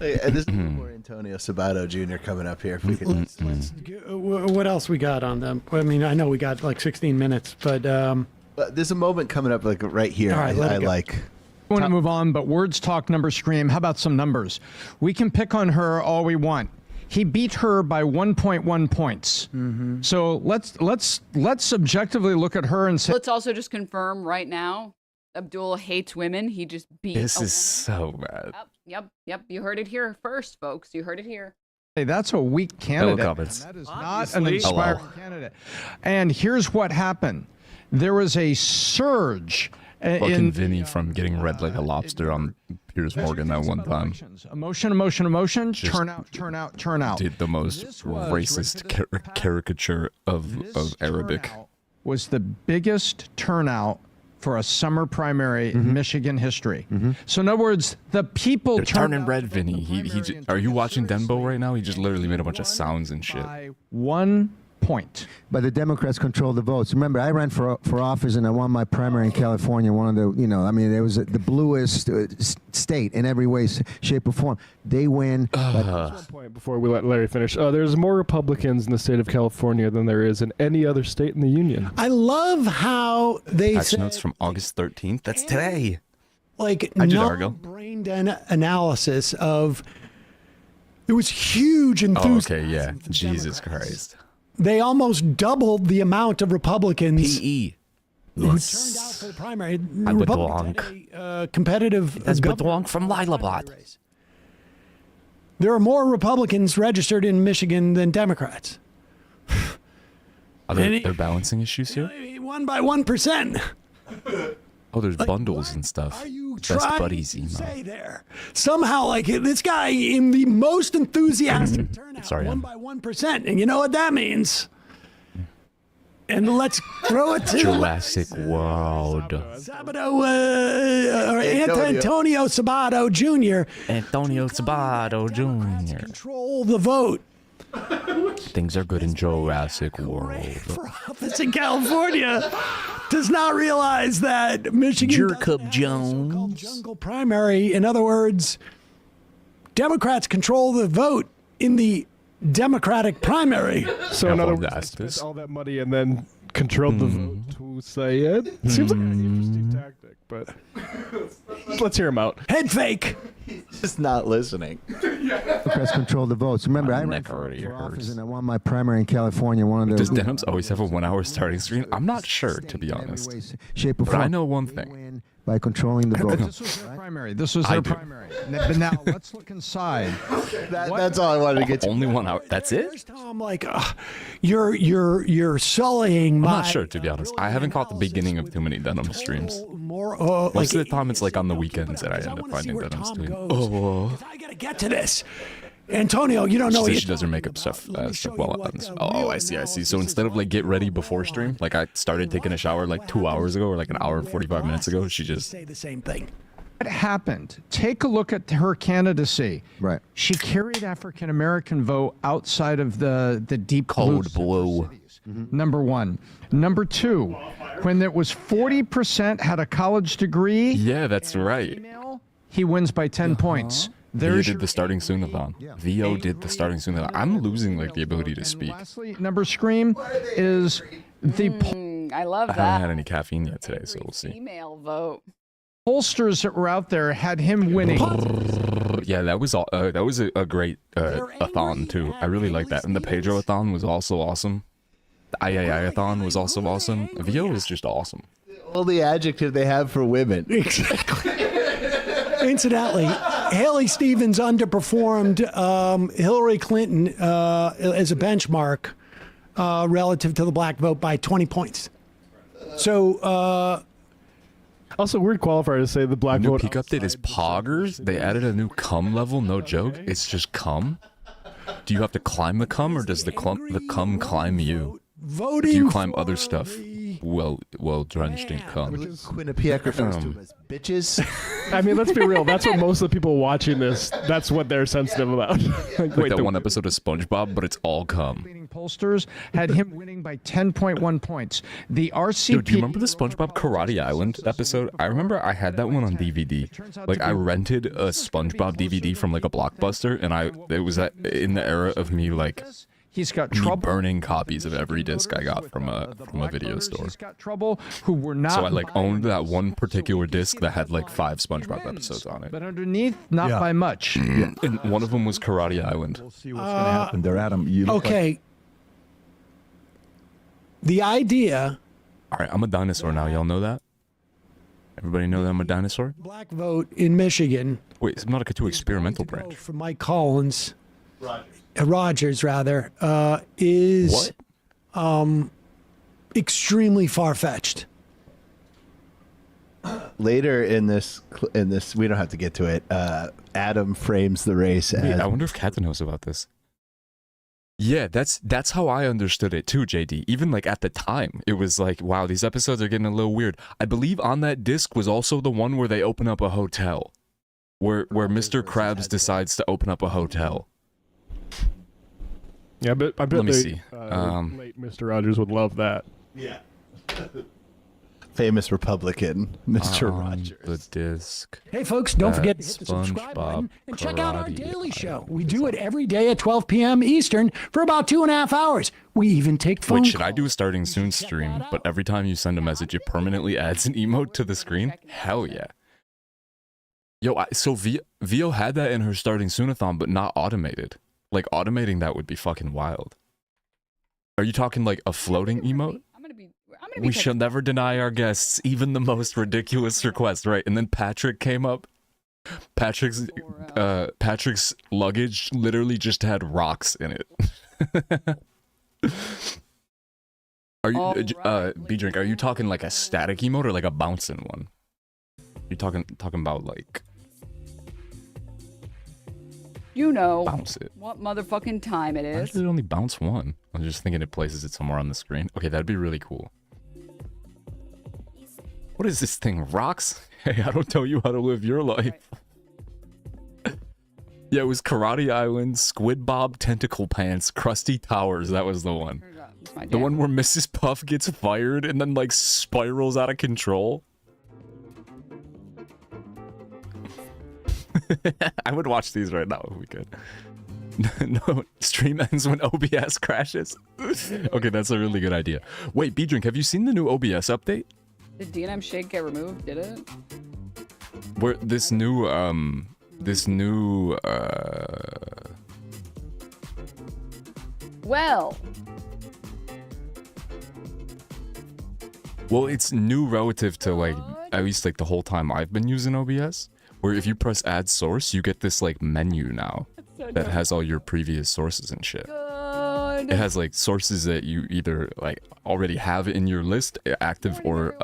This is more Antonio Sabato Jr. coming up here. If we could, what else we got on them? I mean, I know we got like 16 minutes, but there's a moment coming up like right here. All right, I like. I want to move on, but words talk, numbers scream. How about some numbers? We can pick on her all we want. He beat her by 1.1 points. So let's objectively look at her and say. Let's also just confirm right now, Abdul hates women. He just beat. This is so bad. Yep. You heard it here first, folks. You heard it here. Hey, that's a weak candidate. YakubComments. That is not an inspiring candidate. And here's what happened. There was a surge Fucking Vinny from getting read like a lobster on Piers Morgan that one time. Emotion. Turn out. Did the most racist caricature of Arabic. Was the biggest turnout for a summer primary in Michigan history. So in other words, the people turning red, Vinny. Are you watching Denbo right now? He just literally made a bunch of sounds and shit. By 1 point. But the Democrats control the votes. Remember, I ran for office and I won my primary in California. One of the, I mean, it was the bluest state in every way, shape, or form. They win. One point before we let Larry finish. There's more Republicans in the state of California than there is in any other state in the union. I love how they Patch notes from August 13th. That's today. Like no brain analysis of. There was huge enthusiasm. Oh, okay, yeah. Jesus Christ. They almost doubled the amount of Republicans PE. who turned out for the primary. I belong. Competitive. That's belong from Lilabot. There are more Republicans registered in Michigan than Democrats. They're balancing issues here? He won by 1%. Oh, there's bundles and stuff. Are you Best trying buddies to email. say there? Somehow, like this guy in the most enthusiastic turnout won by 1%, and you know what that means? And let's throw it to Jurassic World. Sabato, Antonio Sabato Jr. Antonio Sabato Jr. Control the vote. Things are good in Jurassic World. For office in California does not realize that Michigan Jacob Jones jungle primary. In other words, Democrats control the vote in the Democratic primary. So in other words, they spent all that money and then controlled the vote to say it. Seems like an interesting tactic, but let's hear him out. Head fake. He's just not listening. Democrats control the votes. Remember, I ran for office and I won my primary in California. One of the Does Denims always have a 1 hour starting screen? I'm not sure, to be honest. Shape or But form. I know one thing. By controlling the vote. This was their primary. This was their primary. But now let's look inside. That's all I wanted to get to. Only 1 hour. That's it? First time, like, you're sullying my. I'm not sure, to be honest. I haven't caught the beginning of too many Denim streams. More, Most of the time, it's like on the weekends that I end up finding Denim streams. Oh, I gotta get to this. Antonio, you don't know. She does her makeup stuff well. Oh, I see. So instead of like get ready before stream, like I started taking a shower like 2 hours ago or like an hour and 45 minutes ago, she just say the same thing. What happened? Take a look at her candidacy. Right. She carried African American vote outside of the deep cold blue. Number one. Number two, when it was 40% had a college degree. Yeah, that's right. He wins by 10 points. VO did the starting soon-a-thon. VO did the starting soon-a-thon. I'm losing like the ability to speak. Lastly, number scream is the I love that. I haven't had any caffeine yet today, so we'll see. Female vote. pollsters that were out there had him winning. Yeah, that was a great a-thon too. I really like that, and the Pedro-a-thon was also awesome. The I-a-thon was also awesome. VO is just awesome. Well, the adjective they have for women. Exactly. Incidentally, Haley Stevens underperformed Hillary Clinton as a benchmark relative to the black vote by 20 points. So, also, weird qualifier to say the black new vote. peak update is poggers. They added a new cum level. No joke. It's just cum. Do you have to climb the cum, or does the cum climb you? Or do you climb other stuff? Well drenched in cum. Quinnipiac refers to them as bitches. I mean, let's be real. That's what most of the people watching this. That's what they're sensitive about. Like that one episode of SpongeBob, but it's all cum. pollsters had him winning by 10.1 points. The RCP. Dude, do you remember the SpongeBob Karate Island episode? I remember I had that one on DVD. Like, I rented a SpongeBob DVD from like a Blockbuster, and it was in the era of me like. He's got me trouble burning copies of every disc I got from a video store. He's got trouble who were not. So I like owned that one particular disc that had like 5 SpongeBob episodes on it. But underneath, not by much. Yeah. And one of them was Karate Island. We'll see what's going to happen there, Adam. You look Okay. The idea. All right, I'm a dinosaur now. Y'all know that? Everybody know that I'm a dinosaur? Black vote in Michigan. Wait, it's not a too experimental branch. For Mike Collins. Rogers, rather, is extremely far-fetched. Later in this, we don't have to get to it. Adam frames the race as. I wonder if Kata knows about this. Yeah, that's how I understood it too, JD. Even like at the time, it was like, wow, these episodes are getting a little weird. I believe on that disc was also the one where they open up a hotel, where Mr. Krabs decides to open up a hotel. Yeah, I bet Let me they, see. late Mr. Rogers would love that. Yeah. Famous Republican, Mr. Rogers. The disc. Hey, folks, don't forget to hit the subscribe button and check out our daily show. We do it every day at 12 p.m. Eastern for about 2.5 hours. We even take phone Wait, should calls. I do a starting soon stream, but every time you send a message, it permanently adds an emote to the screen? Hell yeah. Yo, so Vio had that in her starting soonathon, but not automated. Like, automating that would be fucking wild. Are you talking like a floating emote? We shall never deny our guests even the most ridiculous request, right? And then Patrick came up. Patrick's luggage literally just had rocks in it. Are you B-Drink, are you talking like a static emote or like a bouncing one? You're talking about like You know bounce it. what motherfucking time it Why is. does it only bounce one? I'm just thinking it places it somewhere on the screen. Okay, that'd be really cool. What is this thing? Rocks? Hey, I don't tell you how to live your life. Yeah, it was Karate Island, Squid Bob, Tentacle Pants, Krusty Towers. That was the one. The one where Mrs. Puff gets fired and then like spirals out of control. I would watch these right now if we could. No, stream ends when OBS crashes. Okay, that's a really good idea. Wait, B-Drink, have you seen the new OBS update? Did D&M Shake get removed? Did it? Where this new Well, it's new relative to like at least like the whole time I've been using OBS, where if you press add source, you get this like menu now that has all your previous sources and shit. It has like sources that you either like already have in your list, active or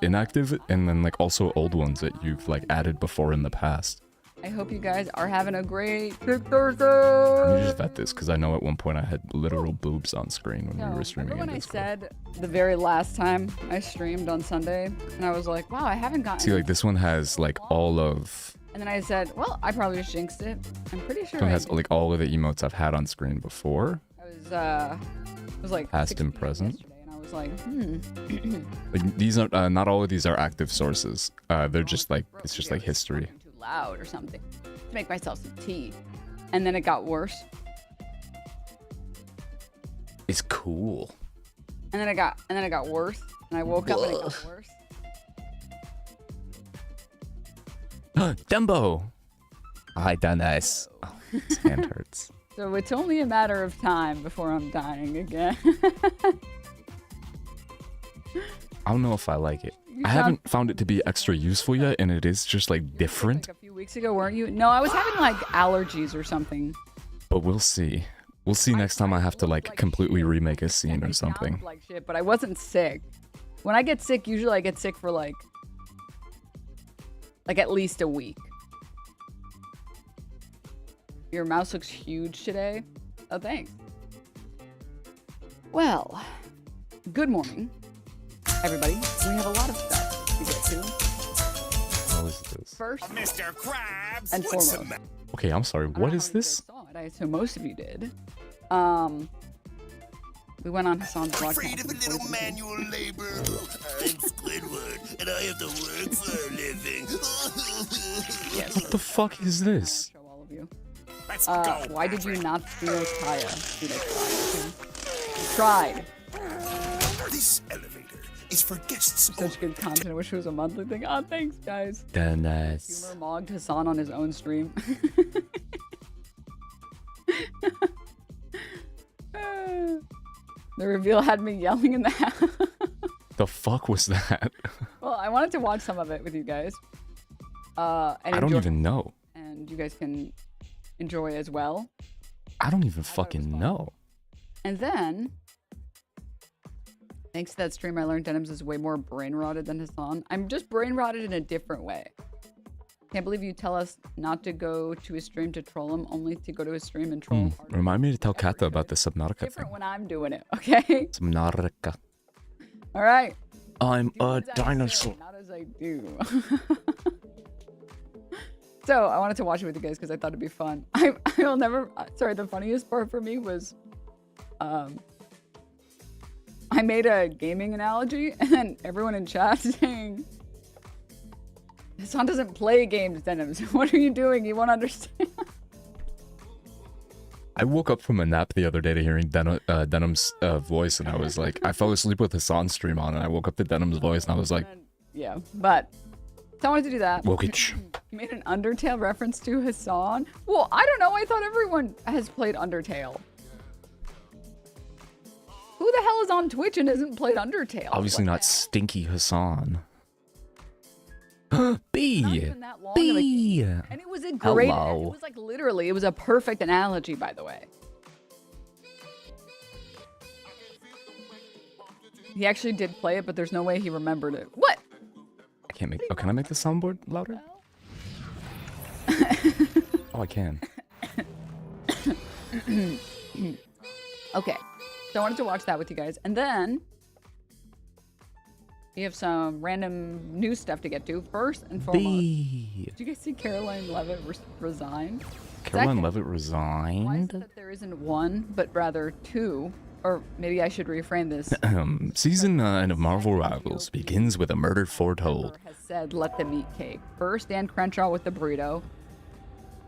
inactive, and then like also old ones that you've like added before in the past. I hope you guys are having a great Let Thursday. me just vet this because I know at one point I had literal boobs on screen when we were streaming Remember in when I Discord. said the very last time I streamed on Sunday, and I was like, wow, I haven't gotten... See, like this one has like all of... And then I said, well, I probably just jinxed it. I'm pretty sure This one I has like all of the emotes I've had on screen before. it was like Past 6 and p.m. present. yesterday, and I was like, Like these are not all of these are active sources. They're just like it's just like history. too loud or something to make myself some tea. And then it got worse. It's cool. And then it got worse. And I woke up and it got worse. Dumbo. Hi, Dennis. Oh, his hand hurts. So it's only a matter of time before I'm dying again. I don't know if I like it. I haven't found it to be extra useful yet, and it is just like different. Like a few weeks ago, weren't you? No, I was having like allergies or something. But we'll see. We'll see next time I have to like completely remake a scene or something. Like shit, but I wasn't sick. When I get sick, usually I get sick for like at least a week. Your mouse looks huge today. Oh, thanks. Well, good morning, everybody. We have a lot of stuff to get to. What is this? First, Mr. Krabs, and what's foremost. the Okay, I'm sorry. I don't What know is how many this? of you guys saw it. I assume most of you did. We went on Hassan's broadcast. Afraid of a little manual labor. I'm Squidward, and I have to work for a living. Yes. What the fuck is this? Show all of you. Let's go. Why did you not steal Kaya? Dude, I tried. You tried. This elevator is for guests. Such good content. I wish it was a monthly thing. Oh, thanks, guys. Dennis. Humor mogged Hassan on his own stream. The reveal had me yelling in the house. The fuck was that? Well, I wanted to watch some of it with you guys. And I don't enjoy- even know. And you guys can enjoy as well. I don't even fucking know. And then, thanks to that stream, I learned Denims is way more brain rotted than Hassan. I'm just brain rotted in a different way. Can't believe you tell us not to go to his stream to troll him, only to go to his stream and troll him harder. Remind me to tell Kata about the Subnautica Different thing. when I'm doing it, okay? Subnautica. All right. I'm Do a as I dinosaur. say, not as I do. So I wanted to watch it with you guys because I thought it'd be fun. I'll never. Sorry, the funniest part for me was, I made a gaming analogy, and then everyone in chat saying, "Hassan doesn't play games, Denims. What are you doing? You won't understand." I woke up from a nap the other day to hearing Denim's voice, and I was like, I fell asleep with Hassan's stream on, and I woke up to Denim's voice, and I was like, Yeah, but so I wanted to do that. Wokich. You made an Undertale reference to Hassan? Well, I don't know. I thought everyone has played Undertale. Who the hell is on Twitch and hasn't played Undertale? Obviously What not the heck? Stinky Hassan. B. Not even that long of a B. game. And it was a great. It Hello. was like literally, it was a perfect analogy, by the way. He actually did play it, but there's no way he remembered it. What? I can't make. Oh, can I make the soundboard louder? Oh, I can. Okay, so I wanted to watch that with you guys, and then we have some random news stuff to get to. First and foremost, B. did you guys see Caroline Levitt resigned? Caroline Second, Levitt why is resigned. it that there isn't one, but rather two? Or maybe I should reframe this. Season 9 of Marvel Rivals begins with a murder foretold. Has said, "Let them eat cake." First, Dan Crenshaw with the burrito.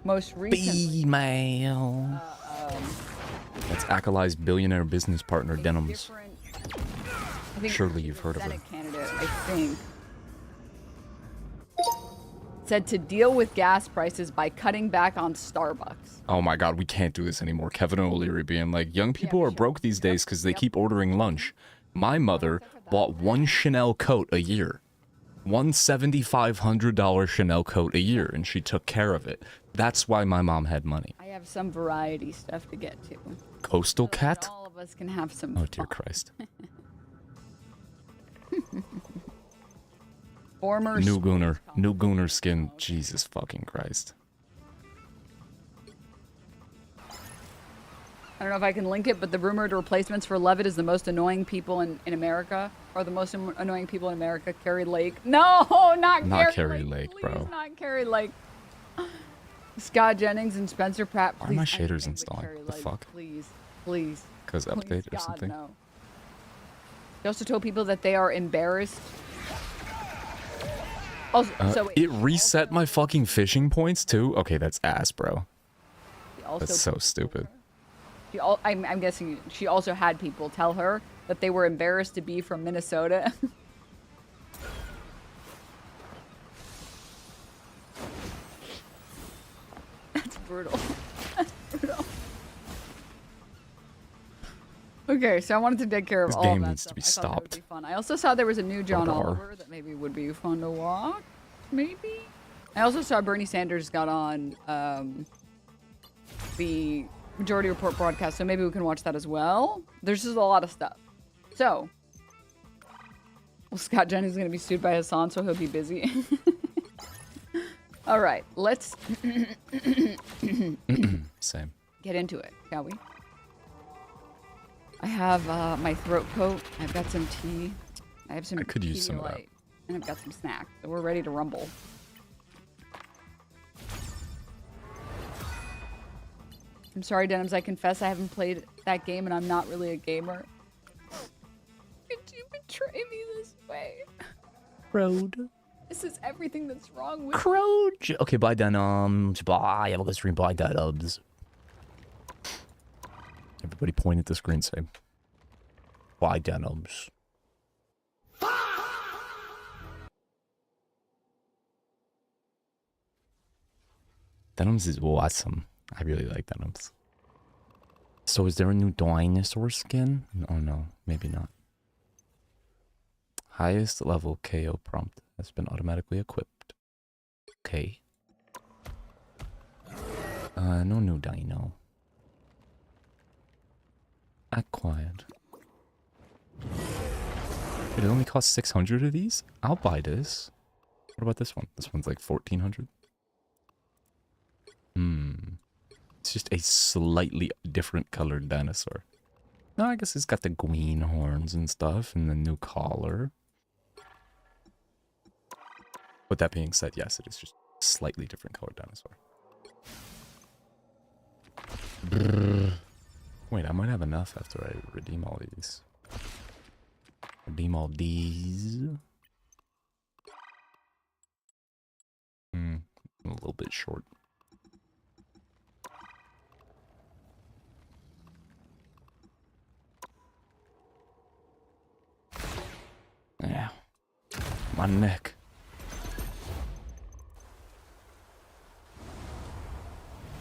Most recently, Female. That's Akalai's billionaire business partner, Denims. I think Surely you've heard of her. Senate candidate, I think, said to deal with gas prices by cutting back on Starbucks. Oh my god, we can't do this anymore. Kevin O'Leary being like, young people are broke these days because they keep ordering lunch. My mother bought one Chanel coat a year. One $7,500 Chanel coat a year, and she took care of it. That's why my mom had money. I have some variety stuff to get to. Coastal So that Cat? all of us can have some Oh dear fun. Christ. Former New Gooner skin. Jesus fucking Christ. I don't know if I can link it, but the rumored replacements for Levitt is the most annoying people in America, or the most annoying people in America. Carrie Lake. No, not Carrie Lake, Please, bro. not Carrie Lake. Scott Jennings and Spencer Pratt. Why are my please, shaders anything but installing? Carrie The Lake, fuck? Please, please. Because Please, update or God, something? no. He also told people that they are embarrassed. Also, It reset my fucking fishing points too? Okay, that's ass, bro. That's so stupid. I'm guessing she also had people tell her that they were embarrassed to be from Minnesota. That's brutal. That's brutal. Okay, so I wanted to take care of This all game that needs stuff. to be I thought that would stopped. be fun. I also saw there was a new John Radar. Oliver that maybe would be fun to watch. Maybe. I also saw Bernie Sanders got on the Majority Report broadcast, so maybe we can watch that as well. There's just a lot of stuff. So, well, Scott Jennings is going to be sued by Hassan, so he'll be busy. All right, let's Same. get into it, shall we? I have my throat coat. I've got some tea. I have some I could use some of that. Pedialyte, and I've got some snacks. So we're ready to rumble. I'm sorry, Denims. I confess I haven't played that game, and I'm not really a gamer. betray me this way? Crowd. This is everything that's wrong with Crowd. Okay, bye Denims. Bye. Have a good stream. Bye Denims. Everybody point at the screen, say, bye Denims. Denims is awesome. I really like Denims. So is there a new dinosaur skin? Oh no, maybe not. Highest level KO prompt has been automatically equipped. Okay. No new dino. Acquired. It only costs 600 of these? I'll buy this. What about this one? This one's like 1400. It's just a slightly different colored dinosaur. No, I guess it's got the green horns and stuff and the new collar. With that being said, yes, it is just a slightly different colored dinosaur. Wait, I might have enough after I redeem all these. Redeem all these. A little bit short. Yeah. My neck.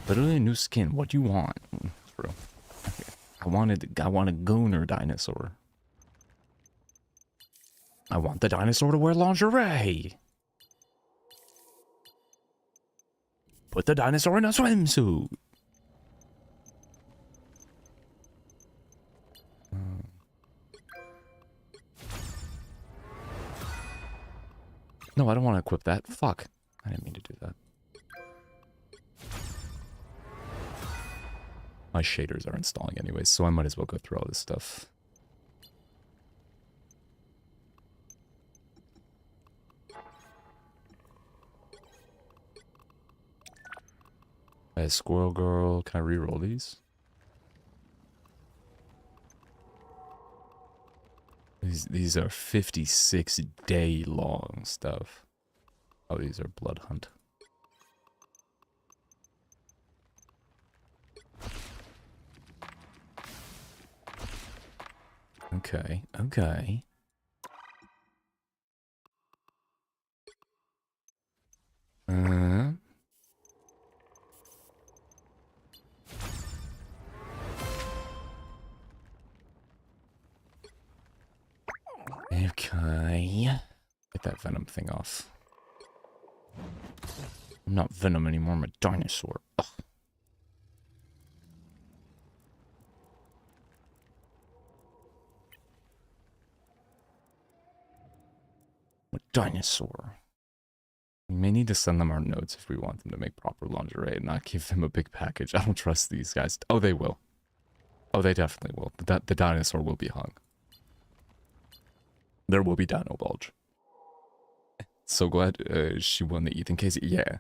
Literally a new skin. What do you want? Bro. I want a gooner dinosaur. I want the dinosaur to wear lingerie. Put the dinosaur in a swimsuit. No, I don't want to equip that. Fuck. I didn't mean to do that. My shaders are installing anyways, so I might as well go through all this stuff. Hey, Squirrel Girl, can I re-roll these? These are 56-day long stuff. Oh, these are Blood Hunt. Okay, okay. Okay. Get that venom thing off. I'm not venom anymore, I'm a dinosaur. Ugh. I'm a dinosaur. We may need to send them our notes if we want them to make proper lingerie and not give them a big package. I don't trust these guys. Oh, they will. Oh, they definitely will. The dinosaur will be hung. There will be Dino Bulge. So glad she won the Ethan case. Yeah.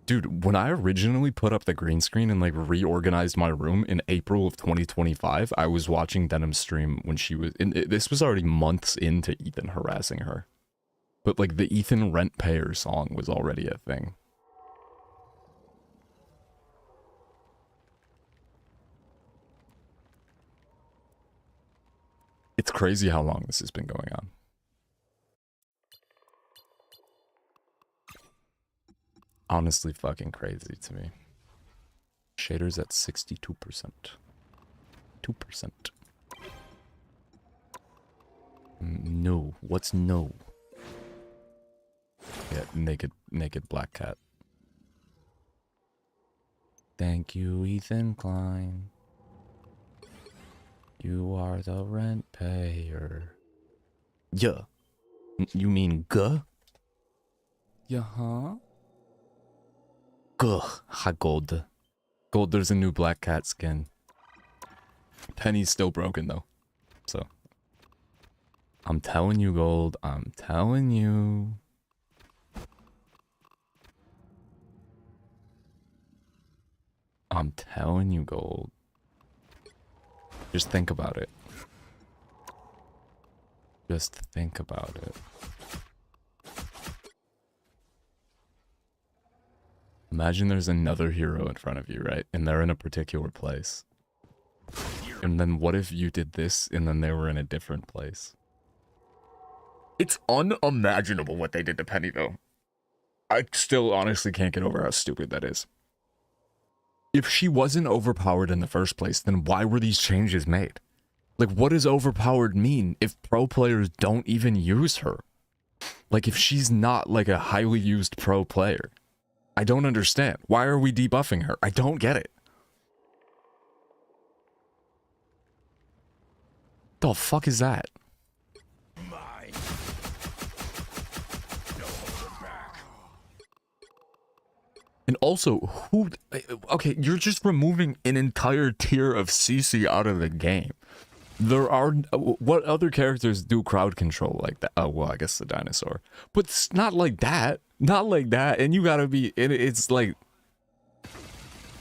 Dude, when I originally put up the green screen and like reorganized my room in April of 2025, I was watching Denim's stream when she was... this was already months into Ethan harassing her. But like the Ethan Rent Payer song was already a thing. It's crazy how long this has been going on. Honestly fucking crazy to me. Shaders at 62%. 2%. No. What's no? Yeah, naked black cat. Thank you, Ethan Klein. You are the rent payer. Yeah. You mean guh? Yeah, huh? Guh. Ha, gold. Gold, there's a new black cat skin. Penny's still broken, though. So. I'm telling you, Gold. I'm telling you. I'm telling you, Gold. Just think about it. Just think about it. Imagine there's another hero in front of you, right? And they're in a particular place. And then what if you did this and then they were in a different place? It's unimaginable what they did to Penny, though. I still honestly can't get over how stupid that is. If she wasn't overpowered in the first place, then why were these changes made? Like, what does overpowered mean if pro players don't even use her? Like, if she's not, like, a highly used pro player. I don't understand. Why are we debuffing her? I don't get it. The fuck is that? And also, who... Okay, you're just removing an entire tier of CC out of the game. There are... What other characters do crowd control like that? Oh, well, I guess the dinosaur. But it's not like that. Not like that. And you gotta be... It's like...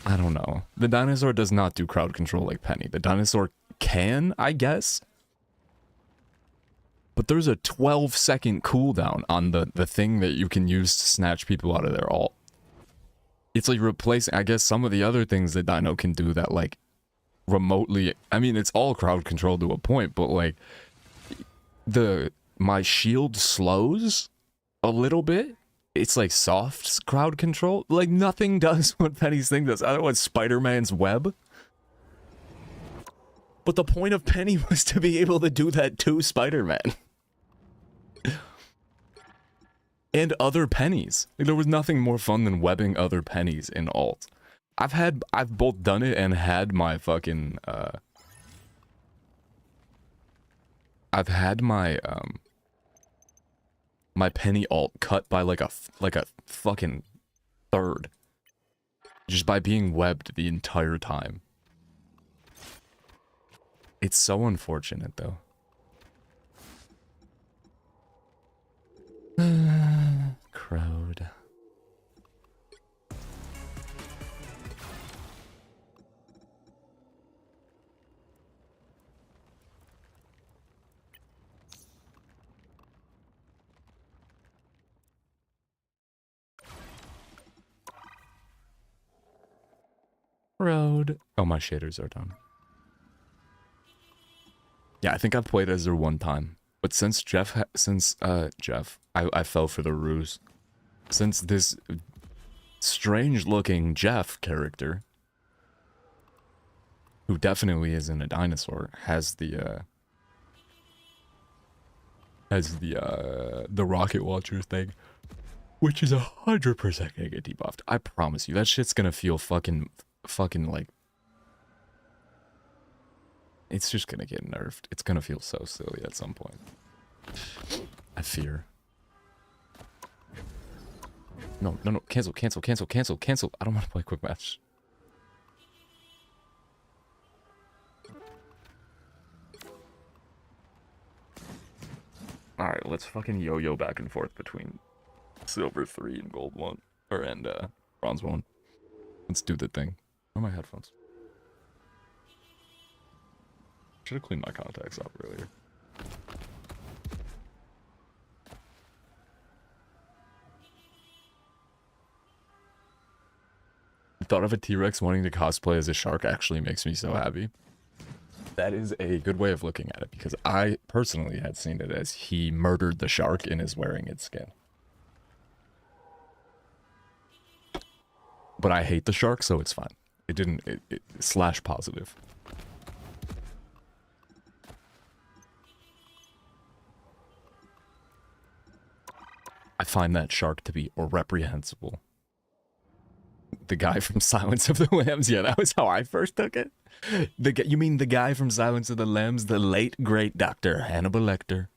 I don't know. The dinosaur does not do crowd control like Penny. The dinosaur can, I guess. But there's a 12-second cooldown on the thing that you can use to snatch people out of their ult. It's like replacing, I guess, some of the other things that Dino can do that, like, remotely... I mean, it's all crowd control to a point, but, like, my shield slows a little bit. It's, like, soft crowd control. Like, nothing does what Penny's thing does. I don't know what Spider-Man's web. But the point of Penny was to be able to do that to Spider-Man. And other pennies. Like, there was nothing more fun than webbing other pennies in ult. I've both done it and had my fucking, I've had my, my penny ult cut by like a fucking third. Just by being webbed the entire time. It's so unfortunate, though. Crowd. Road. Oh, my shaders are done. Yeah, I think I've played as her one time. But since Jeff, I fell for the ruse. Since this strange-looking Jeff character, who definitely isn't a dinosaur, has the rocket launcher thing, which is 100% gonna get debuffed. I promise you, that shit's gonna feel fucking like... It's just gonna get nerfed. It's gonna feel so silly at some point. I fear. No, cancel. I don't want to play quick match. Alright, let's fucking yo-yo back and forth between silver 3 and gold 1. And bronze 1. Let's do the thing. Where are my headphones? Should have cleaned my contacts up earlier. The thought of a T-Rex wanting to cosplay as a shark actually makes me so happy. That is a good way of looking at it, because I personally had seen it as he murdered the shark and is wearing its skin. But I hate the shark, so it's fine. It didn't... slash positive. I find that shark to be reprehensible. The guy from Silence of the Lambs? Yeah, that was how I first took it. You mean the guy from Silence of the Lambs? The late, great Dr. Hannibal Lecter.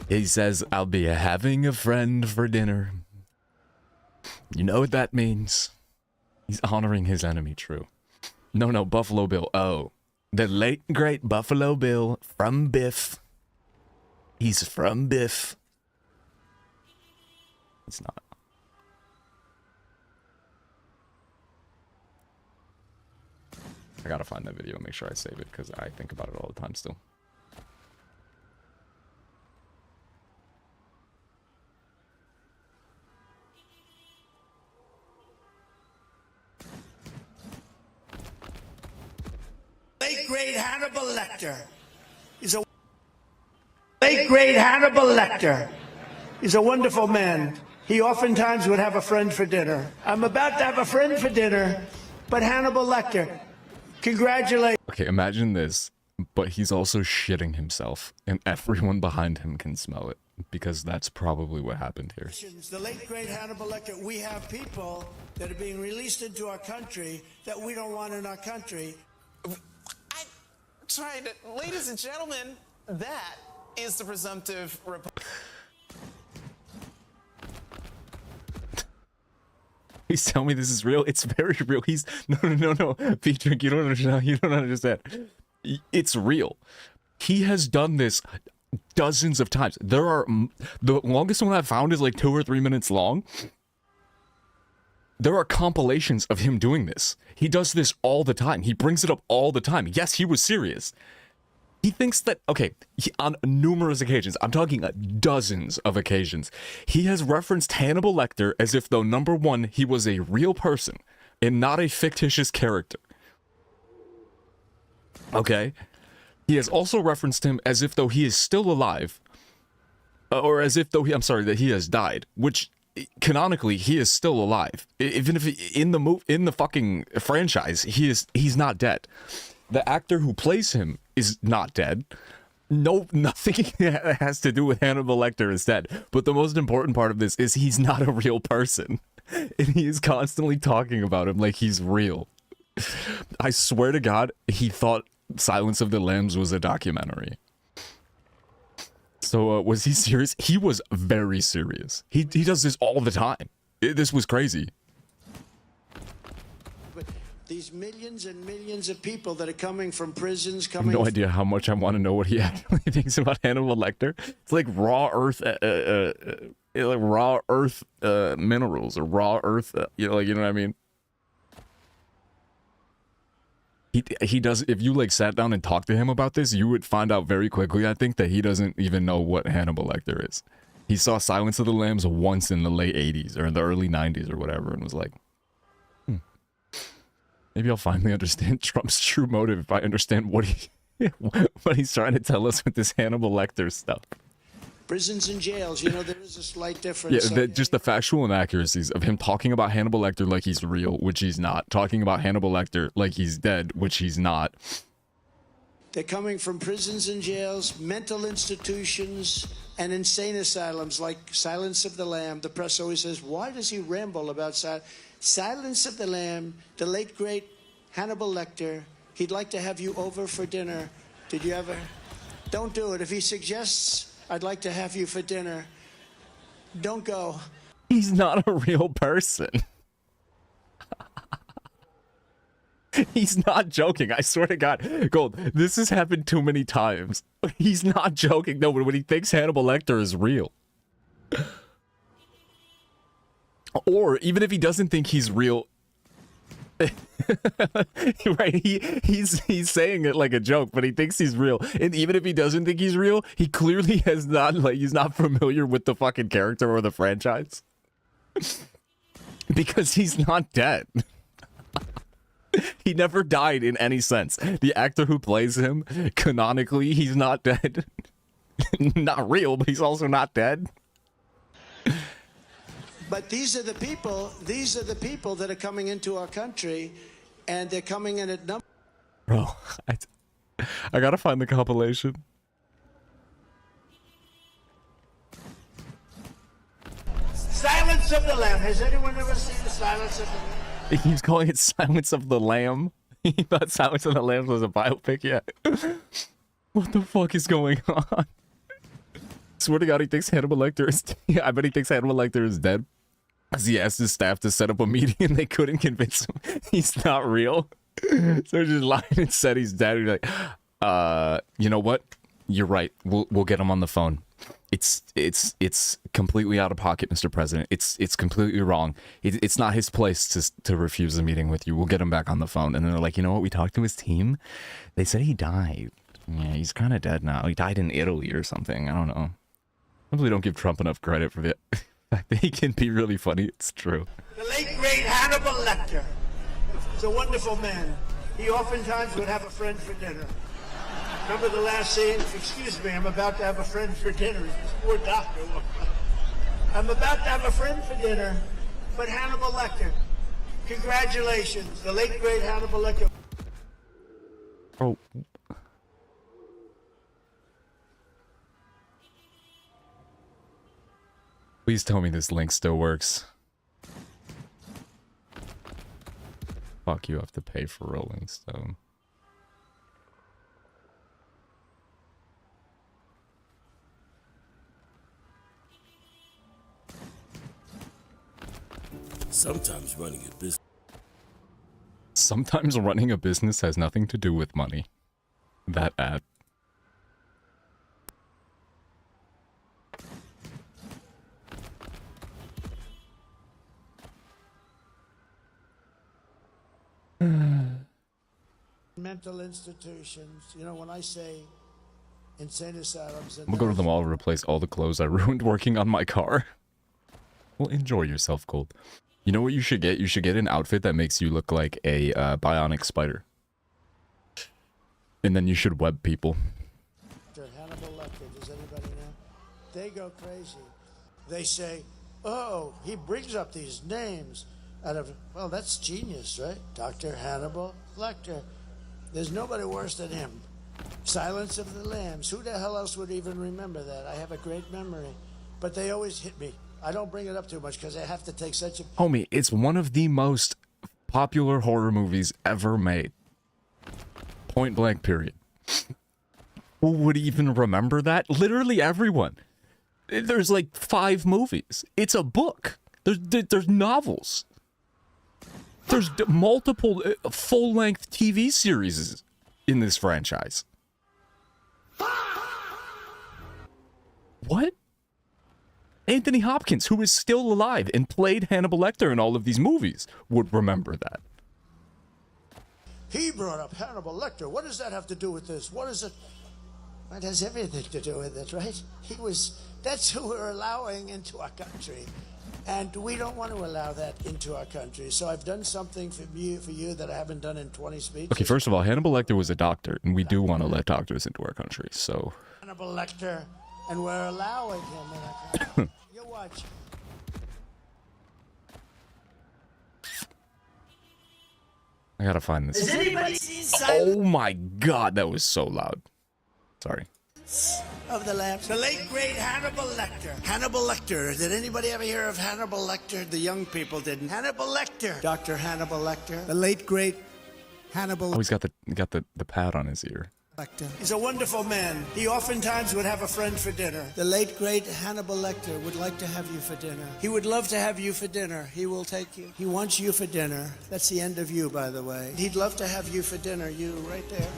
He says, I'll be having a friend for dinner. You know what that means? He's honoring his enemy, true. No, Buffalo Bill. Oh, the late, great Buffalo Bill from Biff. He's from Biff. It's not. I gotta find that video and make sure I save it because I think about it all the time still. Late great Hannibal Lecter is a late great Hannibal Lecter is a wonderful man. He oftentimes would have a friend for dinner. I'm about to have a friend for dinner, but Hannibal Lecter, congratulations. Okay, imagine this, but he's also shitting himself, and everyone behind him can smell it, because that's probably what happened here. The late great Hannibal Lecter, we have people that are being released into our country that we don't want in our country. Tried it. Ladies and gentlemen, that is the presumptive Please tell me this is real. It's very real. He's no. P-Drink, you don't understand. You don't understand. It's real. He has done this dozens of times. There are the longest one I've found is like 2 or 3 minutes long. There are compilations of him doing this. He does this all the time. He brings it up all the time. Yes, he was serious. He thinks that, okay, on numerous occasions, I'm talking dozens of occasions, he has referenced Hannibal Lecter as if though, number one, he was a real person and not a fictitious character. Okay? He has also referenced him as if though he is still alive, or as if though that he has died, which canonically he is still alive. Even if in the fucking franchise he's not dead. The actor who plays him is not dead. No, nothing that has to do with Hannibal Lecter is dead. But the most important part of this is he's not a real person, and he is constantly talking about him like he's real. I swear to God, he thought Silence of the Lambs was a documentary. So was he serious? He was very serious. He does this all the time. This was crazy. These millions and millions of people that are coming from prisons, I have no idea how much I want to know what he actually thinks about Hannibal Lecter. It's like raw earth, minerals or raw earth. You know what I mean? He does. If you like sat down and talked to him about this, you would find out very quickly, I think, that he doesn't even know what Hannibal Lecter is. He saw Silence of the Lambs once in the late 80s or in the early 90s or whatever, and was like, maybe I'll finally understand Trump's true motive if I understand what he's trying to tell us with this Hannibal Lecter stuff. prisons and jails, you know, there is a slight difference. Yeah, just the factual inaccuracies of him talking about Hannibal Lecter like he's real, which he's not. Talking about Hannibal Lecter like he's dead, which he's not. They're coming from prisons and jails, mental institutions, and insane asylums like Silence of the Lamb. The press always says, why does he ramble about Silence of the Lamb, the late, great Hannibal Lecter? He'd like to have you over for dinner. Did you ever? Don't do it. If he suggests, I'd like to have you for dinner, don't go. He's not a real person. He's not joking. I swear to God. Gold, this has happened too many times. He's not joking. No, when he thinks Hannibal Lecter is real. Or even if he doesn't think he's real, right? He's saying it like a joke, but he thinks he's real. And even if he doesn't think he's real, he clearly has not, like, he's not familiar with the fucking character or the franchise. Because he's not dead. He never died in any sense. The actor who plays him, canonically, he's not dead. Not real, but he's also not dead. But these are the people that are coming into our country, and they're coming in at number. Bro, I gotta find the compilation. Silence of the Lamb. Has anyone ever seen the Silence of the Lamb? He keeps calling it Silence of the Lamb. He thought Silence of the Lambs was a biopic yet. What the fuck is going on? Swear to God, he thinks Hannibal Lecter is I bet he thinks Hannibal Lecter is dead. As he asked his staff to set up a meeting and they couldn't convince him he's not real. So he just lied and said he's dead. He's like, you know what? You're right. We'll get him on the phone. It's completely out of pocket, Mr. President. It's completely wrong. It's not his place to refuse a meeting with you. We'll get him back on the phone. And they're like, you know what? We talked to his team. They said he died. Yeah, he's kind of dead now. He died in Italy or something. I don't know. I really don't give Trump enough credit for the fact that he can be really funny. It's true. The late great Hannibal Lecter. He's a wonderful man. He oftentimes would have a friend for dinner. Remember the last scene? Excuse me, I'm about to have a friend for dinner. This poor doctor. I'm about to have a friend for dinner, but Hannibal Lecter. Congratulations, the late great Hannibal Lecter. Oh. Please tell me this link still works. Fuck, you have to pay for Rolling Stone. Sometimes running a business. Sometimes running a business has nothing to do with money. That ad. Mental institutions, you know, when I say insane asylums... I'm gonna go to the mall and replace all the clothes I ruined working on my car. Well, enjoy yourself, Cold. You know what you should get? You should get an outfit that makes you look like a bionic spider. And then you should web people. Hannibal Lecter, does anybody know? They go crazy. They say, oh, he brings up these names out of... Well, that's genius, right? Dr. Hannibal Lecter. There's nobody worse than him. Silence of the Lambs. Who the hell else would even remember that? I have a great memory. But they always hit me. I don't bring it up too much because I have to take such a... Homie, it's one of the most popular horror movies ever made. Point blank, period. Who would even remember that? Literally everyone. There's like 5 movies. It's a book. There's novels. There's multiple full-length TV series in this franchise. What? Anthony Hopkins, who is still alive and played Hannibal Lecter in all of these movies, would remember that. He brought up Hannibal Lecter. What does that have to do with this? What is it? It has everything to do with it, right? That's who we're allowing into our country. And we don't want to allow that into our country. So I've done something for you that I haven't done in 20 speeches. Okay, first of all, Hannibal Lecter was a doctor, and we do want to let doctors into our country, so... Hannibal Lecter, and we're allowing him in our country. You watch. I gotta find this. Has anybody seen Oh my god, that was so loud. Sorry. Of the Lambs. The late great Hannibal Lecter. Hannibal Lecter. Did anybody ever hear of Hannibal Lecter? The young people didn't. Hannibal Lecter. Dr. Hannibal Lecter. The late great Hannibal. Oh, he's got the pad on his ear. Lecter. He's a wonderful man. He oftentimes would have a friend for dinner. The late great Hannibal Lecter would like to have you for dinner. He would love to have you for dinner. He will take you. He wants you for dinner. That's the end of you, by the way. He'd love to have you for dinner. You right there.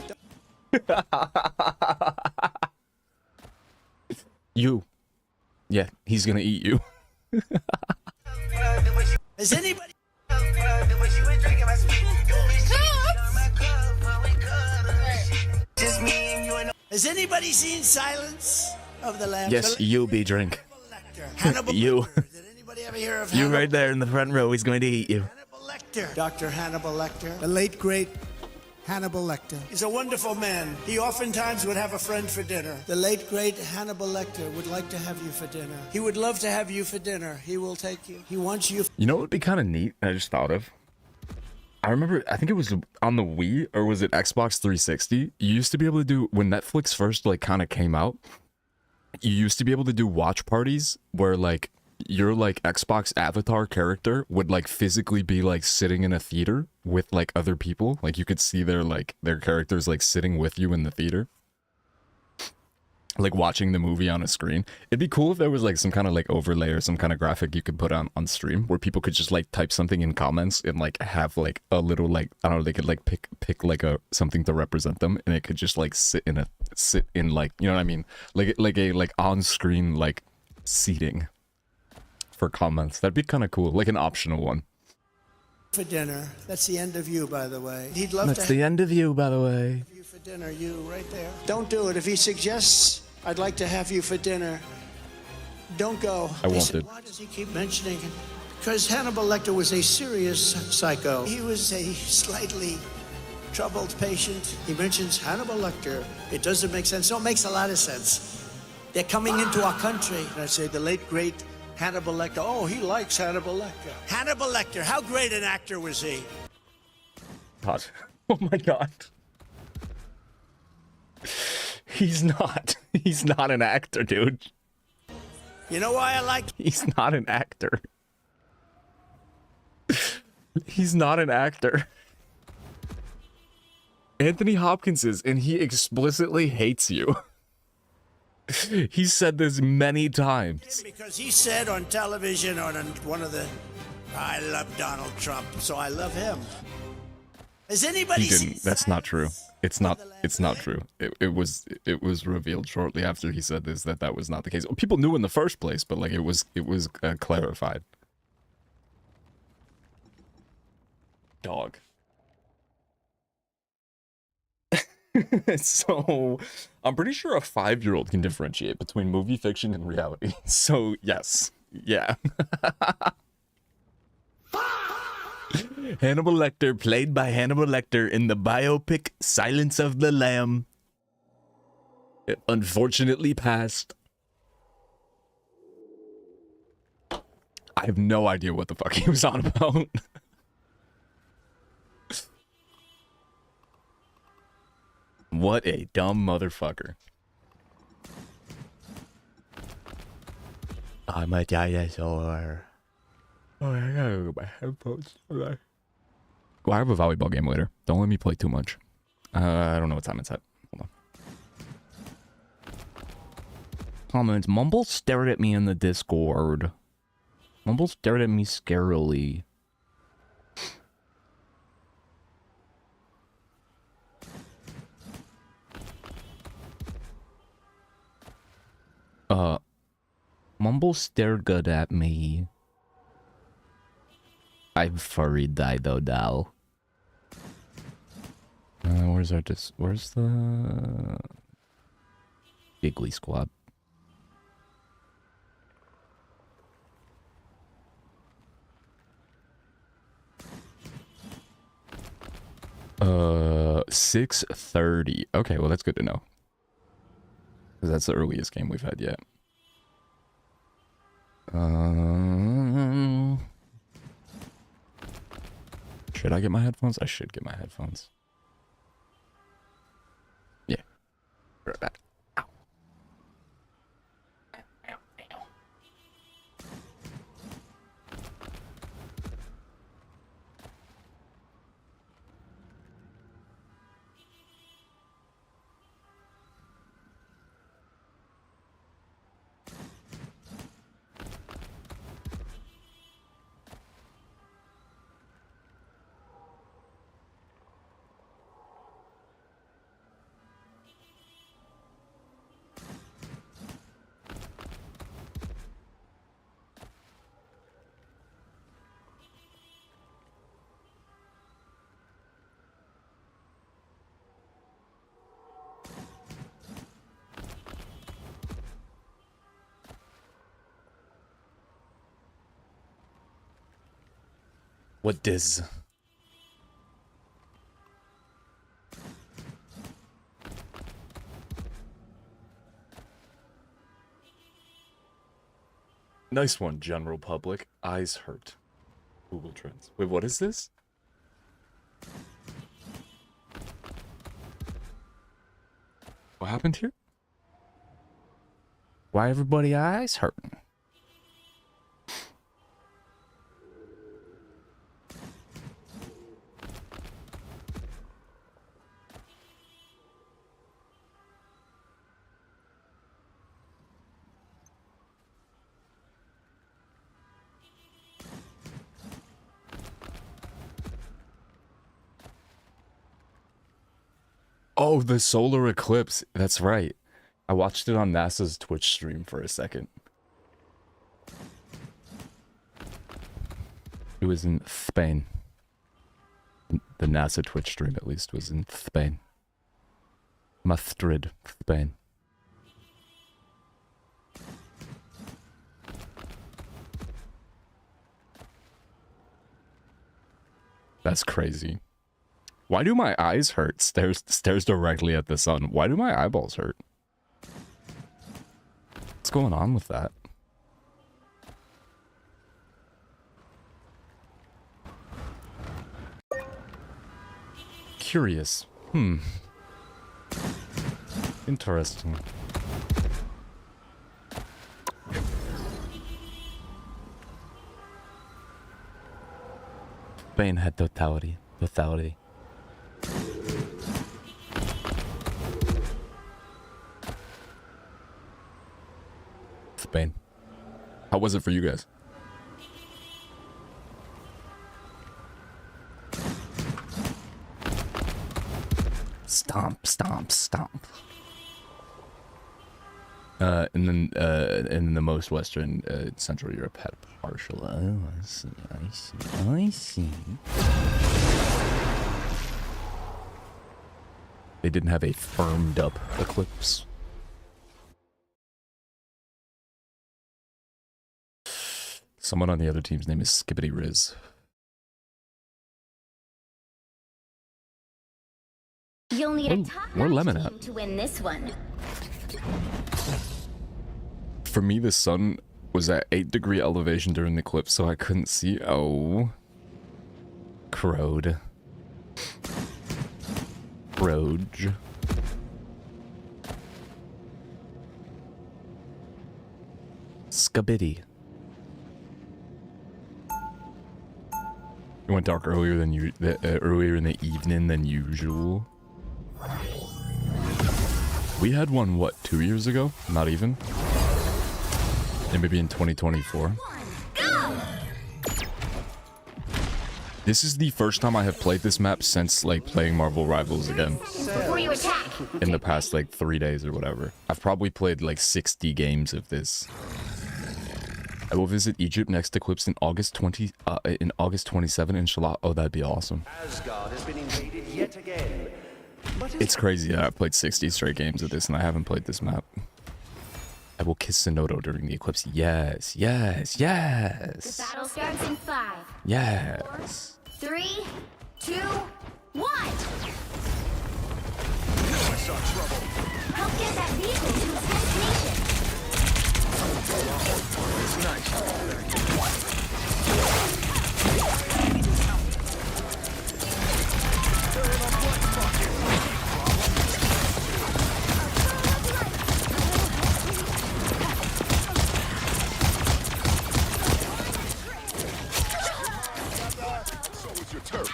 You. Yeah, he's gonna eat you. Is anybody... Has anybody seen Silence of the Lambs? Yes, you be drink. You. Did anybody ever hear of You right there in the front row. He's going to eat you. Hannibal Lecter. Dr. Hannibal Lecter. The late great Hannibal Lecter. He's a wonderful man. He oftentimes would have a friend for dinner. The late great Hannibal Lecter would like to have you for dinner. He would love to have you for dinner. He will take you. He wants you. You know what would be kind of neat? I just thought of. I remember, I think it was on the Wii, or was it Xbox 360? You used to be able to do, when Netflix first, like, kind of came out, you used to be able to do watch parties where, like, your, like, Xbox avatar character would, like, physically be, like, sitting in a theater with, like, other people. Like, you could see their, like, their characters, like, sitting with you in the theater. Like, watching the movie on a screen. It'd be cool if there was, like, some kind of, like, overlay or some kind of graphic you could put on stream where people could just, like, type something in comments and, like, have, like, a little, like, I don't know, they could, like, pick like, something to represent them, and it could just, like, sit in a sit in like, you know what I mean? Like a on-screen like seating for comments. That'd be kind of cool, like an optional one. For dinner. That's the end of you, by the way. He'd love That's to the end of you, by the way. have you for dinner. You right there. Don't do it. If he suggests, I'd like to have you for dinner, don't go. I They won't. said, why does he keep mentioning it? Because Hannibal Lecter was a serious psycho. He was a slightly troubled patient. He mentions Hannibal Lecter. It doesn't make sense. No, it makes a lot of sense. They're coming into our country. And I say, the late, great Hannibal Lecter. Oh, he likes Hannibal Lecter. Hannibal Lecter, how great an actor was he? God. Oh my god. He's not. He's not an actor, dude. You know why I like... He's not an actor. He's not an actor. Anthony Hopkins is, and he explicitly hates you. He said this many times. Because he said on television on one of the... I love Donald Trump, so I love him. Has anybody He seen... didn't. That's not true. It's not true. It was revealed shortly after he said this that was not the case. People knew in the first place, but like it was clarified. Dog. So, I'm pretty sure a 5-year-old can differentiate between movie fiction and reality. So, yes. Yeah. Hannibal Lecter, played by Hannibal Lecter in the biopic Silence of the Lamb. It unfortunately passed. I have no idea what the fuck he was on about. What a dumb motherfucker. I'm a dinosaur. Oh, I gotta go get my headphones. Well, I have a volleyball game later. Don't let me play too much. I don't know what time it's at. Hold on. Comments. Mumble stared at me in the Discord. Mumble stared at me scarily. Mumble stared good at me. I'm furry Dido now. Where's the Giggly Squad? Uh, 6:30. Okay, well that's good to know. Because that's the earliest game we've had yet. Should I get my headphones? I should get my headphones. Yeah. Right back. Ow. Ow, ow, ow. What dis? Nice one, general public. Eyes hurt. Google Trends. Wait, what is this? What happened here? Why everybody eyes hurting? Oh, the solar eclipse. That's right. I watched it on NASA's Twitch stream for a second. It was in Spain. The NASA Twitch stream, at least, was in Spain. Madrid, Spain. That's crazy. Why do my eyes hurt? Stares directly at the sun. Why do my eyeballs hurt? What's going on with that? Curious. Interesting. Spain had totality. Spain. How was it for you guys? Stomp, stomp, stomp. And then in the most western Central Europe had partial. Oh, I see. They didn't have a firmed up eclipse. Someone on the other team's name is Skibbity Riz. You'll need a top-notch team to win this one. For me, the sun was at 8-degree elevation during the eclipse, so I couldn't see. Oh. Crowed. Roge. Skibidi. It went dark earlier than earlier in the evening than usual. We had one, what, 2 years ago? Not even. And maybe in 2024. This is the first time I have played this map since, like, playing Marvel Rivals again. Before you attack. In the past, like, 3 days or whatever. I've probably played, like, 60 games of this. I will visit Egypt next eclipse in August 27, inshallah. Oh, that'd be awesome. Asgard has been invaded yet again. It's crazy that I've played 60 straight games of this and I haven't played this map. I will kiss Sonoto during the eclipse. Yes, yes, yes. The battle starts in 5. Yes. 4, 3, 2, 1. I saw trouble. Help get that vehicle to its destination. It's nice. So it's your turn.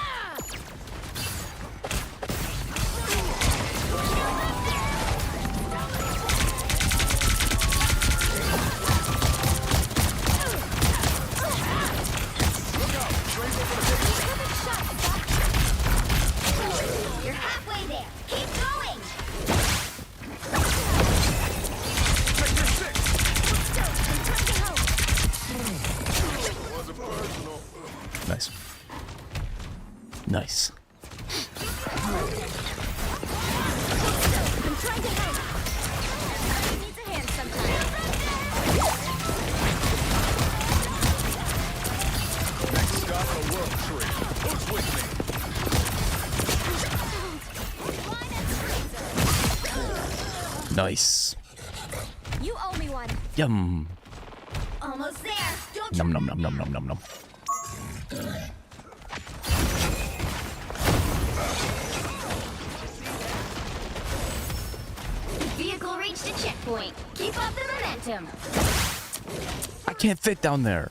You're halfway there. Keep going. Nice. Nice. I'm trying to help. Everybody needs a hand sometimes. Next stop on a world tree. Who's with me? Nice. You owe me one. Yum. Almost there. Don't Num num num num num num num. Vehicle reached a checkpoint. Keep up the momentum. I can't fit down there.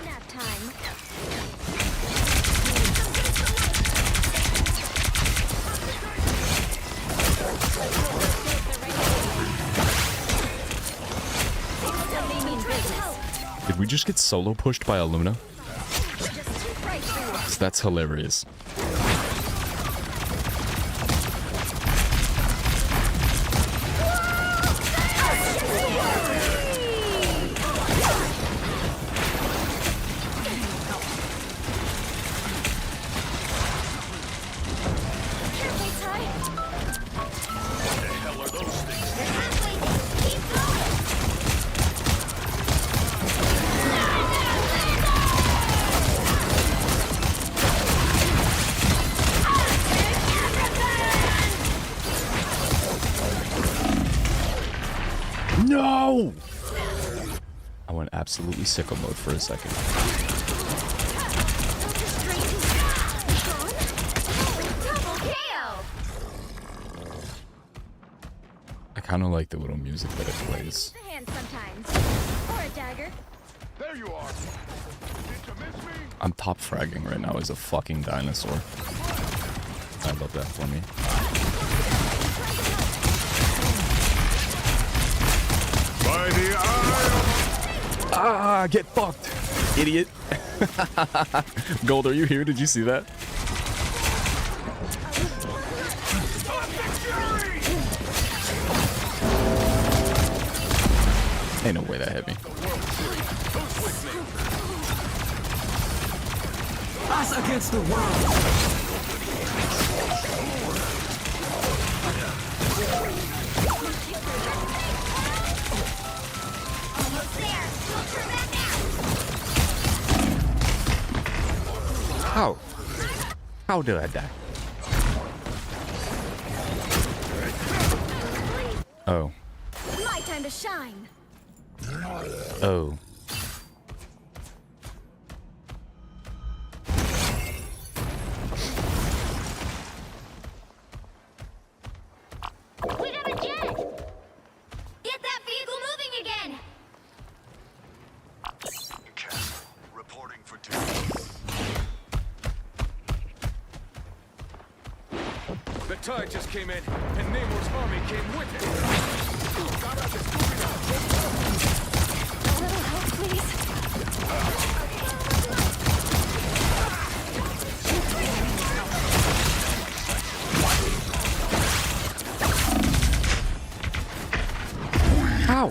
Nap time. Did we just get solo pushed by a Luna? That's hilarious. No! I went absolutely sicko mode for a second. I kind of like the little music that it plays. There you are. I'm top fragging right now as a fucking dinosaur. I love that for me. By the eye. Ah, get fucked, idiot. Gold, are you here? Did you see that? Ain't no way that hit me. Us against the world. How? How did I die? Oh. My time to shine. Oh. We got a jet! Get that vehicle moving again! Reporting for duty. The tide just came in, and Namor's army came with it. A little help, please. How?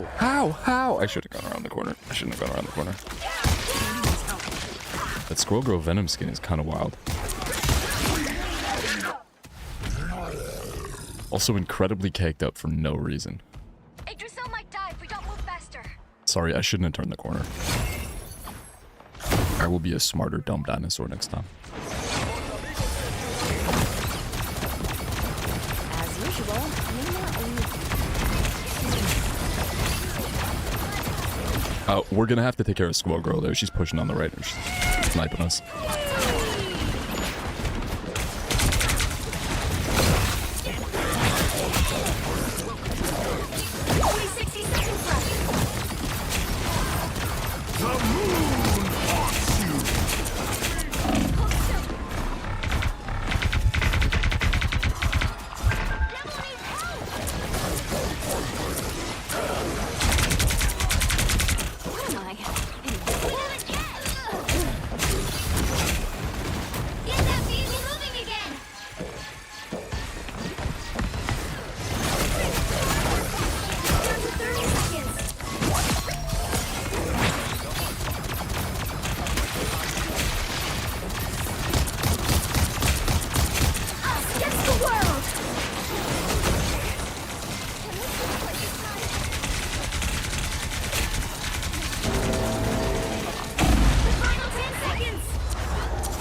How? I should have gone around the corner. I shouldn't have gone around the corner. That Squirrel Girl Venom skin is kind of wild. Also incredibly caked up for no reason. Yggdrasil might die if we don't move faster. Sorry, I shouldn't have turned the corner. I will be a smarter dumb dinosaur next time. As usual, We're gonna have to take care of Squirrel Girl though. She's pushing on the right and she's sniping us.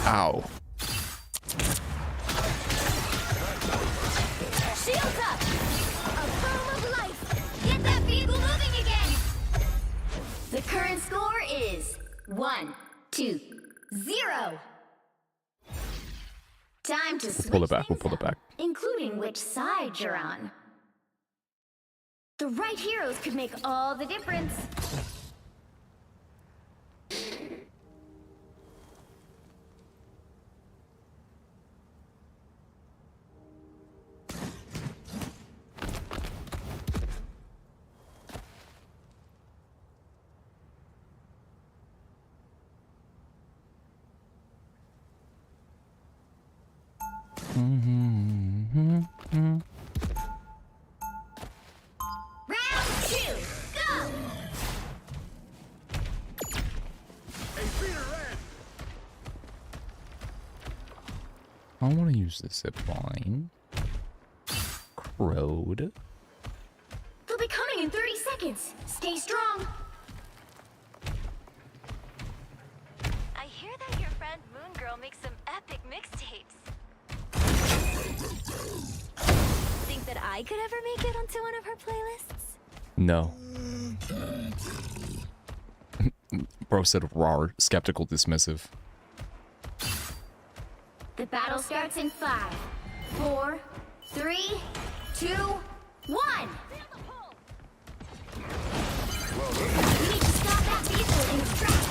Ow. Shields up! A foam of life! Get that vehicle moving again! The current score is 1-2-0. Time to switch Pull it back. We'll pull it back. including which side you're on. The right heroes could make all the difference. Round 2, go! I want to use the zip line. Crowed. They'll be coming in 30 seconds. Stay strong. I hear that your friend Moon Girl makes some epic mixtapes. Think that I could ever make it onto one of her playlists? No. Bro said rawr, skeptical, dismissive. The battle starts in 5, 4, 3, 2, 1. We need to stop that vehicle in its tracks.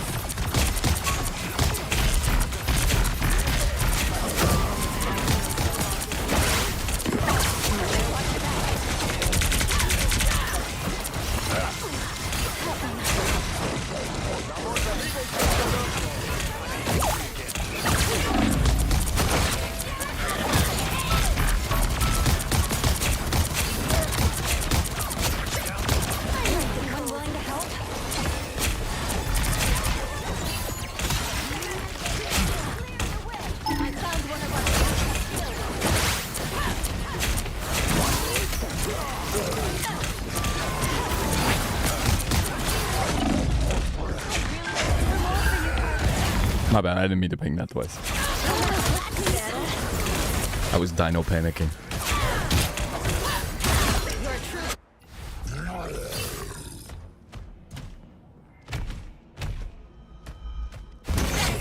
My bad, I didn't mean to ping that twice. I was dino panicking.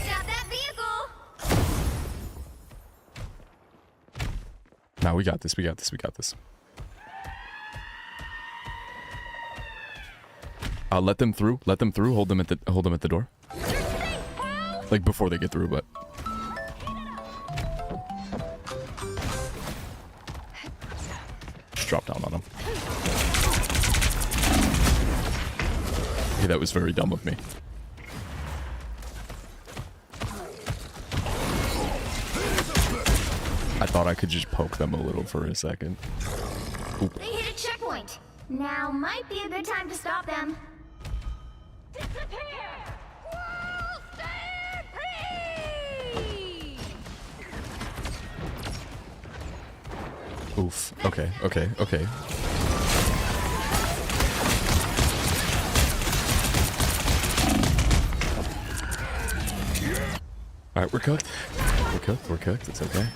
Stop that vehicle! Nah, we got this, we got this, we got this. Let them through, hold them at the door. Like before they get through, but just drop down on them. Okay, that was very dumb of me. I thought I could just poke them a little for a second. Oop. They hit a checkpoint. Now might be a good time to stop them. Disappear! Oof. Okay, okay, okay. Alright, we're cooked. We're cooked, it's okay.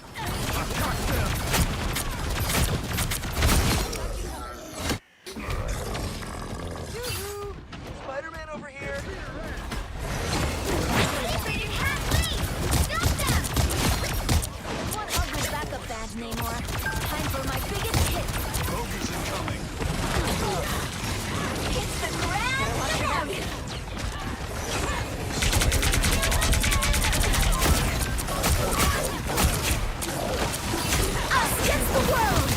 Spider-Man over here. One ugly backup badge, Namor. Time for my biggest hit. Bogey's incoming. Hits the ground. Us against the world!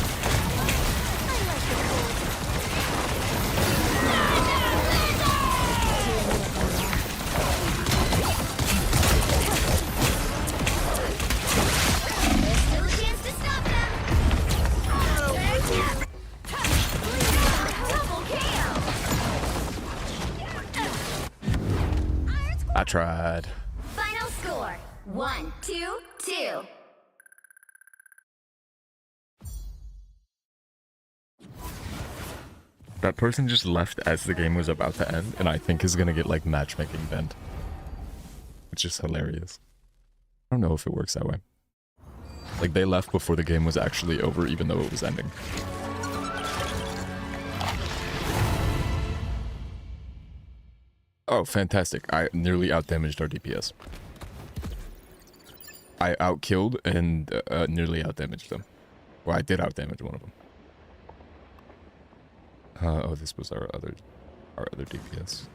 I like the cold. There's still a chance to stop them! Double KO! I tried. Final score, 1-2-2. That person just left as the game was about to end, and I think is gonna get like matchmaking bent. Which is hilarious. I don't know if it works that way. Like they left before the game was actually over, even though it was ending. Oh, fantastic. I nearly outdamaged our DPS. I outkilled and nearly outdamaged them. Well, I did outdamage one of them. Oh, this was our other DPS.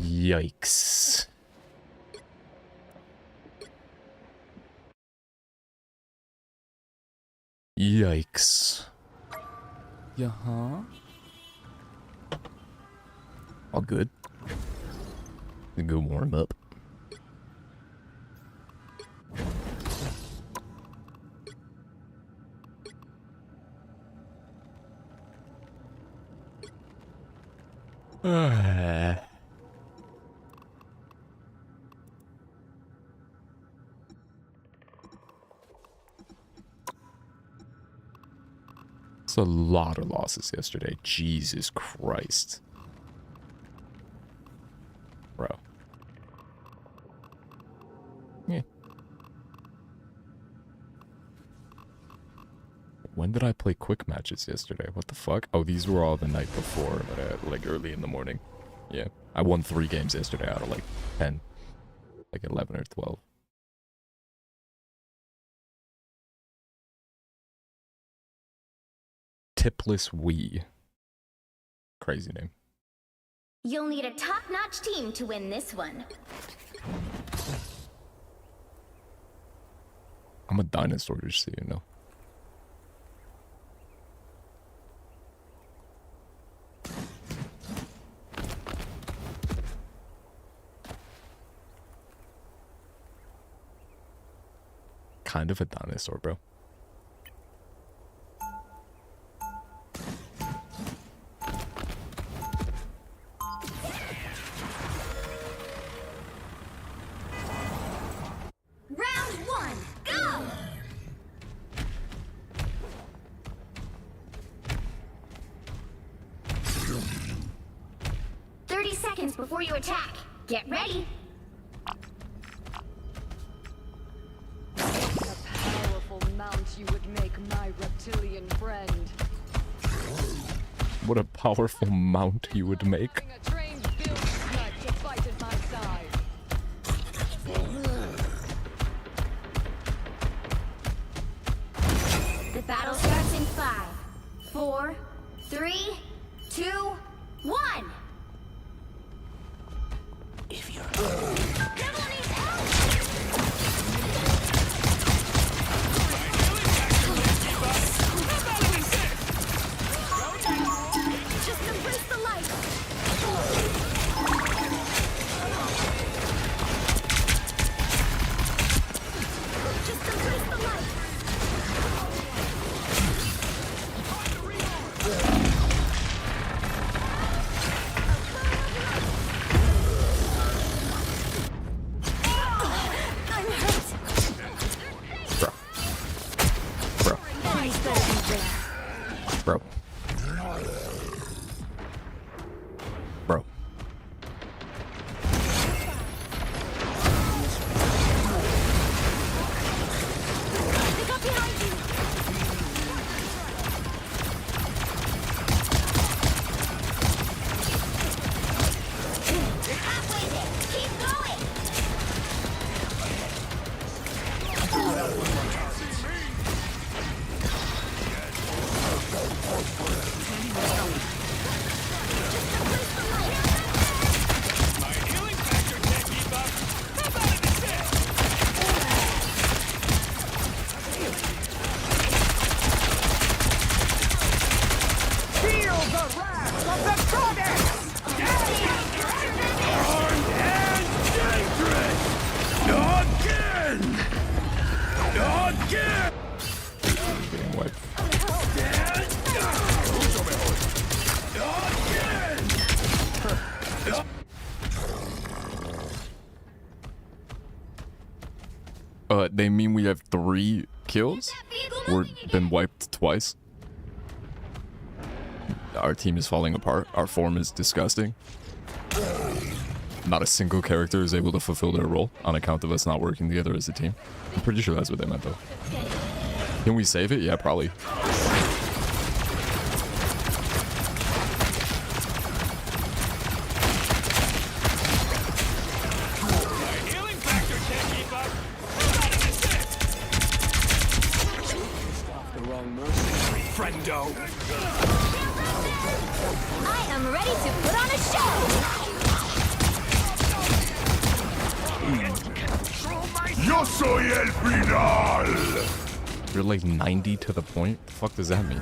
Yikes. Yikes. Yeah-huh. All good. A good warm up. It's a lot of losses yesterday. Jesus Christ. Bro. Yeah. When did I play quick matches yesterday? What the fuck? Oh, these were all the night before, like early in the morning. Yeah. I won 3 games yesterday out of like 10. Like 11 or 12. Tipless Wii. Crazy name. You'll need a top-notch team to win this one. I'm a dinosaur, just so you know. Kind of a dinosaur, bro. Round 1, go! 30 seconds before you attack. Get ready. You would make my reptilian friend. What a powerful mount you would make. A trained build slut to fight at my side. The battle starts in 5, 4, 3, 2, 1. If you're Devil needs help! Just embrace the light. Just embrace the light. I'm hurt. Bro. Enemies better be there. Bro. Bro. Look up behind you. You're halfway there. Keep going. Feel the wrath of the goddess! Again! Again! Getting wiped. They mean we have 3 kills? We've been wiped twice. Our team is falling apart. Our form is disgusting. Not a single character is able to fulfill their role on account of us not working together as a team. I'm pretty sure that's what they meant, though. Can we save it? Yeah, probably. Friendo! I am ready to put on a show! Yo soy el final! You're like 90 to the point? The fuck does that mean?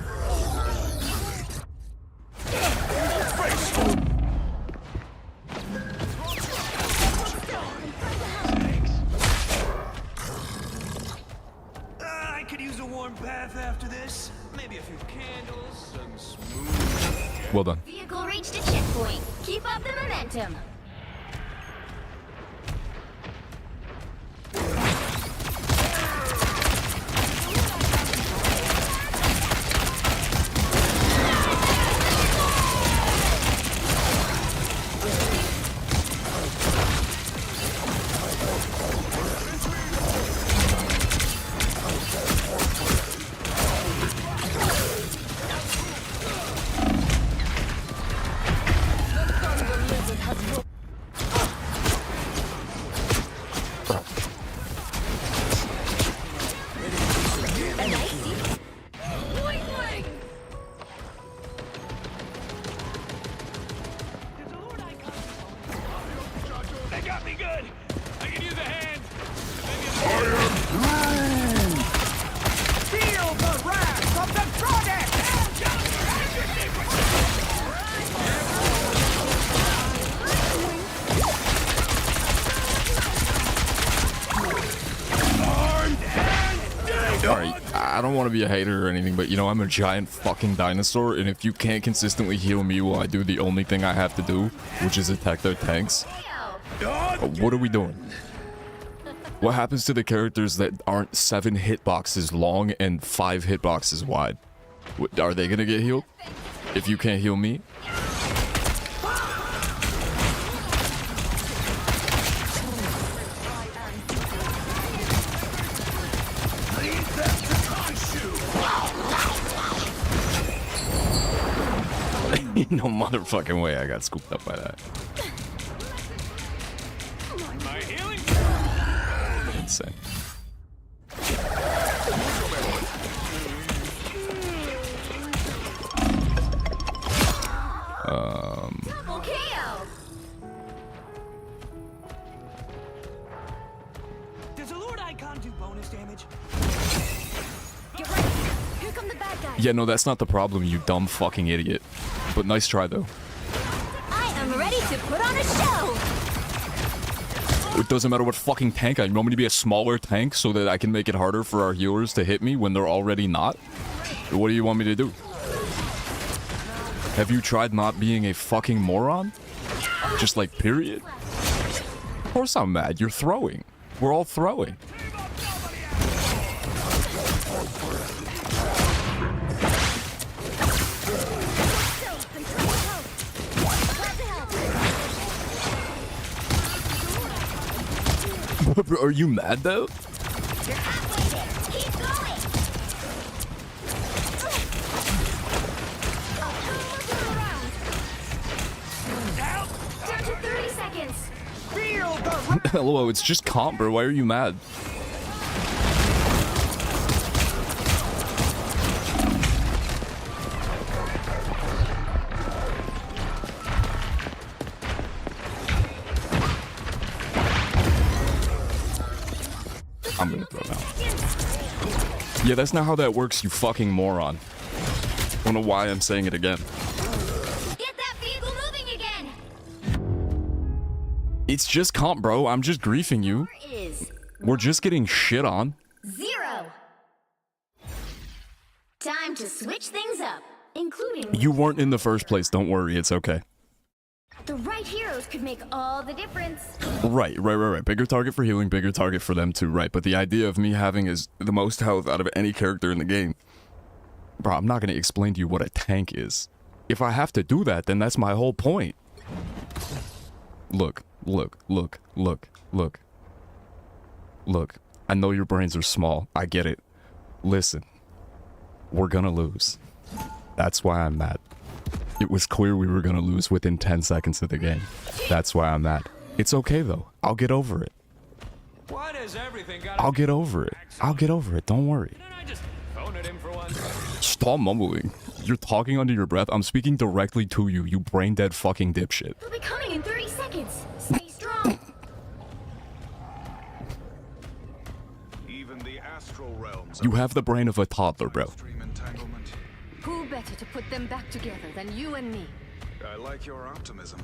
I could use a warm bath after this. Maybe a few candles, some smooth. Well done. Vehicle reached a checkpoint. Keep up the momentum. They got me good. I can use a hand. Feel the wrath of the goddess! Alright, I don't want to be a hater or anything, but you know, I'm a giant fucking dinosaur, and if you can't consistently heal me while I do the only thing I have to do, which is attack their tanks, what are we doing? What happens to the characters that aren't 7 hitboxes long and 5 hitboxes wide? Are they gonna get healed? If you can't heal me? No motherfucking way I got scooped up by that. Insane. Double KO. Does the Lord Icon do bonus damage? Get ready. Here come the bad guys. Yeah, no, that's not the problem, you dumb fucking idiot. But nice try, though. I am ready to put on a show. It doesn't matter what fucking tank I am. You want me to be a smaller tank so that I can make it harder for our healers to hit me when they're already not? What do you want me to do? Have you tried not being a fucking moron? Just like, period? Of course I'm mad. You're throwing. We're all throwing. Are you mad though? You're halfway there. Keep going. Down to 30 seconds. Feel the Hello, it's just comp, bro. Why are you mad? I'm gonna throw down. Yeah, that's not how that works, you fucking moron. I don't know why I'm saying it again. Get that vehicle moving again. It's just comp, bro. I'm just griefing you. Is We're just getting shit on. 0. Time to switch things up, including You weren't in the first place. Don't worry. It's okay. the right heroes could make all the difference. Right. Bigger target for healing, bigger target for them too, right. But the idea of me having is the most health out of any character in the game. Bro, I'm not going to explain to you what a tank is. If I have to do that, then that's my whole point. Look. I know your brains are small. I get it. Listen. We're gonna lose. That's why I'm mad. It was clear we were gonna lose within 10 seconds of the game. That's why I'm mad. It's okay though. I'll get over it. Why does everything got I'll get over it. I'll get over it. Don't worry. Didn't I just phone it in for once? Stop mumbling. You're talking under your breath. I'm speaking directly to you, you brain dead fucking dipshit. We'll be coming in 30 seconds. Stay strong. Even the astral realms. You have the brain of a toddler, bro. Who better to put them back together than you and me? I like your optimism.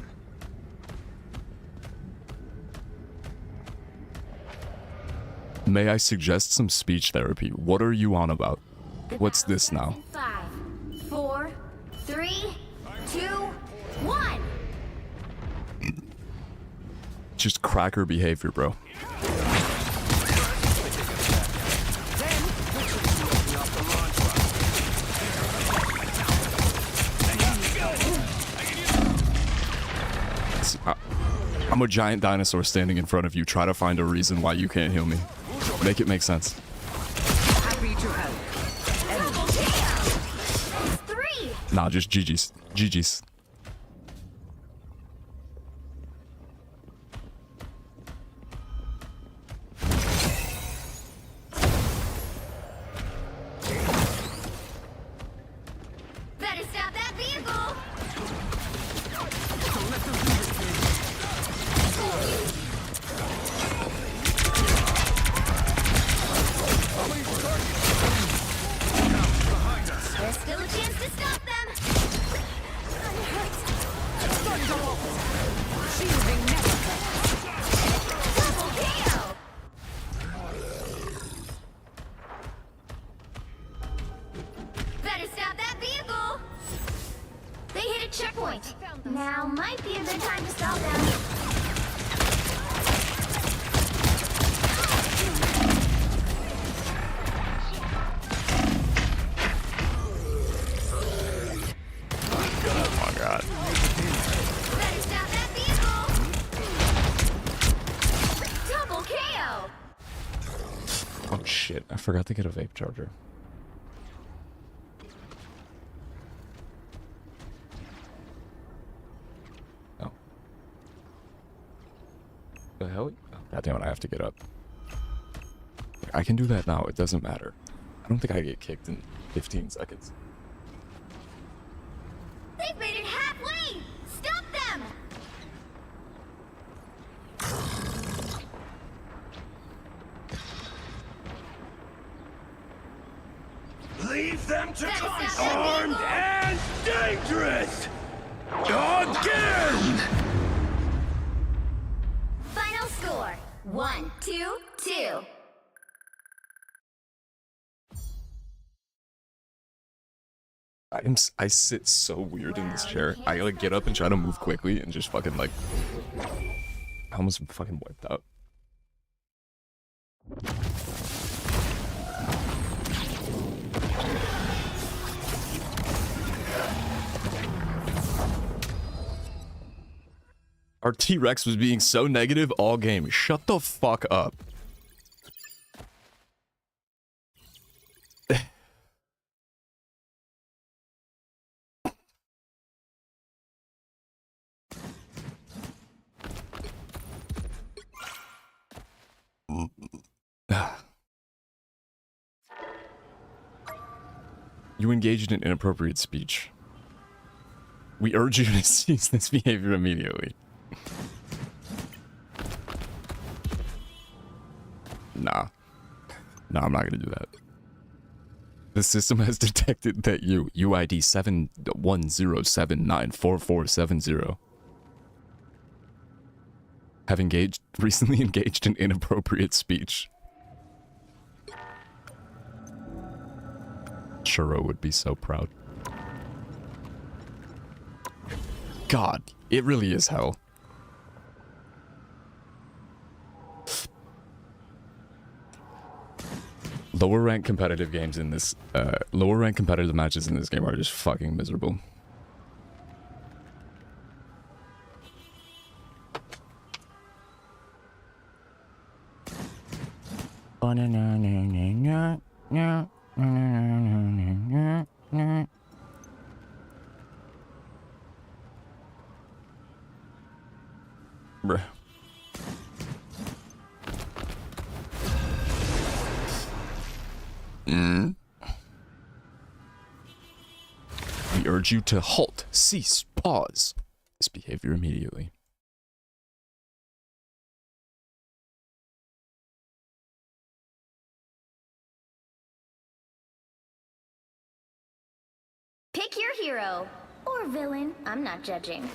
May I suggest some speech therapy? What are you on about? What's this now? 5, 4, 3, 2, 1. Just cracker behavior, bro. I'm a giant dinosaur standing in front of you. Try to find a reason why you can't heal me. Make it make sense. Happy to help. Nah, just GG's. GG's. Better stop that vehicle! There's still a chance to stop them! Shielding double KO! Better stop that vehicle! They hit a checkpoint. Now might be a good time to stop them. Oh my god. Better stop that vehicle! Double KO! Oh shit, I forgot to get a vape charger. Oh. The hell? Oh, god damn it, I have to get up. I can do that now, it doesn't matter. I don't think I get kicked in 15 seconds. They've made it halfway! Stop them! Leave them to Better stop contact. that Armed vehicle! and dangerous! Again! Final score 1-2-2. I sit so weird in this chair. I like get up and try to move quickly and just fucking like I almost fucking wiped out. Our T-Rex was being so negative all game. Shut the fuck up. You engaged in inappropriate speech. We urge you to cease this behavior immediately. Nah. Nah, I'm not gonna do that. The system has detected that you, UID 7107944470, have recently engaged in inappropriate speech. Churro would be so proud. God, it really is hell. Lower rank competitive games in this, lower rank competitive matches in this game are just fucking miserable. Bruh. We urge you to halt, cease, pause this behavior immediately. Pick your hero. Or villain. I'm not judging.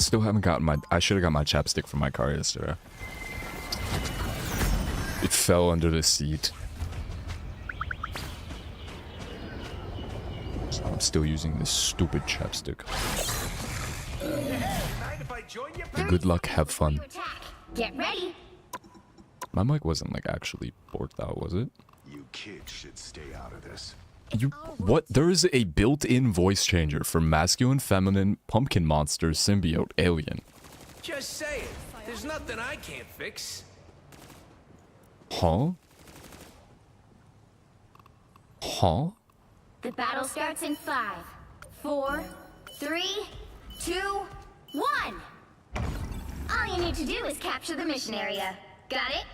still haven't gotten my... I should have got my chapstick from my car yesterday. It fell under the seat. So I'm still using this stupid chapstick. Good luck, have fun. Get ready. My mic wasn't like actually borked out, was it? You kids should stay out of this. You what? There is a built-in voice changer for masculine, feminine, pumpkin monster, symbiote, alien. Just say it. There's nothing I can't fix. Huh? Huh? The battle starts in 5, 4, 3, 2, 1. All you need to do is capture the mission area. Got it?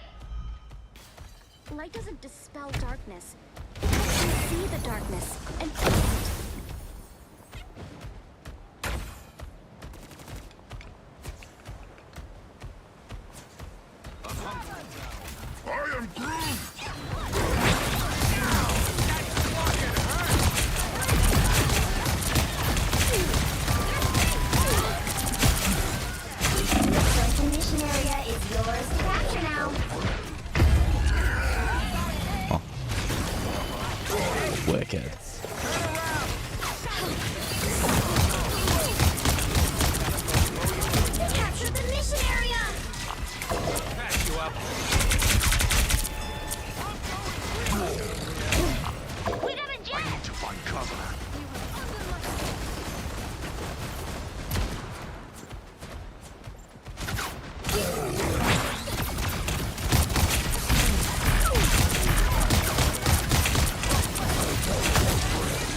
Light doesn't dispel darkness. It helps you see the darkness and face it. I am Groot! The mission area is yours to capture now. Wicked. Capture the mission area. Patch you up. We got a jet. To find cover.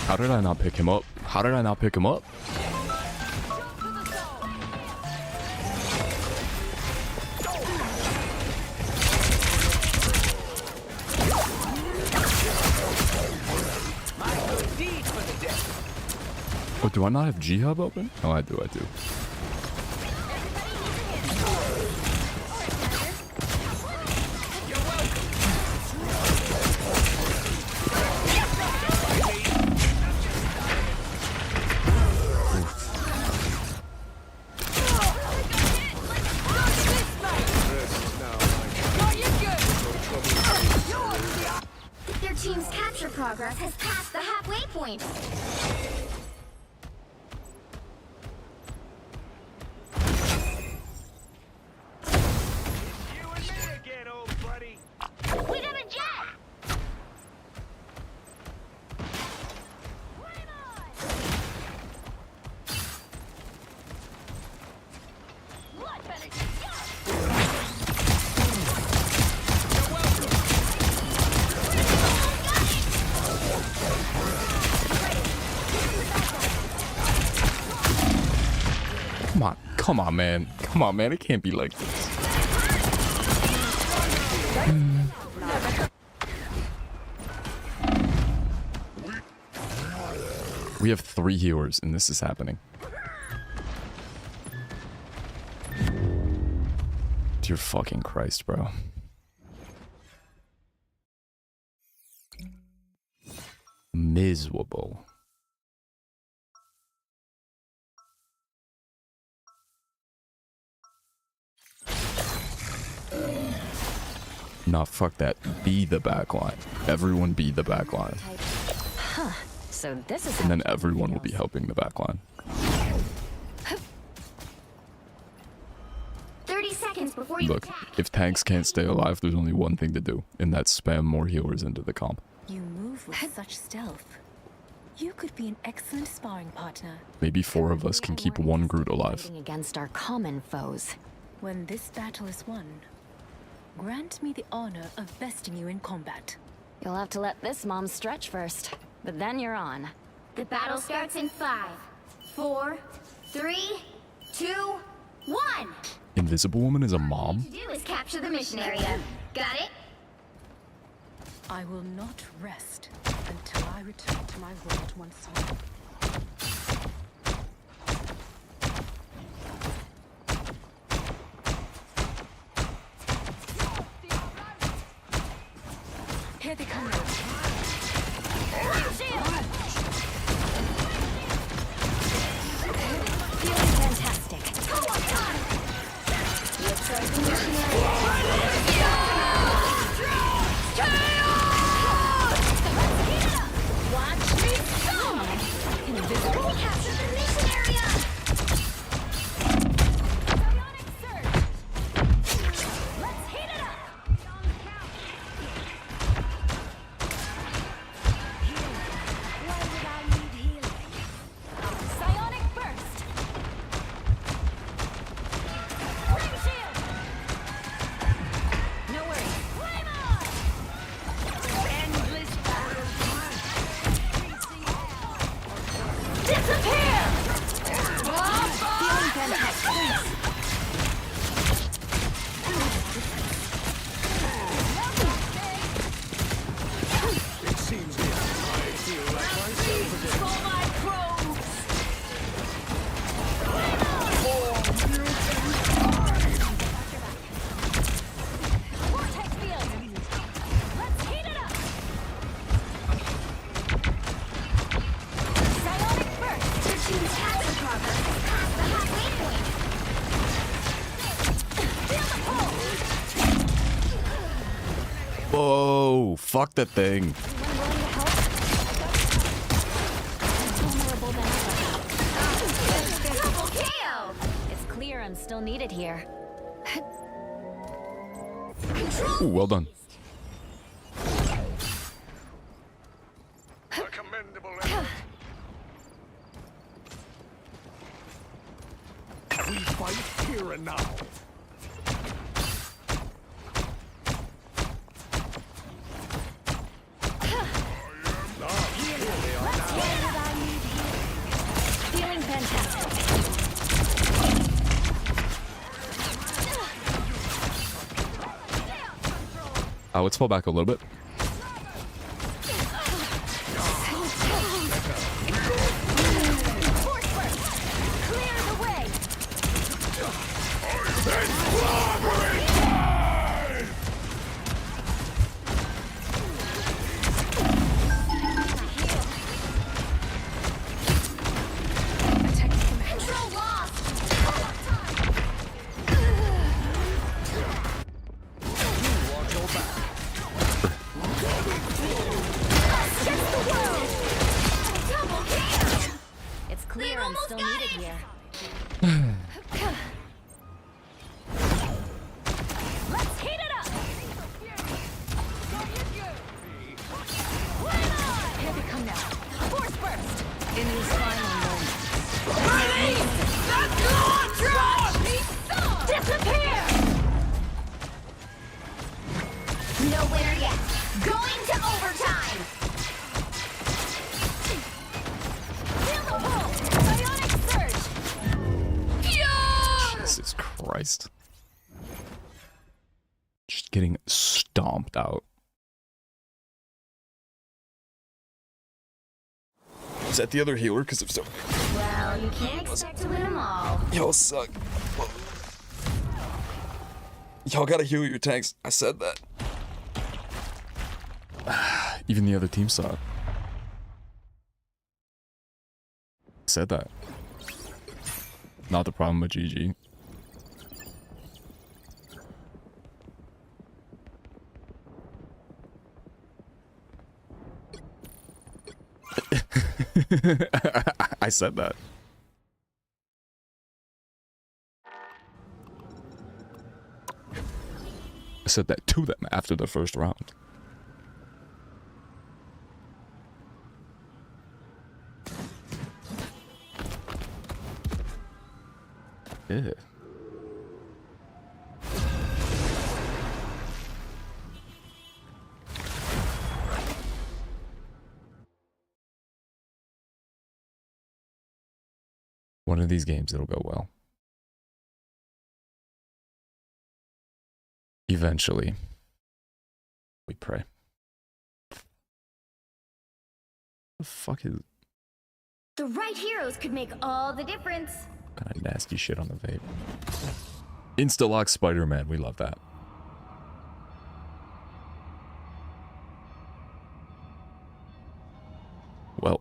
How did I not pick him up? How did I not pick him up? Oh, do I not have G-Hub open? Oh, I do, I do. Their team's capture progress has passed the halfway point. We got a jet! Come on, man. Come on, man. It can't be like this. We have 3 healers, and this is happening. Dear fucking Christ, bro. Miserable. Nah, fuck that. Be the backline. Everyone be the backline. Huh. So this is. And then everyone will be helping the backline. 30 seconds before you Look, attack. if tanks can't stay alive, there's only one thing to do, and that's spam more healers into the comp. You move with such stealth. You could be an excellent sparring partner. Maybe 4 of us can keep one Groot alive. fighting against our common foes. When this battle is won, grant me the honor of besting you in combat. You'll have to let this mom stretch first, but then you're on. The battle starts in 5, 4, 3, 2, 1. Invisible Woman is a mom? All you need to do is capture the mission area. Got it? I will not rest until I return to my world once more. Here they come now. Feeling fantastic. Whoa, fuck that thing. It's clear I'm still needed here. Ooh, well done. A commendable effort. We fight here and now. Feeling fantastic. Let's fall back a little bit. It's clear I'm still needed here. Let's heat it up. Here they come now. Force burst. In his final moments. Disappear. No winner yet. Going to overtime. Feel the pull. Bionic surge. Jesus Christ. Just getting stomped out. Is that the other healer? Because if so... Well, you can't expect to win them all. Y'all suck. Y'all gotta heal your tanks. I said that. Even the other team suck. Said that. Not the problem with GG. I said that. I said that to them after the first round. Yeah. One of these games, it'll go well. Eventually. We pray. The fuck is... The right heroes could make all the difference. Kind of nasty shit on the vape. Insta-lock Spider-Man, we love that. Well.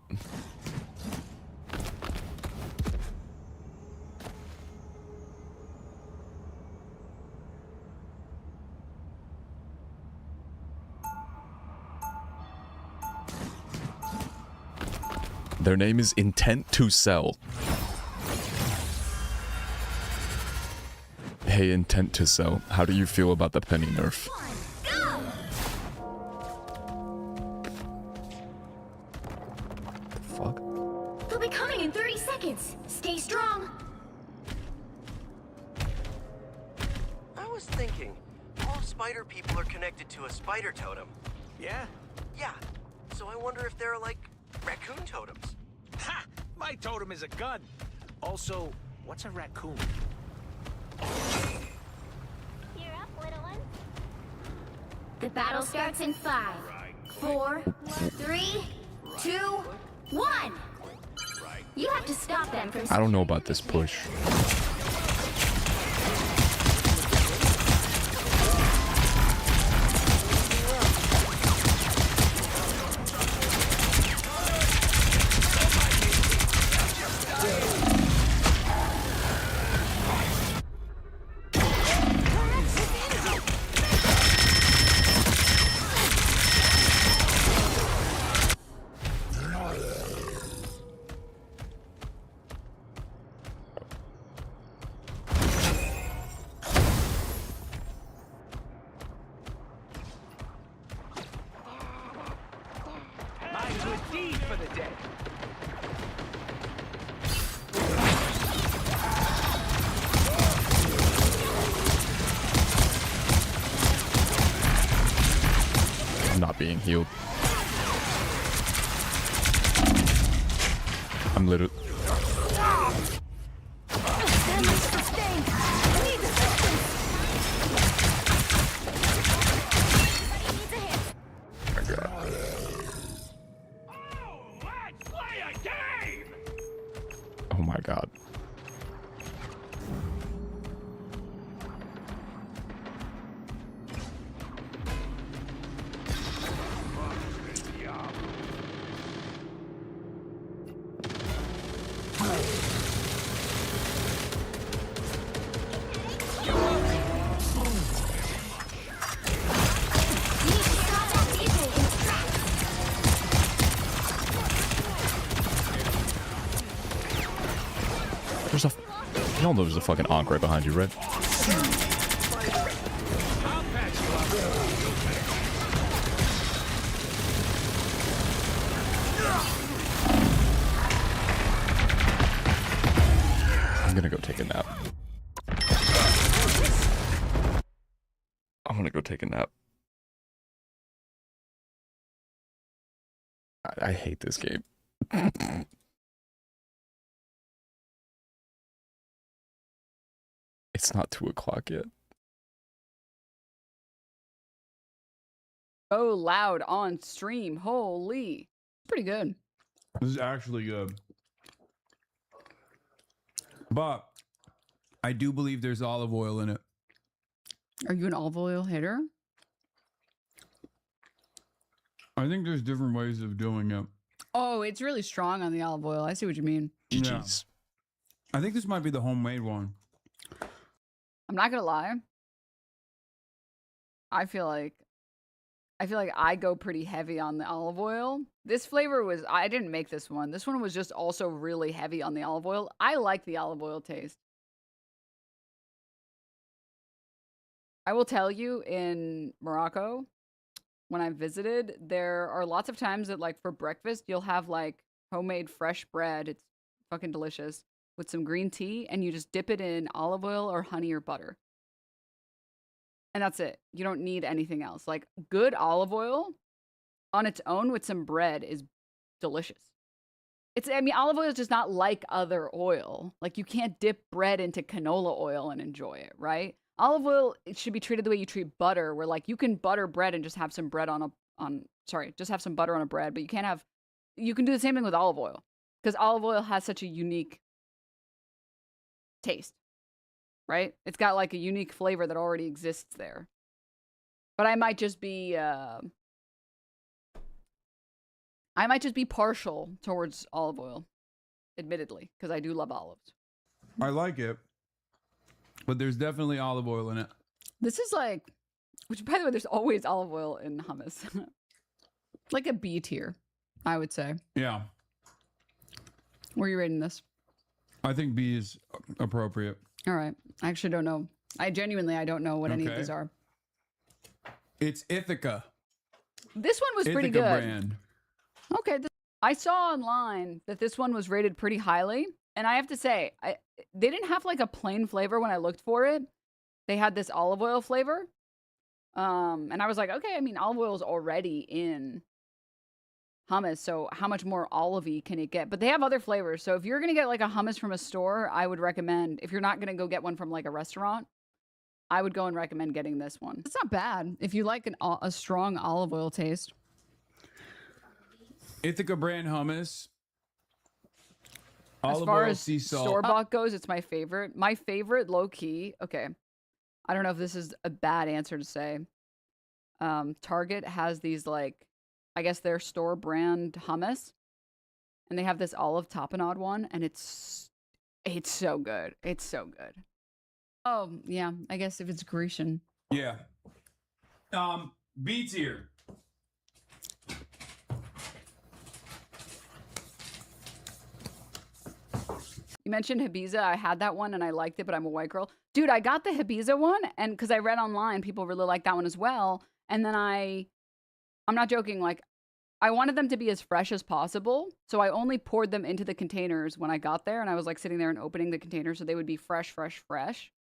Their name is Intent to Sell. Hey, Intent to Sell, how do you feel about the penny nerf? Fuck? They'll be coming in 30 seconds. Stay strong. I was thinking, all spider people are connected to a spider totem. Yeah? Yeah. So I wonder if there are, like, raccoon totems. Ha! My totem is a gun. Also, what's a raccoon? You're up, little one. The battle starts in 5, 4, 3, 2, 1. You have to stop them from... I don't know about this push. tea for the day. I'm not being healed. I'm literally. Oh my god. There's a. Y'all know there's a fucking Ankh right behind you, right? I'm gonna go take a nap. I'm gonna go take a nap. I hate this game. It's not 2 o'clock yet. Oh, loud on stream. Holy. Pretty good. This is actually good. But I do believe there's olive oil in it. Are you an olive oil hitter? I think there's different ways of doing it. Oh, it's really strong on the olive oil. I see what you mean. GG's. Yeah. I think this might be the homemade one. I'm not gonna lie. I feel like I go pretty heavy on the olive oil. This flavor was, I didn't make this one. This one was just also really heavy on the olive oil. I like the olive oil taste. I will tell you, in Morocco, when I visited, there are lots of times that, like, for breakfast, you'll have like homemade fresh bread. It's fucking delicious. With some green tea, and you just dip it in olive oil or honey or butter. And that's it. You don't need anything else. Like, good olive oil on its own with some bread is delicious. I mean, olive oil is just not like other oil. Like, you can't dip bread into canola oil and enjoy it, right? Olive oil, it should be treated the way you treat butter, where like you can butter bread and just have some bread just have some butter on a bread, but you can do the same thing with olive oil, because olive oil has such a unique taste, right? It's got like a unique flavor that already exists there. But I might just be partial towards olive oil, admittedly, because I do love olives. I like it, but there's definitely olive oil in it. This is like, which by the way, there's always olive oil in hummus. Like a B tier, I would say. Yeah. Where are you rating this? I think B is appropriate. All right. I actually don't know. I don't know what any of these are. It's Ithaca. This one was pretty Ithaca good. brand. Okay. I saw online that this one was rated pretty highly. And I have to say, they didn't have like a plain flavor when I looked for it. They had this olive oil flavor. And I was like, okay, I mean, olive oil is already in hummus, so how much more olivey can it get? But they have other flavors. So if you're going to get like a hummus from a store, I would recommend, if you're not going to go get one from like a restaurant, I would go and recommend getting this one. It's not bad if you like a strong olive oil taste. Ithaca brand hummus. As far as store-bought goes, it's my favorite. My favorite, low-key, okay. I don't know if this is a bad answer to say. Target has these like, I guess their store brand hummus, and they have this olive tapenade one, and it's so good. It's so good. Oh yeah, I guess if it's Grecian. Yeah. B tier. You mentioned Ibiza. I had that one and I liked it, but I'm a white girl. Dude, I got the Ibiza one, and because I read online, people really like that one as well. And then I'm not joking, like, I wanted them to be as fresh as possible. So I only poured them into the containers when I got there. And I was like sitting there and opening the containers so they would be fresh, fresh, fresh.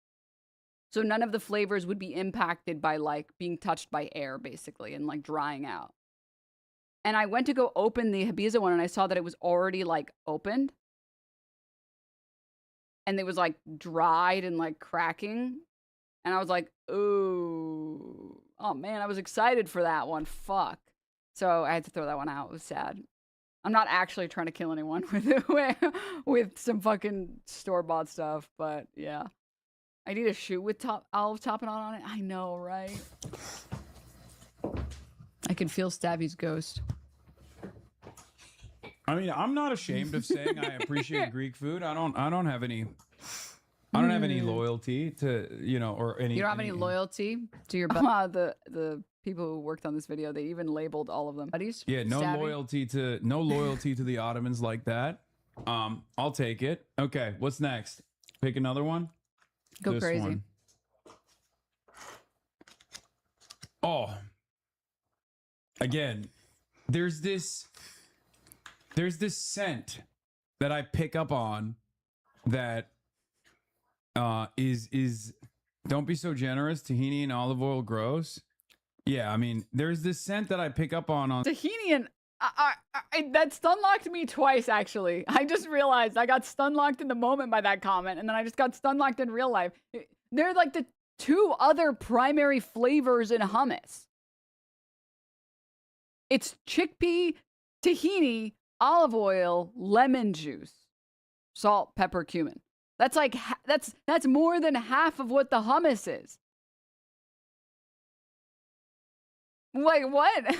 So none of the flavors would be impacted by like being touched by air basically and like drying out. And I went to go open the Ibiza one and I saw that it was already like opened. And it was like dried and like cracking. And I was like, ooh, oh man, I was excited for that one. Fuck. So I had to throw that one out. It was sad. I'm not actually trying to kill anyone with some fucking store-bought stuff, but yeah. I need a shoe with olive tapenade on it. I know, right? I can feel Stabby's ghost. I mean, I'm not ashamed of saying I appreciate Greek food. I don't have any loyalty to, you know, or any. You don't have any loyalty to your the people who worked on this video. They even labeled all of them. Buddies? Yeah, no Stabby? loyalty to the Ottomans like that. I'll take it. Okay, what's next? Pick another one. Go This crazy. one. Oh. Again, there's this scent that I pick up on that is don't be so generous. Tahini and olive oil gross. Yeah, I mean, there's this scent that I pick up on Tahini and that stun locked me twice, actually. I just realized I got stun locked in the moment by that comment, and then I just got stun locked in real life. They're like the two other primary flavors in hummus. It's chickpea, tahini, olive oil, lemon juice, salt, pepper, cumin. That's like that's more than half of what the hummus is. Wait, what?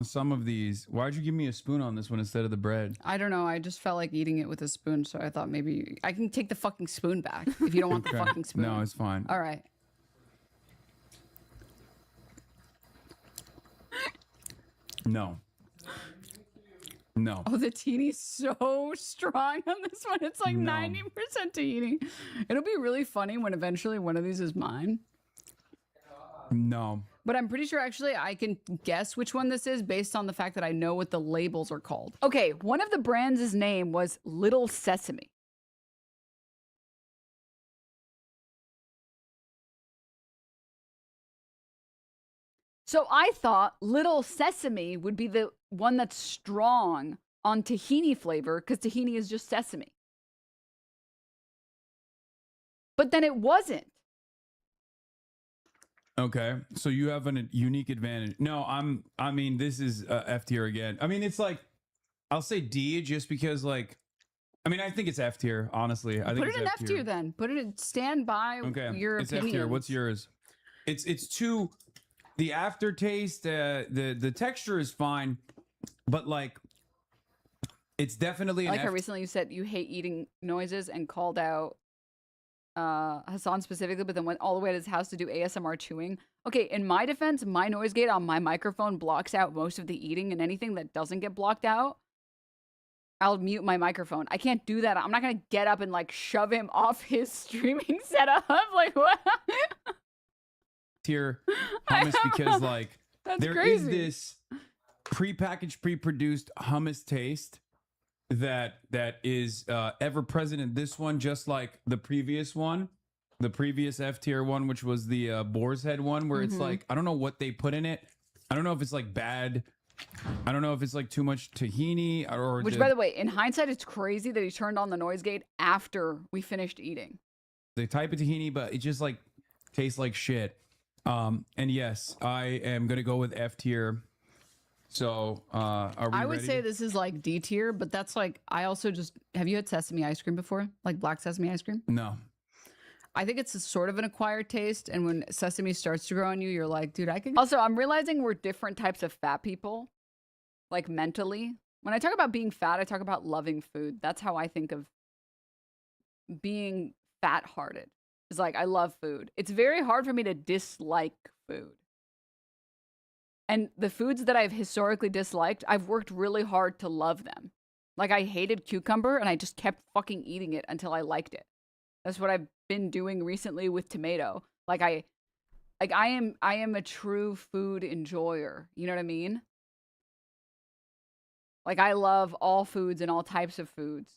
some of these. Why'd you give me a spoon on this one instead of the bread? I don't know. I just felt like eating it with a spoon, so I thought maybe I can take the fucking spoon back if you don't want the fucking spoon. No, it's fine. All right. No. No. Oh, the tahini's so strong on this one. It's like 90% tahini. It'll be really funny when eventually one of these is mine. No. But I'm pretty sure actually I can guess which one this is based on the fact that I know what the labels are called. Okay, one of the brands' name was Little Sesame. So I thought Little Sesame would be the one that's strong on tahini flavor because tahini is just sesame. But then it wasn't. Okay, so you have a unique advantage. No, I mean, this is F tier again. I mean, it's like, I'll say D just because, like, I mean, I think it's F tier, honestly. I think Put it in F tier then. Put it in, stand by your it's opinions. F tier. What's yours? It's too, the aftertaste, the texture is fine, but like, it's definitely an I like F. how recently you said you hate eating noises and called out Hassan specifically, but then went all the way to his house to do ASMR chewing. Okay, in my defense, my noise gate on my microphone blocks out most of the eating, and anything that doesn't get blocked out, I'll mute my microphone. I can't do that. I'm not gonna get up and like shove him off his streaming setup. Like what? Tier hummus because like there is crazy. this prepackaged, pre-produced hummus taste that is ever present in this one, just like the previous one, the previous F tier one, which was the boar's head one, where it's like, I don't know what they put in it. I don't know if it's like bad. I don't know if it's like too much tahini or Which, by the way, in hindsight, it's crazy that he turned on the noise gate after we finished eating. the type of tahini, but it just like tastes like shit. And yes, I am gonna go with F tier. So are we I would ready? say this is like D tier, but that's like, I also just, have you had sesame ice cream before? Like black sesame ice cream? No. I think it's a sort of an acquired taste. And when sesame starts to grow on you, you're like, dude, I can. Also, I'm realizing we're different types of fat people, like mentally. When I talk about being fat, I talk about loving food. That's how I think of being fat hearted. It's like, I love food. It's very hard for me to dislike food. And the foods that I've historically disliked, I've worked really hard to love them. Like I hated cucumber and I just kept fucking eating it until I liked it. That's what I've been doing recently with tomato. Like I am a true food enjoyer. You know what I mean? Like, I love all foods and all types of foods.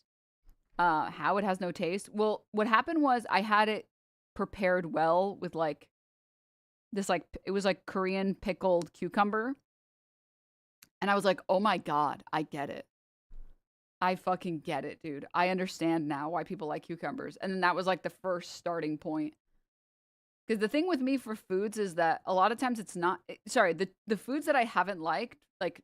How it has no taste? Well, what happened was I had it prepared well with like this, like, it was like Korean pickled cucumber. And I was like, oh my God, I get it. I fucking get it, dude. I understand now why people like cucumbers. And then that was like the first starting point. Because the thing with me for foods is that a lot of times it's not, sorry, the foods that I haven't liked, like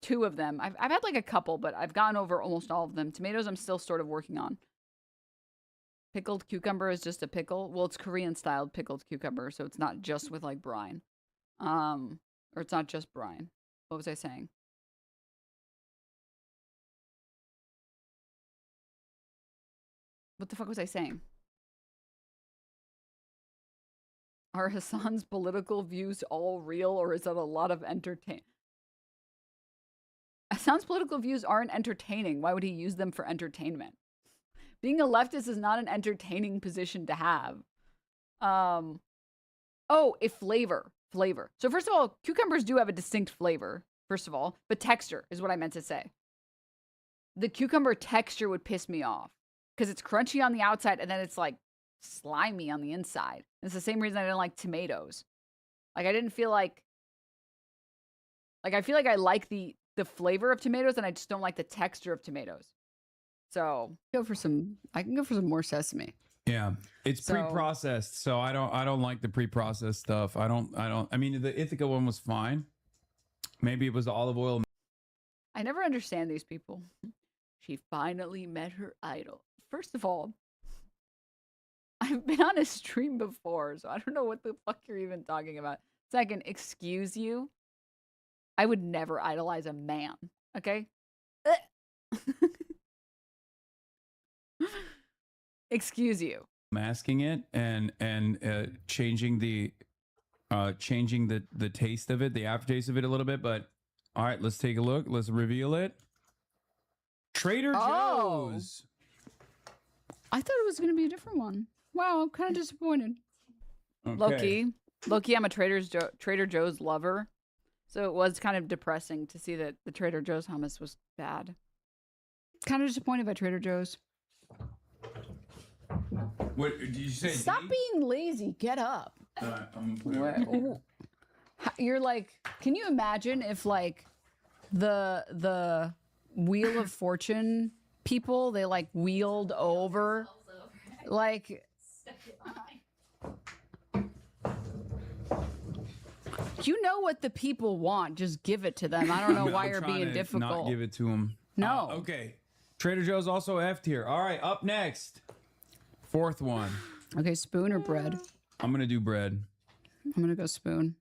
2 of them, I've had like a couple, but I've gotten over almost all of them. Tomatoes I'm still sort of working on. Pickled cucumber is just a pickle. Well, it's Korean styled pickled cucumber, so it's not just with like brine. Or it's not just brine. What was I saying? What the fuck was I saying? Are Hassan's political views all real, or is that a lot of entertain? Hassan's political views aren't entertaining. Why would he use them for entertainment? Being a leftist is not an entertaining position to have. Oh, flavor. So first of all, cucumbers do have a distinct flavor, first of all, but texture is what I meant to say. The cucumber texture would piss me off because it's crunchy on the outside and then it's like slimy on the inside. It's the same reason I didn't like tomatoes. Like, I didn't feel like I feel like I like the flavor of tomatoes and I just don't like the texture of tomatoes. So I can go for some more sesame. Yeah, it's pre-processed, so I don't like the pre-processed stuff. I mean, the Ithaca one was fine. Maybe it was the olive oil. I never understand these people. She finally met her idol. First of all, I've been on a stream before, so I don't know what the fuck you're even talking about. Second, excuse you. I would never idolize a man, okay? Excuse you. Masking it and changing the taste of it, the aftertaste of it a little bit. But all right, let's take a look. Let's reveal it. Trader Joe's. I thought it was going to be a different one. Wow, I'm kind of disappointed. Okay. Loki, I'm a Trader Joe's lover. So it was kind of depressing to see that the Trader Joe's hummus was bad. Kind of disappointed by Trader Joe's. What did you say? Stop being lazy. Get up. You're like, can you imagine if like the Wheel of Fortune people, they like wheeled over, like. You know what the people want. Just give it to them. I don't know why you're being difficult. Not give it to them. No. Okay. Trader Joe's also F tier. All right. Up next, 4th one. Okay, spoon or bread? I'm gonna do bread. I'm gonna go spoon.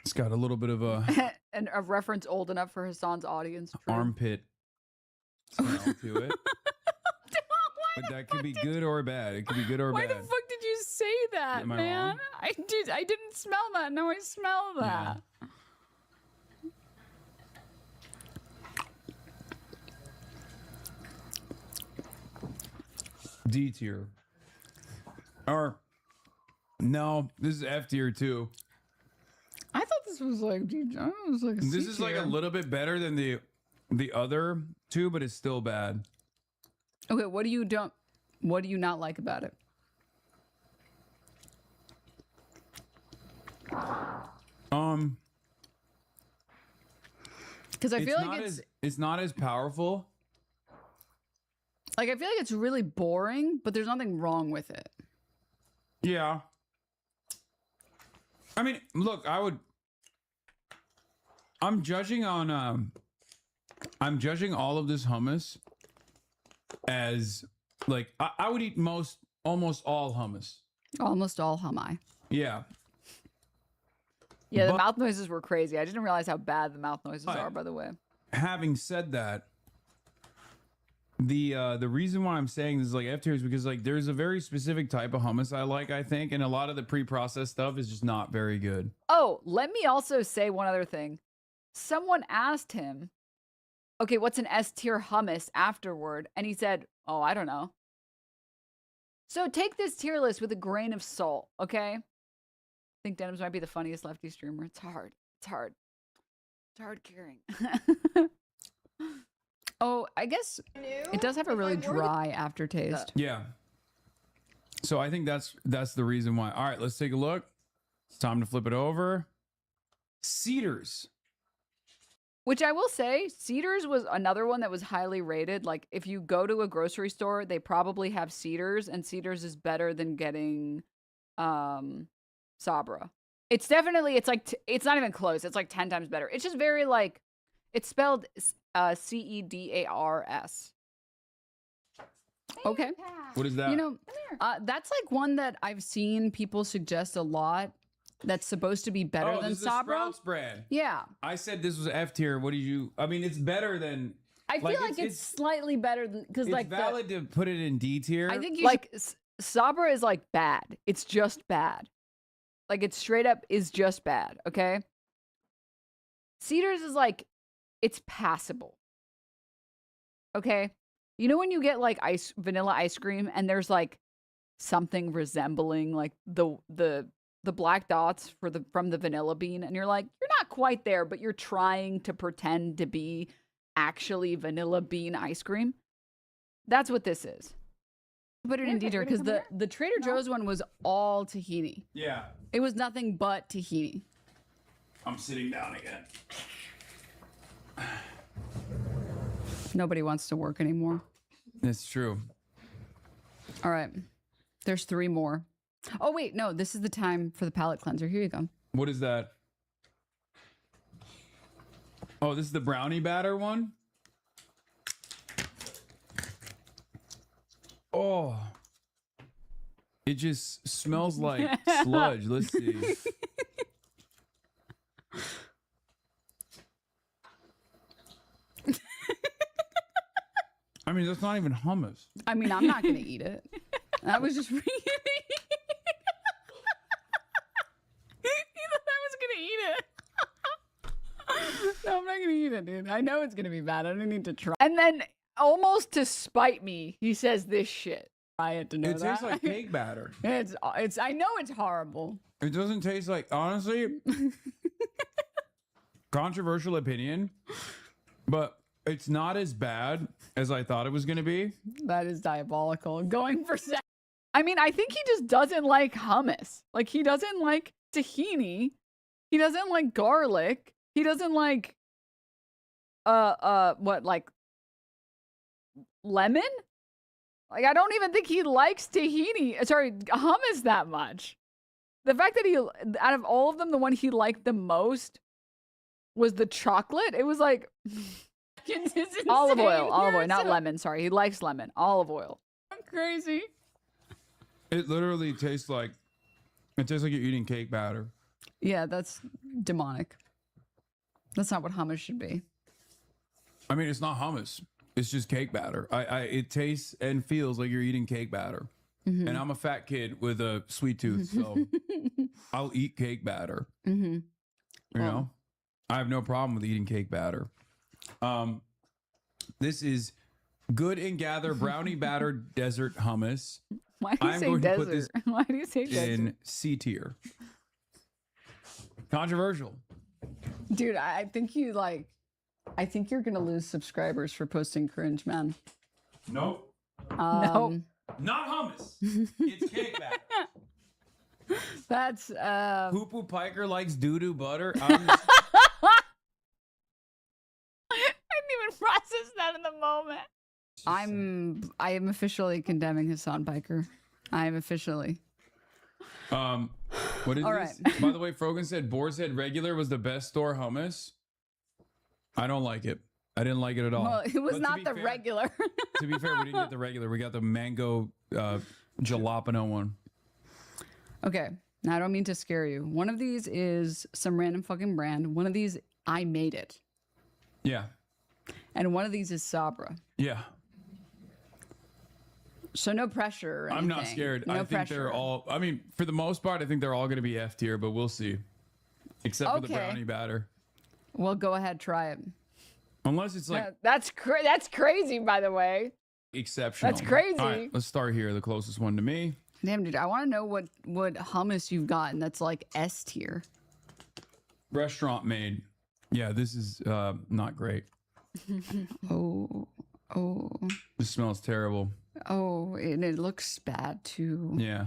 It's got a little bit of a and a reference old enough for Hassan's audience. True. armpit smell to it. But that could be good or bad. It could be good or Why bad. the fuck did you say that, Am I man? wrong? I didn't smell that. Now I smell that. Yeah. D tier. Or no, this is F tier too. I thought this was like, dude, I was like a This C is like tier. a little bit better than the other 2, but it's still bad. Okay, what do you not like about it? Because I feel like it's not as powerful. like I feel like it's really boring, but there's nothing wrong with it. Yeah. I mean, look, I'm judging all of this hummus as like I would eat almost all hummus. Almost all hummus. Yeah. Yeah, the mouth noises were crazy. I didn't realize how bad the mouth noises But are, by the way. Having said that, the reason why I'm saying this is like F tier is because like there's a very specific type of hummus I like, I think, and a lot of the pre-processed stuff is just not very good. Oh, let me also say one other thing. Someone asked him, okay, what's an S tier hummus afterward? And he said, oh, I don't know. So take this tier list with a grain of salt, okay? I think Denims might be the funniest lefty streamer. It's hard. It's hard. It's hard carrying. Oh, I guess it does have a really dry aftertaste. Yeah. So I think that's the reason why. All right, let's take a look. It's time to flip it over. Cedars. Which I will say, Cedars was another one that was highly rated. Like, if you go to a grocery store, they probably have Cedars, and Cedars is better than getting Sabra. It's definitely, it's like, it's not even close. It's like 10 times better. It's just very, like, it's spelled Cedars. Okay. What is that? You know, that's like one that I've seen people suggest a lot. That's supposed to be better than this is Sabra. Sprouts brand. Yeah. I said this was F tier. What did you? I mean, it's better than. I feel like it's slightly better than because It's like valid to put it in D tier. I think you like Sabra is like bad. It's just bad. Like it straight up is just bad. Okay. Cedars is like it's passable. Okay. You know when you get like vanilla ice cream and there's like something resembling like the black dots from the vanilla bean, and you're like, you're not quite there, but you're trying to pretend to be actually vanilla bean ice cream. That's what this is. Put it in D tier because the Trader Joe's one was all tahini. Yeah. It was nothing but tahini. I'm sitting down again. Nobody wants to work anymore. That's true. All right. There's 3 more. Oh, wait. No, this is the time for the palate cleanser. Here you go. What is that? Oh, this is the brownie batter one? Oh. It just smells like sludge. Let's see. I mean, that's not even hummus. I mean, I'm not going to eat it. That was just really... No, I'm not gonna eat it, dude. I know it's gonna be bad. I don't need to try. And then, almost to spite me, he says this shit. Try it to know It that. tastes like cake batter. It's. I know it's horrible. It doesn't taste like, honestly, controversial opinion, but it's not as bad as I thought it was gonna be. That is diabolical. Going for sex. I mean, I think he just doesn't like hummus. Like, he doesn't like tahini. He doesn't like garlic. He doesn't like, what, like, lemon? Like, I don't even think he likes hummus that much. The fact that out of all of them, the one he liked the most was the chocolate. It was like, olive oil, not lemon. Sorry, he likes lemon. Olive oil. I'm crazy. It literally tastes like, you're eating cake batter. Yeah, that's demonic. That's not what hummus should be. I mean, it's not hummus. It's just cake batter. It tastes and feels like you're eating cake batter. Mm-hmm. And I'm a fat kid with a sweet tooth, so I'll eat cake batter. Mm-hmm. You know? I have no problem with eating cake batter. This is Good and Gather Brownie Batter Desert Hummus. Why do you say desert? Why do you say desert? In C tier. Controversial. Dude, I think you're gonna lose subscribers for posting cringe, man. Nope. Nope. Not hummus. It's cake batter. That's Poo Poo Piker likes doo-doo butter. I didn't even process that in the moment. I am officially condemning Hassan Piker. I am officially. What is All this? right. By the way, Frogan said Boar's Head Regular was the best store hummus. I don't like it. I didn't like it at all. Well, it was not the regular. To be fair, we didn't get the regular. We got the mango jalapeno one. Okay. Now, I don't mean to scare you. One of these is some random fucking brand. One of these, I made it. Yeah. And one of these is Sabra. Yeah. So no pressure or anything. I'm not scared. No I think pressure. they're all, I mean, for the most part, I think they're all going to be F tier, but we'll see. Except for the brownie batter. Well, go ahead, try it. Unless it's like... That's crazy, by the way. Exceptional. That's crazy. All right, let's start here. The closest one to me. Damn, dude, I want to know what hummus you've gotten that's like S tier. Restaurant made. Yeah, this is not great. Oh. This smells terrible. Oh, and it looks bad too. Yeah.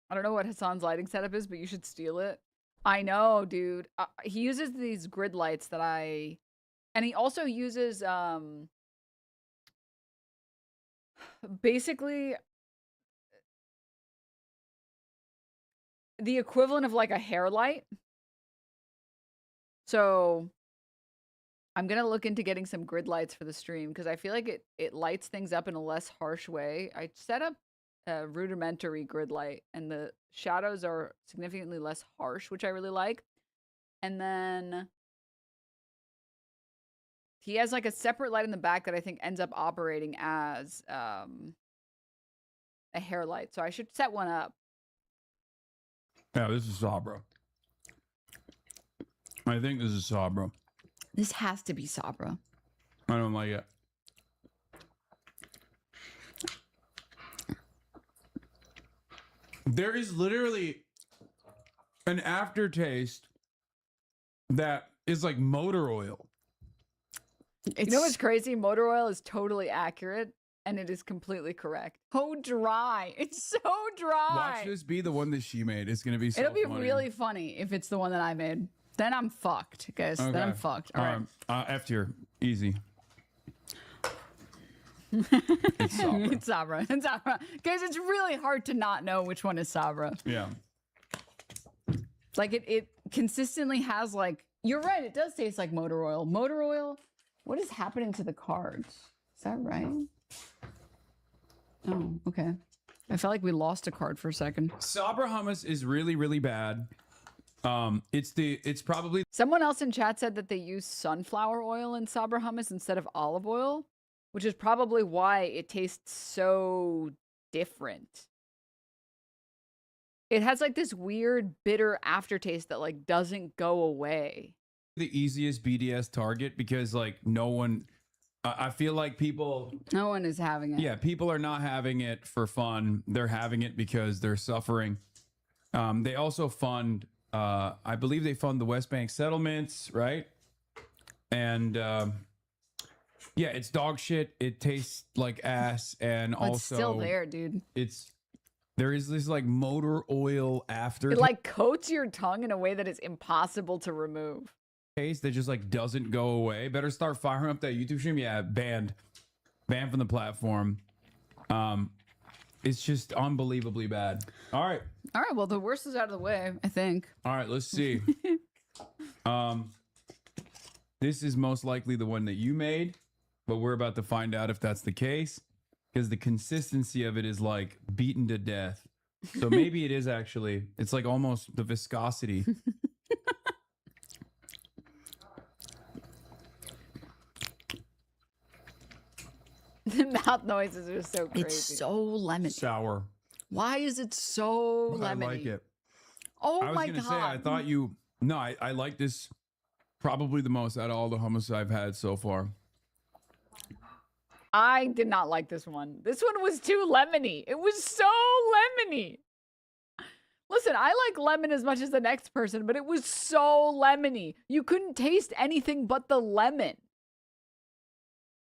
I don't know what Hassan's lighting setup is, but you should steal it. I know, dude. He uses these grid lights that and he also uses basically the equivalent of like a hair light. So I'm gonna look into getting some grid lights for the stream because I feel like it lights things up in a less harsh way. I set up a rudimentary grid light and the shadows are significantly less harsh, which I really like. And then he has like a separate light in the back that I think ends up operating as a hair light. So I should set one up. Yeah, this is Sabra. I think this is Sabra. This has to be Sabra. I don't like it. There is literally an aftertaste that is like motor oil. You know what's crazy? Motor oil is totally accurate and it is completely correct. So dry. It's so dry. Watch this be the one that she made. It's going to be so It'll be funny. really funny if it's the one that I made. Then I'm fucked, guys. Okay. Then I'm fucked. All right. F tier. Easy. It's Sabra. It's Sabra. It's Sabra. Guys, it's really hard to not know which one is Sabra. Yeah. Like it consistently has like, you're right, it does taste like motor oil. Motor oil, what is happening to the cards? Is that right? Oh, okay. I felt like we lost a card for a second. Sabra hummus is really, really bad. It's probably someone else in chat said that they use sunflower oil in Sabra hummus instead of olive oil, which is probably why it tastes so different. It has like this weird bitter aftertaste that like doesn't go away. the easiest BDS target because like no one, I feel like no one is having it. Yeah, people are not having it for fun. They're having it because they're suffering. They also fund, I believe they fund the West Bank settlements, right? And yeah, it's dog shit. It tastes like ass, and also it's still there, dude. There is this like motor oil after. It like coats your tongue in a way that is impossible to remove. Taste that just like doesn't go away. Better start firing up that YouTube stream. Yeah, banned from the platform. It's just unbelievably bad. All right. Well, the worst is out of the way, I think. All right, let's see. This is most likely the one that you made, but we're about to find out if that's the case because the consistency of it is like beaten to death. So maybe it is actually. It's like almost the viscosity. The mouth noises are so crazy. It's so lemony. Sour. Why is it so lemony? I like it. Oh I was my gonna god! say I thought you. No, I like this probably the most out of all the hummus I've had so far. I did not like this one. This one was too lemony. It was so lemony. Listen, I like lemon as much as the next person, but it was so lemony. You couldn't taste anything but the lemon.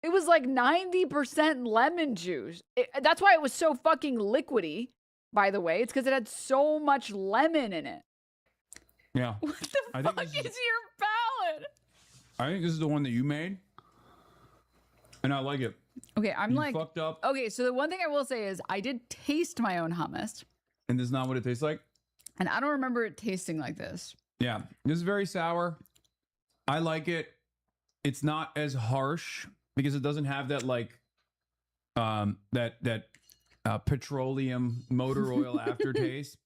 It was like 90% lemon juice. That's why it was so fucking liquidy, by the way. It's because it had so much lemon in it. Yeah. What the fuck is your palate? I think this is the one that you made, and I like it. Okay, I'm You like fucked up. Okay, so the one thing I will say is I did taste my own hummus, And this is not what it tastes like? and I don't remember it tasting like this. Yeah. This is very sour. I like it. It's not as harsh because it doesn't have that like petroleum motor oil aftertaste.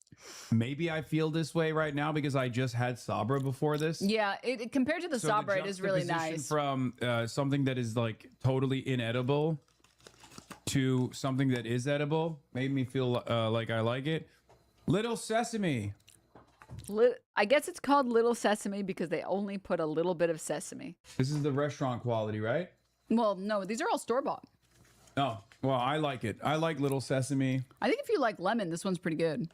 Maybe I feel this way right now because I just had Sabra before this. Yeah, it compared to the So Sabra, it is really juxtaposition nice. From something that is like totally inedible to something that is edible made me feel like I like it. Little Sesame. I guess it's called Little Sesame because they only put a little bit of sesame. This is the restaurant quality, right? Well, no, these are all store-bought. Oh, well, I like it. I like Little Sesame. I think if you like lemon, this one's pretty good.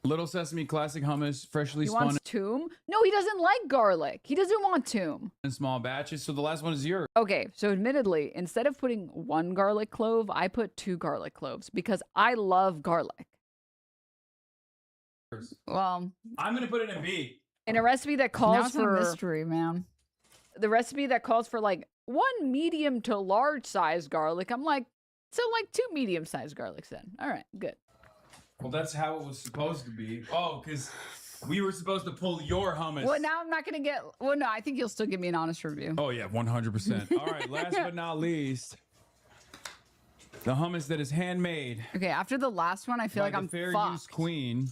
Little Sesame classic hummus, freshly He spun wants toom. No, he doesn't like garlic. He doesn't want toom. in small batches. So the last one is yours. Okay, so admittedly, instead of putting 1 garlic clove, I put 2 garlic cloves because I love garlic. Well, I'm gonna put it in B. in a recipe that Now calls it's for a mystery, man. the recipe that calls for like 1 medium to large size garlic, I'm like, so like 2 medium sized garlics then. All right, good. Well, that's how it was supposed to be. Oh, because we were supposed to pull your hummus. Well, now I'm not gonna get. Well, no, I think you'll still give me an honest review. Oh yeah, 100%. All right, last but not least, the hummus that is handmade. Okay, after the last one, I feel by like the I'm fair fucked. use queen.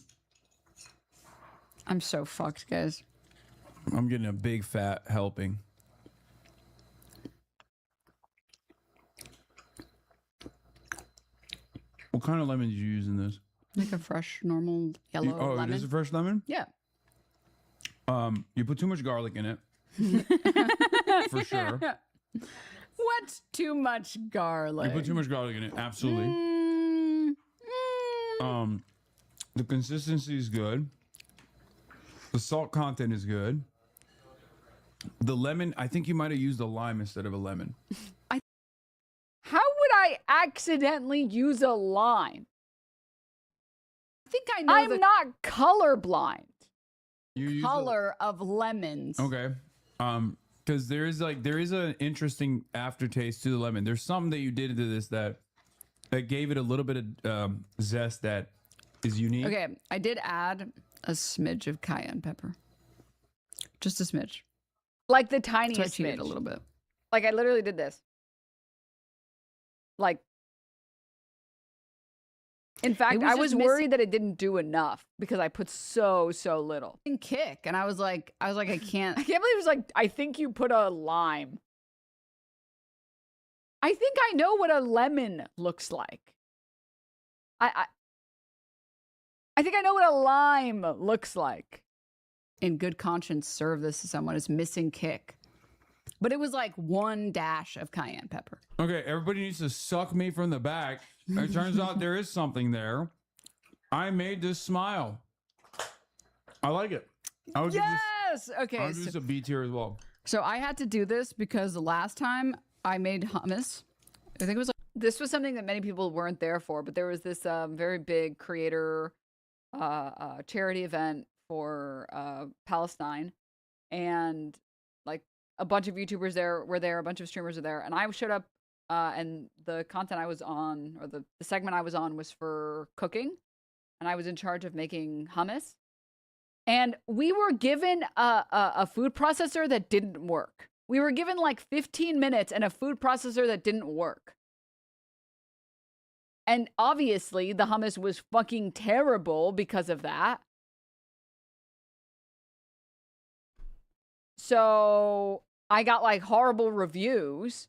I'm so fucked, guys. I'm getting a big fat helping. What kind of lemon did you use in this? Like a fresh, normal yellow Oh, lemon. it is a fresh lemon? Yeah. You put too much garlic in it. For sure. What's too much garlic? You put too much garlic in it, absolutely. The consistency is good. The salt content is good. The lemon, I think you might have used a lime instead of a lemon. How would I accidentally use a lime? I think I know. I'm not colorblind. You use Color of lemons. Okay. Because there is an interesting aftertaste to the lemon. There's something that you did into this that gave it a little bit of zest that is unique. Okay, I did add a smidge of cayenne pepper. Just a smidge. Like the tiniest smidge. A little bit. Like I literally did this. Like, in fact, I was worried that it didn't do enough because I put so little. And kick, and I was like, I can't believe it was like, I think you put a lime. I think I know what a lemon looks like. I think I know what a lime looks like. In good conscience, serve this to someone who's missing kick. But it was like 1 dash of cayenne pepper. Okay, everybody needs to suck me from the back. It turns out there is something there. I made this smile. I like it. I would give this, Okay. I would give this a B tier as well. So I had to do this because the last time I made hummus, I think it was like, this was something that many people weren't there for, but there was this very big creator charity event for Palestine, and like a bunch of YouTubers were there, a bunch of streamers were there, and I showed up, and the content I was on, or the segment I was on, was for cooking, and I was in charge of making hummus, and we were given a food processor that didn't work. We were given like 15 minutes and a food processor that didn't work. And obviously the hummus was fucking terrible because of that. So I got like horrible reviews,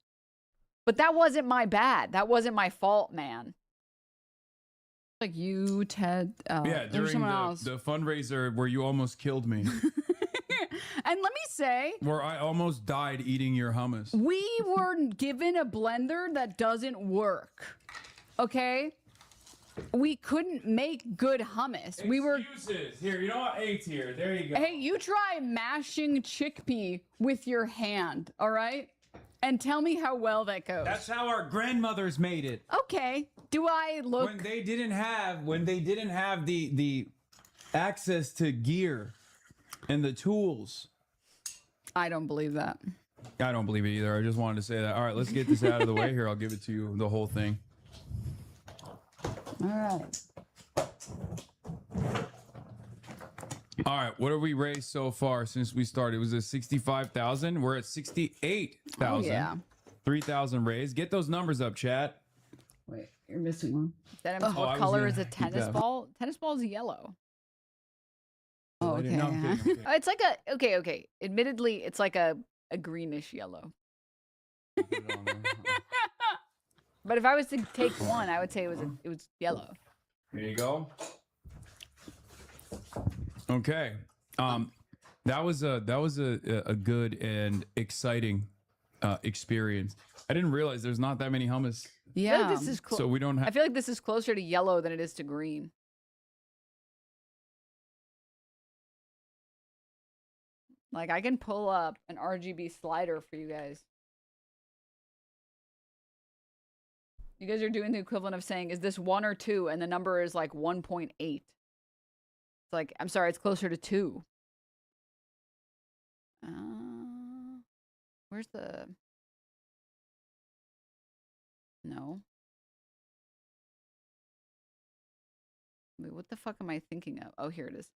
but that wasn't my bad. That wasn't my fault, man. Like you, Ted. Yeah, during the fundraiser where you almost killed me. And let me say, where I almost died eating your hummus. We were given a blender that doesn't work. Okay? We couldn't make good hummus. Excuses. Here, you know what? A tier. There you go. Hey, you try mashing chickpea with your hand, all right? And tell me how well that goes. That's how our grandmothers made it. Okay. Do I look... When they didn't have the access to gear and the tools. I don't believe that. I don't believe it either. I just wanted to say that. All right, let's get this out of the way here. I'll give it to you, the whole thing. All right. All right, what have we raised so far since we started? It was at 65,000. We're at 68,000. Oh, yeah. 3,000 raised. Get those numbers up, chat. Wait, you're missing one. What color is a tennis ball? Tennis ball is yellow. Oh, okay. Okay. It's like a okay. Admittedly, it's like a greenish yellow. But if I was to take one, I would say it was yellow. There you go. Okay. That was a good and exciting experience. I didn't realize there's not that many hummus. Yeah. I feel like this is so we don't have. I feel like this is closer to yellow than it is to green. Like, I can pull up an RGB slider for you guys. You guys are doing the equivalent of saying, is this 1 or 2? And the number is like 1.8. It's like, I'm sorry, it's closer to 2. Where's the... No. Wait, what the fuck am I thinking of? Oh, here it is.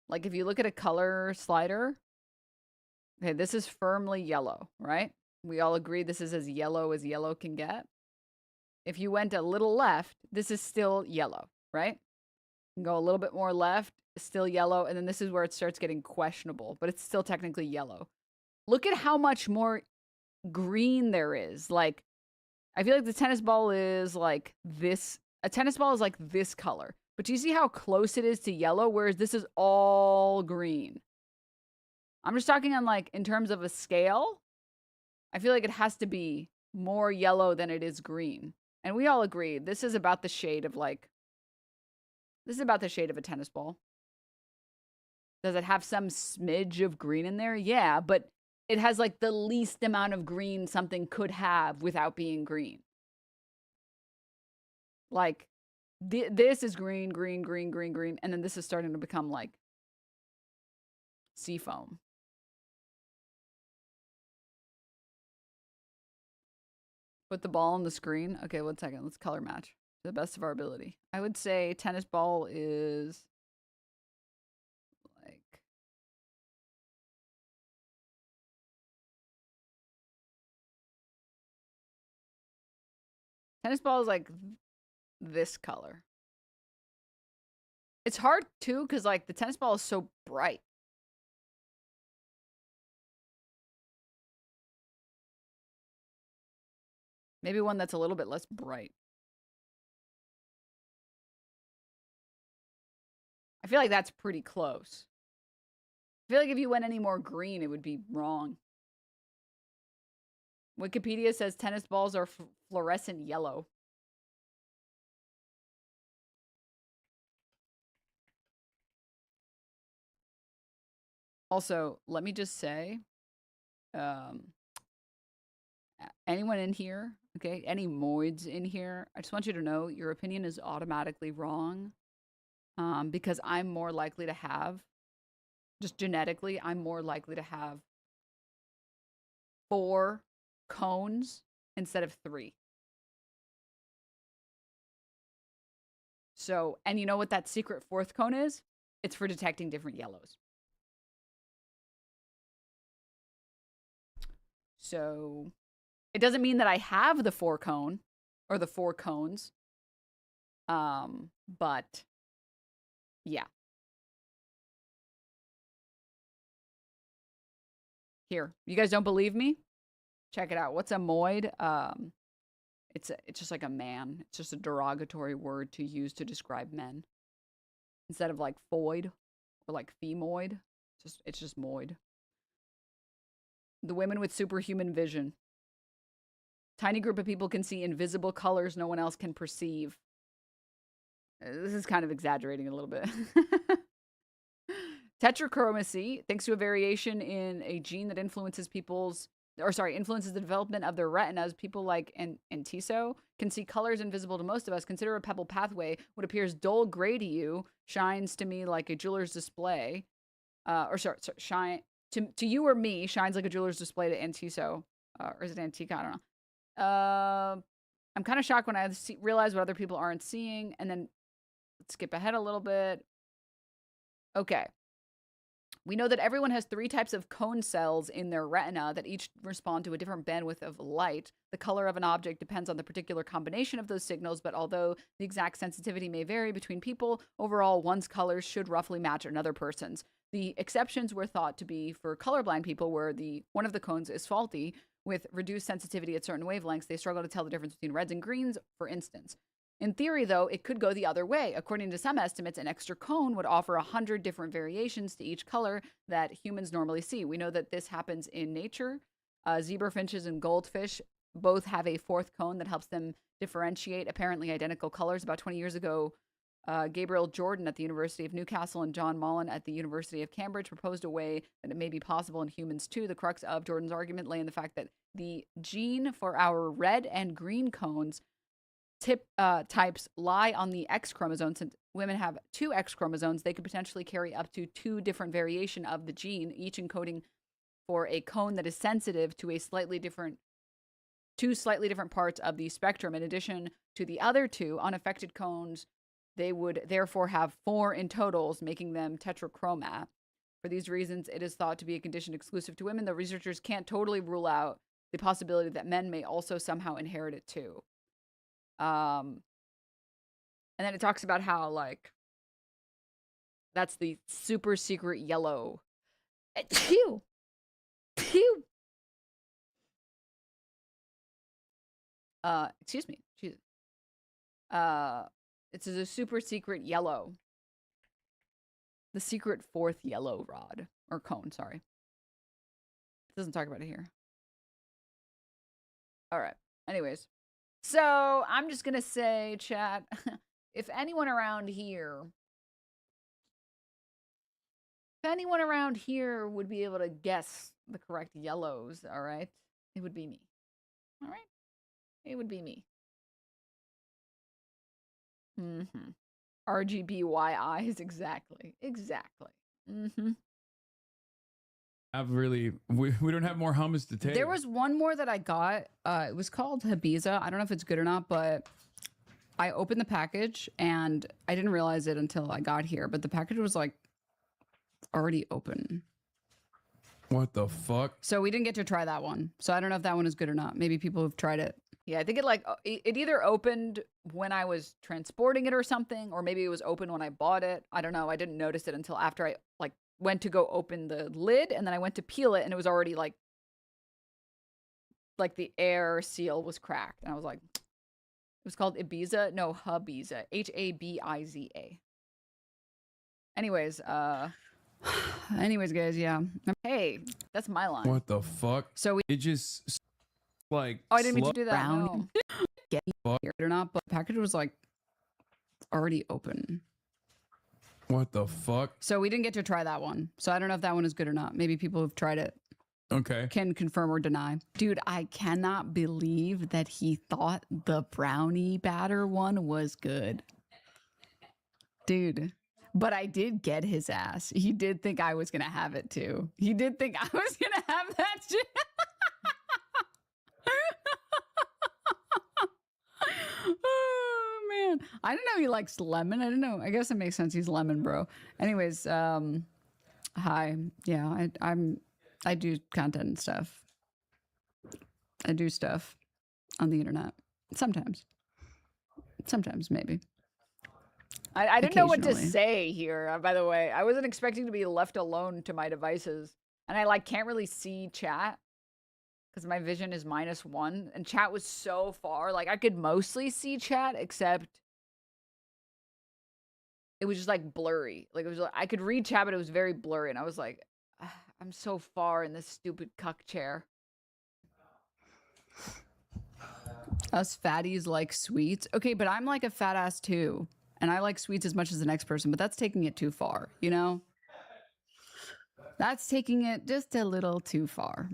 Like, if you look at a color slider, okay, this is firmly yellow, right? We all agree this is as yellow can get. If you went a little left, this is still yellow, right? You can go a little bit more left, still yellow, and then this is where it starts getting questionable, but it's still technically yellow. Look at how much more green there is. Like, I feel like the tennis ball is like this. A tennis ball is like this color. But do you see how close it is to yellow? Whereas this is all green. I'm just talking on like, in terms of a scale. I feel like it has to be more yellow than it is green. And we all agree, this is about the shade of like, this is about the shade of a tennis ball. Does it have some smidge of green in there? Yeah, but it has like the least amount of green something could have without being green. Like, this is green, green, green, green, green, and then this is starting to become like seafoam. Put the ball on the screen. Okay, 1 second. Let's color match to the best of our ability. I would say tennis ball is like... Tennis ball is like this color. It's hard too because like the tennis ball is so bright. Maybe one that's a little bit less bright. I feel like that's pretty close. I feel like if you went any more green, it would be wrong. Wikipedia says tennis balls are fluorescent yellow. Also, let me just say, anyone in here, okay, any moids in here, I just want you to know your opinion is automatically wrong, because I'm more likely to have, just genetically, I'm more likely to have 4 cones instead of 3. So, and you know what that secret 4th cone is? It's for detecting different yellows. So, it doesn't mean that I have the 4 cone or the 4 cones. But yeah. Here, you guys don't believe me? Check it out. What's a moid? It's just like a man. It's just a derogatory word to use to describe men. Instead of like foid or like femoid, it's just moid. The women with superhuman vision. Tiny group of people can see invisible colors no one else can perceive. This is kind of exaggerating a little bit. Tetrachromacy, thanks to a variation in a gene that influences influences the development of their retinas. People like Antiso can see colors invisible to most of us. Consider a pebble pathway. What appears dull gray to you shines to me like a jeweler's display. Shine to you or me shines like a jeweler's display to Antiso. Or is it Antica? I don't know. I'm kind of shocked when I realize what other people aren't seeing. And then let's skip ahead a little bit. Okay. We know that everyone has 3 types of cone cells in their retina that each respond to a different bandwidth of light. The color of an object depends on the particular combination of those signals, but although the exact sensitivity may vary between people, overall one's colors should roughly match another person's. The exceptions were thought to be for colorblind people where one of the cones is faulty. With reduced sensitivity at certain wavelengths, they struggle to tell the difference between reds and greens, for instance. In theory, though, it could go the other way. According to some estimates, an extra cone would offer 100 different variations to each color that humans normally see. We know that this happens in nature. Zebrafinches and goldfish both have a 4th cone that helps them differentiate apparently identical colors. About 20 years ago, Gabriel Jordan at the University of Newcastle and John Mullen at the University of Cambridge proposed a way that it may be possible in humans too. The crux of Jordan's argument lay in the fact that the gene for our red and green cones types lie on the X chromosome. Since women have 2 X chromosomes, they could potentially carry up to 2 different variations of the gene, each encoding for a cone that is sensitive to two slightly different parts of the spectrum. In addition to the other 2 unaffected cones, they would therefore have 4 in totals, making them tetrachromat. For these reasons, it is thought to be a condition exclusive to women, though researchers can't totally rule out the possibility that men may also somehow inherit it too. And then it talks about how, like, that's the super secret yellow. Pew! Pew! Excuse me. Jesus. It's a super secret yellow. The secret 4th yellow rod. Or cone, sorry. It doesn't talk about it here. Alright. Anyways. So, I'm just gonna say, chat, if anyone around here would be able to guess the correct yellows, alright, it would be me. Alright? It would be me. RGBY eyes, exactly. Exactly. We don't have more hummus to take. There was one more that I got. It was called Habiza. I don't know if it's good or not, but I opened the package and I didn't realize it until I got here, but the package was like already open. What the fuck? So we didn't get to try that one. So I don't know if that one is good or not. Maybe people have tried it. Yeah, I think it either opened when I was transporting it or something, or maybe it was open when I bought it. I don't know. I didn't notice it until after I went to go open the lid, and then I went to peel it, and it was already like the air seal was cracked, and I was like, it was called Ibiza. No, Habiza. Habiza. Anyways, guys, yeah. Hey, that's my line. What the fuck? So it just like. Oh, I didn't mean to do that. No. Get fuck it or not, but the package was like already open. What the fuck? So we didn't get to try that one. So I don't know if that one is good or not. Maybe people who've tried it okay can confirm or deny. Dude, I cannot believe that he thought the brownie batter one was good. Dude. But I did get his ass. He did think I was going to have it too. He did think I was going to have that shit. Oh, man. I didn't know he likes lemon. I didn't know. I guess it makes sense. He's lemon, bro. Anyways, hi. Yeah, I do content and stuff. I do stuff on the internet. Sometimes. Sometimes, maybe. I didn't know what to say here, by the way. I wasn't expecting to be left alone to my devices. And I can't really see chat because my vision is -1. And chat was so far. I could mostly see chat, except it was just blurry. It was I could read chat, but it was very blurry. And I was like, I'm so far in this stupid cuck chair. Us fatties like sweets. Okay, but I'm a fat ass too. And I like sweets as much as the next person, but that's taking it too far, you know? That's taking it just a little too far.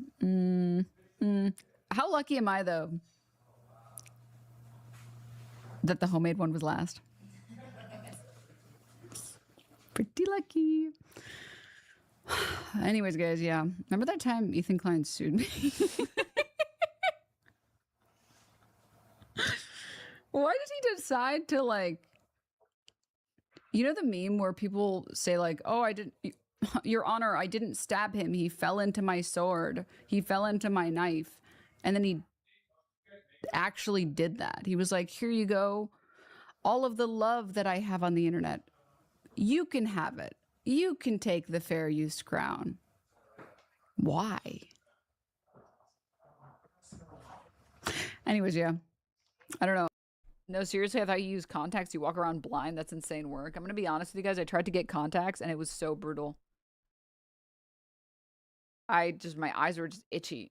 How lucky am I, though, that the homemade one was last? Pretty lucky. Anyways, guys, yeah. Remember that time Ethan Klein sued me? Why did he decide to, you know the meme where people say oh, I didn't, Your Honor, I didn't stab him. He fell into my sword. He fell into my knife. And then he actually did that. He was like, here you go. All of the love that I have on the internet. You can have it. You can take the fair use crown. Why? Anyways, yeah. I don't know. No, seriously, I thought you use contacts. You walk around blind. That's insane work. I'm going to be honest with you guys. I tried to get contacts, and it was so brutal. My eyes were just itchy.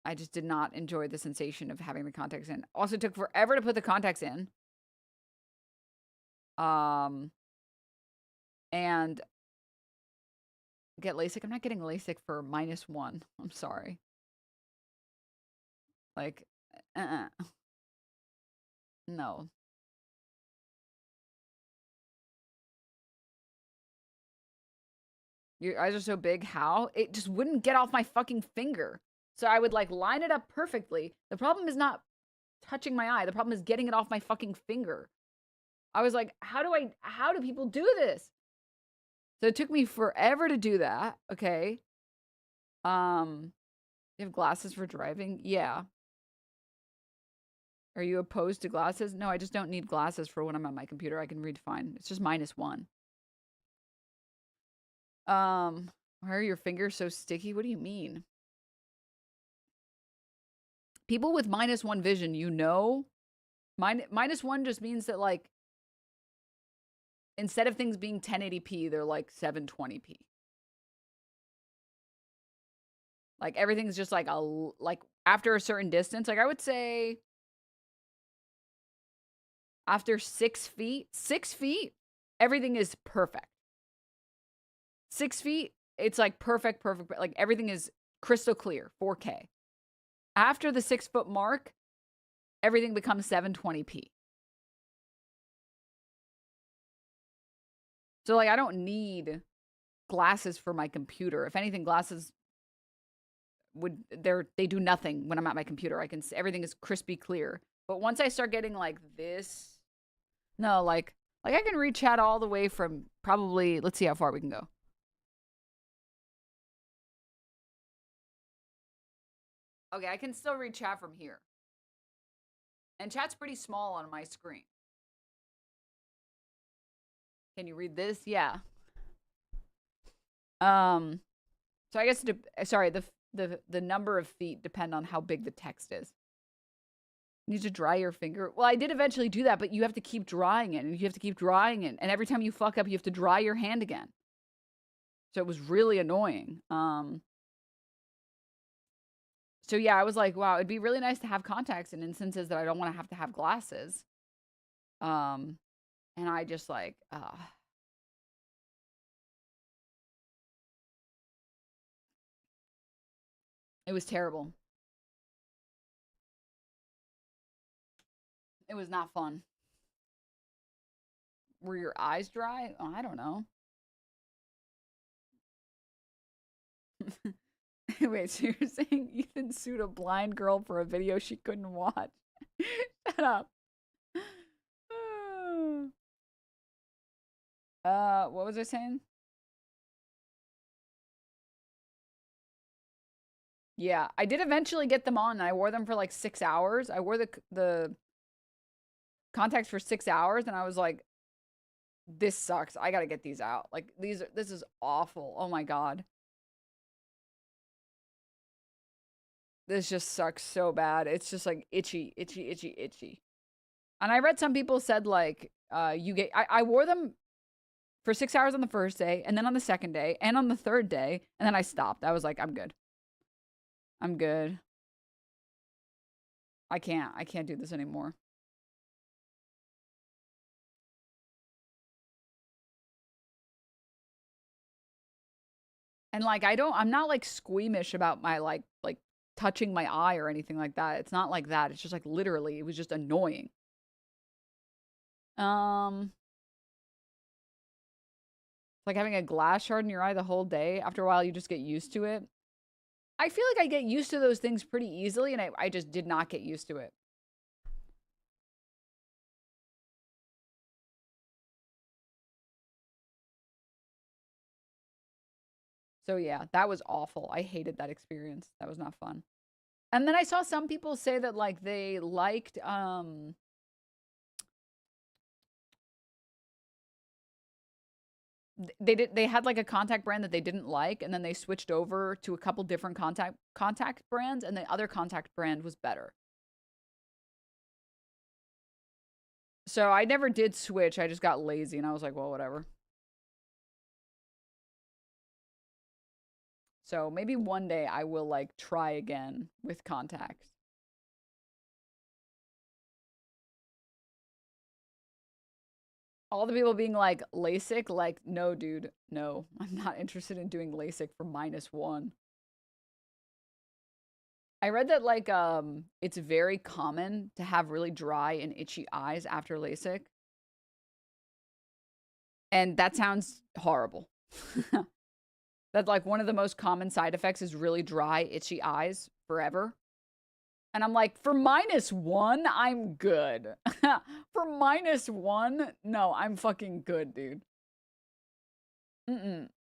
I just did not enjoy the sensation of having the contacts in. Also, it took forever to put the contacts in. And get LASIK. I'm not getting LASIK for -1. I'm sorry. Like, no. Your eyes are so big. How? It just wouldn't get off my fucking finger. So I would like line it up perfectly. The problem is not touching my eye. The problem is getting it off my fucking finger. I was like, how do people do this? So it took me forever to do that. Okay. You have glasses for driving? Yeah. Are you opposed to glasses? No, I just don't need glasses for when I'm on my computer. I can read fine. It's just -1. Why are your fingers so sticky? What do you mean? People with -1 vision, you know, -1 just means that like, instead of things being 1080p, they're like 720p. Like everything's just like like after a certain distance, like I would say after 6 feet, everything is perfect. 6 feet, it's like perfect. Like everything is crystal clear, 4K. After the 6 foot mark, everything becomes 720p. So like I don't need glasses for my computer. If anything, glasses they do nothing when I'm at my computer. I can see everything is crispy clear. But once I start getting like this, no, like I can read chat all the way from probably, let's see how far we can go. Okay, I can still read chat from here. And chat's pretty small on my screen. Can you read this? Yeah. So I guess sorry, the number of feet depend on how big the text is. You need to dry your finger. Well, I did eventually do that, but you have to keep drying it, and you have to keep drying it, and every time you fuck up, you have to dry your hand again. So it was really annoying. So yeah, I was like, wow, it'd be really nice to have contacts in instances that I don't want to have glasses. And I just like, it was terrible. It was not fun. Were your eyes dry? Oh, I don't know. Wait, so you're saying Ethan sued a blind girl for a video she couldn't watch? Shut up. What was I saying? Yeah, I did eventually get them on, and I wore them for like 6 hours. I wore the contacts for 6 hours, and I was like, this sucks. I gotta get these out. Like, this is awful. Oh my god. This just sucks so bad. It's just like itchy. And I read some people said like, I wore them for 6 hours on the first day, and then on the second day, and on the third day, and then I stopped. I was like, I'm good. I'm good. I can't do this anymore. And like, I'm not like squeamish about my like touching my eye or anything like that. It's not like that. It's just like literally, it was just annoying. Like having a glass shard in your eye the whole day. After a while, you just get used to it. I feel like I get used to those things pretty easily, and I just did not get used to it. So yeah, that was awful. I hated that experience. That was not fun. And then I saw some people say that like they liked they had like a contact brand that they didn't like, and then they switched over to a couple different contact brands, and the other contact brand was better. So I never did switch. I just got lazy, and I was like, well, whatever. So maybe one day I will like try again with contacts. All the people being like, LASIK, like, no, dude, no. I'm not interested in doing LASIK for -1. I read that, like, it's very common to have really dry and itchy eyes after LASIK. And that sounds horrible. That, like, one of the most common side effects is really dry, itchy eyes forever. And I'm like, for -1, I'm good. For -1, no, I'm fucking good, dude.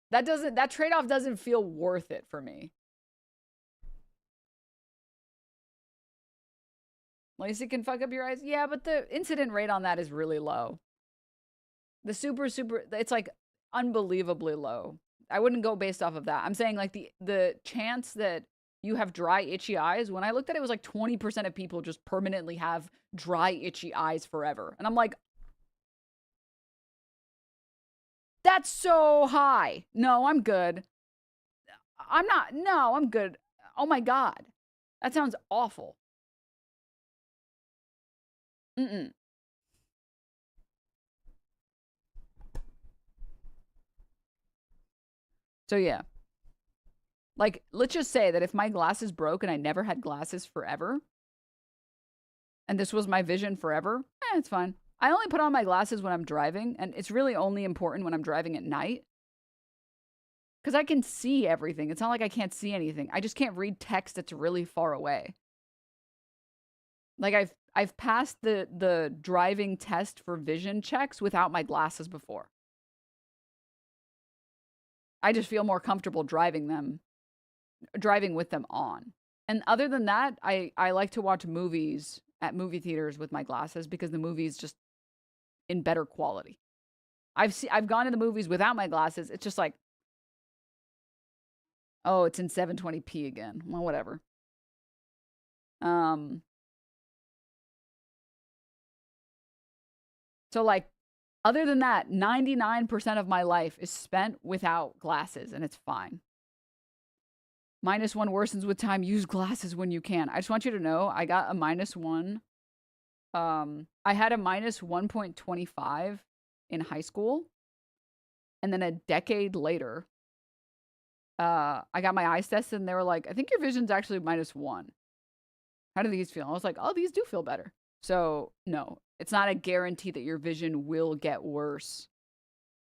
That trade-off doesn't feel worth it for me. LASIK can fuck up your eyes? Yeah, but the incident rate on that is really low. The super, it's like unbelievably low. I wouldn't go based off of that. I'm saying like the chance that you have dry, itchy eyes, when I looked at it, it was like 20% of people just permanently have dry, itchy eyes forever. And I'm like, that's so high. No, I'm good. No, I'm good. Oh my God. That sounds awful. So yeah. Like, let's just say that if my glasses broke and I never had glasses forever, and this was my vision forever, it's fine. I only put on my glasses when I'm driving, and it's really only important when I'm driving at night. Because I can see everything. It's not like I can't see anything. I just can't read text that's really far away. Like, I've passed the driving test for vision checks without my glasses before. I just feel more comfortable driving with them on. And other than that, I like to watch movies at movie theaters with my glasses because the movie's just in better quality. I've gone to the movies without my glasses. It's just like, oh, it's in 720p again. Well, whatever. So like, other than that, 99% of my life is spent without glasses, and it's fine. -1 worsens with time. Use glasses when you can. I just want you to know, I got a -1. I had a -1.25 in high school. And then a decade later, I got my eyes tested, and they were like, I think your vision's actually -1. How do these feel? I was like, oh, these do feel better. So, no, it's not a guarantee that your vision will get worse.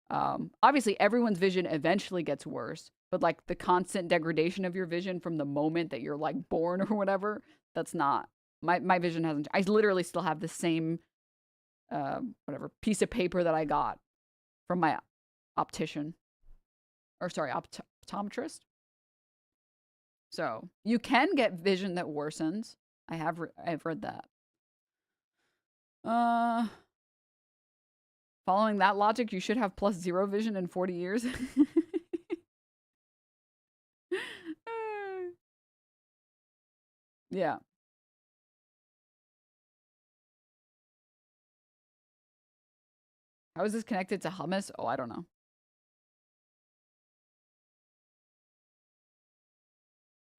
Obviously, everyone's vision eventually gets worse, but like the constant degradation of your vision from the moment that you're like born or whatever, that's not. My vision hasn't. I literally still have the same, whatever, piece of paper that I got from my optician. Or sorry, optometrist. So, you can get vision that worsens. I've read that. Following that logic, you should have +0 vision in 40 years. Yeah. How is this connected to hummus? Oh, I don't know.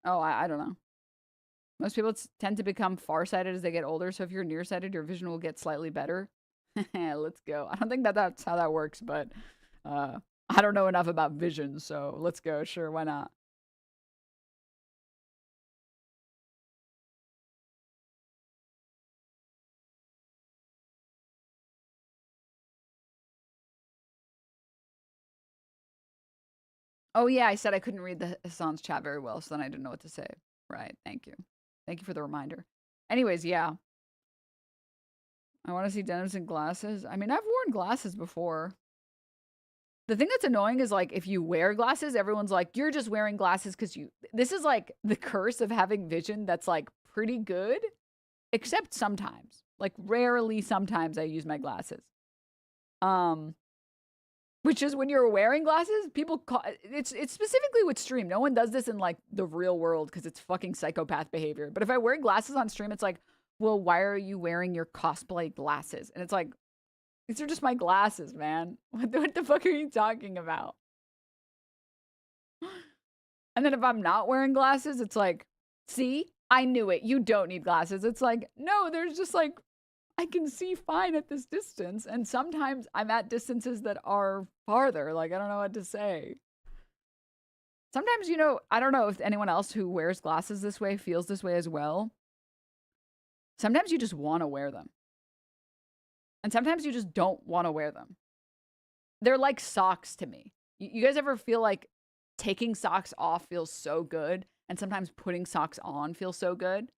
Oh, I don't know. Most people tend to become farsighted as they get older, so if you're nearsighted, your vision will get slightly better. Let's go. I don't think that's how that works, but I don't know enough about vision, so let's go. Sure, why not? Oh yeah, I said I couldn't read the Hassan's chat very well, so then I didn't know what to say. Right, thank you. Thank you for the reminder. Anyways, yeah. I want to see denims and glasses. I mean, I've worn glasses before. The thing that's annoying is like if you wear glasses, everyone's like, you're just wearing glasses because you... This is like the curse of having vision that's like pretty good, except sometimes. Like rarely sometimes I use my glasses. Which is when you're wearing glasses, people call it's specifically with stream. No one does this in like the real world because it's fucking psychopath behavior. But if I wear glasses on stream, it's like, well, why are you wearing your cosplay glasses? And it's like, these are just my glasses, man. What the fuck are you talking about? And then if I'm not wearing glasses, it's like, see, I knew it. You don't need glasses. It's like, no, there's just like I can see fine at this distance, and sometimes I'm at distances that are farther. Like, I don't know what to say. Sometimes, you know, I don't know if anyone else who wears glasses this way feels this way as well. Sometimes you just want to wear them. And sometimes you just don't want to wear them. They're like socks to me. You guys ever feel like taking socks off feels so good, and sometimes putting socks on feels so good?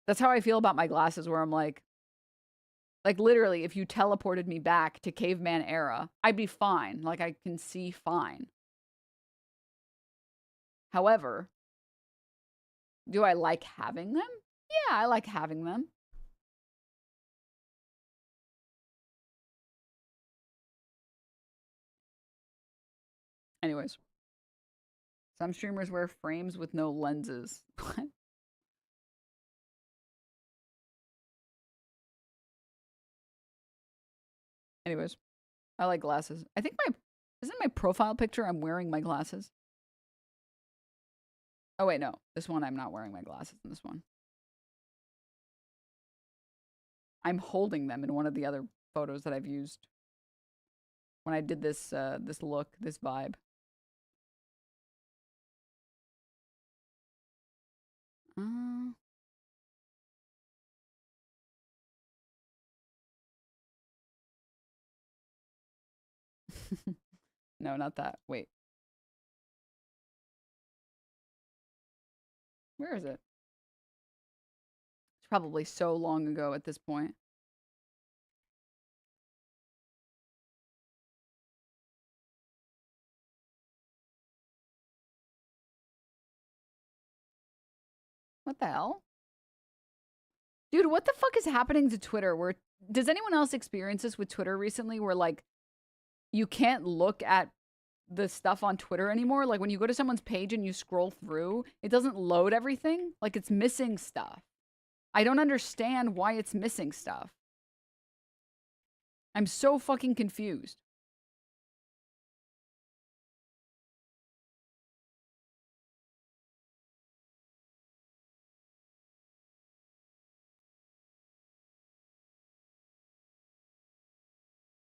That's how I feel about my glasses, where I'm like literally, if you teleported me back to caveman era, I'd be fine. Like, I can see fine. However, do I like having them? Yeah, I like having them. Anyways. Some streamers wear frames with no lenses. What? Anyways, I like glasses. I think isn't my profile picture I'm wearing my glasses? Oh wait, no. This one I'm not wearing my glasses in this one. I'm holding them in one of the other photos that I've used when I did this this look, this vibe. No, not that. Wait. Where is it? It's probably so long ago at this point. What the hell? Dude, what the fuck is happening to Twitter? Where does anyone else experience this with Twitter recently, where like you can't look at the stuff on Twitter anymore? Like when you go to someone's page and you scroll through, it doesn't load everything. Like it's missing stuff. I don't understand why it's missing stuff. I'm so fucking confused.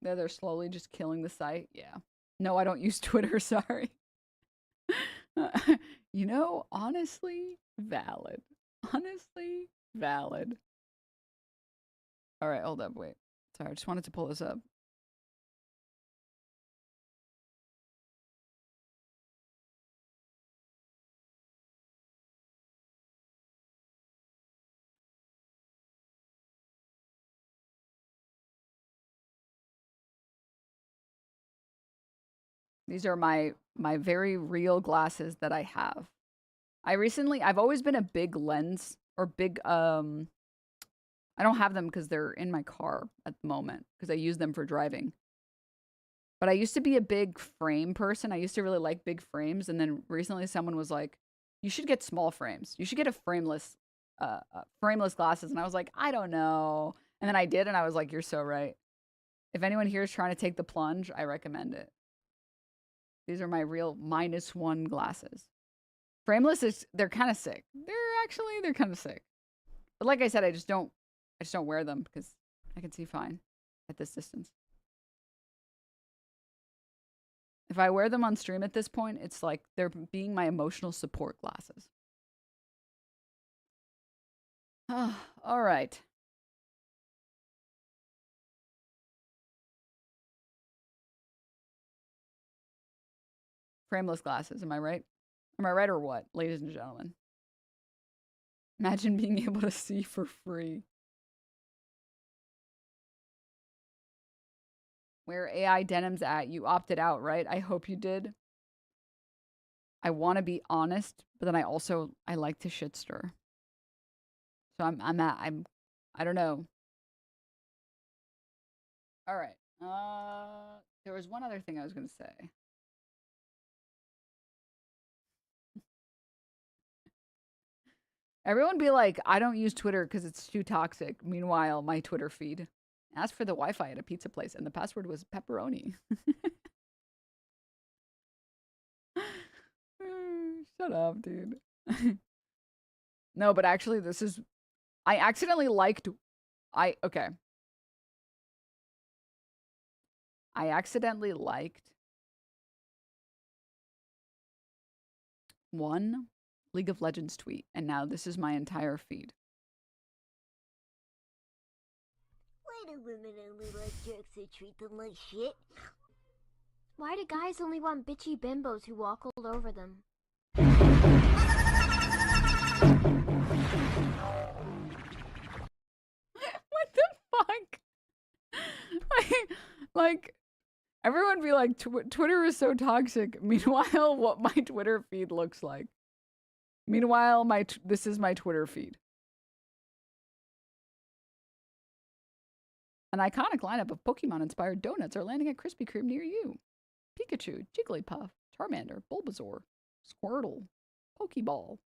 They're slowly just killing the site. Yeah. No, I don't use Twitter. Sorry. You know, honestly, valid. Honestly, valid. All right, hold up. Wait. Sorry, I just wanted to pull this up. These are my very real glasses that I have. I've always been a big lens or big, I don't have them because they're in my car at the moment because I use them for driving. But I used to be a big frame person. I used to really like big frames. And then recently someone was like, you should get small frames. You should get a frameless glasses. And I was like, I don't know. And then I did. And I was like, you're so right. If anyone here is trying to take the plunge, I recommend it. These are my real -1 glasses. Frameless they're kind of sick. They're kind of sick. But like I said, I just don't wear them because I can see fine at this distance. If I wear them on stream at this point, it's like they're being my emotional support glasses. All right. Frameless glasses, am I right? Am I right or what, ladies and gentlemen? Imagine being able to see for free. Where AI denim's at, you opted out, right? I hope you did. I want to be honest, but then I like to shit stir. So I don't know. All right. There was one other thing I was going to say. Everyone be like, I don't use Twitter because it's too toxic. Meanwhile, my Twitter feed asked for the Wi-Fi at a pizza place, and the password was pepperoni. Shut up, dude. No, but actually, I accidentally liked Okay. I accidentally liked one League of Legends tweet, and now this is my entire feed. Why do women only like jerks who treat them like shit? Why do guys only want bitchy bimbos who walk all over them? What the fuck? like everyone be like, Twitter is so toxic. Meanwhile, what my Twitter feed looks like. Meanwhile, this is my Twitter feed. An iconic lineup of Pokemon-inspired donuts are landing at Krispy Kreme near you. Pikachu, Jigglypuff, Charmander, Bulbasaur, Squirtle, Pokeball.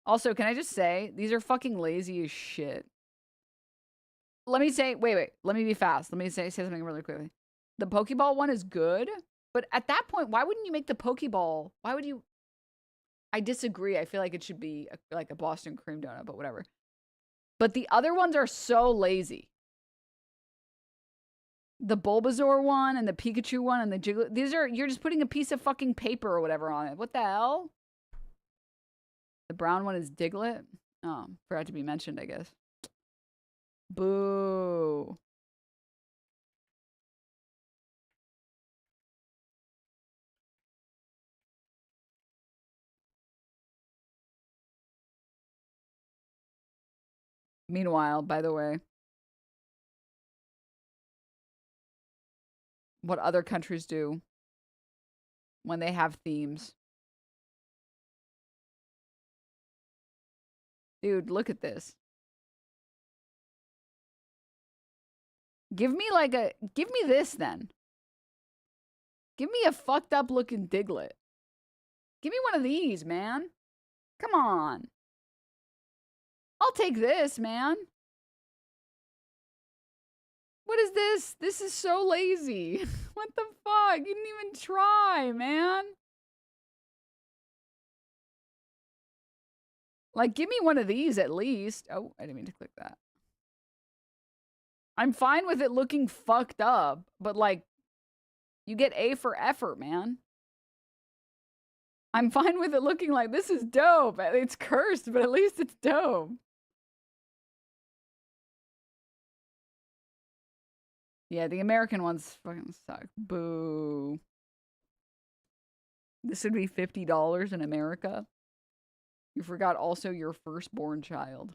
Also, can I just say, these are fucking lazy as shit. Let me say, wait, let me be fast. Let me say something really quickly. The Pokeball one is good, but at that point, why wouldn't you make the Pokeball? Why would you? I disagree. I feel like it should be like a Boston cream donut, but whatever. But the other ones are so lazy. The Bulbasaur one and the Pikachu one and the Jiggly. You're just putting a piece of fucking paper or whatever on it. What the hell? The brown one is Diglett. Oh, forgot to be mentioned, I guess. Boo. Meanwhile, by the way, what other countries do when they have themes. Dude, look at this. Give me this then. Give me a fucked up looking Diglett. Give me one of these, man. Come on. I'll take this, man. What is this? This is so lazy. What the fuck? You didn't even try, man. Like, give me one of these at least. Oh, I didn't mean to click that. I'm fine with it looking fucked up, but like, you get A for effort, man. I'm fine with it looking like this is dope. It's cursed, but at least it's dope. Yeah, the American ones fucking suck. Boo. This would be $50 in America. You forgot also your firstborn child.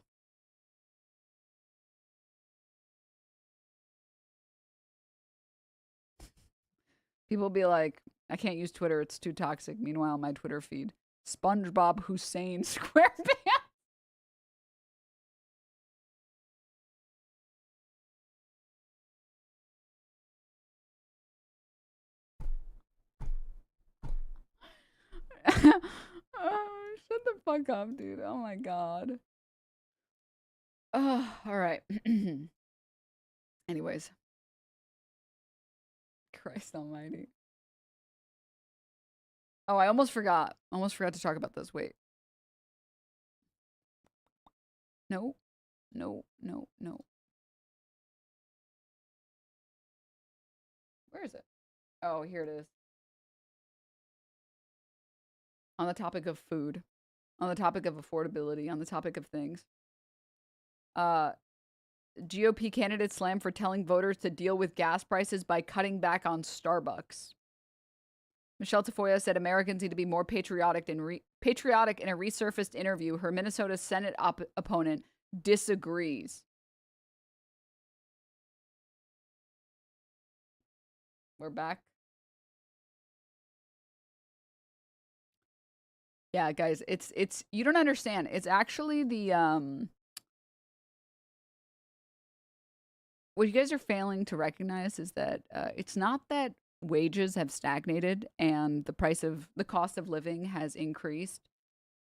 People be like, I can't use Twitter, it's too toxic. Meanwhile, my Twitter feed, SpongeBob Hussein SquarePants. Oh, shut the fuck up, dude. Oh my god. Oh, all right. Anyways. Christ almighty. Oh, I almost forgot. Almost forgot to talk about this. Wait. No. No, no, no. Where is it? Oh, here it is. On the topic of food, on the topic of affordability, on the topic of things. GOP candidate slammed for telling voters to deal with gas prices by cutting back on Starbucks. Michelle Tafoya said Americans need to be more patriotic in a resurfaced interview. Her Minnesota Senate opponent disagrees. We're back. Yeah, guys, it's you don't understand. It's actually the what you guys are failing to recognize is that it's not that wages have stagnated and the cost of living has increased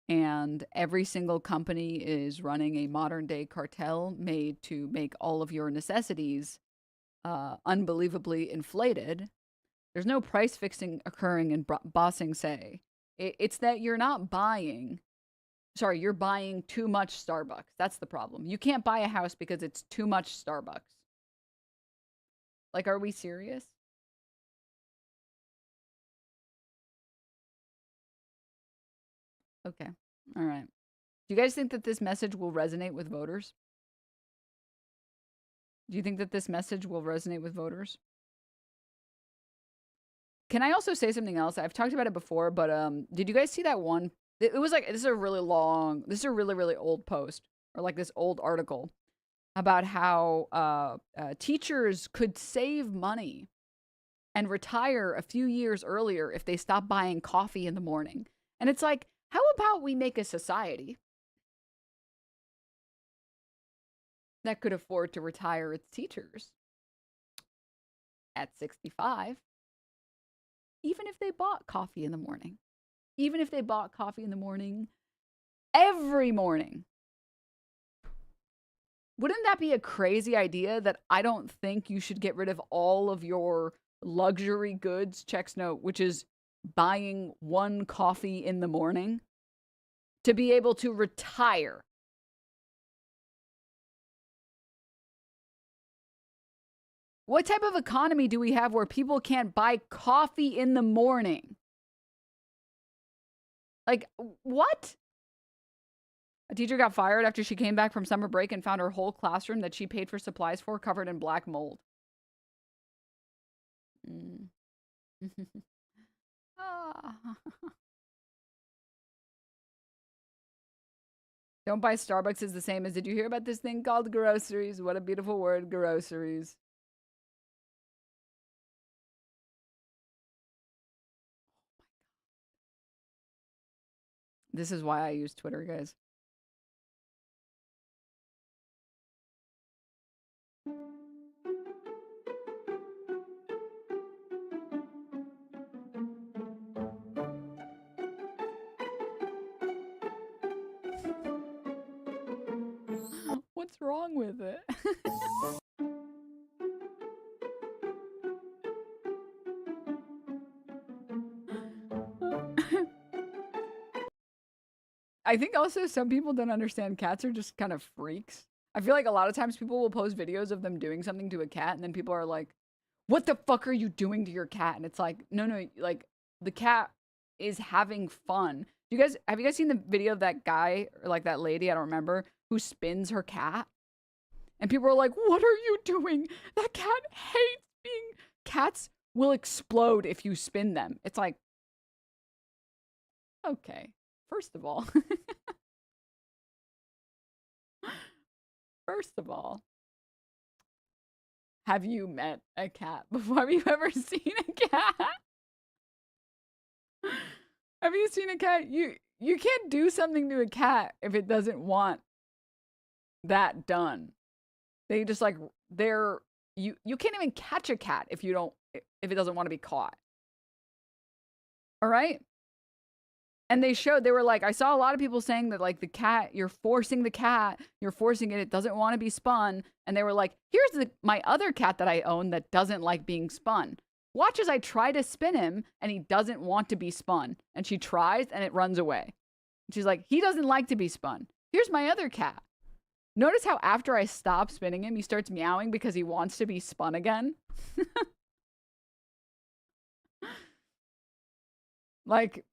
and every single company is running a modern day cartel made to make all of your necessities unbelievably inflated. There's no price fixing occurring in bossing say. It's that you're not buying Sorry, you're buying too much Starbucks. That's the problem. You can't buy a house because it's too much Starbucks. Like, are we serious? Okay. All right. Do you guys think that this message will resonate with voters? Do you think that this message will resonate with voters? Can I also say something else? I've talked about it before, but did you guys see that one? It was like, this is a really long, this is a really, really old post, or like this old article about how teachers could save money and retire a few years earlier if they stop buying coffee in the morning. And it's like, how about we make a society that could afford to retire its teachers at 65, even if they bought coffee in the morning? Even if they bought coffee in the morning every morning. Wouldn't that be a crazy idea that I don't think you should get rid of all of your luxury goods, checks note, which is buying one coffee in the morning to be able to retire? What type of economy do we have where people can't buy coffee in the morning? Like, what? A teacher got fired after she came back from summer break and found her whole classroom that she paid for supplies for covered in black mold. Ah. Don't buy Starbucks is the same as, did you hear about this thing called groceries? What a beautiful word, groceries. This is why I use Twitter, guys. What's wrong with it? I think also some people don't understand cats are just kind of freaks. I feel like a lot of times people will post videos of them doing something to a cat, and then people are like, what the fuck are you doing to your cat? And it's like, no, like, the cat is having fun. Have you guys seen the video of that guy, or like that lady, I don't remember, who spins her cat? And people are like, what are you doing? That cat hates being... Cats will explode if you spin them. It's like, okay. First of all, have you met a cat before? Have you ever seen a cat? Have you seen a cat? You can't do something to a cat if it doesn't want that done. They just like, you can't even catch a cat if it doesn't want to be caught. All right? And they were like, I saw a lot of people saying that, like, the cat, you're forcing it, it doesn't want to be spun. And they were like, here's my other cat that I own that doesn't like being spun. Watch as I try to spin him, and he doesn't want to be spun. And she tries, and it runs away. And she's like, he doesn't like to be spun. Here's my other cat. Notice how after I stop spinning him, he starts meowing because he wants to be spun again. Like...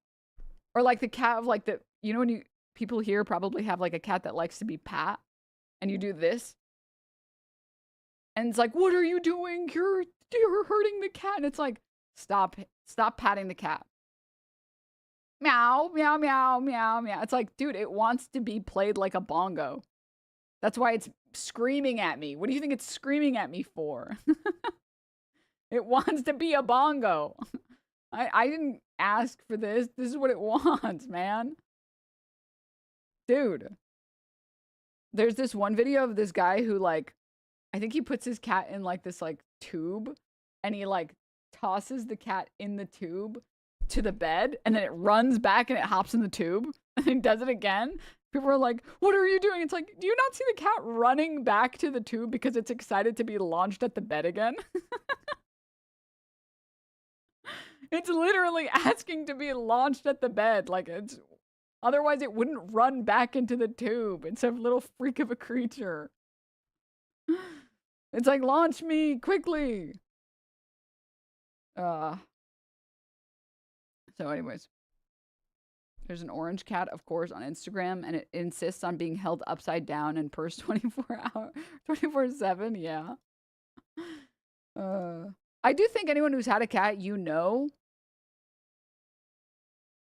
Or like the cat of like the, you know, when people here probably have like a cat that likes to be pat, and you do this. And it's like, what are you doing? You're hurting the cat. And it's like, stop patting the cat. Meow, meow, meow, meow, meow. It's like, dude, it wants to be played like a bongo. That's why it's screaming at me. What do you think it's screaming at me for? It wants to be a bongo. I didn't ask for this. This is what it wants, man. Dude. There's this one video of this guy who, like, I think he puts his cat in, like, this, like, tube. And he, like, tosses the cat in the tube to the bed. And then it runs back and it hops in the tube. And then does it again. People are like, what are you doing? It's like, do you not see the cat running back to the tube because it's excited to be launched at the bed again? It's literally asking to be launched at the bed. Like, Otherwise, it wouldn't run back into the tube. It's a little freak of a creature. It's like, launch me quickly. So anyways. There's an orange cat, of course, on Instagram, and it insists on being held upside down and pursed 24/7. Yeah. I do think anyone who's had a cat, you know,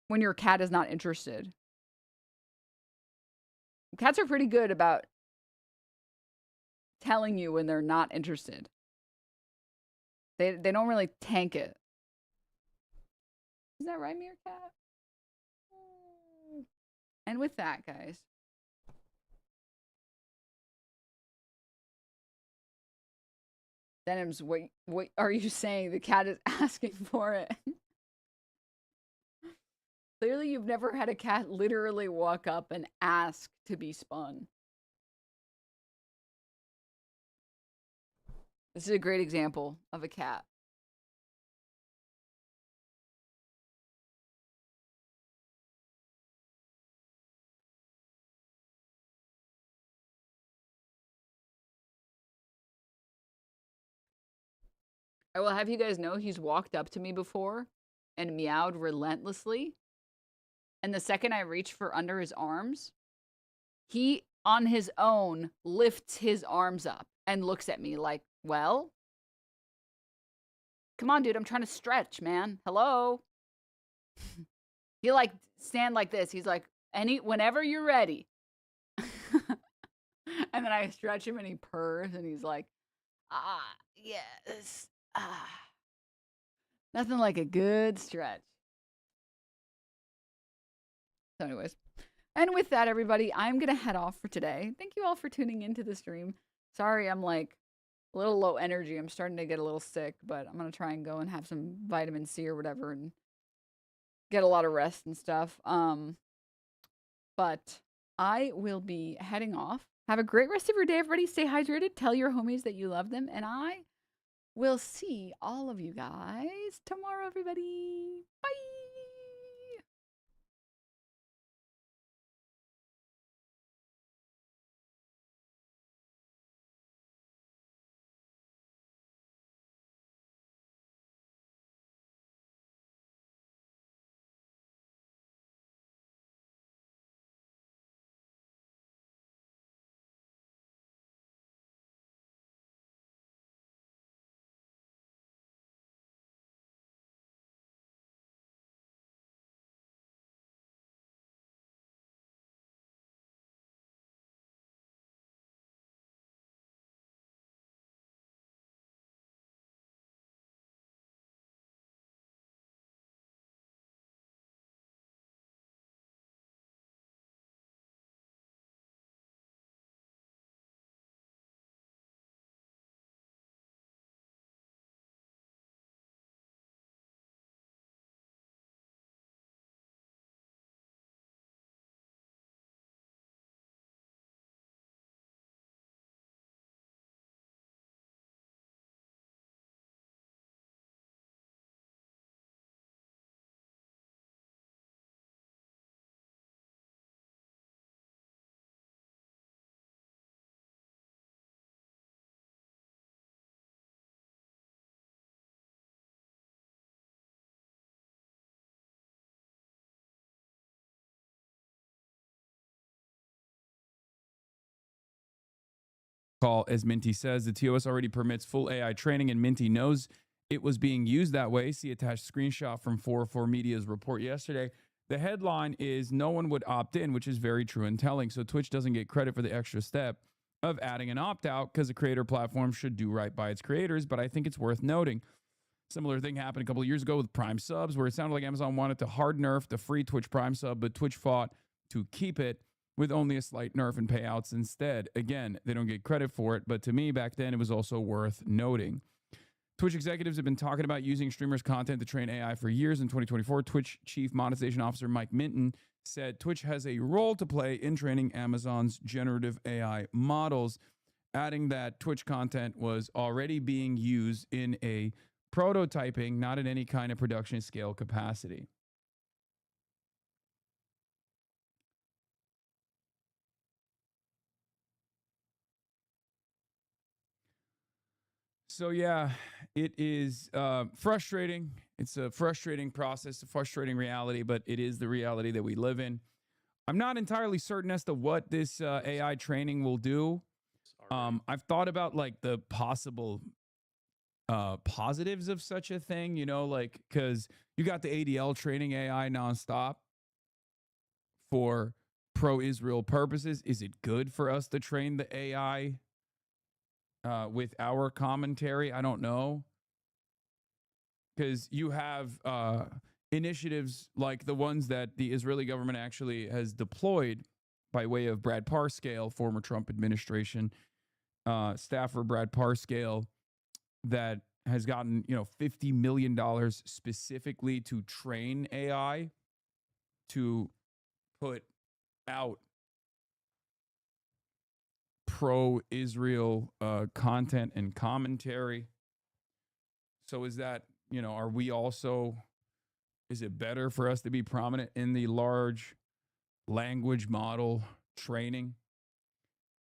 when your cat is not interested. Cats are pretty good about telling you when they're not interested. They don't really tank it. Is that right, Meerkat? And with that, guys, Denims, what are you saying? The cat is asking for it. Clearly, you've never had a cat literally walk up and ask to be spun. This is a great example of a cat. I will have you guys know he's walked up to me before and meowed relentlessly. And the second I reach for under his arms, he on his own lifts his arms up and looks at me like, well, come on, dude, I'm trying to stretch, man. Hello. He like stand like this. He's like, whenever you're ready. And then I stretch him and he purrs and he's like, yes. Nothing like a good stretch. So anyways, and with that, everybody, I'm going to head off for today. Thank you all for tuning into the stream. Sorry, I'm like a little low energy. I'm starting to get a little sick, but I'm going to try and go and have some vitamin C or whatever and get a lot of rest and stuff. But I will be heading off. Have a great rest of your day, everybody. Stay hydrated. Tell your homies that you love them. And I will see all of you guys tomorrow, everybody. Bye. Call, as Minty says, the TOS already permits full AI training, and Minty knows it was being used that way. See attached screenshot from 404 Media's report yesterday. The headline is no one would opt in, which is very true and telling. So Twitch doesn't get credit for the extra step of adding an opt-out because a creator platform should do right by its creators, but I think it's worth noting. Similar thing happened a couple of years ago with Prime subs, where it sounded like Amazon wanted to hard nerf the free Twitch Prime sub, but Twitch fought to keep it with only a slight nerf in payouts instead. Again, they don't get credit for it, but to me back then it was also worth noting. Twitch executives have been talking about using streamers' content to train AI for years. In 2024, Twitch Chief Monetization Officer Mike Minton said Twitch has a role to play in training Amazon's generative AI models, adding that Twitch content was already being used in a prototyping, not in any kind of production scale capacity. So yeah, it is frustrating. It's a frustrating process, a frustrating reality, but it is the reality that we live in. I'm not entirely certain as to what this AI training will do. I've thought about like the possible positives of such a thing, you know, like because you got the ADL training AI nonstop for pro-Israel purposes. Is it good for us to train the AI with our commentary? I don't know. Because you have initiatives like the ones that the Israeli government actually has deployed by way of Brad Parscale, former Trump administration staffer Brad Parscale, that has gotten, you know, $50 million specifically to train AI to put out pro-Israel content and commentary. So is that, you know, are we also, is it better for us to be prominent in the large language model training?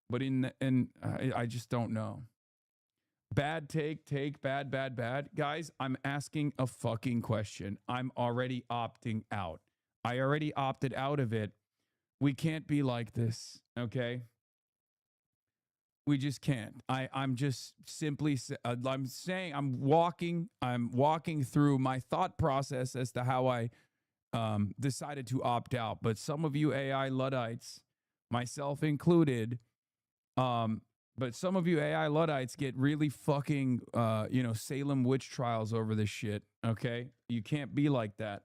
But I just don't know. Bad take, bad. Guys, I'm asking a fucking question. I'm already opting out. I already opted out of it. We can't be like this, okay? We just can't. I'm just simply, I'm saying, I'm walking through my thought process as to how I decided to opt out. But some of you AI Luddites, myself included, but some of you AI Luddites get really fucking, you know, Salem witch trials over this shit, okay? You can't be like that.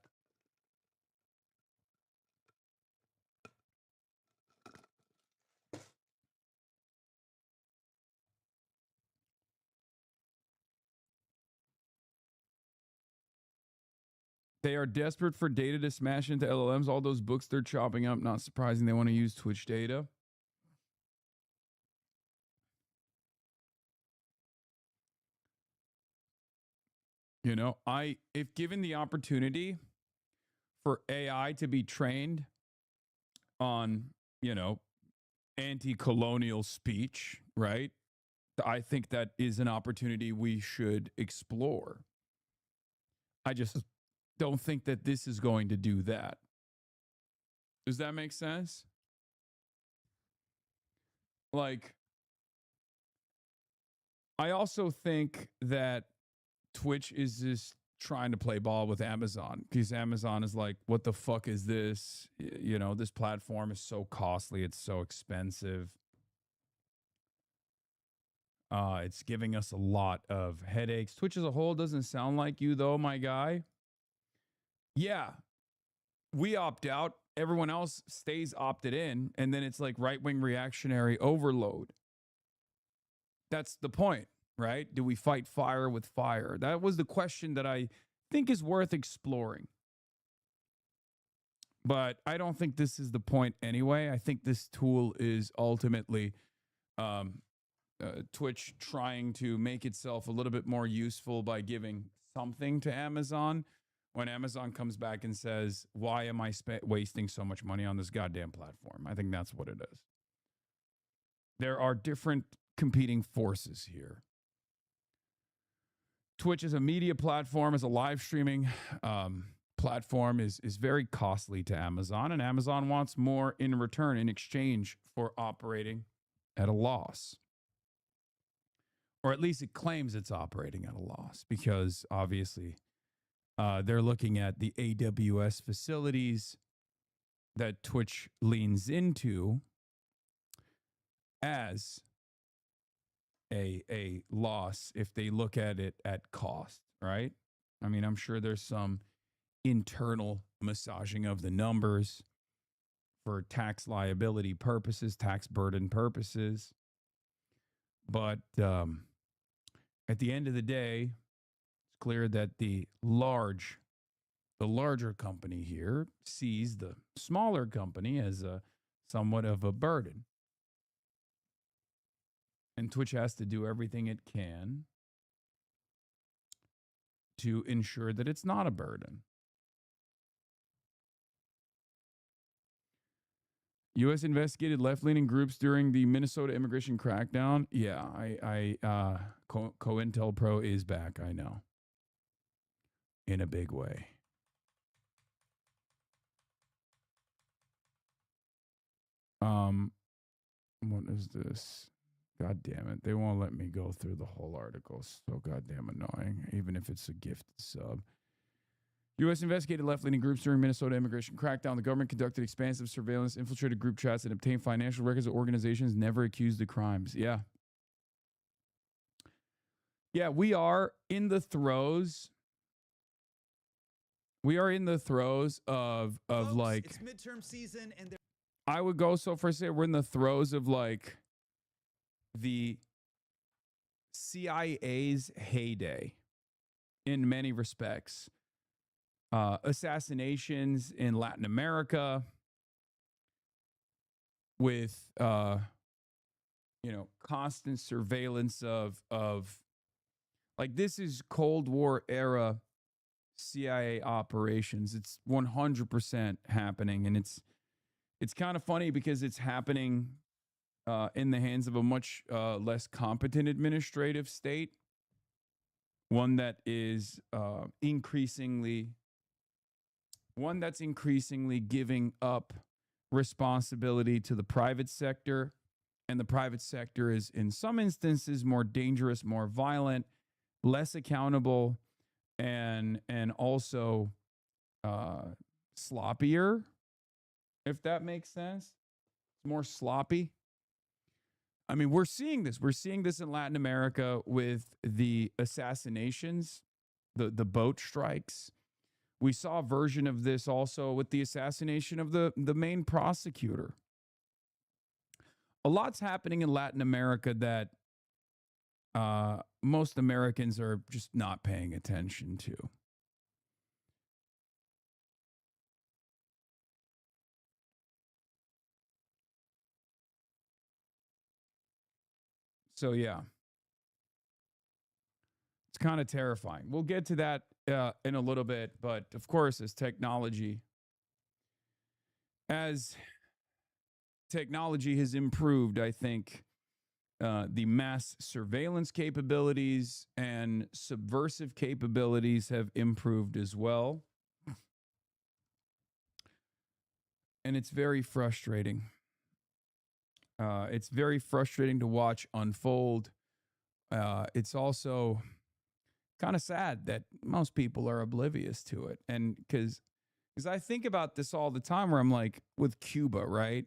They are desperate for data to smash into LLMs. All those books they're chopping up, not surprising they want to use Twitch data. You know, if given the opportunity for AI to be trained on, you know, anti-colonial speech, right? I think that is an opportunity we should explore. I just don't think that this is going to do that. Does that make sense? Like, I also think that Twitch is just trying to play ball with Amazon, because Amazon is like, what the fuck is this? You know, this platform is so costly. It's so expensive. It's giving us a lot of headaches. Twitch as a whole doesn't sound like you, though, my guy. Yeah, we opt out. Everyone else stays opted in. And then it's like right-wing reactionary overload. That's the point, right? Do we fight fire with fire? That was the question that I think is worth exploring. But I don't think this is the point anyway. I think this tool is ultimately Twitch trying to make itself a little bit more useful by giving something to Amazon. When Amazon comes back and says, why am I wasting so much money on this goddamn platform? I think that's what it is. There are different competing forces here. Twitch as a media platform, as a live streaming platform is very costly to Amazon, and Amazon wants more in return in exchange for operating at a loss. Or at least it claims it's operating at a loss, because obviously they're looking at the AWS facilities that Twitch leans into as a loss if they look at it at cost, right? I mean, I'm sure there's some internal massaging of the numbers for tax liability purposes, tax burden purposes. But at the end of the day, it's clear that the larger company here sees the smaller company as a somewhat of a burden. And Twitch has to do everything it can to ensure that it's not a burden. U.S. investigated left-leaning groups during the Minnesota immigration crackdown. Yeah, COINTELPRO is back. I know, in a big way. What is this? God damn it! They won't let me go through the whole article. So goddamn annoying. Even if it's a gifted sub. U.S. investigated left-leaning groups during Minnesota immigration crackdown. The government conducted expansive surveillance, infiltrated group chats, and obtained financial records of organizations never accused of crimes. Yeah. Yeah, we are in the throes. We are in the throes of Folks, like. It's midterm season, and I would go so far as to say we're in the throes of like the CIA's heyday in many respects. Assassinations in Latin America with, constant surveillance of like, this is Cold War era CIA operations. It's 100% happening. And it's kind of funny because it's happening in the hands of a much less competent administrative state. One that is increasingly giving up responsibility to the private sector. And the private sector is, in some instances, more dangerous, more violent, less accountable, and also sloppier, if that makes sense. It's more sloppy. I mean, we're seeing this. We're seeing this in Latin America with the assassinations, the boat strikes. We saw a version of this also with the assassination of the main prosecutor. A lot's happening in Latin America that most Americans are just not paying attention to. So, yeah, it's kind of terrifying. We'll get to that in a little bit. But of course, as technology has improved, I think the mass surveillance capabilities and subversive capabilities have improved as well. And it's very frustrating. It's very frustrating to watch unfold. It's also kind of sad that most people are oblivious to it. And because I think about this all the time where I'm like, with Cuba, right?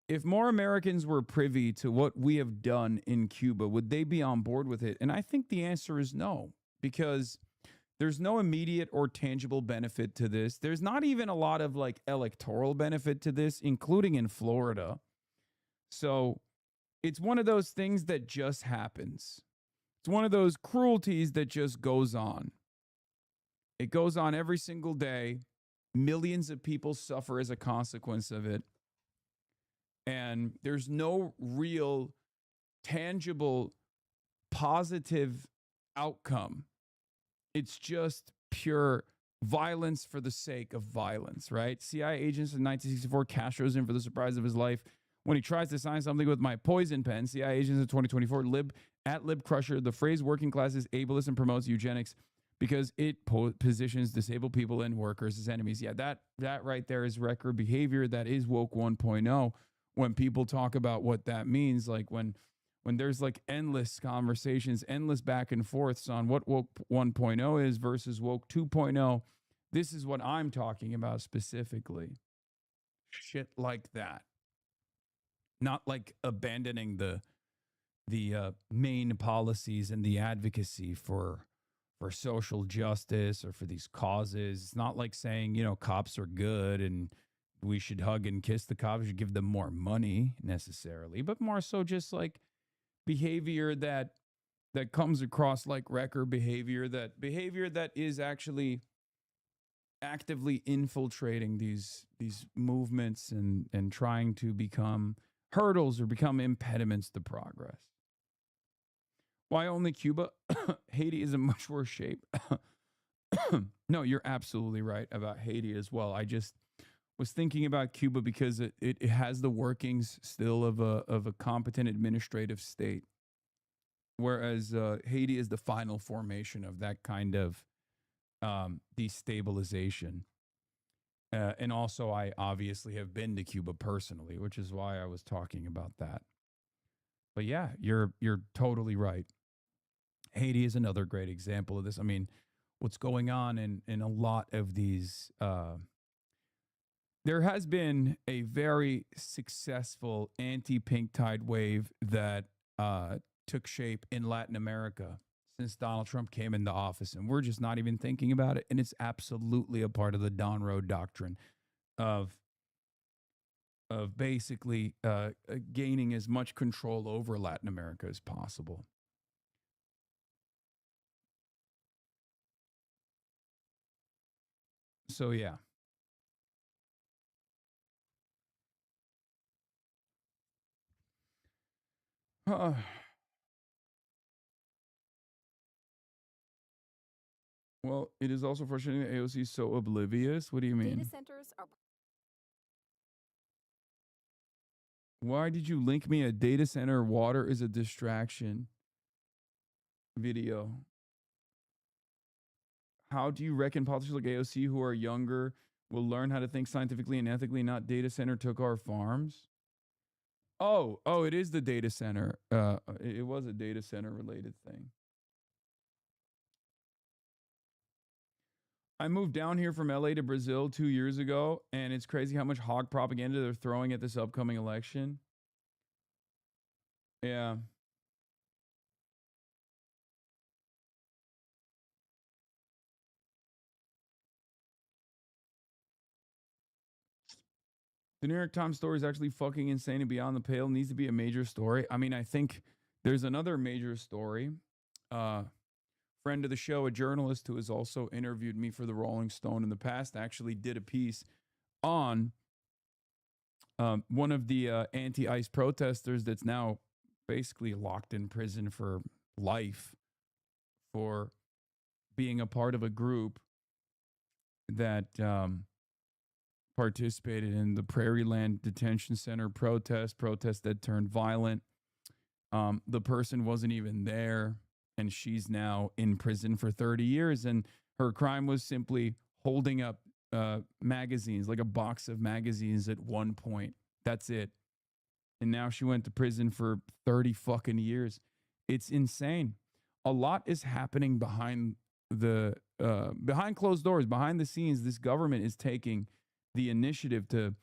If more Americans were privy to what we have done in Cuba, would they be on board with it? And I think the answer is no, because there's no immediate or tangible benefit to this. There's not even a lot of like electoral benefit to this, including in Florida. So it's one of those things that just happens. It's one of those cruelties that just goes on. It goes on every single day. Millions of people suffer as a consequence of it. And there's no real, tangible, positive outcome. It's just pure violence for the sake of violence, right? CIA agents in 1964, Castro's in for the surprise of his life when he tries to sign something with my poison pen. CIA agents in 2024, Lib Crusher. The phrase working class is ableist and promotes eugenics because it positions disabled people and workers as enemies. Yeah, that right there is record behavior. That is woke 1.0. When people talk about what that means, like when there's like endless conversations, endless back and forths on what woke 1.0 is versus woke 2.0, this is what I'm talking about specifically. Shit like that. Not like abandoning the main policies and the advocacy for social justice or for these causes. It's not like saying, cops are good and we should hug and kiss the cops, we should give them more money necessarily, but more so just like behavior that comes across like wrecker behavior that is actually actively infiltrating these movements and trying to become hurdles or become impediments to progress. Why only Cuba? Haiti is in much worse shape. No, you're absolutely right about Haiti as well. was thinking about Cuba because it has the workings still of a competent administrative state, whereas Haiti is the final formation of that kind of destabilization. And also, I obviously have been to Cuba personally, which is why I was talking about that. But yeah, you're totally right. Haiti is another great example of this. I mean, what's going on in a lot of these, there has been a very successful anti-pink tide wave that took shape in Latin America since Donald Trump came into office, and we're just not even thinking about it. And it's absolutely a part of the Don Road doctrine of basically gaining as much control over Latin America as possible. So yeah. Well, it is also frustrating that AOC is so oblivious. What do you mean? Data centers are. Why did you link me a data center? Water is a distraction video. How do you reckon politicians like AOC who are younger will learn how to think scientifically and ethically, not data center took our farms? Oh, it is the data center. It was a data center related thing. I moved down here from LA to Brazil 2 years ago, and it's crazy how much hog propaganda they're throwing at this upcoming election. Yeah. The New York Times story is actually fucking insane and beyond the pale. Needs to be a major story. I mean, I think there's another major story. Friend of the show, a journalist who has also interviewed me for the Rolling Stone in the past, actually did a piece on one of the anti-ICE protesters that's now basically locked in prison for life for being a part of a group that participated in the Prairieland Detention Center protest that turned violent. The person wasn't even there, and she's now in prison for 30 years. And her crime was simply holding up magazines, like a box of magazines at one point. That's it. And now she went to prison for 30 fucking years. It's insane. A lot is happening behind closed doors, behind the scenes. This government is taking the initiative to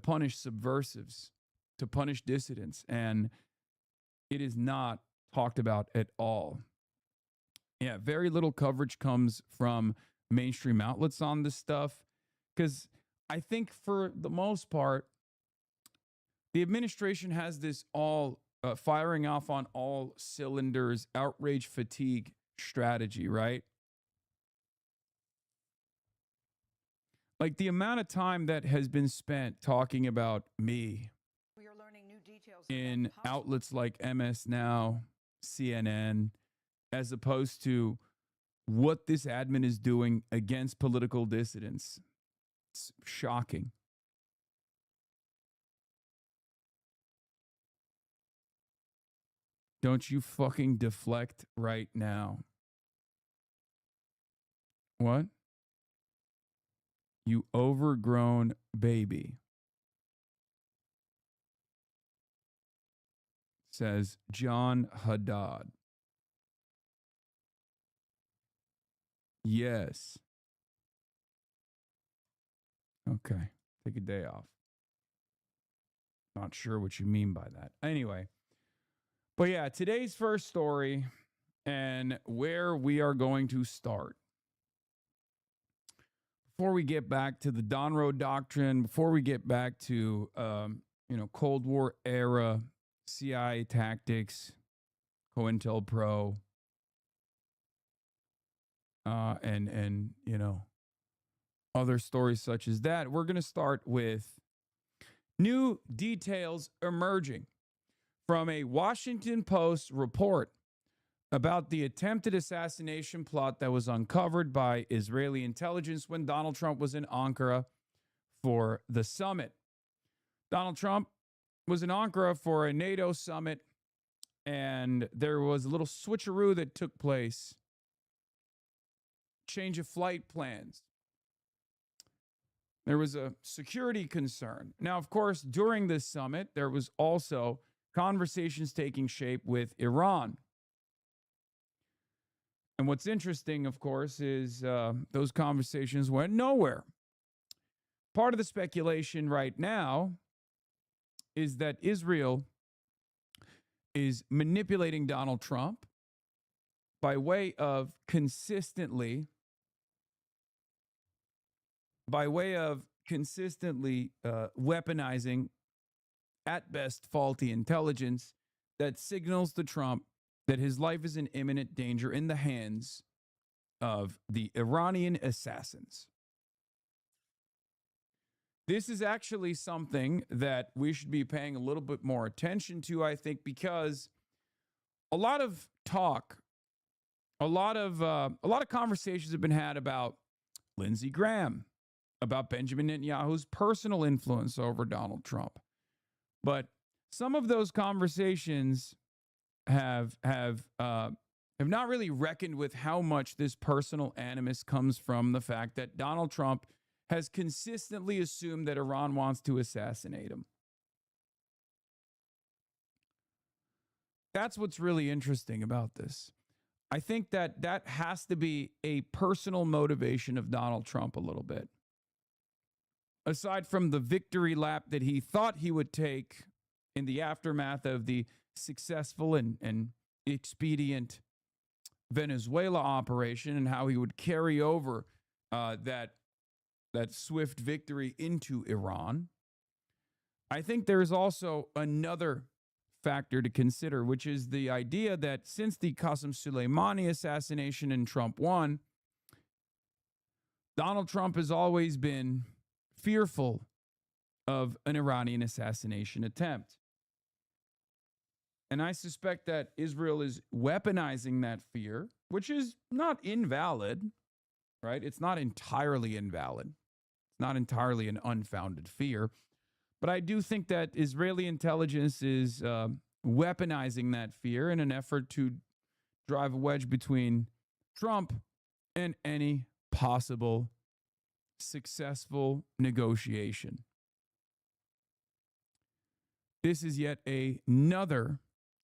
punish subversives, to punish dissidents, and it is not talked about at all. Yeah, very little coverage comes from mainstream outlets on this stuff, because I think for the most part, the administration has this all firing off on all cylinders, outrage fatigue strategy, right? Like the amount of time that has been spent talking about me in outlets like MS Now, CNN, as opposed to what this admin is doing against political dissidents. It's shocking. Don't you fucking deflect right now. What? You overgrown baby. Says John Haddad. Yes. Okay. Take a day off. Not sure what you mean by that. Anyway. But yeah, today's first story and where we are going to start. Before we get back to the Don Road Doctrine, before we get back to, Cold War era CIA tactics, COINTELPRO, and other stories such as that, we're going to start with new details emerging from a Washington Post report about the attempted assassination plot that was uncovered by Israeli intelligence when Donald Trump was in Ankara for the summit. Donald Trump was in Ankara for a NATO summit, and there was a little switcheroo that took place. Change of flight plans. There was a security concern. Now, of course, during this summit, there was also conversations taking shape with Iran. And what's interesting, of course, is those conversations went nowhere. Part of the speculation right now is that Israel is manipulating Donald Trump by way of consistently weaponizing, at best, faulty intelligence that signals to Trump that his life is in imminent danger in the hands of the Iranian assassins. This is actually something that we should be paying a little bit more attention to, I think, because a lot of talk, a lot of conversations have been had about Lindsey Graham, about Benjamin Netanyahu's personal influence over Donald Trump. But some of those conversations have not really reckoned with how much this personal animus comes from the fact that Donald Trump has consistently assumed that Iran wants to assassinate him. That's what's really interesting about this. I think that has to be a personal motivation of Donald Trump a little bit. Aside from the victory lap that he thought he would take in the aftermath of the successful and expedient Venezuela operation, and how he would carry over that swift victory into Iran, I think there's also another factor to consider, which is the idea that since the Qasem Soleimani assassination and Trump won, Donald Trump has always been fearful of an Iranian assassination attempt. And I suspect that Israel is weaponizing that fear, which is not invalid, right? It's not entirely invalid. It's not entirely an unfounded fear. But I do think that Israeli intelligence is weaponizing that fear in an effort to drive a wedge between Trump and any possible successful negotiation. This is yet another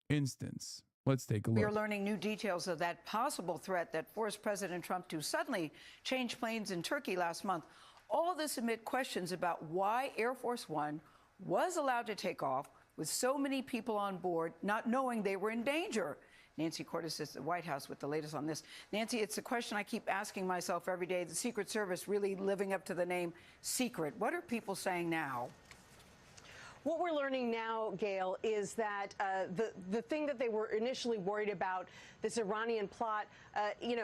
instance. Let's take a look. We are learning new details of that possible threat that forced President Trump to suddenly change planes in Turkey last month. All this amid questions about why Air Force One was allowed to take off with so many people on board, not knowing they were in danger. Nancy Cordes is at the White House with the latest on this. Nancy, it's a question I keep asking myself every day. The Secret Service really living up to the name secret. What are people saying now? What we're learning now, Gail, is that the thing that they were initially worried about, this Iranian plot,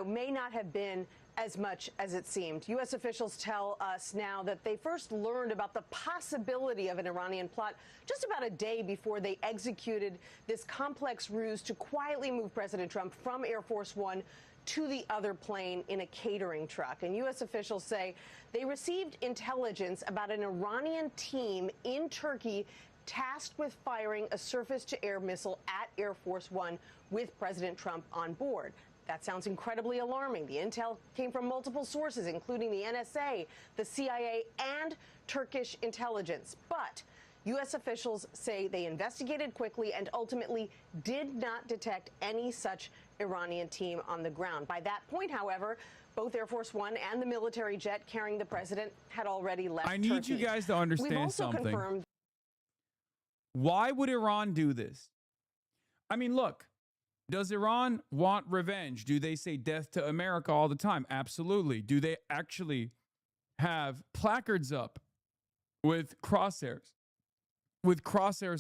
may not have been as much as it seemed. U.S. officials tell us now that they first learned about the possibility of an Iranian plot just about a day before they executed this complex ruse to quietly move President Trump from Air Force One to the other plane in a catering truck. And U.S. officials say they received intelligence about an Iranian team in Turkey tasked with firing a surface-to-air missile at Air Force One with President Trump on board. That sounds incredibly alarming. The intel came from multiple sources, including the NSA, the CIA, and Turkish intelligence. But U.S. officials say they investigated quickly and ultimately did not detect any such Iranian team on the ground. By that point, however, both Air Force One and the military jet carrying the president had already left I need Turkey. you guys to understand We've also something. confirmed. Why would Iran do this? I mean, look, does Iran want revenge? Do they say death to America all the time? Absolutely. Do they actually have placards up with crosshairs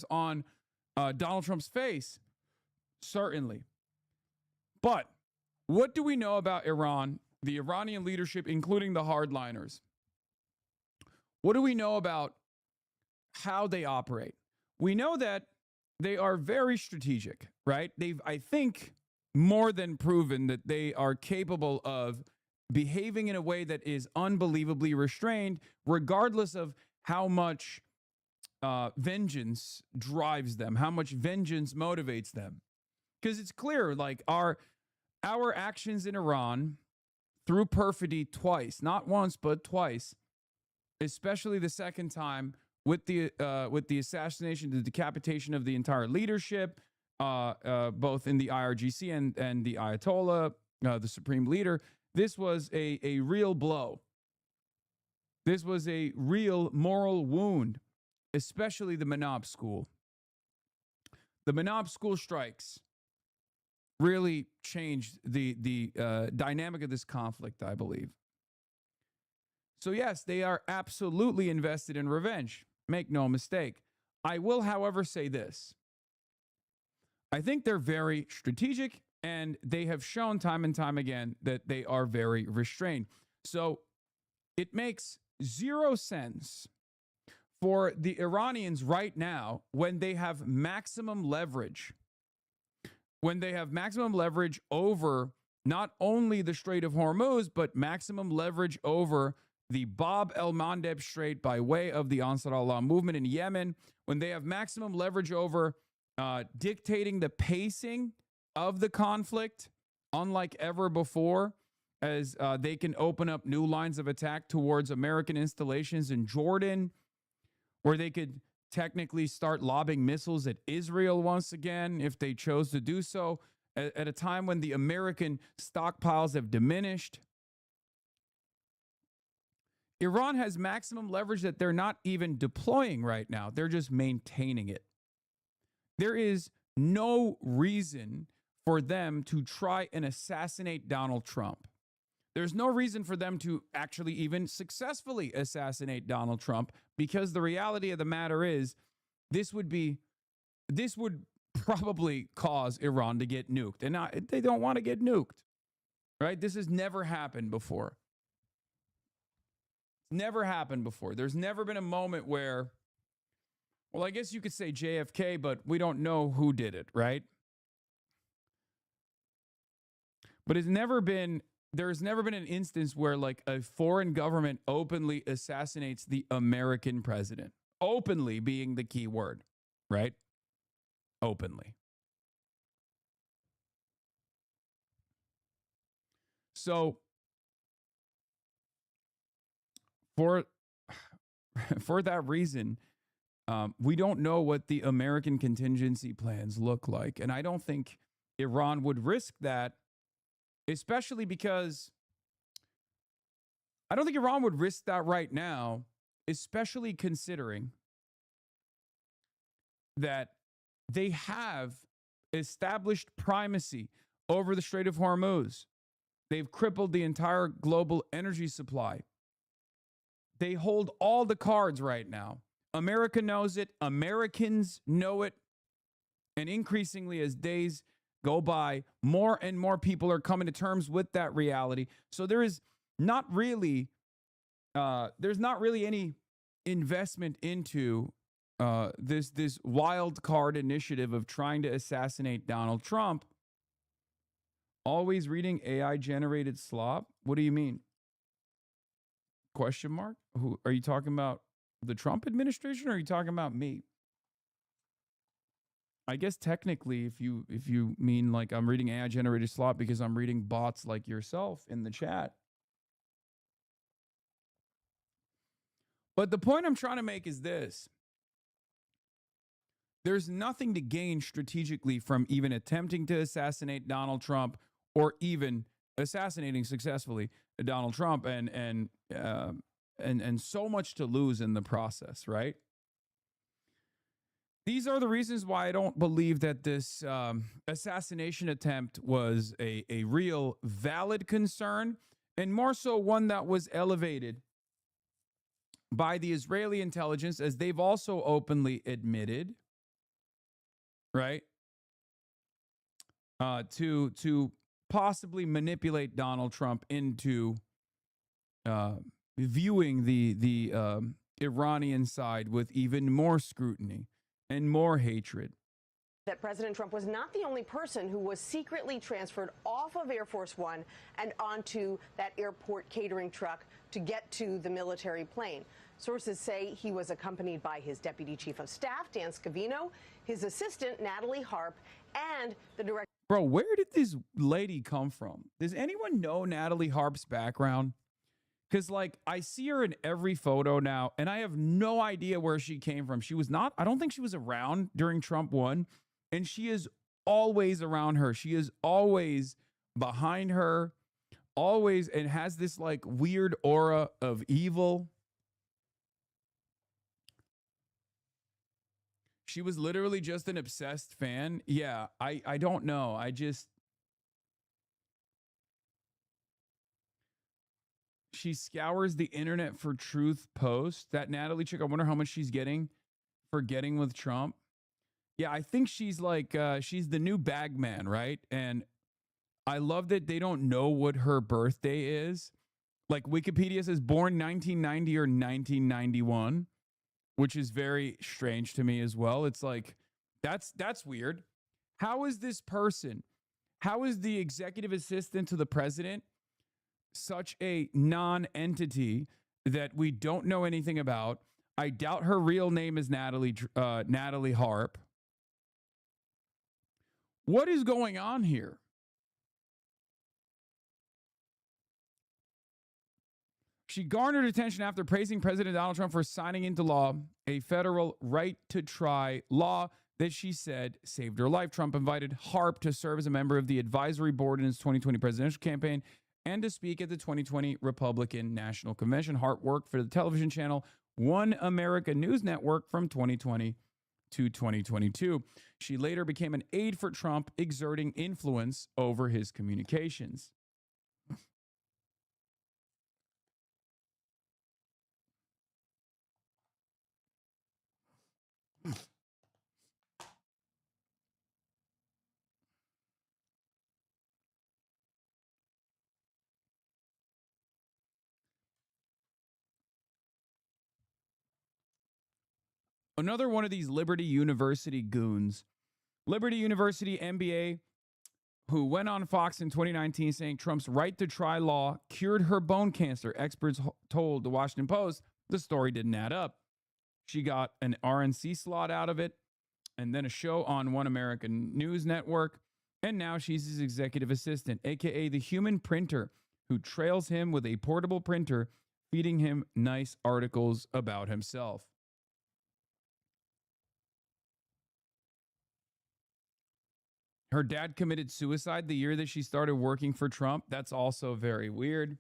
on Donald Trump's face? Certainly. But what do we know about Iran, the Iranian leadership, including the hardliners? What do we know about how they operate? We know that they are very strategic, right? They've, I think, more than proven that they are capable of behaving in a way that is unbelievably restrained, regardless of how much vengeance drives them, how much vengeance motivates them. Because it's clear, like our actions in Iran through perfidy twice, not once, but twice, especially the second time with the assassination, the decapitation of the entire leadership, both in the IRGC and the Ayatollah, the supreme leader. This was a real blow. This was a real moral wound, especially the Manab school. The Manab school strikes really changed the dynamic of this conflict, I believe. So yes, they are absolutely invested in revenge. Make no mistake. I will, however, say this. I think they're very strategic, and they have shown time and time again that they are very restrained. So it makes zero sense for the Iranians right now, when they have maximum leverage, over not only the Strait of Hormuz, but maximum leverage over the Bab el-Mandeb Strait by way of the Ansar Allah movement in Yemen, when they have maximum leverage over dictating the pacing of the conflict, unlike ever before, as they can open up new lines of attack towards American installations in Jordan, where they could technically start lobbing missiles at Israel once again if they chose to do so, at a time when the American stockpiles have diminished. Iran has maximum leverage that they're not even deploying right now. They're just maintaining it. There is no reason for them to try and assassinate Donald Trump. There's no reason for them to actually even successfully assassinate Donald Trump, because the reality of the matter is this would probably cause Iran to get nuked. And they don't want to get nuked, right? This has never happened before. It's never happened before. There's never been a moment where, well, I guess you could say JFK, but we don't know who did it, right? But there's never been an instance where like a foreign government openly assassinates the American president. Openly being the key word, right? Openly. So for that reason, we don't know what the American contingency plans look like. And I don't think Iran would risk that, especially because I don't think Iran would risk that right now, especially considering that they have established primacy over the Strait of Hormuz. They've crippled the entire global energy supply. They hold all the cards right now. America knows it. Americans know it. And increasingly, as days go by, more and more people are coming to terms with that reality. So there's not really any investment into this wild card initiative of trying to assassinate Donald Trump. Always reading AI generated slop? What do you mean? Question mark? Who are you talking about? The Trump administration, or are you talking about me? I guess technically, if you mean like I'm reading AI generated slop because I'm reading bots like yourself in the chat. But the point I'm trying to make is this. There's nothing to gain strategically from even attempting to assassinate Donald Trump, or even assassinating successfully Donald Trump, and so much to lose in the process, right? These are the reasons why I don't believe that this assassination attempt was a real valid concern, and more so one that was elevated by the Israeli intelligence, as they've also openly admitted, right, to possibly manipulate Donald Trump into viewing the Iranian side with even more scrutiny and more hatred. that President Trump was not the only person who was secretly transferred off of Air Force One and onto that airport catering truck to get to the military plane. Sources say he was accompanied by his deputy chief of staff, Dan Scavino, his assistant, Natalie Harp, and the director. Bro, where did this lady come from? Does anyone know Natalie Harp's background? Because, like, I see her in every photo now, and I have no idea where she came from. She was not, I don't think she was around during Trump 1, and she is always around her. She is always behind her, always, and has this, like, weird aura of evil. She was literally just an obsessed fan. Yeah, I don't know. She scours the internet for truth posts. That Natalie chick, I wonder how much she's getting for getting with Trump. Yeah, I think she's like, she's the new bag man, right? And I love that they don't know what her birthday is. Like Wikipedia says born 1990 or 1991, which is very strange to me as well. It's like, that's weird. How is this person, how is the executive assistant to the president such a non-entity that we don't know anything about? I doubt her real name is Natalie Harp. What is going on here? She garnered attention after praising President Donald Trump for signing into law a federal right to try law that she said saved her life. Trump invited Harp to serve as a member of the advisory board in his 2020 presidential campaign and to speak at the 2020 Republican National Convention. Harp worked for the television channel One America News Network from 2020 to 2022. She later became an aide for Trump, exerting influence over his communications. Another one of these Liberty University goons, Liberty University MBA, who went on Fox in 2019 saying Trump's right to try law cured her bone cancer. Experts told the Washington Post the story didn't add up. She got an RNC slot out of it and then a show on One American News Network. And now she's his executive assistant, aka the human printer, who trails him with a portable printer, feeding him nice articles about himself. Her dad committed suicide the year that she started working for Trump. That's also very weird.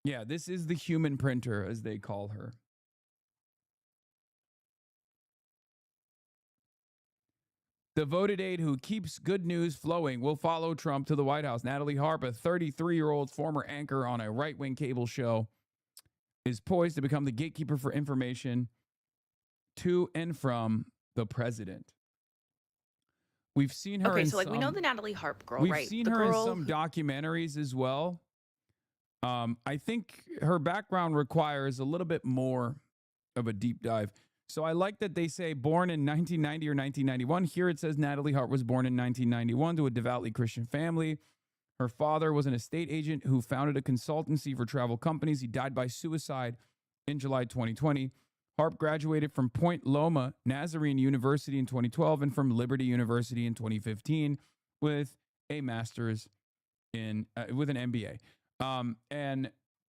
Yeah, this is the human printer, as they call her. The voted aide who keeps good news flowing will follow Trump to the White House. Natalie Harp, a 33-year-old former anchor on a right-wing cable show, is poised to become the gatekeeper for information to and from the president. We've seen her in we know the Natalie Harp girl, right? We've seen the her girl... in some documentaries as well. I think her background requires a little bit more of a deep dive. So I like that they say born in 1990 or 1991. Here it says Natalie Harp was born in 1991 to a devoutly Christian family. Her father was an estate agent who founded a consultancy for travel companies. He died by suicide in July 2020. Harp graduated from Point Loma Nazarene University in 2012 and from Liberty University in 2015 with a master's in with an MBA. And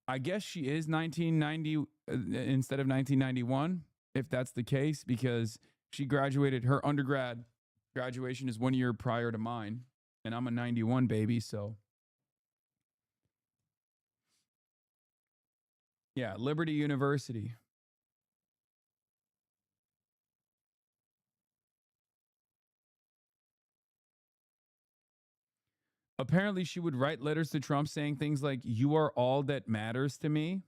I guess she is 1990 instead of 1991, if that's the case, because she graduated, her undergrad graduation is 1 year prior to mine, and I'm a 91 baby, so. Yeah, Liberty University. Apparently, she would write letters to Trump saying things like, "You are all that matters to me."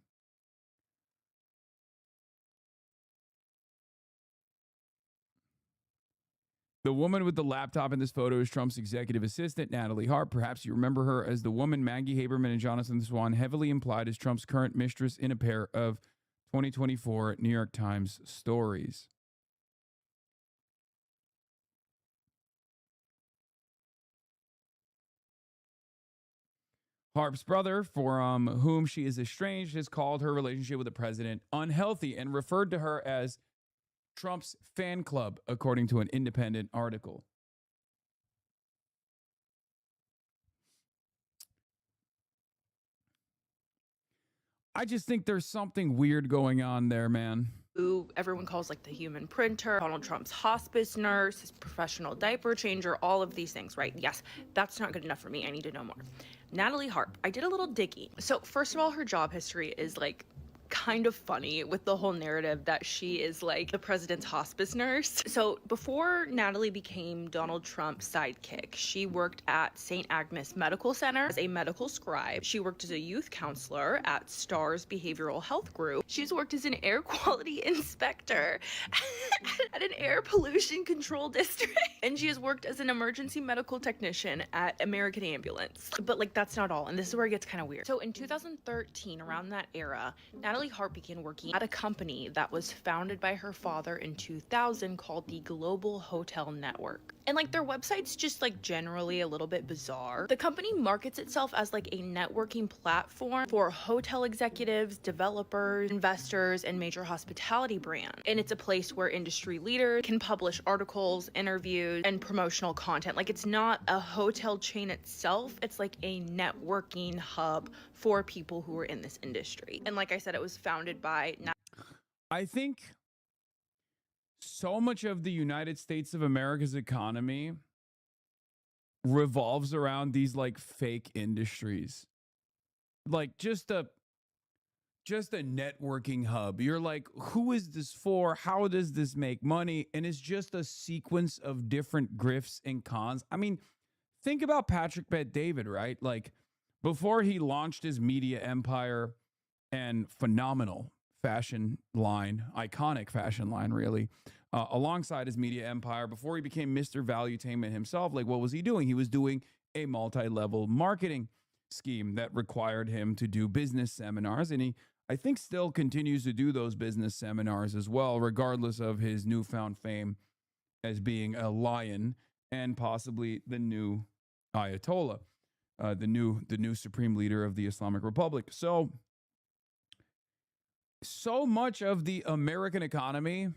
The woman with the laptop in this photo is Trump's executive assistant, Natalie Harp. Perhaps you remember her as the woman Maggie Haberman and Jonathan Swan heavily implied as Trump's current mistress in a pair of 2024 New York Times stories. Harp's brother, for whom she is estranged, has called her relationship with the president unhealthy and referred to her as Trump's fan club, according to an independent article. I just think there's something weird going on there, man. Who everyone calls like the human printer, Donald Trump's hospice nurse, his professional diaper changer, all of these things, right? Yes, that's not good enough for me. I need to know more. Natalie Harp, I did a little digging. So first of all, her job history is like kind of funny with the whole narrative that she is like the president's hospice nurse. So before Natalie became Donald Trump's sidekick, she worked at St. Agnes Medical Center as a medical scribe. She worked as a youth counselor at STARS Behavioral Health Group. She's worked as an air quality inspector at an air pollution control district. And she has worked as an emergency medical technician at American Ambulance. But like, that's not all. And this is where it gets kind of weird. So in 2013, around that era, Natalie Harp began working at a company that was founded by her father in 2000 called the Global Hotel Network. And like their website's just like generally a little bit bizarre. The company markets itself as like a networking platform for hotel executives, developers, investors, and major hospitality brands. And it's a place where industry leaders can publish articles, interviews, and promotional content. Like it's not a hotel chain itself, it's like a networking hub for people who are in this industry. And like I said, it was founded by... I think so much of the United States of America's economy revolves around these like fake industries. Like just a networking hub. You're like, who is this for? How does this make money? And it's just a sequence of different grifts and cons. I mean, think about Patrick Bet-David, right? Like before he launched his media empire and phenomenal fashion line, iconic fashion line, really, alongside his media empire, before he became Mr. Valuetainment himself, like what was he doing? He was doing a multi-level marketing scheme that required him to do business seminars. And he, I think, still continues to do those business seminars as well, regardless of his newfound fame as being a lion and possibly the new Ayatollah, the new supreme leader of the Islamic Republic. So much of the American economy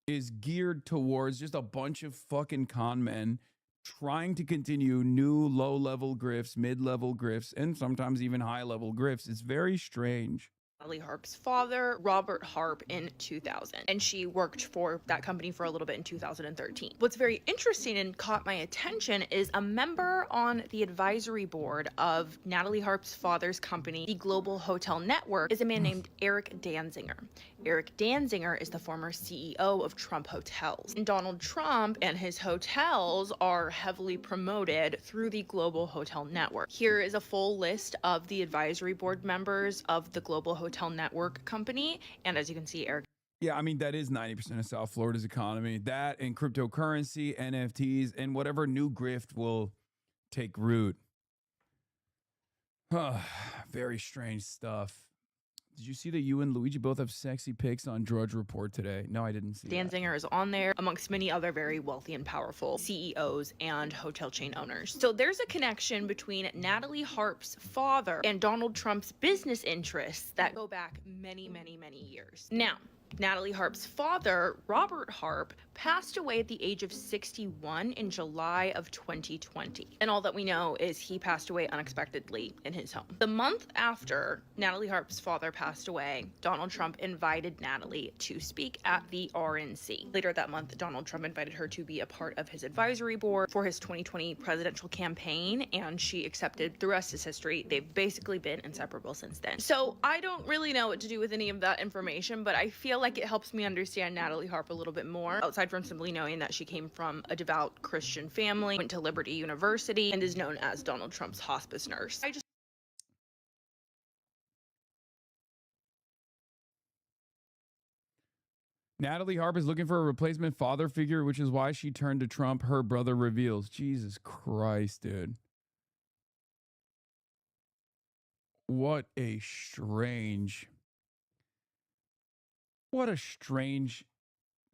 is geared towards just a bunch of fucking con men trying to continue new low-level grifts, mid-level grifts, and sometimes even high-level grifts. It's very strange. Natalie Harp's father, Robert Harp, in 2000. And she worked for that company for a little bit in 2013. What's very interesting and caught my attention is a member on the advisory board of Natalie Harp's father's company, the Global Hotel Network, is a man named Eric Danziger. Eric Danziger is the former CEO of Trump Hotels. And Donald Trump and his hotels are heavily promoted through the Global Hotel Network. Here is a full list of the advisory board members of the Global Hotel Network company. And as you can see, Eric. Yeah, I mean, that is 90% of South Florida's economy. That and cryptocurrency, NFTs, and whatever new grift will take root. Very strange stuff. Did you see that you and Luigi both have sexy pics on Drudge Report today? No, I didn't see that. Danziger is on there, amongst many other very wealthy and powerful CEOs and hotel chain owners. So there's a connection between Natalie Harp's father and Donald Trump's business interests that go back many, many, many years. Now, Natalie Harp's father, Robert Harp, passed away at the age of 61 in July of 2020. And all that we know is he passed away unexpectedly in his home. The month after Natalie Harp's father passed away, Donald Trump invited Natalie to speak at the RNC. Later that month, Donald Trump invited her to be a part of his advisory board for his 2020 presidential campaign, and she accepted. The rest is history. They've basically been inseparable since then. So I don't really know what to do with any of that information, but I feel like it helps me understand Natalie Harp a little bit more, outside from simply knowing that she came from a devout Christian family, went to Liberty University, and is known as Donald Trump's hospice nurse. Natalie Harp is looking for a replacement father figure, which is why she turned to Trump, her brother reveals. Jesus Christ, dude. What a strange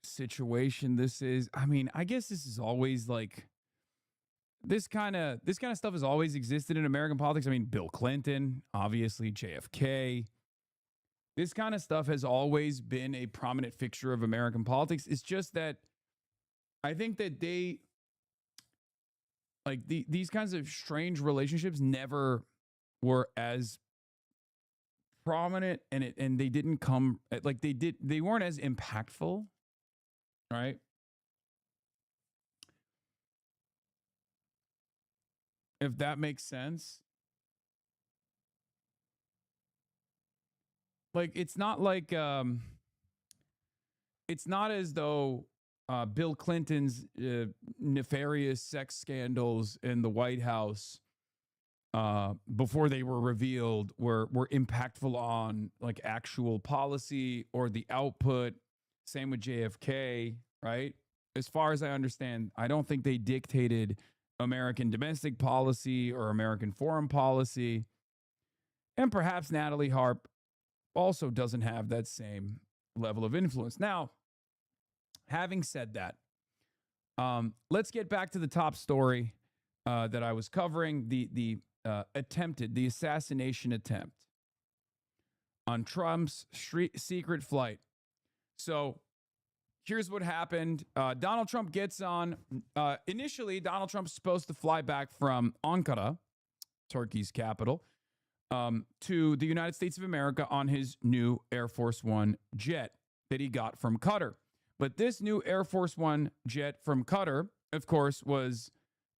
situation this is. I mean, I guess this is always like this kind of stuff has always existed in American politics. I mean, Bill Clinton, obviously, JFK. This kind of stuff has always been a prominent fixture of American politics. It's just that I think that they, like, these kinds of strange relationships never were as prominent, and they didn't come, like, they weren't as impactful, right? If that makes sense. Like, it's not as though Bill Clinton's nefarious sex scandals in the White House before they were revealed were impactful on, like, actual policy or the output. Same with JFK, right? As far as I understand, I don't think they dictated American domestic policy or American foreign policy. And perhaps Natalie Harp also doesn't have that same level of influence. Now, having said that, let's get back to the top story that I was covering, the assassination attempt on Trump's secret flight. So here's what happened. Donald Trump gets on. Initially, Donald Trump's supposed to fly back from Ankara, Turkey's capital, to the United States of America on his new Air Force One jet that he got from Qatar. But this new Air Force One jet from Qatar, of course, was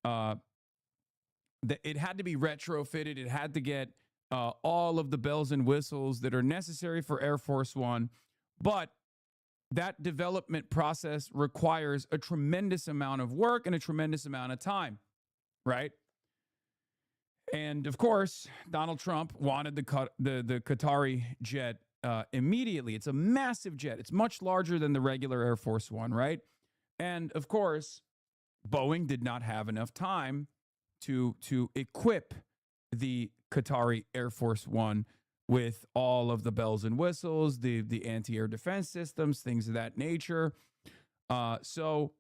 it had to be retrofitted. It had to get all of the bells and whistles that are necessary for Air Force One. But that development process requires a tremendous amount of work and a tremendous amount of time, right? And of course, Donald Trump wanted the Qatari jet immediately. It's a massive jet. It's much larger than the regular Air Force One, right? And of course, Boeing did not have enough time to equip the Qatari Air Force One with all of the bells and whistles, the anti-air defense systems, things of that nature. So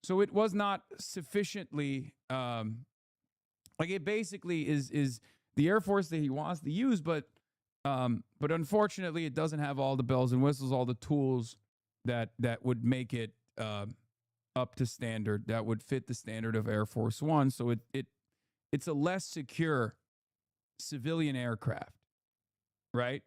it was not sufficiently, like, it basically is the Air Force that he wants to use, but unfortunately it doesn't have all the bells and whistles, all the tools that would make it up to standard, that would fit the standard of Air Force One. So it's a less secure civilian aircraft. Right?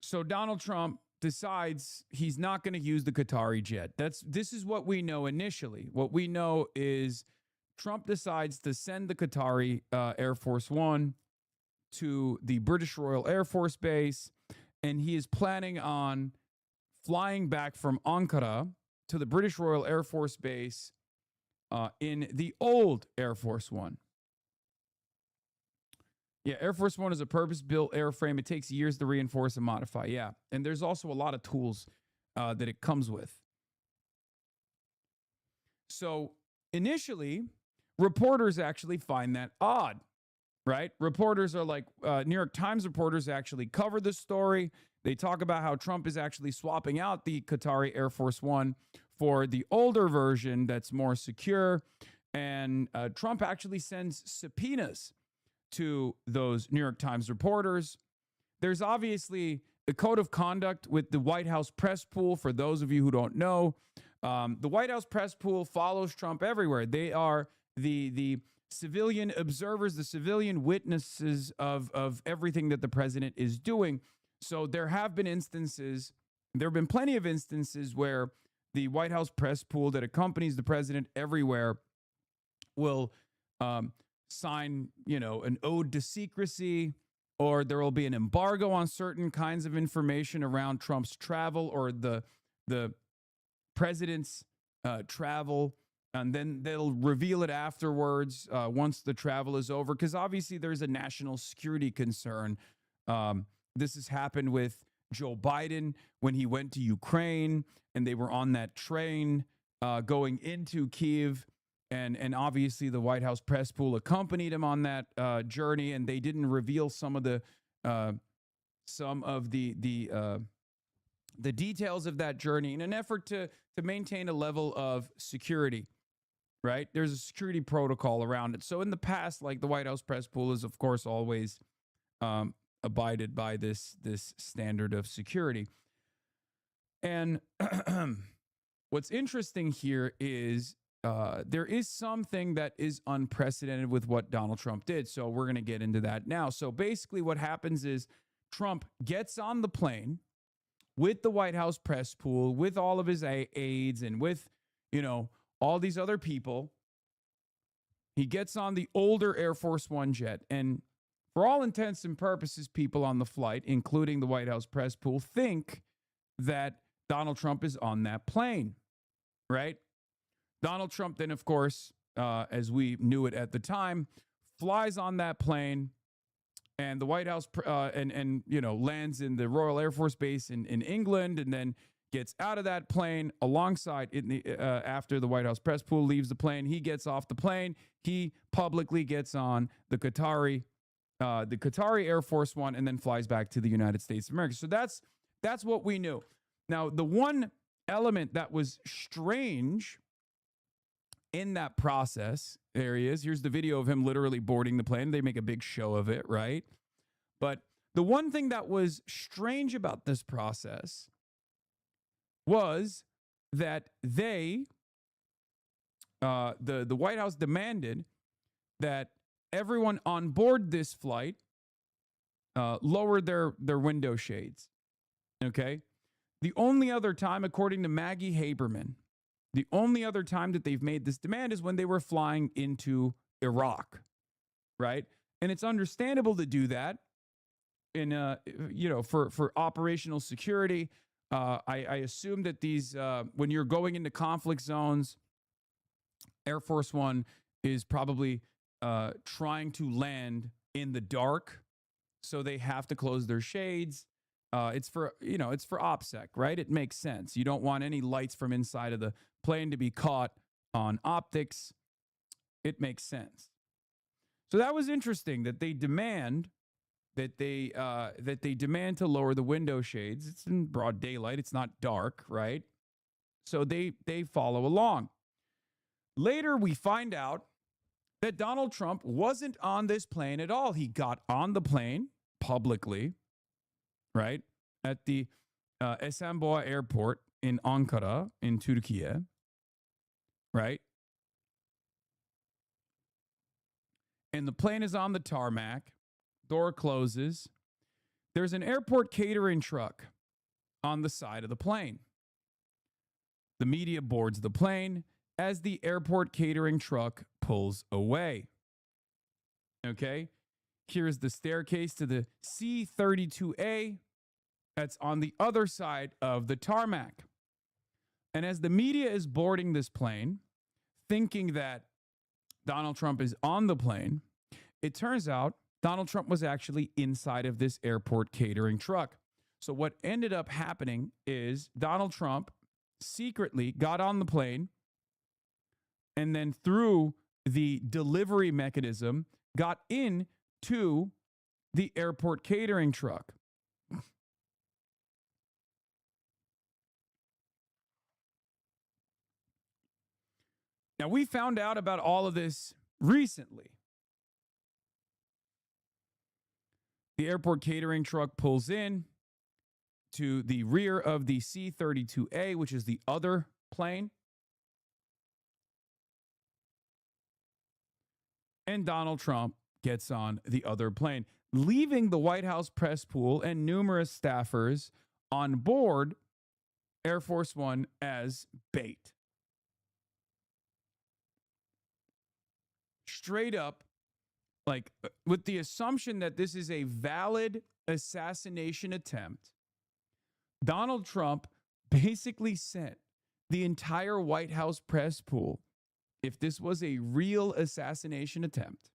So Donald Trump decides he's not going to use the Qatari jet. This is what we know initially. What we know is Trump decides to send the Qatari Air Force One to the British Royal Air Force Base, and he is planning on flying back from Ankara to the British Royal Air Force Base in the old Air Force One. Yeah, Air Force One is a purpose-built airframe. It takes years to reinforce and modify. Yeah, and there's also a lot of tools that it comes with. So initially, reporters actually find that odd, right? Reporters are like, New York Times reporters actually cover this story. They talk about how Trump is actually swapping out the Qatari Air Force One for the older version that's more secure. And Trump actually sends subpoenas to those New York Times reporters. There's obviously a code of conduct with the White House press pool. For those of you who don't know, the White House press pool follows Trump everywhere. They are the civilian observers, the civilian witnesses of everything that the president is doing. So there have been plenty of instances where the White House press pool that accompanies the president everywhere will sign, an ode to secrecy, or there will be an embargo on certain kinds of information around Trump's travel or the president's travel, and then they'll reveal it afterwards once the travel is over, because obviously there's a national security concern. This has happened with Joe Biden when he went to Ukraine and they were on that train going into Kyiv. And obviously the White House press pool accompanied him on that journey, and they didn't reveal some of the the details of that journey in an effort to maintain a level of security, right? There's a security protocol around it. So in the past, like the White House press pool is, of course, always abided by this standard of security. And what's interesting here is there is something that is unprecedented with what Donald Trump did. So we're going to get into that now. So basically what happens is Trump gets on the plane with the White House press pool, with all of his aides and with, all these other people. He gets on the older Air Force One jet. And for all intents and purposes, people on the flight, including the White House press pool, think that Donald Trump is on that plane, right? Donald Trump then, of course, as we knew it at the time, flies on that plane, and the White House lands in the Royal Air Force Base in England, and then gets out of that plane alongside after the White House press pool leaves the plane. He gets off the plane. He publicly gets on the Qatari Air Force One, and then flies back to the United States of America. So that's what we knew. Now, the one element that was strange in that process, there he is. Here's the video of him literally boarding the plane. They make a big show of it, right? But the one thing that was strange about this process was that the White House demanded that everyone on board this flight lower their window shades. Okay? The only other time, according to Maggie Haberman, the only other time that they've made this demand is when they were flying into Iraq, right? And it's understandable to do that in for operational security. I assume that these when you're going into conflict zones, Air Force One is probably trying to land in the dark, so they have to close their shades. It's for OPSEC, right? It makes sense. You don't want any lights from inside of the plane to be caught on optics. It makes sense. So that was interesting that they demand to lower the window shades. It's in broad daylight. It's not dark, right? So they follow along. Later, we find out that Donald Trump wasn't on this plane at all. He got on the plane publicly, right, at the Esenboğa Airport in Ankara, in Turkey, right? And the plane is on the tarmac. Door closes. There's an airport catering truck on the side of the plane. The media boards the plane as the airport catering truck pulls away. Okay? Here's the staircase to the C-32A that's on the other side of the tarmac. And as the media is boarding this plane, thinking that Donald Trump is on the plane, it turns out Donald Trump was actually inside of this airport catering truck. So what ended up happening is Donald Trump secretly got on the plane and then through the delivery mechanism got into the airport catering truck. Now, we found out about all of this recently. The airport catering truck pulls in to the rear of the C-32A, which is the other plane. And Donald Trump gets on the other plane, leaving the White House press pool and numerous staffers on board Air Force One as bait. Straight up, like with the assumption that this is a valid assassination attempt, Donald Trump basically sent the entire White House press pool, if this was a real assassination attempt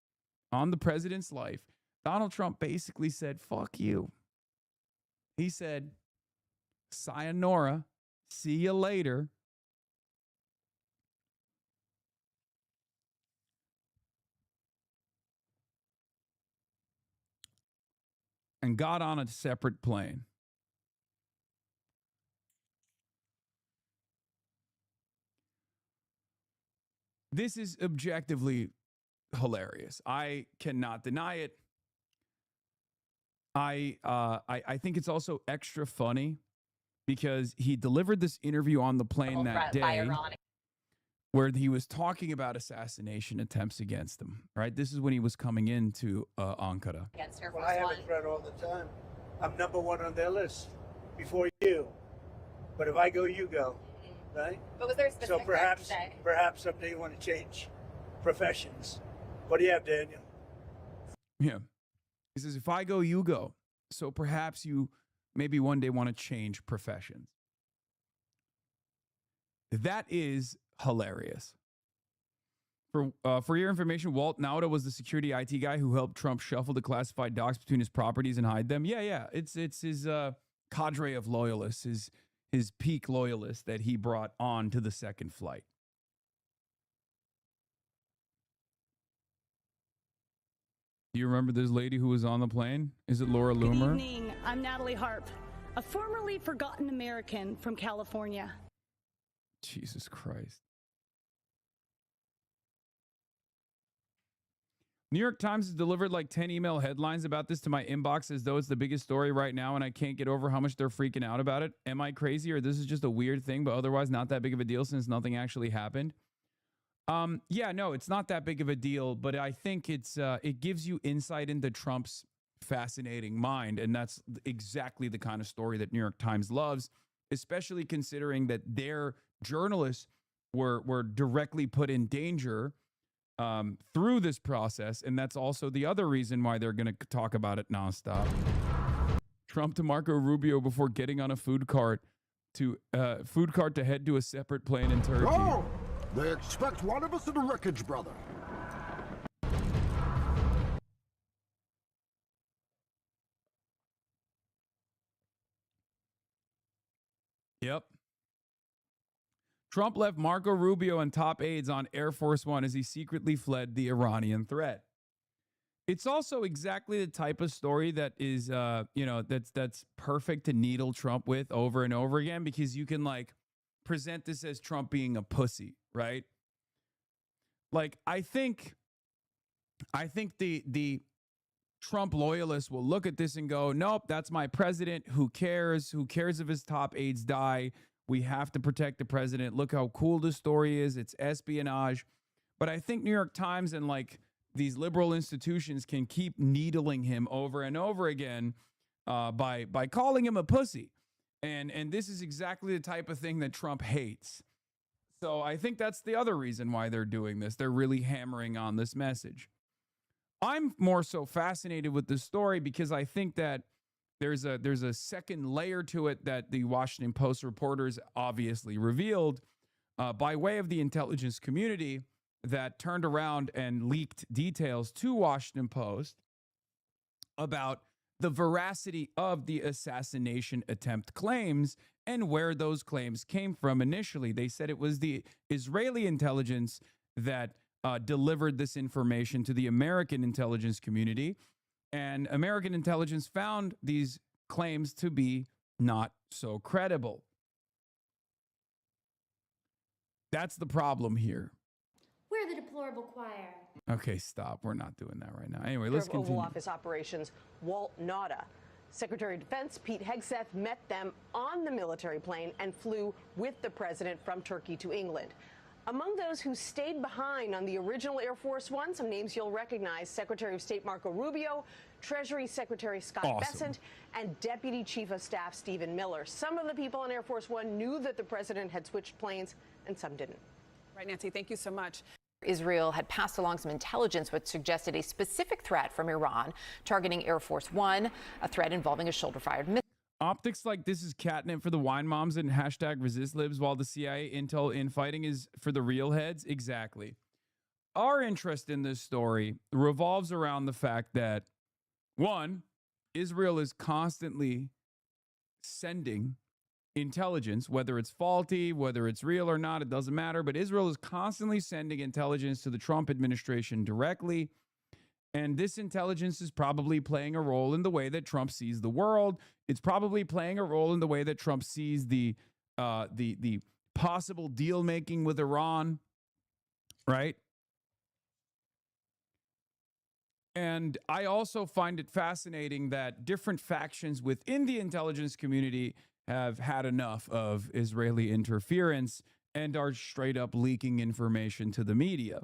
on the president's life, Donald Trump basically said, fuck you. He said, sayonara, see you later. And got on a separate plane. This is objectively hilarious. I cannot deny it. I think it's also extra funny because he delivered this interview on the plane that day where he was talking about assassination attempts against him, right? This is when he was coming into Ankara. Well, I have a threat all the time. I'm #1 on their list before you. But if I go, you go, right? But was there a specific perhaps someday you want to change professions. What do you have, Daniel? Yeah. He says, if I go, you go. So perhaps you maybe one day want to change professions. That is hilarious. For your information, Walt Nauta was the security IT guy who helped Trump shuffle the classified docs between his properties and hide them. Yeah. It's his cadre of loyalists, his peak loyalists that he brought on to the second flight. Do you remember this lady who was on the plane? Is it Laura Loomer? Good evening. I'm Natalie Harp, a formerly forgotten American from California. Jesus Christ. New York Times has delivered like 10 email headlines about this to my inbox as though it's the biggest story right now and I can't get over how much they're freaking out about it. Am I crazy or this is just a weird thing, but otherwise not that big of a deal since nothing actually happened? Yeah, no, it's not that big of a deal, but I think it gives you insight into Trump's fascinating mind, and that's exactly the kind of story that New York Times loves, especially considering that their journalists were directly put in danger through this process, and that's also the other reason why they're going to talk about it nonstop. Trump to Marco Rubio before getting on a food cart to head to a separate plane in Turkey. Oh! They expect one of us in the wreckage, brother. Yep. Trump left Marco Rubio and top aides on Air Force One as he secretly fled the Iranian threat. It's also exactly the type of story that is, that's perfect to needle Trump with over and over again because you can like present this as Trump being a pussy, right? Like, I think the Trump loyalists will look at this and go, nope, that's my president. Who cares? Who cares if his top aides die? We have to protect the president. Look how cool this story is. It's espionage. But I think New York Times and like these liberal institutions can keep needling him over and over again by calling him a pussy. And this is exactly the type of thing that Trump hates. So I think that's the other reason why they're doing this. They're really hammering on this message. I'm more so fascinated with this story because I think that there's a second layer to it that the Washington Post reporters obviously revealed by way of the intelligence community that turned around and leaked details to Washington Post about the veracity of the assassination attempt claims and where those claims came from initially. They said it was the Israeli intelligence that delivered this information to the American intelligence community, and American intelligence found these claims to be not so credible. That's the problem here. We're the deplorable choir. Okay, stop. We're not doing that right now. Anyway, let's continue. Oval Office Operations, Walt Nauta. Secretary of Defense Pete Hegseth met them on the military plane and flew with the president from Turkey to England. Among those who stayed behind on the original Air Force One, some names you'll recognize: Secretary of State Marco Rubio, Treasury Secretary Scott Bessent, and Deputy Chief of Staff Stephen Miller. Some of the people on Air Force One knew that the president had switched planes, and some didn't. Right, Nancy, thank you so much. Israel had passed along some intelligence which suggested a specific threat from Iran targeting Air Force One, a threat involving a shoulder-fired missile. Optics like this is catnip for the wine moms and hashtag resist libs, while the CIA intel infighting is for the real heads. Exactly. Our interest in this story revolves around the fact that, one, Israel is constantly sending intelligence, whether it's faulty, whether it's real or not, it doesn't matter. But Israel is constantly sending intelligence to the Trump administration directly. And this intelligence is probably playing a role in the way that Trump sees the world. It's probably playing a role in the way that Trump sees the possible deal making with Iran, right? And I also find it fascinating that different factions within the intelligence community have had enough of Israeli interference and are straight up leaking information to the media.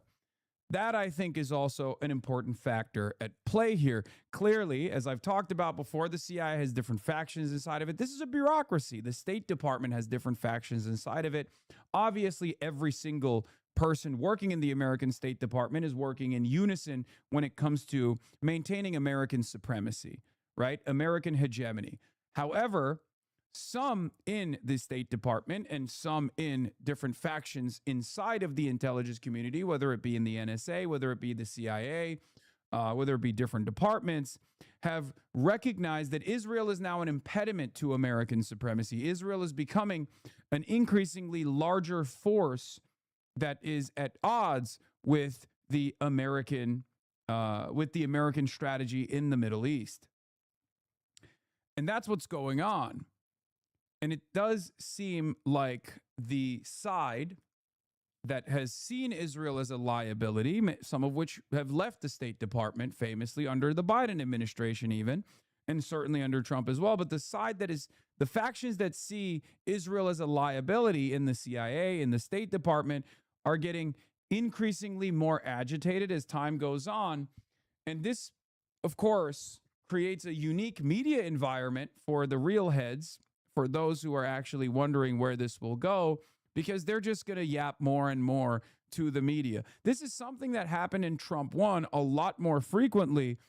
That, I think, is also an important factor at play here. Clearly, as I've talked about before, the CIA has different factions inside of it. This is a bureaucracy. The State Department has different factions inside of it. Obviously, every single person working in the American State Department is working in unison when it comes to maintaining American supremacy, right? American hegemony. However, some in the State Department and some in different factions inside of the intelligence community, whether it be in the NSA, whether it be the CIA, whether it be different departments, have recognized that Israel is now an impediment to American supremacy. Israel is becoming an increasingly larger force that is at odds with the American strategy in the Middle East. And that's what's going on. And it does seem like the side that has seen Israel as a liability, some of which have left the State Department famously under the Biden administration even, and certainly under Trump as well. But the side that is the factions that see Israel as a liability in the CIA, in the State Department, are getting increasingly more agitated as time goes on. And this, of course, creates a unique media environment for the real heads, for those who are actually wondering where this will go, because they're just going to yap more and more to the media. This is something that happened in Trump 1 a lot more frequently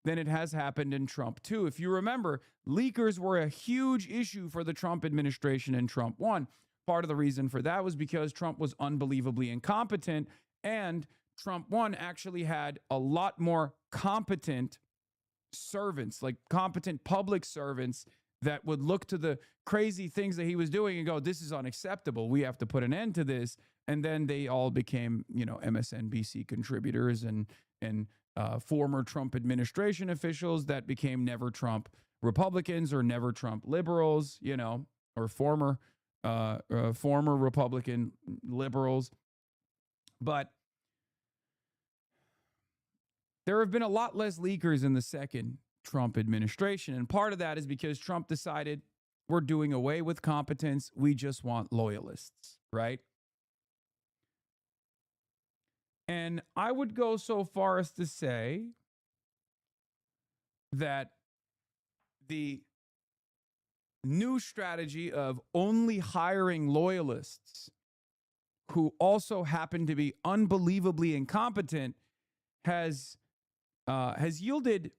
than it has happened in Trump 2. If you remember, leakers were a huge issue for the Trump administration in Trump 1. Part of the reason for that was because Trump was unbelievably incompetent, and Trump 1 actually had a lot more competent servants, like competent public servants that would look to the crazy things that he was doing and go, this is unacceptable. We have to put an end to this. And then they all became, MSNBC contributors and former Trump administration officials that became never Trump Republicans or never Trump liberals, or former Republican liberals. But there have been a lot less leakers in the second Trump administration. And part of that is because Trump decided we're doing away with competence. We just want loyalists, right? And I would go so far as to say that the new strategy of only hiring loyalists who also happen to be unbelievably incompetent has yielded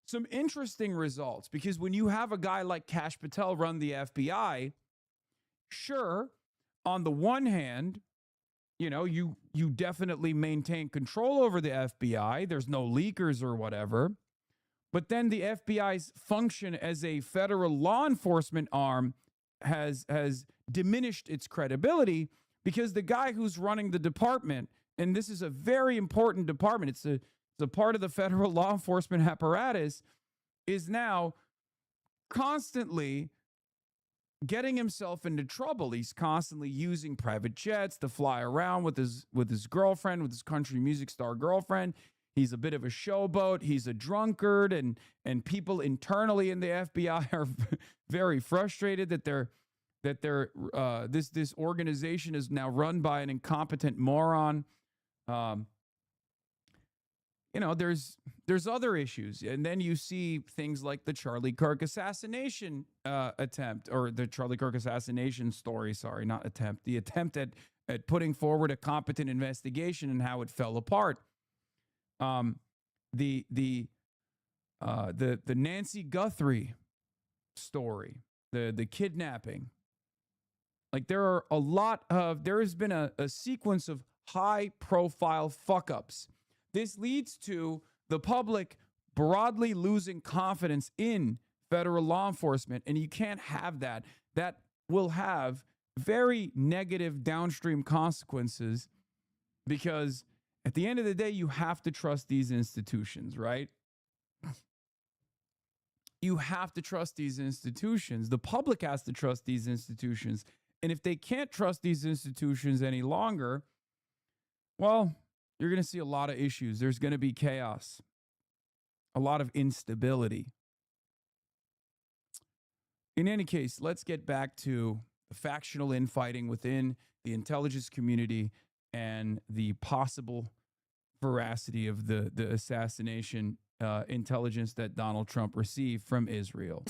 some interesting results, because when you have a guy like Kash Patel run the FBI, sure, on the one hand, you definitely maintain control over the FBI. There's no leakers or whatever. But then the FBI's function as a federal law enforcement arm has diminished its credibility, because the guy who's running the department, and this is a very important department, it's a part of the federal law enforcement apparatus, is now constantly getting himself into trouble. He's constantly using private jets to fly around with his girlfriend, with his country music star girlfriend. He's a bit of a showboat. He's a drunkard, and people internally in the FBI are very frustrated that this organization is now run by an incompetent moron. There's other issues. And then you see things like the Charlie Kirk assassination attempt, or the Charlie Kirk assassination story, sorry, not attempt, the attempt at putting forward a competent investigation and how it fell apart. The Nancy Guthrie story, the kidnapping. Like there has been a sequence of high profile fuck ups. This leads to the public broadly losing confidence in federal law enforcement, and you can't have that. That will have very negative downstream consequences, because at the end of the day, you have to trust these institutions, right? You have to trust these institutions. The public has to trust these institutions. And if they can't trust these institutions any longer, well, You're going to see a lot of issues. There's going to be chaos, a lot of instability. In any case, let's get back to the factional infighting within the intelligence community and the possible veracity of the assassination intelligence that Donald Trump received from Israel.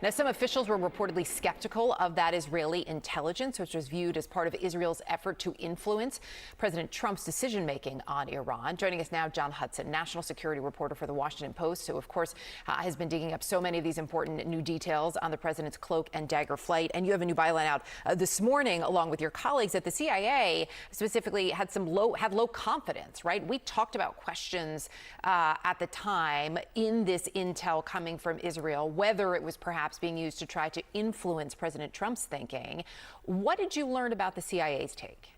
Now, some officials were reportedly skeptical of that Israeli intelligence, which was viewed as part of Israel's effort to influence President Trump's decision-making on Iran. Joining us now, John Hudson, national security reporter for The Washington Post, who, of course, has been digging up so many of these important new details on the president's cloak and dagger flight. And you have a new byline out this morning, along with your colleagues, that the CIA specifically had low confidence, right? We talked about questions at the time in this intel coming from Israel, whether it was perhaps being used to try to influence President Trump's thinking. What did you learn about the CIA's take?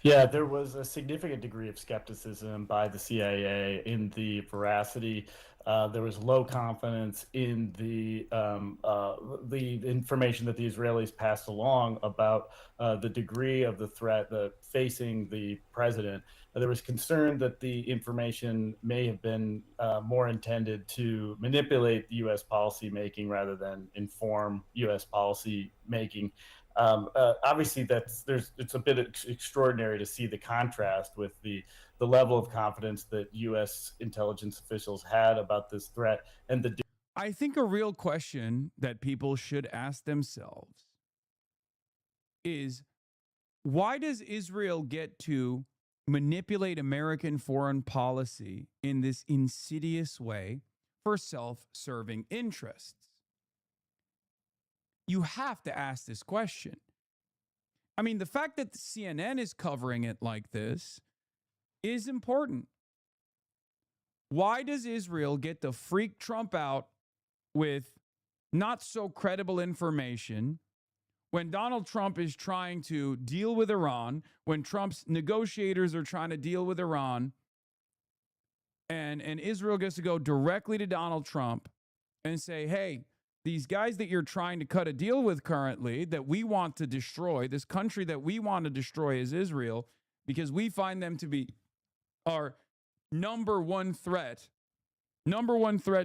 Yeah, there was a significant degree of skepticism by the CIA in the veracity. There was low confidence in the information that the Israelis passed along about the degree of the threat facing the president. There was concern that the information may have been more intended to manipulate the U.S. policy making rather than inform U.S. policy making. Obviously, it's a bit extraordinary to see the contrast with the level of confidence that U.S. intelligence officials had about this threat. And I think a real question that people should ask themselves is, why does Israel get to manipulate American foreign policy in this insidious way for self-serving interests? You have to ask this question. I mean, the fact that CNN is covering it like this is important. Why does Israel get to freak Trump out with not so credible information when Donald Trump is trying to deal with Iran, when Trump's negotiators are trying to deal with Iran, and Israel gets to go directly to Donald Trump and say, hey, these guys that you're trying to cut a deal with currently, that we want to destroy, this country that we want to destroy is Israel, because we find them to be our number one threat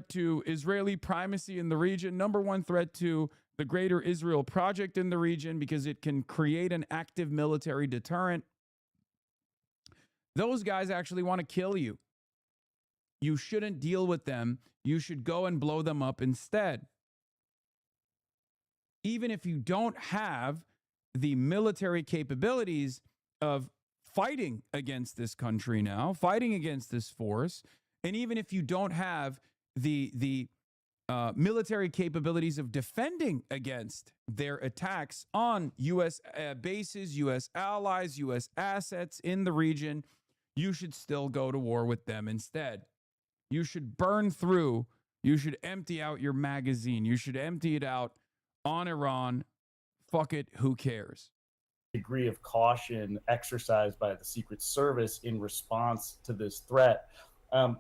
to Israeli primacy in the region, number one threat to the greater Israel project in the region, because it can create an active military deterrent. Those guys actually want to kill you. You shouldn't deal with them. You should go and blow them up instead. Even if you don't have the military capabilities of fighting against this country now, fighting against this force, and even if you don't have the military capabilities of defending against their attacks on U.S. bases, U.S. allies, U.S. assets in the region, you should still go to war with them instead. You should burn through, you should empty out your magazine, you should empty it out on Iran. Fuck it, who cares? Degree of caution exercised by the Secret Service in response to this threat.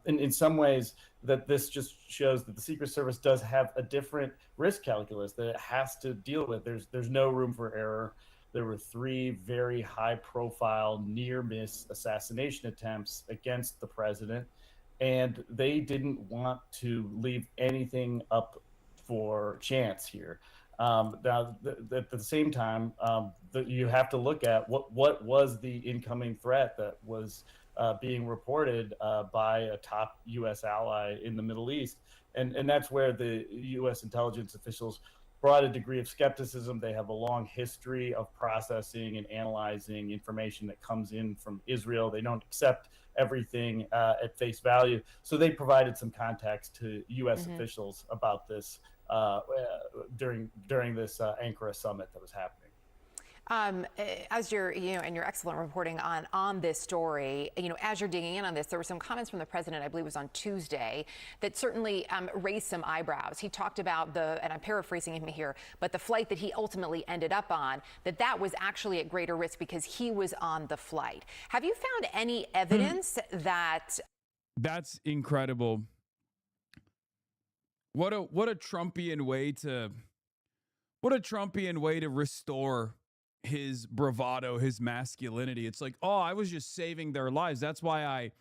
In some ways, that this just shows that the Secret Service does have a different risk calculus that it has to deal with. There's no room for error. There were 3 very high-profile near-miss assassination attempts against the president, and they didn't want to leave anything up for chance here. Now, at the same time, you have to look at what was the incoming threat that was being reported by a top U.S. ally in the Middle East. And that's where the U.S. intelligence officials brought a degree of skepticism. They have a long history of processing and analyzing information that comes in from Israel. They don't accept everything at face value. So they provided some context to U.S. officials about this during this Ankara summit that was happening. As you're, and your excellent reporting on this story, as you're digging in on this, there were some comments from the president, I believe it was on Tuesday, that certainly raised some eyebrows. He talked about and I'm paraphrasing him here, but the flight that he ultimately ended up on, that was actually at greater risk because he was on the flight. Have you found any evidence that... That's incredible. What a Trumpian way to restore his bravado, his masculinity. It's like, oh, I was just saving their lives. That's why I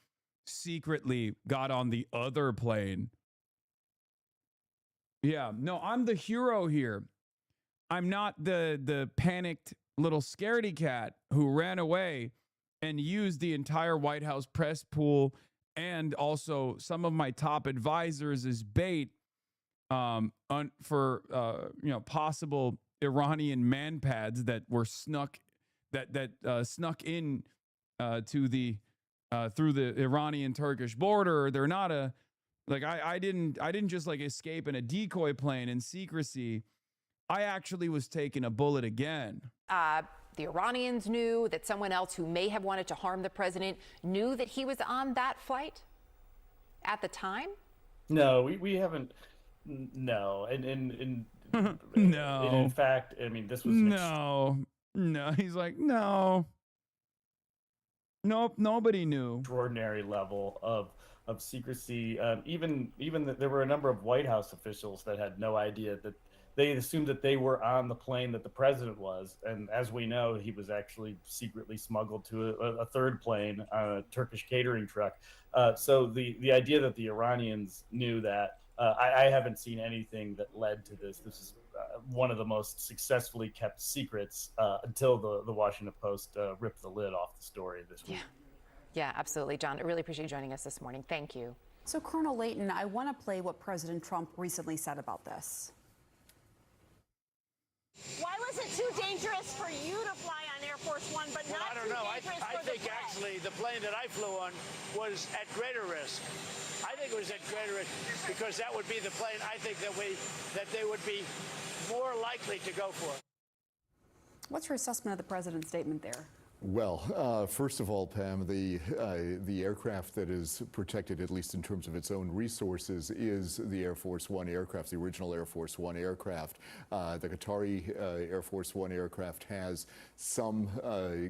secretly got on the other plane. Yeah, no, I'm the hero here. I'm not the panicked little scaredy cat who ran away and used the entire White House press pool and also some of my top advisors as bait for possible Iranian man pads that were snuck in to the through the Iranian Turkish border. They're not a like I didn't just like escape in a decoy plane in secrecy. I actually was taking a bullet again. The Iranians knew that someone else who may have wanted to harm the president knew that he was on that flight at the time? No, we haven't. No, and no. And in fact, I mean, this was no. He's like, no. Nope, nobody knew. Extraordinary level of secrecy. Even there were a number of White House officials that had no idea that. They assumed that they were on the plane that the president was. And as we know, he was actually secretly smuggled to a third plane on a Turkish catering truck. So the idea that the Iranians knew that, I haven't seen anything that led to this. This is one of the most successfully kept secrets until the Washington Post ripped the lid off the story this week. Yeah, absolutely, John. I really appreciate you joining us this morning. Thank you. So, Colonel Layton, I want to play what President Trump recently said about this. Why was it too dangerous for you to fly on Air Force One, but not I don't know. I think actually the plane that I flew on was at greater risk. I think it was at greater risk because that would be the plane I think that they would be more likely to go for. What's your assessment of the president's statement there? Well, first of all, Pam, the aircraft that is protected, at least in terms of its own resources, is the Air Force One aircraft, the original Air Force One aircraft. The Qatari Air Force One aircraft has some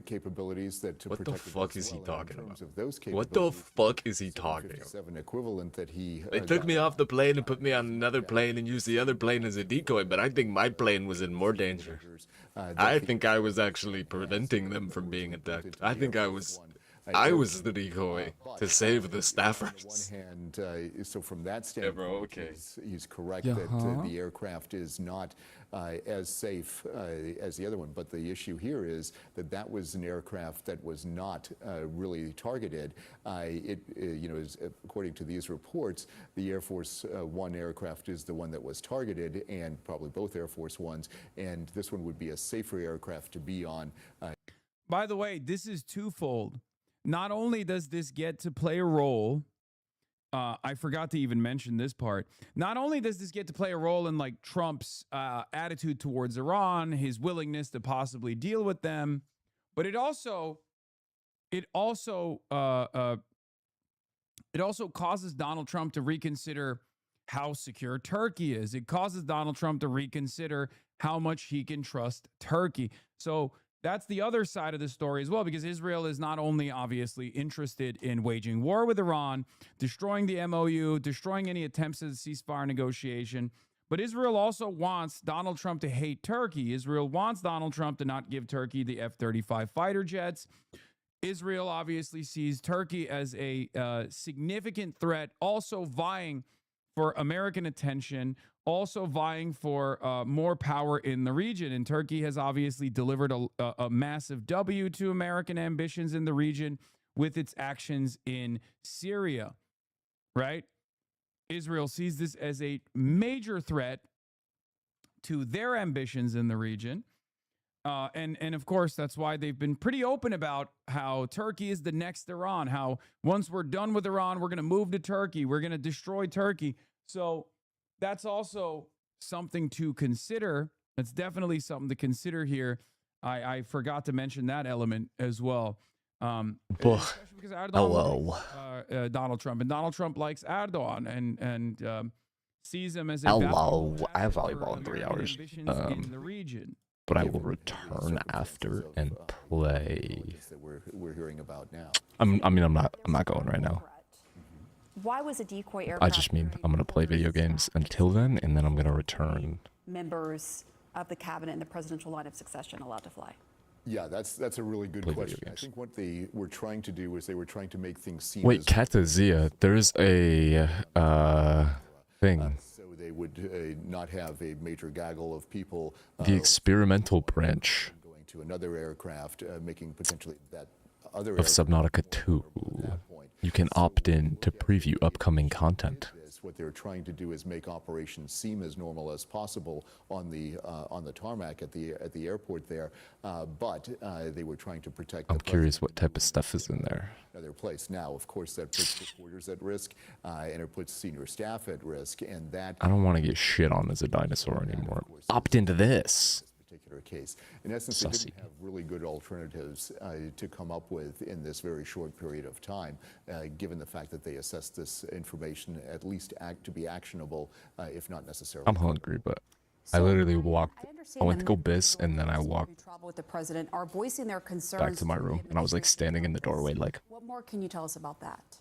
capabilities that to protect. What the fuck is he talking about? Those what the fuck is he talking about? Equivalent that he. They took me off the plane and put me on another plane and used the other plane as a decoy, but I think my plane was in more danger. I think I was actually preventing them from being attacked. I think I was the decoy to save the staffers. On one hand, so from that standpoint, he's correct that the aircraft is not as safe as the other one. But the issue here is that was an aircraft that was not really targeted. According to these reports, the Air Force One aircraft is the one that was targeted, and probably both Air Force Ones. And this one would be a safer aircraft to be on. By the way, this is twofold. Not only does this get to play a role, I forgot to even mention this part. Not only does this get to play a role in like Trump's attitude towards Iran, his willingness to possibly deal with them, but it also causes Donald Trump to reconsider how secure Turkey is. It causes Donald Trump to reconsider how much he can trust Turkey. So that's the other side of the story as well, because Israel is not only obviously interested in waging war with Iran, destroying the MOU, destroying any attempts at a ceasefire negotiation, but Israel also wants Donald Trump to hate Turkey. Israel wants Donald Trump to not give Turkey the F-35 fighter jets. Israel obviously sees Turkey as a significant threat, also vying for American attention, also vying for more power in the region. And Turkey has obviously delivered a massive W to American ambitions in the region with its actions in Syria, right? Israel sees this as a major threat to their ambitions in the region. And of course, that's why they've been pretty open about how Turkey is the next Iran, how once we're done with Iran, we're going to move to Turkey. We're going to destroy Turkey. So that's also something to consider. That's definitely something to consider here. I forgot to mention that element as well. Because Erdogan likes, Donald Trump, and Donald Trump likes Erdogan and sees him as a I have volleyball in 3 hours. In the region. But I will return after and play. We're hearing about now. I'm not going right now. Why was a decoy aircraft? I just mean I'm gonna play video games until then, and then I'm gonna return. Members of the cabinet and the presidential line of succession allowed to fly? Yeah, that's a really good question. I think what they were trying to do is they were trying to make things seem Wait, Katazia, there's a thing. so they would not have a major gaggle of people The experimental branch going to another aircraft, making potentially that other of Subnautica 2. You can opt in to preview upcoming content. What they're trying to do is make operations seem as normal as possible on the tarmac at the airport there, but they were trying to protect. I'm curious what type of stuff is in there. Another place. Now, of course, that puts reporters at risk, and it puts senior staff at risk, and that. I don't want to get shit on as a dinosaur anymore. Opt into this. Particular case. In essence, they didn't have really good alternatives to come up with in this very short period of time, given the fact that they assessed this information at least to be actionable, if not necessarily. I'm hungry, but I literally walked. I went to go piss, and then I walked Travel with the president are voicing their concerns back to my room, and I was like standing in the doorway, like. What more can you tell us about that?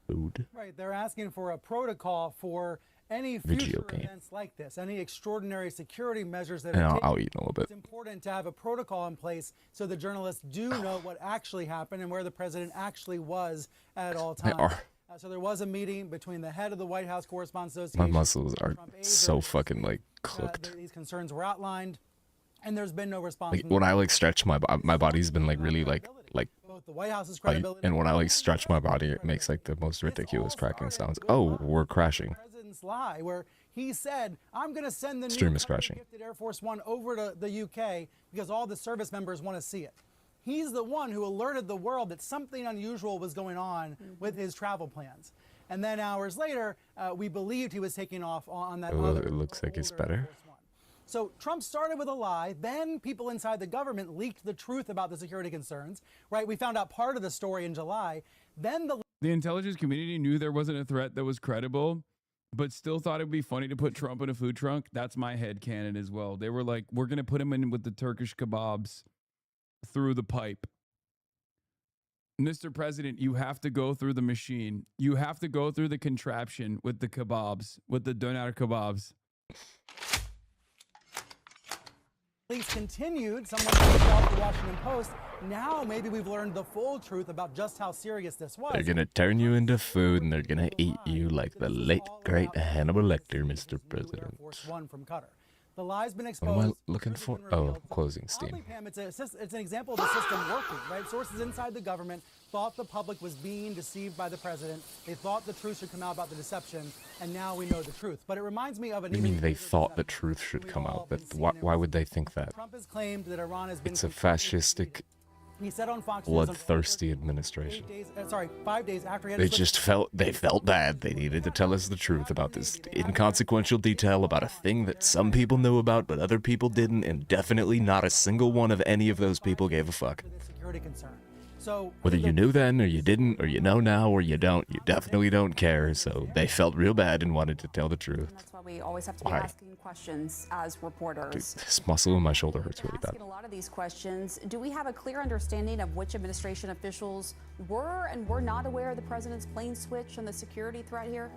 Food. Right, they're asking for a protocol for any future events like this, any extraordinary security measures that are taken. I'll eat in a little bit. It's important to have a protocol in place so the journalists do know what actually happened and where the president actually was at all times. So there was a meeting between the head of the White House Correspondents Association. My muscles are so fucking like cooked. These concerns were outlined, and there's been no response. Like when I like stretch my body's been like really like both the White House's credibility, and when I like stretch my body, it makes like the most ridiculous cracking sounds. Oh, we're crashing. Lie where he said, I'm going to send the Stream new is crashing. gifted Air Force One over to the UK because all the service members want to see it. He's the one who alerted the world that something unusual was going on with his travel plans. And then hours later, we believed he was taking off on that other. It looks like it's better. So Trump started with a lie, then people inside the government leaked the truth about the security concerns, right? We found out part of the story in July. Then the intelligence community knew there wasn't a threat that was credible, but still thought it'd be funny to put Trump in a food trunk. That's my headcanon as well. They were like, we're going to put him in with the Turkish kebabs through the pipe. Mr. President, you have to go through the machine. You have to go through the contraption with the kebabs, with the doner kebabs. Police continued. Someone reached out to the Washington Post. Now maybe we've learned the full truth about just how serious this was. They're gonna turn you into food, and they're gonna eat you like the late great Hannibal Lecter, Mr. President. One from Qatar. The lie's been exposed. What am I looking for? Oh, closing Steam. Pam, it's an example of the system working, right? Sources inside the government thought the public was being deceived by the president. They thought the truth should come out about the deception, and now we know the truth. But it reminds me of an. What do you mean they thought the truth should come out? But why would they think that? Trump has claimed that Iran has been. It's a fascistic, he said on Fox bloodthirsty administration. 5 days after he had They felt bad. They needed to tell us the truth about this inconsequential detail about a thing that some people knew about, but other people didn't, and definitely not a single one of any of those people gave a fuck. Security concern. So whether you knew then, or you didn't, or you know now, or you don't, you definitely don't care. So they felt real bad and wanted to tell the truth. And that's why we always have to be asking questions as reporters. Dude, this muscle in my shoulder hurts really bad. Asking a lot of these questions, do we have a clear understanding of which administration officials were and were not aware of the president's plane switch and the security threat here?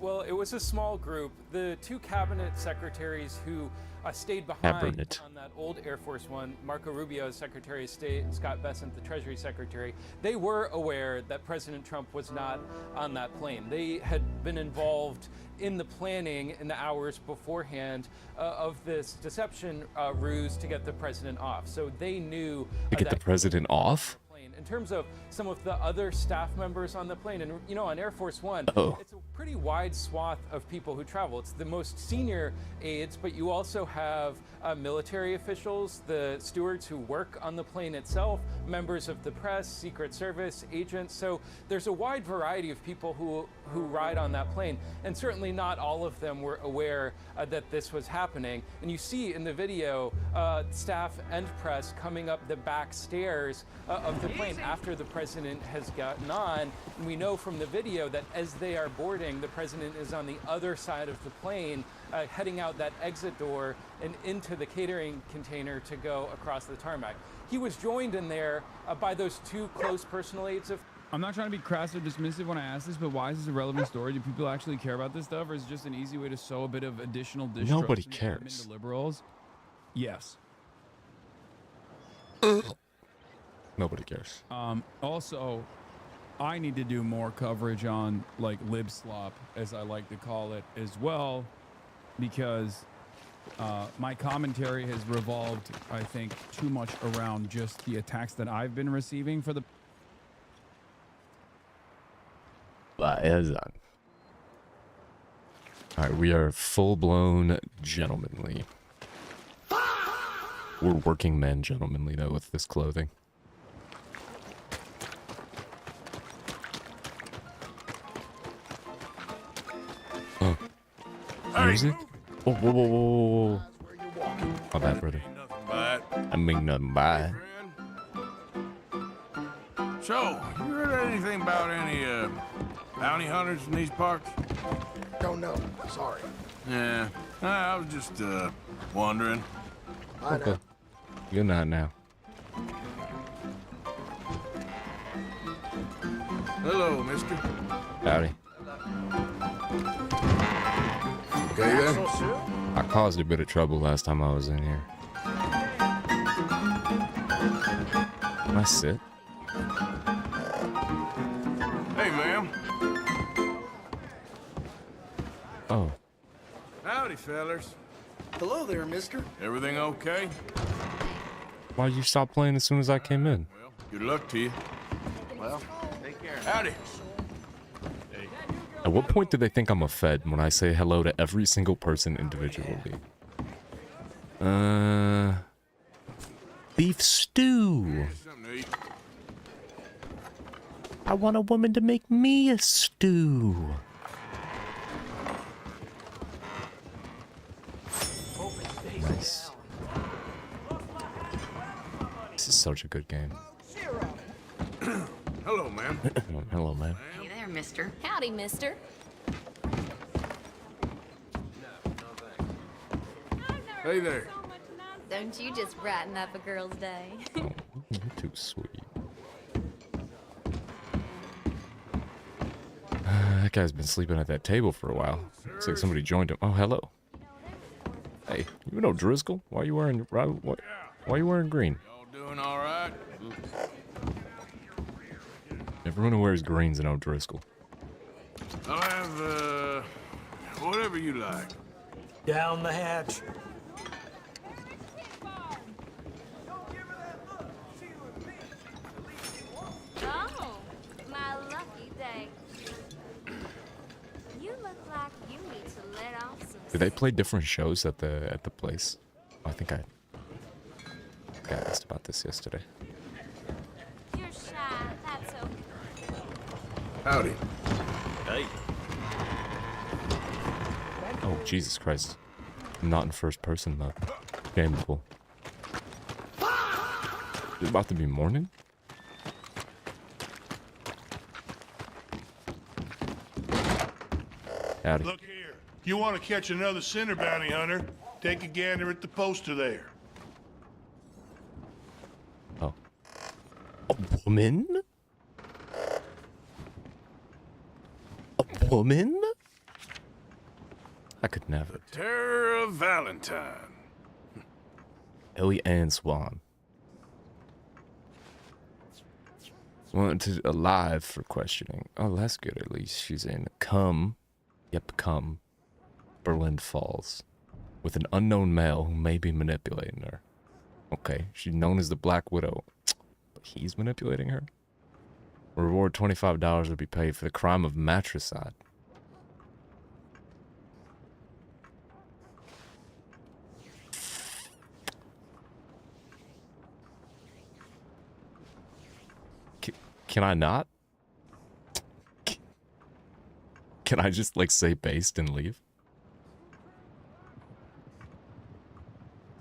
Well, it was a small group. The two cabinet secretaries who stayed behind on that old Air Force One, Marco Rubio, Secretary of State, Scott Bessent, the Treasury Secretary, they were aware that President Trump was not on that plane. They had been involved in the planning in the hours beforehand of this deception ruse to get the president off. So they knew to get the president off? In terms of some of the other staff members on the plane, and you know, on Air Force One, it's a pretty wide swath of people who travel. It's the most senior aides, but you also have military officials, the stewards who work on the plane itself, members of the press, Secret Service, agents. So there's a wide variety of people who ride on that plane, and certainly not all of them were aware that this was happening. And you see in the video staff and press coming up the back stairs of the plane after the president has gotten on. And we know from the video that as they are boarding, the president is on the other side of the plane, heading out that exit door and into the catering container to go across the tarmac. He was joined in there by those two close personal aides of. I'm not trying to be crass or dismissive when I ask this, but why is this a relevant story? Do people actually care about this stuff, or is it just an easy way to sow a bit of additional distrust? Nobody cares. Into liberals? Yes. Nobody cares. Also, I need to do more coverage on like lib slop, as I like to call it, as well, because my commentary has revolved, I think, too much around just the attacks that I've been receiving for the. Alright, we are full-blown gentlemanly. We're working men gentlemanly, though, with this clothing. Oh. Music? Oh, whoa, whoa, whoa, whoa. My bad, brother. I mean nothing by it. So, you heard anything about any, bounty hunters in these parts? Don't know. Sorry. Yeah, I was just, wondering. Okay. You're not now. Hello, mister. Howdy. Okay there? I caused a bit of trouble last time I was in here. Can I sit? Hey, ma'am. Oh. Howdy, fellers. Hello there, mister. Everything okay? Why'd you stop playing as soon as I came in? Well, good luck to you. Well, take care. Howdy. At what point do they think I'm a Fed when I say hello to every single person individually? Beef stew. I want a woman to make me a stew. Nice. This is such a good game. Hello, ma'am. Hello, ma'am. Hey there, mister. Howdy, mister. Hey there. Don't you just brighten up a girl's day. Oh, you're too sweet. That guy's been sleeping at that table for a while. Looks like somebody joined him. Oh, hello. Hey, you know Driscoll? Why are you wearing why are you wearing green? Y'all doing all right? Everyone who wears green's an O'Driscoll. I'll have, whatever you like. Down the hatch. Oh, my lucky day. You look like you need to let off some. Do they play different shows at the place? I think I got asked about this yesterday. You're shy. That's okay. Howdy. Hey. Oh, Jesus Christ. I'm not in first person mode. Gameable. It's about to be morning? Howdy. Look here. You want to catch another sinner bounty hunter? Take a gander at the poster there. Oh. A woman? A woman? I could never. Terror of Valentine. Ellie Ann Swan. Wanted to alive for questioning. Oh, that's good. At least she's in Come. Yep, Come. Berlin Falls. With an unknown male who may be manipulating her. Okay, she's known as the Black Widow. But he's manipulating her? Reward $25 will be paid for the crime of matricide. Can I not? Can I just, like, say based and leave?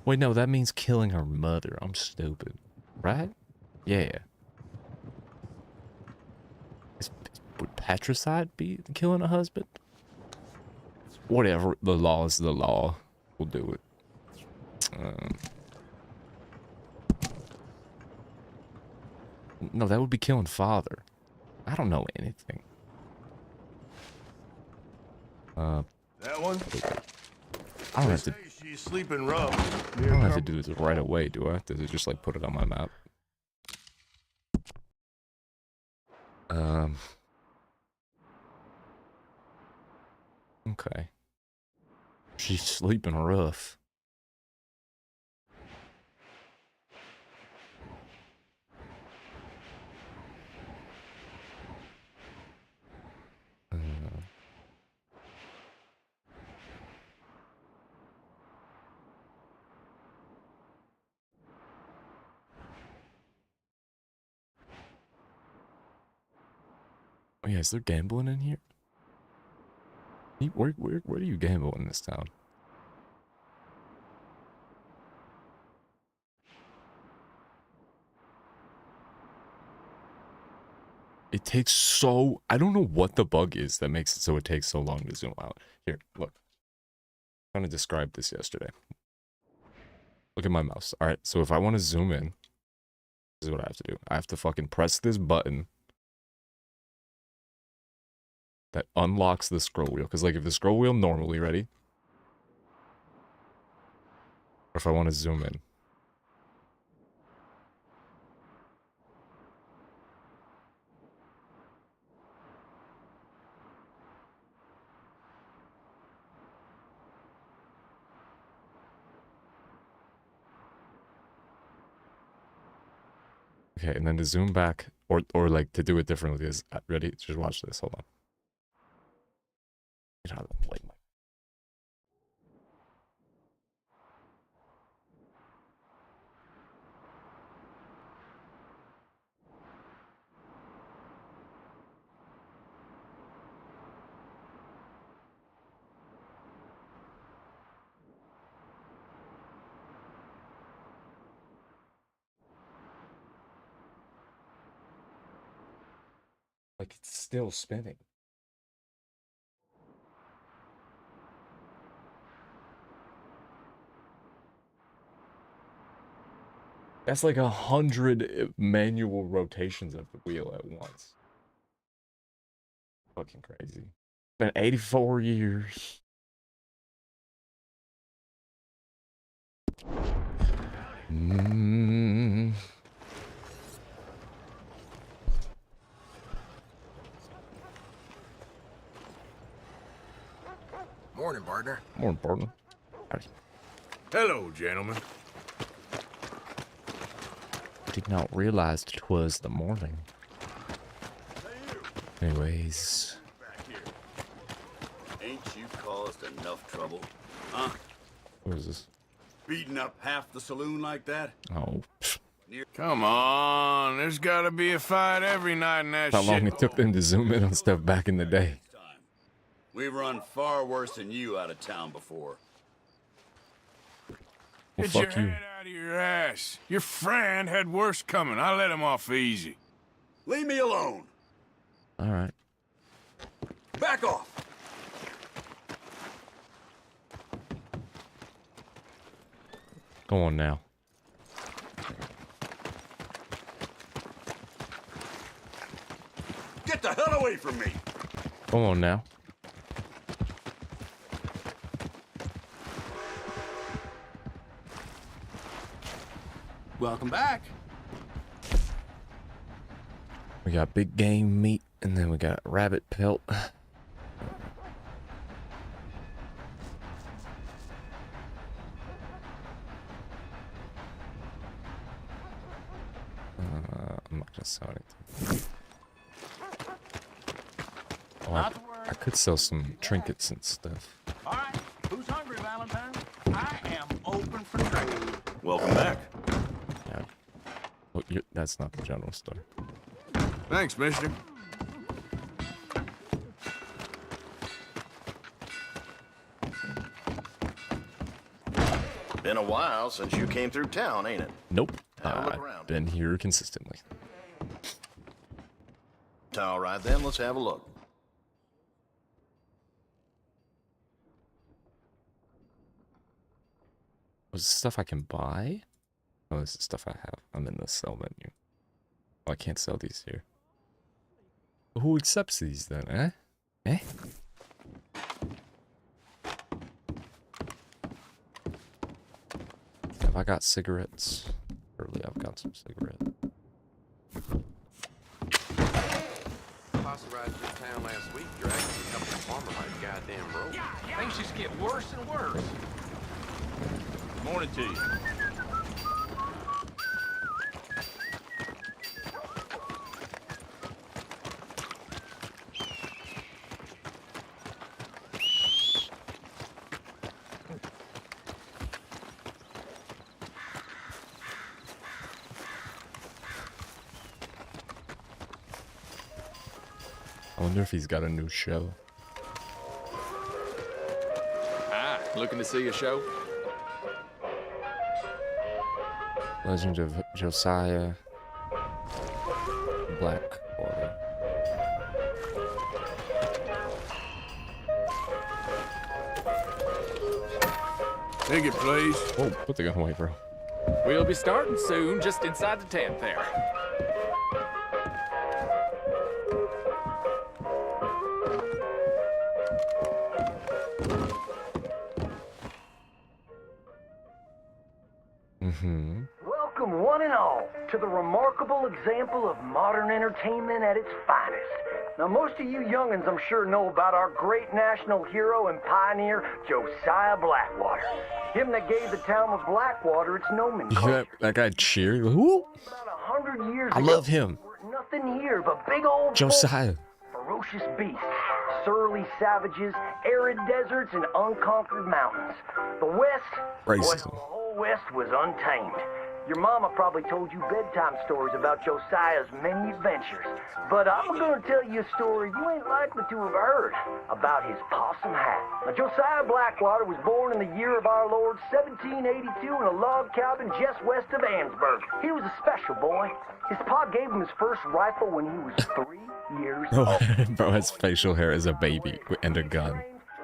Wait, no, that means killing her mother. I'm stupid. Right? Yeah. Would patricide be killing a husband? Whatever. The law is the law. We'll do it. No, that would be killing father. I don't know anything. That one? I don't have to. She you sleeping rough. I don't have to do this right away, do I? Does it just like put it on my map? Okay. She's sleeping rough. Oh yeah, is there gambling in here? Where do you gamble in this town? It takes so... I don't know what the bug is that makes it so it takes so long to zoom out. Here, look. I'm trying to describe this yesterday. Look at my mouse. Alright, so if I want to zoom in, this is what I have to do. I have to fucking press this button that unlocks the scroll wheel. Because, like, if the scroll wheel normally, ready? Or if I want to zoom in. Okay, and then to zoom back, or like to do it differently is, ready? Just watch this, hold on. Get out of the plate. Like, it's still spinning. That's like 100 manual rotations of the wheel at once. Fucking crazy. Been 84 years. Morning, partner. Morning, partner. Howdy. Hello, gentlemen. Did not realize it was the morning. Anyways. Ain't you caused enough trouble? Huh? What is this? Beating up half the saloon like that? Oh. Come on, there's gotta be a fight every night in that How shit. long it took them to zoom in on stuff back in the day. We've run far worse than you out of town before. Well, Get your fuck you. head out of your ass. Your friend had worse coming. I let him off easy. Leave me alone. Alright. Back off. Go on now. Get the hell away from me. Go on now. Welcome back. We got big game meat, and then we got rabbit pelt. I'm not gonna sell anything. Oh, I could sell some trinkets and stuff. All right, who's hungry, Valentine? I am open for trade. Welcome back. Yeah. Well, that's not the general store. Thanks, mister. Been a while since you came through town, ain't it? Nope. Have a look I've around. been here consistently. All right, then, let's have a look. Was this stuff I can buy? Oh, this is stuff I have. I'm in the sell menu. Oh, I can't sell these here. Who accepts these then, eh? Eh? Have I got cigarettes? Surely I've got some cigarettes. Posse ride through town last week, dragging a couple of farmer like goddamn road. Things just get worse and worse. Morning to you. I wonder if he's got a new show. Ah, looking to see a show? Legend of Josiah Blackwater. Take it, please. Whoa, put the gun away, bro. We'll be starting soon, just inside the tent there. Welcome, one and all, to the remarkable example of modern entertainment at its finest. Now, most of you youngins, I'm sure, know about our great national hero and pioneer, Josiah Blackwater. Him that gave the town of Blackwater its nomenclature. That guy cheered. Woo! About 100 years I ago, love him. nothing here but big old Josiah. ferocious beasts, surly savages, arid deserts, and unconquered mountains. The West, Racism. the whole West was untamed. Your mama probably told you bedtime stories about Josiah's many adventures, but I'm gonna tell you a story you ain't likely to have heard about his possum hat. Now, Josiah Blackwater was born in the year of our Lord 1782 in a log cabin just west of Ansburg. He was a special boy. His pa gave him his first rifle when he was 3 years old. Bro has facial hair as a baby and a gun.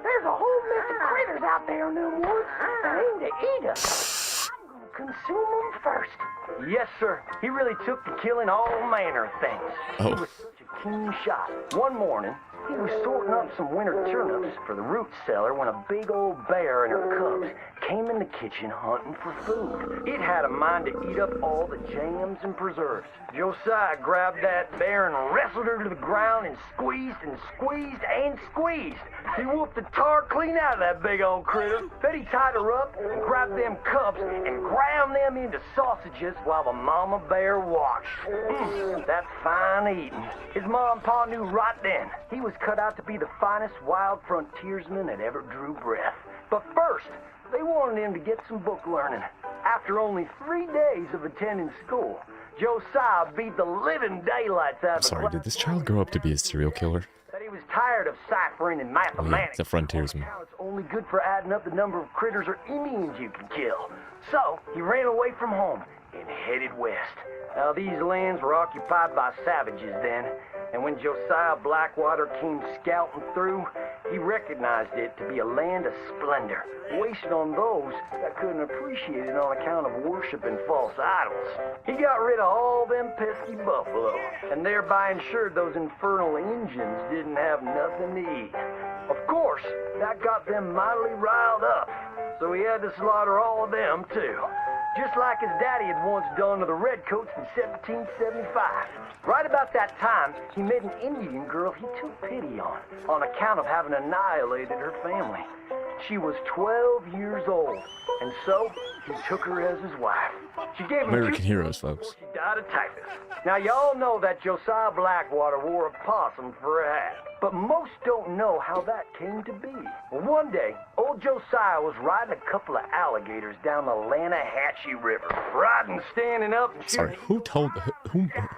There's a whole mess of critters out there in them woods that aim to eat us. I'm gonna consume them first. Yes, sir. He really took to killing all manner of things. He was such a keen shot. One morning, he was sorting up some winter turnips for the root cellar when a big old bear and her cubs came in the kitchen hunting for food. It had a mind to eat up all the jams and preserves. Josiah grabbed that bear and wrestled her to the ground and squeezed and squeezed and squeezed. He whooped the tar clean out of that big old critter. Then he tied her up and grabbed them cubs and ground them into sausages while the mama bear watched. That's fine eating. His mom and pa knew right then he was cut out to be the finest wild frontiersman that ever drew breath. But first, they wanted him to get some book learning. After only 3 days of attending school, Josiah beat the living daylights out of Sorry, did this child grow up to be a serial killer? that he was tired of ciphering and Oh, yeah, mathematics. the frontiersman. It's only good for adding up the number of critters or Indians you can kill. So he ran away from home and headed west. Now, these lands were occupied by savages then, and when Josiah Blackwater came scouting through, he recognized it to be a land of splendor, wasted on those that couldn't appreciate it on account of worshiping false idols. He got rid of all them pesky buffalo, and thereby ensured those infernal Injuns didn't have nothing to eat. Of course, that got them mightily riled up, so he had to slaughter all of them too. Just like his daddy had once done to the Redcoats in 1775. Right about that time, he met an Indian girl he took pity on account of having annihilated her family. She was 12 years old, and so he took her as his wife. She gave him American heroes, folks. She died of typhus. Now, y'all know that Josiah Blackwater wore a possum for a hat, but most don't know how that came to be. Well, one day, old Josiah was riding a couple of alligators down the Lanahatchee River. Riding, standing up, and Sorry, who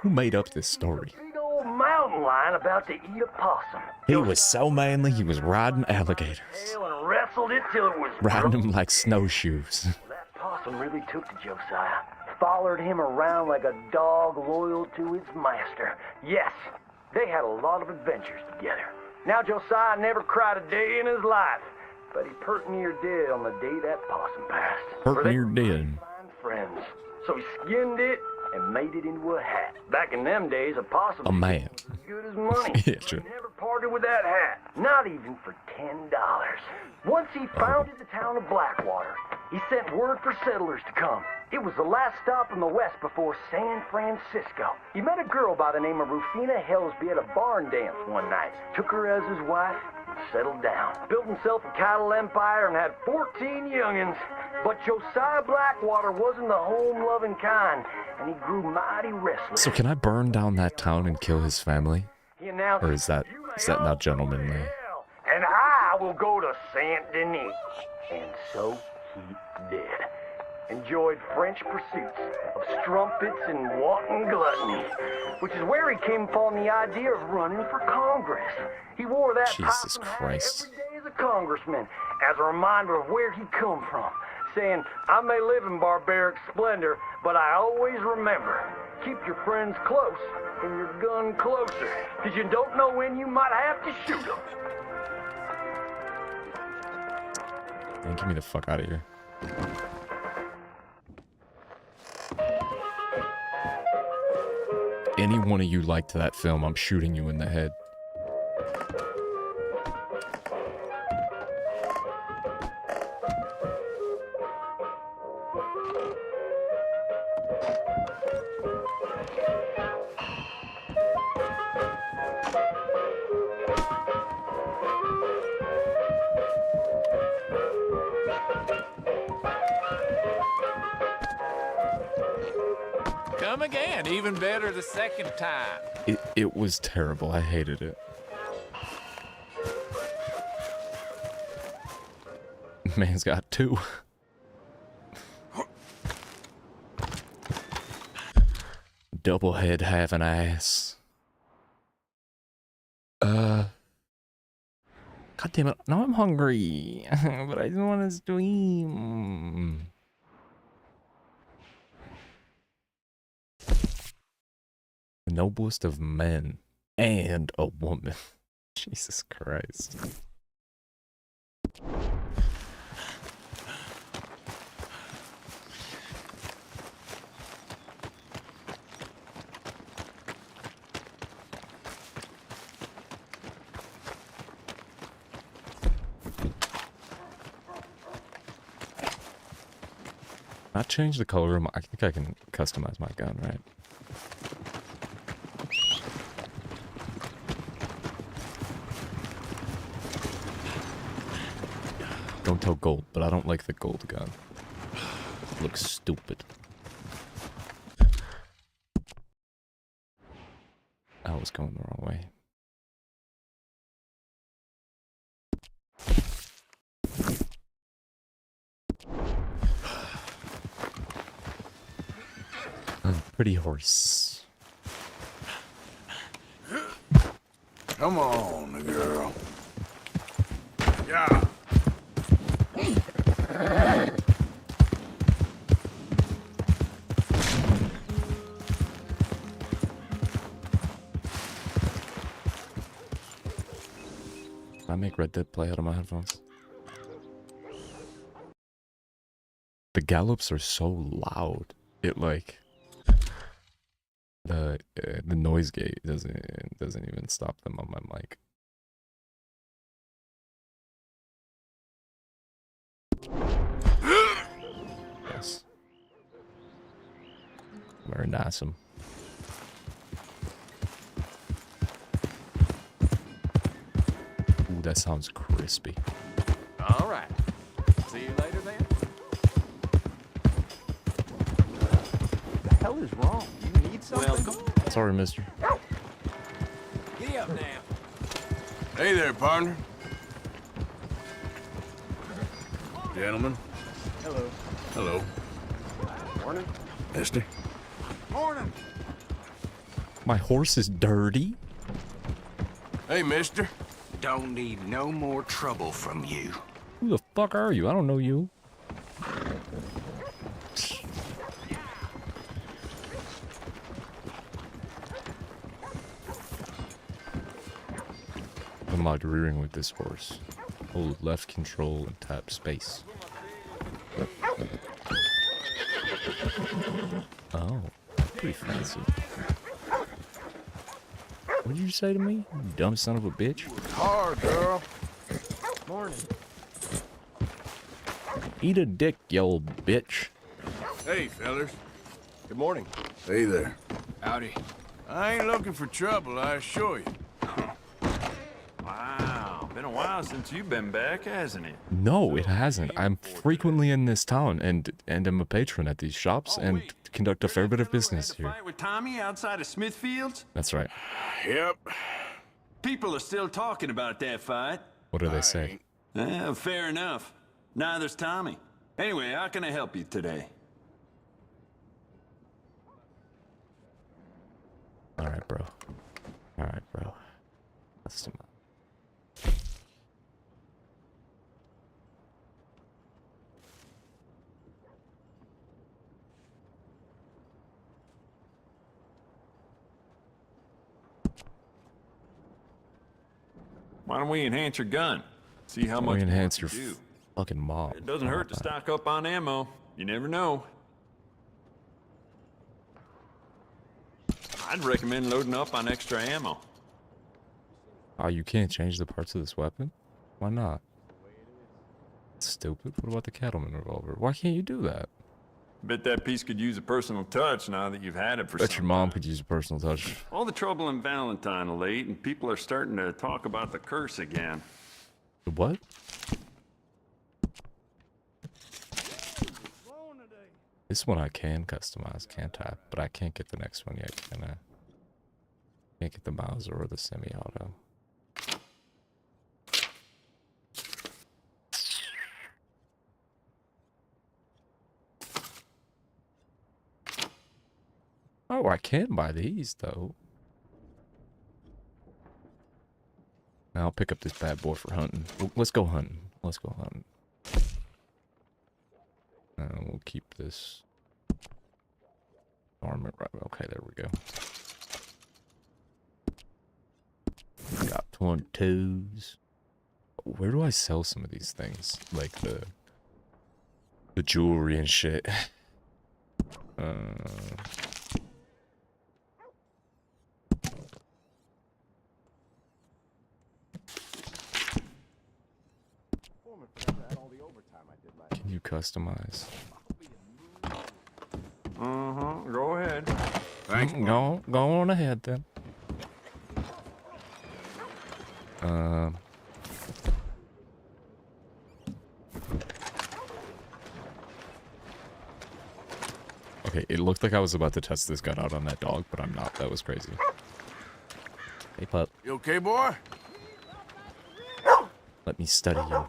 made up this story? big old mountain lion about to eat a possum. He was so manly, he was riding alligators. And wrestled it till it was Riding broke. them like snowshoes. That possum really took to Josiah. Followed him around like a dog loyal to its master. Yes, they had a lot of adventures together. Now Josiah never cried a day in his life, but he pert near dead on the day that possum passed. For Hurt they near were dead. fine friends. So he skinned it and made it into a hat. Back in them days, a possum A man. was as good as money. Yeah, true. He never parted with that hat, not even for $10. Once he founded the town of Blackwater, He sent word for settlers to come. It was the last stop in the west before San Francisco. He met a girl by the name of Rufina Helsby at a barn dance one night. Took her as his wife and settled down. Built himself a cattle empire and had 14 youngins. But Josiah Blackwater wasn't the home-loving kind, and he grew mighty restless. So can I burn down that town and kill his family? He announced, Or is that not gentlemanly? and I will go to Saint Denis. And so he did. Enjoyed French pursuits of strumpets and wanton gluttony, which is where he came upon the idea of running for Congress. He wore that Jesus possum hat Christ. every day as a congressman, as a reminder of where he come from, saying, I may live in barbaric splendor, but I always remember, keep your friends close and your gun closer, because you don't know when you might have to shoot them. Man, get me the fuck out of here. Any one of you liked that film, I'm shooting you in the head. Come again, even better the second time. It was terrible. I hated it. Man's got 2. Double head, half an ass. God damn it. Now I'm hungry. But I just want to stream. The noblest of men and a woman. Jesus Christ. Not change the color of my... I think I can customize my gun, right? Don't tell gold, but I don't like the gold gun. It looks stupid. I was going the wrong way. Pretty horse. Come on, girl. Yeah. I make Red Dead play out of my headphones. The gallops are so loud. It like the noise gate doesn't even stop them on my mic. Yes. Very nice. Ooh, that sounds crispy. All right. See you later then. What the hell is wrong? You need something? Welcome. Sorry, mister. Giddy up now. Hey there, partner. Gentlemen. Hello. Hello. Morning. Mister. Morning. My horse is dirty. Hey, mister. Don't need no more trouble from you. Who the fuck are you? I don't know you. Unlocked rearing with this horse. Hold left control and tap space. Oh, pretty fancy. What did you say to me? You dumb son of a bitch. Hard, girl. Morning. Eat a dick, you old bitch. Hey, fellas. Good morning. Hey there. Howdy. I ain't looking for trouble, I assure you. Wow, been a while since you've been back, hasn't it? No, it hasn't. I'm frequently in this town and am a patron at these shops and conduct a fair bit of business here. Fight with Tommy outside of Smithfield's? That's right. Yep. People are still talking about that fight. What do they say? Fair enough. Neither's Tommy. Anyway, how can I help you today? Alright, bro. Alright, bro. Let's do Why don't we enhance your gun? See how much we enhance more your you do. fucking mob. It doesn't hurt to stock up on ammo. You never know. I'd recommend loading up on extra ammo. Oh, you can't change the parts of this weapon? Why not? Stupid. What about the Cattleman revolver? Why can't you do that? Bet that piece could use a personal touch now that you've had it for some Bet your mom could use a personal touch. All the trouble in Valentine of late, and people are starting to talk about the curse again. The what? This one I can customize, can't I? But I can't get the next one yet, can I? Can't get the Mauser or the semi-auto. Oh, I can buy these, though. Now I'll pick up this bad boy for hunting. Let's go hunting. Let's go hunting. We'll keep this armor. Right, okay, there we go. Got 22s. Where do I sell some of these things? Like the jewelry and shit. Can you customize? Go ahead. Thanks. Go on ahead then. Okay, it looked like I was about to test this gun out on that dog, but I'm not. That was crazy. Hey, pup. You okay, boy? Let me study you.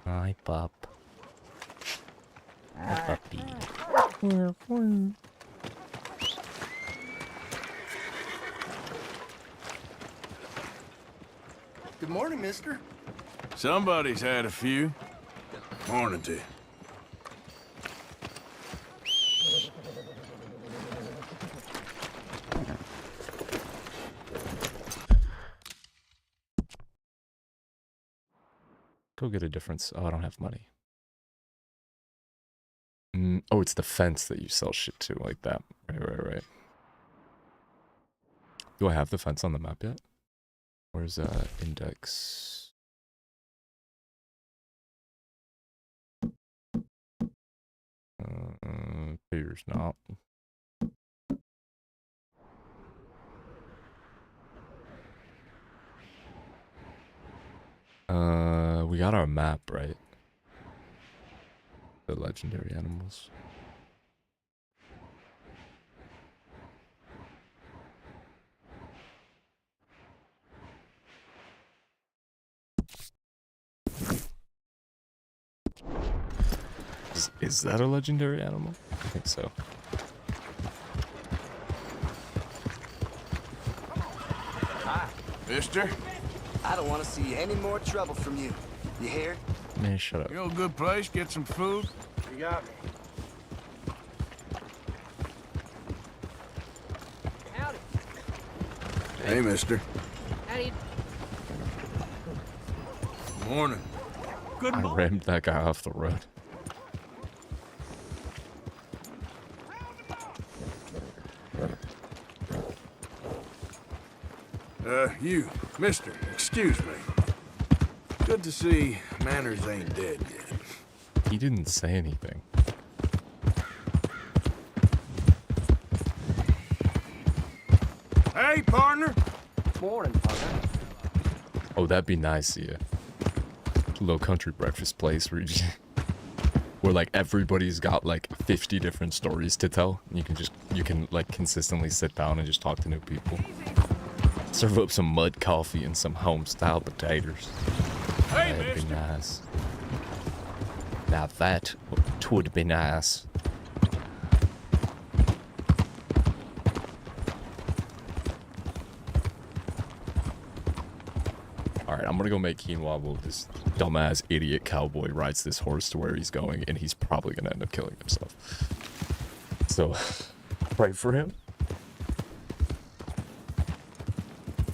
Hi, pup. Hi, puppy. Good morning, mister. Somebody's had a few. Morning to you. Go get a difference. Oh, I don't have money. Oh, it's the fence that you sell shit to, like that. Right. Do I have the fence on the map yet? Where's index? Figures not. We got our map, right? The legendary animals. Is that a legendary animal? I think so. Hi. Mister? I don't want to see any more trouble from you. You hear? Man, shut up. You know a good place, get some food? You got me. Howdy. Hey, mister. Howdy. Morning. Good I rammed that guy off the road. You, mister, excuse me. good to see manners ain't dead yet. He didn't say anything. Hey, partner. Morning, partner. Oh, that'd be nice, yeah. A little country breakfast place where you just, where like everybody's got like 50 different stories to tell. You can like consistently sit down and just talk to new people. Serve up some mud coffee and some home-style potatoes. Hey, That'd be mister. nice. Now that would be nice. Alright, I'm gonna go make quinoa while this dumbass idiot cowboy rides this horse to where he's going, and he's probably gonna end up killing himself. So, pray for him.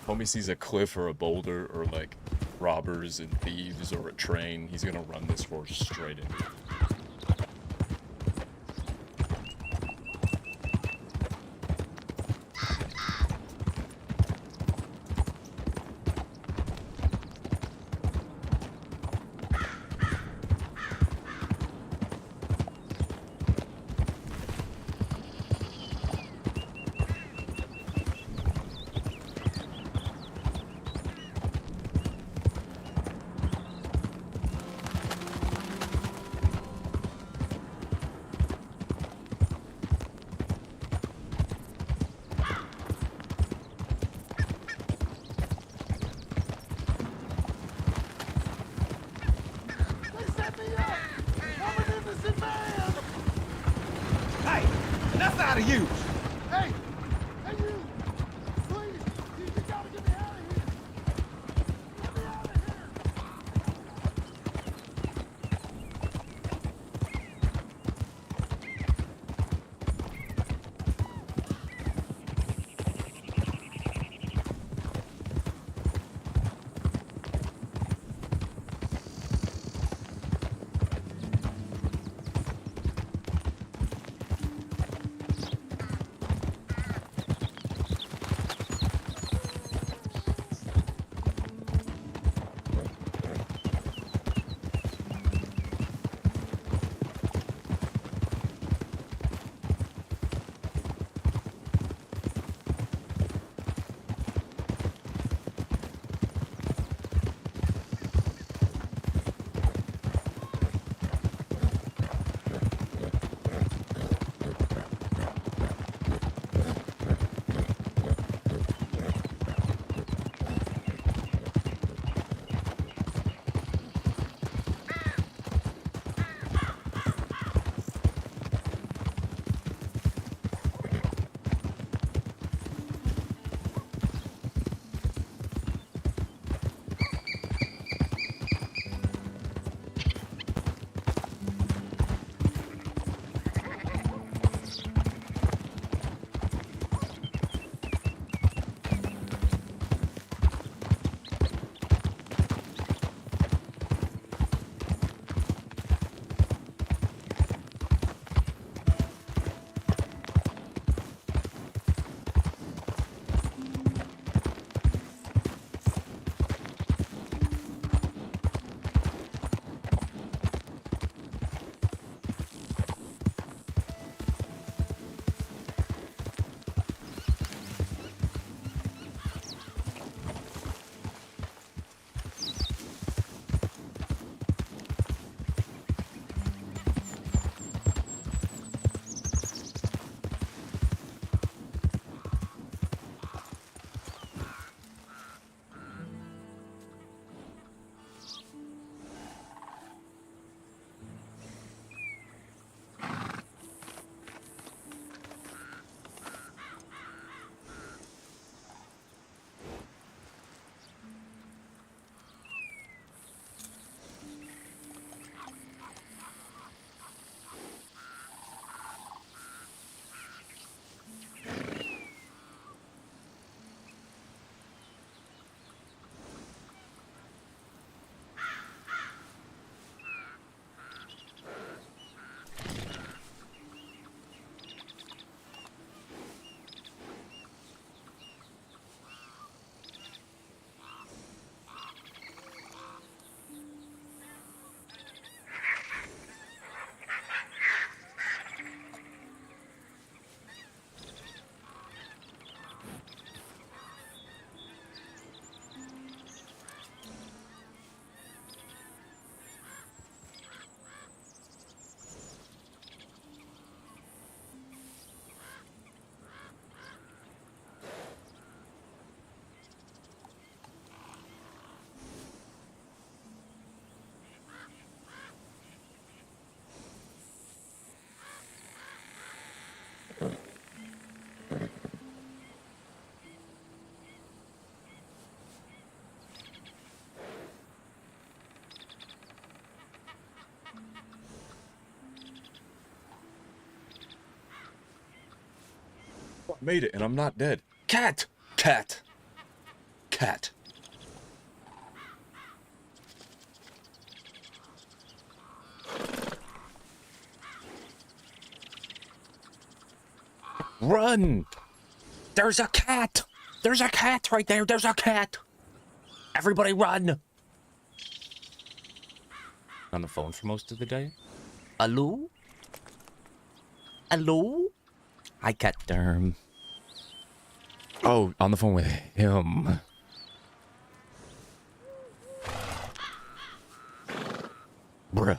Homie sees a cliff or a boulder or like robbers and thieves or a train, he's gonna run this horse straight into it. Hey, enough out of you! Hey! Hey, you! Please! You gotta get me out of here! Get me out of here! I made it and I'm not dead. Cat! Cat! Cat. Run! There's a cat! There's a cat right there! There's a cat! Everybody run! On the phone for most of the day? Hello? Hello? Hi, cat derm. Oh, on the phone with him. Bruh.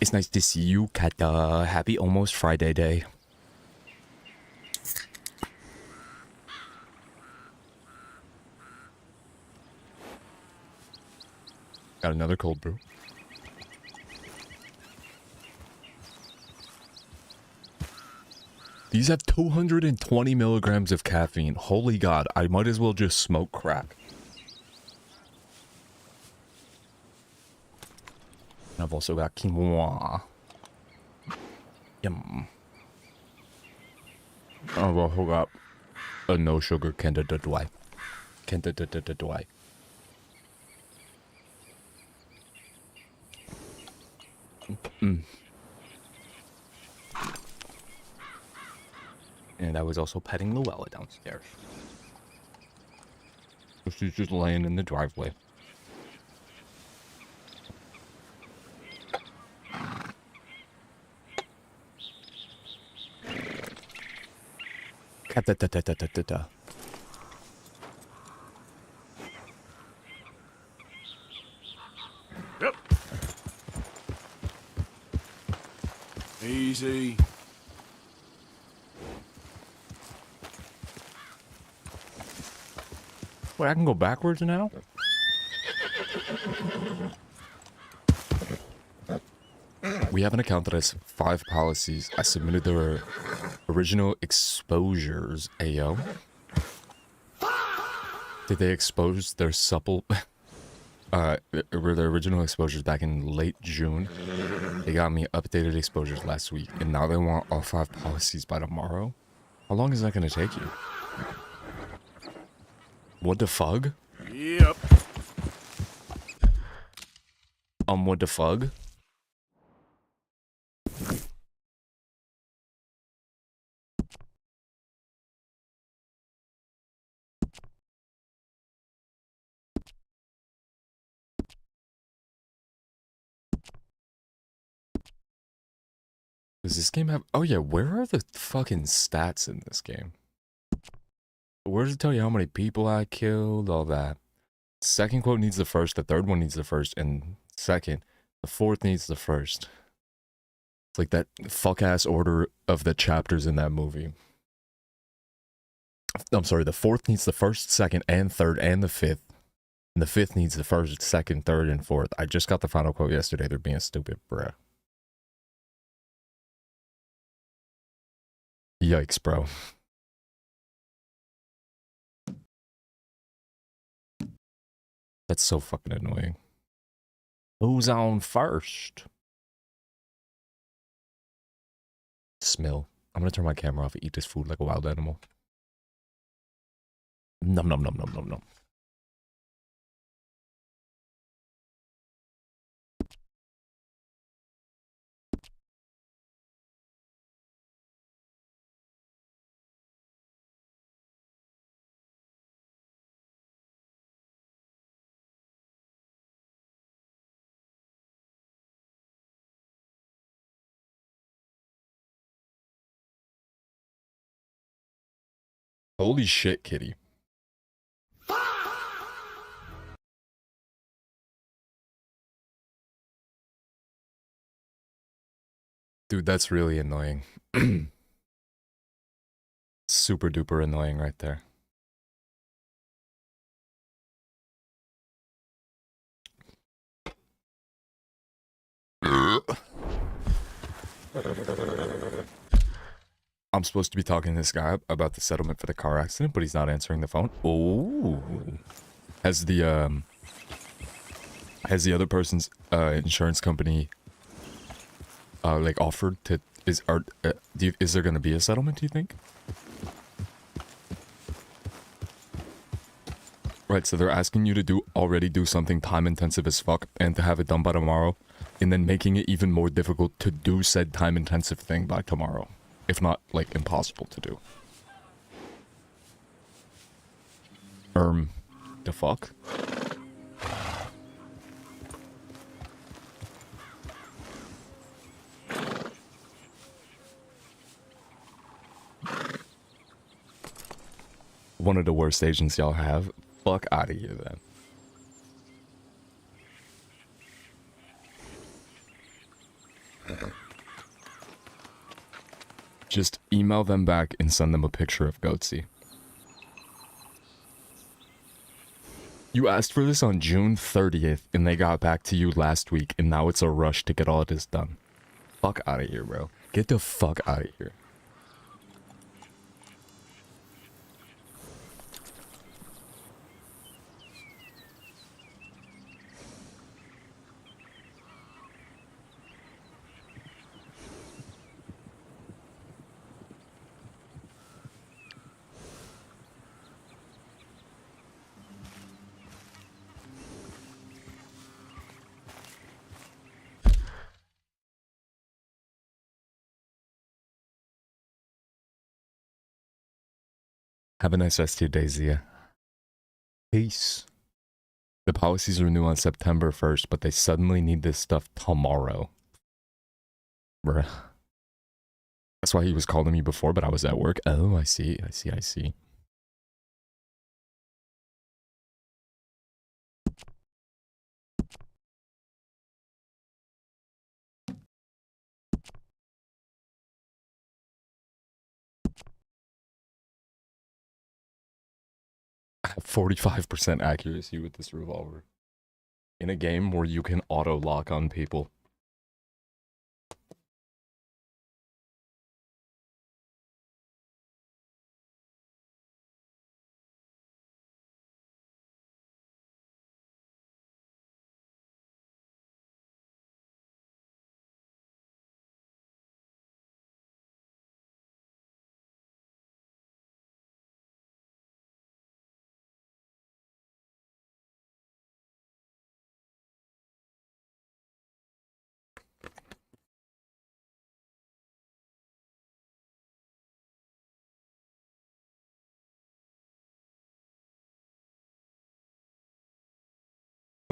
It's nice to see you, cat. Happy almost Friday day. Got another cold brew. These have 220 milligrams of caffeine. Holy God, I might as well just smoke crack. I've also got quinoa. Yum. I've also got a no sugar Canada Dry. Canada Dry. And I was also petting Luella downstairs. She's just laying in the driveway. Cat-da-da-da-da-da-da. Yep. Easy. Wait, I can go backwards now? We have an account that has 5 policies. I submitted their original exposures, Ayo. Did they expose their supple... were their original exposures back in late June. They got me updated exposures last week, and now they want all 5 policies by tomorrow? How long is that going to take you? What the fug? Yep. What the fug? Does this game have... Oh yeah, where are the fucking stats in this game? Where does it tell you how many people I killed, all that? Second quote needs the first, the third one needs the first, and second, the fourth needs the first. It's like that fuck-ass order of the chapters in that movie. I'm sorry, the fourth needs the first, second, and third, and the fifth. And the fifth needs the first, second, third, and fourth. I just got the final quote yesterday. They're being stupid, bruh. Yikes, bro. That's so fucking annoying. Who's on first? Smell. I'm gonna turn my camera off and eat this food like a wild animal. Nom nom nom nom nom nom. Holy shit, kitty. Dude, that's really annoying. Super duper annoying right there. I'm supposed to be talking to this guy about the settlement for the car accident, but he's not answering the phone. Oh, has the other person's insurance company like offered to is there gonna be a settlement? Do you think? Right, so they're asking you to already do something time intensive as fuck and to have it done by tomorrow, and then making it even more difficult to do said time intensive thing by tomorrow, if not like impossible to do. The fuck? One of the worst agents y'all have. Fuck out of here, then. Just email them back and send them a picture of Goatsy. You asked for this on June 30th, and they got back to you last week, and now it's a rush to get all this done. Fuck out of here, bro. Get the fuck out of here. Have a nice rest of your day, Zia. Peace. The policies renew on September 1st, but they suddenly need this stuff tomorrow. Bruh. That's why he was calling me before, but I was at work. Oh, I see. I see. I have 45% accuracy with this revolver. In a game where you can auto-lock on people.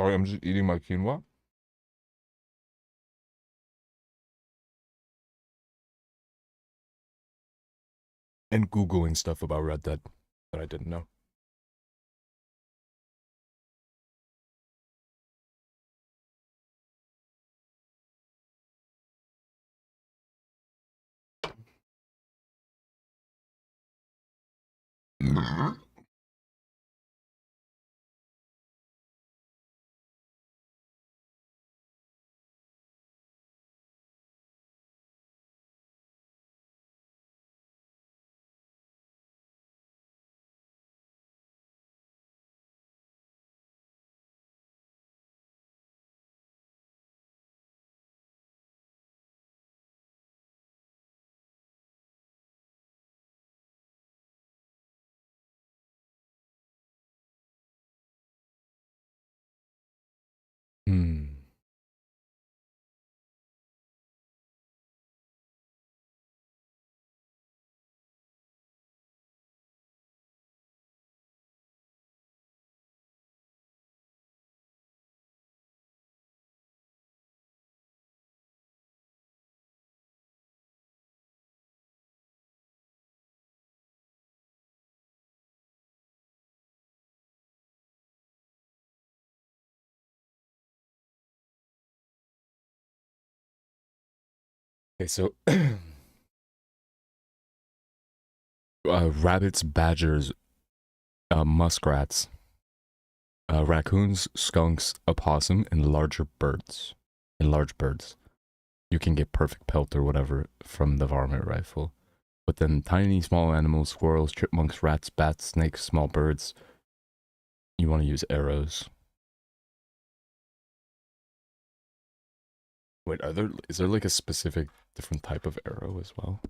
Sorry, I'm just eating my quinoa. And Googling stuff about Red Dead that I didn't know. Okay, so rabbits, badgers, muskrats, raccoons, skunks, opossum, and large birds. you can get perfect pelt or whatever from the varmint rifle. But then tiny small animals, squirrels, chipmunks, rats, bats, snakes, small birds, you want to use arrows. Wait, is there like a specific different type of arrow as well?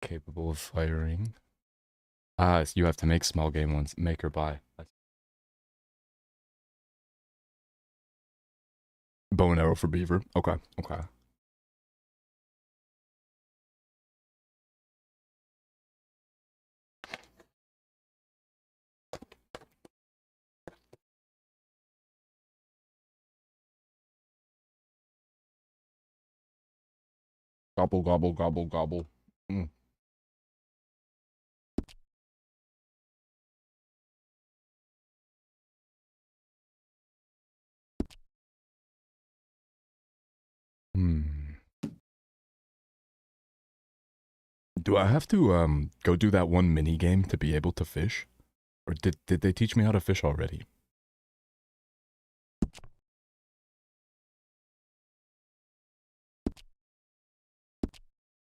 Capable of firing. Ah, so you have to make small game ones. Make or buy. Bow and arrow for beaver. Okay, okay. Gobble, gobble, gobble, gobble. Mm. Hmm. Do I have to go do that one mini game to be able to fish? Or did they teach me how to fish already?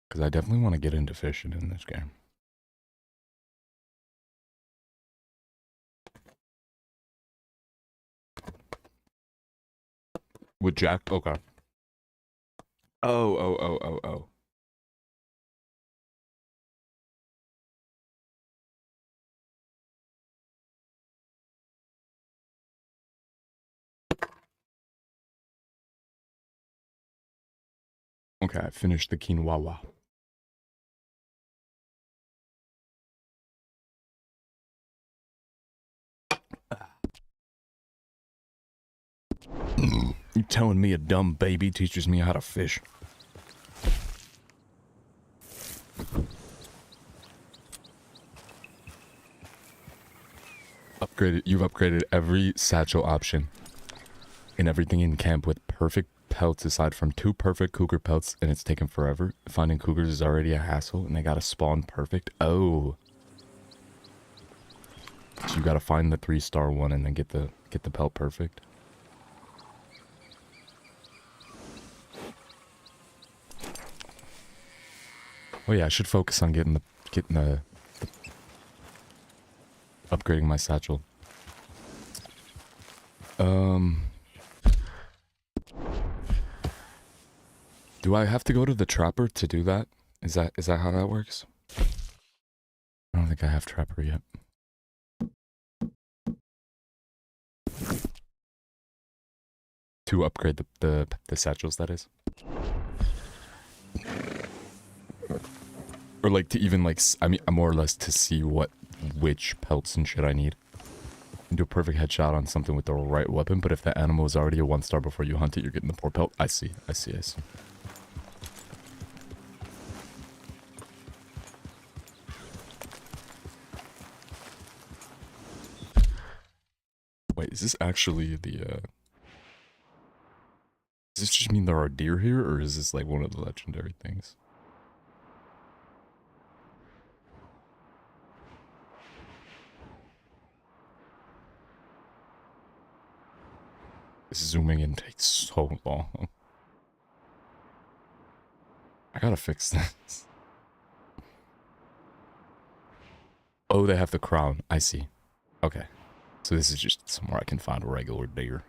Because I definitely want to get into fishing in this game. With Jack? Okay. Oh. Okay, I finished the quinoa. You telling me a dumb baby teaches me how to fish? You've upgraded every satchel option and everything in camp with perfect pelts aside from 2 perfect cougar pelts, and it's taken forever. Finding cougars is already a hassle and they gotta spawn perfect. Oh. So you gotta find the 3-star one and then get the pelt perfect. Oh yeah, I should focus on getting the upgrading my satchel. Do I have to go to the trapper to do that? Is that how that works? I don't think I have trapper yet. To upgrade the satchels, that is. Or like to even like, I mean, more or less to see which pelts and shit I need. And do a perfect headshot on something with the right weapon, but if the animal is already a 1-star before you hunt it, you're getting the poor pelt. I see. Wait, is this actually the, does this just mean there are deer here, or is this like one of the legendary things? Zooming in takes so long. I gotta fix this. Oh, they have the crown. I see. Okay. So this is just somewhere I can find a regular deer.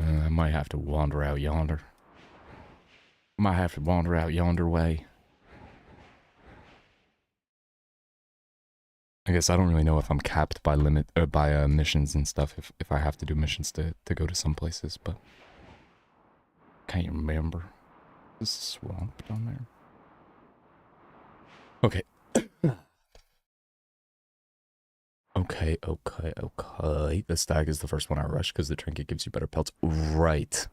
I might have to wander out yonder. Way. I guess I don't really know if I'm capped by missions and stuff if I have to do missions to go to some places, but can't remember. This is a swamp down there. Okay. Okay. The stag is the first one I rush because the trinket gives you better pelts. Right.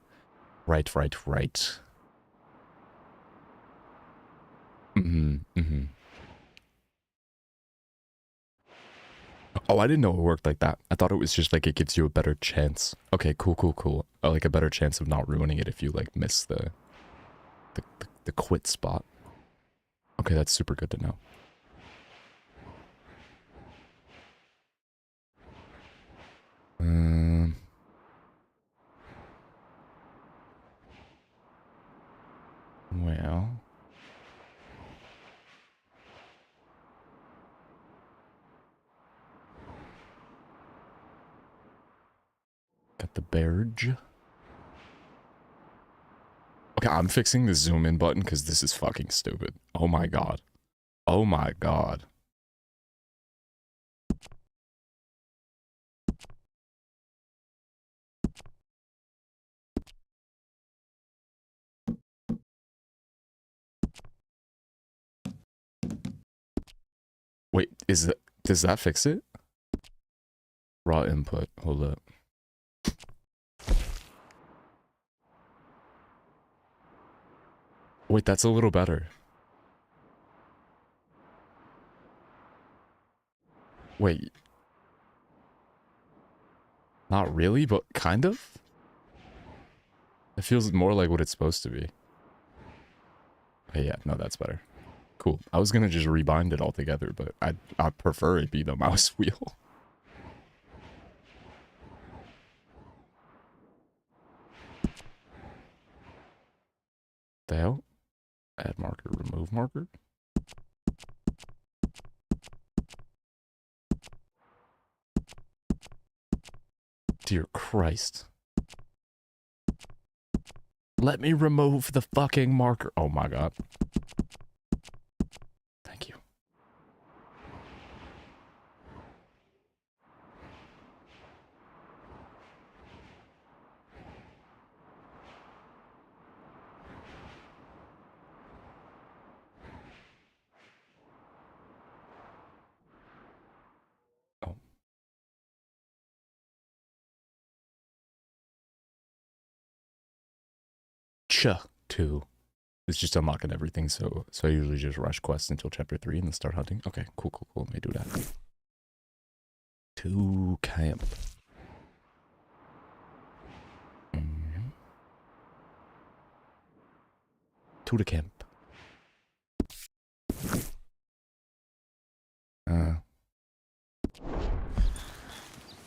Oh, I didn't know it worked like that. I thought it was just like it gives you a better chance. Okay, cool. Like a better chance of not ruining it if you like miss the the quit spot. Okay, that's super good to know. Well, got the barge. Okay, I'm fixing the zoom in button because this is fucking stupid. Oh my god. Oh my god. Wait, does that fix it? Raw input. Hold up. Wait, that's a little better. Wait. Not really, but kind of? It feels more like what it's supposed to be. Hey, yeah, no, that's better. Cool. I was gonna just rebind it all together, but I prefer it be the mouse wheel. The hell? Add marker, remove marker? Dear Christ. Let me remove the fucking marker. Oh my god. Thank you. Oh. Ch2. It's just unlocking everything, so I usually just rush quests until chapter 3 and then start hunting. Okay, cool. Let me do that. To camp. To the camp.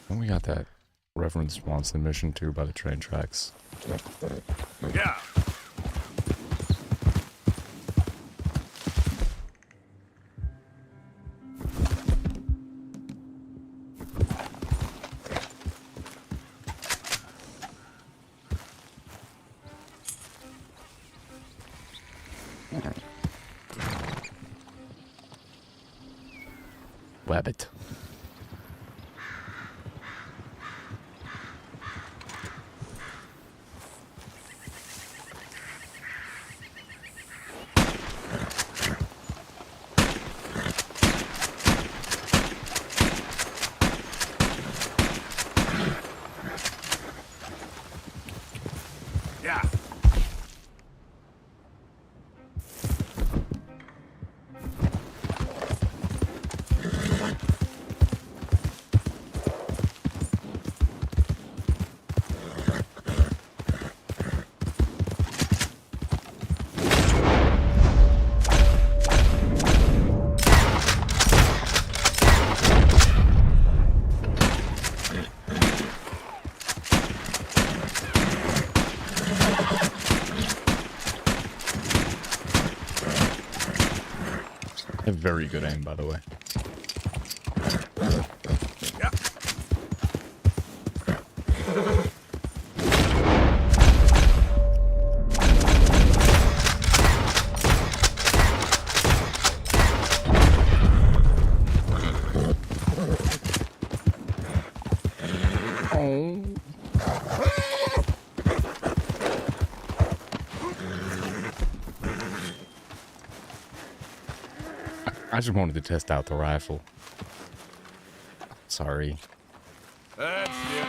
When we got that Reverend Swanson mission too by the train tracks. Yeah. Wabbit. Yeah. I have very good aim, by the way. I just wanted to test out the rifle. Sorry. That's it.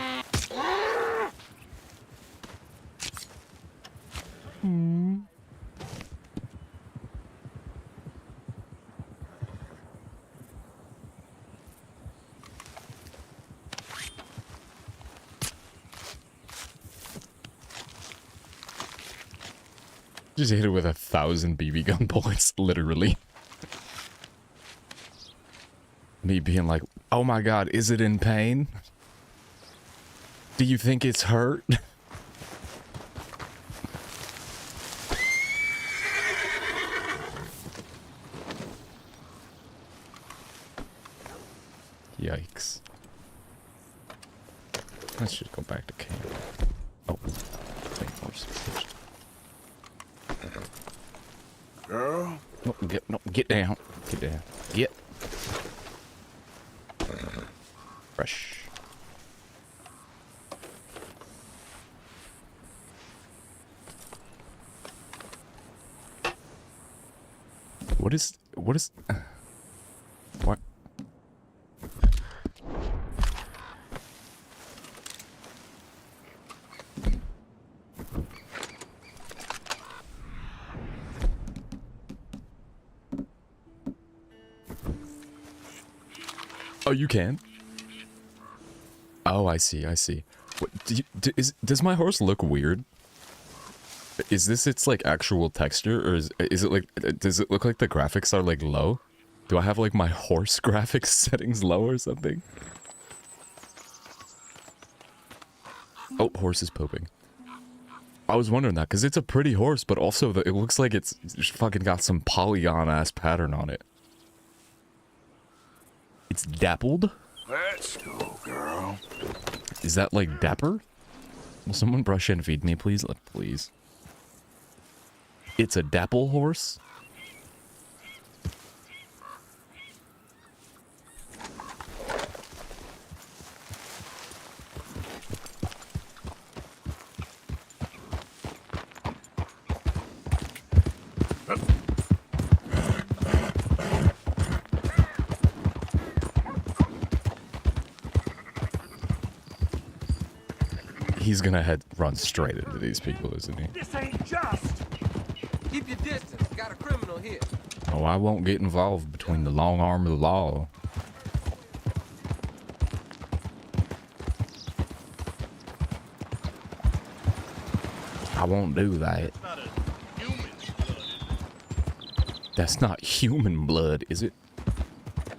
Just hit it with 1,000 BB gun bullets, literally. Me being like, oh my god, is it in pain? Do you think it's hurt? Yikes. Let's just go back to camp. Oh, wait, horse. Girl? No, get down. Get down. Get. Fresh. What is, what? Oh, you can? Oh, I see, I see. What, does my horse look weird? Is this its, like, actual texture, or is it, like, does it look like the graphics are, like, low? Do I have, like, my horse graphics settings low or something? Oh, horse is pooping. I was wondering that, because it's a pretty horse, but also it looks like it's fucking got some polygon-ass pattern on it. It's dappled? Let's go, girl. Is that like dapper? Will someone brush and feed me, please? Please. It's a dapple horse? He's gonna run straight into these people, isn't he? This ain't just. Keep your distance. Got a criminal here. Oh, I won't get involved between the long arm of the law. I won't do that. That's not human blood, is it?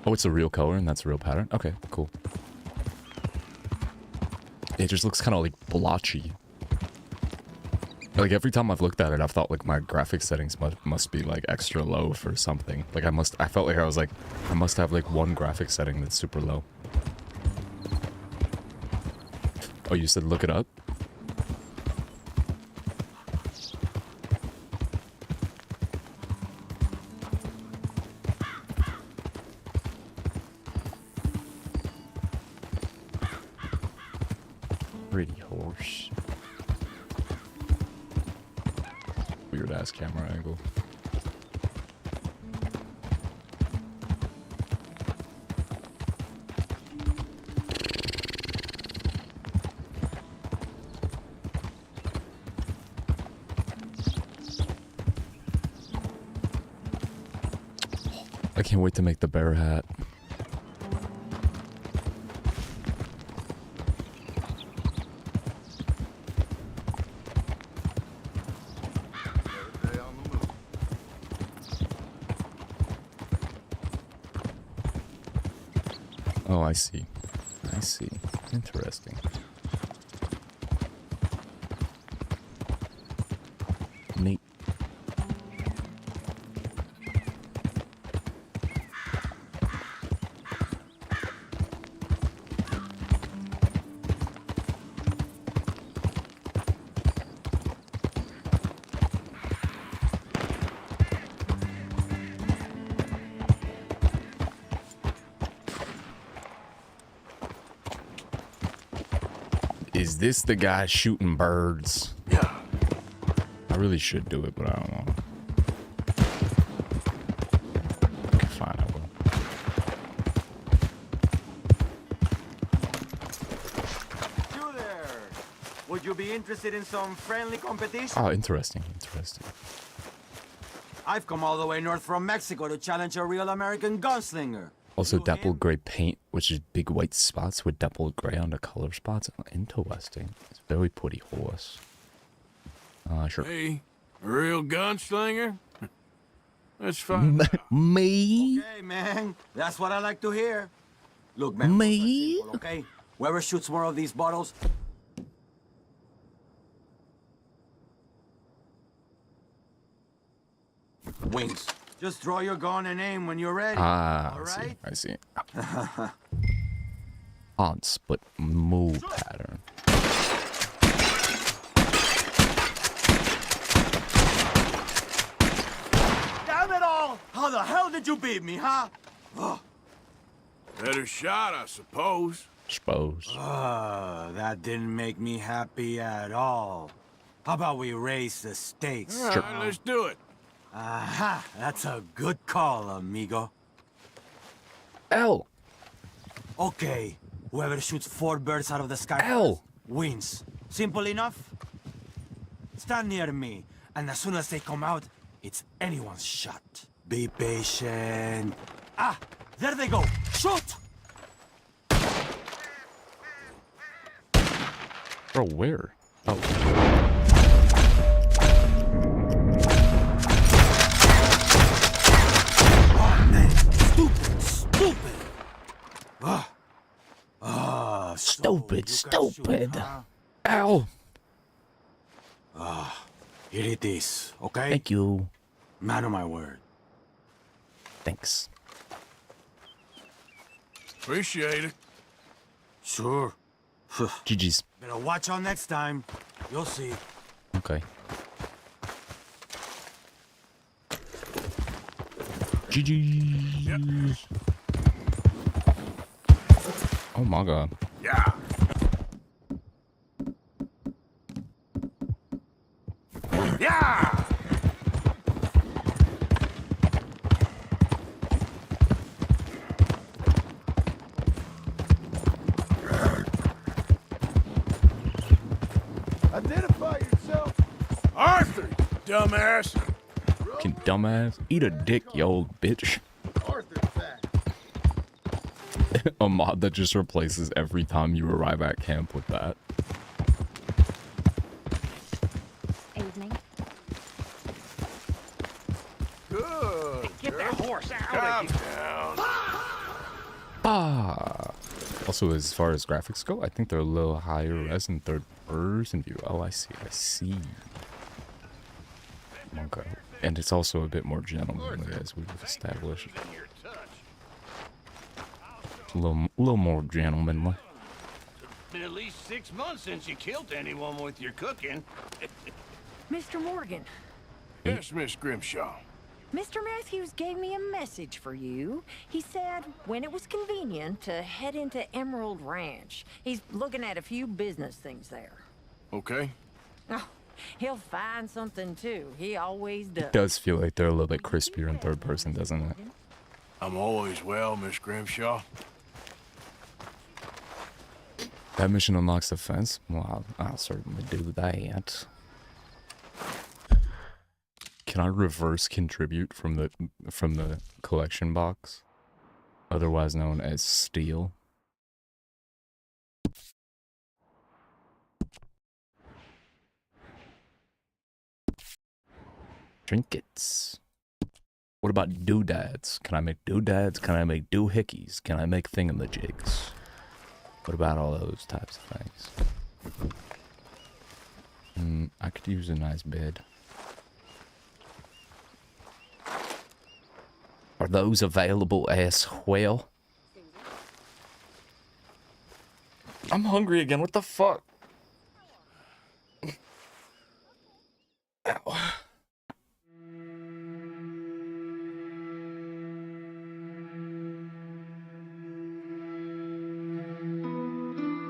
Oh, it's a real color and that's a real pattern? Okay, cool. It just looks kind of like blotchy. Like every time I've looked at it, I've thought like my graphics settings must be like extra low for something. Like I felt like I must have like one graphic setting that's super low. Oh, you said look it up? Pretty horse. Weird ass camera angle. I can't wait to make the bear hat. Oh, I see. I see. Interesting. Neat. Is this the guy shooting birds? Yeah. I really should do it, but I don't know. Okay, fine, I will. You there! Would you be interested in some friendly competition? Oh, interesting, interesting. I've come all the way north from Mexico to challenge a real American gunslinger. Also, dappled gray paint, which is big white spots with dappled gray on the color spots. Interesting. It's a very pretty horse. Sure. Hey, A real gunslinger? That's fine. Me? Okay, man. That's what I like to hear. Look, man. Me? Simple, okay? Whoever shoots more of these bottles... wins. Just draw your gun and aim when you're ready. Ah, all right? I see. On split move pattern. Damn it all! How the hell did you beat me, huh? Ugh. Better shot, I suppose. That didn't make me happy at all. How about we raise the stakes? All right, let's do it. Aha! That's a good call, amigo. L. Okay, whoever shoots 4 birds out of the sky L. wins. Simple enough? Stand near me, and as soon as they come out, it's anyone's shot. Be patient. Ah! There they go! Shoot! Bro, where? Oh. Stupid. Ow. Here it is, okay? Thank you. Man of my word. Thanks. Appreciate it. Sure. GG's. Better watch out next time. You'll see. Okay. GG. Oh my god. Yeah. Yeah. Identify yourself. Arthur, dumbass. Fucking dumbass. Eat a dick, you old bitch. Arthur fact. A mod that just replaces every time you arrive at camp with that. Evening. Good. Get that horse out Calm of here. down. Ah. Also, as far as graphics go, I think they're a little higher res in third person view. Oh, I see. Okay. And it's also a bit more gentlemanly, as we've established. A little more gentlemanly. Been at least 6 months since you killed anyone with your cooking. Mr. Morgan, Yes, Miss Grimshaw. Mr. Matthews gave me a message for you. He said when it was convenient to head into Emerald Ranch. He's looking at a few business things there. Okay. Oh, he'll find something too. He always does. It does feel like they're a little bit crispier in third person, doesn't it? I'm always well, Miss Grimshaw. That mission unlocks the fence? Well, I'll certainly do that. Can I reverse contribute from the collection box? Otherwise known as steal. Trinkets. What about doodads? Can I make doodads? Can I make doohickeys? Can I make thingamajigs? What about all those types of things? I could use a nice bed. Are those available as well? I'm hungry again. What the fuck? Ow.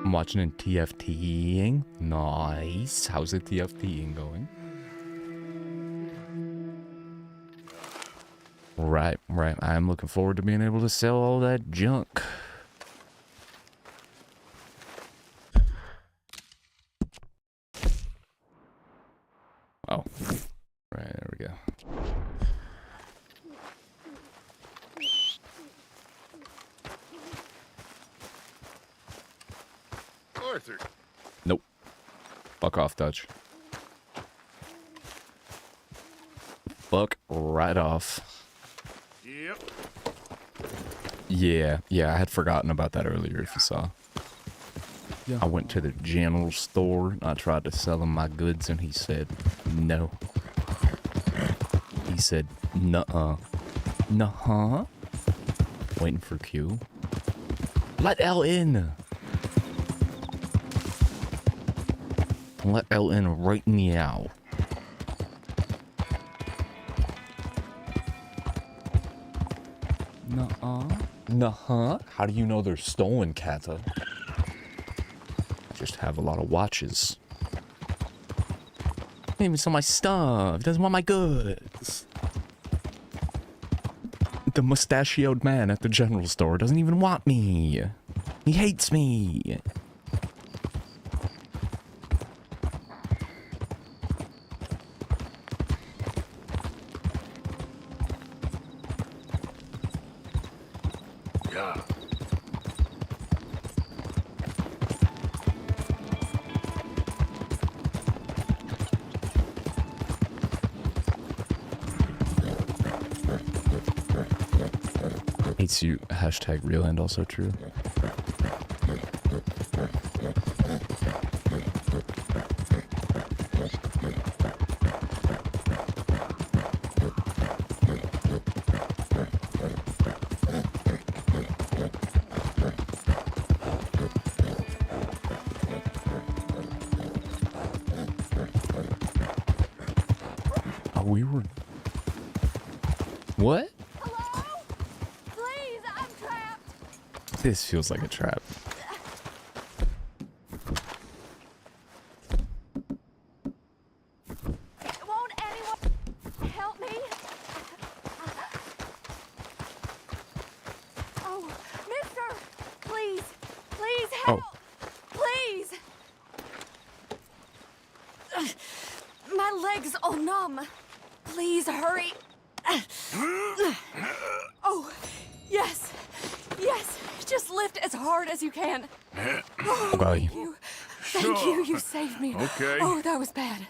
I'm watching in TFTing. Nice. How's the TFTing going? Right. I'm looking forward to being able to sell all that junk. Oh. Right, there we go. Arthur. Nope. Fuck off, Dutch. fuck right off. Yep. Yeah, I had forgotten about that earlier, if you saw. I went to the general store and I tried to sell him my goods and he said no. He said nuh-uh. Nuh-huh. Waiting for Q. Let L in. Let L in right now. Nuh-uh. Nuh-huh. How do you know they're stolen, Kata? Just have a lot of watches. Maybe some of my stuff. He doesn't want my goods. The mustachioed man at the general store doesn't even want me. He hates me. Yeah. Hates you. Hashtag real and also true. Oh, we were... What? This feels like a trap. Won't anyone help me? Oh, mister! Please! Please help! Please! My legs all numb. Please hurry. Oh, yes. Yes. Just lift as hard as you can. Oh, Okay. thank you. Thank you. You saved me. Okay. Oh, that was bad.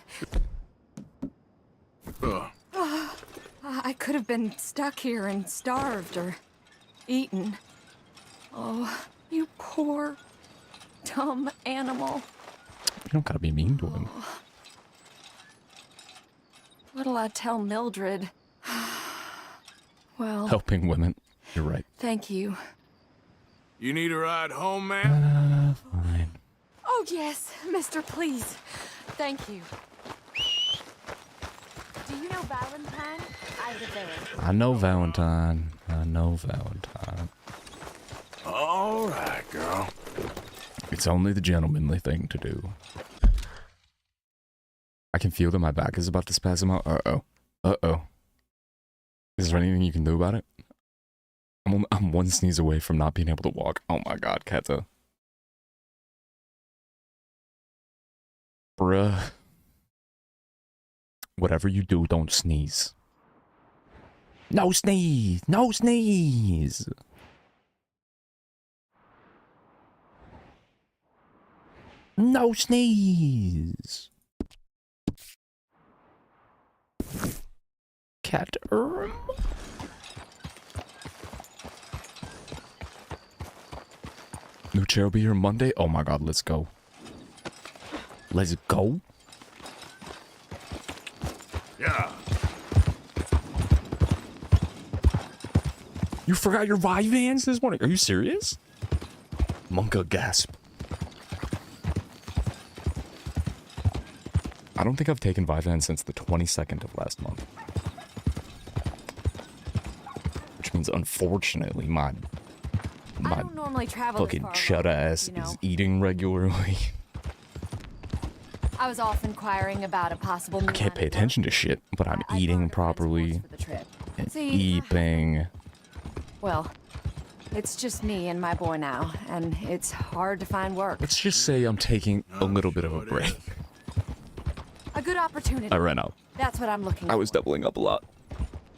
I could have been stuck here and starved or eaten. Oh, you poor, dumb animal. You don't gotta be mean to him. What'll I tell Mildred? Well, Helping women. You're right. thank you. You need a ride home, man? Fine. Oh, yes, mister, please. Thank you. Do you know Valentine? I was there. I know Valentine. I know Valentine. All right, girl. It's only the gentlemanly thing to do. I can feel that my back is about to spasm out. Uh-oh. Uh-oh. Is there anything you can do about it? I'm one sneeze away from not being able to walk. Oh my god, Kata. Bruh. Whatever you do, don't sneeze. No sneeze! No sneeze! No sneeze! Cat New chair will be here Monday? Oh my god, let's go. Let's go. Yeah. You forgot your Vyvanse this morning? Are you serious? Monka gasp. I don't think I've taken Vyvanse since the 22nd of last month. Which means, unfortunately, my I don't normally travel fucking this far cheddar away, ass you know. is eating regularly. I was off inquiring about a possible. I can't pay attention to shit, but I'm eating properly. And See, eating. Well, it's just me and my boy now, and it's hard to find work. Let's just say I'm taking a little bit of a break. A good opportunity. I ran out. That's what I'm looking for. I was doubling up a lot.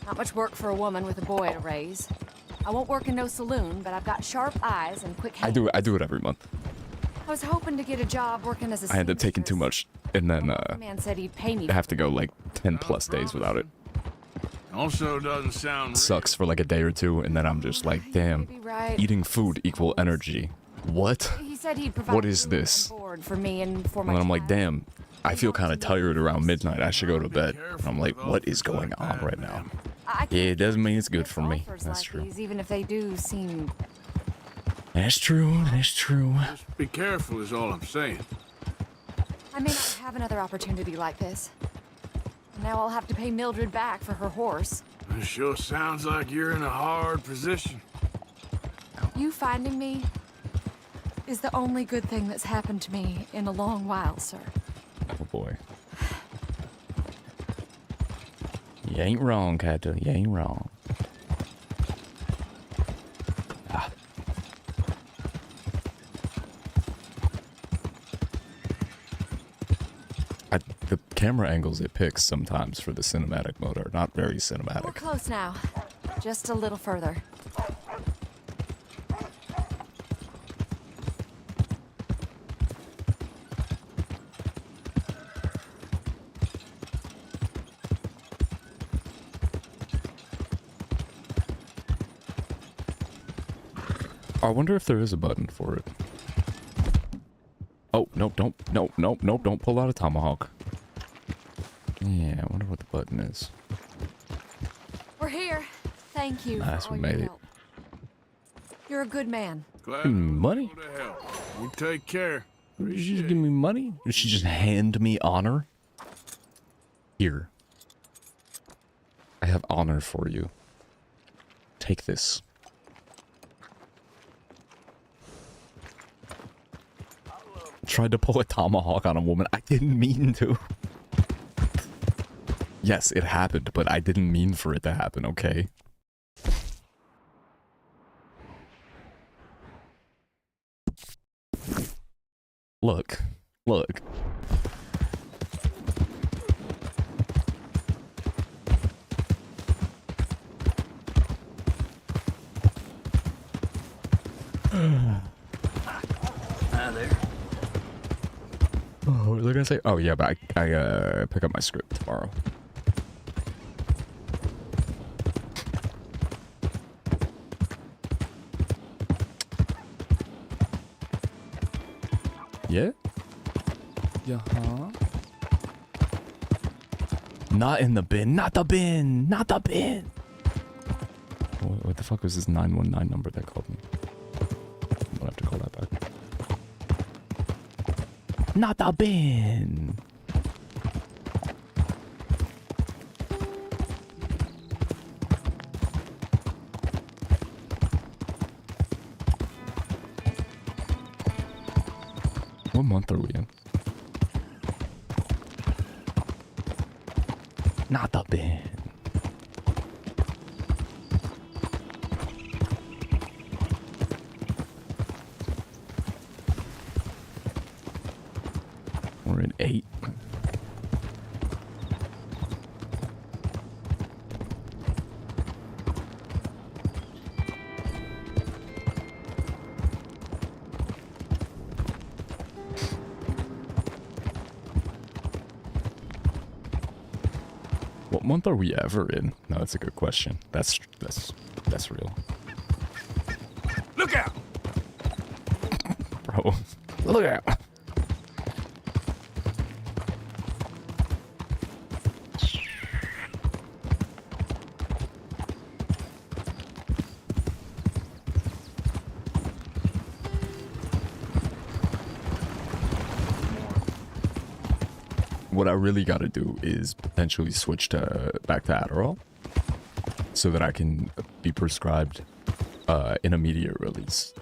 Not much work for a woman with a boy to raise. I won't work in no saloon, but I've got sharp eyes and quick hands. I do it every month. I was hoping to get a job working as a I ended up taking too much, and then the man said he'd pay me. I have to go like 10 plus days without it. Also doesn't sound Sucks for like a day or two, and then I'm just like, damn, right. eating food equal energy. What? He said he'd provide What is this? board for me and for my And I'm like, damn, I feel kind of tired around midnight. I should go to bed. And I'm like, what is going on right now? Yeah, it doesn't mean it's good for me. That's true. even if they do seem. That's true. That's true. Just be careful is all I'm saying. I may not have another opportunity like this. Now I'll have to pay Mildred back for her horse. It sure sounds like you're in a hard position. You finding me is the only good thing that's happened to me in a long while, sir. Oh boy. You ain't wrong, Kata. You ain't wrong. The camera angles it picks sometimes for the cinematic mode are not very cinematic. We're close now. Just a little further. I wonder if there is a button for it. Oh, nope, don't pull out a tomahawk. Yeah, I wonder what the button is. We're here. Thank you. Nice, for we all your made it. help. You're a good man. Glad Money? to help. You take care. Did she just give me money? Did she just hand me honor? Here. I have honor for you. Take this. Tried to pull a tomahawk on a woman. I didn't mean to. Yes, it happened, but I didn't mean for it to happen, okay? Look. Look. Hi there. Oh, what was I gonna say? Oh yeah, but I pick up my script tomorrow. Yeah? Yeah-huh. Not in the bin. Not the bin. Not the bin. What the fuck was this 919 number that called me? I'm gonna have to call that back. Not the bin. What month are we in? Not the bin. We're in 8. What month are we ever in? No, that's a good question. That's real. Look out! Bro, look out. What I really got to do is potentially switch back to Adderall so that I can be prescribed an immediate release.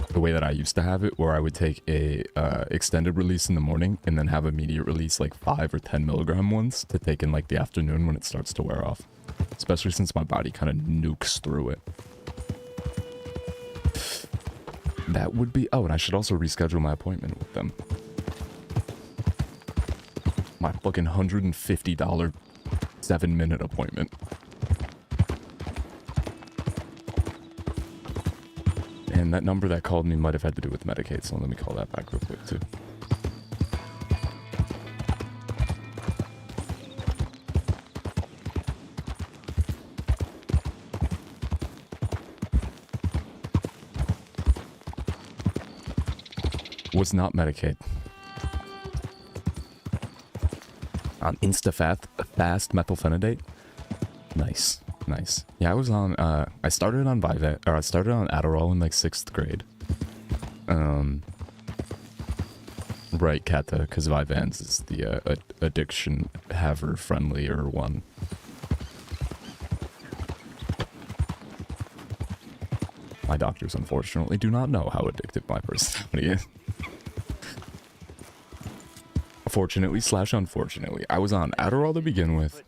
The way that I used to have it, where I would take a extended release in the morning and then have immediate release, like 5 or 10 milligram ones to take in like the afternoon when it starts to wear off. Especially since my body kind of nukes through it. That would be... Oh, and I should also reschedule my appointment with them. My fucking $150 7-minute appointment. And that number that called me might have had to do with Medicaid, so let me call that back real quick too. Was not Medicaid. On fast methylphenidate. Nice, nice. Yeah, I was on. I started on I started on Adderall in like 6th grade. Right, Kata, because Vyvanse is the addiction haver friendlier one. My doctors unfortunately do not know how addictive my personality is. Fortunately / unfortunately, I was on Adderall to begin with.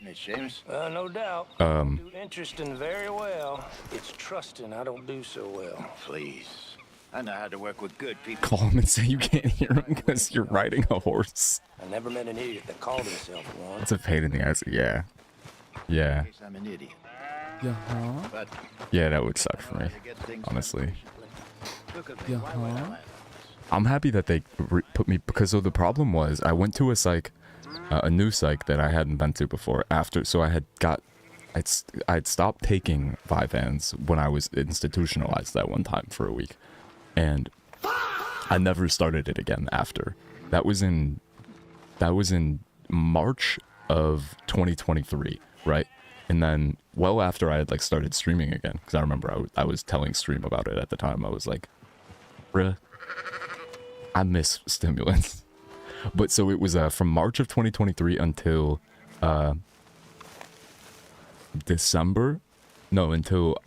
No doubt. Um, Do interesting very well. It's trusting I don't do so well. Please. I know how to work with good people. Call him and say you can't hear him because you're riding a horse. I never met an idiot that called himself one. It's a pain in the ass. Yeah. Yeah. I'm an idiot. Yeah. Yeah, that would suck for me, honestly. I'm happy that they put me, because so the problem was I went to a new psych that I hadn't been to before after, so I'd stopped taking Vyvanse when I was institutionalized that one time for a week, and I never started it again after. That was in March of 2023, right? And then, well after I had like started streaming again, because I remember I was telling Stream about it at the time. I was like, bruh, I miss stimulants. But so it was from March of 2023 until December, no, until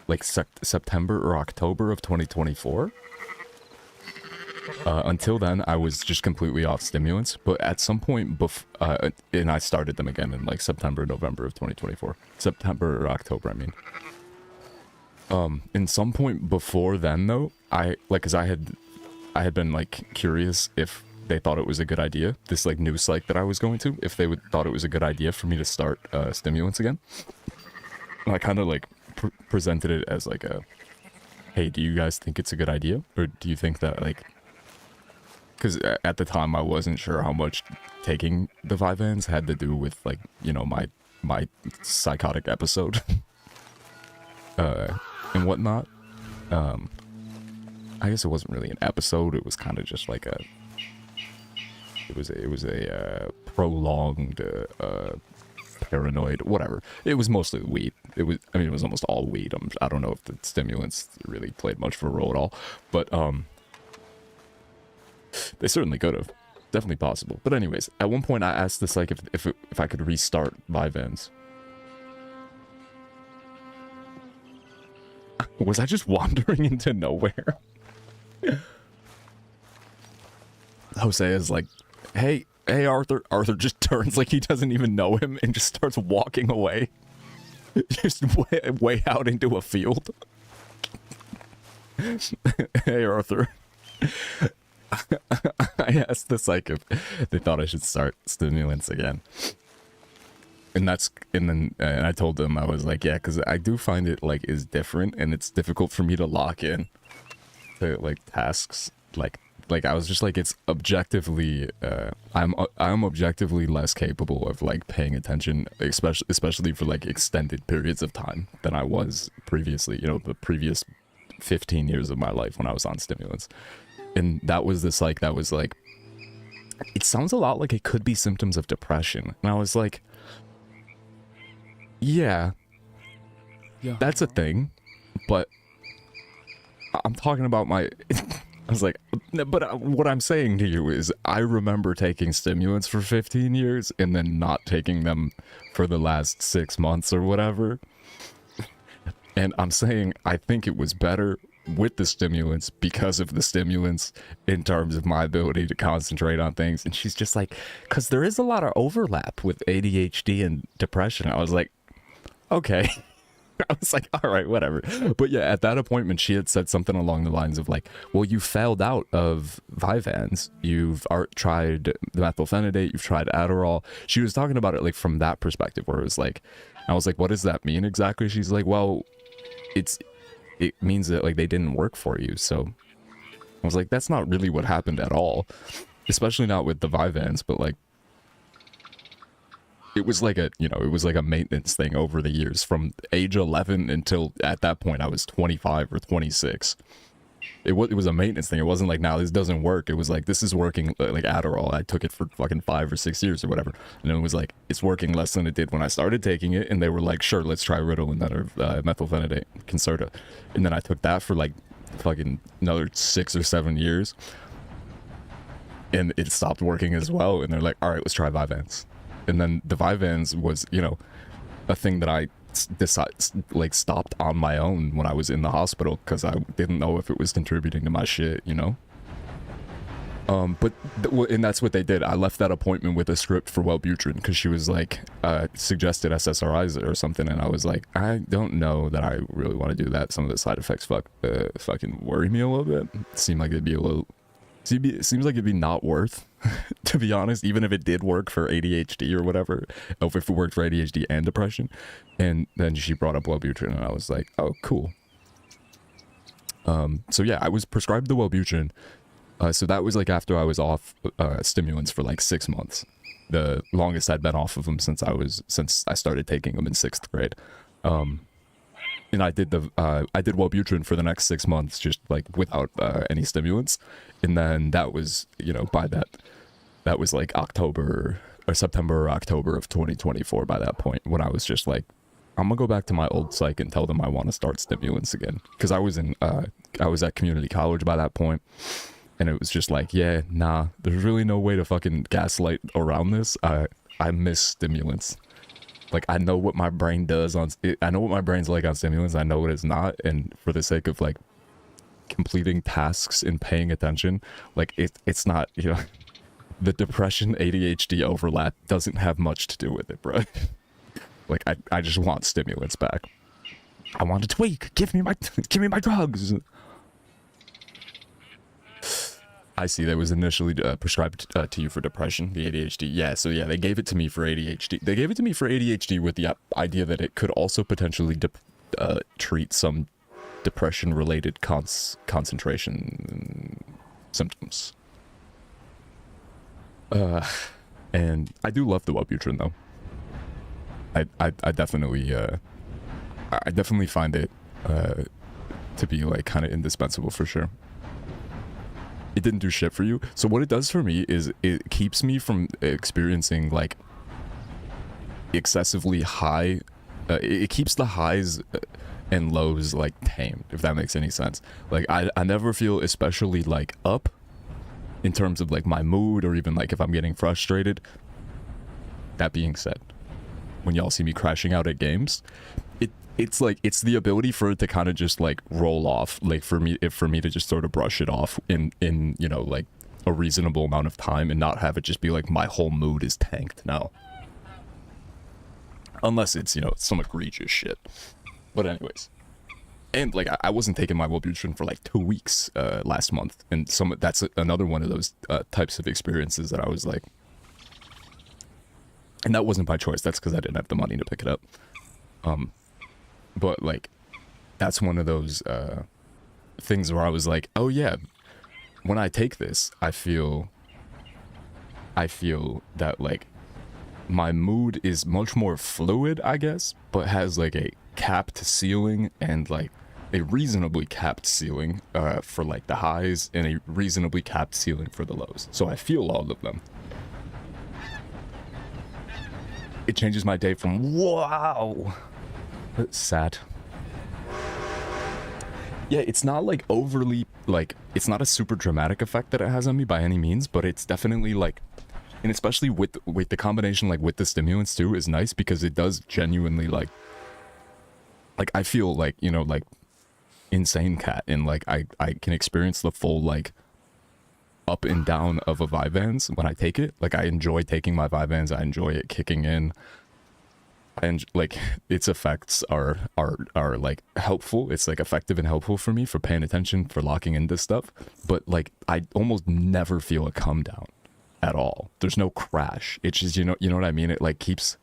like September or October of 2024. Until then, I was just completely off stimulants, but at some point, and I started them again in like September, November of 2024. September or October, I mean. In some point before then, though, cause I had been like curious if they thought it was a good idea, this like new psych that I was going to, if they thought it was a good idea for me to start stimulants again. I kind of like presented it as like a, hey, do you guys think it's a good idea? Or do you think that like, because at the time I wasn't sure how much taking the Vyvanse had to do with like, you know, my psychotic episode and whatnot. I guess it wasn't really an episode. It was kind of just like a, it was a prolonged paranoid, whatever. It was mostly weed. It was almost all weed. I don't know if the stimulants really played much of a role at all, but they certainly could have. Definitely possible. But anyways, at one point I asked the psych if I could restart Vyvanse. Was I just wandering into nowhere? Jose is like, hey Arthur. Arthur just turns like he doesn't even know him and just starts walking away. Just way out into a field. Hey Arthur. I asked the psych if they thought I should start stimulants again. And I told them, I was like, yeah, because I do find it like is different, and it's difficult for me to lock in to like tasks. Like I was just like, it's objectively, I'm objectively less capable of like paying attention, especially for like extended periods of time than I was previously. You know, the previous 15 years of my life when I was on stimulants. And that was the psych that was like, it sounds a lot like it could be symptoms of depression. And I was like, yeah, that's a thing, but I'm talking about my, I was like, but what I'm saying to you is I remember taking stimulants for 15 years and then not taking them for the last 6 months or whatever. And I'm saying I think it was better with the stimulants because of the stimulants in terms of my ability to concentrate on things. And she's just like, because there is a lot of overlap with ADHD and depression. I was like, okay. I was like, all right, whatever. But yeah, at that appointment, she had said something along the lines of like, well, you failed out of Vyvanse. You've tried the methylphenidate. You've tried Adderall. She was talking about it like from that perspective where it was like, I was like, what does that mean exactly? She's like, well, it means that like they didn't work for you. So I was like, that's not really what happened at all, especially not with the Vyvanse, but like it was like a, you know, it was like a maintenance thing over the years from age 11 until at that point I was 25 or 26. It was a maintenance thing. It wasn't like, now this doesn't work. It was like, this is working. Like Adderall, I took it for fucking 5 or 6 years or whatever, and it was like, it's working less than it did when I started taking it. And they were like, sure, let's try Ritalin or methylphenidate, Concerta. And then I took that for like fucking another 6 or 7 years, and it stopped working as well. And they're like, all right, let's try Vyvanse. And then the Vyvanse was, you know, a thing that I stopped on my own when I was in the hospital, because I didn't know if it was contributing to my shit, you know. And that's what they did. I left that appointment with a script for Wellbutrin because she was like, suggested SSRIs or something, and I was like, I don't know that I really want to do that. Some of the side effects fucking worry me a little bit. It seemed like it'd be a little. It seems like it'd be not worth, to be honest, even if it did work for ADHD or whatever, if it worked for ADHD and depression. And then she brought up Wellbutrin, and I was like, oh, cool. So yeah, I was prescribed the Wellbutrin. So that was like after I was off stimulants for like 6 months. The longest I'd been off of them since I started taking them in 6th grade. And I did Wellbutrin for the next 6 months, just like without any stimulants. And then that was, you know, by that was like September or October of 2024 by that point, when I was just like, I'm gonna go back to my old psych and tell them I want to start stimulants again. Because I was at community college by that point, and it was just like, yeah, nah, there's really no way to fucking gaslight around this. I miss stimulants. Like, I know what my brain does I know what my brain's like on stimulants. I know what it's not. And for the sake of like completing tasks and paying attention, like it's not, you know, the depression ADHD overlap doesn't have much to do with it, bro. Like, I just want stimulants back. I want to tweak. Give me my drugs. I see that was initially prescribed to you for depression, the ADHD. Yeah, so yeah, they gave it to me for ADHD. They gave it to me for ADHD with the idea that it could also potentially treat some depression-related concentration symptoms. And I do love the Wellbutrin, though. I definitely find it to be like kind of indispensable for sure. It didn't do shit for you. So what it does for me is it keeps me from experiencing like excessively high. It keeps the highs and lows like tamed, if that makes any sense. Like I never feel especially like up in terms of like my mood, or even like if I'm getting frustrated. That being said, when y'all see me crashing out at games, it's like, it's the ability for it to kind of just like roll off, like for me to just sort of brush it off in you know, like a reasonable amount of time, and not have it just be like my whole mood is tanked now. Unless it's, you know, some egregious shit. But anyways. And like I wasn't taking my Wellbutrin for like 2 weeks last month, and that's another one of those types of experiences that I was like, and that wasn't by choice, that's because I didn't have the money to pick it up. But like, that's one of those things where I was like, oh yeah, when I take this, I feel that like my mood is much more fluid, I guess, but has like a capped ceiling, and like a reasonably capped ceiling for like the highs, and a reasonably capped ceiling for the lows. So I feel all of them. It changes my day from wow. Sad. Yeah, it's not like overly, like, it's not a super dramatic effect that it has on me by any means, but it's definitely like, and especially with the combination, like with the stimulants too, is nice, because it does genuinely like I feel like, you know, like insane cat, and like I can experience the full like up and down of a Vyvanse when I take it. Like I enjoy taking my Vyvanse, I enjoy it kicking in. And like its effects are like helpful. It's like effective and helpful for me for paying attention, for locking into stuff. But like I almost never feel a come down at all. There's no crash. It's just, you know what I mean? It like keeps,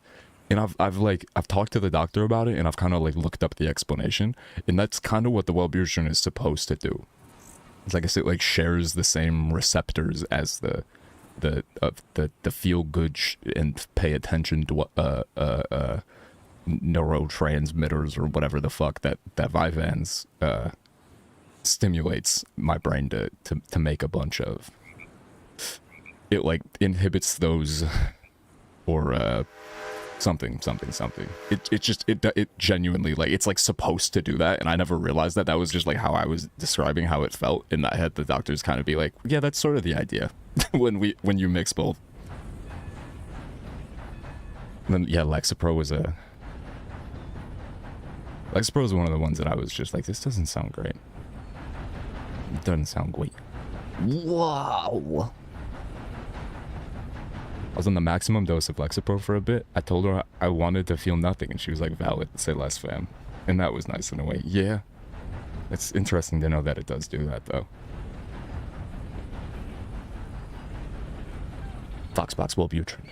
and I've talked to the doctor about it, and I've kind of like looked up the explanation, and that's kind of what the Wellbutrin is supposed to do. It's like I said, like shares the same receptors as the feel good and pay attention to neurotransmitters or whatever the fuck that Vyvanse stimulates my brain to make a bunch of. It like inhibits those, or something. It genuinely, like, it's like supposed to do that, and I never realized that. That was just like how I was describing how it felt in my head. The doctors kind of be like, yeah, that's sort of the idea when you mix both. And then yeah, Lexapro was one of the ones that I was just like, this doesn't sound great. It doesn't sound great. Wow. I was on the maximum dose of Lexapro for a bit. I told her I wanted to feel nothing, and she was like, valid, say less, fam. And that was nice in a way. Yeah. It's interesting to know that it does do that, though. Foxbox Wellbutrin.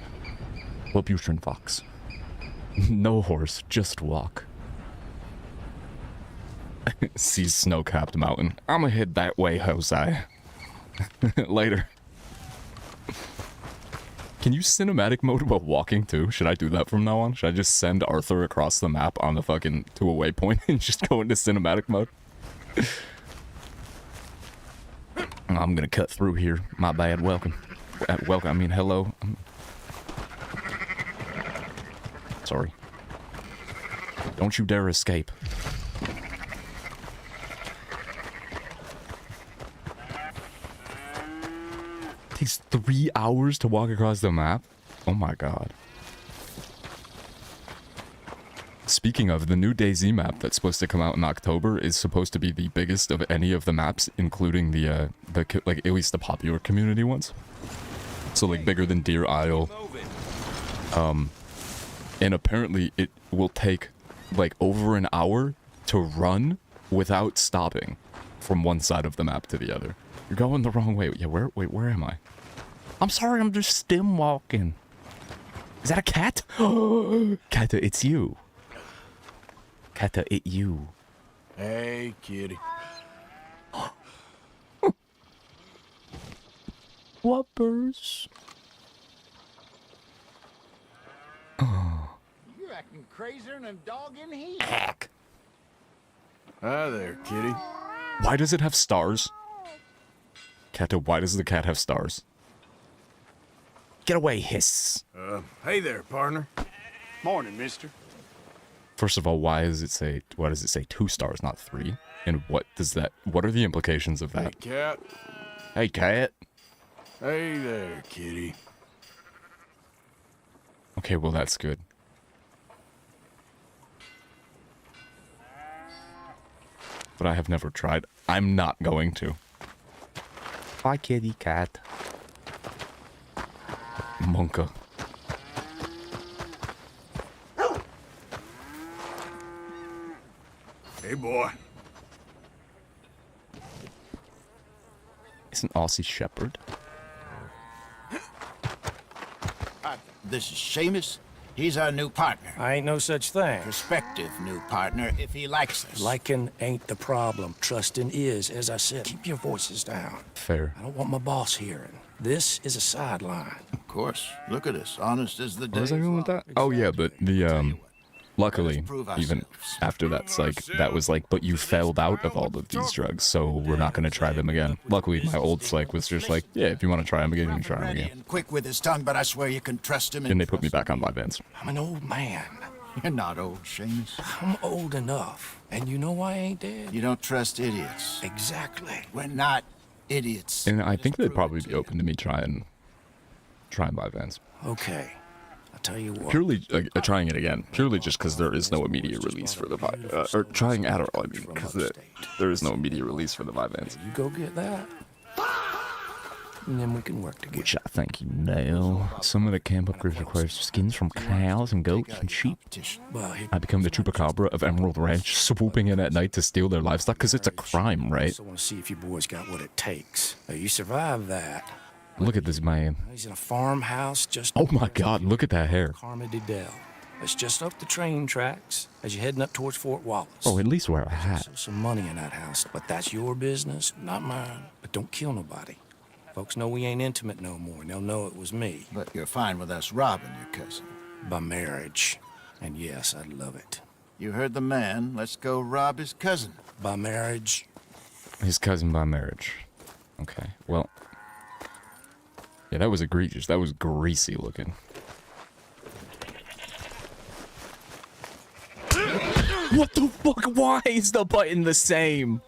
Wellbutrin Fox. No horse, just walk. Sees snow-capped mountain. I'ma head that way, Jose. Later. Can you cinematic mode while walking too? Should I do that from now on? Should I just send Arthur across the map on the fucking to a waypoint and just go into cinematic mode? I'm gonna cut through here. My bad. Welcome. Welcome. I mean, hello. Sorry. Don't you dare escape. Takes 3 hours to walk across the map? Oh my god. Speaking of, the new DayZ map that's supposed to come out in October is supposed to be the biggest of any of the maps, including the like, at least the popular community ones. So, like, bigger than Deer Isle. And apparently it will take, like, over an hour to run without stopping from one side of the map to the other. You're going the wrong way. Yeah, wait, where am I? I'm sorry, I'm just stim walking. Is that a cat? Kata, it's you. Kata, it's you. Hey, kitty. Whoppers. You're acting crazier than a dog in heat. Heck. Hi there, kitty. Why does it have stars? Kata, why does the cat have stars? Get away, hiss. Hey there, partner. Morning, mister. First of all, why does it say 2 stars, not 3? And what are the implications of that? Hey, cat. Hey, cat. Hey there, kitty. Okay, well, that's good. But I have never tried. I'm not going to. Bye, kitty cat. Monka. Hey, boy. It's an Aussie Shepherd. This is Seamus. He's our new partner. I ain't no such thing. Prospective new partner, if he likes us. Liking ain't the problem. Trusting is. As I said, keep your voices down. Fair. I don't want my boss hearing. This is a sideline. Of course. Look at us. Honest as the day. Where was I going with that? Oh, yeah, but the, luckily, even after that's like, that was like, but you failed out of all of these drugs, so we're not going to try them again. Luckily, my old psych was just like, yeah, if you want to try them again, you can try them again. Quick with his tongue, but I swear you can trust him. And they put me back on my vans. I'm an old man. You're not old, Seamus. I'm old enough. And you know why I ain't dead? You don't trust idiots. Exactly. We're not idiots. And I think they'd probably be open to me trying my vans. Okay. I'll tell you what. Purely trying it again. Purely just because there is no immediate release for the or trying Adderall, I mean, because there is no immediate release for the vans. You go get that. And then we can work together. Which I think you know. Some of the camp upgrades require skins from cows and goats and sheep. I become the chupacabra of Emerald Ranch, swooping in at night to steal their livestock, because it's a crime, right? I want to see if you boys got what it takes. You survived that. Look at this man. He's in a farmhouse just... Oh my god, look at that hair. Carmody-Dell. It's just up the train tracks as you're heading up towards Fort Wallace. Oh, at least wear a hat. Some money in that house, but that's your business, not mine. But don't kill nobody. Folks know we ain't intimate no more, and they'll know it was me. But you're fine with us robbing your cousin. By marriage. And yes, I'd love it. You heard the man. Let's go rob his cousin. By marriage. His cousin by marriage. Okay, well. Yeah, that was egregious. That was greasy looking. What the fuck? Why is the button the same?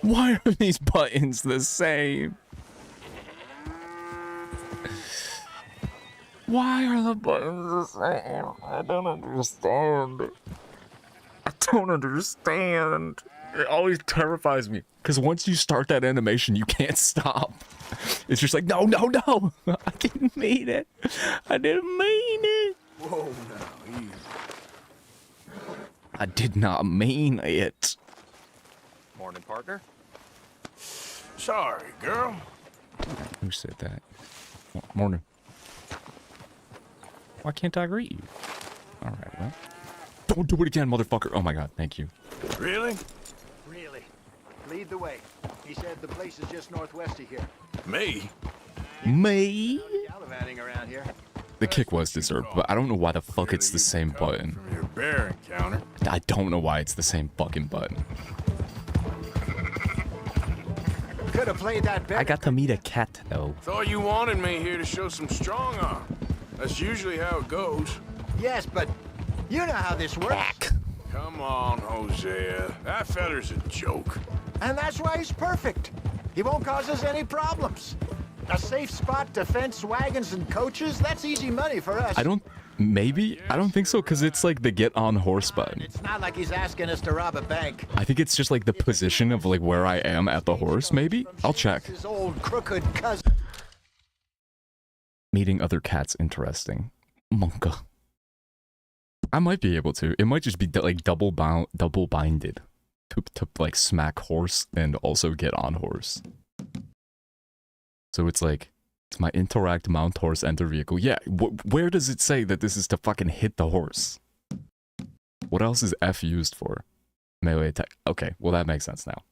Why are these buttons the same? Why are the buttons the same? I don't understand. I don't understand. It always terrifies me. Because once you start that animation, you can't stop. It's just like, no, no, no. I didn't mean it. I didn't mean it. Whoa, now, easy. I did not mean it. Morning, partner. Sorry, girl. Who said that? Morning. Why can't I greet you? Alright, well. Don't do it again, motherfucker. Oh my god, thank you. Really? Really. Lead the way. He said the place is just northwest of here. Me? Me? Gallivanting around here. The kick was deserved, but I don't know why the fuck it's the same button. From your bear encounter. I don't know why it's the same fucking button. Could have played that better. I got to meet a cat, though. Thought you wanted me here to show some strong arm. That's usually how it goes. Yes, but you know how this works. Come on, Hosea. That feller's a joke. And that's why he's perfect. He won't cause us any problems. A safe spot to fence wagons and coaches, that's easy money for us. I don't think so, because it's like the get on horse button. It's not like he's asking us to rob a bank. I think it's just like the position of like where I am at the horse, maybe? I'll check. His old crooked cousin. Meeting other cats interesting. Monka. I might be able to. It might just be like double binded to like smack horse and also get on horse. So it's like, it's my interact, mount horse, enter vehicle. Yeah, where does it say that this is to fucking hit the horse? What else is F used for? Melee attack. Okay, well that makes sense now.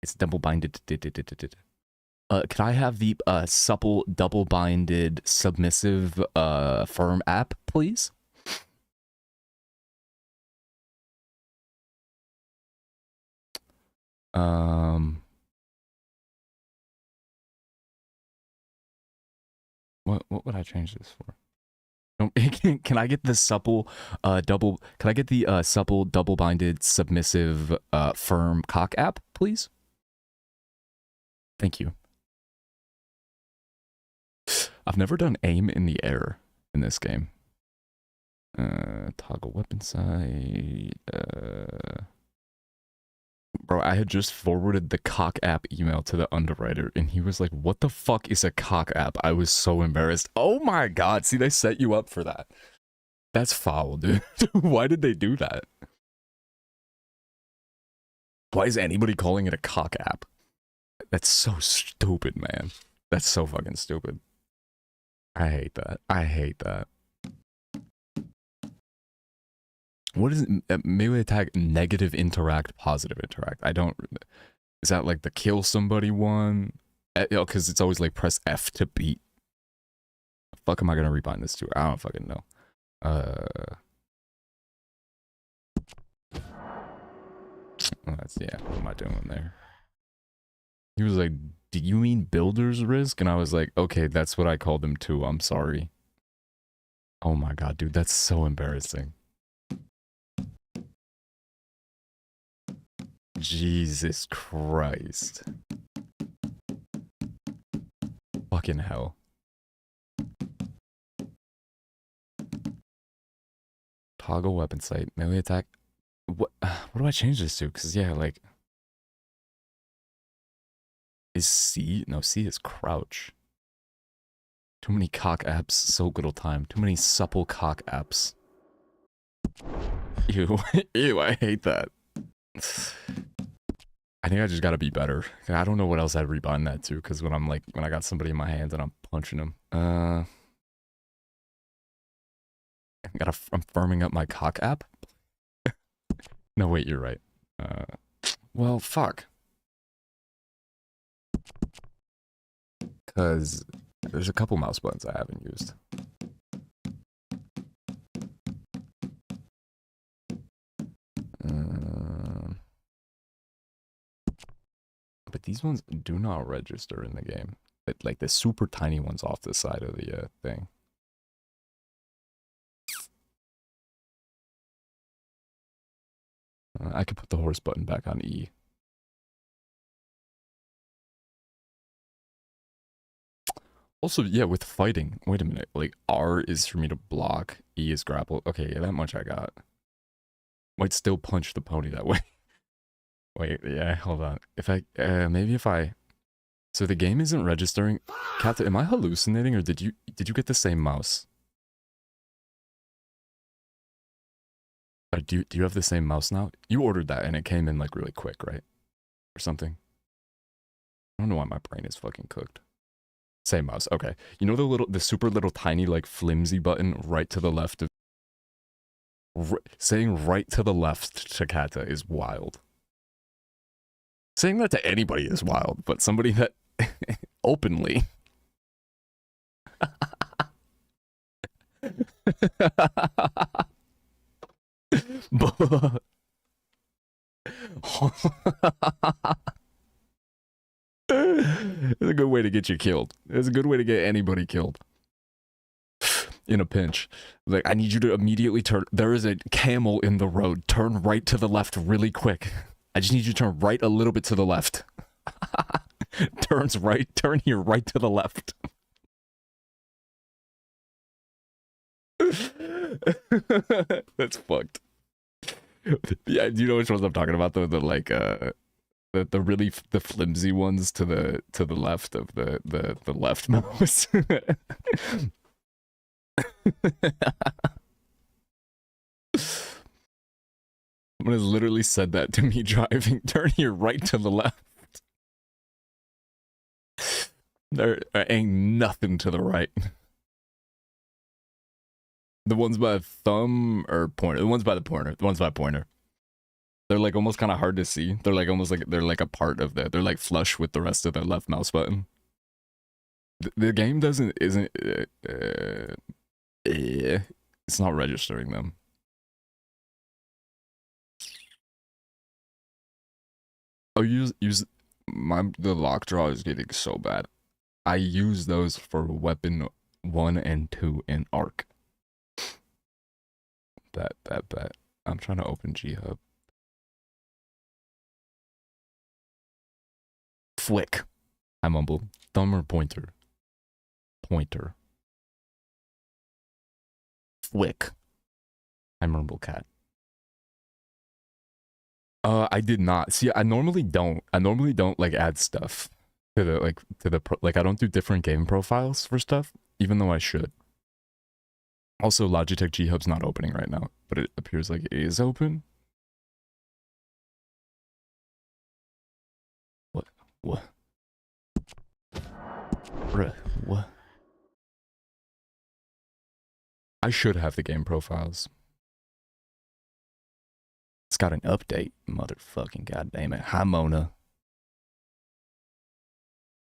It's double binded. Can I have the supple, double binded, submissive, firm app, please? What would I change this for? Can I get the supple, can I get the supple, double-binded, submissive, firm cock app, please? Thank you. I've never done aim in the air in this game. Toggle weapon sight, Bro, I had just forwarded the cock app email to the underwriter, and he was like, what the fuck is a cock app? I was so embarrassed. Oh my god, see, they set you up for that. That's foul, dude. Why did they do that? Why is anybody calling it a cock app? That's so stupid, man. That's so fucking stupid. I hate that. I hate that. What is it? Melee attack, negative interact, positive interact? I don't... Is that like the kill somebody one? Because it's always like press F to beat. The fuck am I going to rebind this to? I don't fucking know. That's, yeah, what am I doing there? He was like, do you mean builder's risk? And I was like, okay, that's what I called him too. I'm sorry. Oh my god, dude, that's so embarrassing. Jesus Christ. Fucking hell. Toggle weapon sight, melee attack. What do I change this to? Because, yeah, like... Is C? No, C is crouch. Too many cock apps, so little time. Too many supple cock apps. Ew. Ew, I hate that. I think I just gotta be better. I don't know what else I'd rebind that to, because when I'm like, when I got somebody in my hands and I'm punching them. I'm firming up my cock app? No, wait, you're right. Well, fuck. Because there's a couple mouse buttons I haven't used. But these ones do not register in the game. Like the super tiny ones off the side of the thing. I could put the horse button back on E. Also, yeah, with fighting, wait a minute. Like, R is for me to block, E is grapple. Okay, yeah, that much I got. Might still punch the pony that way. Wait, yeah, hold on. If I, maybe if I... So the game isn't registering. Kat, am I hallucinating, or did you get the same mouse? Do you have the same mouse now? You ordered that and it came in like really quick, right? Or something. I don't know why my brain is fucking cooked. Same mouse, okay. You know the super little tiny like flimsy button right to the left of... saying right to the left to Kata is wild. Saying that to anybody is wild, but somebody that openly... It's a good way to get you killed. It's a good way to get anybody killed. In a pinch. Like, I need you to immediately turn... There is a camel in the road. Turn right to the left really quick. I just need you to turn right a little bit to the left. Turns right. Turn here right to the left. That's fucked. Yeah, do you know which ones I'm talking about? The like the really flimsy ones to the left of the left mouse. Someone has literally said that to me driving. Turn here right to the left. There ain't nothing to the right. The ones by the thumb or pointer. The ones by the pointer. The ones by pointer. They're like almost kind of hard to see. They're like almost like they're like a part of the. They're like flush with the rest of the left mouse button. The game isn't. It's not registering them. Oh, the lockjaw is getting so bad. I use those for weapon 1 and 2 in Arc. Bet. I'm trying to open G-Hub. Flick. I mumble. Thumb or pointer? Pointer. Flick. I mumble cat. I did not. See, I normally don't like add stuff to the like I don't do different game profiles for stuff, even though I should. Also, Logitech G-Hub's not opening right now, but it appears like it is open. What? Bruh, what? I should have the game profiles. It's got an update, motherfucking goddamn it. Hi, Mona.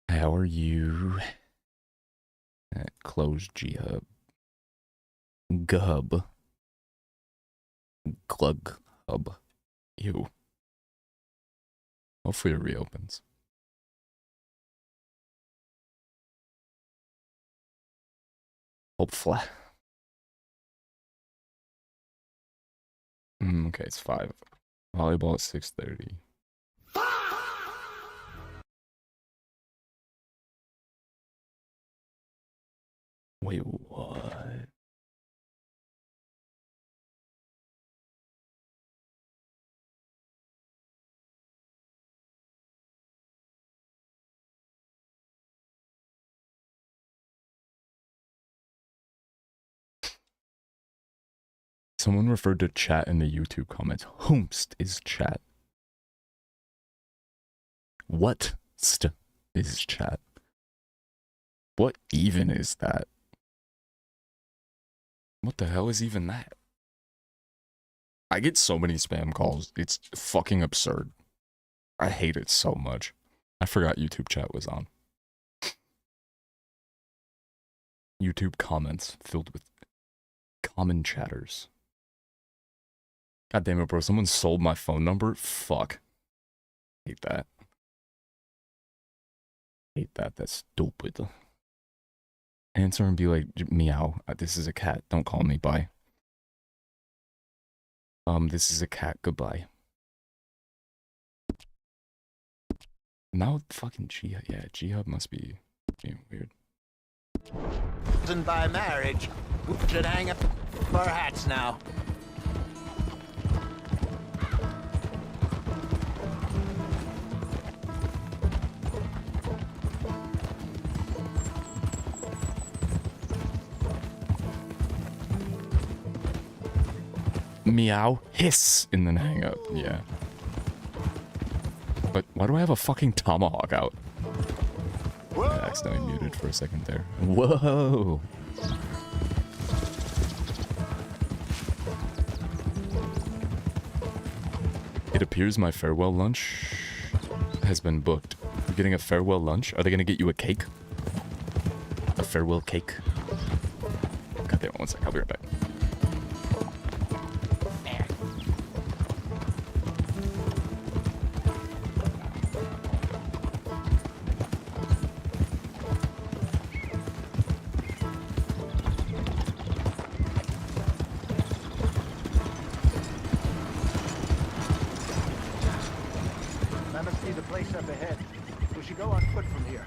How are you? Close G-Hub. Gub. Glug Hub. Ew. Hopefully it reopens. Hopefully. Okay, it's 5. Volleyball at 6:30. Wait, what? Someone referred to chat in the YouTube comments. Whomst is chat. What is chat? What even is that? What the hell is even that? I get so many spam calls. It's fucking absurd. I hate it so much. I forgot YouTube chat was on. YouTube comments filled with common chatters. God damn it, bro. Someone sold my phone number? Fuck. Hate that. hate that. That's stupid. Answer and be like, meow. This is a cat. Don't call me. Bye. This is a cat. Goodbye. Now fucking G-Hub. Yeah, G-Hub must be being weird. And by marriage, we should hang up our hats now. Meow, hiss, and then hang up. Yeah. But why do I have a fucking tomahawk out? I accidentally muted for a second there. Whoa! It appears my farewell lunch has been booked. You're getting a farewell lunch? Are they gonna get you a cake? A farewell cake? God damn it, 1 sec, I'll be right back. I must see the place up ahead. We should go on foot from here.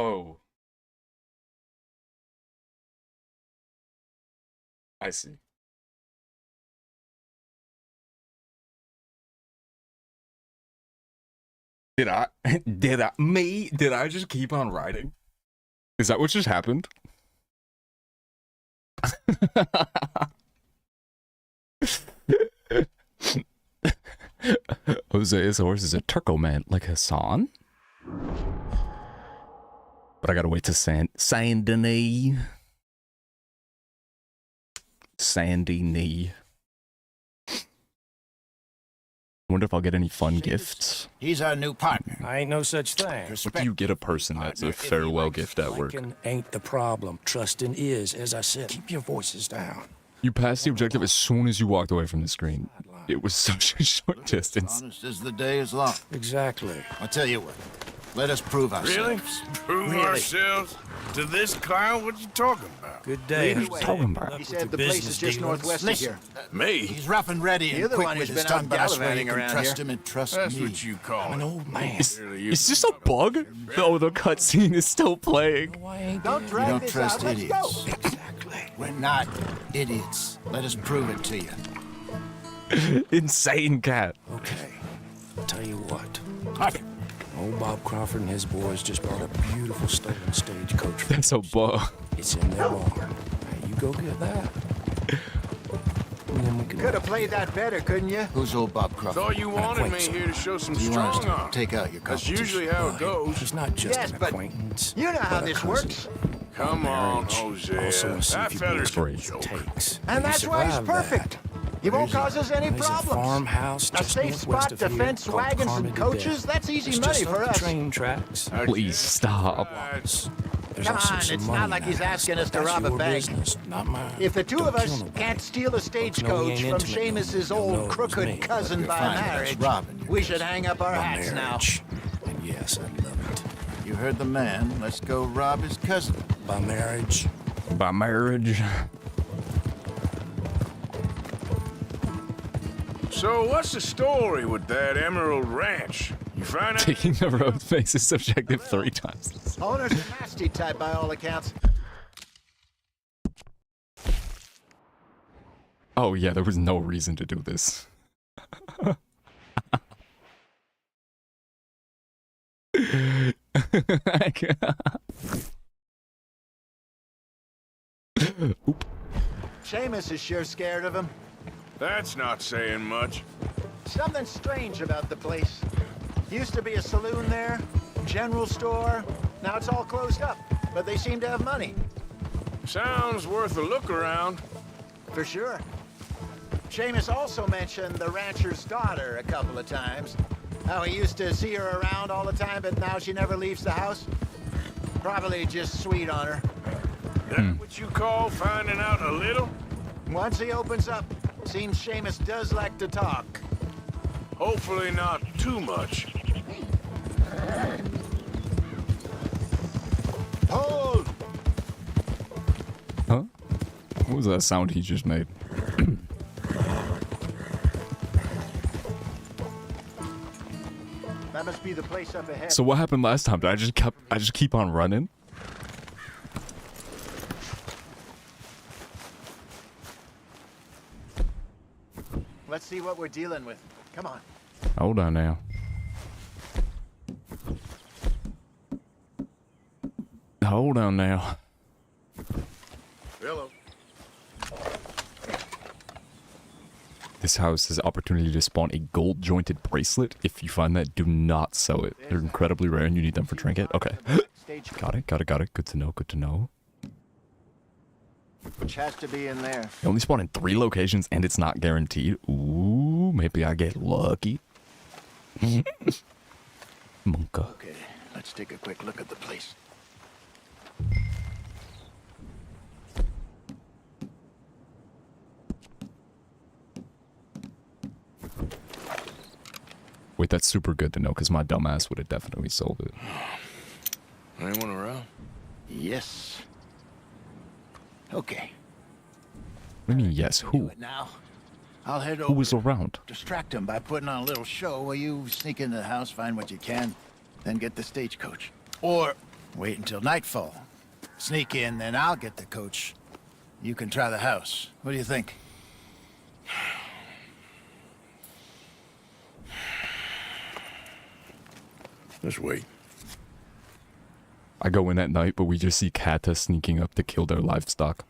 Oh. I see. Did I just keep on writing? Is that what just happened? Jose's horse is a turco man, like Hassan. But I gotta wait to Saint Denis. Sandy knee. Wonder if I'll get any fun gifts. He's our new partner. I ain't no such thing. What do you get a person that's a farewell gift at work? Flanking ain't the problem. Trusting is, as I said. Keep your voices down. You passed the objective as soon as you walked away from the screen. It was such a short distance. Honest as the day is long. Exactly. I'll tell you what. Let us prove ourselves. Really? Prove ourselves? To this clown? What you talking about? Good day. What are you talking about? He said the place is just northwest of here. Me? He's rough and ready You're and the quick one with who's his been out tongue, but I swear you gallivanting can around trust here. him and trust That's me. what you call I'm an old man. Is this a bug? Oh, the cutscene is still playing. Don't You drag don't this trust out. Let's idiots. go. Exactly. We're not idiots. Let us prove it to you. Insane cat. Okay. I'll tell you what. Old Bob Crawford and his boys just brought a beautiful stolen stagecoach. That's a bug. It's in their barn. Now you go get that. And then we can Could have played that better, couldn't you? Who's old Bob Crawford? Thought you wanted me here to show some You want us strong to arm. take out your That's competition. usually how it goes. It's not just Yes, an but acquaintance. you know how but a this cousin. works. Come on, Marriage. Jose. Also, wanna see That if you feller's boys a what it joke. takes. And You that's why he's survive that. perfect. He won't cause us any There's a problems. farmhouse A just safe northwest spot of to here fence called wagons and Carmody coaches, Deck. that's easy It's money just for up us. the train tracks. Please stop. There's Come also on, some it's money not like in he's that house, asking us but to that's rob a your bank. business, not mine. If the two Don't of us kill nobody. can't steal a Folks know we stagecoach ain't from intimate no more. Seamus's They'll know old it was crooked me. cousin You're by finding us marriage, robbing your we should hang up our My hats now. marriage. And yes, I love it. You heard the man. Let's go rob his cousin. By marriage. By marriage. So what's the story with that Emerald Ranch? You find out? Taking the road faces objective 3 times. Owner's a nasty type by all accounts. Oh yeah, there was no reason to do this. Oop. Seamus is sure scared of him. That's not saying much. Something strange about the place. Used to be a saloon there, general store. Now it's all closed up, but they seem to have money. Sounds worth a look around. For sure. Seamus also mentioned the rancher's daughter a couple of times. How he used to see her around all the time, but now she never leaves the house. Probably just sweet on her. That what you call finding out a little? Once he opens up, seems Seamus does like to talk. Hopefully not too much. Hold! Huh? What was that sound he just made? That must be the place up ahead. So what happened last time? Did I just keep on running? Let's see what we're dealing with. Come on. Hold on now. Hold on now. Hello. This house has opportunity to spawn a gold-jointed bracelet. If you find that, do not sell it. They're incredibly rare and you need them for trinket. Okay. Got it. Good to know. Which has to be in there. They only spawn in 3 locations and it's not guaranteed. Ooh, maybe I get lucky. Monka. Okay, let's take a quick look at the place. Wait, that's super good to know because my dumbass would have definitely sold it. Anyone around? Yes. Okay. What do you mean, yes? Who? Now, I'll head Who over. was around? Distract him by putting on a little show while you sneak into the house, find what you can, then get the stagecoach. Or Wait until nightfall. Sneak in, then I'll get the coach. You can try the house. What do you think? Just wait. I go in at night, but we just see Kata sneaking up to kill their livestock.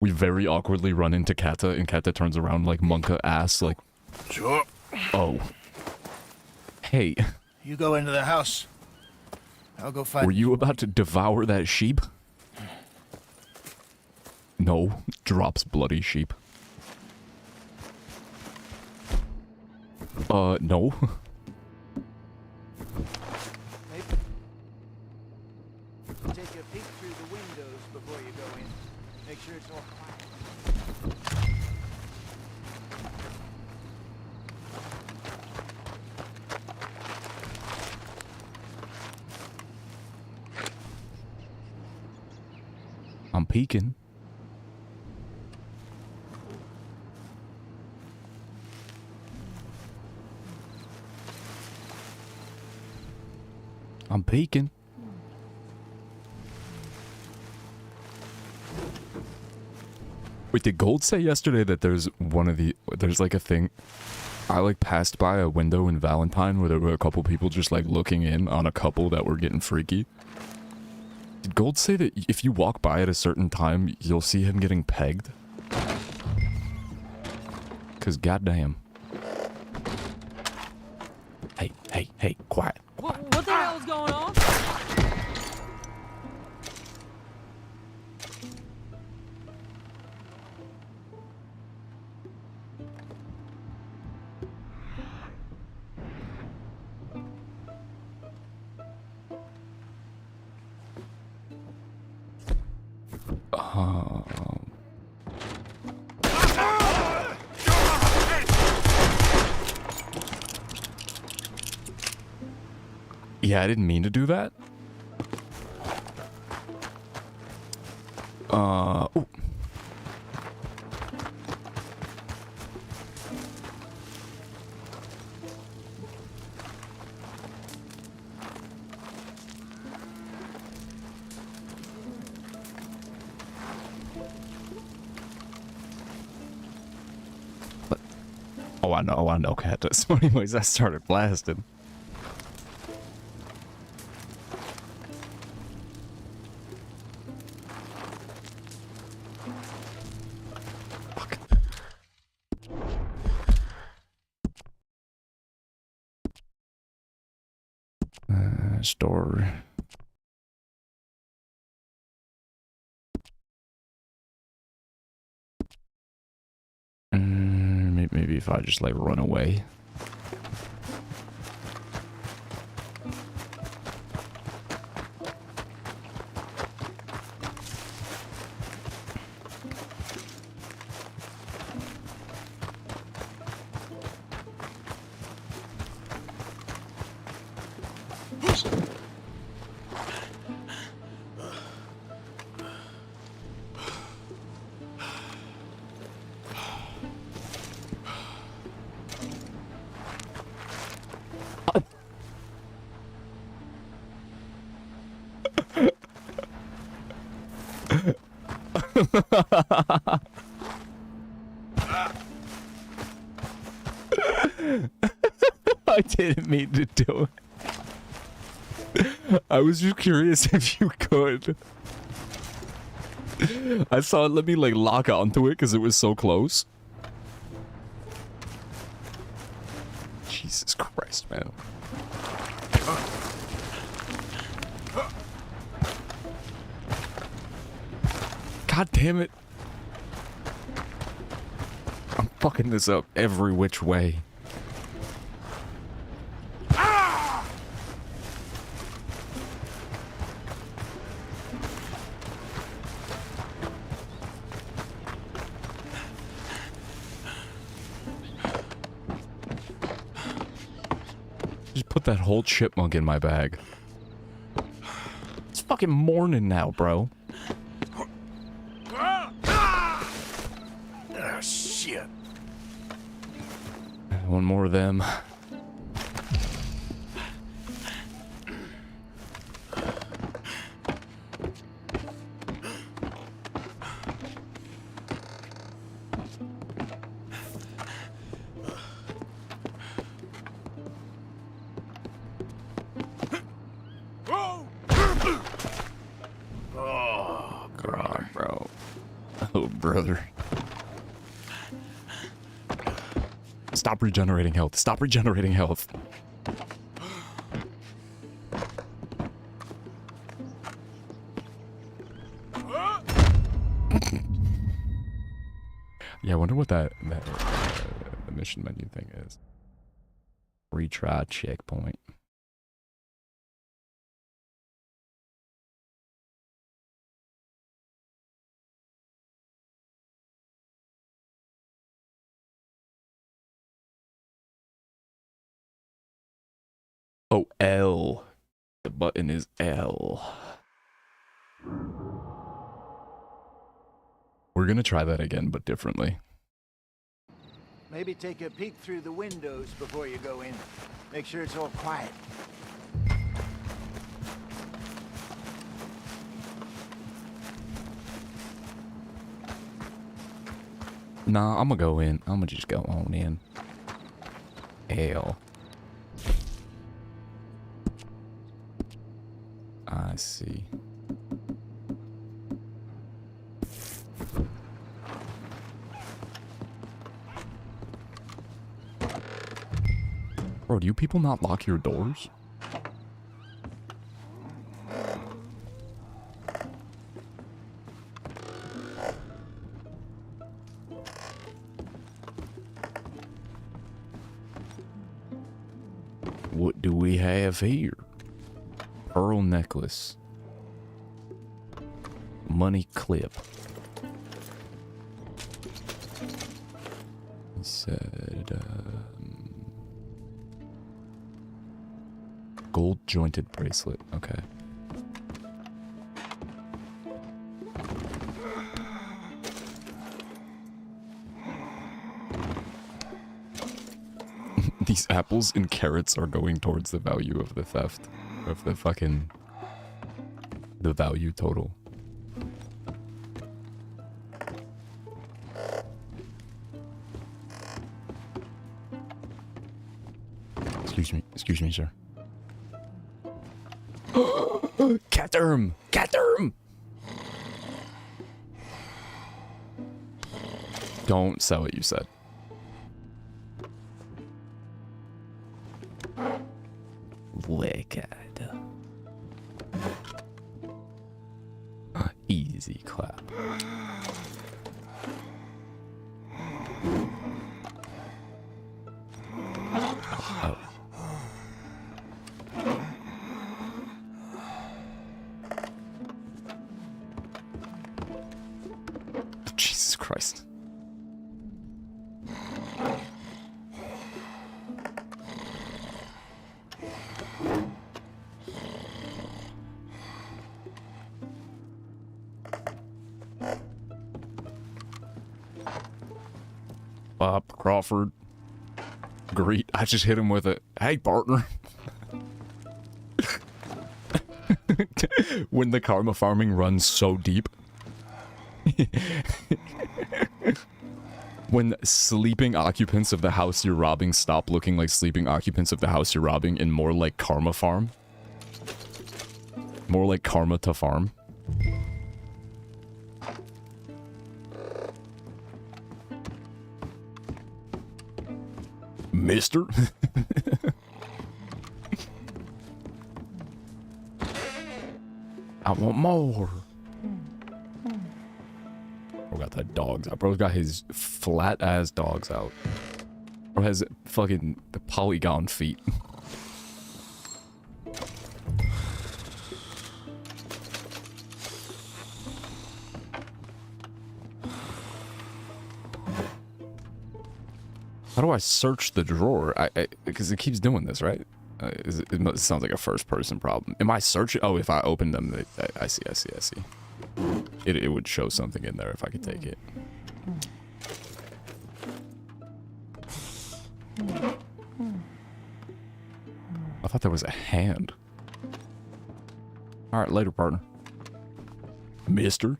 We very awkwardly run into Kata, and Kata turns around like Monka ass, like... Sure. Oh. Hey. You go into the house. I'll go find... Were you about to devour that sheep? No. Drops bloody sheep. No. Take a peek through the windows before you go in. Make sure it's all quiet. I'm peeking. I'm peeking. Wait, did Gold say yesterday that there's like a thing? I like passed by a window in Valentine where there were a couple people just like looking in on a couple that were getting freaky. Did Gold say that if you walk by at a certain time, you'll see him getting pegged? Cause goddamn. Hey, quiet. What the hell is going on? Yeah, I didn't mean to do that. Ooh. But, I know, Cat. So anyways, I started blasting. Store. Maybe if I just like run away. I didn't mean to do it. I was just curious if you could. I saw it let me like lock onto it because it was so close. Jesus Christ, man. God damn it. I'm fucking this up every which way. Just put that whole chipmunk in my bag. It's fucking morning now, bro. Oh, shit. One more of them. Oh, brother. Stop regenerating health. Stop regenerating health. Yeah, I wonder what the mission menu thing is. Retry checkpoint. Oh, L. The button is L. We're gonna try that again, but differently. Maybe take a peek through the windows before you go in. Make sure it's all quiet. Nah, I'm gonna go in. I'm gonna just go on in. L. I see. Bro, do you people not lock your doors? What do we have here? Pearl necklace. Money clip. He said, gold jointed bracelet. Okay. These apples and carrots are going towards the value of the theft. Of the fucking... the value total. Excuse me, sir. Catherm! Catherm! Don't say what you said. Wicked. Easy clap. Oh. Jesus Christ. Bob Crawford. Great. I just hit him with a, hey, partner. When the karma farming runs so deep. When sleeping occupants of the house you're robbing stop looking like sleeping occupants of the house you're robbing and more like karma farm. More like karma to farm. Mister? I want more. Bro got the dogs out. Bro got his flat ass dogs out. Bro has fucking the polygon feet. How do I search the drawer? Because it keeps doing this, right? It sounds like a first-person problem. Am I searching? Oh, if I open them, I see. It would show something in there if I could take it. I thought there was a hand. All right, later, partner. Mister.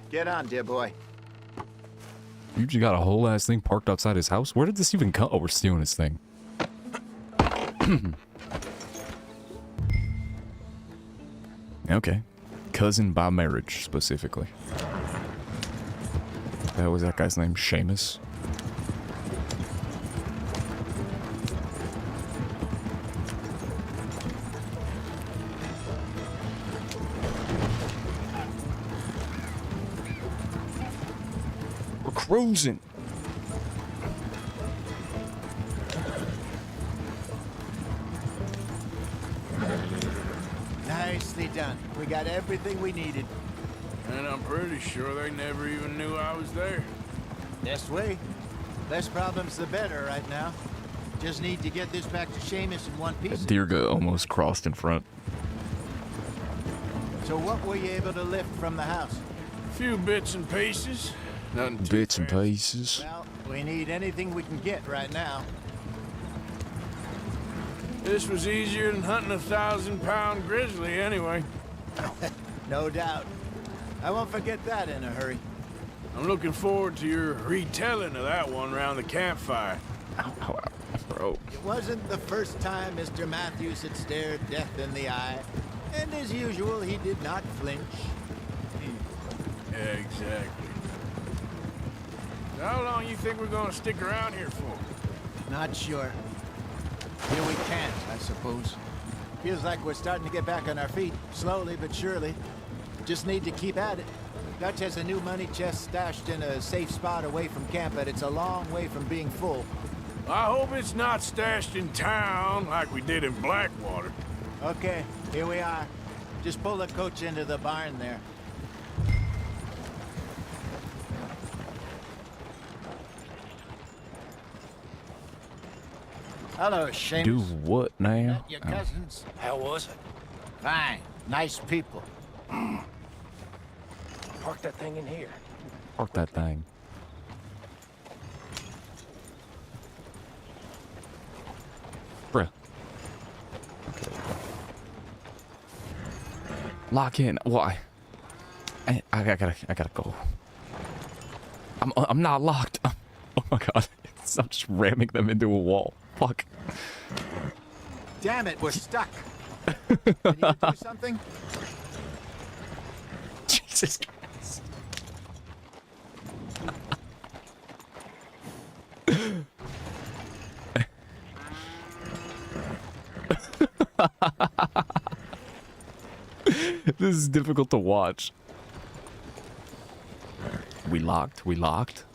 Get on, dear boy. You just got a whole ass thing parked outside his house? Where did this even come? Oh, we're stealing his thing. Okay. Cousin by marriage, specifically. That was that guy's name, Seamus. We're cruising. Nicely done. We got everything we needed. And I'm pretty sure they never even knew I was there. Best way. Less problems the better right now. Just need to get this back to Seamus in one piece. Dirga almost crossed in front. So what were you able to lift from the house? A few bits and pieces. Nothing too Bits and pieces. Well, we need anything we can get right now. This was easier than hunting a 1,000-pound grizzly anyway. No doubt. I won't forget that in a hurry. I'm looking forward to your retelling of that one around the campfire. Bro. It wasn't the first time Mr. Matthews had stared death in the eye. And as usual, he did not flinch. Yeah, exactly. How long you think we're gonna stick around here for? Not sure. Here we can't, I suppose. Feels like we're starting to get back on our feet, slowly but surely. Just need to keep at it. Dutch has a new money chest stashed in a safe spot away from camp, but it's a long way from being full. I hope it's not stashed in town like we did in Blackwater. Okay, here we are. Just pull the coach into the barn there. Hello, Seamus. Do what now? Your cousins? How was it? Fine. Nice people. Park that thing in here. Park that thing. Bruh. Okay. Lock in. Why? I gotta go. I'm not locked. Oh my god. I'm just ramming them into a wall. Fuck. Damn it, we're stuck. Can you do something? Jesus Christ. This is difficult to watch. We locked. We locked.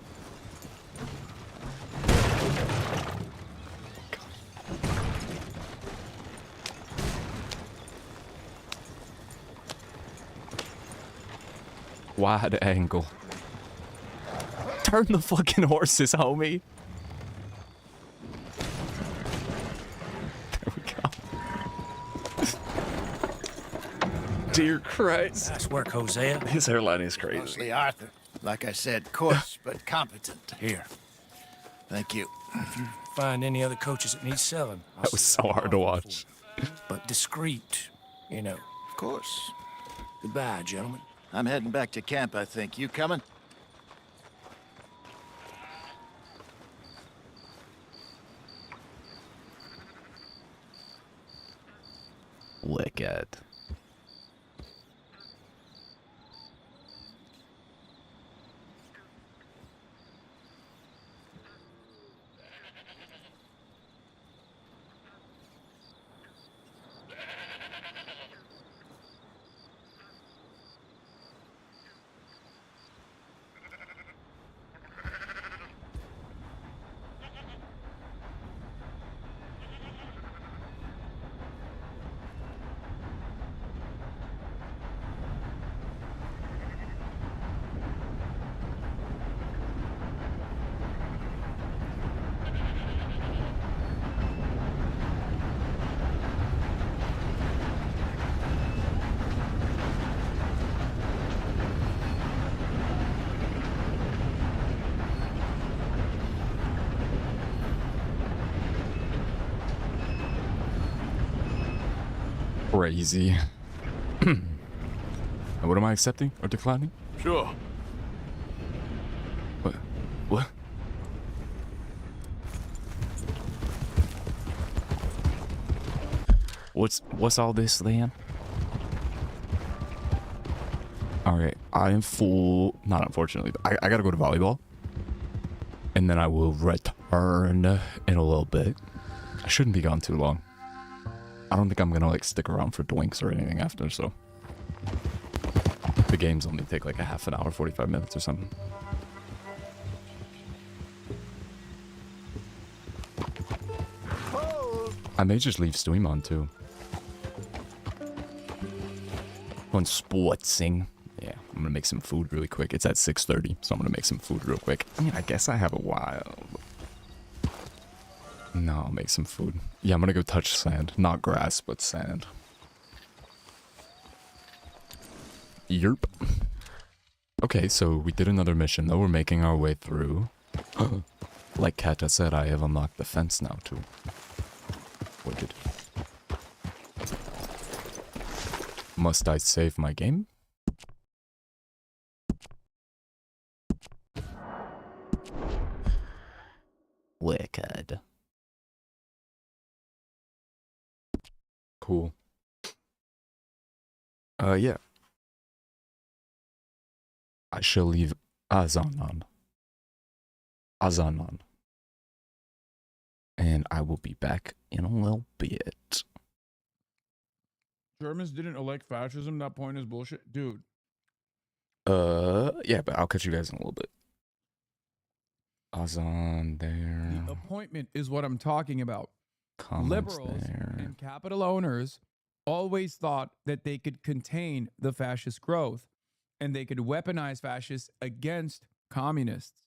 Wide angle. Turn the fucking horses, homie. There we go. Dear Christ. Nice work, Hosea. His hairline is crazy. Mostly Arthur. Like I said, coarse but competent. Here. Thank you. If you find any other coaches that need selling, I'll That was see so what hard to I watch. can for. But discreet, you know. Of course. Goodbye, gentlemen. I'm heading back to camp, I think. You coming? Look at. Crazy. And what am I accepting or declining? Sure. What? What? What's all this then? Alright, I am full. Not unfortunately, but I gotta go to volleyball. And then I will return in a little bit. I shouldn't be gone too long. I don't think I'm gonna like stick around for drinks or anything after, so. The games only take like a half an hour, 45 minutes or something. I may just leave Steam on too. On sportsing. Yeah, I'm gonna make some food really quick. It's at 6:30, so I'm gonna make some food real quick. I mean, I guess I have a while. No, I'll make some food. Yeah, I'm gonna go touch sand. Not grass, but sand. Yerp. Okay, so we did another mission, though. We're making our way through. Like Kata said, I have unlocked the fence now, too. Wicked. Must I save my game? Wicked. Cool. Yeah. I shall leave Azanon. And I will be back in a little bit. Germans didn't elect fascism. That point is bullshit. Dude. Yeah, but I'll catch you guys in a little bit. Azan there. The appointment is what I'm talking about. Comments Liberals there. and capital owners always thought that they could contain the fascist growth and they could weaponize fascists against communists.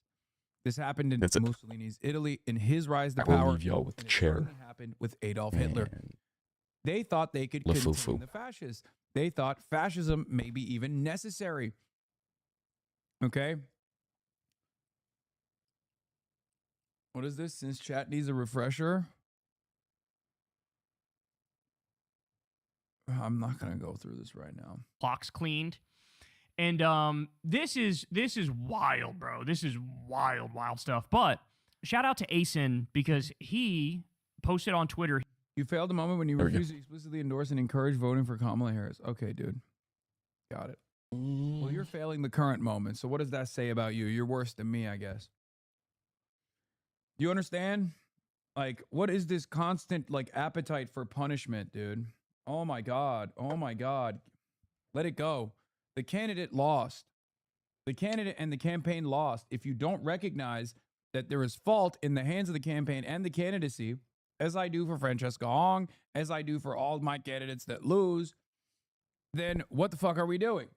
This happened in Mussolini's Italy in his rise to I will power. leave y'all with the chair. It happened with Adolf Hitler. They thought they could contain the fascists. They thought fascism may be even necessary. Okay? What is this? Since chat needs a refresher? I'm not going to go through this right now. Clocks cleaned. And this is wild, bro. This is wild stuff. But shout out to Asen because he posted on Twitter. You failed a moment when you refused to explicitly endorse and encourage voting for Kamala Harris. Okay, dude. Got it. Well, you're failing the current moment. So what does that say about you? You're worse than me, I guess. You understand? Like, what is this constant, like, appetite for punishment, dude? Oh, my God. Oh, my God. Let it go. The candidate lost. The candidate and the campaign lost. If you don't recognize that there is fault in the hands of the campaign and the candidacy, as I do for Francesca Hong, as I do for all my candidates that lose, then what the fuck are we doing?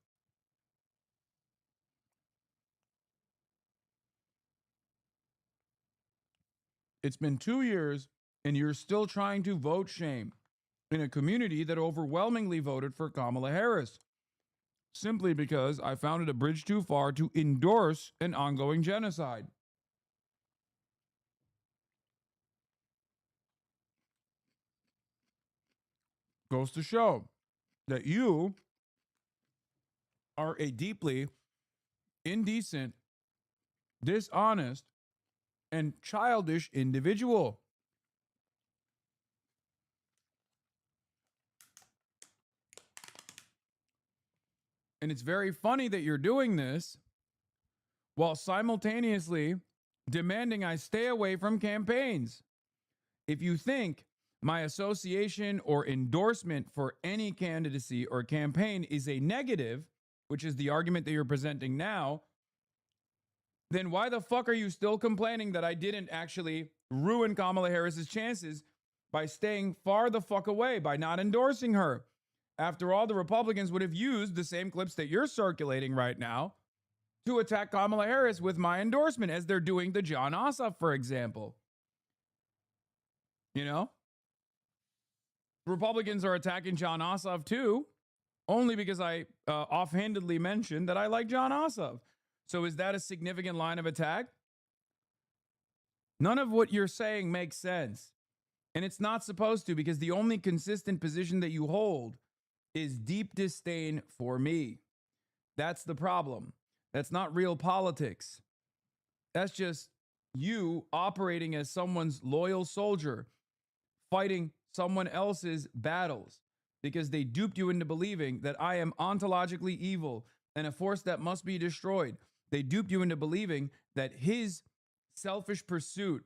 It's been 2 years and you're still trying to vote shame in a community that overwhelmingly voted for Kamala Harris, simply because I found it a bridge too far to endorse an ongoing genocide. Goes to show that you are a deeply indecent, dishonest, and childish individual. And it's very funny that you're doing this while simultaneously demanding I stay away from campaigns. If you think my association or endorsement for any candidacy or campaign is a negative, which is the argument that you're presenting now, then why the fuck are you still complaining that I didn't actually ruin Kamala Harris's chances by staying far the fuck away, by not endorsing her? After all, the Republicans would have used the same clips that you're circulating right now to attack Kamala Harris with my endorsement, as they're doing to John Ossoff, for example. You know? Republicans are attacking John Ossoff too, only because I offhandedly mentioned that I like John Ossoff. So is that a significant line of attack? None of what you're saying makes sense. And it's not supposed to, because the only consistent position that you hold is deep disdain for me. That's the problem. That's not real politics. That's just you operating as someone's loyal soldier, fighting someone else's battles because they duped you into believing that I am ontologically evil and a force that must be destroyed. They duped you into believing that his selfish pursuit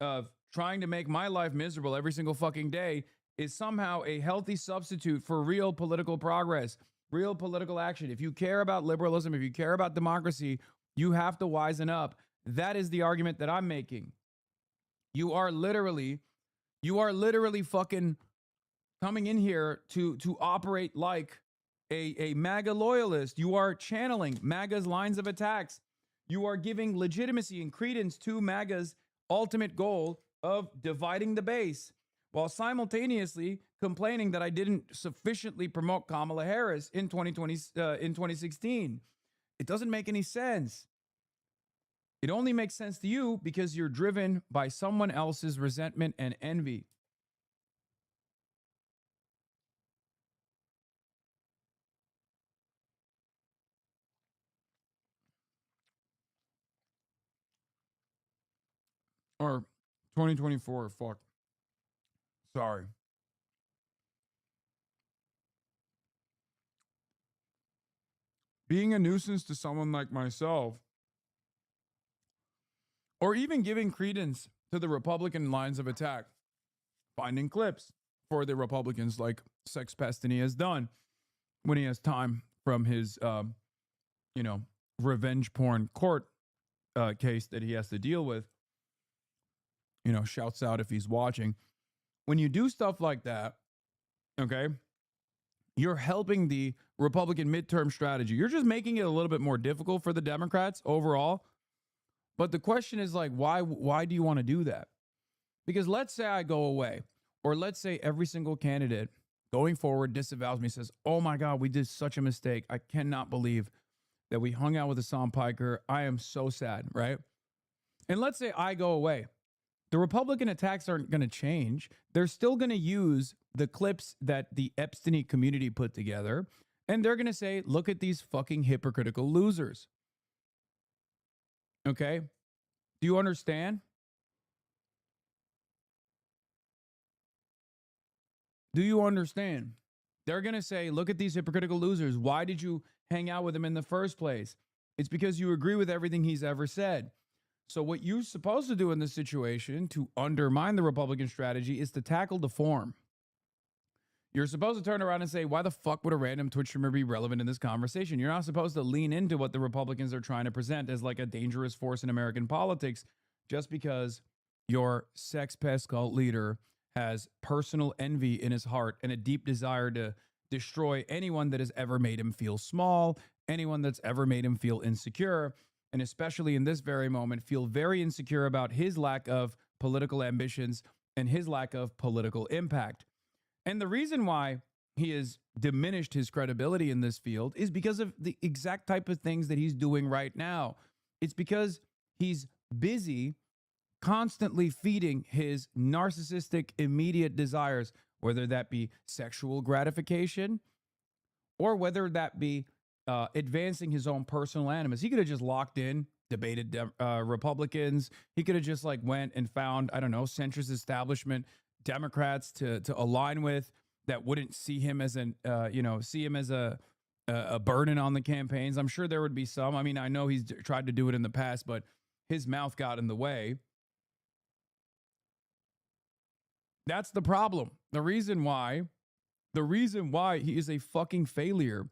of trying to make my life miserable every single fucking day is somehow a healthy substitute for real political progress, real political action. If you care about liberalism, if you care about democracy, you have to wisen up. That is the argument that I'm making. You are literally fucking coming in here to operate like a MAGA loyalist. You are channeling MAGA's lines of attacks. You are giving legitimacy and credence to MAGA's ultimate goal of dividing the base, while simultaneously complaining that I didn't sufficiently promote Kamala Harris in 2016. It doesn't make any sense. It only makes sense to you because you're driven by someone else's resentment and envy. Or 2024, fuck. Sorry. Being a nuisance to someone like myself, or even giving credence to the Republican lines of attack, finding clips for the Republicans like Sex Pestany has done when he has time from his, revenge porn court case that he has to deal with. Shouts out if he's watching. When you do stuff like that, okay, you're helping the Republican midterm strategy. You're just making it a little bit more difficult for the Democrats overall. But the question is like, why do you want to do that? Because let's say I go away, or let's say every single candidate going forward disavows me, says, oh my God, we did such a mistake. I cannot believe that we hung out with Hassan Piker. I am so sad, right? And let's say I go away. The Republican attacks aren't going to change. They're still going to use the clips that the Epstein community put together, and they're going to say, look at these fucking hypocritical losers. Okay? Do you understand? Do you understand? They're going to say, look at these hypocritical losers. Why did you hang out with him in the first place? It's because you agree with everything he's ever said. So what you're supposed to do in this situation to undermine the Republican strategy is to tackle the form. You're supposed to turn around and say, why the fuck would a random Twitch streamer be relevant in this conversation? You're not supposed to lean into what the Republicans are trying to present as like a dangerous force in American politics just because your sex pest cult leader has personal envy in his heart and a deep desire to destroy anyone that has ever made him feel small, anyone that's ever made him feel insecure, and especially in this very moment, feel very insecure about his lack of political ambitions and his lack of political impact. And the reason why he has diminished his credibility in this field is because of the exact type of things that he's doing right now. It's because he's busy constantly feeding his narcissistic immediate desires, whether that be sexual gratification or whether that be advancing his own personal animus. He could have just locked in, debated Republicans. He could have just like went and found, I don't know, centrist establishment Democrats to align with that wouldn't see him as a burden on the campaigns. I'm sure there would be some. I mean, I know he's tried to do it in the past, but his mouth got in the way. That's the problem. The reason why he is a fucking failure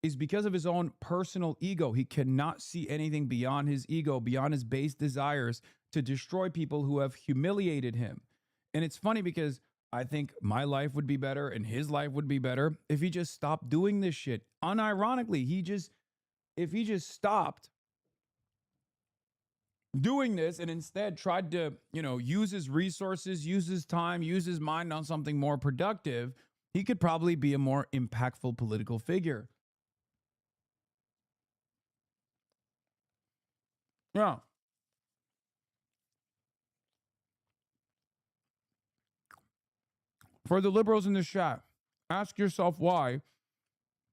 is because of his own personal ego. He cannot see anything beyond his ego, beyond his base desires to destroy people who have humiliated him. And it's funny because I think my life would be better and his life would be better if he just stopped doing this shit. Unironically, if he just stopped doing this and instead tried to, use his resources, use his time, use his mind on something more productive, he could probably be a more impactful political figure. Yeah. For the liberals in the chat, ask yourself why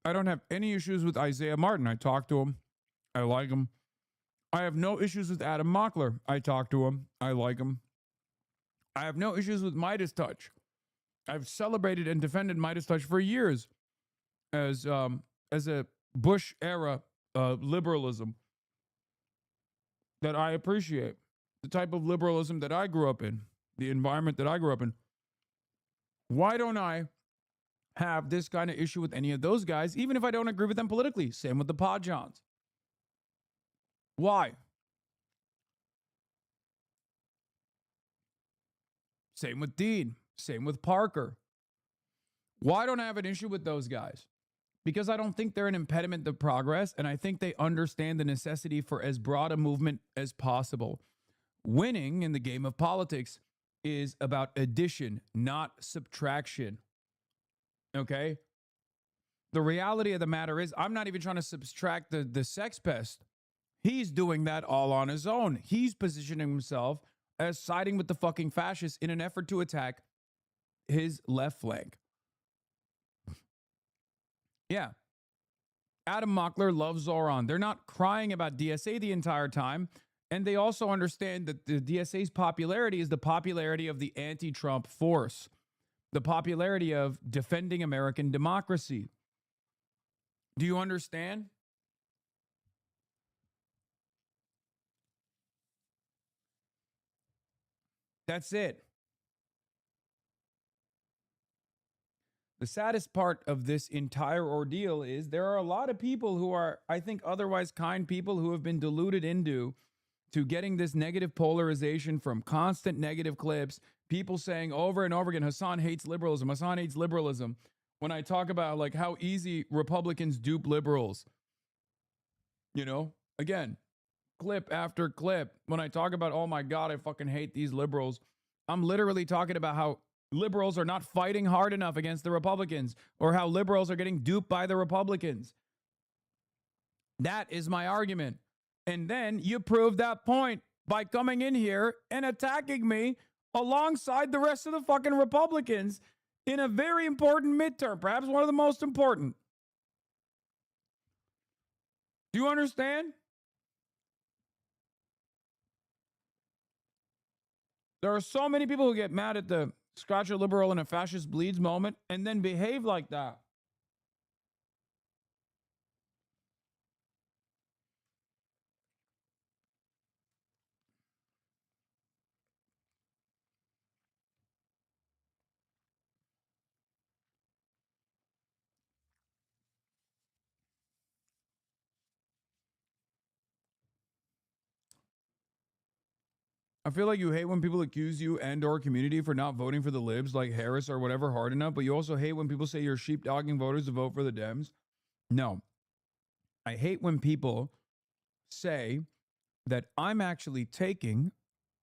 I don't have any issues with Isaiah Martin. I talk to him. I like him. I have no issues with Adam Mockler. I talk to him. I like him. I have no issues with Midas Touch. I've celebrated and defended Midas Touch for years as a Bush era liberalism that I appreciate. The type of liberalism that I grew up in, the environment that I grew up in. Why don't I have this kind of issue with any of those guys, even if I don't agree with them politically? Same with the Podjons. Why? Same with Dean. Same with Parker. Why don't I have an issue with those guys? Because I don't think they're an impediment to progress, and I think they understand the necessity for as broad a movement as possible. Winning in the game of politics is about addition, not subtraction. Okay? The reality of the matter is, I'm not even trying to subtract the sex pest. He's doing that all on his own. He's positioning himself as siding with the fucking fascists in an effort to attack his left flank. Yeah. Adam Mockler loves Zoran. They're not crying about DSA the entire time. And they also understand that the DSA's popularity is the popularity of the anti-Trump force, the popularity of defending American democracy. Do you understand? That's it. The saddest part of this entire ordeal is there are a lot of people who are, I think, otherwise kind people who have been deluded into getting this negative polarization from constant negative clips, people saying over and over again, Hassan hates liberalism, Hassan hates liberalism. When I talk about like how easy Republicans dupe liberals, you know, again, clip after clip. When I talk about, oh my God, I fucking hate these liberals, I'm literally talking about how liberals are not fighting hard enough against the Republicans, or how liberals are getting duped by the Republicans. That is my argument. And then you prove that point by coming in here and attacking me alongside the rest of the fucking Republicans in a very important midterm, perhaps one of the most important. Do you understand? There are so many people who get mad at the scratch a liberal in a fascist bleeds moment and then behave like that. I feel like you hate when people accuse you and or community for not voting for the libs like Harris or whatever hard enough, but you also hate when people say you're sheepdogging voters to vote for the Dems. No. I hate when people say that I'm actually taking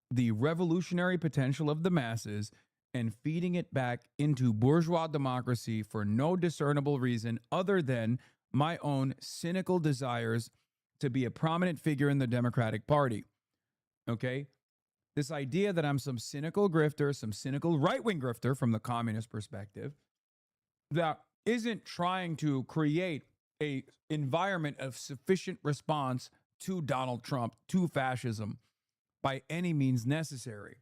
the revolutionary potential of the masses and feeding it back into bourgeois democracy for no discernible reason other than my own cynical desires to be a prominent figure in the Democratic Party. Okay? This idea that I'm some cynical grifter, some cynical right-wing grifter from the communist perspective that isn't trying to create an environment of sufficient response to Donald Trump, to fascism, by any means necessary.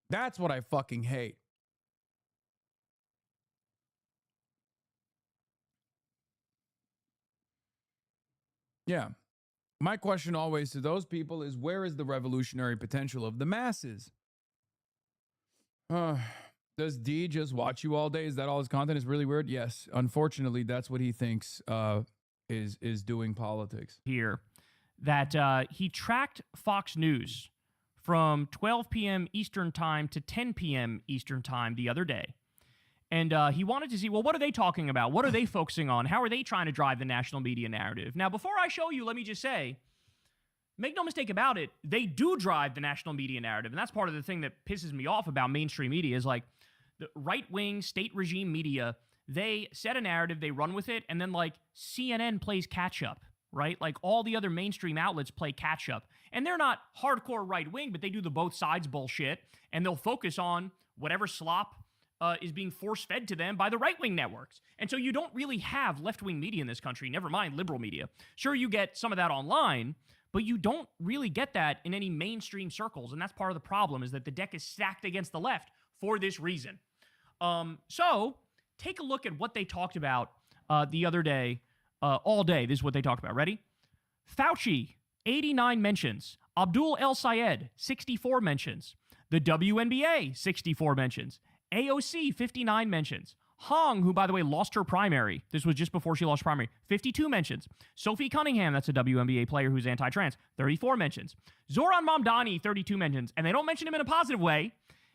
That's what I fucking hate. Yeah. My question always to those people is, where is the revolutionary potential of the masses? Does D just watch you all day? Is that all his content? Is really weird? Yes. Unfortunately, that's what he thinks is doing politics. Here, that he tracked Fox News from 12 p.m. Eastern Time to 10 p.m. Eastern Time the other day. And he wanted to see, well, what are they talking about? What are they focusing on? How are they trying to drive the national media narrative? Now, before I show you, let me just say, make no mistake about it, they do drive the national media narrative. And that's part of the thing that pisses me off about mainstream media is like the right-wing state regime media, they set a narrative, they run with it, and then like CNN plays catch-up, right? Like all the other mainstream outlets play catch-up. And they're not hardcore right-wing, but they do the both sides bullshit, and they'll focus on whatever slop is being force-fed to them by the right-wing networks. And so you don't really have left-wing media in this country, never mind liberal media. Sure, you get some of that online, but you don't really get that in any mainstream circles. And that's part of the problem, is that the deck is stacked against the left for this reason. So take a look at what they talked about the other day, all day. This is what they talked about. Ready? Fauci, 89 mentions. Abdul El Sayed, 64 mentions. The WNBA, 64 mentions. AOC, 59 mentions. Hong, who, by the way, lost her primary. This was just before she lost primary. 52 mentions. Sophie Cunningham, that's a WNBA player who's anti-trans. 34 mentions. Zoran Mamdani, 32 mentions. And they don't mention him in a positive way.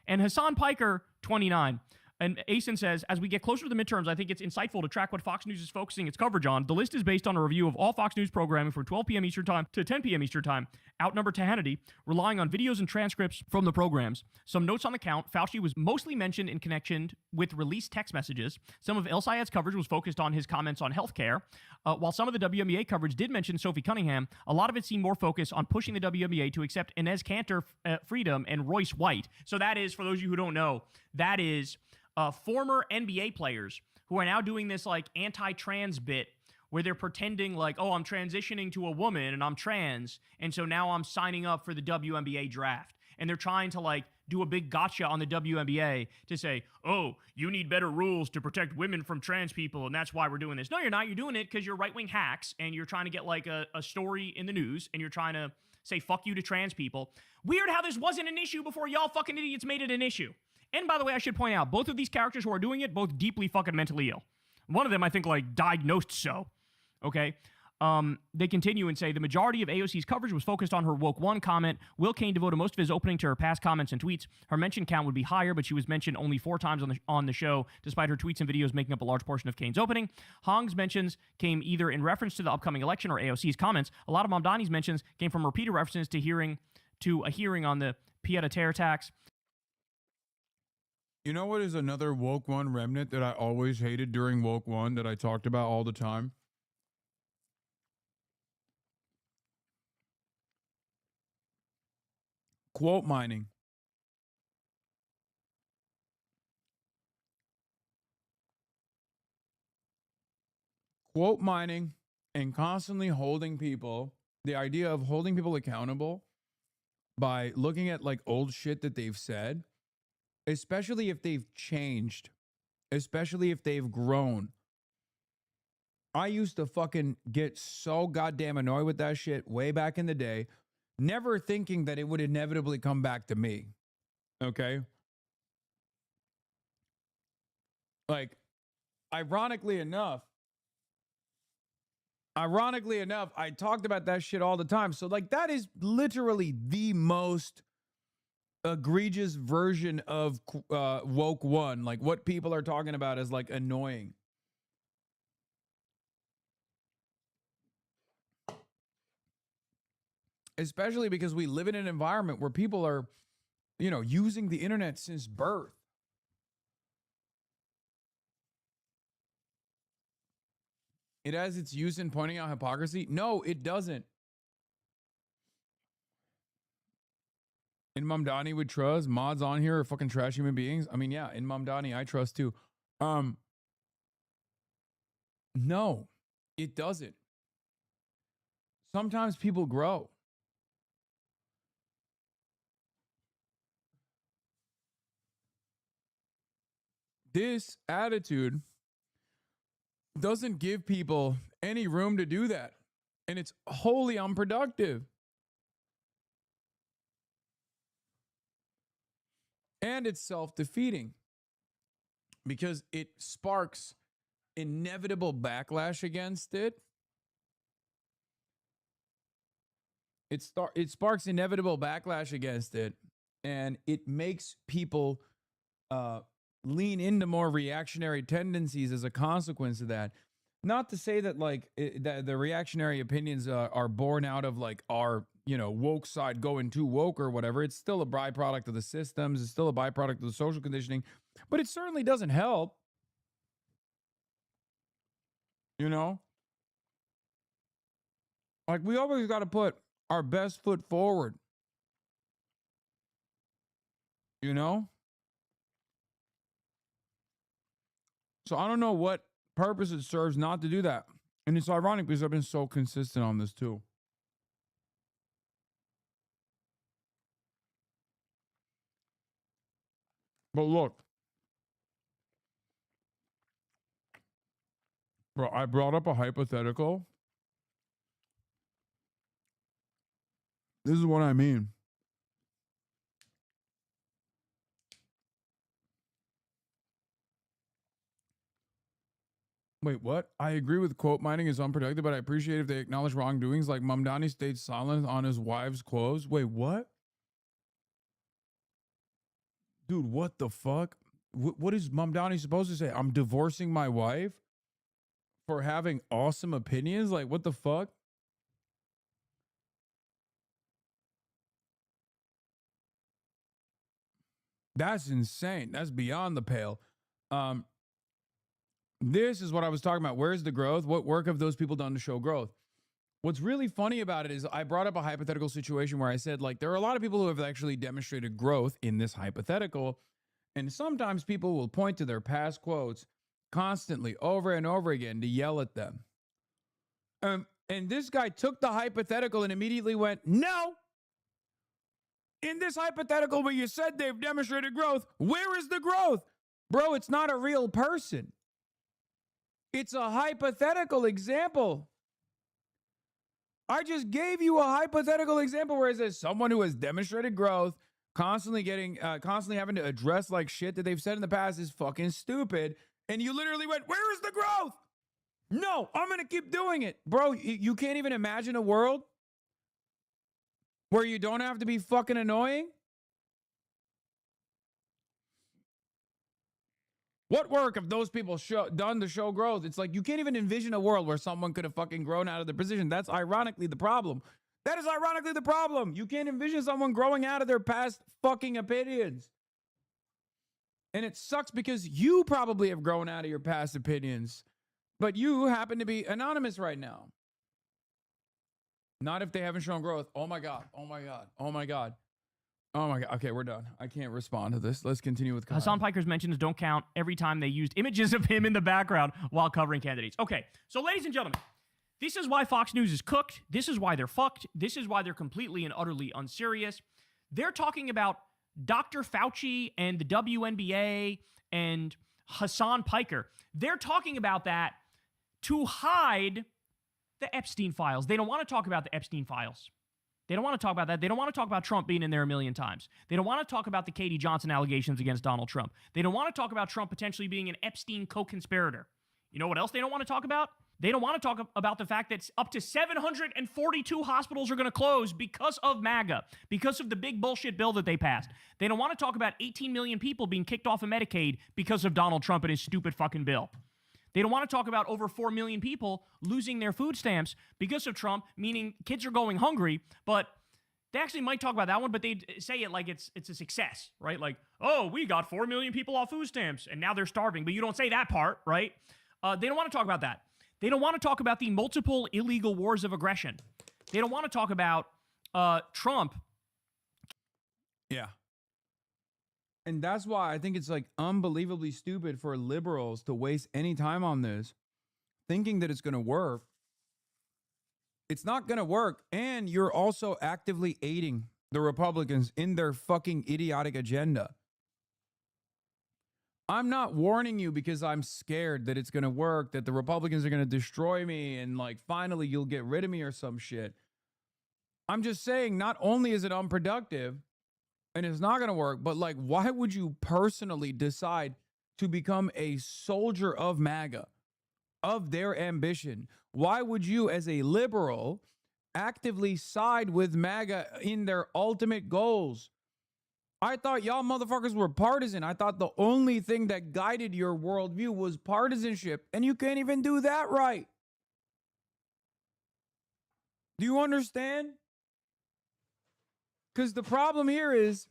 And Hassan Piker, 29. And Asen says, as we get closer to the midterms, I think it's insightful to track what Fox News is focusing its coverage on. The list is based on a review of all Fox News programming from 12 p.m. Eastern Time to 10 p.m. Eastern Time, outnumbered to Hannity, relying on videos and transcripts from the programs. Some notes on the count. Fauci was mostly mentioned in connection with released text messages. Some of El Sayed's coverage was focused on his comments on healthcare. While some of the WNBA coverage did mention Sophie Cunningham, a lot of it seemed more focused on pushing the WNBA to accept Inez Cantor freedom and Royce White. So that is, for those of you who don't know, that is former NBA players who are now doing this like anti-trans bit where they're pretending like, oh, I'm transitioning to a woman and I'm trans, and so now I'm signing up for the WNBA draft. And they're trying to like do a big gotcha on the WNBA to say, oh, you need better rules to protect women from trans people, and that's why we're doing this. No, you're not. You're doing it because you're right-wing hacks, and you're trying to get like a story in the news, and you're trying to say fuck you to trans people. Weird how this wasn't an issue before y'all fucking idiots made it an issue. And by the way, I should point out, both of these characters who are doing it, both deeply fucking mentally ill. One of them, I think, like, diagnosed so. Okay? They continue and say, the majority of AOC's coverage was focused on her Woke One comment. Will Kane devoted most of his opening to her past comments and tweets. Her mention count would be higher, but she was mentioned only 4 times on the show, despite her tweets and videos making up a large portion of Kane's opening. Hong's mentions came either in reference to the upcoming election or AOC's comments. A lot of Mamdani's mentions came from repeated references to a hearing on the pied-à-terre tax. You know what is another Woke One remnant that I always hated during Woke One that I talked about all the time? Quote mining. Quote mining and constantly holding people, the idea of holding people accountable by looking at like old shit that they've said, especially if they've changed, especially if they've grown. I used to fucking get so goddamn annoyed with that shit way back in the day, never thinking that it would inevitably come back to me. Okay? Like, ironically enough, I talked about that shit all the time. So, like, that is literally the most egregious version of Woke One. Like, what people are talking about is, like, annoying. Especially because we live in an environment where people are, you know, using the internet since birth. It has its use in pointing out hypocrisy? No, it doesn't. In Mamdani would trust. Mods on here are fucking trash human beings. I mean, yeah, in Mamdani I trust too. No, it doesn't. Sometimes people grow. This attitude doesn't give people any room to do that. And it's wholly unproductive. And it's self-defeating because it sparks inevitable backlash against it. It sparks inevitable backlash against it, and it makes people lean into more reactionary tendencies as a consequence of that. Not to say that like that the reactionary opinions are born out of like our, you know, woke side going too woke or whatever. It's still a byproduct of the systems. It's still a byproduct of the social conditioning, but it certainly doesn't help. You know, like we always got to put our best foot forward. You know? So I don't know what purpose it serves not to do that. And it's ironic because I've been so consistent on this too. But look, Bro, I brought up a hypothetical. This is what I mean. Wait, what? I agree with quote mining is unproductive, but I appreciate if they acknowledge wrongdoings like Mamdani stayed silent on his wife's clothes. Wait, what? Dude, what the fuck? What is Mamdani supposed to say? I'm divorcing my wife for having awesome opinions? Like, what the fuck? That's insane. That's beyond the pale. This is what I was talking about. Where's the growth? What work have those people done to show growth? What's really funny about it is I brought up a hypothetical situation where I said, like, there are a lot of people who have actually demonstrated growth in this hypothetical. And sometimes people will point to their past quotes constantly over and over again to yell at them. And this guy took the hypothetical and immediately went, no. In this hypothetical where you said they've demonstrated growth, where is the growth? Bro, it's not a real person. It's a hypothetical example. I just gave you a hypothetical example where it says someone who has demonstrated growth, constantly having to address like shit that they've said in the past is fucking stupid. And you literally went, where is the growth? No, I'm going to keep doing it. Bro, you can't even imagine a world where you don't have to be fucking annoying? What work have those people done to show growth? It's like you can't even envision a world where someone could have fucking grown out of their position. That's ironically the problem. That is ironically the problem. You can't envision someone growing out of their past fucking opinions. And it sucks because you probably have grown out of your past opinions, but you happen to be anonymous right now. Not if they haven't shown growth. Oh my God. Oh my God. Oh my God. Oh my God. Okay, we're done. I can't respond to this. Let's continue with Kyle. Hassan Piker's mentions don't count every time they used images of him in the background while covering candidates. Okay, so ladies and gentlemen, this is why Fox News is cooked. This is why they're fucked. This is why they're completely and utterly unserious. They're talking about Dr. Fauci and the WNBA and Hassan Piker. They're talking about that to hide the Epstein files. They don't want to talk about the Epstein files. They don't want to talk about that. They don't want to talk about Trump being in there a million times. They don't want to talk about the Katie Johnson allegations against Donald Trump. They don't want to talk about Trump potentially being an Epstein co-conspirator. You know what else they don't want to talk about? They don't want to talk about the fact that up to 742 hospitals are going to close because of MAGA, because of the big bullshit bill that they passed. They don't want to talk about 18 million people being kicked off of Medicaid because of Donald Trump and his stupid fucking bill. They don't want to talk about over 4 million people losing their food stamps because of Trump, meaning kids are going hungry, but they actually might talk about that one, but they say it like it's a success, right? Like, oh, we got 4 million people off food stamps, and now they're starving, but you don't say that part, right? They don't want to talk about that. They don't want to talk about the multiple illegal wars of aggression. They don't want to talk about Trump. Yeah. And that's why I think it's like unbelievably stupid for liberals to waste any time on this, thinking that it's going to work. It's not going to work. And you're also actively aiding the Republicans in their fucking idiotic agenda. I'm not warning you because I'm scared that it's going to work, that the Republicans are going to destroy me and like finally you'll get rid of me or some shit. I'm just saying not only is it unproductive, and it's not going to work, but like, why would you personally decide to become a soldier of MAGA, of their ambition? Why would you, as a liberal, actively side with MAGA in their ultimate goals? I thought y'all motherfuckers were partisan. I thought the only thing that guided your worldview was partisanship, and you can't even do that right. Do you understand? Because the problem here is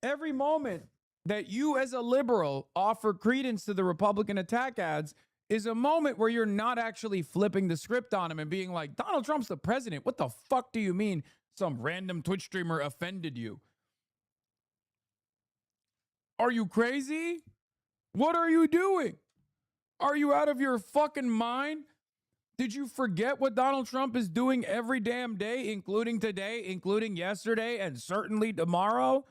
every moment that you as a liberal offer credence to the Republican attack ads is a moment where you're not actually flipping the script on him and being like, Donald Trump's the president. What the fuck do you mean some random Twitch streamer offended you? Are you crazy? What are you doing? Are you out of your fucking mind? Did you forget what Donald Trump is doing every damn day, including today, including yesterday, and certainly tomorrow?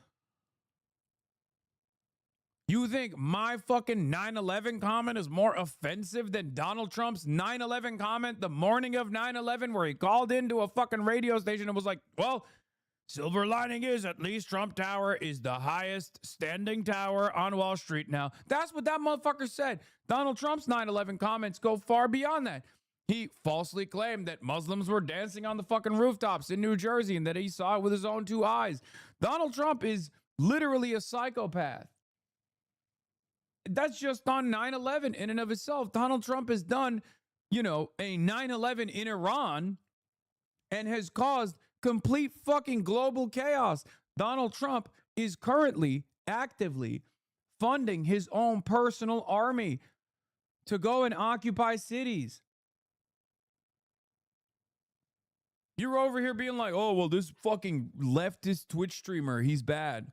You think my fucking 9/11 comment is more offensive than Donald Trump's 9/11 comment the morning of 9/11 where he called into a fucking radio station and was like, well, silver lining is at least Trump Tower is the highest standing tower on Wall Street now. That's what that motherfucker said. Donald Trump's 9/11 comments go far beyond that. He falsely claimed that Muslims were dancing on the fucking rooftops in New Jersey and that he saw it with his own 2 eyes. Donald Trump is literally a psychopath. That's just on 9/11 in and of itself. Donald Trump has done, you know, a 9/11 in Iran and has caused complete fucking global chaos. Donald Trump is currently actively funding his own personal army to go and occupy cities. You're over here being like, oh, well, this fucking leftist Twitch streamer, he's bad.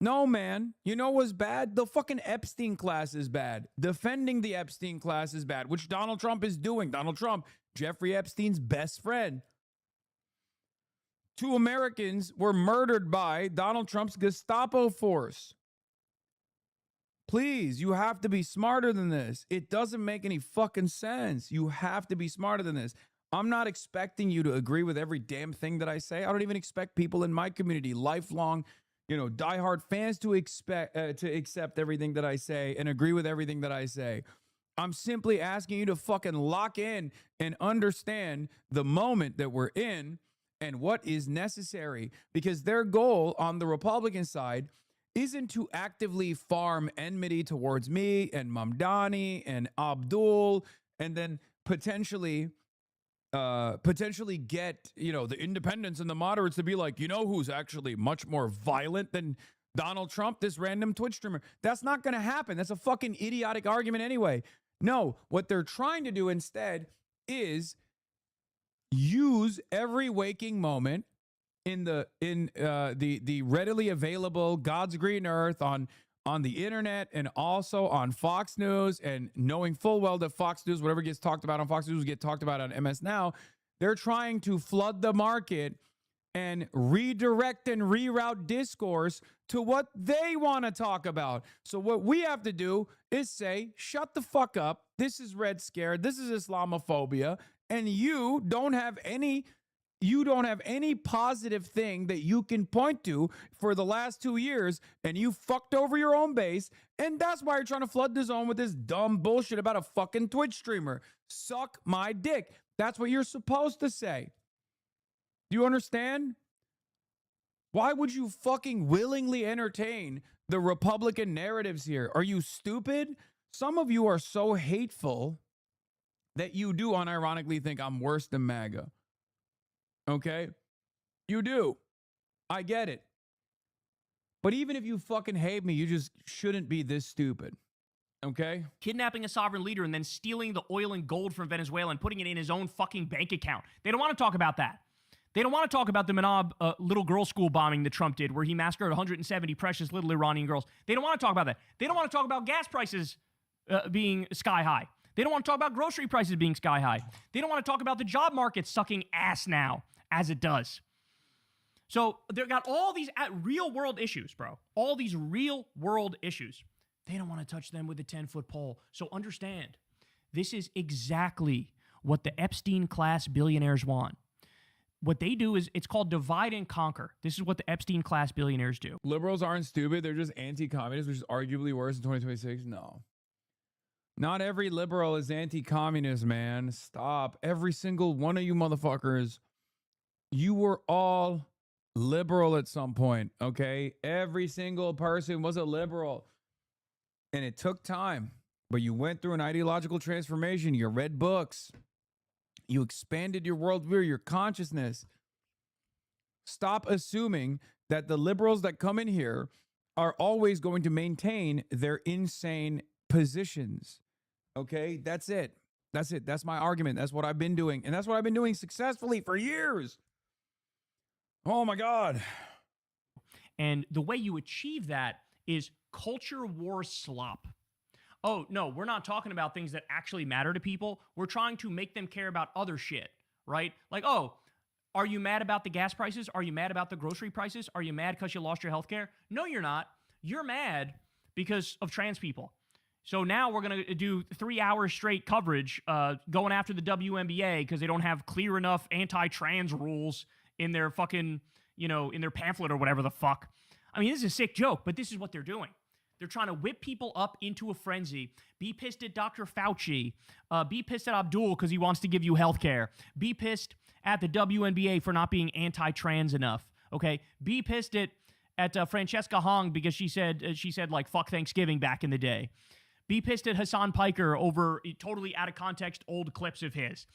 No, man. You know what's bad? The fucking Epstein class is bad. Defending the Epstein class is bad, which Donald Trump is doing. Donald Trump, Jeffrey Epstein's best friend. 2 Americans were murdered by Donald Trump's Gestapo force. Please, you have to be smarter than this. It doesn't make any fucking sense. You have to be smarter than this. I'm not expecting you to agree with every damn thing that I say. I don't even expect people in my community, lifelong, you know, diehard fans to accept everything that I say and agree with everything that I say. I'm simply asking you to fucking lock in and understand the moment that we're in and what is necessary, because their goal on the Republican side isn't to actively farm enmity towards me and Mamdani and Abdul and then potentially get, you know, the independents and the moderates to be like, you know who's actually much more violent than Donald Trump, this random Twitch streamer. That's not going to happen. That's a fucking idiotic argument anyway. No, what they're trying to do instead is use every waking moment in the readily available God's green earth on the internet and also on Fox News, and knowing full well that Fox News, whatever gets talked about on Fox News, will get talked about on MS Now. They're trying to flood the market and redirect and reroute discourse to what they want to talk about. So what we have to do is say, shut the fuck up. This is Red Scare. This is Islamophobia. And you don't have any positive thing that you can point to for the last 2 years, and you fucked over your own base, and that's why you're trying to flood the zone with this dumb bullshit about a fucking Twitch streamer. Suck my dick. That's what you're supposed to say. Do you understand? Why would you fucking willingly entertain the Republican narratives here? Are you stupid? Some of you are so hateful that you do unironically think I'm worse than MAGA. Okay? You do. I get it. But even if you fucking hate me, you just shouldn't be this stupid. Okay? Kidnapping a sovereign leader and then stealing the oil and gold from Venezuela and putting it in his own fucking bank account. They don't want to talk about that. They don't want to talk about the Manab little girl school bombing that Trump did, where he massacred 170 precious little Iranian girls. They don't want to talk about that. They don't want to talk about gas prices being sky high. They don't want to talk about grocery prices being sky high. They don't want to talk about the job market sucking ass now, as it does. So they've got all these real world issues, bro. All these real world issues. They don't want to touch them with a 10-foot pole. So understand, this is exactly what the Epstein class billionaires want. What they do is, it's called divide and conquer. This is what the Epstein class billionaires do. Liberals aren't stupid. They're just anti-communist, which is arguably worse in 2026. No. Not every liberal is anti-communist, man. Stop. Every single one of you motherfuckers, you were all liberal at some point, okay? Every single person was a liberal. And it took time, but you went through an ideological transformation. You read books. You expanded your worldview, your consciousness. Stop assuming that the liberals that come in here are always going to maintain their insane positions. Okay, that's it. That's it. That's my argument. That's what I've been doing. And that's what I've been doing successfully for years. Oh my God. And the way you achieve that is culture war slop. Oh, no, we're not talking about things that actually matter to people. We're trying to make them care about other shit, right? Like, oh, are you mad about the gas prices? Are you mad about the grocery prices? Are you mad because you lost your health care? No, you're not. You're mad because of trans people. So now we're going to do 3 hours straight coverage going after the WNBA because they don't have clear enough anti-trans rules in their fucking, you know, in their pamphlet or whatever the fuck. I mean, this is a sick joke, but this is what they're doing. They're trying to whip people up into a frenzy. Be pissed at Dr. Fauci. Be pissed at Abdul because he wants to give you health care. Be pissed at the WNBA for not being anti-trans enough. Okay? Be pissed at Francesca Hong because she said like fuck Thanksgiving back in the day. Be pissed at Hassan Piker over totally out of context old clips of his.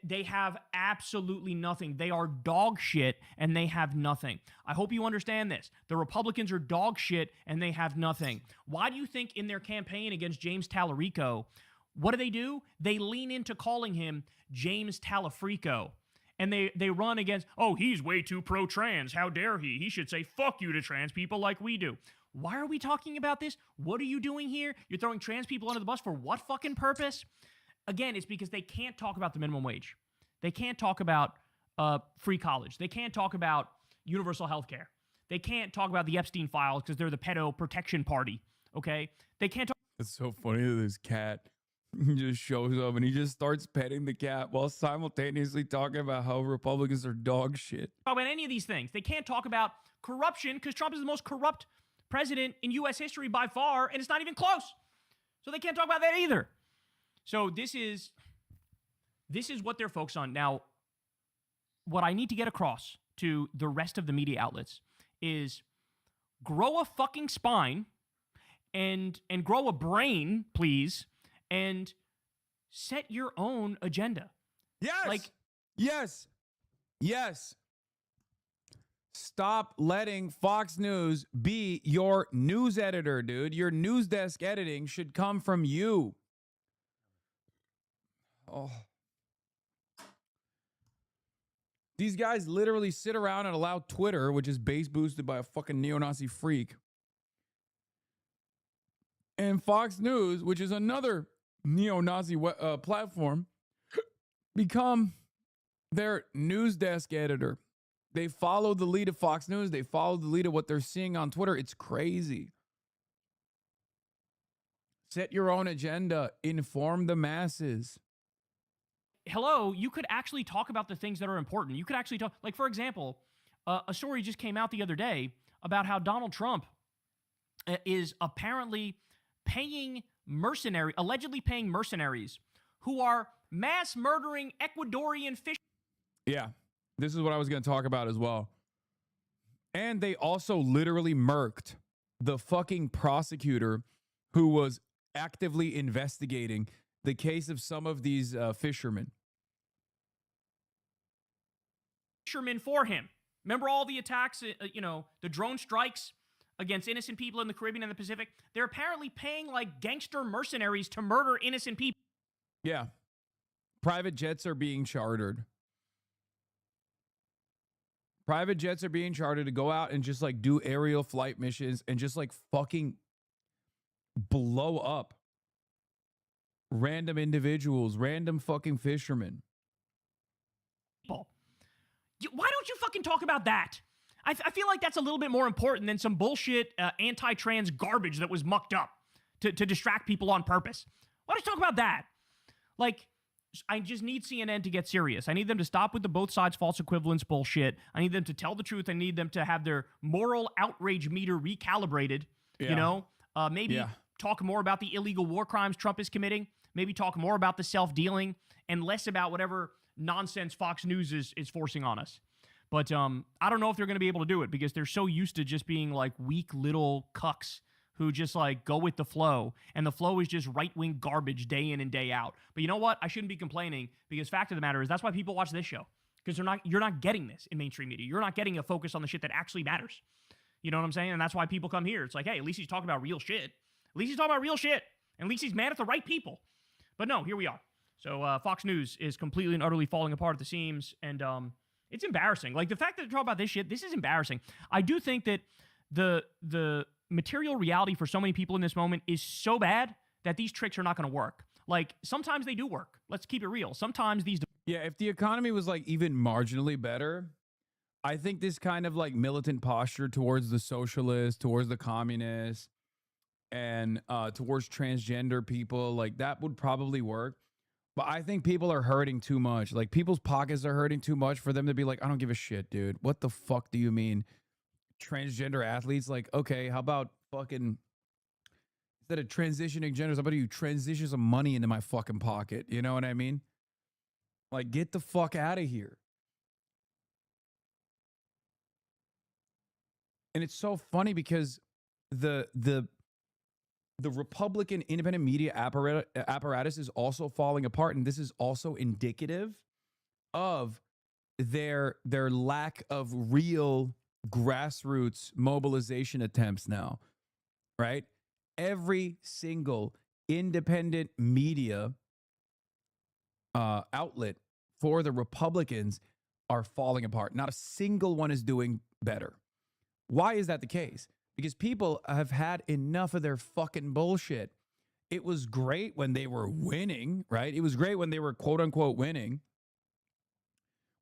They have absolutely nothing. They are dog shit, and they have nothing. I hope you understand this. The Republicans are dog shit, and they have nothing. Why do you think in their campaign against James Tallarico, what do? They lean into calling him James Talafrico. And they run against, oh, he's way too pro-trans. How dare he? He should say fuck you to trans people like we do. Why are we talking about this? What are you doing here? You're throwing trans people under the bus for what fucking purpose? Again, it's because they can't talk about the minimum wage. They can't talk about free college. They can't talk about universal health care. They can't talk about the Epstein files because they're the pedo protection party, okay? They can't talk... It's so funny that this cat just shows up and he just starts petting the cat while simultaneously talking about how Republicans are dog shit. About any of these things. They can't talk about corruption because Trump is the most corrupt president in U.S. history by far, and it's not even close. So they can't talk about that either. So this is what they're focused on. Now, what I need to get across to the rest of the media outlets is grow a fucking spine and grow a brain, please, and set your own agenda. Yes. Yes. Stop letting Fox News be your news editor, dude. Your news desk editing should come from you. Oh. These guys literally sit around and allow Twitter, which is base boosted by a fucking neo-Nazi freak, and Fox News, which is another neo-Nazi platform, become their news desk editor. They follow the lead of Fox News. They follow the lead of what they're seeing on Twitter. It's crazy. Set your own agenda. Inform the masses. Hello, you could actually talk about the things that are important. You could actually talk, like, for example, a story just came out the other day about how Donald Trump is apparently allegedly paying mercenaries who are mass murdering Ecuadorian fish. Yeah, this is what I was going to talk about as well. And they also literally murked the fucking prosecutor who was actively investigating the case of some of these fishermen. Fishermen for him. Remember all the attacks, the drone strikes against innocent people in the Caribbean and the Pacific? They're apparently paying like gangster mercenaries to murder innocent people. Yeah. Private jets are being chartered. Private jets are being chartered to go out and just like do aerial flight missions and just like fucking blow up random individuals, random fucking fishermen. Why don't you fucking talk about that? I feel like that's a little bit more important than some bullshit anti-trans garbage that was mucked up to distract people on purpose. Why don't you talk about that? Like, I just need CNN to get serious. I need them to stop with the both sides false equivalence bullshit. I need them to tell the truth. I need them to have their moral outrage meter recalibrated. Yeah. Maybe talk more about the illegal war crimes Trump is committing. Maybe talk more about the self-dealing and less about whatever nonsense Fox News is forcing on us. But I don't know if they're going to be able to do it because they're so used to just being like weak little cucks who just like go with the flow. And the flow is just right-wing garbage day in and day out. But you know what? I shouldn't be complaining because fact of the matter is that's why people watch this show. Because you're not getting this in mainstream media. You're not getting a focus on the shit that actually matters. You know what I'm saying? And that's why people come here. It's like, hey, at least he's talking about real shit. At least he's talking about real shit. At least he's mad at the right people. But no, here we are. So Fox News is completely and utterly falling apart at the seams. And it's embarrassing. Like the fact that they're talking about this shit, this is embarrassing. I do think that the material reality for so many people in this moment is so bad that these tricks are not going to work. Like sometimes they do work. Let's keep it real. Sometimes these... Yeah, if the economy was like even marginally better, I think this kind of like militant posture towards the socialists, towards the communists, and towards transgender people, like that would probably work. But I think people are hurting too much. Like people's pockets are hurting too much for them to be like, I don't give a shit, dude. What the fuck do you mean? Transgender athletes? Like, okay, how about fucking instead of transitioning genders, how about you transition some money into my fucking pocket? You know what I mean? Like, get the fuck out of here. And it's so funny because the Republican independent media apparatus is also falling apart, and this is also indicative of their lack of real grassroots mobilization attempts now, right? Every single independent media outlet for the Republicans are falling apart. Not a single one is doing better. Why is that the case? Because people have had enough of their fucking bullshit. It was great when they were winning, right? It was great when they were quote unquote winning.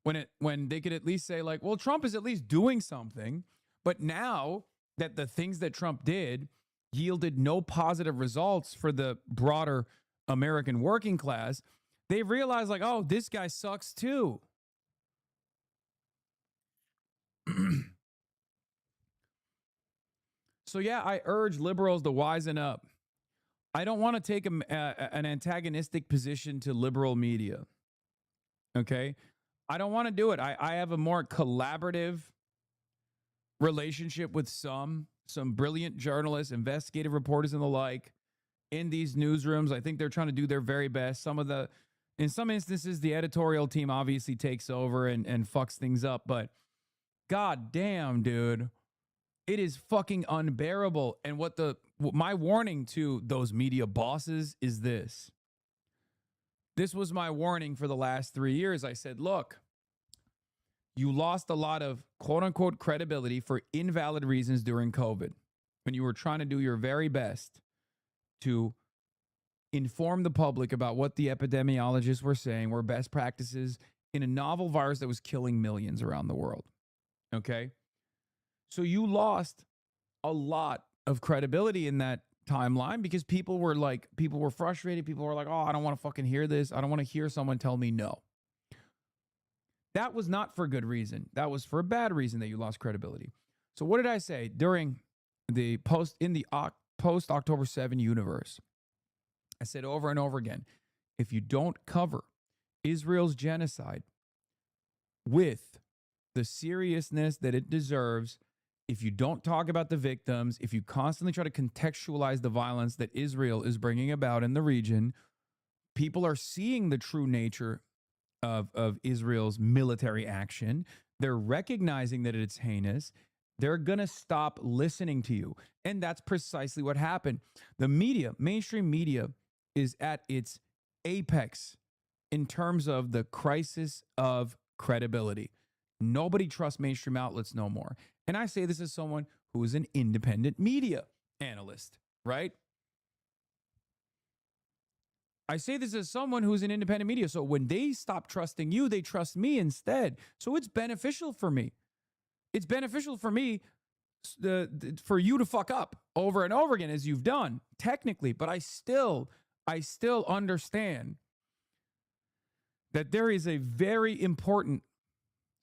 When they could at least say like, well, Trump is at least doing something. But now that the things that Trump did yielded no positive results for the broader American working class, they realized like, oh, this guy sucks too. So yeah, I urge liberals to wisen up. I don't want to take an antagonistic position to liberal media. Okay? I don't want to do it. I have a more collaborative relationship with some brilliant journalists, investigative reporters, and the like in these newsrooms. I think they're trying to do their very best. In some instances, the editorial team obviously takes over and fucks things up. But god damn, dude. It is fucking unbearable. And my warning to those media bosses is this. This was my warning for the last 3 years. I said, look, you lost a lot of quote unquote credibility for invalid reasons during COVID when you were trying to do your very best to inform the public about what the epidemiologists were saying were best practices in a novel virus that was killing millions around the world. Okay? So you lost a lot of credibility in that timeline because people were frustrated. People were like, oh, I don't want to fucking hear this. I don't want to hear someone tell me no. That was not for good reason. That was for a bad reason that you lost credibility. So what did I say during the post October 7 universe? I said over and over again, if you don't cover Israel's genocide with the seriousness that it deserves, if you don't talk about the victims, if you constantly try to contextualize the violence that Israel is bringing about in the region, people are seeing the true nature of Israel's military action. They're recognizing that it's heinous. They're going to stop listening to you. And that's precisely what happened. The media, mainstream media, is at its apex in terms of the crisis of credibility. Nobody trusts mainstream outlets no more. And I say this as someone who is an independent media analyst, right? I say this as someone who's in independent media. So when they stop trusting you, they trust me instead. So it's beneficial for me. It's beneficial for me for you to fuck up over and over again as you've done, technically. But I still understand that there is a very important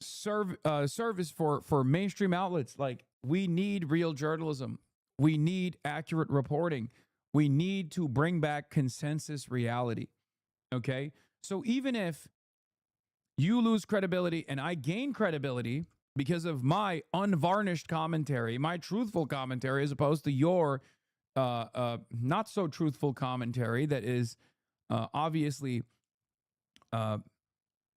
service for mainstream outlets. Like, we need real journalism. We need accurate reporting. We need to bring back consensus reality. Okay? So even if you lose credibility and I gain credibility because of my unvarnished commentary, my truthful commentary, as opposed to your not so truthful commentary that is obviously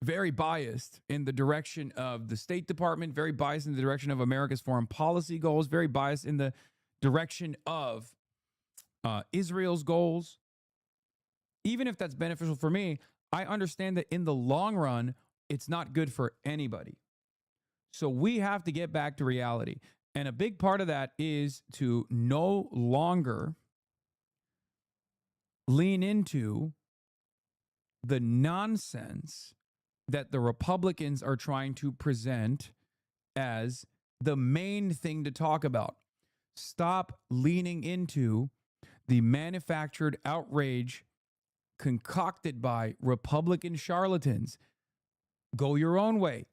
very biased in the direction of the State Department, very biased in the direction of America's foreign policy goals, very biased in the direction of Israel's goals. Even if that's beneficial for me, I understand that in the long run, it's not good for anybody. So we have to get back to reality. And a big part of that is to no longer lean into the nonsense that the Republicans are trying to present as the main thing to talk about. Stop leaning into the manufactured outrage concocted by Republican charlatans. Go your own way.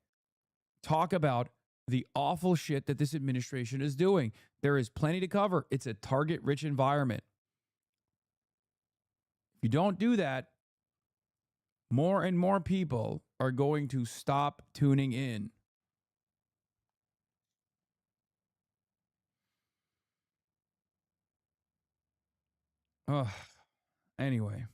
Talk about the awful shit that this administration is doing. There is plenty to cover. It's a target-rich environment. If you don't do that, more and more people are going to stop tuning in. Anyway.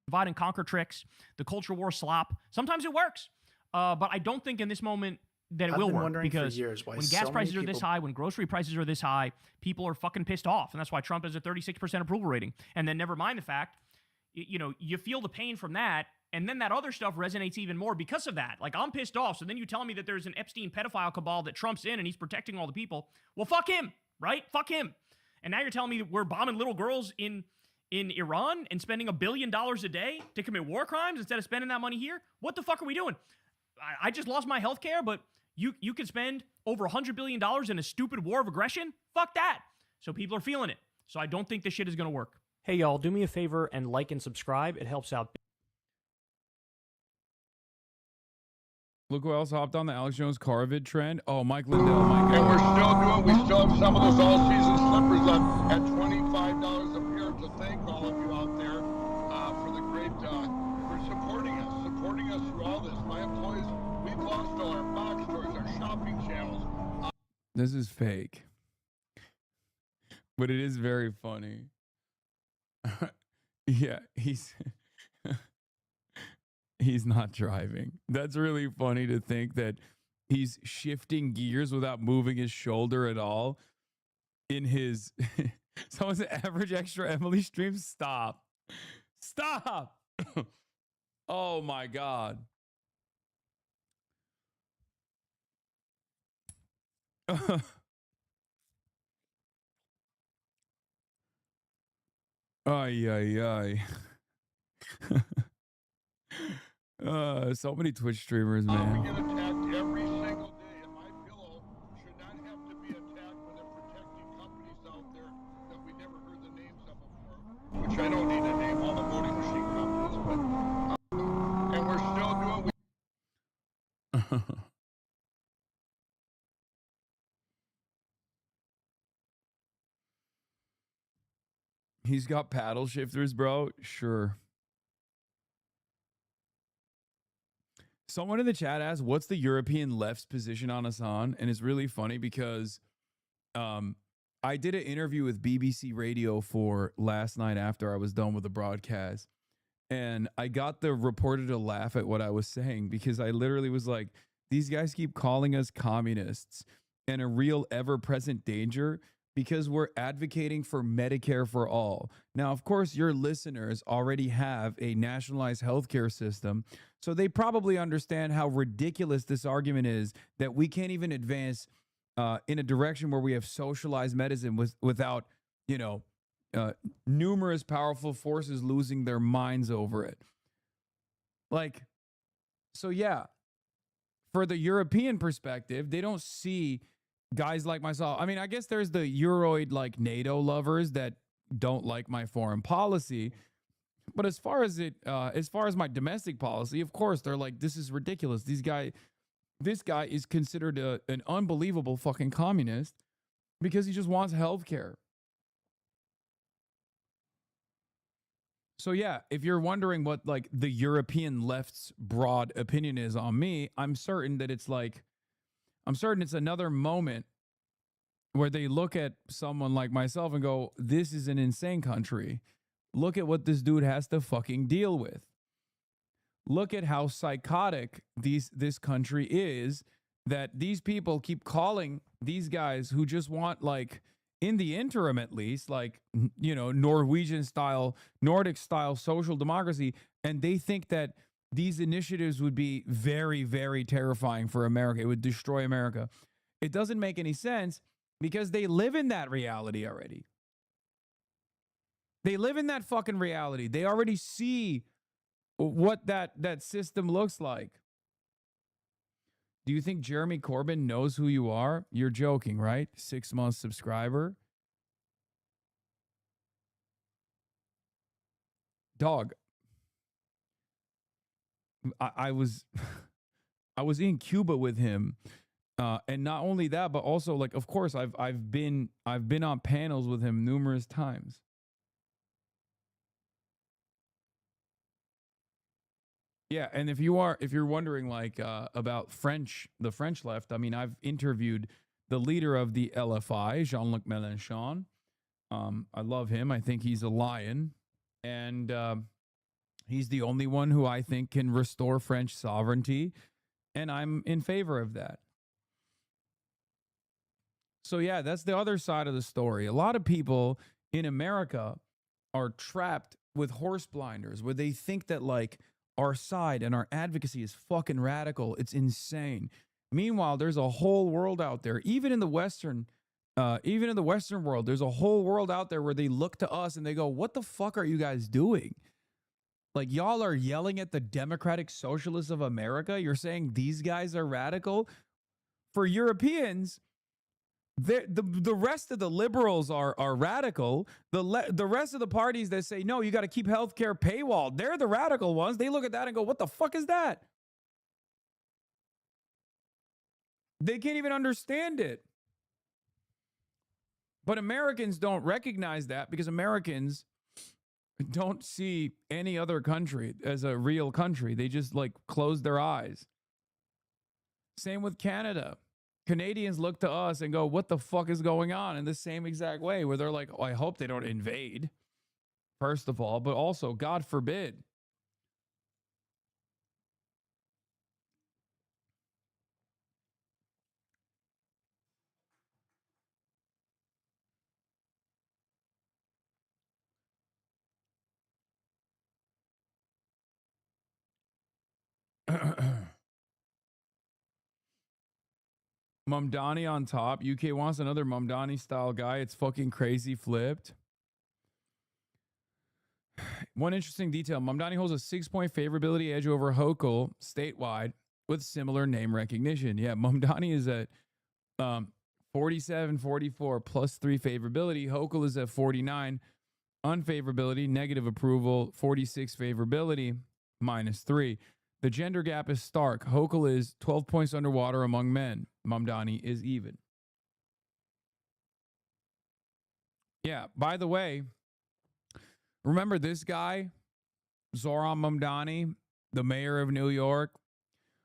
Divide and conquer tricks, the culture war slop. Sometimes it works, but I don't think in this moment that it I've will been work, wondering for because years why when so gas many prices are this people- high, when grocery prices are this high, people are fucking pissed off, and that's why Trump has a 36% approval rating. And then never mind the fact, you feel the pain from that, and then that other stuff resonates even more because of that. Like, I'm pissed off, so then you tell me that there's an Epstein pedophile cabal that Trump's in and he's protecting all the people. Well, fuck him, right? Fuck him. And now you're telling me that we're bombing little girls in Iran and spending $1 billion a day to commit war crimes instead of spending that money here? What the fuck are we doing? I just lost my health care, but you could spend over $100 billion in a stupid war of aggression? Fuck that. So people are feeling it. So I don't think this shit is going to work. Hey, y'all, do me a favor and like and subscribe. It helps out. Look who else hopped on the Alex Jones Carvid trend. Oh, Mike Lindell. Mike. And we're still we still have some of those all-season slippers left at $25 a pair. To thank all of you out there for the great, for supporting us through all this. My employees, we've lost all our box stores, our shopping channels. This is fake. But it is very funny. Yeah, he's not driving. That's really funny to think that he's shifting gears without moving his shoulder at all in his someone's average extra Emily stream. Stop. Oh my God. Ay. So many Twitch streamers, man. We get attacked every single day, and my pillow should not have to be attacked when they're protecting companies out there that we never heard the names of before. Which I don't need to name all the voting machine companies, but and we're still doing. He's got paddle shifters, bro. Sure. Someone in the chat asked, what's the European left's position on Hassan? And it's really funny because I did an interview with BBC Radio for last night after I was done with the broadcast. And I got the reporter to laugh at what I was saying because I literally was like, these guys keep calling us communists and a real ever-present danger because we're advocating for Medicare for all. Now, of course, your listeners already have a nationalized healthcare system, so they probably understand how ridiculous this argument is that we can't even advance in a direction where we have socialized medicine without, numerous powerful forces losing their minds over it. Like, so yeah, for the European perspective, they don't see guys like myself. I mean, I guess there's the Euroid like NATO lovers that don't like my foreign policy. But as far as my domestic policy, of course, they're like, this is ridiculous. This guy is considered an unbelievable fucking communist because he just wants healthcare. So yeah, if you're wondering what like the European left's broad opinion is on me, I'm certain it's another moment where they look at someone like myself and go, this is an insane country. Look at what this dude has to fucking deal with. Look at how psychotic this country is, that these people keep calling these guys who just want, like, in the interim at least, like, Nordic style social democracy, and they think that these initiatives would be very, very terrifying for America. It would destroy America. It doesn't make any sense because they live in that reality already. They live in that fucking reality. They already see what that system looks like. Do you think Jeremy Corbyn knows who you are? You're joking, right? 6-month subscriber. Dog. I was I was in Cuba with him. And not only that, but also, like, of course, I've been on panels with him numerous times. Yeah, and if you're wondering, like, about the French left, I mean, I've interviewed the leader of the LFI, Jean-Luc Mélenchon. I love him. I think he's a lion, and he's the only one who I think can restore French sovereignty, and I'm in favor of that. So yeah, that's the other side of the story. A lot of people in America are trapped with horse blinders, where they think that, like, our side and our advocacy is fucking radical. It's insane. Meanwhile, there's a whole world out there, even in the Western world, there's a whole world out there where they look to us and they go, what the fuck are you guys doing? Like, y'all are yelling at the Democratic Socialists of America. You're saying these guys are radical? For Europeans, the rest of the liberals are radical. The rest of the parties that say, no, you got to keep healthcare paywalled, they're the radical ones. They look at that and go, what the fuck is that? They can't even understand it. But Americans don't recognize that because Americans don't see any other country as a real country. They just, like, close their eyes. Same with Canada. Canadians look to us and go, what the fuck is going on? In the same exact way, where they're like, oh, I hope they don't invade, first of all, but also, God forbid. Mamdani on top. UK wants another Mamdani style guy. It's fucking crazy flipped. One interesting detail. Mamdani holds a 6-point favorability edge over Hochul statewide with similar name recognition. Yeah, Mamdani is at 47-44 plus 3 favorability. Hochul is at 49 unfavorability, negative approval, 46 favorability, minus 3. The gender gap is stark. Hochul is 12 points underwater among men. Mamdani is even. Yeah, by the way, remember this guy, Zoran Mamdani, the mayor of New York?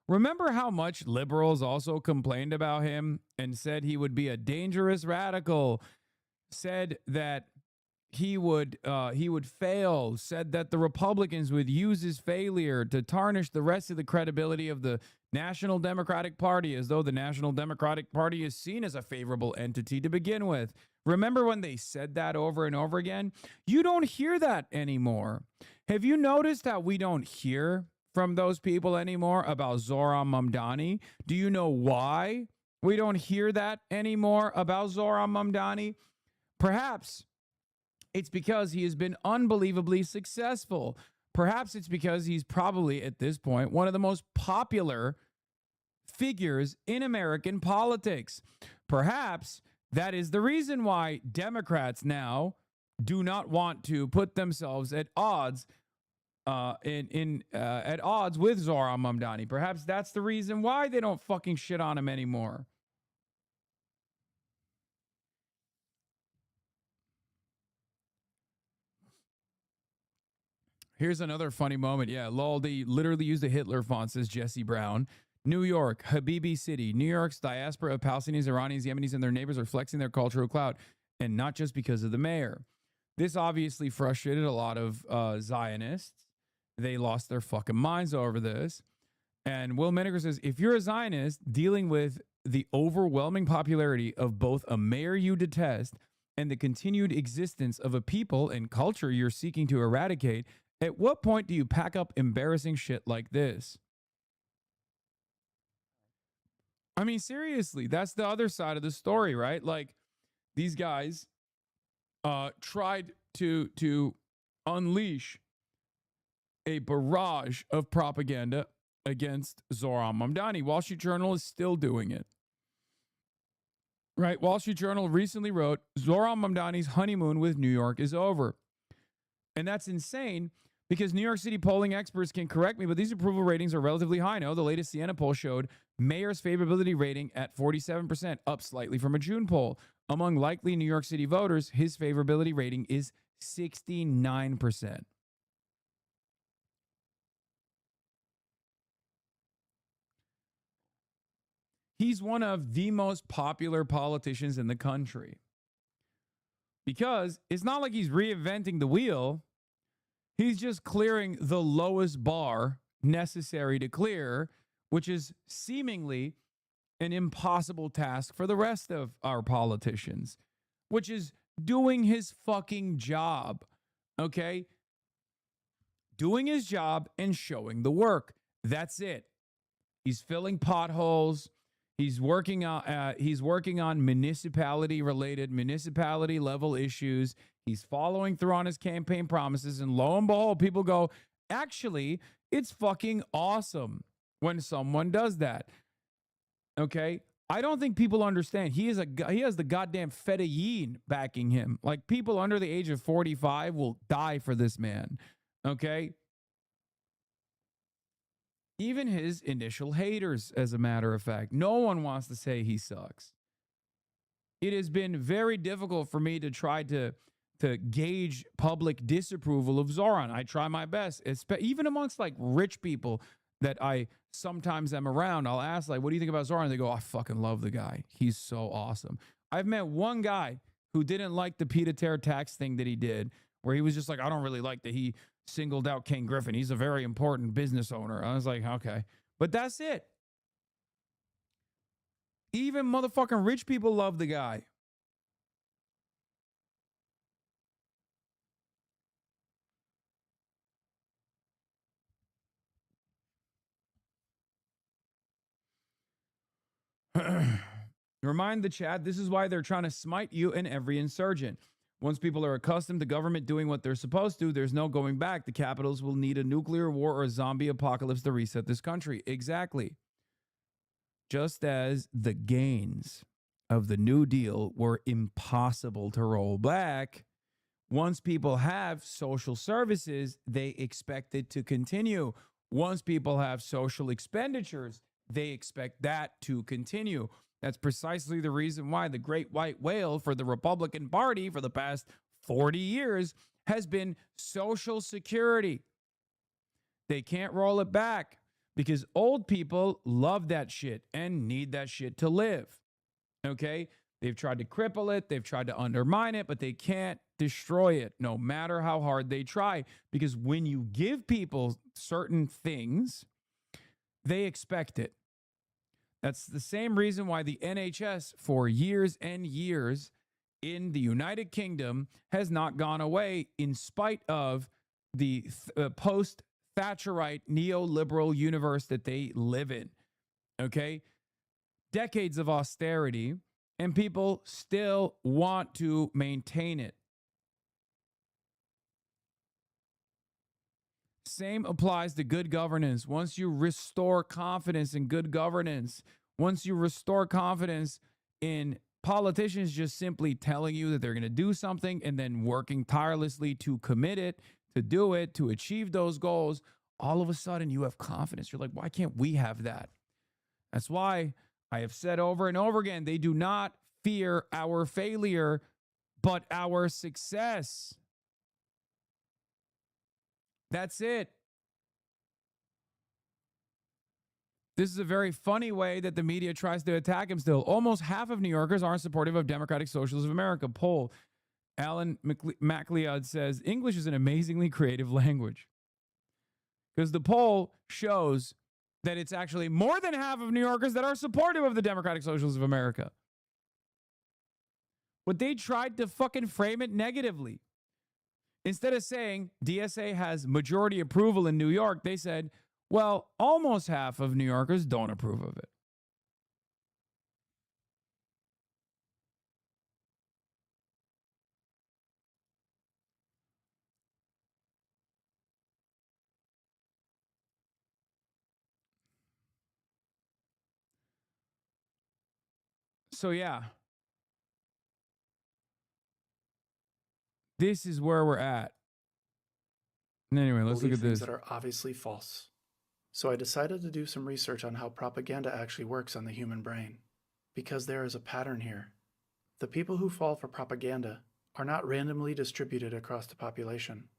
Remember how much liberals also complained about him and said he would be a dangerous radical, said that he would fail, said that the Republicans would use his failure to tarnish the rest of the credibility of the National Democratic Party, as though the National Democratic Party is seen as a favorable entity to begin with. Remember when they said that over and over again? You don't hear that anymore. Have you noticed how we don't hear from those people anymore about Zoran Mamdani? Do you know why we don't hear that anymore about Zoran Mamdani? Perhaps it's because he has been unbelievably successful. Perhaps it's because he's probably, at this point, one of the most popular figures in American politics. Perhaps that is the reason why Democrats now do not want to put themselves at odds at odds with Zoran Mamdani. Perhaps that's the reason why they don't fucking shit on him anymore. Here's another funny moment. Yeah, lol, they literally used a Hitler font, says Jesse Brown. New York, Habibi City. New York's diaspora of Palestinians, Iranians, Yemenis, and their neighbors are flexing their cultural clout, and not just because of the mayor. This obviously frustrated a lot of Zionists. They lost their fucking minds over this. And Will Menaker says, if you're a Zionist dealing with the overwhelming popularity of both a mayor you detest and the continued existence of a people and culture you're seeking to eradicate, at what point do you pack up embarrassing shit like this? I mean, seriously, that's the other side of the story, right? Like, these guys tried to unleash a barrage of propaganda against Zoran Mamdani. Wall Street Journal is still doing it. Right? Wall Street Journal recently wrote, Zoran Mamdani's honeymoon with New York is over. And that's insane because New York City polling experts can correct me, but these approval ratings are relatively high now. The latest Siena poll showed mayor's favorability rating at 47%, up slightly from a June poll. Among likely New York City voters, his favorability rating is 69%. He's one of the most popular politicians in the country because it's not like he's reinventing the wheel. He's just clearing the lowest bar necessary to clear, which is seemingly an impossible task for the rest of our politicians, which is doing his fucking job, okay? Doing his job and showing the work. That's it. He's filling potholes. He's working on municipality level issues. He's following through on his campaign promises. And lo and behold, people go, actually, it's fucking awesome when someone does that. Okay? I don't think people understand. He has the goddamn Fedayeen backing him. Like, people under the age of 45 will die for this man. Okay? Even his initial haters, as a matter of fact. No one wants to say he sucks. It has been very difficult for me to try to gauge public disapproval of Zoran. I try my best, even amongst like rich people that I sometimes am around. I'll ask, like, what do you think about Zoran? They go, I fucking love the guy. He's so awesome. I've met one guy who didn't like the pied-à-terre tax thing that he did, where he was just like, I don't really like that he singled out King Griffin. He's a very important business owner. I was like, okay. But that's it. Even motherfucking rich people love the guy. Remind the chat, this is why they're trying to smite you and every insurgent. Once people are accustomed to government doing what they're supposed to, there's no going back. The capitals will need a nuclear war or a zombie apocalypse to reset this country. Exactly. Just as the gains of the New Deal were impossible to roll back, once people have social services, they expect it to continue. Once people have social expenditures, they expect that to continue. That's precisely the reason why the great white whale for the Republican Party for the past 40 years has been Social Security. They can't roll it back because old people love that shit and need that shit to live. Okay? They've tried to cripple it, they've tried to undermine it, but they can't destroy it no matter how hard they try. Because when you give people certain things, they expect it. That's the same reason why the NHS for years and years in the United Kingdom has not gone away in spite of the post-Thatcherite neoliberal universe that they live in. Okay? Decades of austerity, and people still want to maintain it. Same applies to good governance. Once you restore confidence in good governance, once you restore confidence in politicians just simply telling you that they're going to do something and then working tirelessly to commit it, to do it, to achieve those goals, all of a sudden you have confidence. You're like, why can't we have that? That's why I have said over and over again, they do not fear our failure, but our success. That's it. This is a very funny way that the media tries to attack him still. Almost half of New Yorkers aren't supportive of Democratic Socialists of America. Poll. Alan MacLeod says, English is an amazingly creative language. Because the poll shows that it's actually more than half of New Yorkers that are supportive of the Democratic Socialists of America. But they tried to fucking frame it negatively. Instead of saying DSA has majority approval in New York, they said, well, almost half of New Yorkers don't approve of it. So yeah. This is where we're at. Anyway, let's look at things this. that are obviously false. So I decided to do some research on how propaganda actually works on the human brain. Because there is a pattern here. The people who fall for propaganda are not randomly distributed across the population.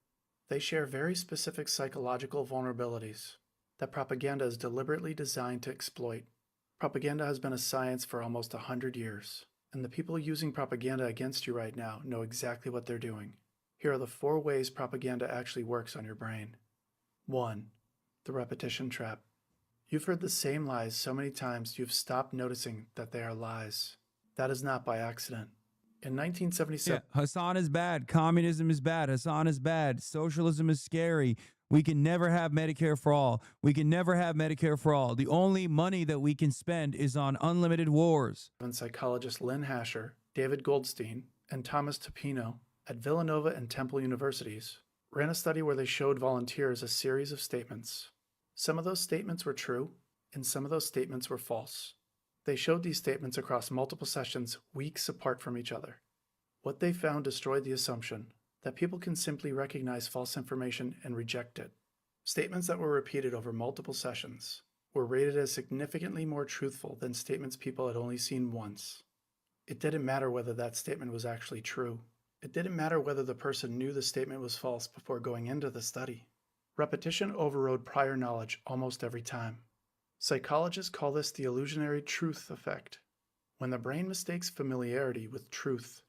They share very specific psychological vulnerabilities that propaganda is deliberately designed to exploit. Propaganda has been a science for almost 100 years, and the people using propaganda against you right now know exactly what they're doing. Here are the 4 ways propaganda actually works on your brain. 1. The repetition trap. You've heard the same lies so many times you've stopped noticing that they are lies. That is not by accident. In 1977, Hassan is bad. Communism is bad. Hassan is bad. Socialism is scary. We can never have Medicare for all. We can never have Medicare for all. The only money that we can spend is on unlimited wars. Psychologists Lynn Hasher, David Goldstein, and Thomas Tapino at Villanova and Temple universities ran a study where they showed volunteers a series of statements. Some of those statements were true, and some of those statements were false. They showed these statements across multiple sessions, weeks apart from each other. What they found destroyed the assumption that people can simply recognize false information and reject it. Statements that were repeated over multiple sessions were rated as significantly more truthful than statements people had only seen once. It didn't matter whether that statement was actually true. It didn't matter whether the person knew the statement was false before going into the study. Repetition overrode prior knowledge almost every time. Psychologists call this the illusionary truth effect. When the brain mistakes familiarity with truth,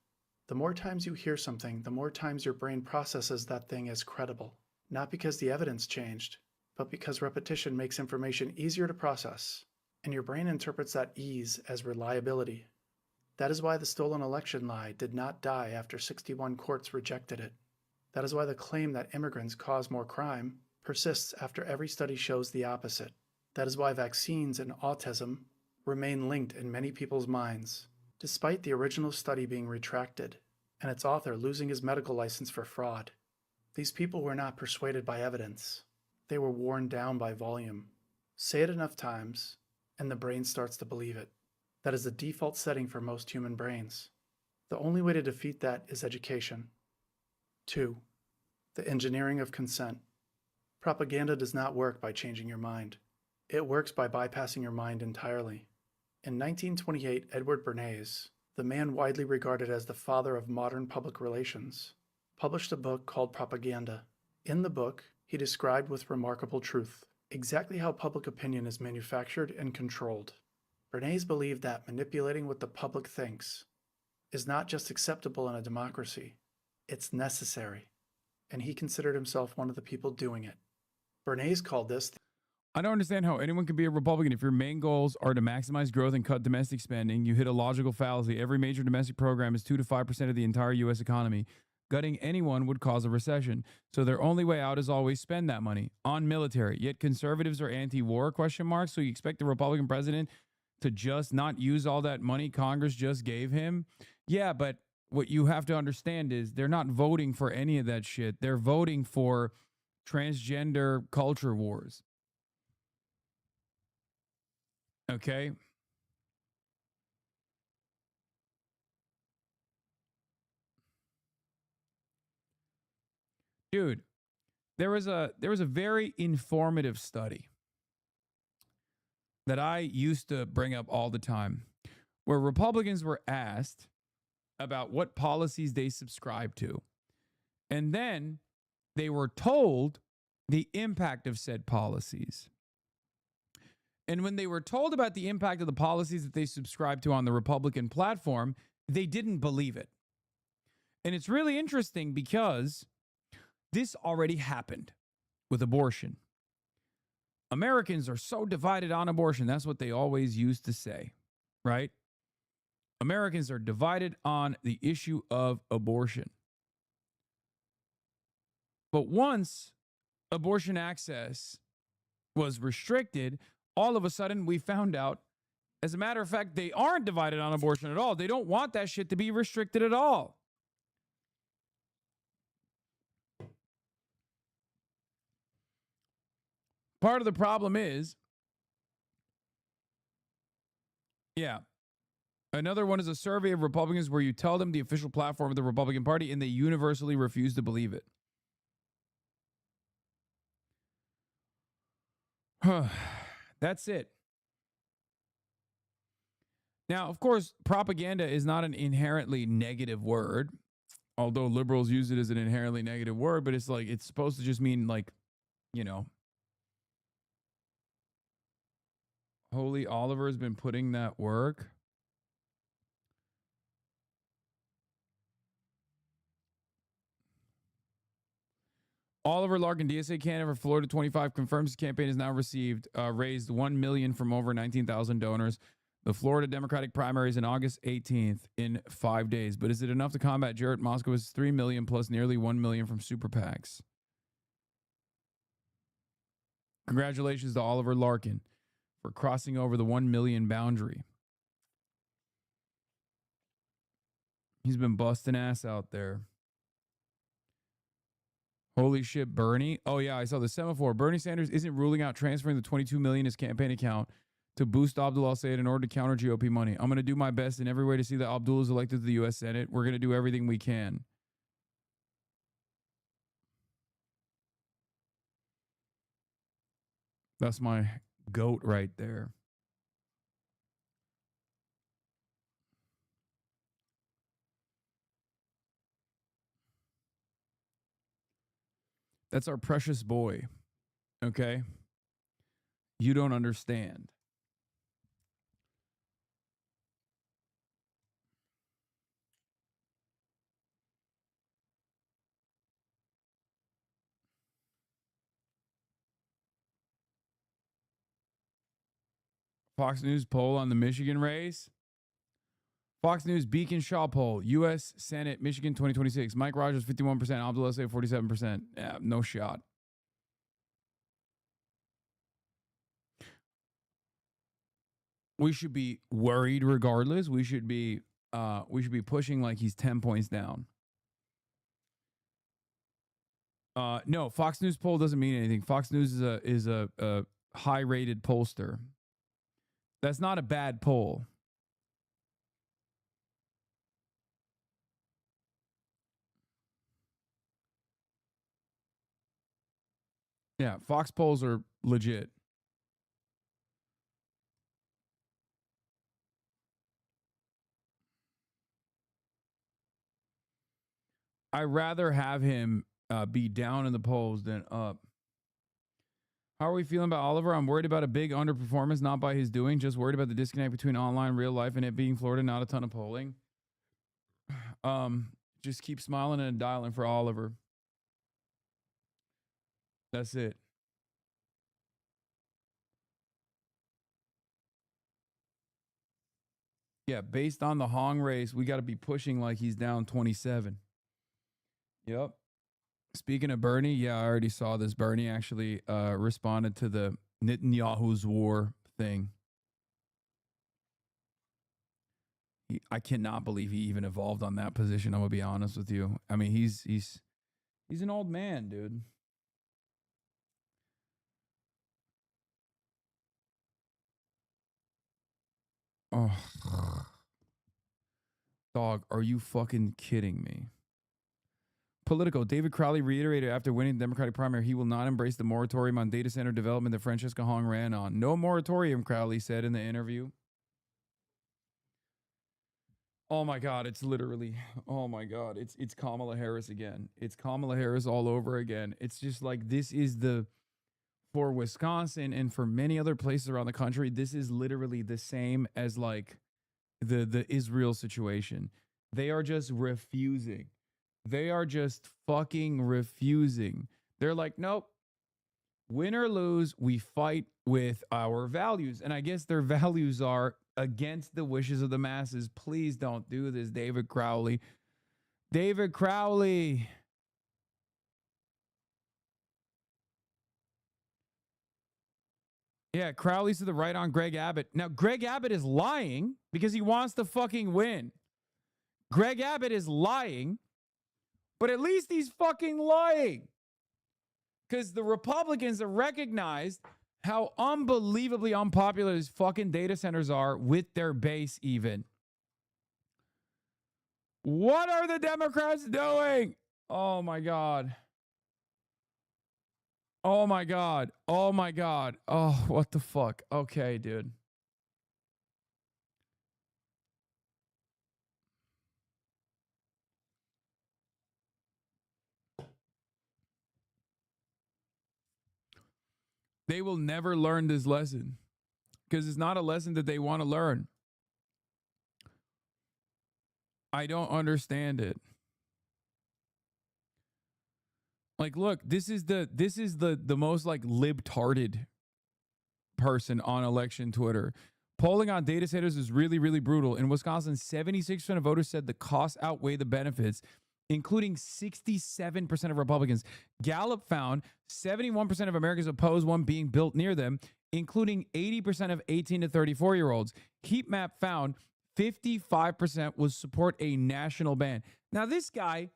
the more times you hear something, the more times your brain processes that thing as credible. Not because the evidence changed, but because repetition makes information easier to process, and your brain interprets that ease as reliability. That is why the stolen election lie did not die after 61 courts rejected it. That is why the claim that immigrants cause more crime persists after every study shows the opposite. That is why vaccines and autism remain linked in many people's minds, despite the original study being retracted and its author losing his medical license for fraud. These people were not persuaded by evidence. They were worn down by volume. Say it enough times, and the brain starts to believe it. That is the default setting for most human brains. The only way to defeat that is education. 2. The engineering of consent. Propaganda does not work by changing your mind. It works by bypassing your mind entirely. In 1928, Edward Bernays, the man widely regarded as the father of modern public relations, published a book called Propaganda. In the book, he described with remarkable truth exactly how public opinion is manufactured and controlled. Bernays believed that manipulating what the public thinks is not just acceptable in a democracy, it's necessary, and he considered himself one of the people doing it. Bernays called this... I don't understand how anyone can be a Republican if your main goals are to maximize growth and cut domestic spending. You hit a logical fallacy. Every major domestic program is 2 to 5% of the entire U.S. economy. Gutting anyone would cause a recession. So their only way out is always spend that money on military. Yet conservatives are anti-war, ? So you expect the Republican president to just not use all that money Congress just gave him? Yeah, but what you have to understand is they're not voting for any of that shit. They're voting for transgender culture wars. Okay? Dude, there was a very informative study that I used to bring up all the time where Republicans were asked about what policies they subscribe to. And then they were told the impact of said policies. And when they were told about the impact of the policies that they subscribe to on the Republican platform, they didn't believe it. And it's really interesting because this already happened with abortion. Americans are so divided on abortion. That's what they always used to say, right? Americans are divided on the issue of abortion. But once abortion access was restricted, all of a sudden we found out, as a matter of fact, they aren't divided on abortion at all. They don't want that shit to be restricted at all. Part of the problem is, yeah, Another one is a survey of Republicans where you tell them the official platform of the Republican Party and they universally refuse to believe it. That's it. Now, of course, propaganda is not an inherently negative word, although liberals use it as an inherently negative word, but it's like, it's supposed to just mean like, you know. Holy Oliver has been putting that work. Oliver Larkin, DSA candidate for Florida 25, confirms his campaign has now raised $1 million from over 19,000 donors. The Florida Democratic primary is on August 18th in 5 days. But is it enough to combat Jared Moskowitz's $3 million plus nearly $1 million from super PACs? Congratulations to Oliver Larkin for crossing over the 1 million boundary. He's been busting ass out there. Holy shit, Bernie. Oh, yeah, I saw the semaphore. Bernie Sanders isn't ruling out transferring the $22 million in his campaign account to boost Abdul al-Sayed in order to counter GOP money. I'm going to do my best in every way to see that Abdul is elected to the U.S. Senate. We're going to do everything we can. That's my goat right there. That's our precious boy. Okay? You don't understand. Fox News poll on the Michigan race. Fox News Beacon Shaw poll. U.S. Senate, Michigan 2026. Mike Rogers, 51%. Abdul al-Sayed, 47%. Yeah, no shot. We should be worried regardless. We should be pushing like he's 10 points down. No, Fox News poll doesn't mean anything. Fox News is a high-rated pollster. That's not a bad poll. Yeah, Fox polls are legit. I'd rather have him be down in the polls than up. How are we feeling about Oliver? I'm worried about a big underperformance, not by his doing, just worried about the disconnect between online and real life and it being Florida, not a ton of polling. Just keep smiling and dialing for Oliver. That's it. Yeah, based on the Hong race, we got to be pushing like he's down 27. Yep. Speaking of Bernie, yeah, I already saw this. Bernie actually responded to the Netanyahu's war thing. I cannot believe he even evolved on that position. I'm gonna be honest with you. I mean, he's an old man, dude. Oh, dog, are you fucking kidding me? Politico. David Crowley reiterated after winning the Democratic primary he will not embrace the moratorium on data center development that Francesca Hong ran on. No moratorium, Crowley said in the interview. Oh my God, it's literally, oh my God, it's Kamala Harris again. It's Kamala Harris all over again. It's just like, this is for Wisconsin and for many other places around the country, this is literally the same as like the Israel situation. They are just refusing. They are just fucking refusing. They're like, nope. Win or lose, we fight with our values. And I guess their values are against the wishes of the masses. Please don't do this, David Crowley. David Crowley. Yeah, Crowley's to the right on Greg Abbott. Now, Greg Abbott is lying because he wants to fucking win. Greg Abbott is lying, but at least he's fucking lying. Because the Republicans have recognized how unbelievably unpopular these fucking data centers are with their base even. What are the Democrats doing? Oh my God. Oh my God. Oh my God. Oh, what the fuck? Okay, dude. They will never learn this lesson because it's not a lesson that they want to learn. I don't understand it. Like, look, this is the most like libtarded person on election Twitter. Polling on data centers is really, really brutal. In Wisconsin, 76% of voters said the costs outweigh the benefits, including 67% of Republicans. Gallup found 71% of Americans oppose one being built near them, including 80% of 18 to 34-year-olds. Heat map found 55% would support a national ban. Now, this guy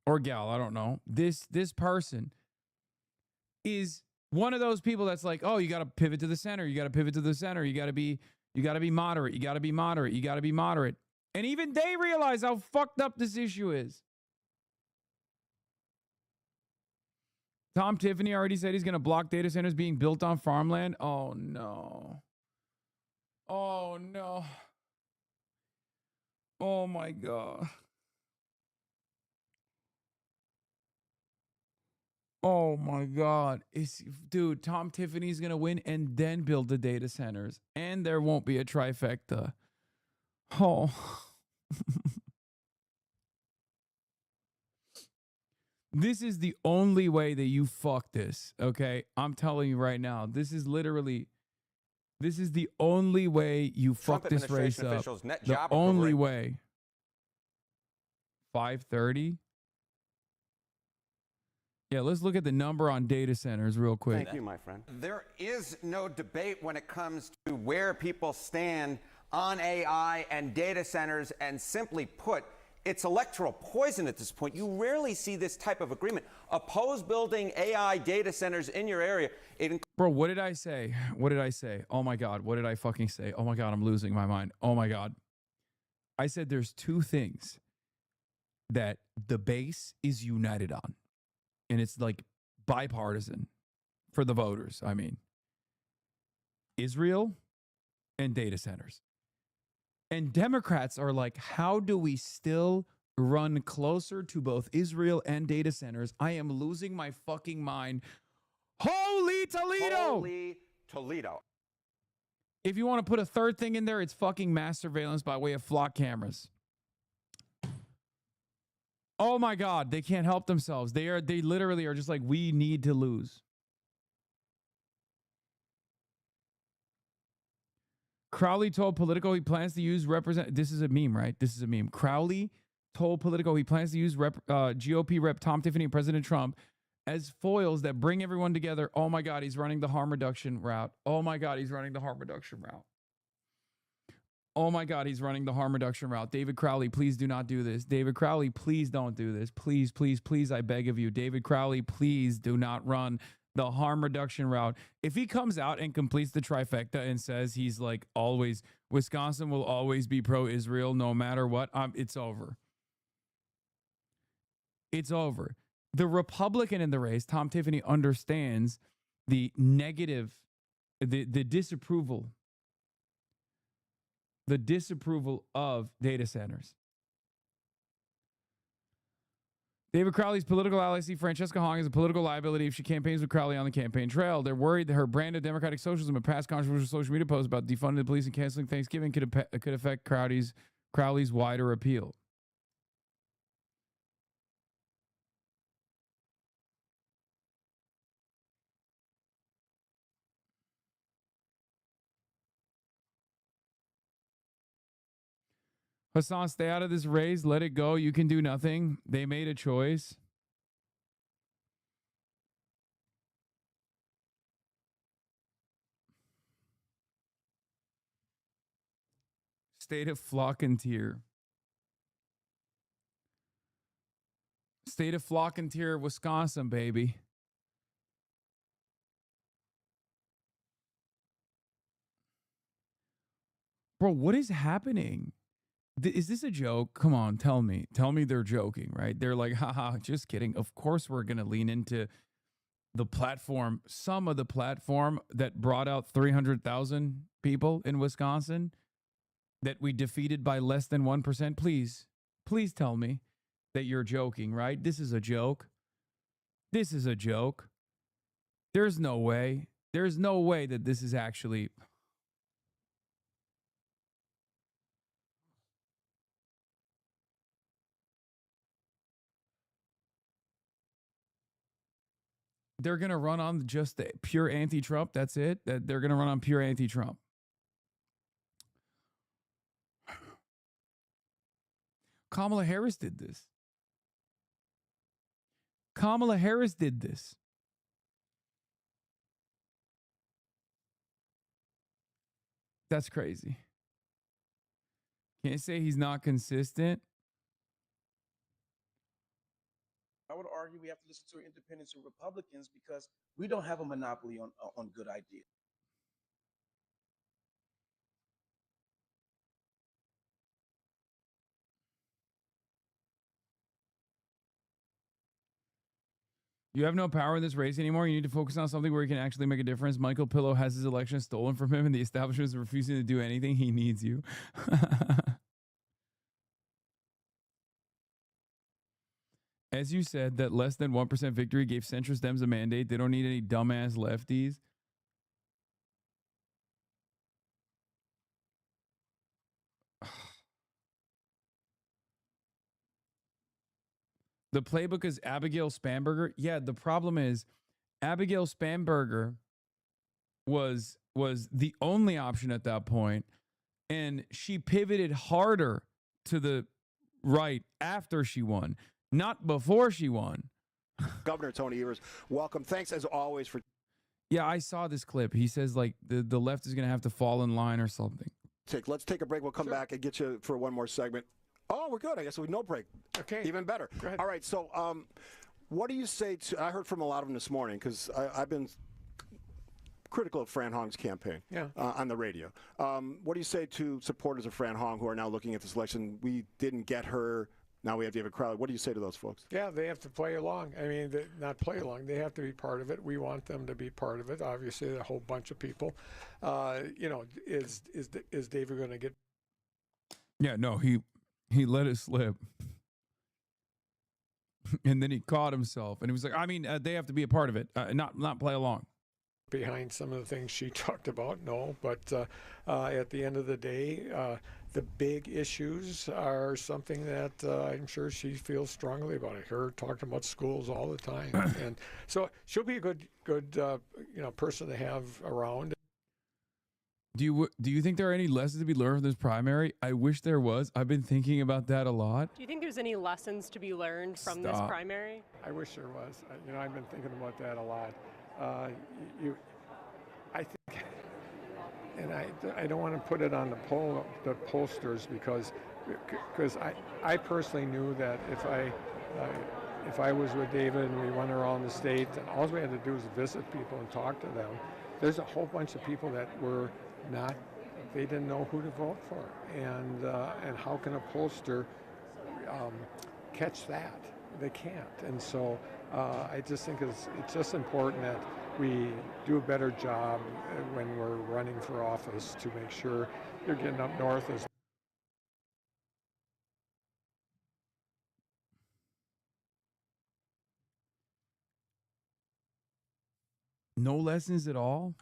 or gal, I don't know, this person is one of those people that's like, oh, you got to pivot to the center. You got to pivot to the center. You got to be moderate. You got to be moderate. You got to be moderate. And even they realize how fucked up this issue is. Tom Tiffany already said he's going to block data centers being built on farmland. Oh, no. Oh, no. Oh, my God. Oh my God. Dude, Tom Tiffany's going to win and then build the data centers. And there won't be a trifecta. Oh. This is the only way that you fuck this, okay? I'm telling you right now. This is the only way you fuck this race up. The only way. 530? Yeah, let's look at the number on data centers real quick. Thank you, my friend. There is no debate when it comes to where people stand on AI and data centers, and simply put, it's electoral poison at this point. You rarely see this type of agreement. Oppose building AI data centers in your area. Bro, what did I say? What did I say? Oh my God, what did I fucking say? Oh my God, I'm losing my mind. Oh my God. I said there's two things that the base is united on. And it's like bipartisan for the voters. I mean, Israel and data centers. And Democrats are like, how do we still run closer to both Israel and data centers? I am losing my fucking mind. Holy Toledo! Holy Toledo. If you want to put a third thing in there, it's fucking mass surveillance by way of flock cameras. Oh my God, they can't help themselves. They literally are just like, we need to lose. Crowley told Politico he plans to use this is a meme, right? This is a meme. Crowley told Politico he plans to use GOP rep Tom Tiffany and President Trump as foils that bring everyone together. Oh my God, he's running the harm reduction route. Oh my God, he's running the harm reduction route. Oh my God, he's running the harm reduction route. David Crowley, please do not do this. David Crowley, please don't do this. Please, please, please, I beg of you. David Crowley, please do not run the harm reduction route. If he comes out and completes the trifecta and says he's like always, Wisconsin will always be pro-Israel no matter what, it's over. It's over. The Republican in the race, Tom Tiffany, understands the negative, the disapproval of data centers. David Crowley's political ally, Francesca Hong, is a political liability if she campaigns with Crowley on the campaign trail. They're worried that her brand of democratic socialism and past controversial social media posts about defunding the police and canceling Thanksgiving could affect Crowley's wider appeal. Hassan, stay out of this race. Let it go. You can do nothing. They made a choice. State of flock and tier. State of flock and tier, Wisconsin, baby. Bro, what is happening? Is this a joke? Come on, tell me. Tell me they're joking, right? They're like, haha, just kidding. Of course we're going to lean into the platform, some of the platform that brought out 300,000 people in Wisconsin that we defeated by less than 1%. Please tell me that you're joking, right? This is a joke. This is a joke. There's no way. There's no way that this is actually... They're going to run on just the pure anti-Trump. That's it. That they're going to run on pure anti-Trump. Kamala Harris did this. Kamala Harris did this. That's crazy. Can't say he's not consistent. I would argue we have to listen to independents and Republicans because we don't have a monopoly on good ideas. You have no power in this race anymore. You need to focus on something where you can actually make a difference. Michael Pillow has his election stolen from him, and the establishment is refusing to do anything. He needs you. As you said, that less than 1% victory gave centrist Dems a mandate. They don't need any dumbass lefties. The playbook is Abigail Spanberger. Yeah, the problem is Abigail Spanberger was the only option at that point, and she pivoted harder to the right after she won, not before she won. Governor Tony Evers, welcome. Thanks as always for... Yeah, I saw this clip. He says like the left is going to have to fall in line or something. Let's take a break. We'll come back and get you for one more segment. Oh, we're good. I guess we no break. Okay. Even better. Go ahead. All right. So what do you say to... I heard from a lot of them this morning because I've been critical of Fran Hong's campaign on the radio. What do you say to supporters of Fran Hong who are now looking at this election? We didn't get her. Now we have David Crowley. What do you say to those folks? Yeah, they have to play along. I mean, not play along. They have to be part of it. We want them to be part of it. Obviously, a whole bunch of people. Is David going to get... Yeah, no, he let it slip. And then he caught himself. And he was like, I mean, they have to be a part of it, not play along. Behind some of the things she talked about, no. But at the end of the day, the big issues are something that I'm sure she feels strongly about. I hear her talking about schools all the time. And so she'll be a good person to have around. Do you think there are any lessons to be learned from this primary? I wish there was. I've been thinking about that a lot. Do you think there's any lessons to be learned from this primary? I wish there was. I've been thinking about that a lot. I think, and I don't want to put it on the pollsters because I personally knew that if I was with David and we went around the state, all we had to do was visit people and talk to them. There's a whole bunch of people that were not, they didn't know who to vote for, and how can a pollster catch that? They can't, and so I just think it's just important that we do a better job when we're running for office to make sure you're getting up north as No lessons at all?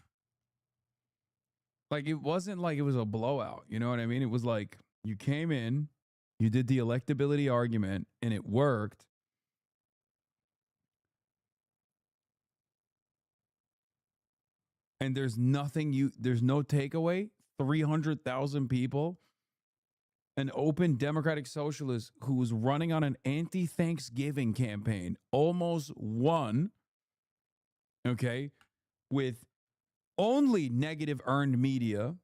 Like, it wasn't like it was a blowout. You know what I mean? It was like you came in, you did the electability argument, and it worked. And there's no takeaway. 300,000 people. An open democratic socialist who was running on an anti-Thanksgiving campaign almost won. Okay. With only negative earned media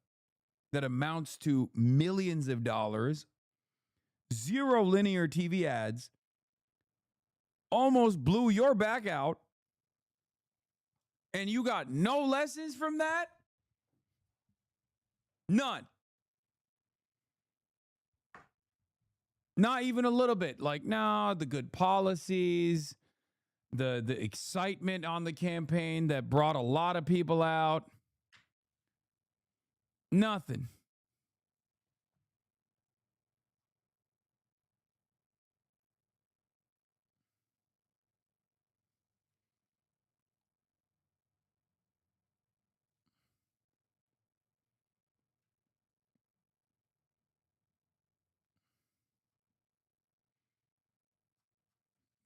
that amounts to millions of dollars, 0 linear TV ads, almost blew your back out, and you got no lessons from that? None. Not even a little bit. Like, no, the good policies, the excitement on the campaign that brought a lot of people out. Nothing.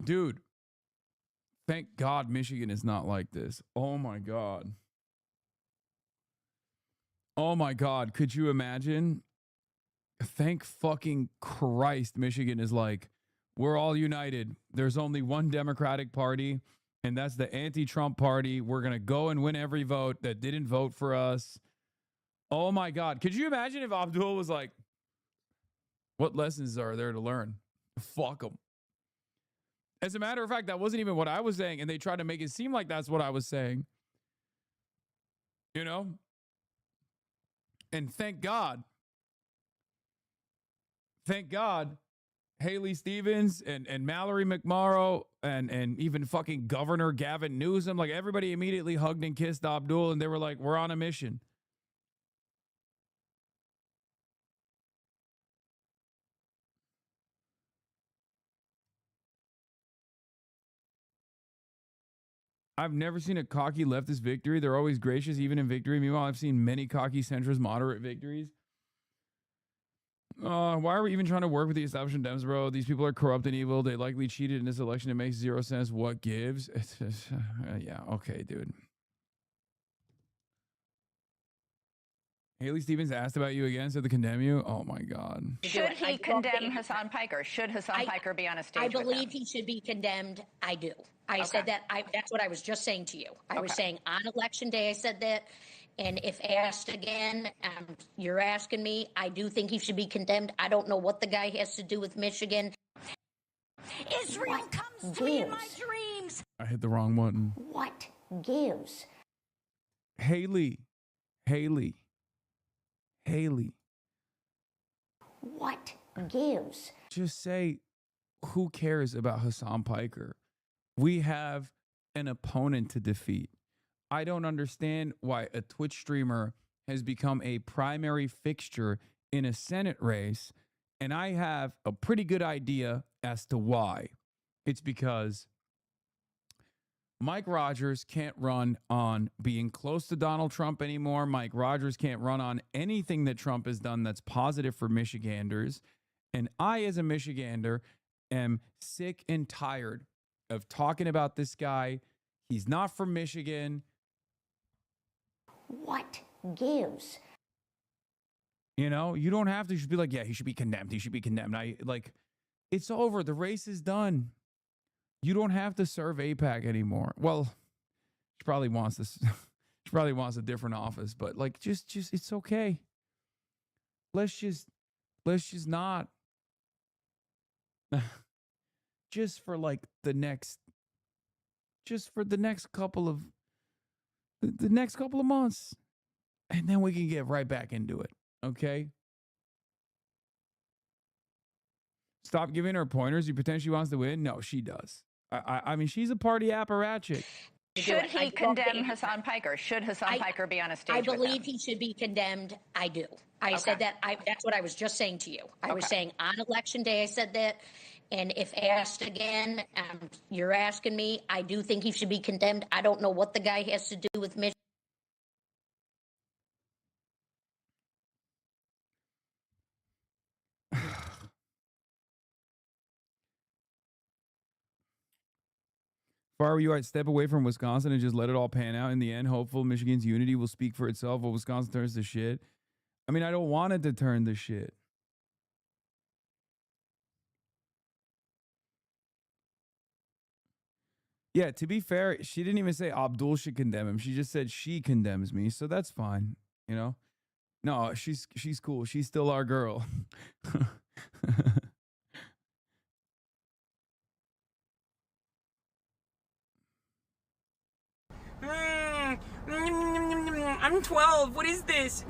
Dude, thank God Michigan is not like this. Oh my God. Oh my God. Could you imagine? Thank fucking Christ Michigan is like, we're all united. There's only one Democratic Party, and that's the anti-Trump party. We're going to go and win every vote that didn't vote for us. Oh my God. Could you imagine if Abdul was like, what lessons are there to learn? Fuck them. As a matter of fact, that wasn't even what I was saying, and they tried to make it seem like that's what I was saying. You know? And thank God, Haley Stevens and Mallory McMorrow and even fucking Governor Gavin Newsom, like everybody immediately hugged and kissed Abdul, and they were like, we're on a mission. I've never seen a cocky leftist victory. They're always gracious, even in victory. Meanwhile, I've seen many cocky centrist moderate victories. Why are we even trying to work with the establishment Dems, bro? These people are corrupt and evil. They likely cheated in this election. It makes zero sense. What gives? It's just, yeah, okay, dude. Haley Stevens asked about you again, said to condemn you. Oh my God. Should he condemn Hassan Piker? Should Hassan Piker be on a stage? I believe he should be condemned. I do. I said that. That's what I was just saying to you. I was saying on election day, I said that. And if asked again, you're asking me, I do think he should be condemned. I don't know what the guy has to do with Michigan. Israel comes to me in my dreams. I hit the wrong button. What gives? Haley. What gives? Just say, who cares about Hassan Piker? We have an opponent to defeat. I don't understand why a Twitch streamer has become a primary fixture in a Senate race, and I have a pretty good idea as to why. It's because Mike Rogers can't run on being close to Donald Trump anymore. Mike Rogers can't run on anything that Trump has done that's positive for Michiganders. And I, as a Michigander, am sick and tired of talking about this guy. He's not from Michigan. What gives? You know, you don't have to just be like, yeah, he should be condemned. He should be condemned. It's over. The race is done. You don't have to serve AIPAC anymore. Well, she probably wants this. She probably wants a different office, but like, just it's okay. Let's just not. Just for the next couple of months, and then we can get right back into it. Okay. Stop giving her pointers. You pretend she wants to win. No, she does. I mean, she's a party apparatchik. Should he condemn Hassan Piker? Should Hassan Piker be on a stage? I believe he should be condemned. I do. I said that. That's what I was just saying to you. I was saying on election day, I said that. And if asked again, you're asking me, I do think he should be condemned. I don't know what the guy has to do with Michigan. If I were you, I'd step away from Wisconsin and just let it all pan out. In the end, hopeful Michigan's unity will speak for itself while Wisconsin turns to shit. I mean, I don't want it to turn to shit. Yeah, to be fair, she didn't even say Abdul should condemn him. She just said she condemns me, so that's fine, you know? No, she's cool. She's still our girl. I'm 12. What is this?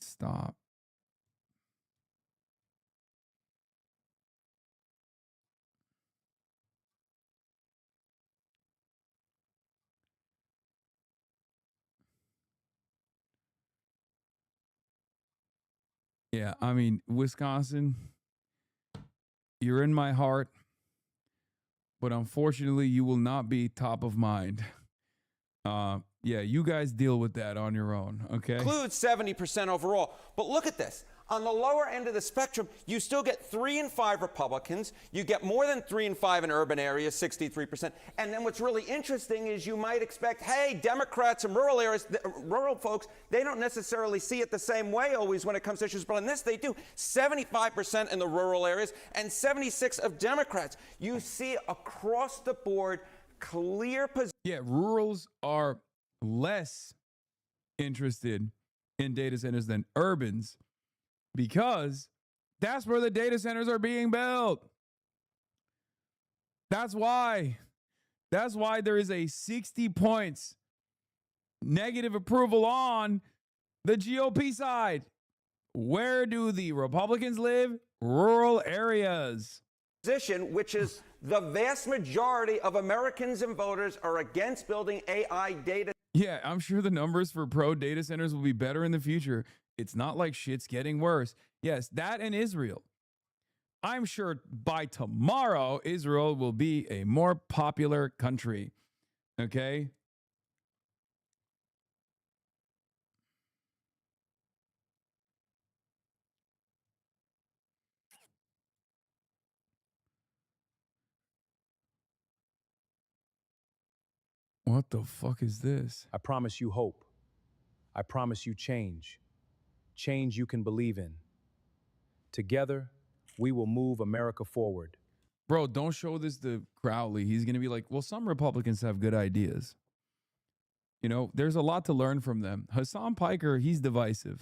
Stop. Yeah, I mean, Wisconsin, you're in my heart, but unfortunately, you will not be top of mind. Yeah, you guys deal with that on your own, okay? Includes 70% overall. But look at this. On the lower end of the spectrum, you still get 3 in 5 Republicans. You get more than 3 in 5 in urban areas, 63%. And then what's really interesting is you might expect, hey, Democrats in rural areas, rural folks, they don't necessarily see it the same way always when it comes to issues. But on this, they do. 75% in the rural areas and 76% of Democrats. You see across the board clear position. Yeah, rurals are less interested in data centers than urbans because that's where the data centers are being built. That's why there is a 60 points negative approval on the GOP side. Where do the Republicans live? Rural areas. Position, which is the vast majority of Americans and voters are against building AI data. Yeah, I'm sure the numbers for pro data centers will be better in the future. It's not like shit's getting worse. Yes, that and Israel. I'm sure by tomorrow, Israel will be a more popular country. Okay? What the fuck is this? I promise you hope. I promise you change. Change you can believe in. Together, we will move America forward. Bro, don't show this to Crowley. He's going to be like, well, some Republicans have good ideas. You know, there's a lot to learn from them. Hassan Piker, he's divisive.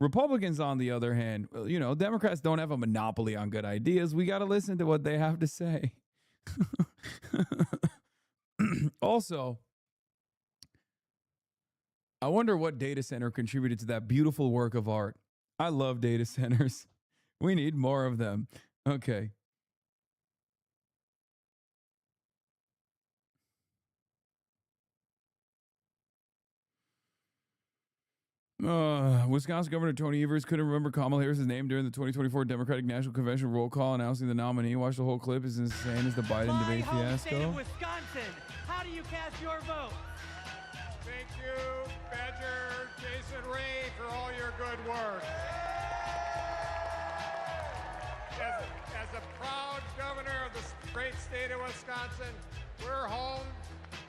Republicans, on the other hand, well, you know, Democrats don't have a monopoly on good ideas. We got to listen to what they have to say. Also, I wonder what data center contributed to that beautiful work of art. I love data centers. We need more of them. Okay. Wisconsin Governor Tony Evers couldn't remember Kamala Harris' name during the 2024 Democratic National Convention roll call announcing the nominee. Watch the whole clip. Is insane as the Biden debate fiasco. Wisconsin. How do you cast your vote? Thank you, Badger Jason Ray, for all your good work. As a proud governor of the great state of Wisconsin, we're home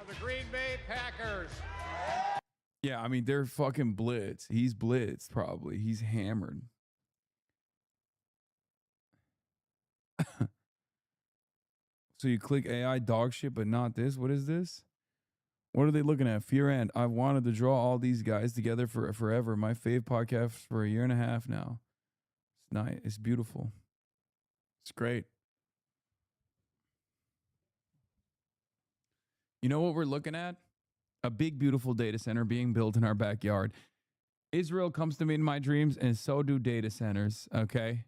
of the Green Bay Packers. Yeah, I mean, they're fucking blitz. He's blitzed, probably. He's hammered. So you click AI dog shit, but not this? What is this? What are they looking at? Fear and I've wanted to draw all these guys together for forever. My fave podcast for a year and a half now. It's nice. It's beautiful. It's great. You know what we're looking at? A big, beautiful data center being built in our backyard. Israel comes to me in my dreams, and so do data centers, okay?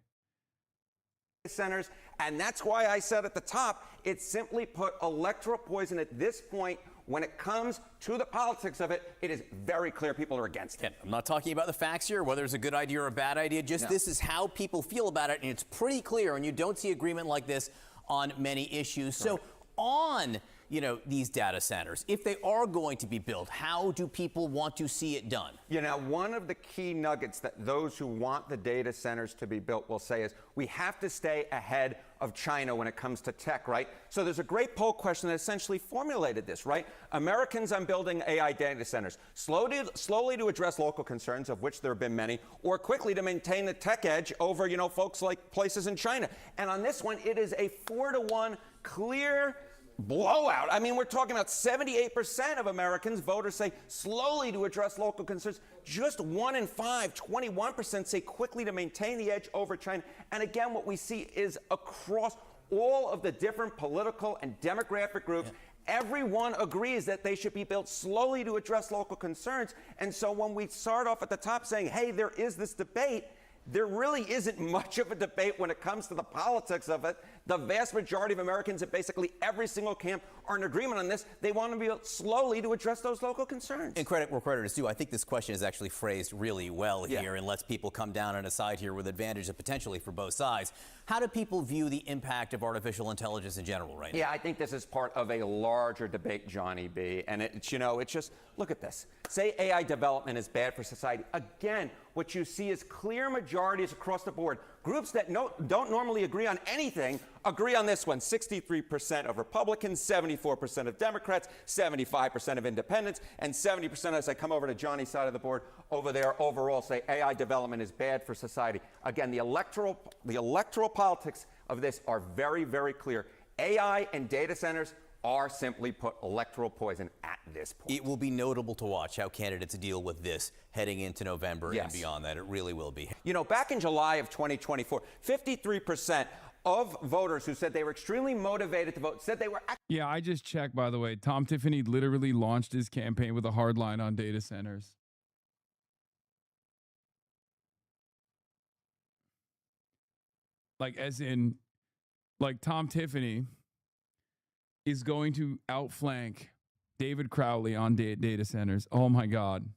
Centers, and that's why I said at the top, it's simply put electoral poison at this point. When it comes to the politics of it, it is very clear people are against it. I'm not talking about the facts here, whether it's a good idea or a bad idea. Just This is how people feel about it, and it's pretty clear, and you don't see agreement like this on many issues. Right. So on, you know, these data centers, if they are going to be built, how do people want to see it done? You know, one of the key nuggets that those who want the data centers to be built will say is we have to stay ahead of China when it comes to tech, right? So there's a great poll question that essentially formulated this, right? Americans on building AI data centers, slowly to address local concerns, of which there have been many, or quickly to maintain the tech edge over, you know, folks like places in China. And on this one, it is a 4-to-1 clear blowout. I mean, we're talking about 78% of Americans, voters say slowly to address local concerns. Just 1 in 5, 21% say quickly to maintain the edge over China. And again, what we see is across all of the different political and demographic groups, everyone agrees that they should be built slowly to address local concerns. And so when we start off at the top saying, hey, there is this debate, there really isn't much of a debate when it comes to the politics of it. The vast majority of Americans at basically every single camp are in agreement on this. They want to be slowly to address those local concerns. And credit where credit is due. I think this question is actually phrased really well here and lets people come down on a side here with advantages potentially for both sides. How do people view the impact of artificial intelligence in general right now? Yeah, I think this is part of a larger debate, Johnny B. And it's, you know, it's just, look at this. Say AI development is bad for society. Again, what you see is clear majorities across the board. Groups that don't normally agree on anything agree on this one. 63% of Republicans, 74% of Democrats, 75% of independents, and 70%, as I come over to Johnny's side of the board, over there overall say AI development is bad for society. Again, the electoral politics of this are very, very clear. AI and data centers are simply put electoral poison at this point. It will be notable to watch how candidates deal with this heading into November and beyond that. It really will be. You know, back in July of 2024, 53% of voters who said they were extremely motivated to vote said they were Yeah, I just checked, by the way. Tom Tiffany literally launched his campaign with a hard line on data centers. Like, as in, like, Tom Tiffany is going to outflank David Crowley on data centers. Oh my God.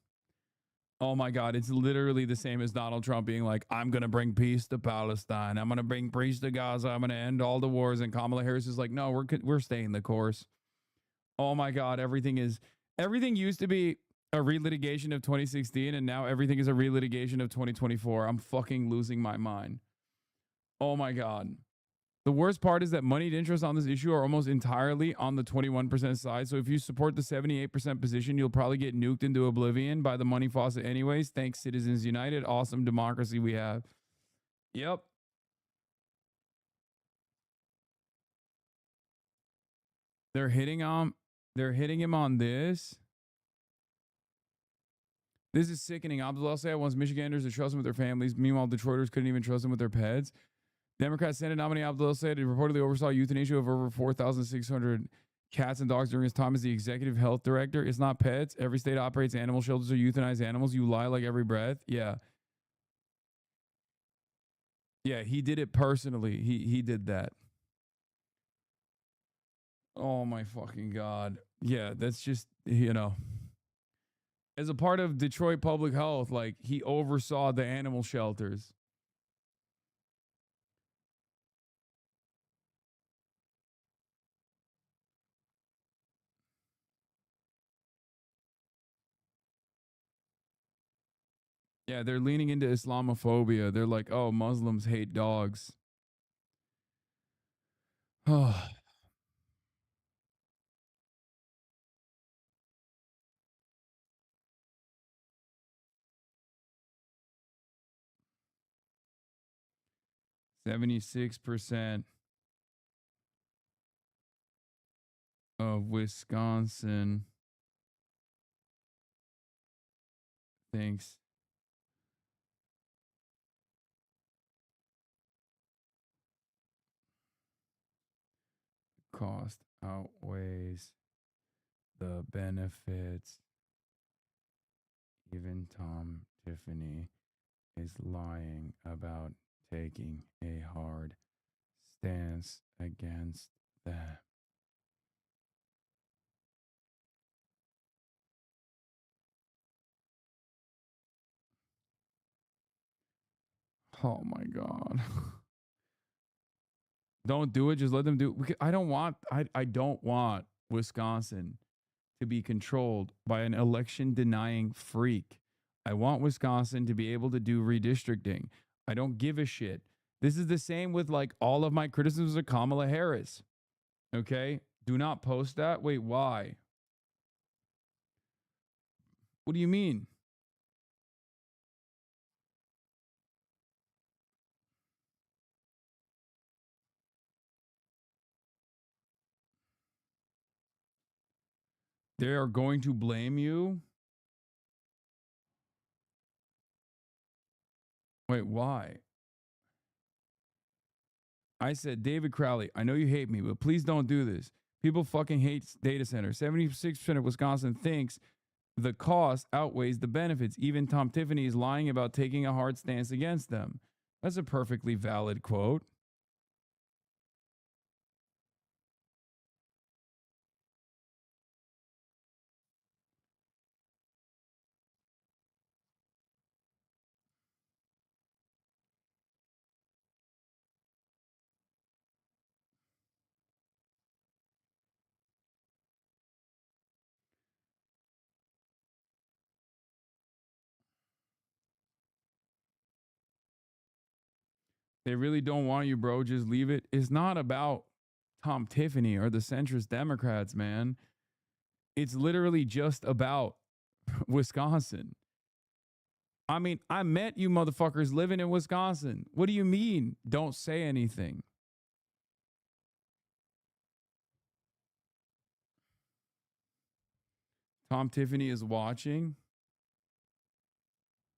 Oh my God. It's literally the same as Donald Trump being like, I'm going to bring peace to Palestine. I'm going to bring peace to Gaza. I'm going to end all the wars. And Kamala Harris is like, no, we're staying the course. Oh my God. Everything used to be a relitigation of 2016. And now everything is a relitigation of 2024. I'm fucking losing my mind. Oh my God. The worst part is that moneyed interests on this issue are almost entirely on the 21% side. So if you support the 78% position, you'll probably get nuked into oblivion by the money faucet anyways. Thanks, Citizens United. Awesome democracy we have. Yep. They're hitting him on this. This is sickening. Abdullah Sayed wants Michiganders to trust him with their families. Meanwhile, Detroiters couldn't even trust him with their pets. Democrat Senate nominee Abdullah Sayed reportedly oversaw euthanasia of over 4,600 cats and dogs during his time as the executive health director. It's not pets. Every state operates animal shelters to euthanize animals. You lie like every breath. Yeah. Yeah, he did it personally. He did that. Oh my fucking God. Yeah, that's just, you know. As a part of Detroit Public Health, like, he oversaw the animal shelters. Yeah, they're leaning into Islamophobia. They're like, oh, Muslims hate dogs. Oh. %76% of Wisconsin thinks cost outweighs the benefits. Even Tom Tiffany is lying about taking a hard stance against that. Oh my God. Don't do it. Just let them do it. I don't want Wisconsin to be controlled by an election denying freak. I want Wisconsin to be able to do redistricting. I don't give a shit. This is the same with like all of my criticisms of Kamala Harris. Okay? Do not post that. Wait, why? What do you mean? They are going to blame you? Wait, why? I said, David Crowley, I know you hate me, but please don't do this. People fucking hate data centers. 76% of Wisconsin thinks the cost outweighs the benefits. Even Tom Tiffany is lying about taking a hard stance against them. That's a perfectly valid quote. They really don't want you, bro. Just leave it. It's not about Tom Tiffany or the centrist Democrats, man. It's literally just about Wisconsin. I mean, I met you motherfuckers living in Wisconsin. What do you mean? Don't say anything. Tom Tiffany is watching.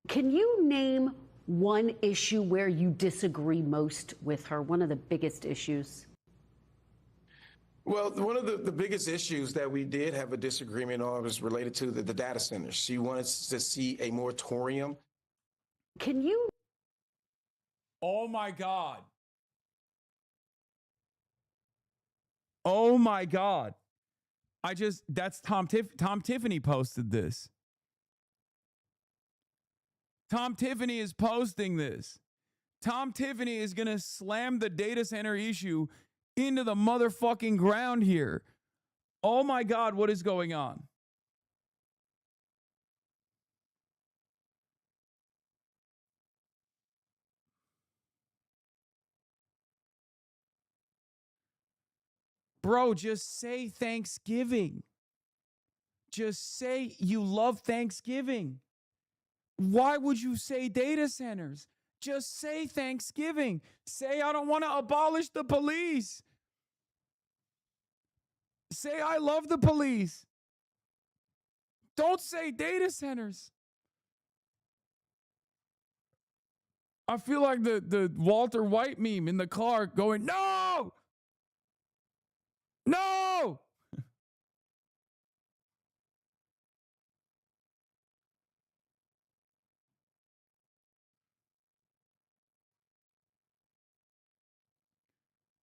Can you name one issue where you disagree most with her? One of the biggest issues? Well, one of the biggest issues that we did have a disagreement on was related to the data centers. She wanted to see a moratorium. Can you? Oh my God. Oh my God. That's Tom Tiffany posted this. Tom Tiffany is posting this. Tom Tiffany is going to slam the data center issue into the motherfucking ground here. Oh my God, what is going on? Bro, just say Thanksgiving. Just say you love Thanksgiving. Why would you say data centers? Just say Thanksgiving. Say I don't want to abolish the police. Say I love the police. Don't say data centers. I feel like the Walter White meme in the car going, no! No!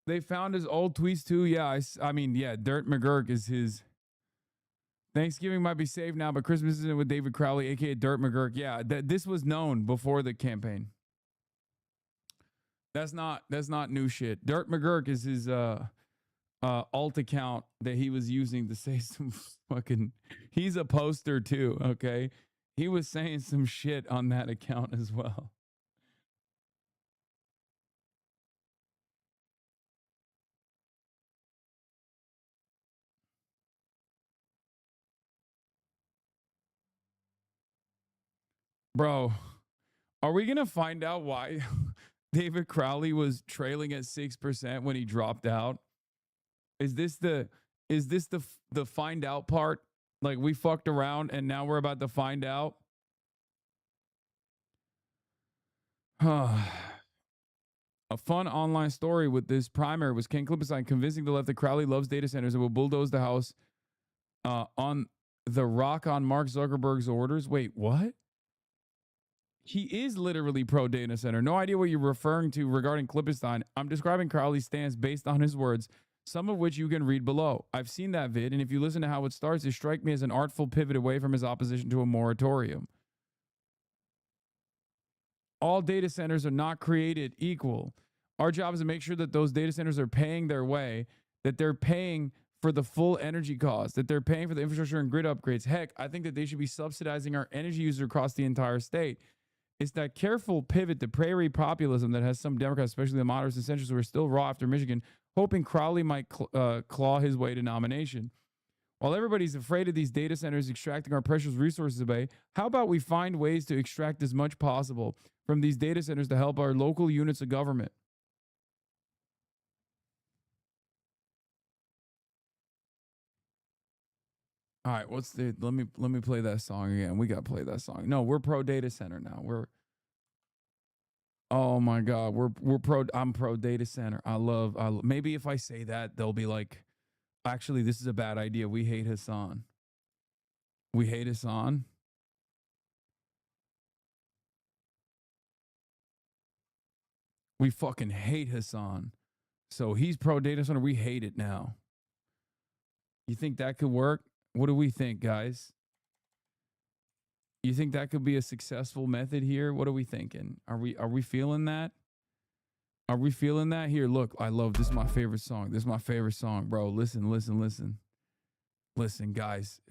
They found his old tweets too. Yeah, I mean, yeah, Dirt McGurk is his. Thanksgiving might be saved now, but Christmas isn't with David Crowley, aka Dirt McGurk. Yeah, this was known before the campaign. That's not new shit. Dirt McGurk is his alt account that he was using to say some fucking. He's a poster too. Okay, he was saying some shit on that account as well. Bro, are we going to find out why David Crowley was trailing at 6% when he dropped out? Is this the find out part? Like we fucked around and now we're about to find out? A fun online story with this primary was Ken Klippenstein convincing the left that Crowley loves data centers and will bulldoze the House on the rock on Mark Zuckerberg's orders. Wait, what? He is literally pro data center. No idea what you're referring to regarding Klippenstein. I'm describing Crowley's stance based on his words, some of which you can read below. I've seen that vid, and if you listen to how it starts, it strikes me as an artful pivot away from his opposition to a moratorium. All data centers are not created equal. Our job is to make sure that those data centers are paying their way, that they're paying for the full energy cost, that they're paying for the infrastructure and grid upgrades. Heck, I think that they should be subsidizing our energy users across the entire state. It's that careful pivot to prairie populism that has some Democrats, especially the moderates and centrists, who are still raw after Michigan, hoping Crowley might claw his way to nomination. While everybody's afraid of these data centers extracting our precious resources away, how about we find ways to extract as much possible from these data centers to help our local units of government? All right, let me play that song again. We got to play that song. No, we're pro data center now. Oh my God, I'm pro data center. I love maybe if I say that, they'll be like, actually, this is a bad idea. We hate Hassan. We hate Hassan. We fucking hate Hassan. So he's pro data center. We hate it now. You think that could work? What do we think, guys? You think that could be a successful method here? What are we thinking? Are we feeling that? Are we feeling that? Here, look, I love this. Is my favorite song. This is my favorite song, bro. Listen. Listen, guys.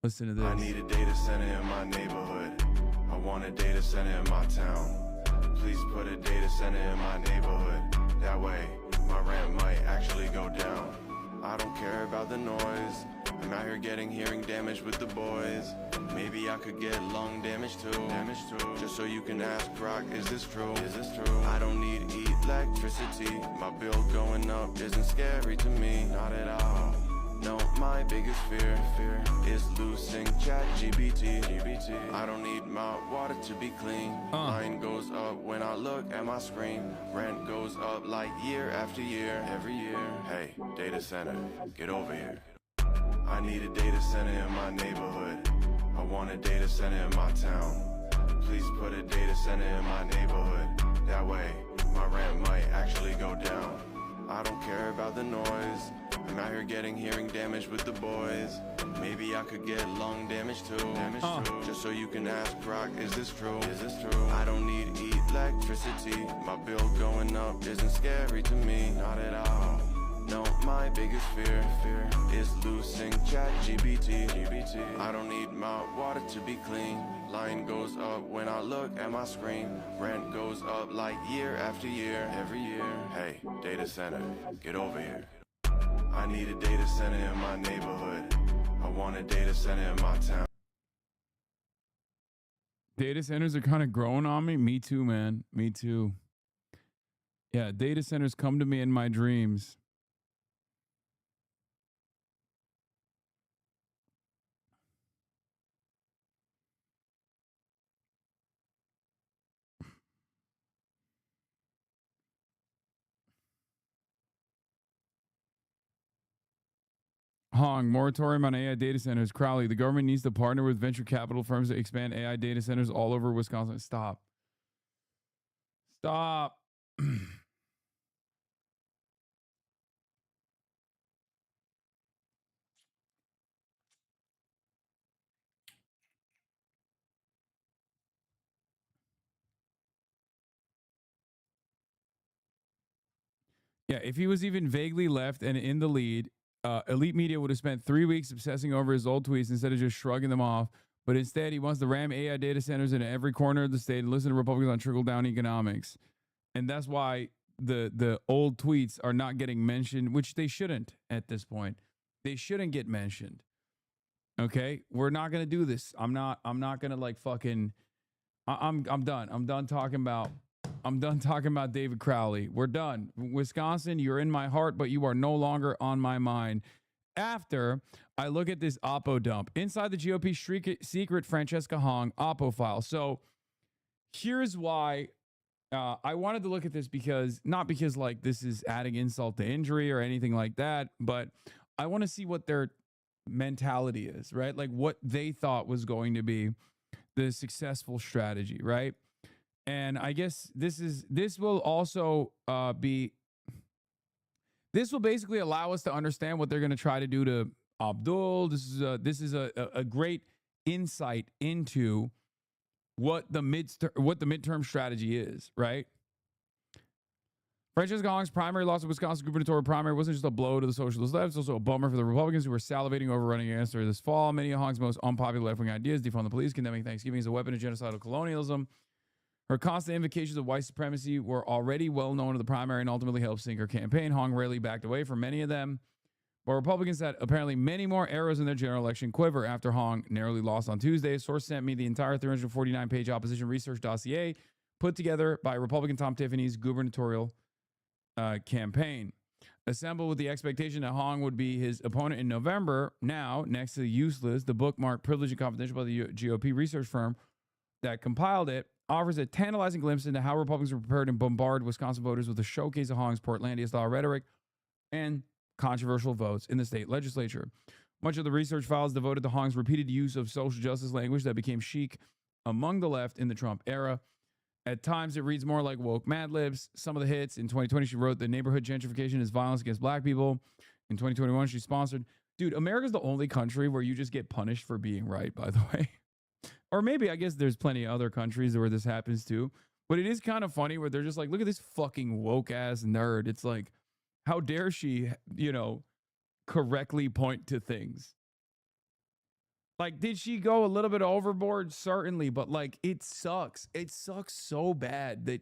Listen to this. I need a data center in my neighborhood. I want a data center in my town. Please put a data center in my neighborhood. That way, my rent might actually go down. I don't care about the noise. I'm out here getting hearing damage with the boys. Maybe I could get lung damage too. Just so you can ask Brock, is this true? I don't need electricity. My bill going up isn't scary to me, not at all. No, my biggest fear is losing ChatGPT. I don't need my water to be clean. Mine goes up when I look at my screen. Rent goes up like year after year, every year. Hey, data center, get over here. I need a data center in my neighborhood. I want a data center in my town. Please put a data center in my neighborhood. That way, my rent might actually go down. I don't care about the noise. I'm out here getting hearing damage with the boys. Maybe I could get lung damage too. Just so you can ask Brock, is this true? I don't need electricity. My bill going up isn't scary to me, not at all. No, my biggest fear is losing ChatGPT. I don't need my water to be clean. Line goes up when I look at my screen. Rent goes up like year after year, every year. Hey, data center, get over here. I need a data center in my neighborhood. I want a data center in my town. Data centers are kind of growing on me. Me too, man. Me too. Yeah, data centers come to me in my dreams. Hong, moratorium on AI data centers. Crowley, the government needs to partner with venture capital firms to expand AI data centers all over Wisconsin. Stop. Stop. Yeah, if he was even vaguely left and in the lead, elite media would have spent 3 weeks obsessing over his old tweets instead of just shrugging them off. But instead, he wants to ram AI data centers into every corner of the state and listen to Republicans on trickle-down economics. And that's why the old tweets are not getting mentioned, which they shouldn't at this point. They shouldn't get mentioned. Okay? We're not going to do this. I'm not going to like fucking I'm done. I'm done talking about David Crowley. We're done. Wisconsin, you're in my heart, but you are no longer on my mind. After I look at this Oppo dump inside the GOP secret Francesca Hong Oppo file. So here's why I wanted to look at this, not because like this is adding insult to injury or anything like that, but I want to see what their mentality is, right? Like what they thought was going to be the successful strategy, right? And I guess this will also this will basically allow us to understand what they're going to try to do to Abdul. This is a great insight into what the midterm strategy is, right? Francesca Hong's primary loss of Wisconsin gubernatorial primary wasn't just a blow to the socialist left, it's also a bummer for the Republicans who were salivating over running against her this fall. Many of Hong's most unpopular left-wing ideas, defund the police, condemning Thanksgiving as a weapon of genocidal colonialism. Her constant invocations of white supremacy were already well known to the primary and ultimately helped sink her campaign. Hong rarely backed away from many of them, but Republicans had apparently many more arrows in their general election quiver after Hong narrowly lost on Tuesday. A source sent me the entire 349-page opposition research dossier put together by Republican Tom Tiffany's gubernatorial campaign, assembled with the expectation that Hong would be his opponent in November. Now, next to the useless, the book marked Privileged and Confidential by the GOP research firm that compiled it, offers a tantalizing glimpse into how Republicans were prepared to bombard Wisconsin voters with a showcase of Hong's Portlandia-style rhetoric and controversial votes in the state legislature. Much of the research file is devoted to Hong's repeated use of social justice language that became chic among the left in the Trump era. At times, it reads more like woke Mad Libs. Some of the hits. In 2020, she wrote, "The neighborhood gentrification is violence against black people." In 2021, she sponsored... Dude, America's the only country where you just get punished for being right, by the way. Or maybe, I guess there's plenty of other countries where this happens too. But it is kind of funny where they're just like, look at this fucking woke-ass nerd. It's like, how dare she, correctly point to things? Like, did she go a little bit overboard? Certainly, but like, it sucks. It sucks so bad that,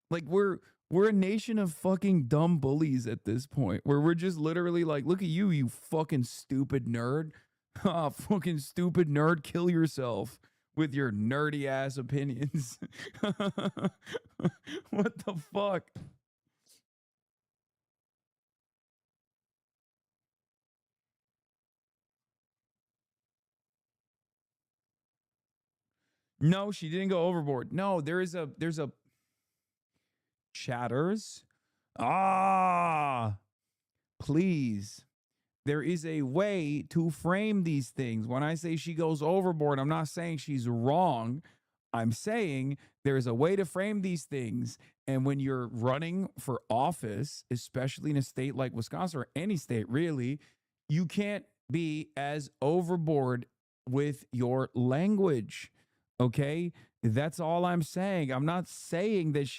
like, we're a nation of fucking dumb bullies at this point, where we're just literally like, look at you, you fucking stupid nerd. Ah, fucking stupid nerd, kill yourself with your nerdy ass opinions. What the fuck? No, she didn't go overboard. No, there's a chatters. Ah, please. There is a way to frame these things. When I say she goes overboard, I'm not saying she's wrong. I'm saying there's a way to frame these things. And when you're running for office, especially in a state like Wisconsin or any state really, you can't be as overboard with your language. Okay? That's all I'm saying. I'm not saying that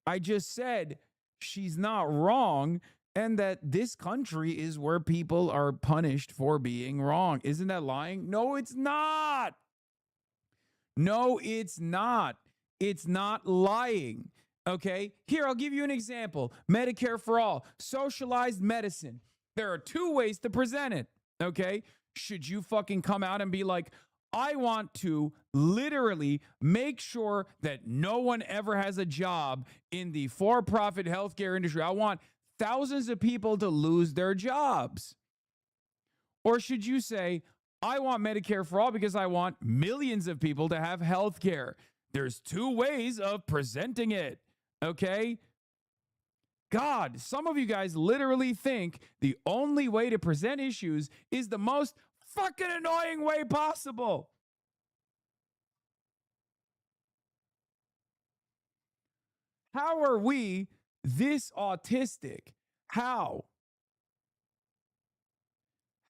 I just said she's not wrong and that this country is where people are punished for being wrong. Isn't that lying? No, it's not. No, it's not. It's not lying. Okay? Here, I'll give you an example. Medicare for all, socialized medicine. There are two ways to present it. Okay? Should you fucking come out and be like, I want to literally make sure that no one ever has a job in the for-profit healthcare industry. I want thousands of people to lose their jobs. Or should you say, I want Medicare for all because I want millions of people to have health care? There's two ways of presenting it, okay? God, some of you guys literally think the only way to present issues is the most fucking annoying way possible. How are we this autistic? How?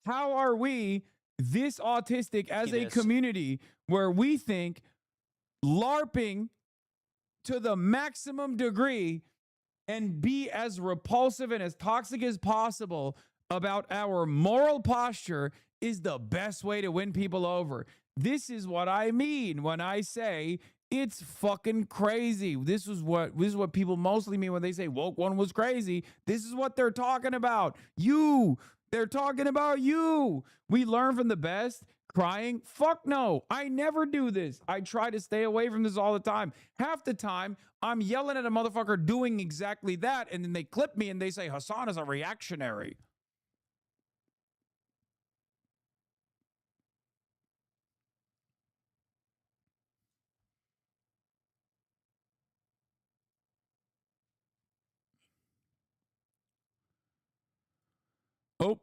How are we this autistic as a community where we think LARPing to the maximum degree and be as repulsive and as toxic as possible about our moral posture is the best way to win people over? This is what I mean when I say it's fucking crazy. This is what people mostly mean when they say woke one was crazy. This is what they're talking about. You. They're talking about you. We learn from the best. Crying? Fuck no. I never do this. I try to stay away from this all the time. Half the time, I'm yelling at a motherfucker doing exactly that, and then they clip me and they say, Hassan is a reactionary. Oh,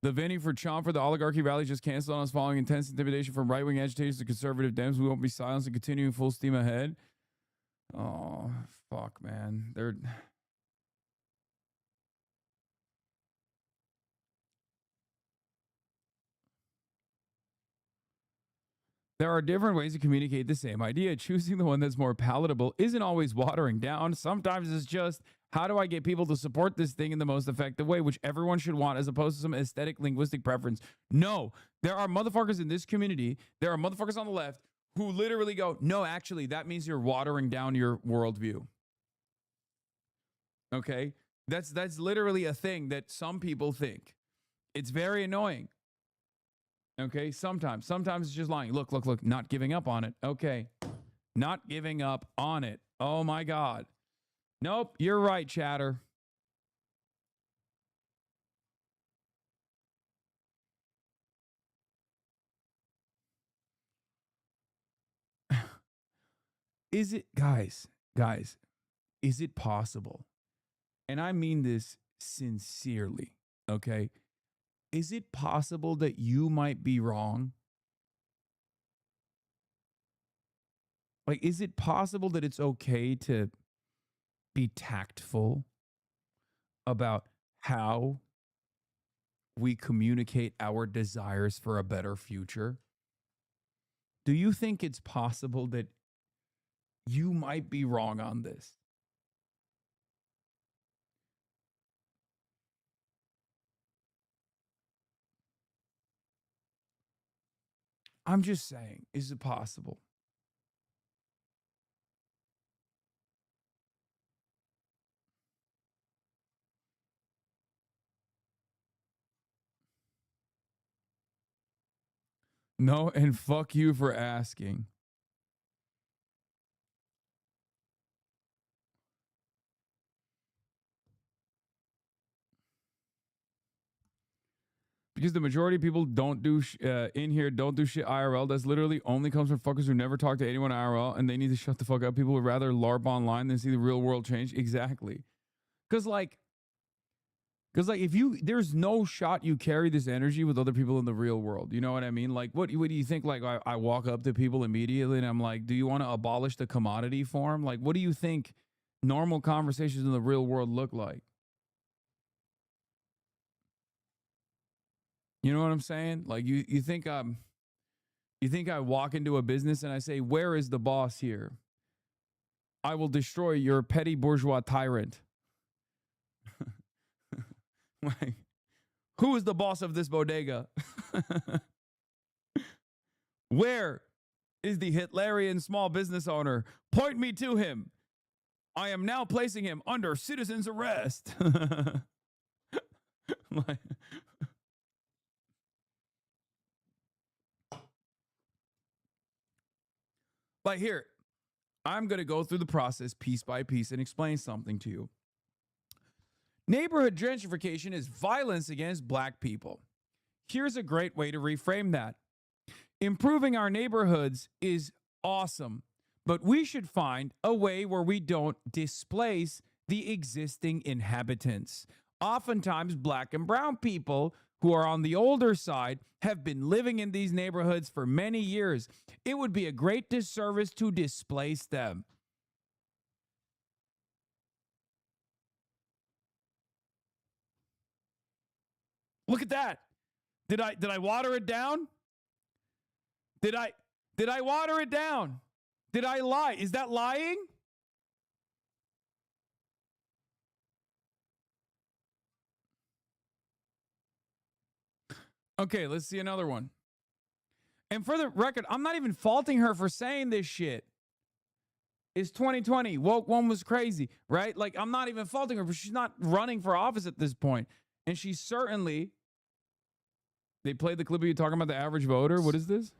the venue for Chomp for the oligarchy rally just canceled on us following intense intimidation from right-wing agitators to conservative Dems. We won't be silenced and continuing full steam ahead. Oh, fuck, man. There are different ways to communicate the same idea. Choosing the one that's more palatable isn't always watering down. Sometimes it's just, how do I get people to support this thing in the most effective way, which everyone should want, as opposed to some aesthetic linguistic preference? No, there are motherfuckers in this community, there are motherfuckers on the left who literally go, no, actually, that means you're watering down your worldview. Okay? That's literally a thing that some people think. It's very annoying. Okay, sometimes it's just lying. Look, not giving up on it. Okay, not giving up on it. Oh my God. Nope, you're right, Chatter. Is it, guys, is it possible? And I mean this sincerely, okay? Is it possible that you might be wrong? Like, is it possible that it's okay to be tactful about how we communicate our desires for a better future? Do you think it's possible that you might be wrong on this? I'm just saying, is it possible? No, and fuck you for asking. Because the majority of people don't do in here don't do shit IRL. That's literally only comes from fuckers who never talk to anyone IRL, and they need to shut the fuck up. People would rather LARP online than see the real world change. Exactly. Because like if you, there's no shot you carry this energy with other people in the real world. You know what I mean? Like what do you think? Like I walk up to people immediately and I'm like, do you want to abolish the commodity form? Like what do you think normal conversations in the real world look like? You know what I'm saying? Like you think I walk into a business and I say, where is the boss here? I will destroy your petty bourgeois tyrant. Like, who is the boss of this bodega? Where is the Hitlerian small business owner? Point me to him. I am now placing him under citizen's arrest. Like here, I'm going to go through the process piece by piece and explain something to you. Neighborhood gentrification is violence against black people. Here's a great way to reframe that. Improving our neighborhoods is awesome, but we should find a way where we don't displace the existing inhabitants. Oftentimes, black and brown people who are on the older side have been living in these neighborhoods for many years. It would be a great disservice to displace them. Look at that. Did I water it down? Did I water it down? Did I lie? Is that lying? Okay, let's see another one. And for the record, I'm not even faulting her for saying this shit. It's 2020. Woke one was crazy, right? Like, I'm not even faulting her, but she's not running for office at this point. And she certainly... They played the clip of you talking about the average voter. What is this?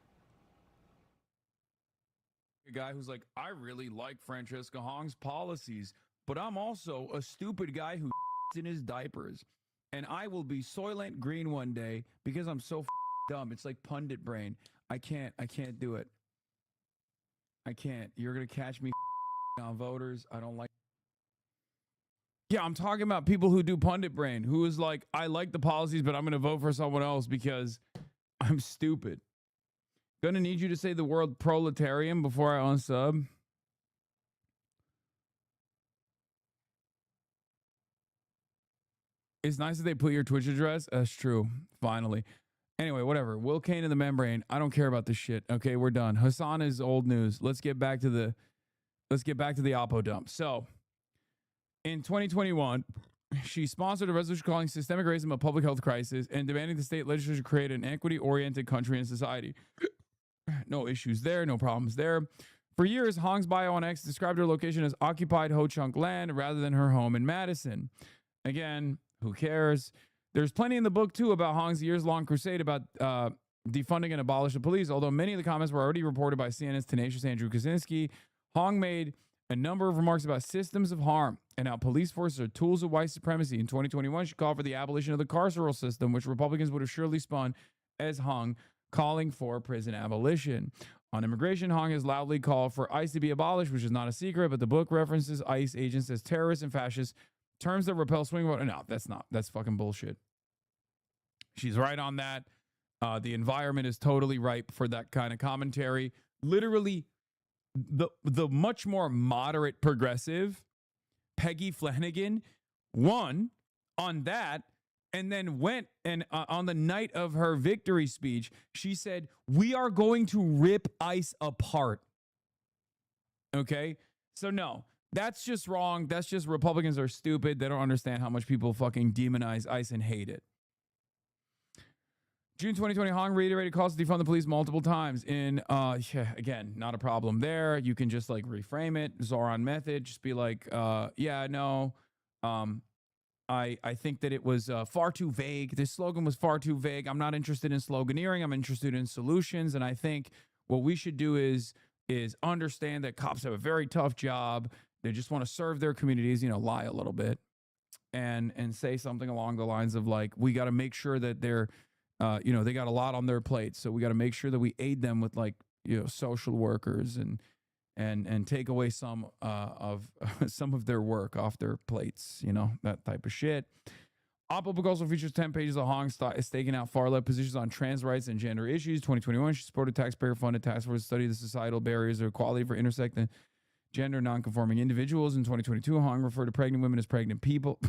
A guy who's like, I really like Francesca Hong's policies, but I'm also a stupid guy who in his diapers. And I will be Soylent Green one day because I'm so dumb. It's like pundit brain. I can't do it. I can't. You're going to catch me on voters. I don't like. Yeah, I'm talking about people who do pundit brain, who is like, I like the policies, but I'm going to vote for someone else because I'm stupid. Gonna need you to say the word proletarian before I unsub. It's nice that they put your Twitch address. That's true. Finally. Anyway, whatever. Will Kane in the membrane. I don't care about this shit. Okay, we're done. Hassan is old news. Let's get back to the Oppo dump. So, in 2021, she sponsored a resolution calling systemic racism a public health crisis and demanding the state legislature create an equity-oriented country and society. No issues there, no problems there. For years, Hong's bio on X described her location as occupied Ho Chunk land rather than her home in Madison. Again, who cares? There's plenty in the book, too, about Hong's years-long crusade about defunding and abolish the police. Although many of the comments were already reported by CNN's tenacious Andrew Kaczynski, Hong made a number of remarks about systems of harm and how police forces are tools of white supremacy. In 2021, she called for the abolition of the carceral system, which Republicans would have surely spun as Hong calling for prison abolition. On immigration, Hong has loudly called for ICE to be abolished, which is not a secret, but the book references ICE agents as terrorists and fascists, terms that repel swing vote. No, that's not. That's fucking bullshit. She's right on that. The environment is totally ripe for that kind of commentary. Literally, the much more moderate progressive Peggy Flanagan won on that, and then went and on the night of her victory speech, she said, we are going to rip ICE apart. Okay? So no, that's just wrong. That's just Republicans are stupid. They don't understand how much people fucking demonize ICE and hate it. June 2020, Hong reiterated calls to defund the police multiple times. Again, not a problem there. You can just like reframe it, Zoran method. Just be like, yeah, no. I think that it was far too vague. This slogan was far too vague. I'm not interested in sloganeering. I'm interested in solutions. And I think what we should do is understand that cops have a very tough job. They just want to serve their communities, lie a little bit and say something along the lines of like, we got to make sure that they're, they got a lot on their plates. So we got to make sure that we aid them with like, social workers and take away some of some of their work off their plates, that type of shit. Op-ed book also features 10 pages of Hong staking out far-left positions on trans rights and gender issues. 2021, she supported taxpayer-funded task force to study the societal barriers of equality for intersect and gender non-conforming individuals. In 2022, Hong referred to pregnant women as pregnant people.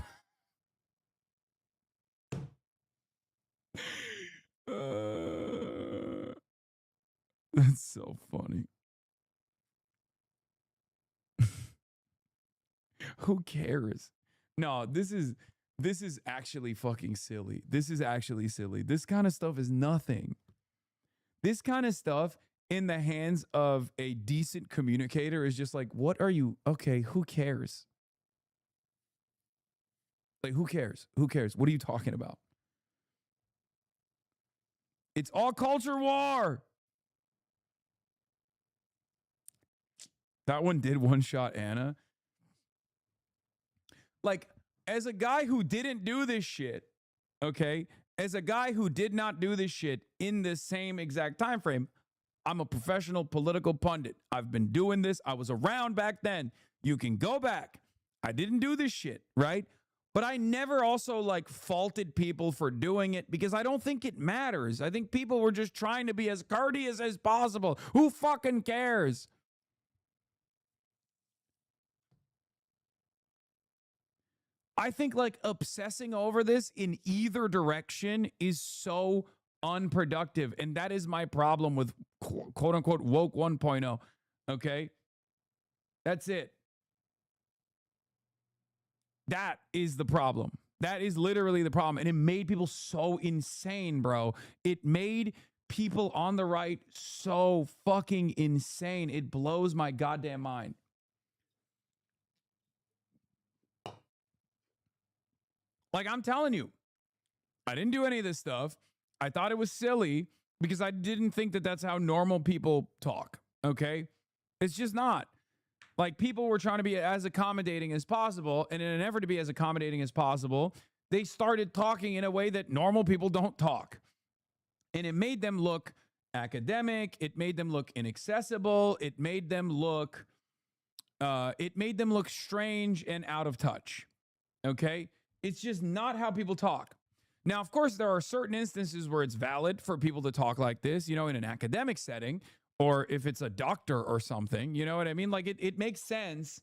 That's so funny. Who cares? No, this is actually fucking silly. This is actually silly. This kind of stuff is nothing. This kind of stuff in the hands of a decent communicator is just like, what are you? Okay, who cares? Like, who cares? Who cares? What are you talking about? It's all culture war. That one did one-shot Anna. Like, as a guy who didn't do this shit, okay, as a guy who did not do this shit in the same exact time frame, I'm a professional political pundit. I've been doing this. I was around back then. You can go back. I didn't do this shit, right? But I never also like faulted people for doing it because I don't think it matters. I think people were just trying to be as courteous as possible. Who fucking cares? I think like obsessing over this in either direction is so unproductive. And that is my problem with quote unquote woke 1.0. Okay. That's it. That is the problem. That is literally the problem. And it made people so insane, bro. It made people on the right so fucking insane. It blows my goddamn mind. Like, I'm telling you, I didn't do any of this stuff. I thought it was silly because I didn't think that that's how normal people talk, okay? It's just not. Like, people were trying to be as accommodating as possible, and in an effort to be as accommodating as possible, they started talking in a way that normal people don't talk. And it made them look academic. It made them look inaccessible. It made them look strange and out of touch, okay? It's just not how people talk. Now, of course, there are certain instances where it's valid for people to talk like this, in an academic setting, or if it's a doctor or something, you know what I mean? Like, it makes sense.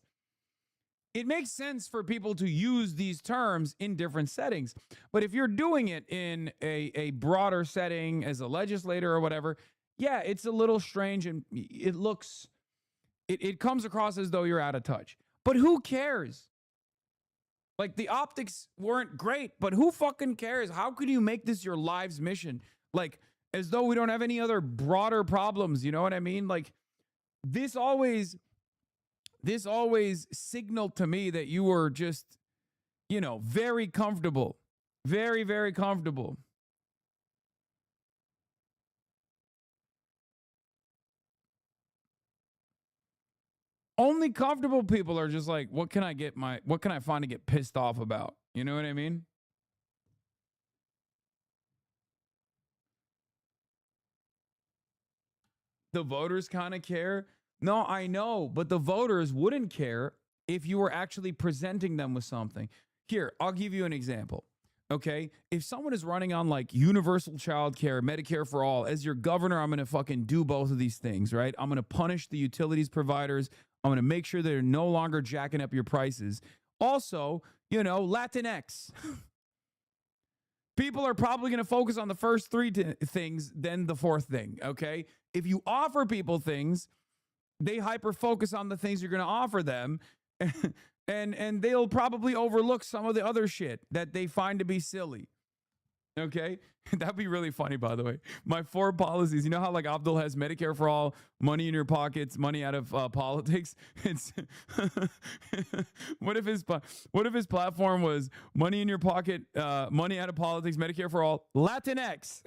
It makes sense for people to use these terms in different settings. But if you're doing it in a broader setting as a legislator or whatever, yeah, it's a little strange and it comes across as though you're out of touch. But who cares? Like, the optics weren't great, but who fucking cares? How could you make this your life's mission? Like, as though we don't have any other broader problems, you know what I mean? Like, this always signaled to me that you were just, very comfortable. Very, very comfortable. Only comfortable people are just like, what can I find to get pissed off about? You know what I mean? The voters kind of care. No, I know, but the voters wouldn't care if you were actually presenting them with something. Here, I'll give you an example. Okay, if someone is running on like universal child care, Medicare for all, as your governor, I'm going to fucking do both of these things, right? I'm going to punish the utilities providers. I'm going to make sure they're no longer jacking up your prices. Also, Latinx. People are probably going to focus on the first three things, then the fourth thing, okay? If you offer people things, they hyper-focus on the things you're going to offer them, and they'll probably overlook some of the other shit that they find to be silly. Okay, that'd be really funny, by the way. My 4 policies. You know how like Abdul has Medicare for all, money in your pockets, money out of politics. It's what if his platform was money in your pocket, money out of politics, Medicare for all, Latinx.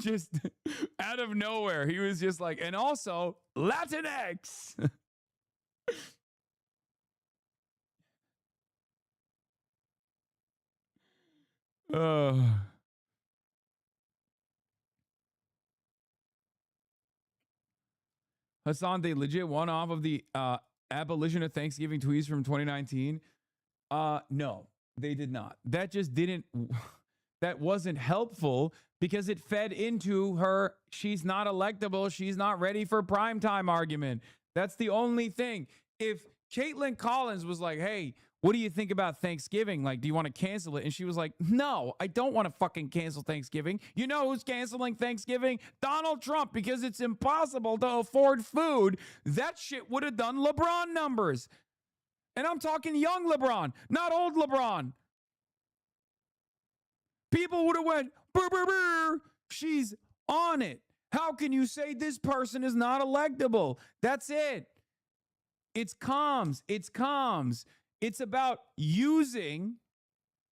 Just out of nowhere, he was just like, and also Latinx. Hassan, they legit won off of the abolition of Thanksgiving tweets from 2019. No, they did not. That just didn't. That wasn't helpful because it fed into her. She's not electable. She's not ready for primetime argument. That's the only thing. If Caitlin Collins was like, hey, what do you think about Thanksgiving? Like, do you want to cancel it? And she was like, no, I don't want to fucking cancel Thanksgiving. You know who's canceling Thanksgiving? Donald Trump, because it's impossible to afford food. That shit would have done LeBron numbers. And I'm talking young LeBron, not old LeBron. People would have went, brr, brr, brr. She's on it. How can you say this person is not electable? That's it. It's comms. It's comms. It's about using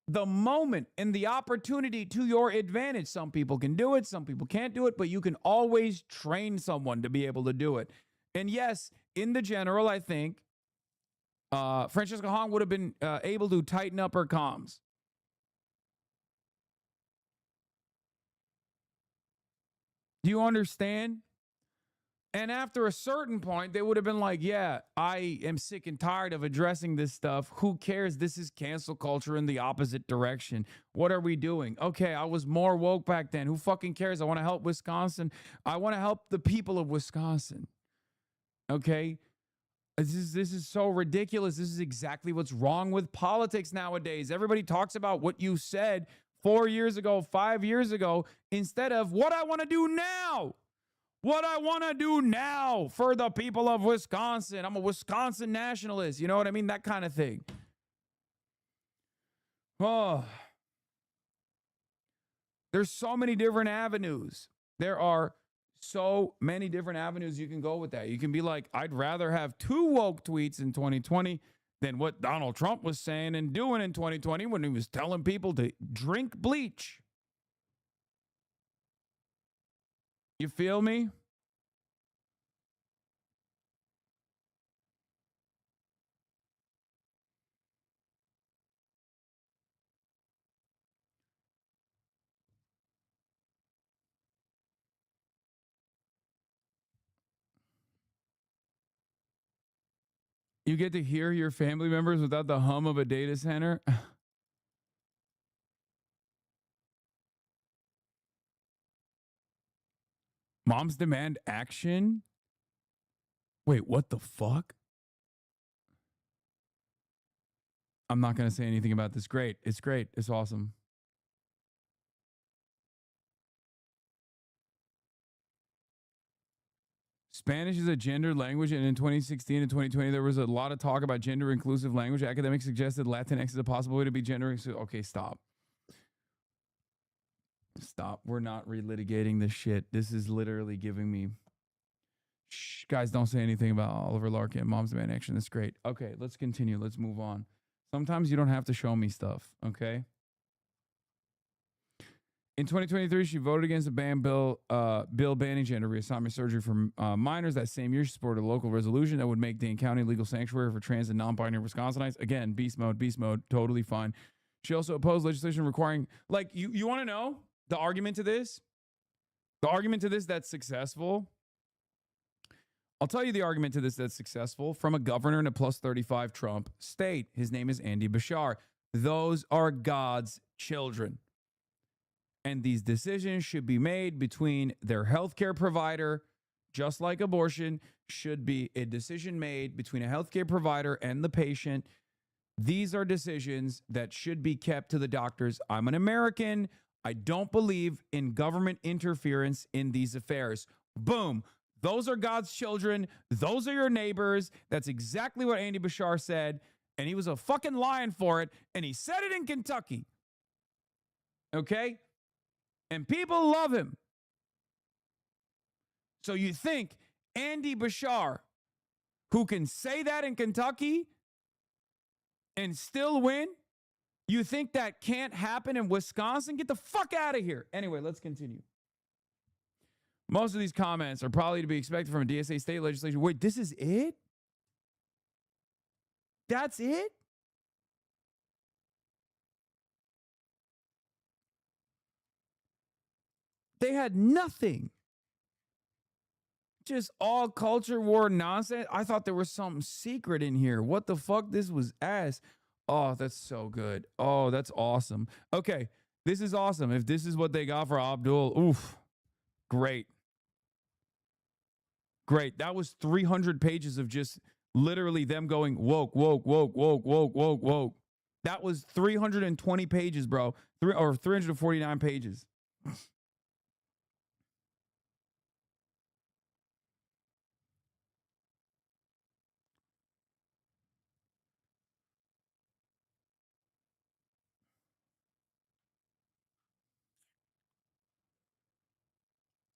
the moment and the opportunity to your advantage. Some people can do it. Some people can't do it, but you can always train someone to be able to do it. And yes, in the general, I think Francesca Hong would have been able to tighten up her comms. Do you understand? And after a certain point, they would have been like, yeah, I am sick and tired of addressing this stuff. Who cares? This is cancel culture in the opposite direction. What are we doing? Okay, I was more woke back then. Who fucking cares? I want to help Wisconsin. I want to help the people of Wisconsin. Okay? This is so ridiculous. This is exactly what's wrong with politics nowadays. Everybody talks about what you said 4 years ago, 5 years ago, instead of what I want to do now. What I want to do now for the people of Wisconsin. I'm a Wisconsin nationalist. You know what I mean? That kind of thing. Oh. There's so many different avenues. There are so many different avenues you can go with that. You can be like, I'd rather have 2 woke tweets in 2020 than what Donald Trump was saying and doing in 2020 when he was telling people to drink bleach. You feel me? You get to hear your family members without the hum of a data center. Moms demand action? Wait, what the fuck? I'm not going to say anything about this. Great. It's great. It's awesome. Spanish is a gendered language, and in 2016 and 2020, there was a lot of talk about gender-inclusive language. Academics suggested Latinx is a possible way to be gender-inclusive. Okay, stop. Stop. We're not relitigating this shit. This is literally giving me... Shh, guys, don't say anything about Oliver Larkin. Mom's demand action. That's great. Okay, let's continue. Let's move on. Sometimes you don't have to show me stuff, okay? In 2023, she voted against a bill banning gender reassignment surgery for minors. That same year, she supported a local resolution that would make Dane County a legal sanctuary for trans and non-binary Wisconsinites. Again, beast mode, totally fine. She also opposed legislation requiring, like, you want to know the argument to this? The argument to this that's successful? I'll tell you the argument to this that's successful from a governor in a plus 35 Trump state. His name is Andy Bashar. Those are God's children. And these decisions should be made between their healthcare provider, just like abortion, should be a decision made between a healthcare provider and the patient. These are decisions that should be kept to the doctors. I'm an American. I don't believe in government interference in these affairs. Boom. Those are God's children. Those are your neighbors. That's exactly what Andy Bashar said. and he was a fucking lion for it, and he said it in Kentucky. Okay? And people love him. So you think Andy Bashar, who can say that in Kentucky and still win, you think that can't happen in Wisconsin? Get the fuck out of here. Anyway, let's continue. Most of these comments are probably to be expected from a DSA state legislation. Wait, this is it? That's it? They had nothing. Just all culture war nonsense. I thought there was something secret in here. What the fuck? This was ass. Oh, that's so good. Oh, that's awesome. Okay, this is awesome. If this is what they got for Abdul, oof, great. Great. That was 300 pages of just literally them going woke, woke, woke, woke, woke, woke, woke. That was 320 pages, bro. Or 349 pages.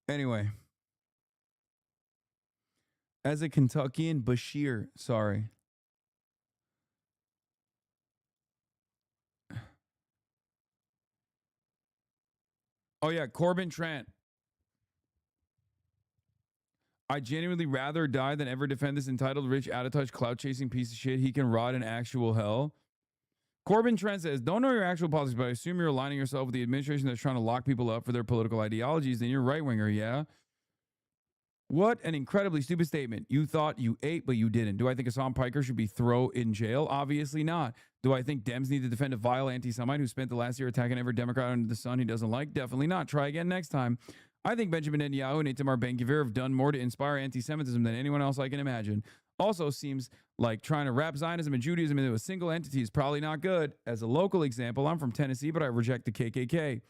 Anyway, as a Kentuckian, Bashir, sorry. Oh, yeah, Corbin Trent. I genuinely rather die than ever defend this entitled, rich, out-of-touch, clout-chasing piece of shit. He can rot in actual hell. Corbin Trent says, don't know your actual policies, but I assume you're aligning yourself with the administration that's trying to lock people up for their political ideologies. Then you're right-winger, yeah? What an incredibly stupid statement. You thought you ate, but you didn't. Do I think Hassan Piker should be thrown in jail? Obviously not. Do I think Dems need to defend a vile anti-Semite who spent the last year attacking every Democrat under the sun he doesn't like? Definitely not. Try again next time. I think Benjamin Netanyahu and Itamar Ben-Gvir have done more to inspire anti-Semitism than anyone else I can imagine. Also seems like trying to wrap Zionism and Judaism into a single entity is probably not good. As a local example, I'm from Tennessee, but I reject the KKK.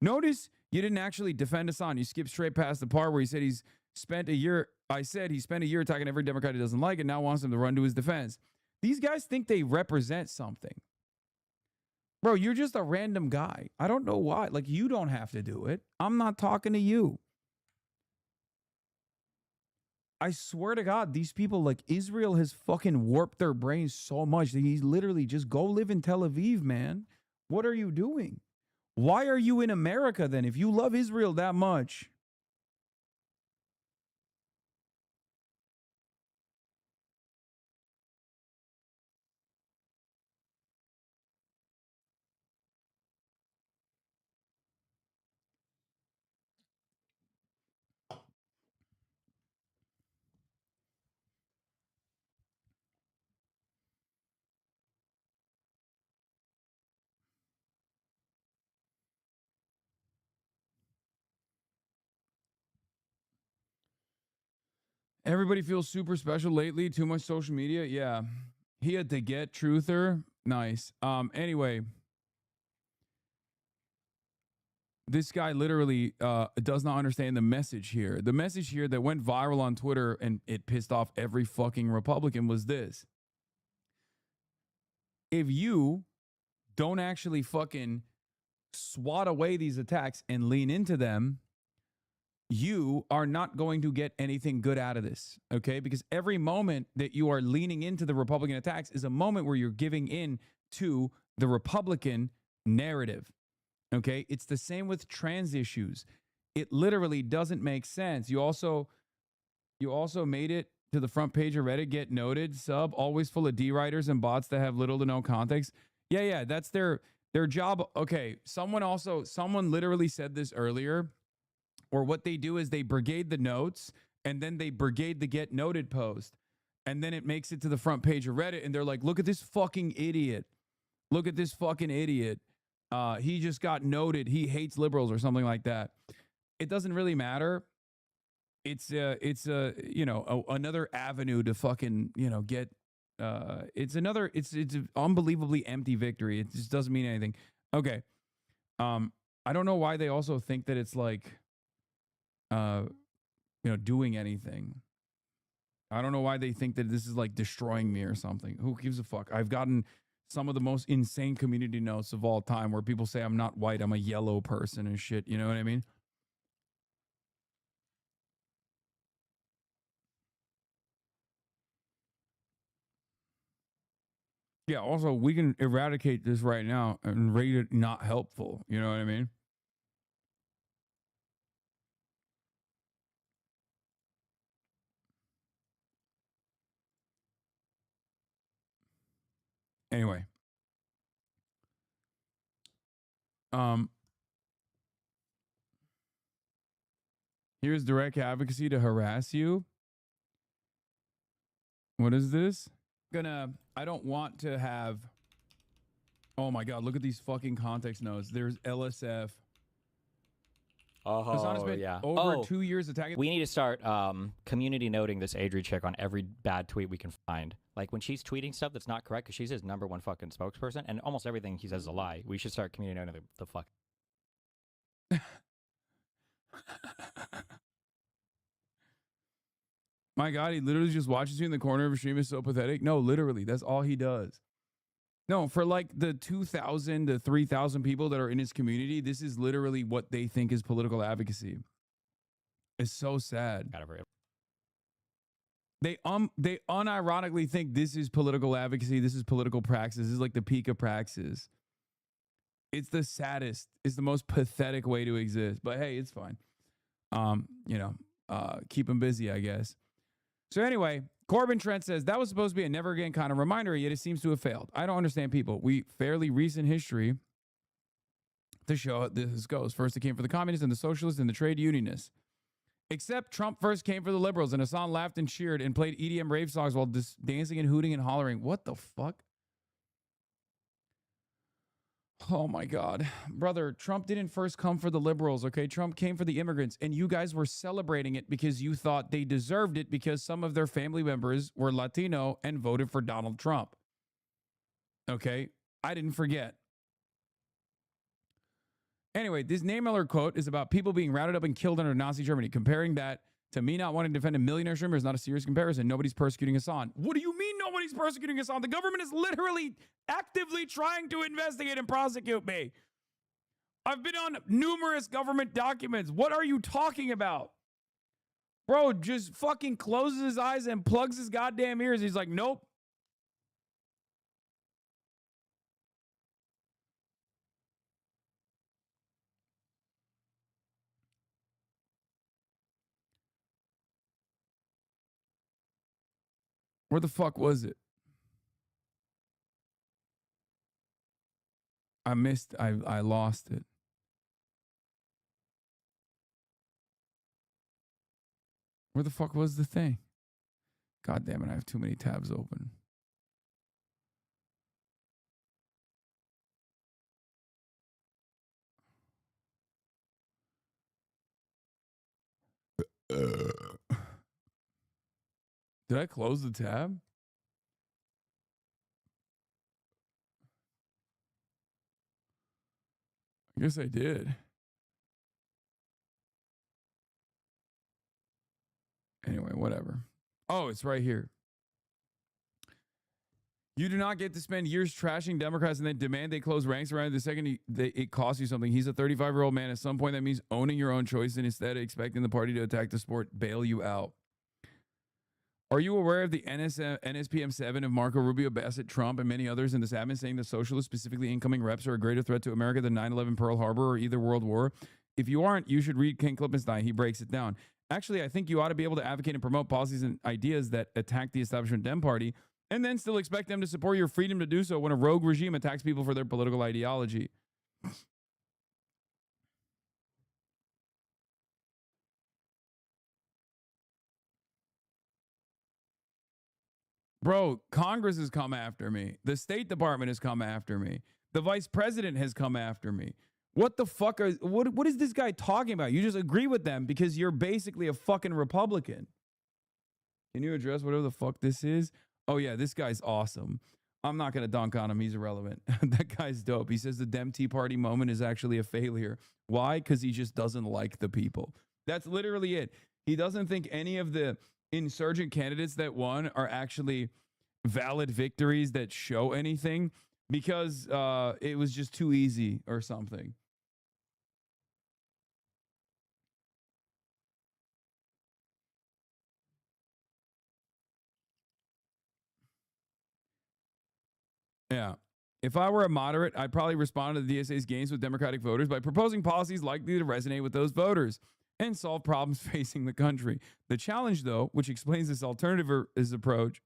Notice you didn't actually defend Hassan. You skipped straight past the part where he said he spent a year attacking every Democrat he doesn't like and now wants them to run to his defense. These guys think they represent something. Bro, you're just a random guy. I don't know why. Like, you don't have to do it. I'm not talking to you. I swear to God, these people, like, Israel has fucking warped their brains so much that he's literally just go live in Tel Aviv, man. What are you doing? Why are you in America then if you love Israel that much? Everybody feels super special lately. Too much social media. Yeah. He had to get truther. Nice. Anyway, this guy literally does not understand the message here. The message here that went viral on Twitter and it pissed off every fucking Republican was this. If you don't actually fucking swat away these attacks and lean into them, you are not going to get anything good out of this, okay? Because every moment that you are leaning into the Republican attacks is a moment where you're giving in to the Republican narrative, okay? It's the same with trans issues. It literally doesn't make sense. You also made it to the front page of Reddit, get noted, sub, always full of D-writers and bots that have little to no context. Yeah, that's their job. Okay, someone literally said this earlier. Or what they do is they brigade the notes and then they brigade the get noted post. And then it makes it to the front page of Reddit and they're like, look at this fucking idiot. Look at this fucking idiot. He just got noted. He hates liberals or something like that. It doesn't really matter. It's another avenue to fucking, get, it's an unbelievably empty victory. It just doesn't mean anything. Okay. I don't know why they also think that it's like, doing anything. I don't know why they think that this is like destroying me or something. Who gives a fuck? I've gotten some of the most insane community notes of all time where people say I'm not white, I'm a yellow person and shit. You know what I mean? Yeah, also, we can eradicate this right now and rate it not helpful. You know what I mean? Anyway. Here's direct advocacy to harass you. What is this? I don't want to have. Oh my God, look at these fucking context notes. There's LSF. Hassan has been over 2 years attacking. We need to start community noting this Adri chick on every bad tweet we can find. Like when she's tweeting stuff that's not correct, because she's his #1 fucking spokesperson, and almost everything he says is a lie. We should start community noting the fuck. My God, he literally just watches you in the corner of a stream. Is so pathetic. No, literally, that's all he does. No, for like the 2,000 to 3,000 people that are in his community, this is literally what they think is political advocacy. It's so sad. They unironically think this is political advocacy. This is political praxis. This is like the peak of praxis. It's the saddest. It's the most pathetic way to exist. But hey, it's fine. Keep him busy, I guess. So anyway, Corbin Trent says, that was supposed to be a never again kind of reminder, yet it seems to have failed. I don't understand people. We fairly recent history to show how this goes. First, it came for the communists and the socialists and the trade unionists. Except Trump first came for the liberals, and Hassan laughed and cheered and played EDM rave songs while dancing and hooting and hollering. What the fuck? Oh my God. Brother, Trump didn't first come for the liberals, okay? Trump came for the immigrants, and you guys were celebrating it because you thought they deserved it because some of their family members were Latino and voted for Donald Trump. Okay? I didn't forget. Anyway, this Naymiller quote is about people being rounded up and killed under Nazi Germany. Comparing that to me not wanting to defend a millionaire streamer is not a serious comparison. Nobody's persecuting Hassan. What do you mean nobody's persecuting Hassan? The government is literally actively trying to investigate and prosecute me. I've been on numerous government documents. What are you talking about? Bro just fucking closes his eyes and plugs his goddamn ears. He's like, nope. Where the fuck was it? I lost it. Where the fuck was the thing? God damn it, I have too many tabs open. Did I close the tab? I guess I did. Anyway, whatever. Oh, it's right here. You do not get to spend years trashing Democrats and then demand they close ranks around the second it costs you something. He's a 35-year-old man. At some point, that means owning your own choice and instead expecting the party to attack the sport, bail you out. Are you aware of the NSPM7 of Marco Rubio, Bassett, Trump, and many others in this admin saying that socialists, specifically incoming reps, are a greater threat to America than 9/11, Pearl Harbor, or either World War? If you aren't, you should read Ken Klippenstein. He breaks it down. Actually, I think you ought to be able to advocate and promote policies and ideas that attack the establishment Dem Party and then still expect them to support your freedom to do so when a rogue regime attacks people for their political ideology. Bro, Congress has come after me. The State Department has come after me. The Vice President has come after me. What the fuck what is this guy talking about? You just agree with them because you're basically a fucking Republican. Can you address whatever the fuck this is? Oh yeah, this guy's awesome. I'm not going to dunk on him. He's irrelevant. That guy's dope. He says the Dem Tea Party moment is actually a failure. Why? Because he just doesn't like the people. That's literally it. He doesn't think any of the insurgent candidates that won are actually valid victories that show anything, because it was just too easy or something. Yeah. If I were a moderate, I'd probably respond to the DSA's gains with Democratic voters by proposing policies likely to resonate with those voters and solve problems facing the country. The challenge, though, which explains this alternative approach,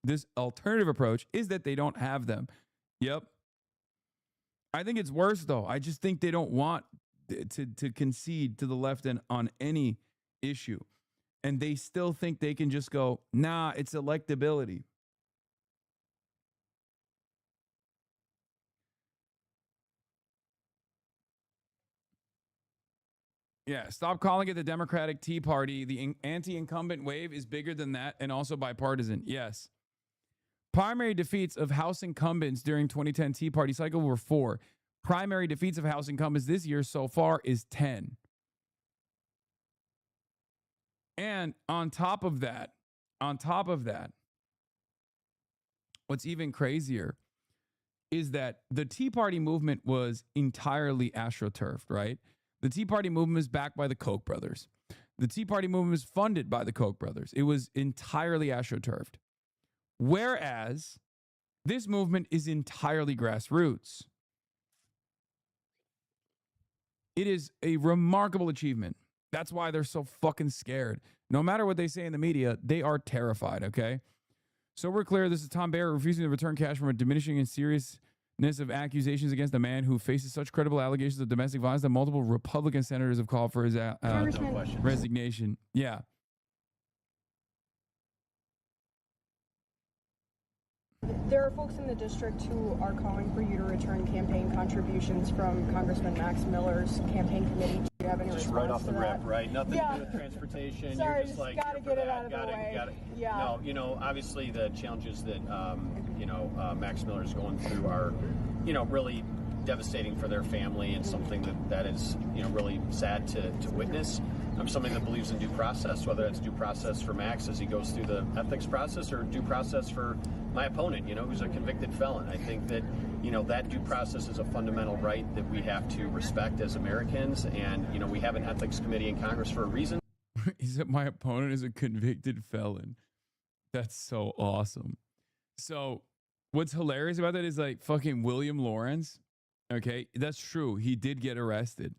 is that they don't have them. Yep. I think it's worse, though. I just think they don't want to concede to the left and on any issue. And they still think they can just go, nah, it's electability. Yeah, stop calling it the Democratic Tea Party. The anti-incumbent wave is bigger than that and also bipartisan. Yes. Primary defeats of House incumbents during 2010 Tea Party cycle were 4. Primary defeats of House incumbents this year so far is 10. And on top of that, what's even crazier is that the Tea Party movement was entirely astroturfed, right? The Tea Party movement is backed by the Koch brothers. The Tea Party movement was funded by the Koch brothers. It was entirely astroturfed. Whereas this movement is entirely grassroots. It is a remarkable achievement. That's why they're so fucking scared. No matter what they say in the media, they are terrified, okay? So we're clear, this is Tom Barrett refusing to return cash from a diminishing and seriousness of accusations against a man who faces such credible allegations of domestic violence that multiple Republican senators have called for his resignation. Yeah. There are folks in the district who are calling for you to return campaign contributions from Congressman Max Miller's campaign committee. Do you have any response right off the to rip, that? right? Nothing Yeah. to do with transportation. Sorry, You're just like, gotta get it out of the way. Yeah. No, you know, obviously the challenges that, Max Miller is going through are, really devastating for their family and something that is, really sad to witness. I'm somebody that believes in due process, whether it's due process for Max as he goes through the ethics process or due process for my opponent, who's a convicted felon. I think that, that due process is a fundamental right that we have to respect as Americans. And, we have an ethics committee in Congress for a reason. He said my opponent is a convicted felon. That's so awesome. So what's hilarious about that is like fucking William Lawrence. Okay, that's true. He did get arrested.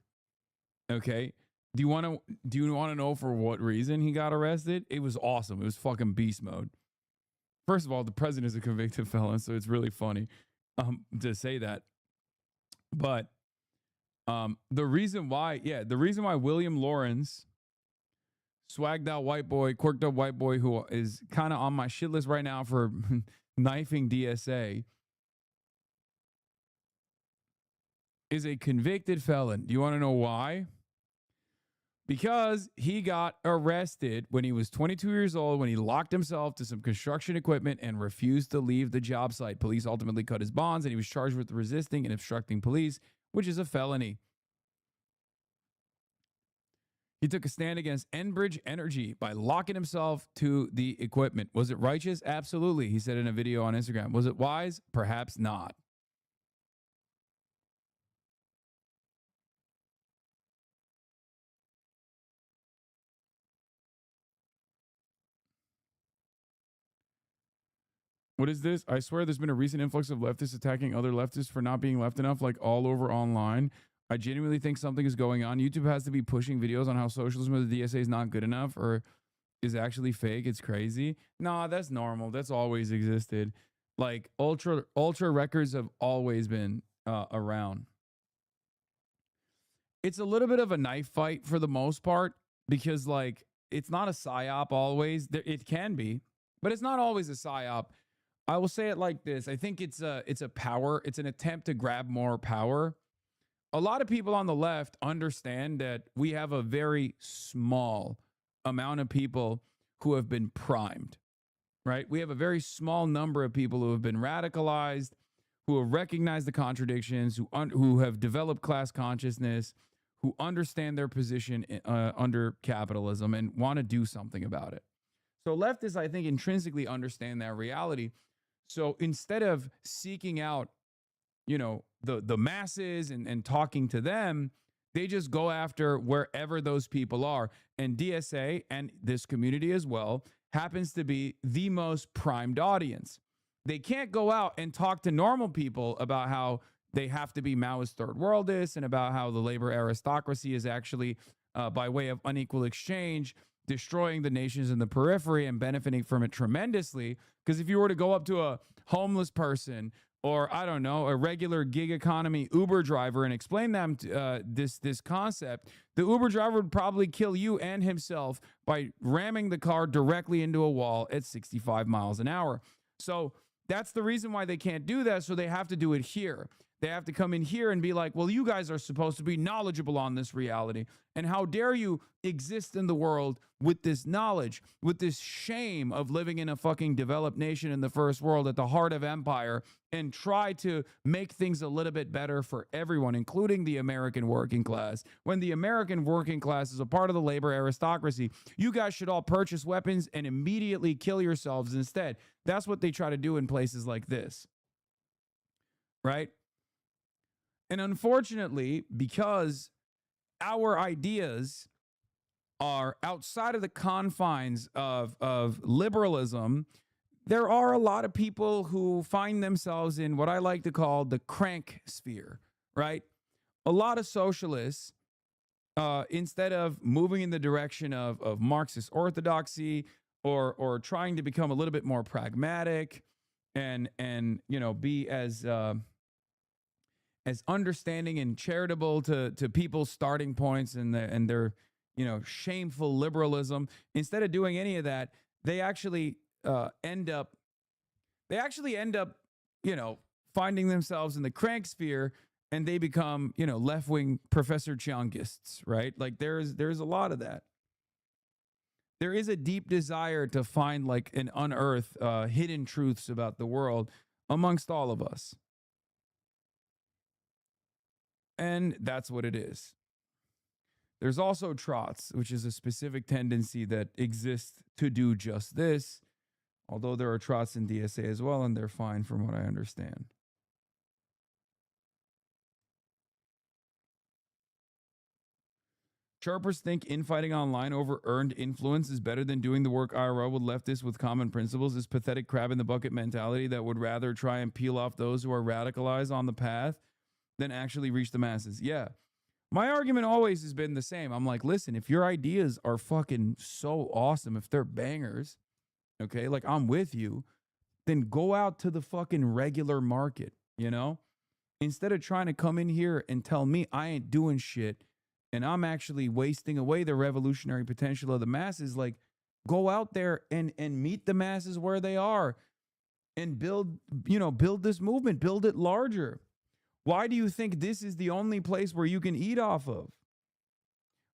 Okay. Do you want to know for what reason he got arrested? It was awesome. It was fucking beast mode. First of all, the president is a convicted felon, so it's really funny to say that. But the reason why William Lawrence, swagged out white boy, quirked up white boy who is kind of on my shit list right now for knifing DSA, is a convicted felon. Do you want to know why? Because he got arrested when he was 22 years old, when he locked himself to some construction equipment and refused to leave the job site. Police ultimately cut his bonds, and he was charged with resisting and obstructing police, which is a felony. He took a stand against Enbridge Energy by locking himself to the equipment. Was it righteous? Absolutely, he said in a video on Instagram. Was it wise? Perhaps not. What is this? I swear there's been a recent influx of leftists attacking other leftists for not being left enough, like all over online. I genuinely think something is going on. YouTube has to be pushing videos on how socialism of the DSA is not good enough or is actually fake. It's crazy. Nah, that's normal. That's always existed. Like ultra records have always been around. It's a little bit of a knife fight for the most part because like it's not a psyop always. It can be, but it's not always a psyop. I will say it like this. I think it's an attempt to grab more power. A lot of people on the left understand that we have a very small amount of people who have been primed, right? We have a very small number of people who have been radicalized, who have recognized the contradictions, who have developed class consciousness, who understand their position under capitalism and want to do something about it. So leftists, I think, intrinsically understand that reality. So instead of seeking out, the masses and talking to them, they just go after wherever those people are. And DSA and this community as well happens to be the most primed audience. They can't go out and talk to normal people about how they have to be Maoist third worldists and about how the labor aristocracy is actually, by way of unequal exchange, destroying the nations in the periphery and benefiting from it tremendously. Because if you were to go up to a homeless person or, I don't know, a regular gig economy Uber driver and explain them this concept, the Uber driver would probably kill you and himself by ramming the car directly into a wall at 65 miles an hour. So that's the reason why they can't do that. So they have to do it here. They have to come in here and be like, well, you guys are supposed to be knowledgeable on this reality. And how dare you exist in the world with this knowledge, with this shame of living in a fucking developed nation in the first world at the heart of empire, and try to make things a little bit better for everyone, including the American working class. When the American working class is a part of the labor aristocracy, you guys should all purchase weapons and immediately kill yourselves instead. That's what they try to do in places like this. Right? And unfortunately, because our ideas are outside of the confines of liberalism, there are a lot of people who find themselves in what I like to call the crank sphere, right? A lot of socialists, instead of moving in the direction of Marxist orthodoxy or trying to become a little bit more pragmatic and be as understanding and charitable to people's starting points and their shameful liberalism, instead of doing any of that, they actually end up finding themselves in the crank sphere, and they become left-wing Professor Chiangists, right? Like there's a lot of that. There is a deep desire to find and unearth hidden truths about the world amongst all of us. And that's what it is. There's also trots, which is a specific tendency that exists to do just this, although there are trots in DSA as well, and they're fine from what I understand. Chirpers think infighting online over earned influence is better than doing the work IRL with leftists with common principles. This pathetic crab in the bucket mentality that would rather try and peel off those who are radicalized on the path than actually reach the masses. Yeah. My argument always has been the same. I'm like, listen, if your ideas are fucking so awesome, if they're bangers, okay, like I'm with you, then go out to the fucking regular market, Instead of trying to come in here and tell me I ain't doing shit and I'm actually wasting away the revolutionary potential of the masses, like go out there and meet the masses where they are and build this movement, build it larger. Why do you think this is the only place where you can eat off of?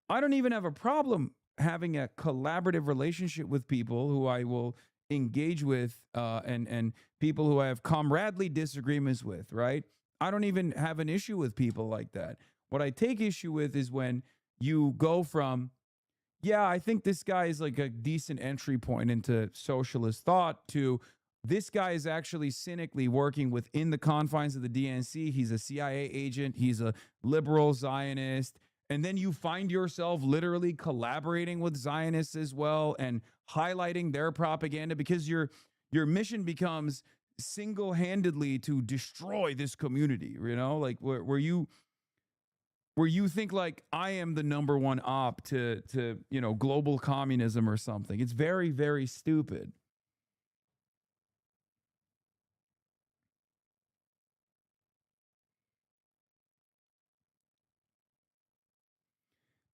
I don't even have a problem having a collaborative relationship with people who I will engage with and people who I have comradely disagreements with, right? I don't even have an issue with people like that. What I take issue with is when you go from, yeah, I think this guy is like a decent entry point into socialist thought, to this guy is actually cynically working within the confines of the DNC. He's a CIA agent. He's a liberal Zionist. And then you find yourself literally collaborating with Zionists as well and highlighting their propaganda, because your mission becomes single-handedly to destroy this community, like where you think like I am the number one op to global communism or something. It's very, very stupid.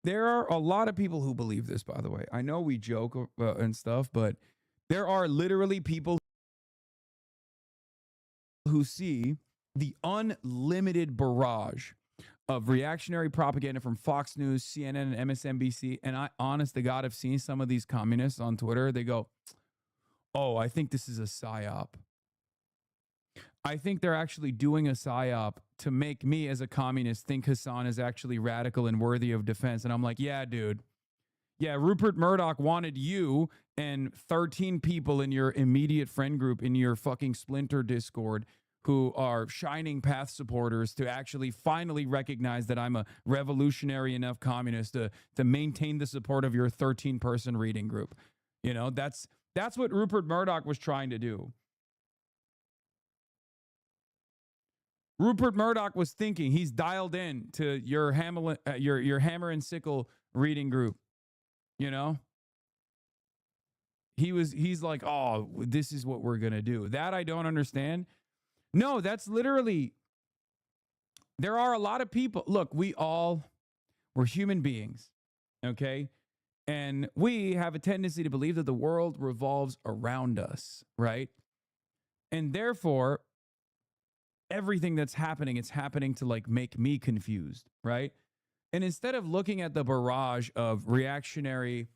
There are a lot of people who believe this, by the way. I know we joke and stuff, but there are literally people who see the unlimited barrage of reactionary propaganda from Fox News, CNN, and MSNBC. And I, honest to God, have seen some of these communists on Twitter. They go, oh, I think this is a psyop. I think they're actually doing a psyop to make me as a communist think Hassan is actually radical and worthy of defense. And I'm like, yeah, dude. Yeah, Rupert Murdoch wanted you and 13 people in your immediate friend group in your fucking Splinter Discord who are Shining Path supporters to actually finally recognize that I'm a revolutionary enough communist to maintain the support of your 13-person reading group. You know, that's what Rupert Murdoch was trying to do. Rupert Murdoch was thinking, he's dialed in to your Hammer and Sickle reading group. You know? He's like, oh, this is what we're going to do. That I don't understand. No, that's literally, there are a lot of people. Look, we're human beings, okay? And we have a tendency to believe that the world revolves around us, right? And therefore, everything that's happening, it's happening to like make me confused, right? And instead of looking at the barrage of reactionary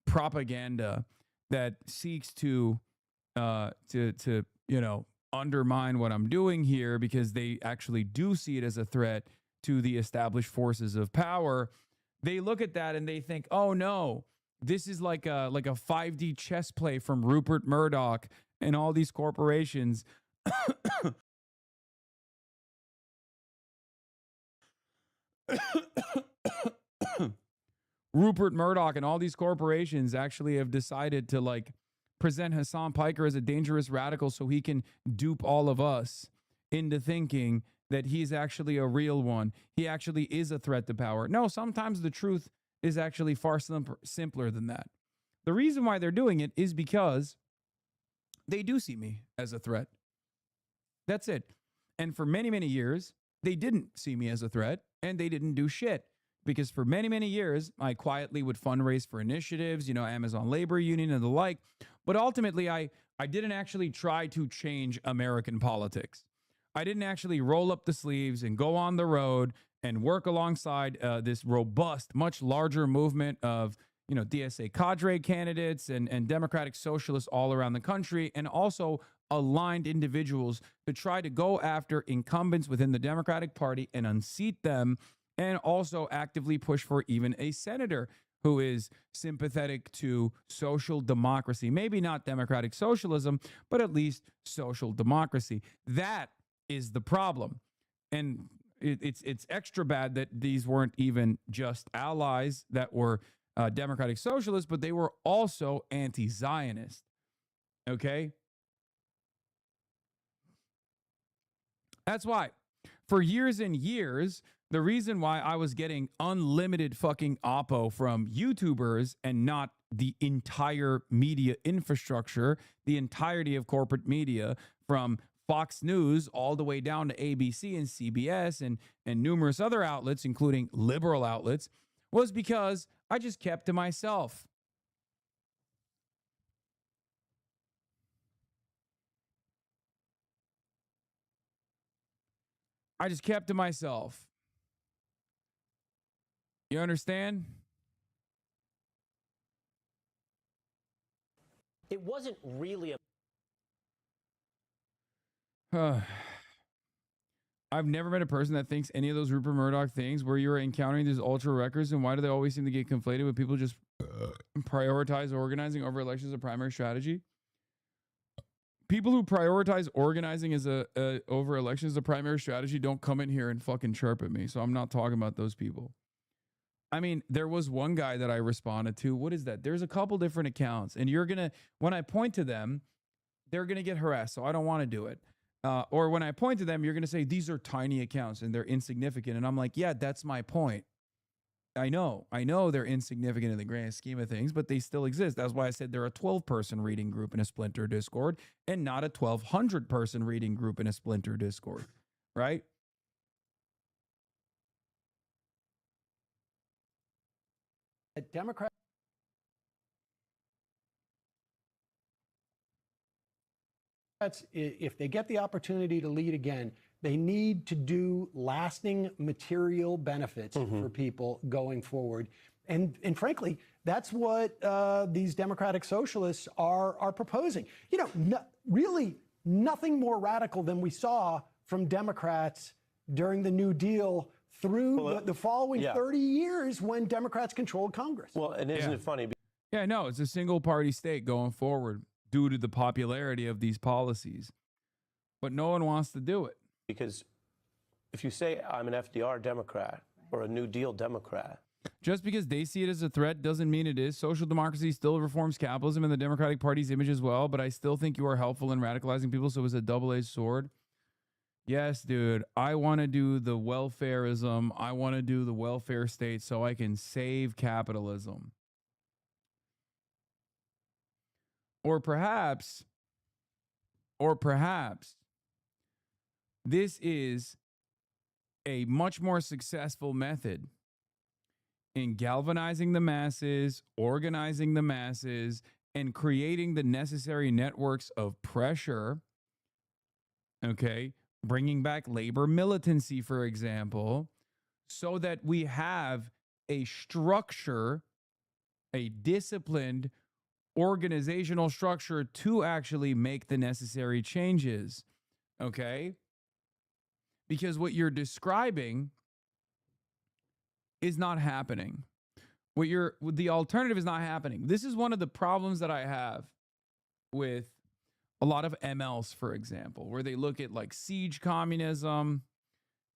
propaganda that seeks to undermine what I'm doing here because they actually do see it as a threat to the established forces of power, they look at that and they think, oh no, this is like a 5D chess play from Rupert Murdoch and all these corporations. Rupert Murdoch and all these corporations actually have decided to like present Hassan Piker as a dangerous radical so he can dupe all of us into thinking that he's actually a real one. He actually is a threat to power. No, sometimes the truth is actually far simpler than that. The reason why they're doing it is because they do see me as a threat. That's it. And for many, many years, they didn't see me as a threat and they didn't do shit. Because for many, many years, I quietly would fundraise for initiatives, Amazon Labor Union and the like. But ultimately, I didn't actually try to change American politics. I didn't actually roll up the sleeves and go on the road and work alongside this robust, much larger movement of, DSA cadre candidates and Democratic socialists all around the country, and also aligned individuals to try to go after incumbents within the Democratic Party and unseat them, and also actively push for even a senator who is sympathetic to social democracy. Maybe not democratic socialism, but at least social democracy. That is the problem. And it's extra bad that these weren't even just allies that were democratic socialists, but they were also anti-Zionist. Okay? That's why for years and years, the reason why I was getting unlimited fucking oppo from YouTubers and not the entire media infrastructure, the entirety of corporate media, from Fox News all the way down to ABC and CBS and numerous other outlets, including liberal outlets, was because I just kept to myself. I just kept to myself. You understand? It wasn't really I've never met a person that thinks any of those Rupert Murdoch things where you're encountering these ultra records, and why do they always seem to get conflated with people just prioritize organizing over elections as a primary strategy? People who prioritize organizing as over elections as a primary strategy don't come in here and fucking chirp at me, so I'm not talking about those people. I mean, there was one guy that I responded to. What is that? There's a couple different accounts, and when I point to them, they're going to get harassed, so I don't want to do it. Or when I point to them, you're going to say, these are tiny accounts and they're insignificant. And I'm like, yeah, that's my point. I know they're insignificant in the grand scheme of things, but they still exist. That's why I said they're a 12-person reading group in a Splinter Discord and not a 1,200-person reading group in a Splinter Discord, right? Democrats, if they get the opportunity to lead again, they need to do lasting material benefits for people going forward. And frankly, that's what these democratic socialists are proposing. Really nothing more radical than we saw from Democrats during the New Deal through the following 30 years when Democrats controlled Congress. Well, and isn't it funny? Yeah, no, it's a single party state going forward due to the popularity of these policies. But no one wants to do it. Because if you say I'm an FDR Democrat or a New Deal Democrat, just because they see it as a threat doesn't mean it is. Social democracy still reforms capitalism and the Democratic Party's image as well, but I still think you are helpful in radicalizing people, so it's a double-edged sword. Yes, dude, I want to do the welfareism. I want to do the welfare state so I can save capitalism. Or perhaps this is a much more successful method in galvanizing the masses, organizing the masses, and creating the necessary networks of pressure, okay? Bringing back labor militancy, for example, so that we have a structure, a disciplined organizational structure to actually make the necessary changes, okay? Because what you're describing is not happening. The alternative is not happening. This is one of the problems that I have with a lot of MLs, for example, where they look at like siege communism,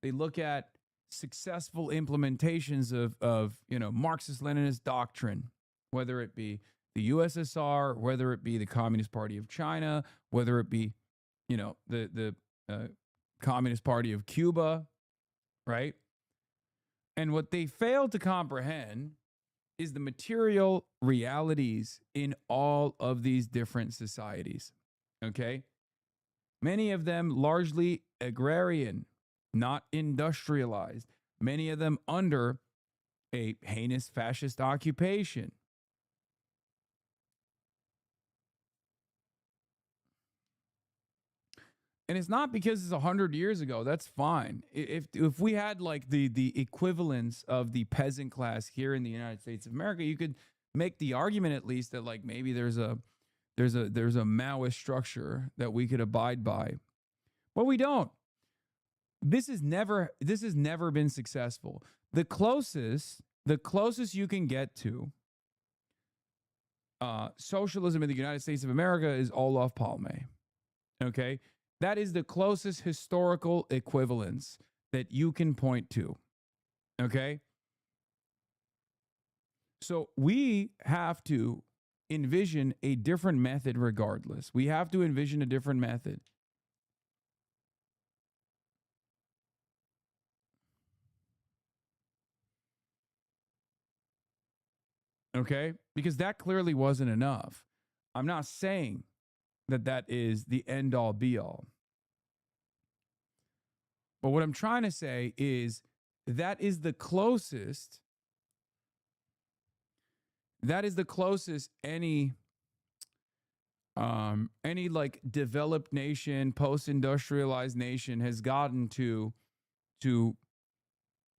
they look at successful implementations of Marxist-Leninist doctrine, whether it be the USSR, whether it be the Communist Party of China, whether it be, the Communist Party of Cuba, right? And what they fail to comprehend is the material realities in all of these different societies, okay? Many of them largely agrarian, not industrialized. Many of them under a heinous fascist occupation. And it's not because it's 100 years ago. That's fine. If we had like the equivalence of the peasant class here in the United States of America, you could make the argument at least that like maybe there's a Maoist structure that we could abide by, but we don't. This has never been successful. The closest you can get to socialism in the United States of America is Olof Palme. Okay. That is the closest historical equivalence that you can point to, okay? So we have to envision a different method regardless. We have to envision a different method. Okay? Because that clearly wasn't enough. I'm not saying that is the end all be all. But what I'm trying to say is that is the closest any like developed nation, post-industrialized nation has gotten to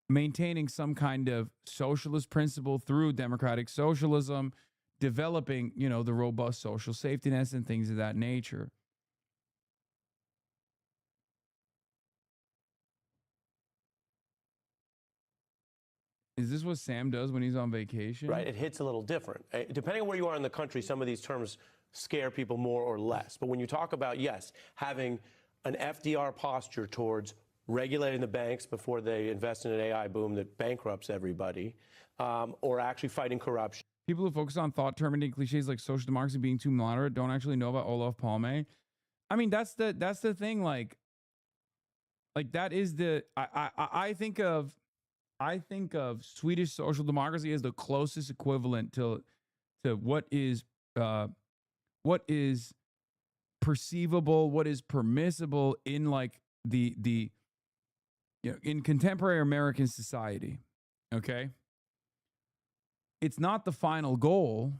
maintaining some kind of socialist principle through democratic socialism, developing, the robust social safety nets and things of that nature. Is this what Sam does when he's on vacation? right, it hits a little different. Depending on where you are in the country, some of these terms scare people more or less. But when you talk about, yes, having an FDR posture towards regulating the banks before they invest in an AI boom that bankrupts everybody, or actually fighting corruption. People who focus on thought-terminating cliches like social democracy being too moderate don't actually know about Olof Palme. I mean, that's the thing. Like that is the I think of Swedish social democracy as the closest equivalent to what is perceivable, what is permissible in like the in contemporary American society. Okay. It's not the final goal,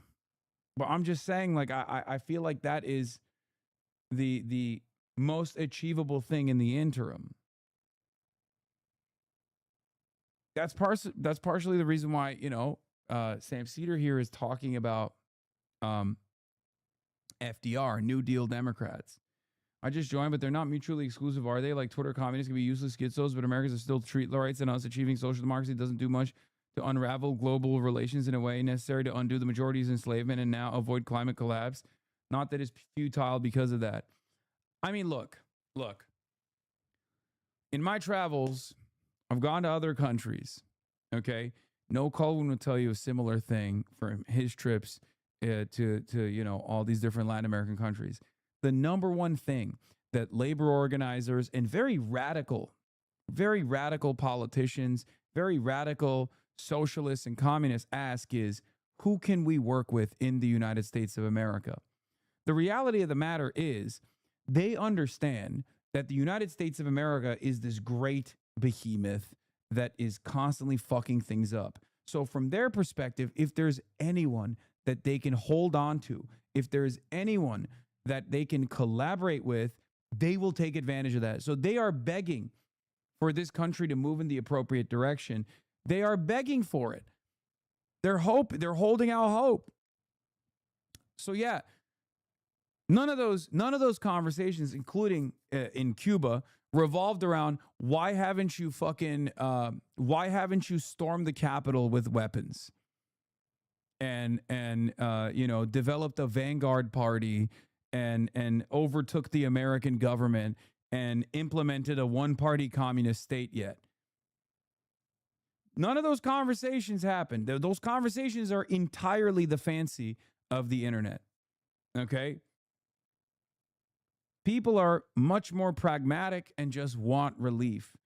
but I'm just saying, like, I feel like that is the most achievable thing in the interim. That's partially the reason why, Sam Cedar here is talking about FDR, New Deal Democrats. I just joined, but they're not mutually exclusive, are they? Like Twitter communists can be useless schizos, but Americans are still treat rights, and us achieving social democracy doesn't do much to unravel global relations in a way necessary to undo the majority's enslavement and now avoid climate collapse. Not that it's futile because of that. I mean, look. In my travels, I've gone to other countries, okay? No Colvin will tell you a similar thing from his trips to you know, all these different Latin American countries. The number one thing that labor organizers and very radical politicians, very radical socialists and communists ask is, who can we work with in the United States of America? The reality of the matter is they understand that the United States of America is this great behemoth that is constantly fucking things up. So from their perspective, if there's anyone that they can hold on to, if there's anyone that they can collaborate with, they will take advantage of that. So they are begging for this country to move in the appropriate direction. They are begging for it. They're holding out hope. So yeah, none of those conversations, including in Cuba, revolved around why haven't you stormed the Capitol with weapons and you know, developed a vanguard party and overtook the American government and implemented a one-party communist state yet. None of those conversations happened. Those conversations are entirely the fancy of the internet. Okay? People are much more pragmatic and just want relief.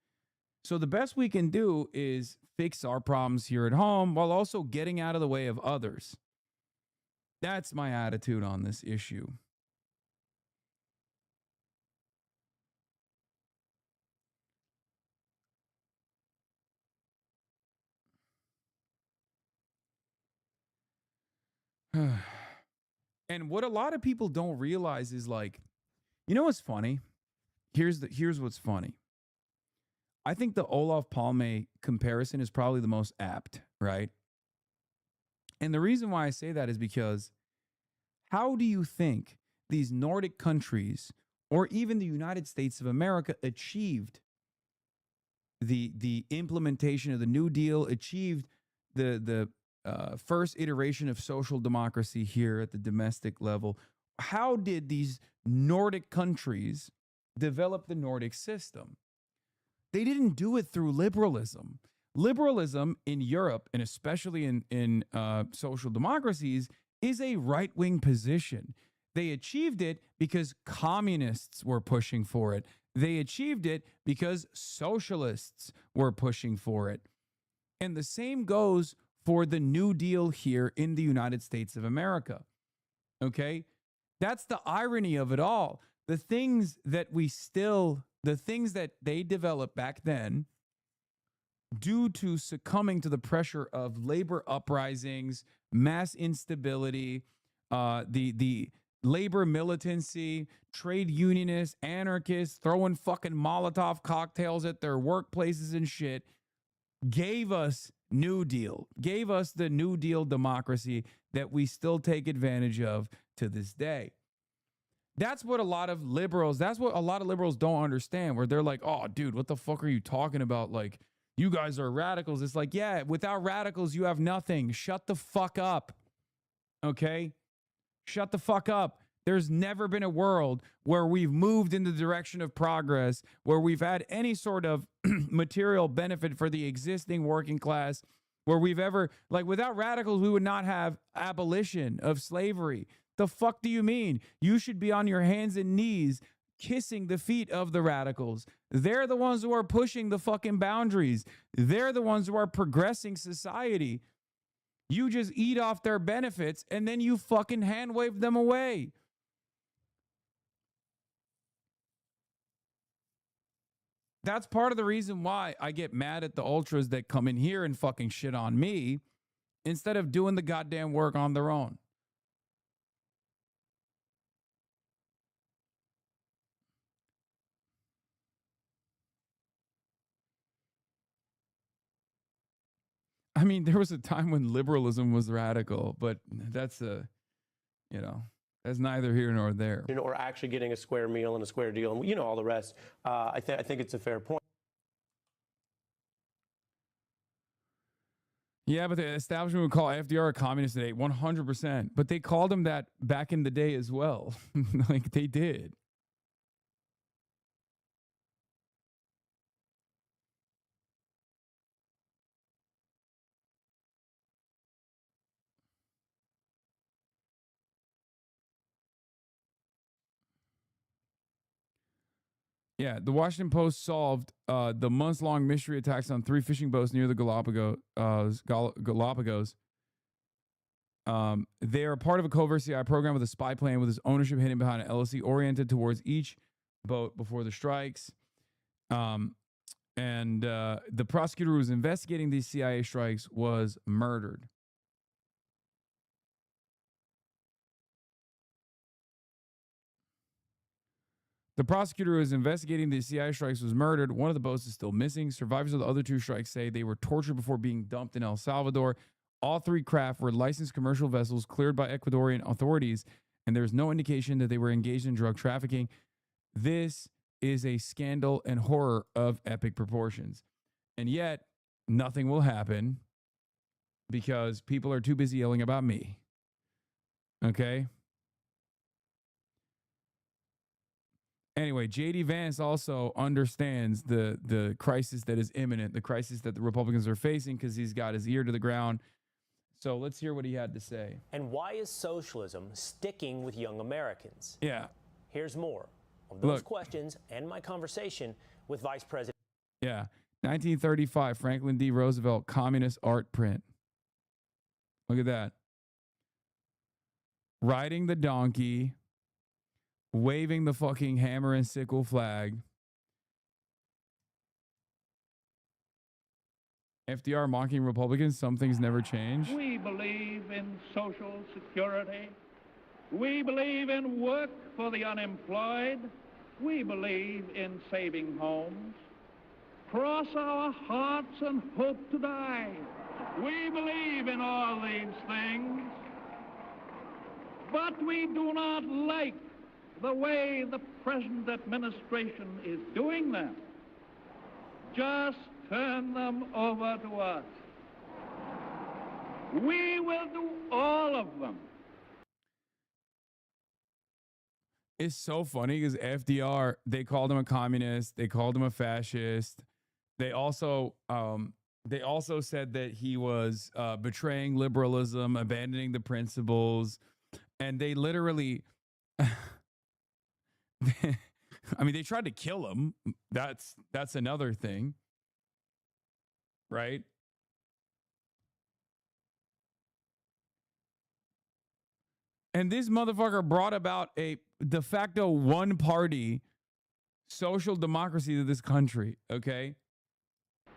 So the best we can do is fix our problems here at home while also getting out of the way of others. That's my attitude on this issue. And what a lot of people don't realize is, like, you know what's funny? Here's what's funny. I think the Olof Palme comparison is probably the most apt, right? And the reason why I say that is because how do you think these Nordic countries or even the United States of America achieved the implementation of the New Deal, achieved the first iteration of social democracy here at the domestic level? How did these Nordic countries develop the Nordic system? They didn't do it through liberalism. Liberalism in Europe, and especially in social democracies, is a right-wing position. They achieved it because communists were pushing for it. They achieved it because socialists were pushing for it. And the same goes for the New Deal here in the United States of America. Okay? That's the irony of it all. The things that they developed back then, due to succumbing to the pressure of labor uprisings, mass instability, the labor militancy, trade unionists, anarchists throwing fucking Molotov cocktails at their workplaces and shit, gave us New Deal, gave us the New Deal democracy that we still take advantage of to this day. That's what a lot of liberals don't understand, where they're like, oh, dude, what the fuck are you talking about? Like, you guys are radicals. It's like, yeah, without radicals, you have nothing. Shut the fuck up. Okay? Shut the fuck up. There's never been a world where we've moved in the direction of progress, where we've had any sort of material benefit for the existing working class, where we've ever, like, without radicals, we would not have abolition of slavery. The fuck do you mean? You should be on your hands and knees kissing the feet of the radicals. They're the ones who are pushing the fucking boundaries. They're the ones who are progressing society. You just eat off their benefits and then you fucking hand wave them away. That's part of the reason why I get mad at the ultras that come in here and fucking shit on me instead of doing the goddamn work on their own. I mean, there was a time when liberalism was radical, but that's you know, That's neither here nor there. Or actually getting a square meal and a square deal, and all the rest. I think it's a fair point. Yeah, but the establishment would call FDR a communist today, 100%. But they called him that back in the day as well. Like they did. Yeah, the Washington Post solved the months-long mystery attacks on 3 fishing boats near the Galapagos. They are part of a covert CIA program with a spy plane with its ownership hidden behind an LLC oriented towards each boat before the strikes. And the prosecutor who was investigating these CIA strikes was murdered. The prosecutor who was investigating the CIA strikes was murdered. One of the boats is still missing. Survivors of the other 2 strikes say they were tortured before being dumped in El Salvador. All 3 craft were licensed commercial vessels cleared by Ecuadorian authorities, and there's no indication that they were engaged in drug trafficking. This is a scandal and horror of epic proportions. And yet, nothing will happen because people are too busy yelling about me. Okay? Anyway, J.D. Vance also understands the crisis that is imminent, the crisis that the Republicans are facing, because he's got his ear to the ground. So let's hear what he had to say. And why is socialism sticking with young Americans? Yeah. Here's more of those questions and my conversation with Vice President. Yeah. 1935, Franklin D. Roosevelt, communist art print. Look at that. Riding the donkey, waving the fucking hammer and sickle flag. FDR mocking Republicans, some things never change. We believe in social security. We believe in work for the unemployed. We believe in saving homes. Cross our hearts and hope to die. We believe in all these things. But we do not like the way the present administration is doing them. Just turn them over to us. We will do all of them. It's so funny because FDR, they called him a communist, they called him a fascist. They also said that he was betraying liberalism, abandoning the principles, and they literally I mean, they tried to kill him. That's another thing. Right? And this motherfucker brought about a de facto one-party social democracy to this country, okay?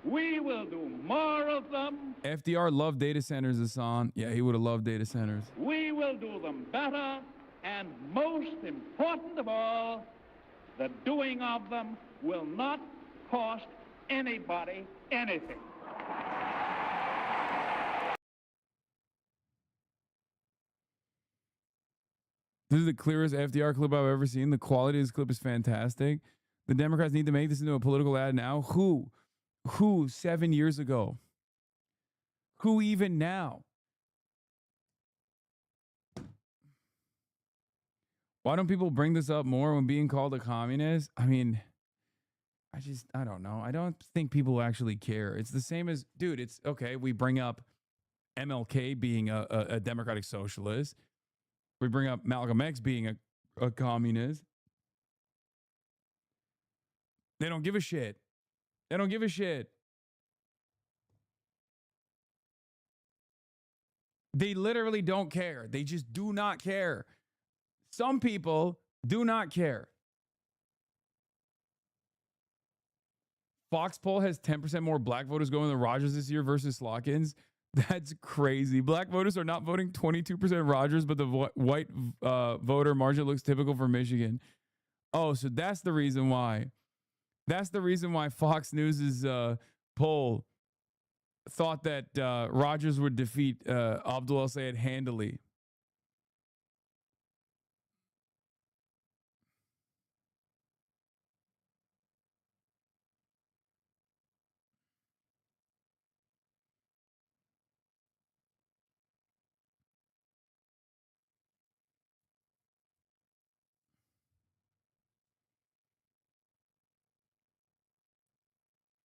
We will do more of them. FDR loved data centers, Hassan. Yeah, he would have loved data centers. We will do them better, and most important of all, the doing of them will not cost anybody anything. This is the clearest FDR clip I've ever seen. The quality of this clip is fantastic. The Democrats need to make this into a political ad now. Who 7 years ago? Who even now? Why don't people bring this up more when being called a communist? I mean, I don't know. I don't think people actually care. It's the same as, dude, it's okay. We bring up MLK being a democratic socialist. We bring up Malcolm X being a communist. They don't give a shit. They don't give a shit. They literally don't care. They just do not care. Some people do not care. Fox poll has 10% more black voters going to Rogers this year versus Slotkins. That's crazy. Black voters are not voting 22% Rogers, but the white voter margin looks typical for Michigan. Oh, so that's the reason why. That's the reason why Fox News' poll thought that Rogers would defeat Abdul El-Sayed handily.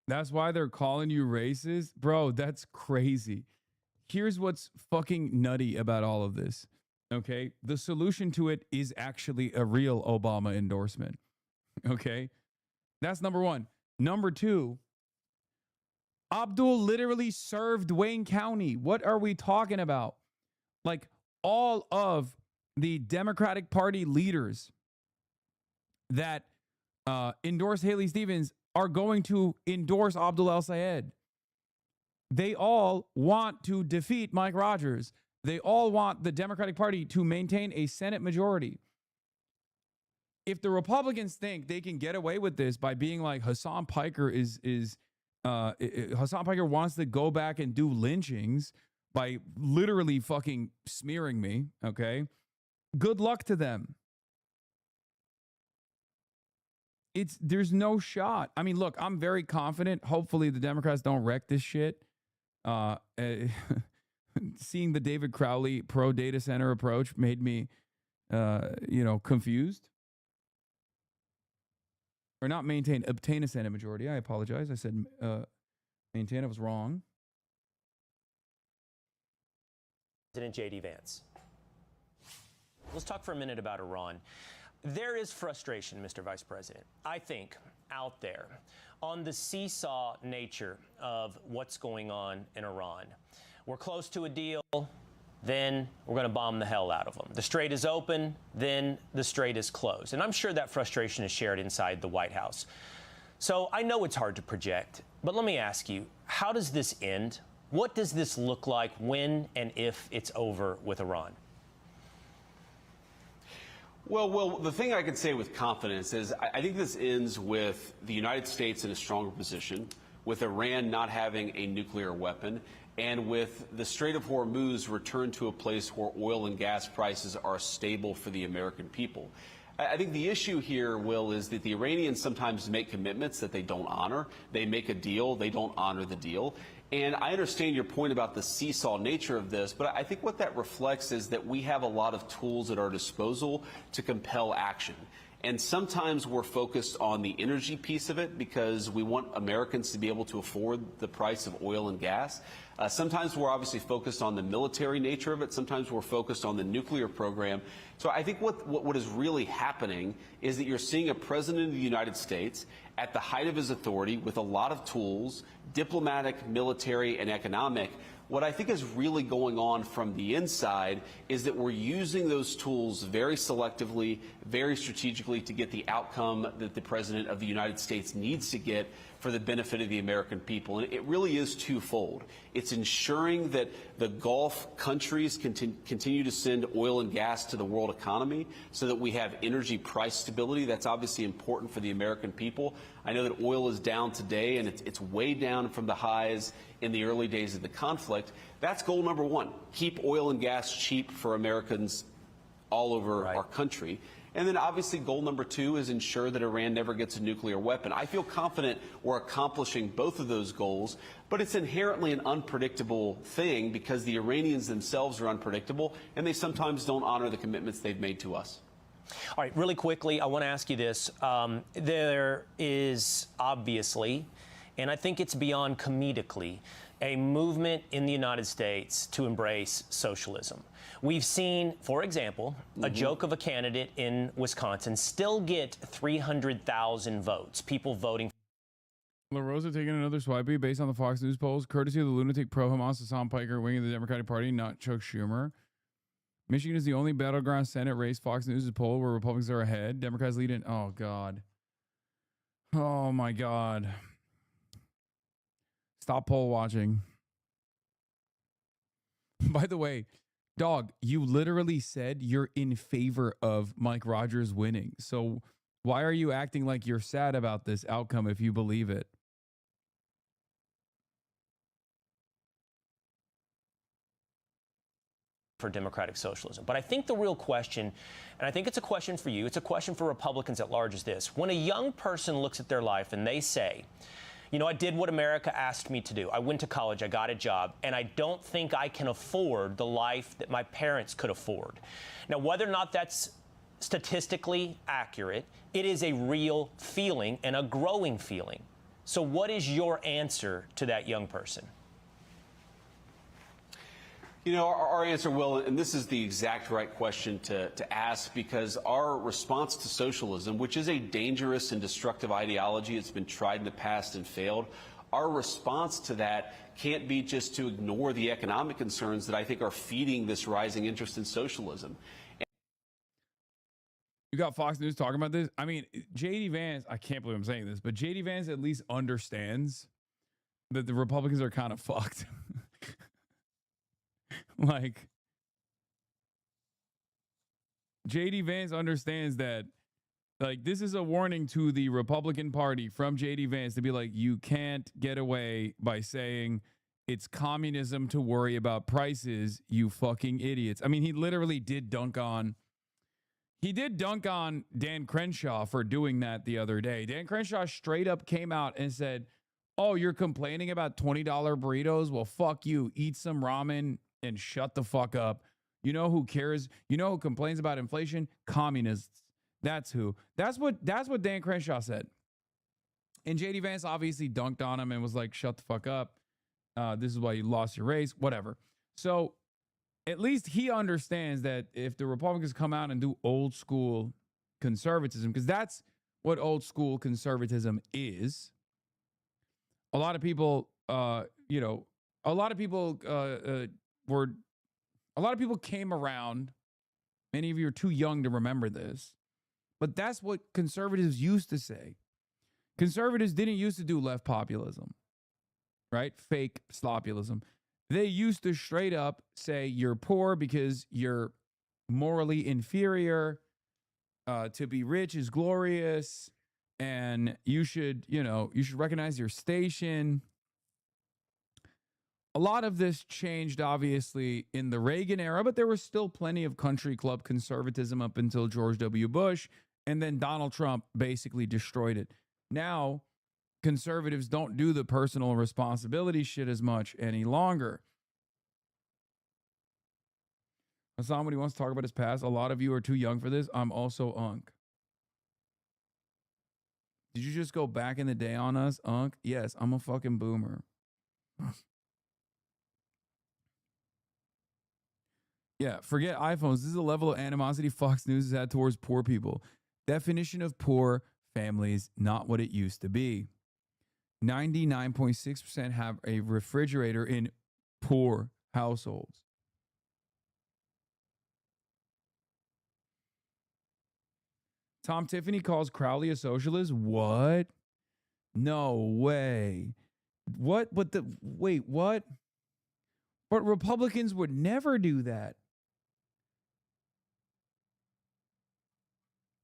That's why they're calling you racist? Bro, that's crazy. Here's what's fucking nutty about all of this. Okay? The solution to it is actually a real Obama endorsement. Okay? That's number one. Number two, Abdul literally served Wayne County. What are we talking about? Like, all of the Democratic Party leaders that endorse Haley Stevens are going to endorse Abdul El-Sayed. They all want to defeat Mike Rogers. They all want the Democratic Party to maintain a Senate majority. If the Republicans think they can get away with this by being like Hassan Piker Hassan Piker wants to go back and do lynchings by literally fucking smearing me, okay? Good luck to them. There's no shot. I mean, look, I'm very confident. Hopefully the Democrats don't wreck this shit. Seeing the David Crowley pro data center approach made me, confused. Or not obtain a Senate majority. I apologize. I said maintain. I was wrong. President J.D. Vance. Let's talk for a minute about Iran. There is frustration, Mr. Vice President, I think, out there on the seesaw nature of what's going on in Iran. We're close to a deal, then we're going to bomb the hell out of them. The strait is open, then the strait is closed. And I'm sure that frustration is shared inside the White House. So I know it's hard to project, but let me ask you, how does this end? What does this look like when and if it's over with Iran? Well, the thing I can say with confidence is I think this ends with the United States in a stronger position, with Iran not having a nuclear weapon, and with the Strait of Hormuz returned to a place where oil and gas prices are stable for the American people. I think the issue here, Will, is that the Iranians sometimes make commitments that they don't honor. They make a deal, they don't honor the deal. And I understand your point about the seesaw nature of this, but I think what that reflects is that we have a lot of tools at our disposal to compel action. And sometimes we're focused on the energy piece of it because we want Americans to be able to afford the price of oil and gas. Sometimes we're obviously focused on the military nature of it. Sometimes we're focused on the nuclear program. So I think what is really happening is that you're seeing a president of the United States at the height of his authority with a lot of tools, diplomatic, military, and economic. What I think is really going on from the inside is that we're using those tools very selectively, very strategically to get the outcome that the President of the United States needs to get for the benefit of the American people. And it really is twofold. It's ensuring that the Gulf countries continue to send oil and gas to the world economy so that we have energy price stability. That's obviously important for the American people. I know that oil is down today, and it's way down from the highs in the early days of the conflict. That's goal number one. Keep oil and gas cheap for Americans all over our country. And then obviously goal number two is ensure that Iran never gets a nuclear weapon. I feel confident we're accomplishing both of those goals, but it's inherently an unpredictable thing because the Iranians themselves are unpredictable and they sometimes don't honor the commitments they've made to us. All right, really quickly, I want to ask you this. There is obviously, and I think it's beyond comedically, a movement in the United States to embrace socialism. We've seen, for example, a joke of a candidate in Wisconsin still get 300,000 votes, people voting. La Rosa taking another swipey based on the Fox News polls, courtesy of the lunatic pro-Hamas Hassan Piker wing of the Democratic Party, not Chuck Schumer. Michigan is the only battleground Senate race Fox News' poll where Republicans are ahead. Democrats lead in. Oh, God. Oh, my God. Stop poll watching. By the way, dog, you literally said you're in favor of Mike Rogers winning. So why are you acting like you're sad about this outcome if you believe it? For democratic socialism. But I think the real question, and I think it's a question for you, it's a question for Republicans at large, is this. When a young person looks at their life and they say, you know, I did what America asked me to do. I went to college, I got a job, and I don't think I can afford the life that my parents could afford. Now, whether or not that's statistically accurate, it is a real feeling and a growing feeling. So what is your answer to that young person? You know, our answer, Will, and this is the exact right question to ask, because our response to socialism, which is a dangerous and destructive ideology, it's been tried in the past and failed, our response to that can't be just to ignore the economic concerns that I think are feeding this rising interest in socialism. You got Fox News talking about this? I mean, J.D. Vance, I can't believe I'm saying this, but J.D. Vance at least understands that the Republicans are kind of fucked. Like, J.D. Vance understands that, like, this is a warning to the Republican Party from J.D. Vance to be like, you can't get away by saying it's communism to worry about prices, you fucking idiots. I mean, he literally did dunk on Dan Crenshaw for doing that the other day. Dan Crenshaw straight up came out and said, oh, you're complaining about $20 burritos? Well, fuck you. Eat some ramen and shut the fuck up. You know who cares? You know who complains about inflation? Communists. That's who. That's what Dan Crenshaw said. And J.D. Vance obviously dunked on him and was like, shut the fuck up. This is why you lost your race, whatever. So at least he understands that if the Republicans come out and do old school conservatism, because that's what old school conservatism is. A lot of people, a lot of people came around. Many of you are too young to remember this, but that's what conservatives used to say. Conservatives didn't used to do left populism, right? Fake slopulism. They used to straight up say you're poor because you're morally inferior. To be rich is glorious, and you should recognize your station. A lot of this changed, obviously, in the Reagan era, but there was still plenty of country club conservatism up until George W. Bush, and then Donald Trump basically destroyed it. Now, conservatives don't do the personal responsibility shit as much any longer. Hassan, when he wants to talk about his past, a lot of you are too young for this. I'm also Unk. Did you just go back in the day on us, Unk? Yes, I'm a fucking boomer. Yeah, forget iPhones. This is the level of animosity Fox News has had towards poor people. Definition of poor families, not what it used to be. 99.6% have a refrigerator in poor households. Tom Tiffany calls Crowley a socialist. What? No way. What? Wait, what? But Republicans would never do that.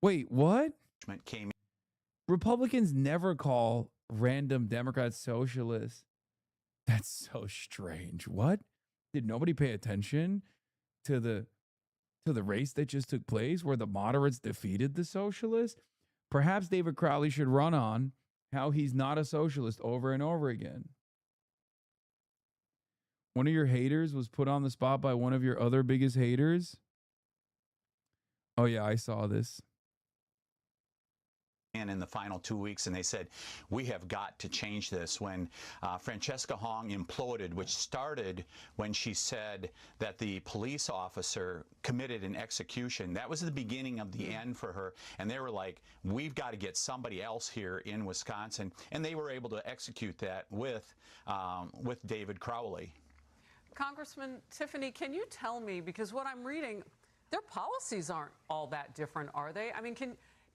Wait, what? Republicans never call random Democrats socialists. That's so strange. What? Did nobody pay attention to the race that just took place where the moderates defeated the socialists? Perhaps David Crowley should run on how he's not a socialist over and over again. One of your haters was put on the spot by one of your other biggest haters. Oh yeah, I saw this. And in the final 2 weeks, and they said, we have got to change this. When Francesca Hong imploded, which started when she said that the police officer committed an execution, that was the beginning of the end for her. And they were like, we've got to get somebody else here in Wisconsin. And they were able to execute that with David Crowley. Congressman Tiffany, can you tell me, because what I'm reading, their policies aren't all that different, are they? I mean,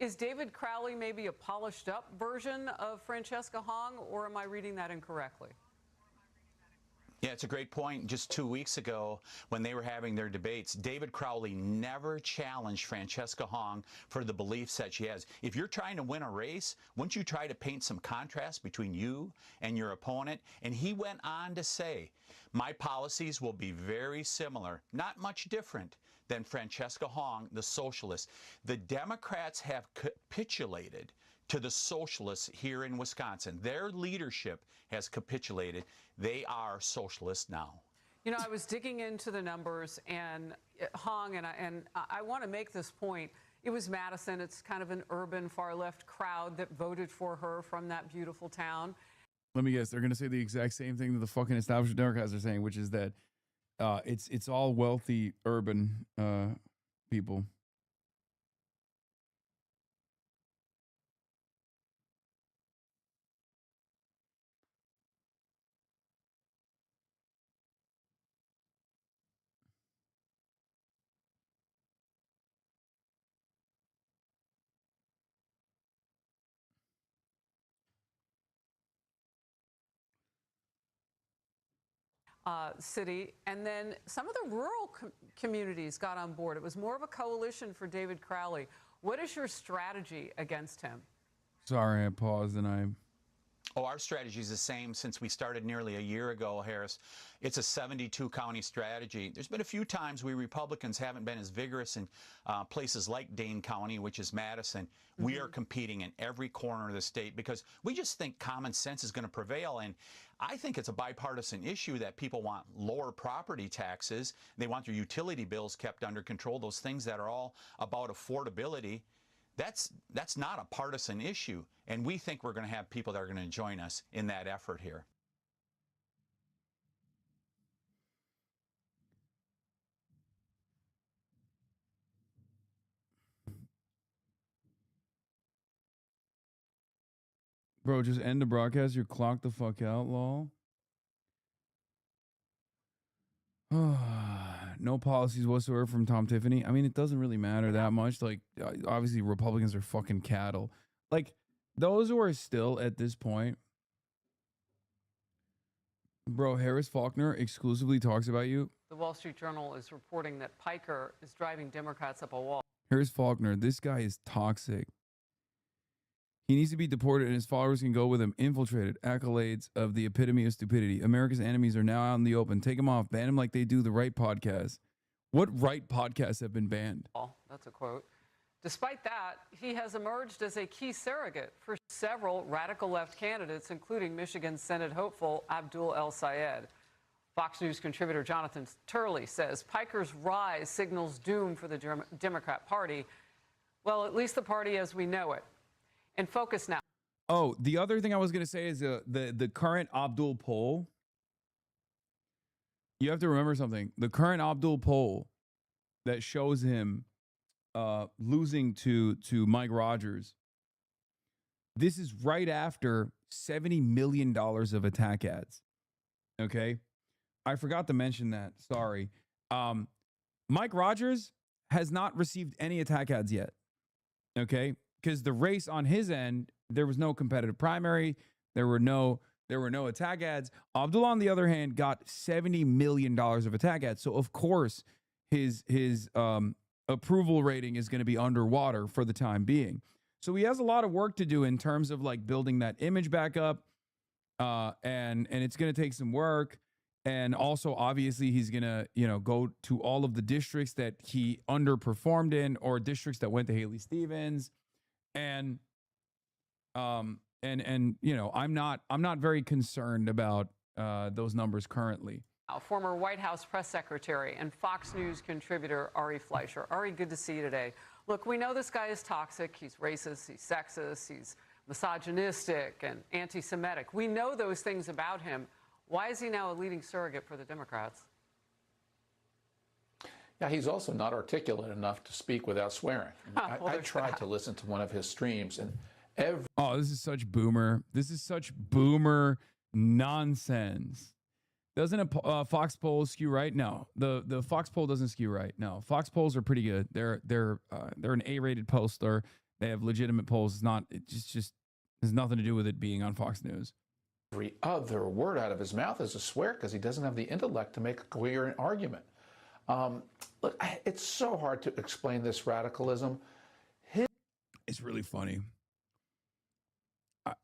is David Crowley maybe a polished up version of Francesca Hong, or am I reading that incorrectly? Yeah, it's a great point. Just 2 weeks ago, when they were having their debates, David Crowley never challenged Francesca Hong for the beliefs that she has. If you're trying to win a race, wouldn't you try to paint some contrast between you and your opponent? And he went on to say, my policies will be very similar, not much different than Francesca Hong, the socialist. The Democrats have capitulated to the socialists here in Wisconsin. Their leadership has capitulated. They are socialists now. You know, I was digging into the numbers, and Hong, and I want to make this point. it was Madison. It's kind of an urban far-left crowd that voted for her from that beautiful town. Let me guess, they're going to say the exact same thing that the fucking establishment Democrats are saying, which is that it's all wealthy urban people. City, and then some of the rural communities got on board. It was more of a coalition for David Crowley. What is your strategy against him? Sorry, I paused and I... Oh, our strategy is the same since we started nearly a year ago, Harris. It's a 72-county strategy. There's been a few times we Republicans haven't been as vigorous in places like Dane County, which is Madison. We are competing in every corner of the state because we just think common sense is going to prevail. And I think it's a bipartisan issue that people want lower property taxes. They want their utility bills kept under control, those things that are all about affordability. That's not a partisan issue, and we think we're going to have people that are going to join us in that effort here. Bro, just end the broadcast. You're clocked the fuck out, lol. No policies whatsoever from Tom Tiffany. I mean, it doesn't really matter that much. Like, obviously, Republicans are fucking cattle. Like, those who are still at this point, bro, Harris Faulkner exclusively talks about you. The Wall Street Journal is reporting that Piker is driving Democrats up a wall. Harris Faulkner, this guy is toxic. He needs to be deported and his followers can go with him. Infiltrated. Accolades of the epitome of stupidity. America's enemies are now out in the open. Take him off. Ban him like they do the right podcasts. What right podcasts have been banned? That's a quote. Despite that, he has emerged as a key surrogate for several radical left candidates, including Michigan Senate hopeful Abdul El Sayed. Fox News contributor Jonathan Turley says Piker's rise signals doom for the Democrat Party. Well, at least the party as we know it. And focus now. Oh, the other thing I was going to say is the current Abdul poll. You have to remember something. The current Abdul poll that shows him losing to Mike Rogers. This is right after $70 million of attack ads. Okay. I forgot to mention that. Sorry. Mike Rogers has not received any attack ads yet. Okay. Because the race on his end, there was no competitive primary. There were no attack ads. Abdul, on the other hand, got $70 million of attack ads. So, of course, his approval rating is going to be underwater for the time being. So he has a lot of work to do in terms of like building that image back up. And it's going to take some work. And also, obviously, he's going to, go to all of the districts that he underperformed in or districts that went to Haley Stevens. And I'm not very concerned about those numbers currently. Former White House press secretary and Fox News contributor Ari Fleischer. Ari, good to see you today. Look, we know this guy is toxic. He's racist, he's sexist, he's misogynistic and anti-Semitic. We know those things about him. Why is he now a leading surrogate for the Democrats? Yeah, he's also not articulate enough to speak without swearing. I tried to listen to one of his streams, and this is such boomer. This is such boomer nonsense. Doesn't a Fox poll skew right? No, the Fox poll doesn't skew right. No, Fox polls are pretty good. They're an A-rated pollster. They have legitimate polls. It just has nothing to do with it being on Fox News. Every other word out of his mouth is a swear because he doesn't have the intellect to make a coherent argument. Look, it's so hard to explain this radicalism. It's really funny.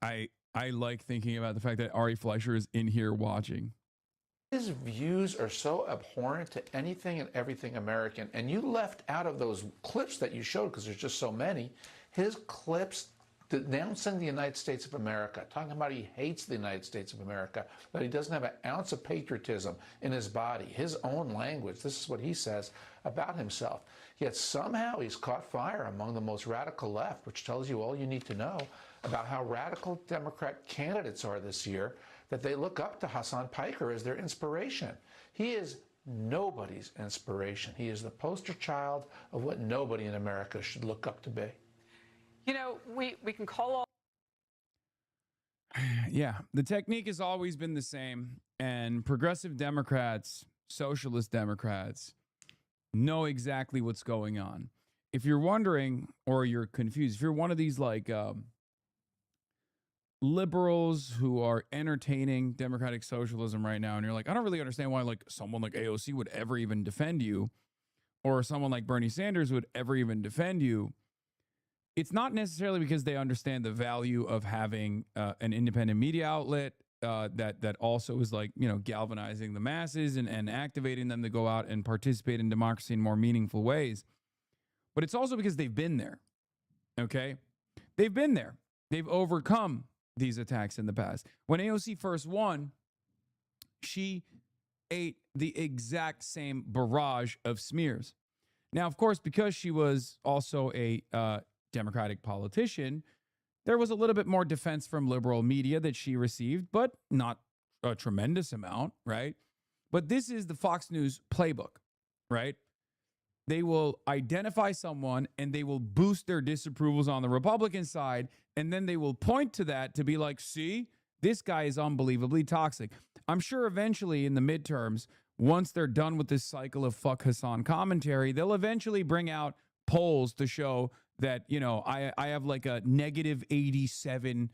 I like thinking about the fact that Ari Fleischer is in here watching. His views are so abhorrent to anything and everything American, and you left out of those clips that you showed because there's just so many. His clips denouncing the United States of America, talking about he hates the United States of America, that he doesn't have an ounce of patriotism in his body, his own language. This is what he says about himself. Yet somehow he's caught fire among the most radical left, which tells you all you need to know about how radical Democrat candidates are this year, that they look up to Hassan Piker as their inspiration. He is nobody's inspiration. He is the poster child of what nobody in America should look up to be. You know, we can call all. Yeah, the technique has always been the same, and progressive Democrats, socialist Democrats, know exactly what's going on. If you're wondering or you're confused, if you're one of these like liberals who are entertaining democratic socialism right now, and you're like, I don't really understand why like someone like AOC would ever even defend you, or someone like Bernie Sanders would ever even defend you, it's not necessarily because they understand the value of having an independent media outlet that also is like, you know, galvanizing the masses and activating them to go out and participate in democracy in more meaningful ways. But it's also because they've been there. Okay? They've been there. They've overcome these attacks in the past. When AOC first won, she ate the exact same barrage of smears. Now, of course, because she was also a Democratic politician, there was a little bit more defense from liberal media that she received, but not a tremendous amount, right? But this is the Fox News playbook, right? They will identify someone and they will boost their disapprovals on the Republican side, and then they will point to that to be like, see, this guy is unbelievably toxic. I'm sure eventually in the midterms, once they're done with this cycle of fuck Hassan commentary, they'll eventually bring out polls to show that, you know, I have like a negative 87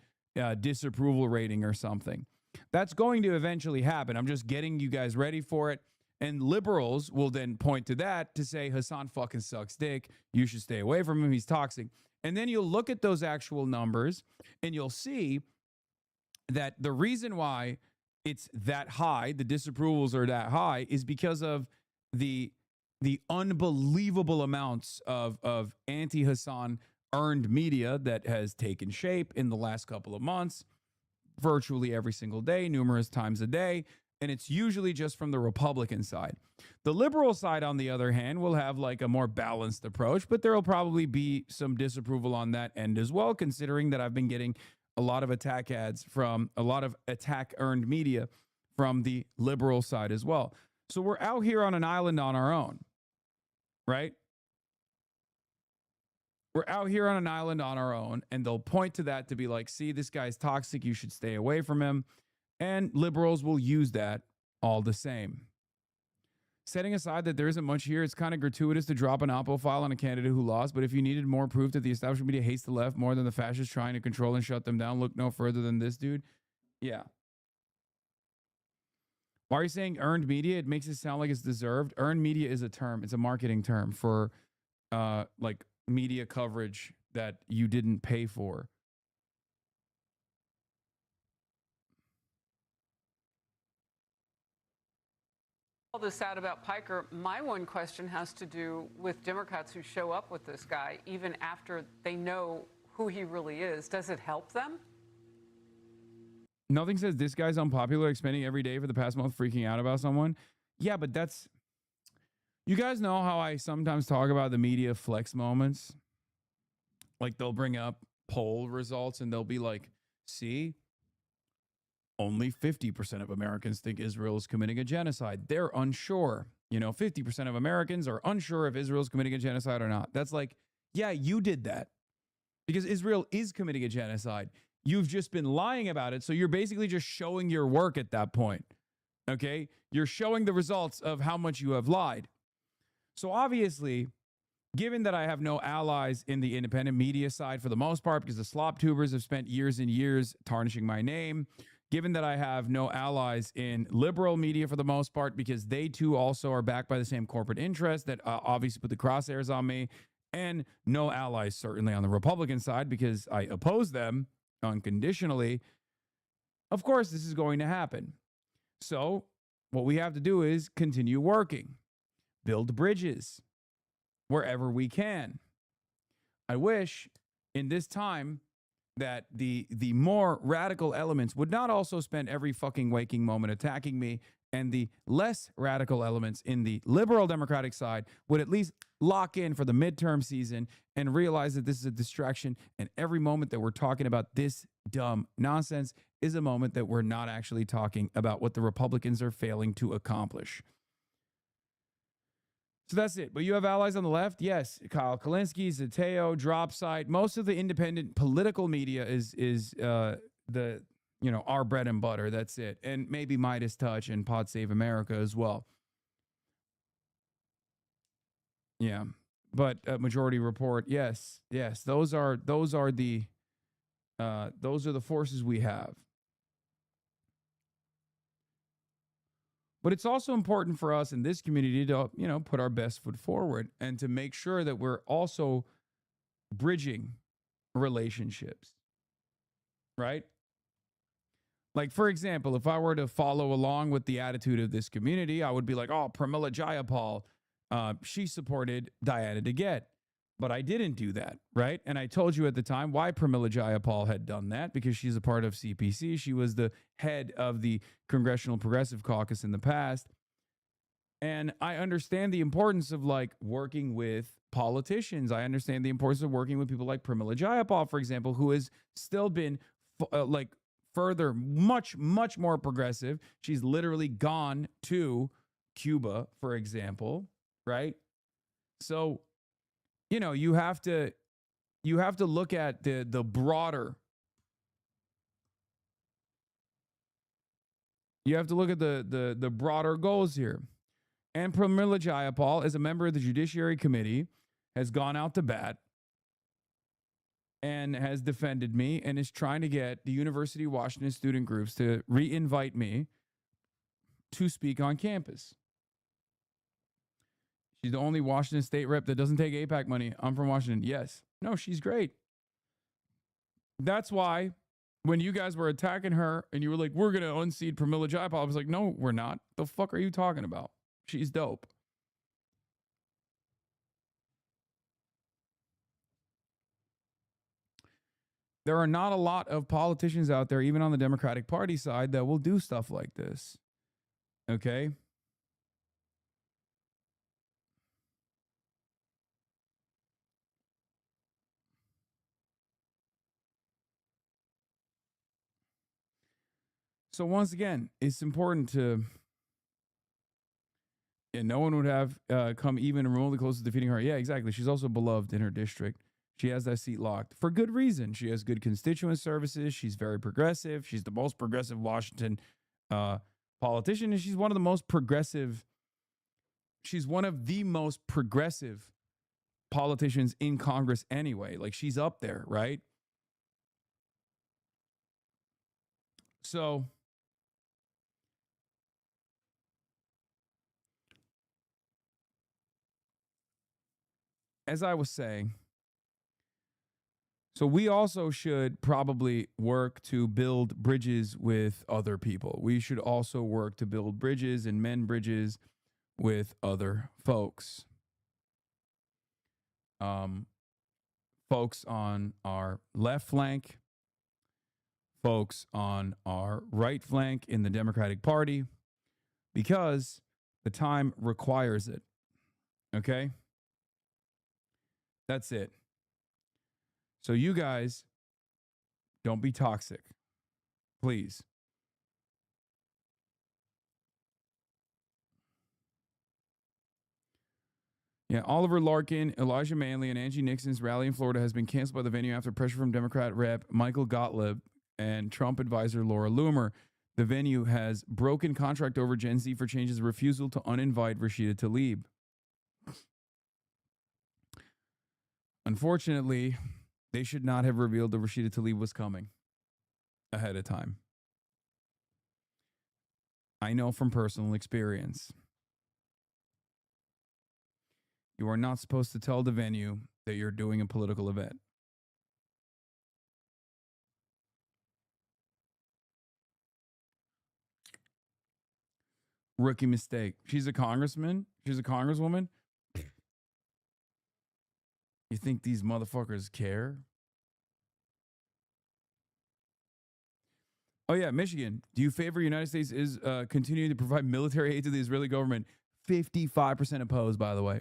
disapproval rating or something. That's going to eventually happen. I'm just getting you guys ready for it. And liberals will then point to that to say Hassan fucking sucks dick. You should stay away from him. He's toxic. And then you'll look at those actual numbers and you'll see that the reason why it's that high, the disapprovals are that high, is because of the unbelievable amounts of anti-Hassan earned media that has taken shape in the last couple of months, virtually every single day, numerous times a day. And it's usually just from the Republican side. The liberal side, on the other hand, will have like a more balanced approach, but there will probably be some disapproval on that end as well, considering that I've been getting a lot of attack ads from a lot of attack earned media from the liberal side as well. So we're out here on an island on our own, right? We're out here on an island on our own, and they'll point to that to be like, see, this guy's toxic. You should stay away from him. And liberals will use that all the same. Setting aside that there isn't much here, it's kind of gratuitous to drop an oppo file on a candidate who lost, but if you needed more proof that the establishment media hates the left more than the fascists trying to control and shut them down, look no further than this dude. Yeah. Why are you saying earned media? It makes it sound like it's deserved. Earned media is a term. It's a marketing term for like media coverage that you didn't pay for. All this out about Piker. My one question has to do with Democrats who show up with this guy even after they know who he really is. Does it help them? Nothing says this guy's unpopular, like spending every day for the past month freaking out about someone. Yeah, but that's... You guys know how I sometimes talk about the media flex moments? Like they'll bring up poll results and they'll be like, see? Only 50% of Americans think Israel is committing a genocide. They're unsure. You know, 50% of Americans are unsure if Israel is committing a genocide or not. That's like, yeah, you did that. Because Israel is committing a genocide. You've just been lying about it. So you're basically just showing your work at that point. Okay? You're showing the results of how much you have lied. So obviously, given that I have no allies in the independent media side for the most part, because the slop tubers have spent years and years tarnishing my name, given that I have no allies in liberal media for the most part, because they too also are backed by the same corporate interests that obviously put the crosshairs on me, and no allies certainly on the Republican side because I oppose them unconditionally, of course this is going to happen. So what we have to do is continue working, build bridges wherever we can. I wish in this time that the more radical elements would not also spend every fucking waking moment attacking me, and the less radical elements in the liberal Democratic side would at least lock in for the midterm season and realize that this is a distraction, and every moment that we're talking about this dumb nonsense is a moment that we're not actually talking about what the Republicans are failing to accomplish. So that's it. But you have allies on the left? Yes. Kyle Kulinski, Zateo, Dropsite. Most of the independent political media is the, you know, our bread and butter. That's it. And maybe Midas Touch and Pod Save America as well. Yeah. But Majority Report, yes. Yes. Those are the forces we have. But it's also important for us in this community to, you know, put our best foot forward and to make sure that we're also bridging relationships, right? Like, for example, if I were to follow along with the attitude of this community, I would be like, oh, Pramila Jayapal, she supported Diana DeGette. But I didn't do that, right? And I told you at the time why Pramila Jayapal had done that, because she's a part of CPC. She was the head of the Congressional Progressive Caucus in the past. And I understand the importance of, like, working with politicians. I understand the importance of working with people like Pramila Jayapal, for example, who has still been, further, much, much more progressive. She's literally gone to Cuba, for example, right? So, you know, you have to look at the broader. You have to look at the broader goals here. And Pramila Jayapal, as a member of the Judiciary Committee, has gone out to bat and has defended me and is trying to get the University of Washington student groups to re-invite me to speak on campus. She's the only Washington state rep that doesn't take AIPAC money. I'm from Washington. Yes. No, she's great. That's why when you guys were attacking her and you were like, we're going to unseat Pramila Jayapal, I was like, no, we're not. The fuck are you talking about? She's dope. There are not a lot of politicians out there, even on the Democratic Party side, that will do stuff like this. Okay? So once again, it's important to, and no one would have come even remotely close to defeating her. Yeah, exactly. She's also beloved in her district. She has that seat locked for good reason. She has good constituent services. She's very progressive. She's the most progressive Washington politician, and she's one of the most progressive. She's one of the most progressive politicians in Congress anyway. Like, she's up there, right? So as I was saying, so we also should probably work to build bridges with other people. We should also work to build bridges and mend bridges with other folks. Folks on our left flank, folks on our right flank in the Democratic Party, because the time requires it. Okay? That's it. So you guys, don't be toxic, please. Yeah, Oliver Larkin, Elijah Manley, and Angie Nixon's rally in Florida has been canceled by the venue after pressure from Democrat Rep. Michael Gottlieb and Trump advisor Laura Loomer. The venue has broken contract over Gen Z for changes refusal to uninvite Rashida Tlaib. Unfortunately, they should not have revealed that Rashida Tlaib was coming ahead of time. I know from personal experience. You are not supposed to tell the venue that you're doing a political event. Rookie mistake. She's a congressman. She's a congresswoman. You think these motherfuckers care? Oh yeah, Michigan. Do you favor United States is continuing to provide military aid to the Israeli government? 55% opposed, by the way.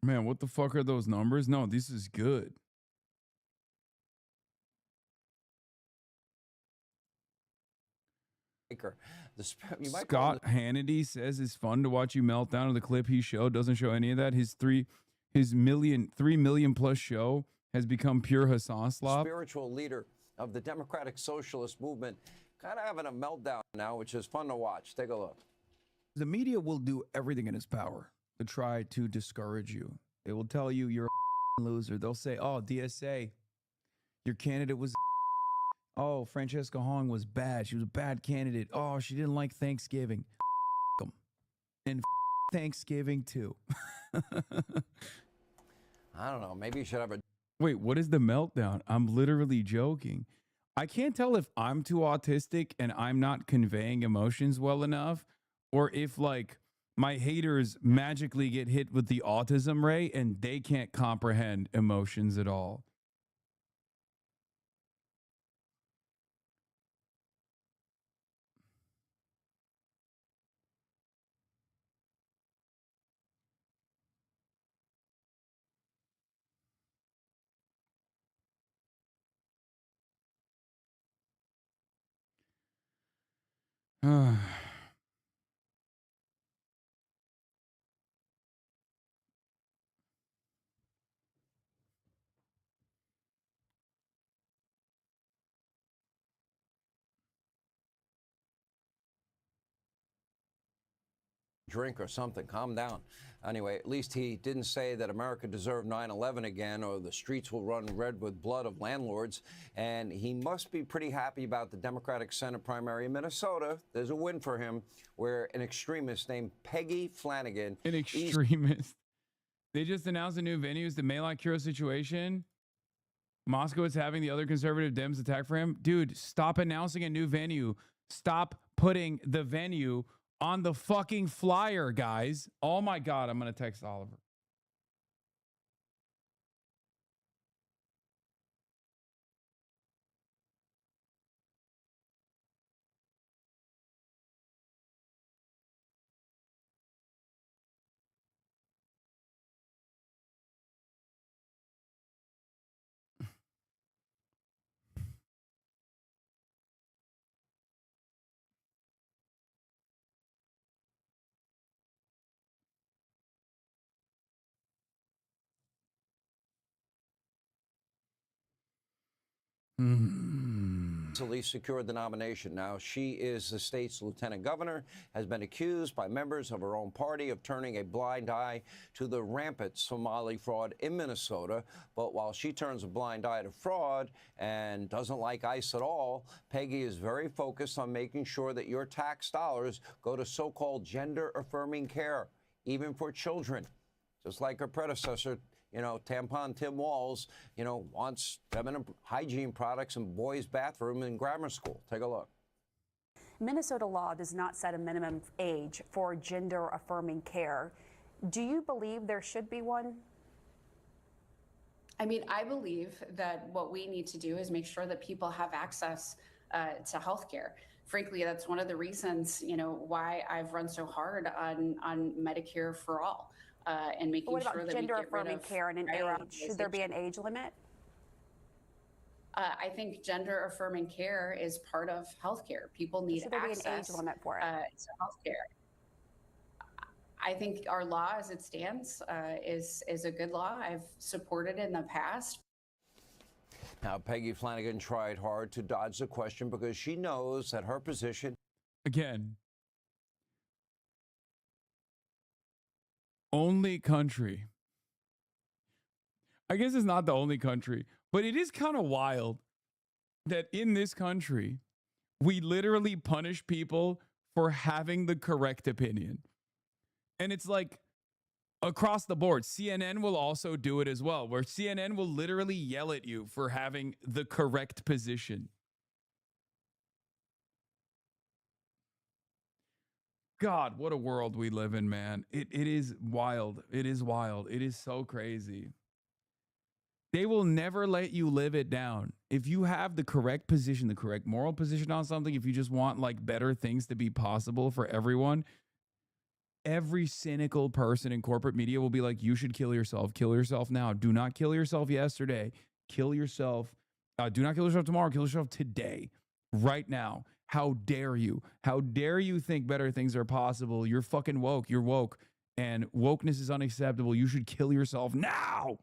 Man, what the fuck are those numbers? No, this is good. Scott Hannity says it's fun to watch you melt down. The clip he showed doesn't show any of that. His 3 million plus show has become pure Hassan slop. Spiritual leader of the Democratic Socialist Movement, kind of having a meltdown now, which is fun to watch. Take a look. The media will do everything in its power to try to discourage you. They will tell you you're a loser. They'll say, oh, DSA, your candidate was oh, Francesca Hong was bad. She was a bad candidate. Oh, she didn't like Thanksgiving. Them. And Thanksgiving too. I don't know. Maybe you should have a... Wait, what is the meltdown? I'm literally joking. I can't tell if I'm too autistic and I'm not conveying emotions well enough, or if like my haters magically get hit with the autism ray and they can't comprehend emotions at all. drink or something. Calm down. Anyway, at least he didn't say that America deserved 9/11 again, or the streets will run red with blood of landlords. And he must be pretty happy about the Democratic Senate primary in Minnesota. There's a win for him, where an extremist named Peggy Flanagan. An extremist. They just announced a new venue. Is the Mail-Out Curo situation. Moscow is having the other conservative Dems attack for him. Dude, stop announcing a new venue. Stop putting the venue on the fucking flyer, guys. Oh my God, I'm going to text Oliver. Easily secured the nomination. Now, she is the state's lieutenant governor, has been accused by members of her own party of turning a blind eye to the rampant Somali fraud in Minnesota. But while she turns a blind eye to fraud and doesn't like ICE at all, Peggy is very focused on making sure that your tax dollars go to so-called gender-affirming care, even for children, just like her predecessor. You know, tampon Tim Walz, you know, wants feminine hygiene products in boys' bathroom in grammar school. Take a look. Minnesota law does not set a minimum age for gender-affirming care. Do you believe there should be one? I mean, I believe that what we need to do is make sure that people have access to health care. Frankly, that's one of the reasons, you know, why I've run so hard on Medicare for all. And making What sure about that we get rid gender-affirming of care and an age? Should there be an age limit? I think gender-affirming care is part of healthcare. People need Should there be access an age limit for it? To healthcare. I think our law, as it stands, is a good law. I've supported it in the past. Now, Peggy Flanagan tried hard to dodge the question because she knows that her position. Again. Only country. I guess it's not the only country, but it is kind of wild that in this country, We literally punish people for having the correct opinion. And it's like across the board. CNN will also do it as well, where CNN will literally yell at you for having the correct position. God, what a world we live in, man. It is wild. It is wild. It is so crazy. They will never let you live it down. If you have the correct position, the correct moral position on something, if you just want like better things to be possible for everyone, every cynical person in corporate media will be like, you should kill yourself. Kill yourself now. Do not kill yourself yesterday. Kill yourself. Do not kill yourself tomorrow. Kill yourself today. Right now. How dare you? How dare you think better things are possible? You're fucking woke. You're woke. And wokeness is unacceptable. You should kill yourself now.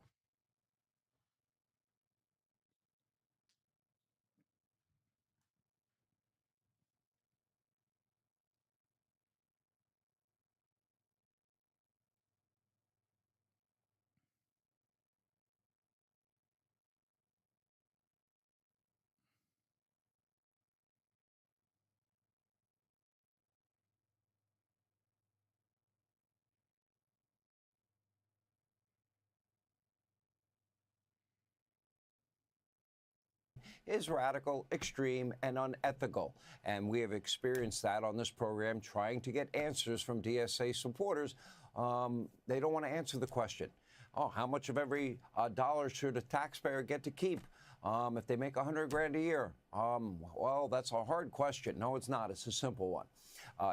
Is radical, extreme, and unethical. And we have experienced that on this program, trying to get answers from DSA supporters. They don't want to answer the question. Oh, how much of every dollar should a taxpayer get to keep if they make $100 grand a year? Well, that's a hard question. No, it's not. It's a simple one.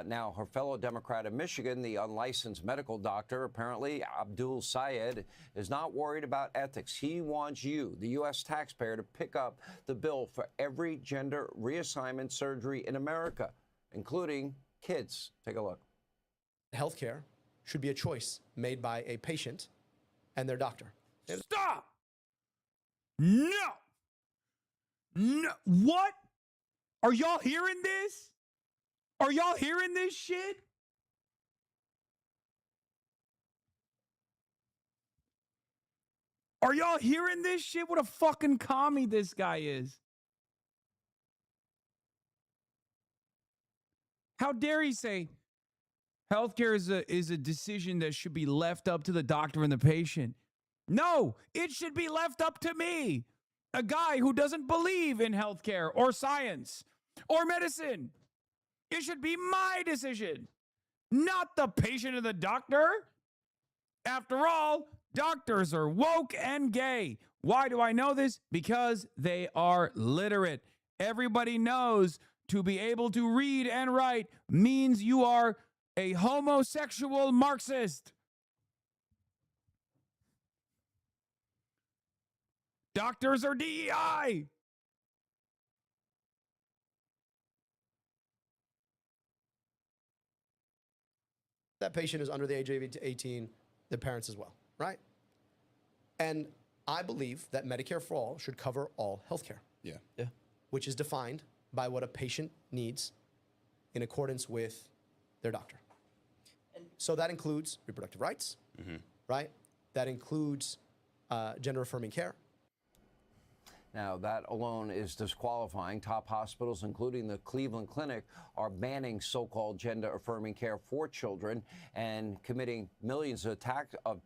Now, her fellow Democrat in Michigan, the unlicensed medical doctor, apparently Abdul Sayed, is not worried about ethics. He wants you, the U.S. taxpayer, to pick up the bill for every gender reassignment surgery in America, including kids. Take a look. Healthcare should be a choice made by a patient and their doctor. Stop! No! No! What? Are y'all hearing this? Are y'all hearing this shit? Are y'all hearing this shit? What a fucking commie this guy is. How dare he say healthcare is a decision that should be left up to the doctor and the patient? No, it should be left up to me, a guy who doesn't believe in healthcare or science or medicine. It should be my decision, not the patient and the doctor. After all, doctors are woke and gay. Why do I know this? Because they are literate. Everybody knows to be able to read and write means you are a homosexual Marxist. Doctors are DEI. That patient is under the age of 18, the parents as well, right? And I believe that Medicare for All should cover all healthcare. Yeah. Which is defined by what a patient needs in accordance with their doctor. So that includes reproductive rights, right? That includes gender-affirming care. Now, that alone is disqualifying. Top hospitals, including the Cleveland Clinic, are banning so-called gender-affirming care for children and committing millions of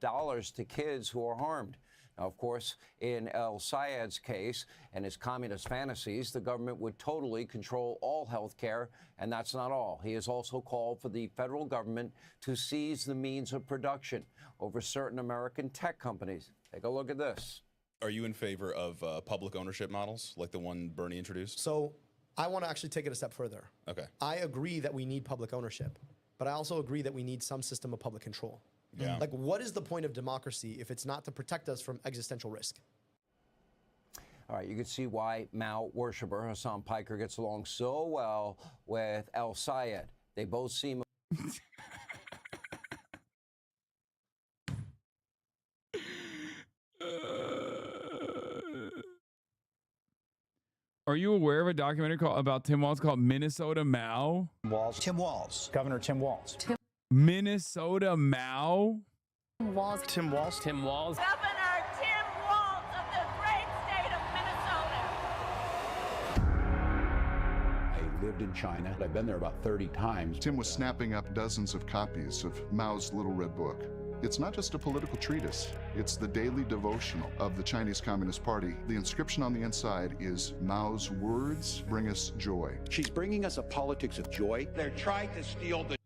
dollars to kids who are harmed. Now, of course, in El Sayed's case and his communist fantasies, the government would totally control all health care, and that's not all. He has also called for the federal government to seize the means of production over certain American tech companies. Take a look at this. Are you in favor of public ownership models like the one Bernie introduced? So I want to actually take it a step further. Okay. I agree that we need public ownership, but I also agree that we need some system of public control. Yeah. Like, what is the point of democracy if it's not to protect us from existential risk? All right, you can see why Mao worshiper Hassan Piker gets along so well with El Sayed. They both seem... Are you aware of a documentary about Tim Walz called Minnesota Mao? Tim Walz. Governor Tim Walz. Minnesota Mao? Tim Walz. Tim Walz. Tim Walz. Governor Tim Walz of the great state of Minnesota. A lived in China. I've been there about 30 times. Tim was snapping up dozens of copies of Mao's Little Red Book. It's not just a political treatise, it's the daily devotional of the Chinese Communist Party. The inscription on the inside is, Mao's words bring us joy. She's bringing us a politics of joy. They're trying to steal the...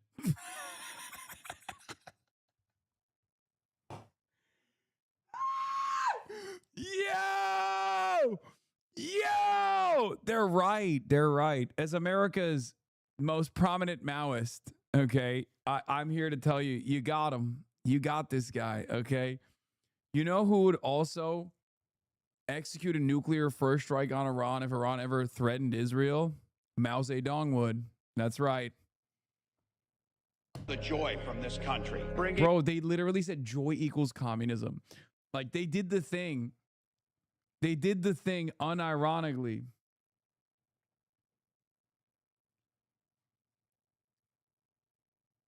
Yo! They're right. They're right. As America's most prominent Maoist, okay, I'm here to tell you, you got him. You got this guy, okay? You know who would also execute a nuclear first strike on Iran if Iran ever threatened Israel? Mao Zedong would. That's right. The joy from this country. Bro, they literally said joy equals communism. Like, they did the thing. They did the thing unironically.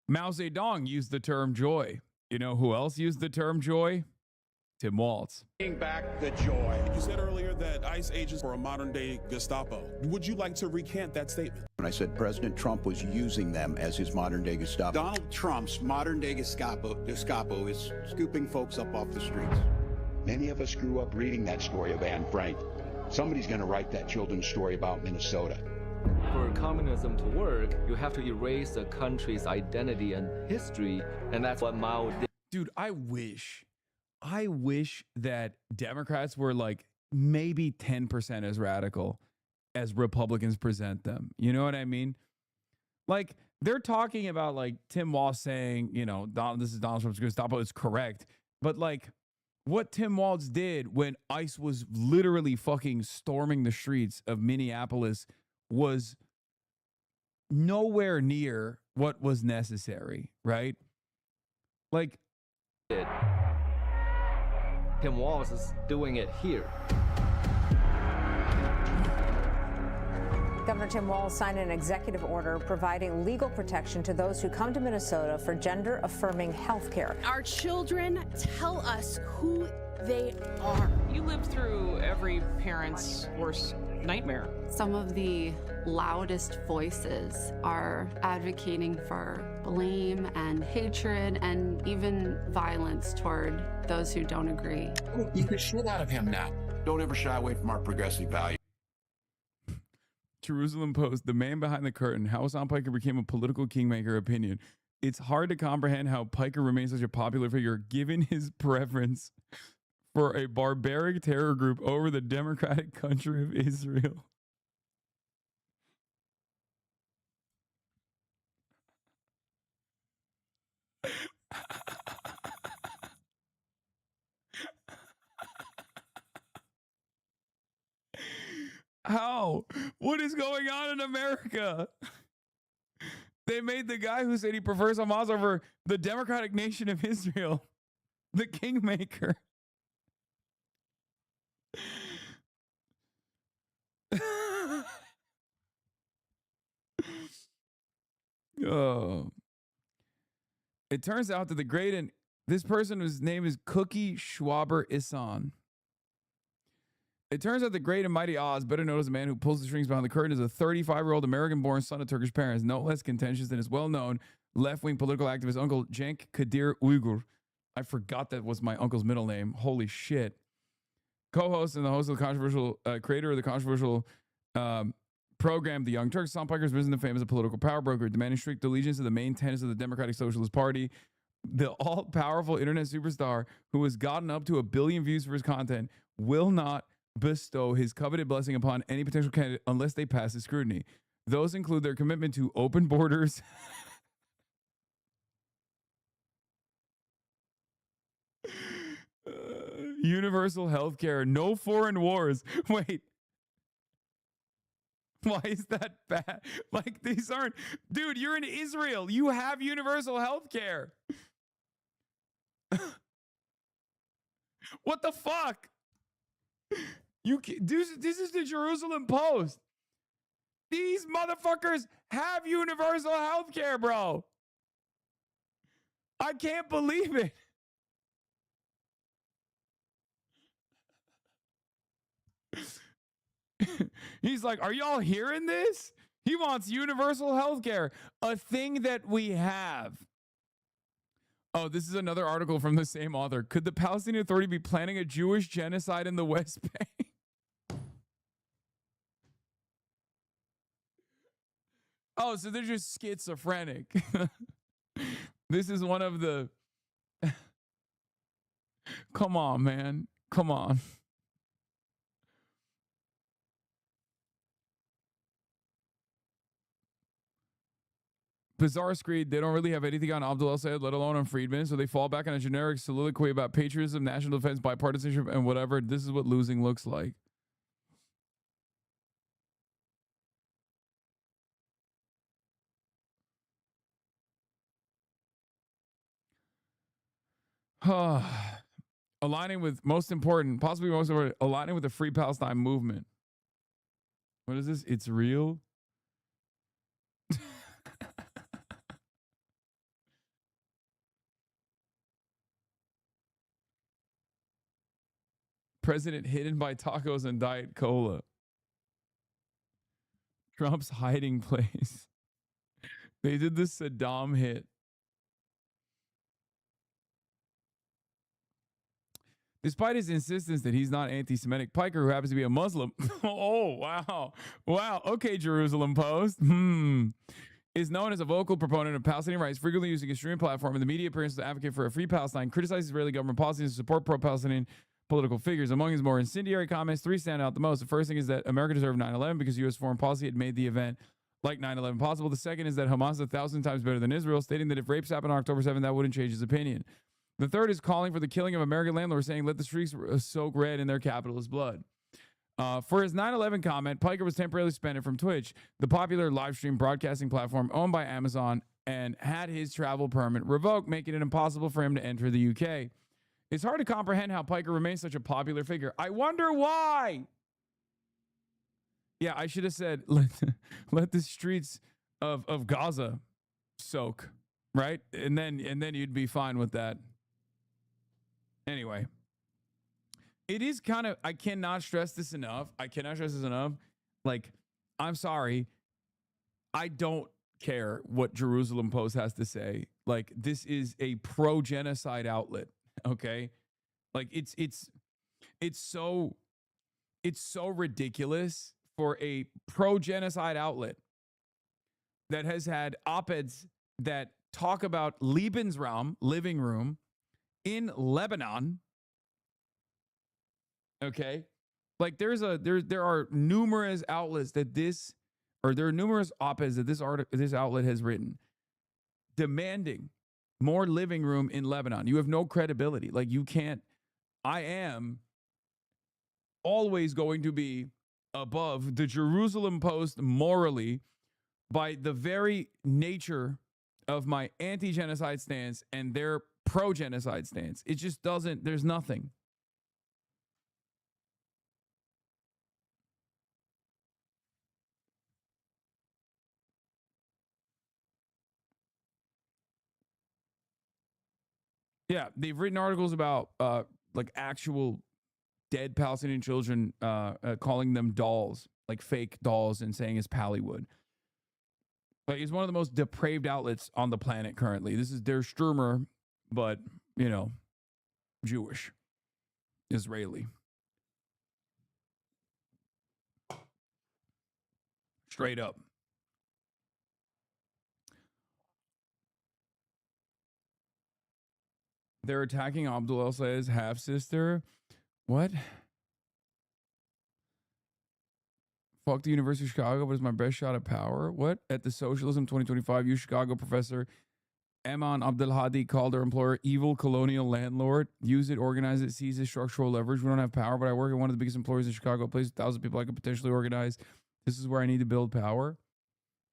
Mao Zedong used the term joy. You know who else used the term joy? Tim Walz. Bring back the joy. You said earlier that ICE agents were a modern-day Gestapo. Would you like to recant that statement? When I said President Trump was using them as his modern-day Gestapo. Donald Trump's modern-day Gestapo is scooping folks up off the streets. Many of us grew up reading that story of Anne Frank. Somebody's going to write that children's story about Minnesota. For communism to work, you have to erase the country's identity and history, and that's what Mao did. Dude, I wish that Democrats were like maybe 10% as radical as Republicans present them. You know what I mean? Like, they're talking about like Tim Walz saying, you know, this is Donald Trump's Gestapo is correct. But like what Tim Walz did when ICE was literally fucking storming the streets of Minneapolis was nowhere near what was necessary, right? Like, Tim Walz is doing it here. Governor Tim Walz signed an executive order providing legal protection to those who come to Minnesota for gender-affirming health care. Our children tell us who they are. You live through every parent's worst nightmare. Some of the loudest voices are advocating for blame and hatred and even violence toward those who don't agree. You can shit out of him now. Don't ever shy away from our progressive values. Jerusalem Post, the man behind the curtain, how Hassan Piker became a political kingmaker opinion. It's hard to comprehend how Piker remains such a popular figure given his preference for a barbaric terror group over the democratic country of Israel. How? What is going on in America? They made the guy who said he prefers Hamas over the democratic nation of Israel the kingmaker. Oh. It turns out that the great and this person whose name is Cookie Schwaber Isan. It turns out the great and mighty Oz, better known as the man who pulls the strings behind the curtain, is a 35-year-old American-born son of Turkish parents, no less contentious than his well-known left-wing political activist uncle Cenk Kadir Uygur. I forgot that was my uncle's middle name. Holy shit. Co-host and the host of the controversial, creator of the controversial program, The Young Turks, Hassan Piker has risen to fame as a political power broker, demanding strict allegiance to the main tenets of the Democratic Socialist Party. The all-powerful internet superstar who has gotten up to 1 billion views for his content will not bestow his coveted blessing upon any potential candidate unless they pass his scrutiny. Those include their commitment to open borders, universal health care, no foreign wars. Wait. Why is that bad? Like, these aren't... Dude, you're in Israel. You have universal health care. What the fuck? This is the Jerusalem Post. These motherfuckers have universal health care, bro. I can't believe it. He's like, are y'all hearing this? He wants universal health care, a thing that we have. Oh, this is another article from the same author. Could the Palestinian Authority be planning a Jewish genocide in the West Bank? Oh, so they're just schizophrenic. This is one of the... Come on, man. Come on. Bizarre Screed, they don't really have anything on Abdul El-Sayed, let alone on Friedman, so they fall back on a generic soliloquy about patriotism, national defense, bipartisanship, and whatever. This is what losing looks like. Aligning with most important, possibly most important, aligning with the Free Palestine movement. What is this? It's real? President hidden by tacos and Diet Cola. Trump's hiding place. They did the Saddam hit. Despite his insistence that he's not anti-Semitic, Piker, who happens to be a Muslim, oh, wow. Wow. Okay, Jerusalem Post. Is known as a vocal proponent of Palestinian rights, frequently using a streaming platform and the media appearances to advocate for a free Palestine, criticizes Israeli government policies and support pro-Palestinian political figures. Among his more incendiary comments, three stand out the most. The first thing is that America deserved 9/11 because U.S. foreign policy had made the event like 9/11 possible. The second is that Hamas is 1,000 times better than Israel, stating that if rapes happened on October 7th, that wouldn't change his opinion. The third is calling for the killing of American landlords, saying let the streets soak red in their capitalist blood. For his 9/11 comment, Piker was temporarily suspended from Twitch, the popular live stream broadcasting platform owned by Amazon, and had his travel permit revoked, making it impossible for him to enter the UK. It's hard to comprehend how Piker remains such a popular figure. I wonder why. Yeah, I should have said, let the streets of Gaza soak, right? And then you'd be fine with that. Anyway, it is kind of, I cannot stress this enough. Like, I'm sorry. I don't care what Jerusalem Post has to say. Like, this is a pro-genocide outlet. Okay. Like it's so ridiculous for a pro-genocide outlet that has had op-eds that talk about Lebensraum, living room, in Lebanon. Okay. Like there are numerous outlets that there are numerous op-eds that this outlet has written demanding more living room in Lebanon. You have no credibility. Like you can't. I am always going to be above the Jerusalem Post morally by the very nature of my anti-genocide stance and their pro-genocide stance. It just doesn't, there's nothing. Yeah, they've written articles about like actual dead Palestinian children, calling them dolls, like fake dolls, and saying it's Pallywood. Like it's one of the most depraved outlets on the planet currently. This is their Sturmer, but you know, Jewish, Israeli. Straight up. They're attacking Abdul El-Sayed's half-sister. What? Fuck the University of Chicago, but it's my best shot at power. What? At the Socialism 2025, U Chicago professor Eman Abdelhadi called her employer evil colonial landlord. Use it, organize it, seize it, structural leverage. We don't have power, but I work at one of the biggest employers in Chicago, a place with 1,000 people I could potentially organize. This is where I need to build power.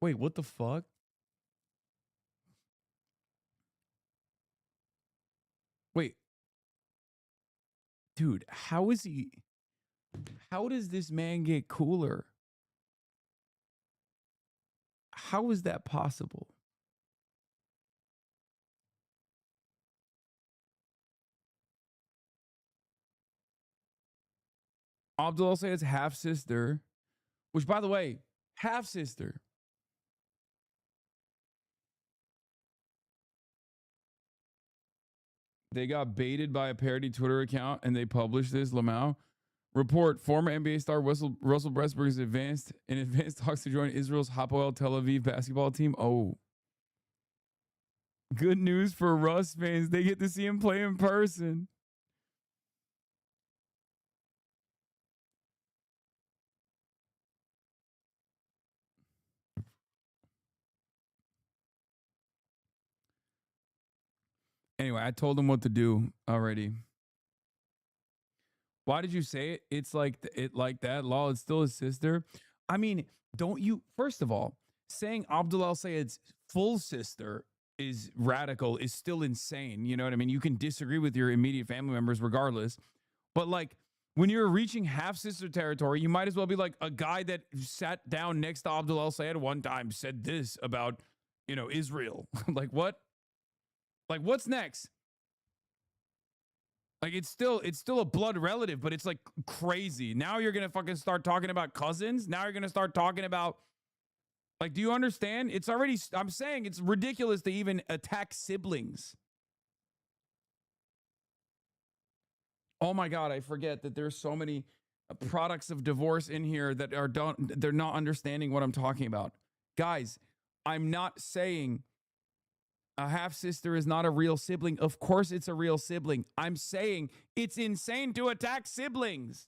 Wait, what the fuck? Wait. Dude, how is he? How does this man get cooler? How is that possible? Abdul El-Sayed's half-sister, which, by the way, half-sister, They got baited by a parody Twitter account and they published this. Lamau report: former NBA star Russell Westbrook is in advanced talks to join Israel's Hapoel Tel Aviv basketball team. Oh, good news for Russ fans. They get to see him play in person. Anyway, I told him what to do already. Why did you say it? It's like that. Law, it's still his sister. I mean, don't you? First of all, saying Abdul Al Sayed's full sister is radical is still insane. You know what I mean? You can disagree with your immediate family members regardless. But like when you're reaching half sister territory, you might as well be like a guy that sat down next to Abdul Al Sayed one time said this about, Israel. Like what? Like what's next? Like it's still a blood relative, but it's like crazy. Now you're gonna fucking start talking about cousins. Now you're gonna start talking about, like, do you understand? It's already, I'm saying it's ridiculous to even attack siblings. Oh my God, I forget that there's so many products of divorce in here that they're not understanding what I'm talking about. Guys, I'm not saying a half-sister is not a real sibling. Of course it's a real sibling. I'm saying it's insane to attack siblings.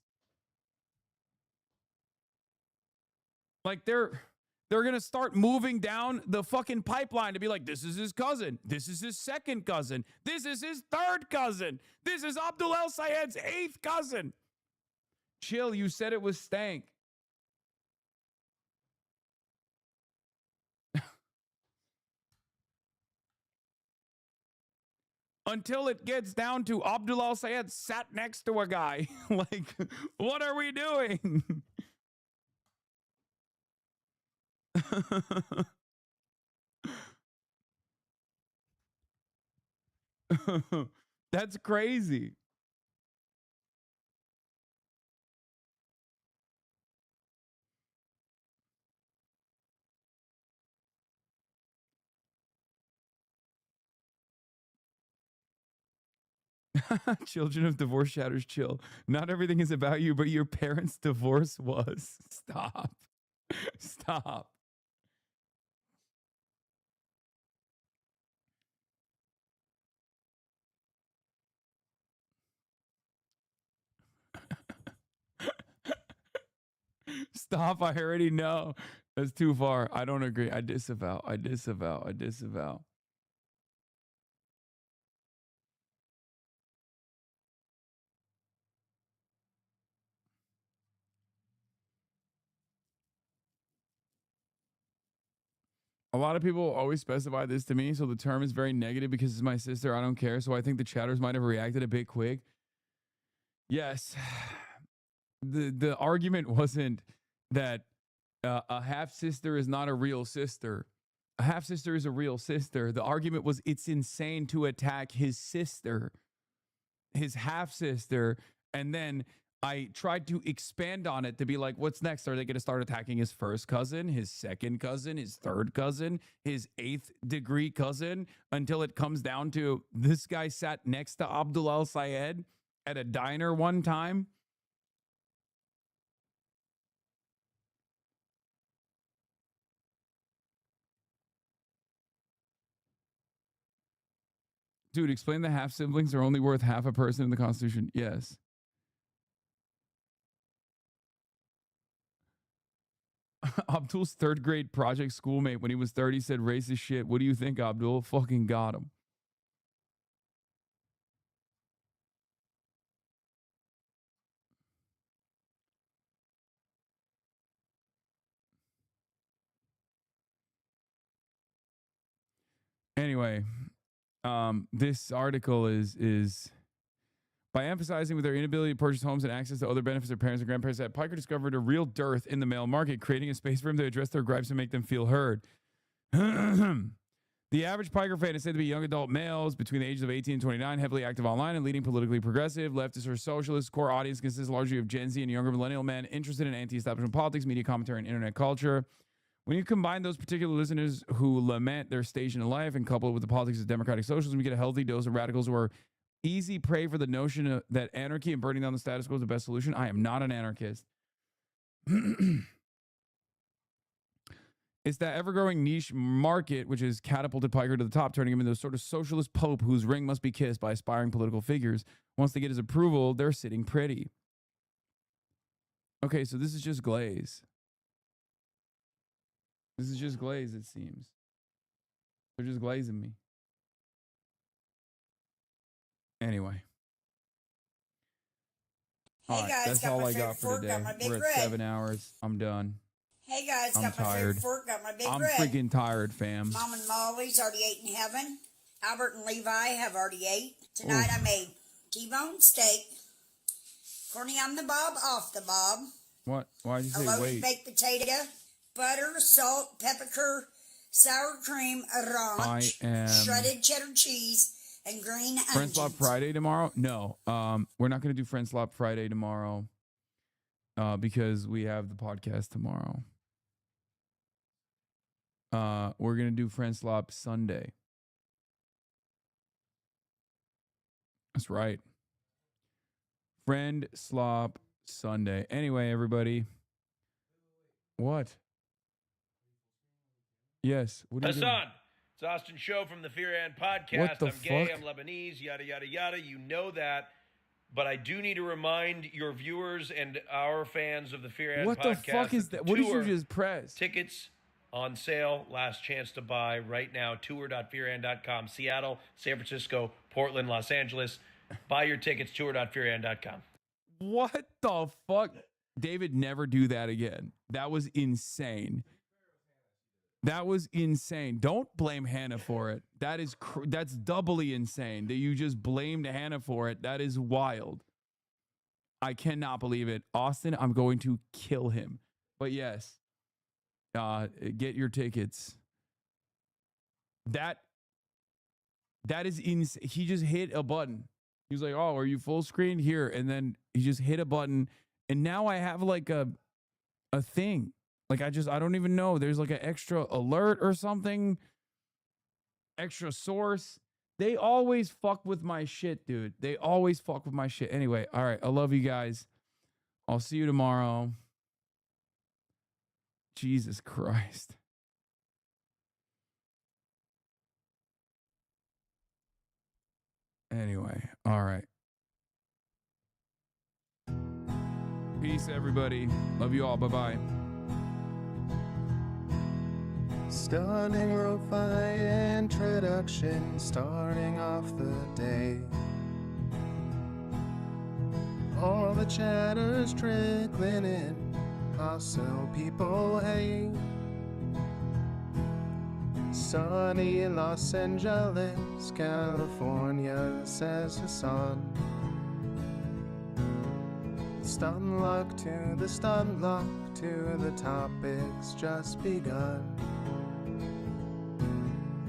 Like they're going to start moving down the fucking pipeline to be like, this is his cousin. This is his second cousin. This is his third cousin. This is Abdul El Sayed's 8th cousin. Chill, you said it was stank. Until it gets down to Abdul Al Sayed sat next to a guy. Like, what are we doing? That's crazy. Children of divorce shatters, chill. Not everything is about you, but your parents' divorce was. Stop. Stop. Stop. I already know. That's too far. I don't agree. I disavow. I disavow. I disavow. A lot of people always specify this to me, so the term is very negative because it's my sister. I don't care. So I think the chatters might have reacted a bit quick. Yes. The argument wasn't that a half-sister is not a real sister. A half-sister is a real sister. The argument was it's insane to attack his sister, his half-sister, and then I tried to expand on it to be like, what's next? Are they going to start attacking his first cousin, his second cousin, his third cousin, his 8th degree cousin, until it comes down to this guy sat next to Abdul Al Sayed at a diner one time? Dude, explain the half siblings are only worth half a person in the Constitution. Yes. Abdul's 3rd grade project schoolmate when he was 30 said racist shit. What do you think, Abdul? Fucking got him. Anyway, this article is by emphasizing with their inability to purchase homes and access to other benefits their parents and grandparents had, Piker discovered a real dearth in the male market, creating a space for him to address their gripes and make them feel heard. The average Piker fan is said to be young adult males between the ages of 18 and 29, heavily active online and leading politically progressive, leftist or socialist. Core audience consists largely of Gen Z and younger millennial men interested in anti-establishment politics, media commentary, and internet culture. When you combine those particular listeners who lament their station in life and couple it with the politics of democratic socialism, you get a healthy dose of radicals who are easy prey for the notion that anarchy and burning down the status quo is the best solution. I am not an anarchist. It's that ever-growing niche market which has catapulted Piker to the top, turning him into a sort of socialist pope whose ring must be kissed by aspiring political figures. Once they get his approval, they're sitting pretty. Okay, so this is just glaze. This is just glaze, it seems. They're just glazing me. Anyway. Hey guys, that's got all my I got favorite for fork, today. got my big We're at red. 7 hours. I'm done. Hey guys, I'm got my tired. favorite fork, got my big I'm red. freaking tired, fam. Mom and Molly's already ate in heaven. Albert and Levi have already ate. Tonight I made T-bone steak, corny on the bob, off the bob, What? Why'd you a say loaded wait? baked potato, butter, salt, pepper, sour cream, ranch, I am- shredded cheddar cheese, and green Friend onions. Slop Friday tomorrow? No. We're not going to do Friend Slop Friday tomorrow because we have the podcast tomorrow. We're going to do Friend Slop Sunday. That's right. Friend Slop Sunday. Anyway, everybody. What? Yes. What are you doing? Hassan, it's Austin Show from the Fear and Podcast. What the I'm gay, fuck? I'm Lebanese, yada, yada, yada. You know that. But I do need to remind your viewers and our fans of the Fear and What Podcast. the fuck is that? What did you tour just press? Tickets on sale. Last chance to buy right now. Tour.fearand.com. Seattle, San Francisco, Portland, Los Angeles. Buy your tickets. Tour.fearand.com. What the fuck? David, never do that again. That was insane. That was insane. Don't blame Hannah for it. That is that's doubly insane that you just blamed Hannah for it. That is wild. I cannot believe it. Austin, I'm going to kill him. But yes, get your tickets. That is insane. He just hit a button. He was like, "Oh, are you full screen here?" And then he just hit a button, and now I have like a thing. Like I don't even know. There's like an extra alert or something. Extra source. They always fuck with my shit, dude. They always fuck with my shit. Anyway, all right. I love you guys. I'll see you tomorrow. Jesus Christ. Anyway, all right. Peace, everybody. Love you all. Bye-bye. Stunning lo-fi introduction, starting off the day. All the chatter's trickling in, hostile people hate. Sunny Los Angeles, California, says Hassan. Stun luck to the stun luck to the topics just begun.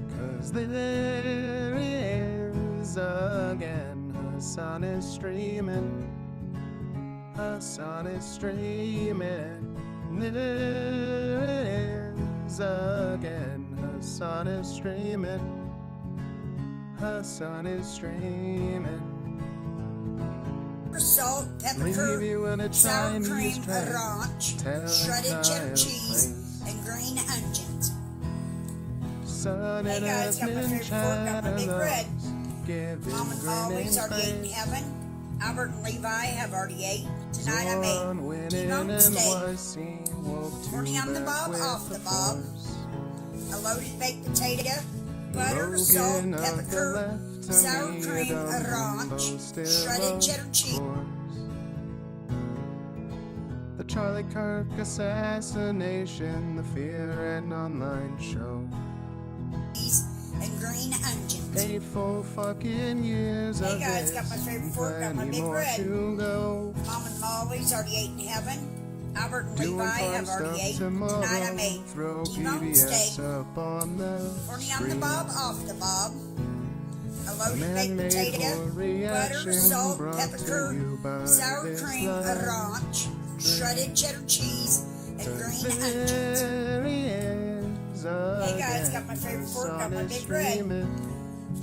'Cause there he is again, Hassan is streaming. Hassan is streaming. There it is again, Hassan is streaming. Hassan is streaming. Salt, pepper, Leave you in a sour Chinese cream, tray. ranch, Tell shredded cheddar child cheese, place. and green onions. Sun Hey and guys, got my favorite fork, got my big red. Giving Mom and Molly's already ate in grace. heaven. Albert and Levi have already ate. Tonight I Zorn made winning T-bone steak, NYC woke corny on the back bob, with off the bob, force. a loaded baked potato, butter, Logan salt, of the pepper, left to sour me, cream, Dumbo ranch, still shredded cheddar cheese. course. The Charlie Kirk assassination, the Fear and Online show. And green onions. 8 full fucking years Hey of guys, this, got my favorite and fork, got my plenty big more red. to go. Mom and Molly's already ate in heaven. Albert and Doing Levi fun have already stuff ate. tomorrow. Tonight I made Throw T-bone PBS steak, up on the corny on the screen. bob, off the bob, a loaded baked Man-made potato, for butter, reaction, salt, brought to pepper, you by sour this cream, live ranch, shredded cheddar cheese, and green onions. There he is Hey guys, again. got my favorite fork, got Sun my is big red. streaming.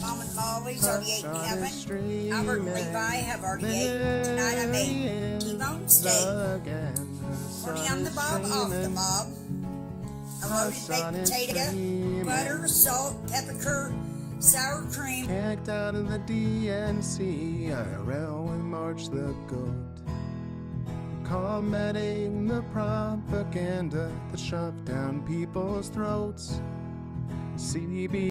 Mom and Molly's already ate in heaven. Albert and Levi have already ate. Tonight I made T-bone steak. Corny on the bob, off the bob. A loaded baked potato, butter, salt, pepper, sour cream. Cacked out of the DNC, IRL and March the Goat. Combating the propaganda that shoved down people's throats. CB.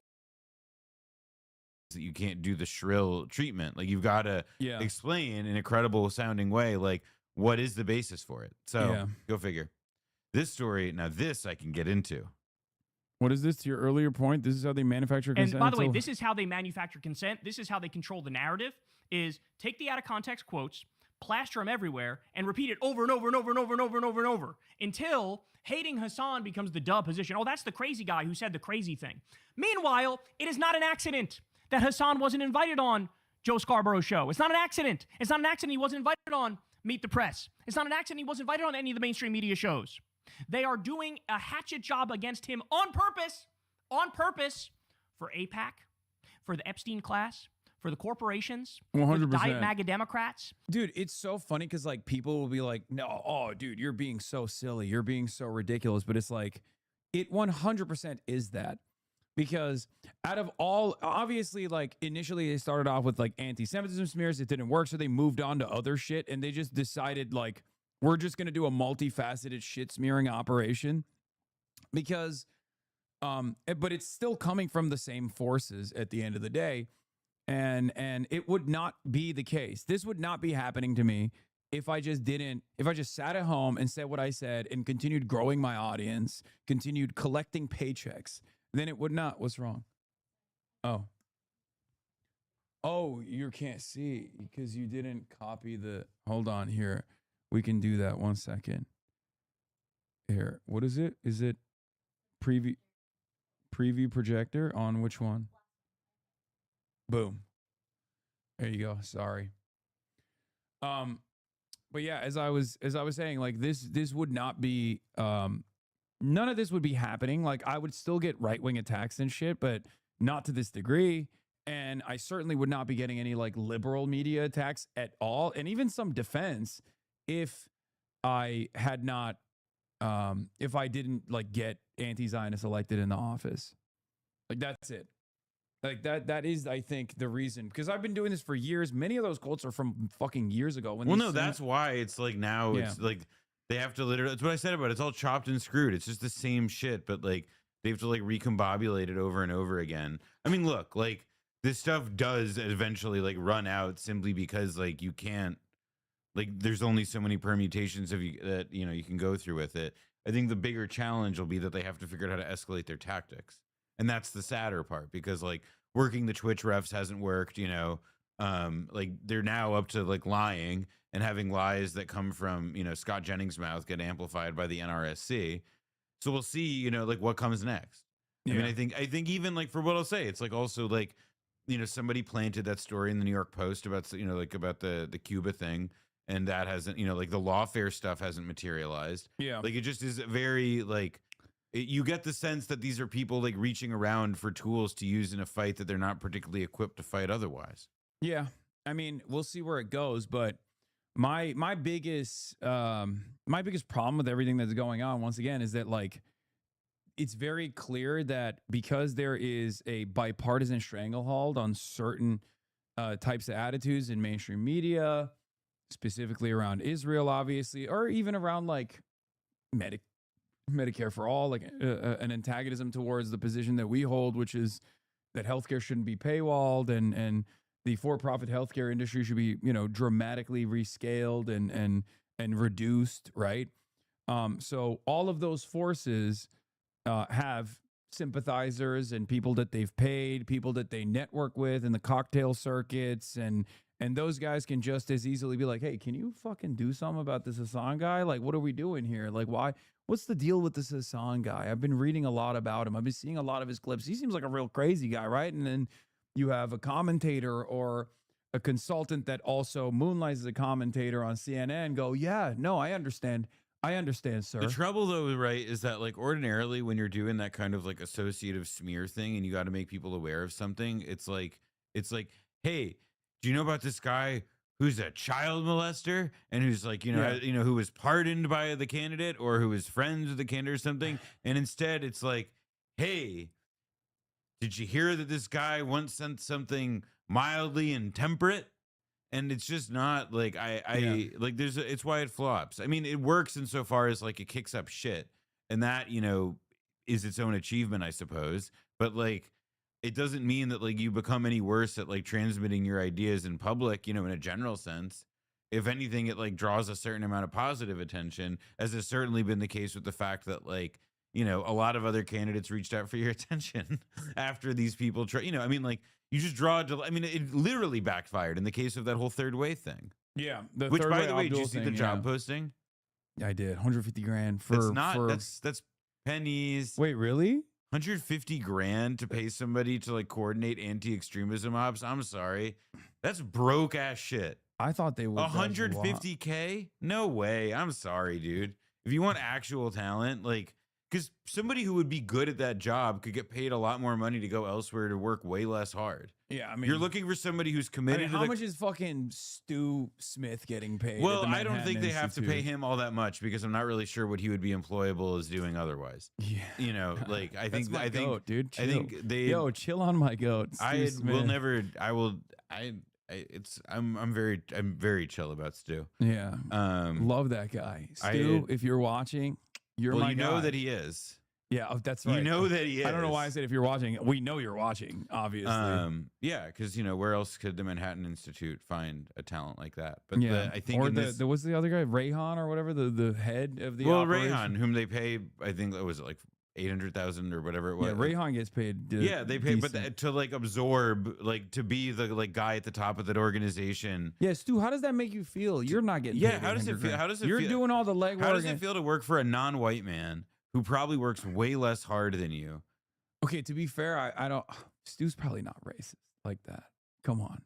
That you can't do the shrill treatment. Like, you've got to explain in a credible sounding way, like, what is the basis for it? So go figure. This story, now this I can get into. What is this? To your earlier point, this is how they manufacture consent. And by the way, this is how they manufacture consent. This is how they control the narrative, is take the out of context quotes, plaster them everywhere, and repeat it over and over and over and over and over and over and over until hating Hassan becomes the duh position. Oh, that's the crazy guy who said the crazy thing. Meanwhile, it is not an accident that Hassan wasn't invited on Joe Scarborough's show. It's not an accident. It's not an accident he wasn't invited on Meet the Press. It's not an accident he wasn't invited on any of the mainstream media shows. They are doing a hatchet job against him on purpose, for AIPAC, for the Epstein class, for the corporations, 100%. for the Diet MAGA Democrats. Dude, it's so funny because, like, people will be like, no, oh, dude, you're being so silly. You're being so ridiculous. But it's like, it 100% is that. Because out of all, obviously, like, initially they started off with, like, anti-Semitism smears. It didn't work, so they moved on to other shit. And they just decided, like, we're just going to do a multifaceted shit smearing operation. Because, but it's still coming from the same forces at the end of the day. And it would not be the case. This would not be happening to me if I just sat at home and said what I said and continued growing my audience, continued collecting paychecks. Then it would not. What's wrong? Oh, you can't see because you didn't copy the, hold on here. We can do that 1 second. Here, what is it? Is it preview projector on which one? Boom. There you go. Sorry. But yeah, as I was saying, like, this would not be none of this would be happening. Like, I would still get right-wing attacks and shit, but not to this degree. And I certainly would not be getting any, like, liberal media attacks at all. And even some defense if I had not, if I didn't, like, get anti-Zionists elected in the office. Like, that's it. Like, that is, I think, the reason. Because I've been doing this for years. Many of those quotes are from fucking years ago. Well, no, that's why it's like now it's like they have to literally, that's what I said about it. It's all chopped and screwed. It's just the same shit, but like they have to like recombobulate it over and over again. I mean, look, like this stuff does eventually like run out simply because like you can't, like there's only so many permutations of you that, you know, you can go through with it. I think the bigger challenge will be that they have to figure out how to escalate their tactics. And that's the sadder part because like working the Twitch refs hasn't worked, you know, like they're now up to like lying and having lies that come from, you know, Scott Jennings' mouth get amplified by the NRSC. So we'll see, you know, like what comes next. I mean, I think even like for what I'll say, it's like also like, you know, somebody planted that story in the New York Post about, you know, like about the Cuba thing. And that hasn't, you know, like the lawfare stuff hasn't materialized. Yeah. Like it just is very like, you get the sense that these are people like reaching around for tools to use in a fight that they're not particularly equipped to fight otherwise. Yeah. I mean, we'll see where it goes, but my biggest problem with everything that's going on once again is that like it's very clear that because there is a bipartisan stranglehold on certain types of attitudes in mainstream media, specifically around Israel, obviously, or even around like Medicare for all, like an antagonism towards the position that we hold, which is that healthcare shouldn't be paywalled and the for-profit healthcare industry should be, you know, dramatically rescaled and reduced, right? So all of those forces have sympathizers and people that they've paid, people that they network with in the cocktail circuits, and those guys can just as easily be like, hey, can you fucking do something about this Hassan guy? Like, what are we doing here? Like, why? What's the deal with this Hassan guy? I've been reading a lot about him. I've been seeing a lot of his clips. He seems like a real crazy guy, right? And then you have a commentator or a consultant that also moonlights as a commentator on CNN go, yeah, no, I understand I understand, sir. The trouble, though, right, is that like ordinarily when you're doing that kind of like associative smear thing, and you got to make people aware of something, it's like, hey, do you know about this guy who's a child molester and who's like, who was pardoned by the candidate or who was friends with the candidate or something? And instead, it's like, hey, did you hear that this guy once sent something mildly intemperate? And it's just not like it's why it flops. I mean, it works insofar as like it kicks up shit, and that is its own achievement, I suppose. But like, it doesn't mean that like you become any worse at like transmitting your ideas in public, in a general sense. If anything, it like draws a certain amount of positive attention, as has certainly been the case with the fact that like a lot of other candidates reached out for your attention after these people try. You just draw. It literally backfired in the case of that whole third way thing. Yeah. Which, by the way, did you see the job posting? I did. 150 grand for. It's not. That's pennies. Wait, really? 150 grand to pay somebody to like coordinate anti-extremism ops. I'm sorry, that's broke ass shit. I thought they would. 150K? No way. I'm sorry, dude. If you want actual talent, like. Because somebody who would be good at that job could get paid a lot more money to go elsewhere to work way less hard. Yeah, I mean, you're looking for somebody who's committed. How much is fucking Stu Smith getting paid? Well, I don't think they have to pay him all that much because I'm not really sure what he would be employable as doing otherwise. Yeah, I think, goat, dude. Chill. I think they. Chill on my goat. I will never. I will. I'm very chill about Stu. Yeah. Love that guy, Stu. If you're watching. You're my guy. That he is. Yeah, that's right. You know that he is. I don't know why I said if you're watching. We know you're watching, obviously. Yeah, because where else could the Manhattan Institute find a talent like that? But I think there was the other guy, Rayhan or whatever, the head of the operation. Rayhan, whom they pay, I think it was like 800,000 or whatever it was. Yeah, Rayhan gets paid. They pay, but to like absorb, like to be the like guy at the top of that organization. Yeah, Stu, how does that make you feel? You're not getting. Yeah, how does it feel? How does it? You're feel? doing all the legwork. How does it feel to work for a non-white man who probably works way less hard than you? Okay, to be fair, I don't. Stu's probably not racist like that. Come on.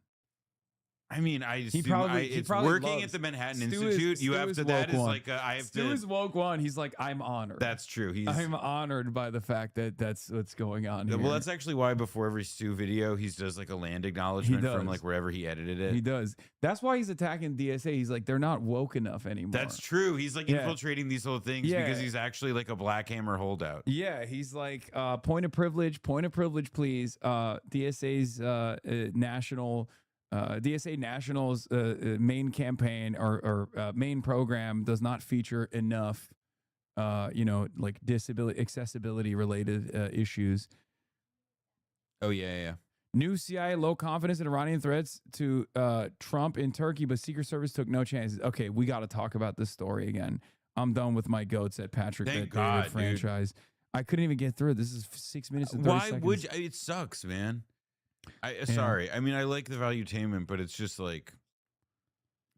I mean, it's working at the Manhattan Institute. You have to. That is like I have to. Stu is woke one. He's like, I'm honored. That's true. I'm honored by the fact that that's what's going on here. Well, that's actually why before every Stu video, he does like a land acknowledgement from like wherever he edited it. He does. That's why he's attacking DSA. He's like, they're not woke enough anymore. That's true. He's like infiltrating these whole things because he's actually like a Black Hammer holdout. Yeah, he's like, point of privilege, please. DSA's national. DSA National's main campaign or main program does not feature enough, like accessibility related issues. Oh, yeah. New CIA low confidence in Iranian threats to Trump in Turkey, but Secret Service took no chances. Okay, we got to talk about this story again. I'm done with my goats at Patrick Thank Bet God, David franchise. I couldn't even get through it. This is 6 minutes and 30 seconds. Why would you? It sucks, man. Sorry. I mean, I like the valuetainment, but it's just like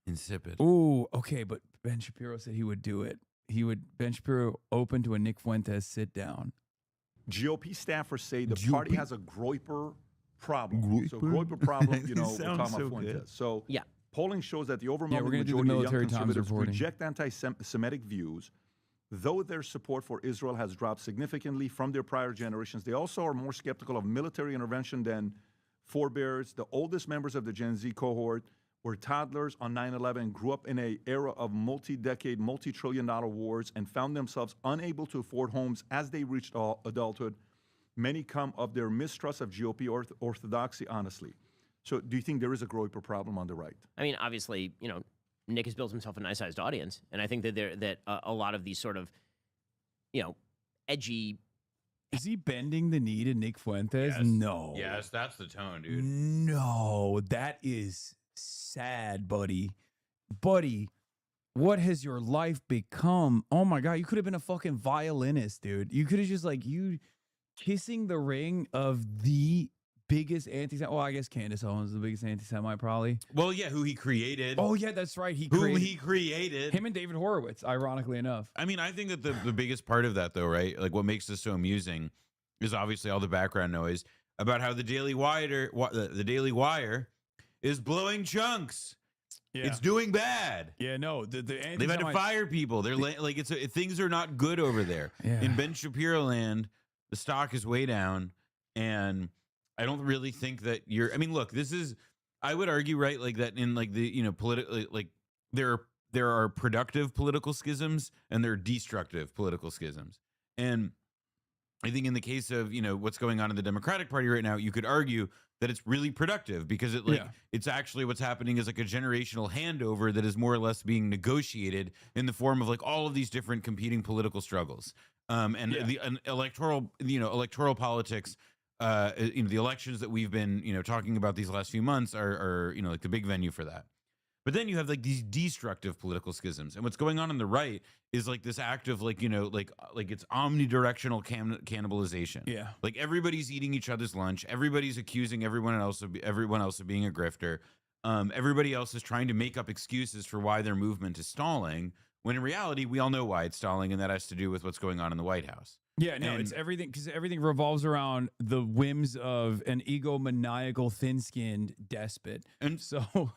insipid. Ooh, okay, but Ben Shapiro said he would do it. Ben Shapiro open to a Nick Fuentes sit down. GOP staffers say the party has a Groyper problem. So Groyper problem, will come up Fuentes. So polling shows that the overwhelming majority of young conservatives reject anti-Semitic views. Though their support for Israel has dropped significantly from their prior generations, they also are more skeptical of military intervention than forebears. The oldest members of the Gen Z cohort were toddlers on 9/11, grew up in an era of multi-decade, multi-trillion-dollar wars, and found themselves unable to afford homes as they reached adulthood. Many come of their mistrust of GOP orthodoxy, honestly. So do you think there is a Groyper problem on the right? I mean, obviously, Nick has built himself a nice-sized audience, and I think that a lot of these sort of, edgy. Is he bending the knee to Nick Fuentes? Yes. No. Yes, that's the tone, dude. No, that is sad, buddy. Buddy, what has your life become? Oh my God, you could have been a fucking violinist, dude. You could have just you kissing the ring of the biggest anti-Semite. Well, I guess Candace Owens is the biggest anti-Semite, probably. Well, yeah, who he created. Oh, yeah, that's right. He created. Him and David Horowitz, ironically enough. I mean, I think that the biggest part of that, though, right? Like, what makes this so amusing is obviously all the background noise about how the Daily Wire is blowing chunks. It's doing bad. Yeah, no, they've had to fire people. They're like things are not good over there. Yeah. In Ben Shapiro land, the stock is way down, and I don't really think that I mean, look, this is, I would argue, right, like that in like the politically, like there are productive political schisms and there are destructive political schisms, and I think in the case of what's going on in the Democratic Party right now, you could argue that it's really productive because it's actually what's happening is like a generational handover that is more or less being negotiated in the form of like all of these different competing political struggles. The electoral politics, the elections that we've been talking about these last few months are like the big venue for that. But then you have like these destructive political schisms, and what's going on the right is like this act of like it's omnidirectional cannibalization. Yeah, like everybody's eating each other's lunch, everybody's accusing everyone else of being a grifter. Everybody else is trying to make up excuses for why their movement is stalling, when in reality we all know why it's stalling, and that has to do with what's going on in the White House. Yeah, no, it's everything, because everything revolves around the whims of an egomaniacal, thin-skinned despot, and so.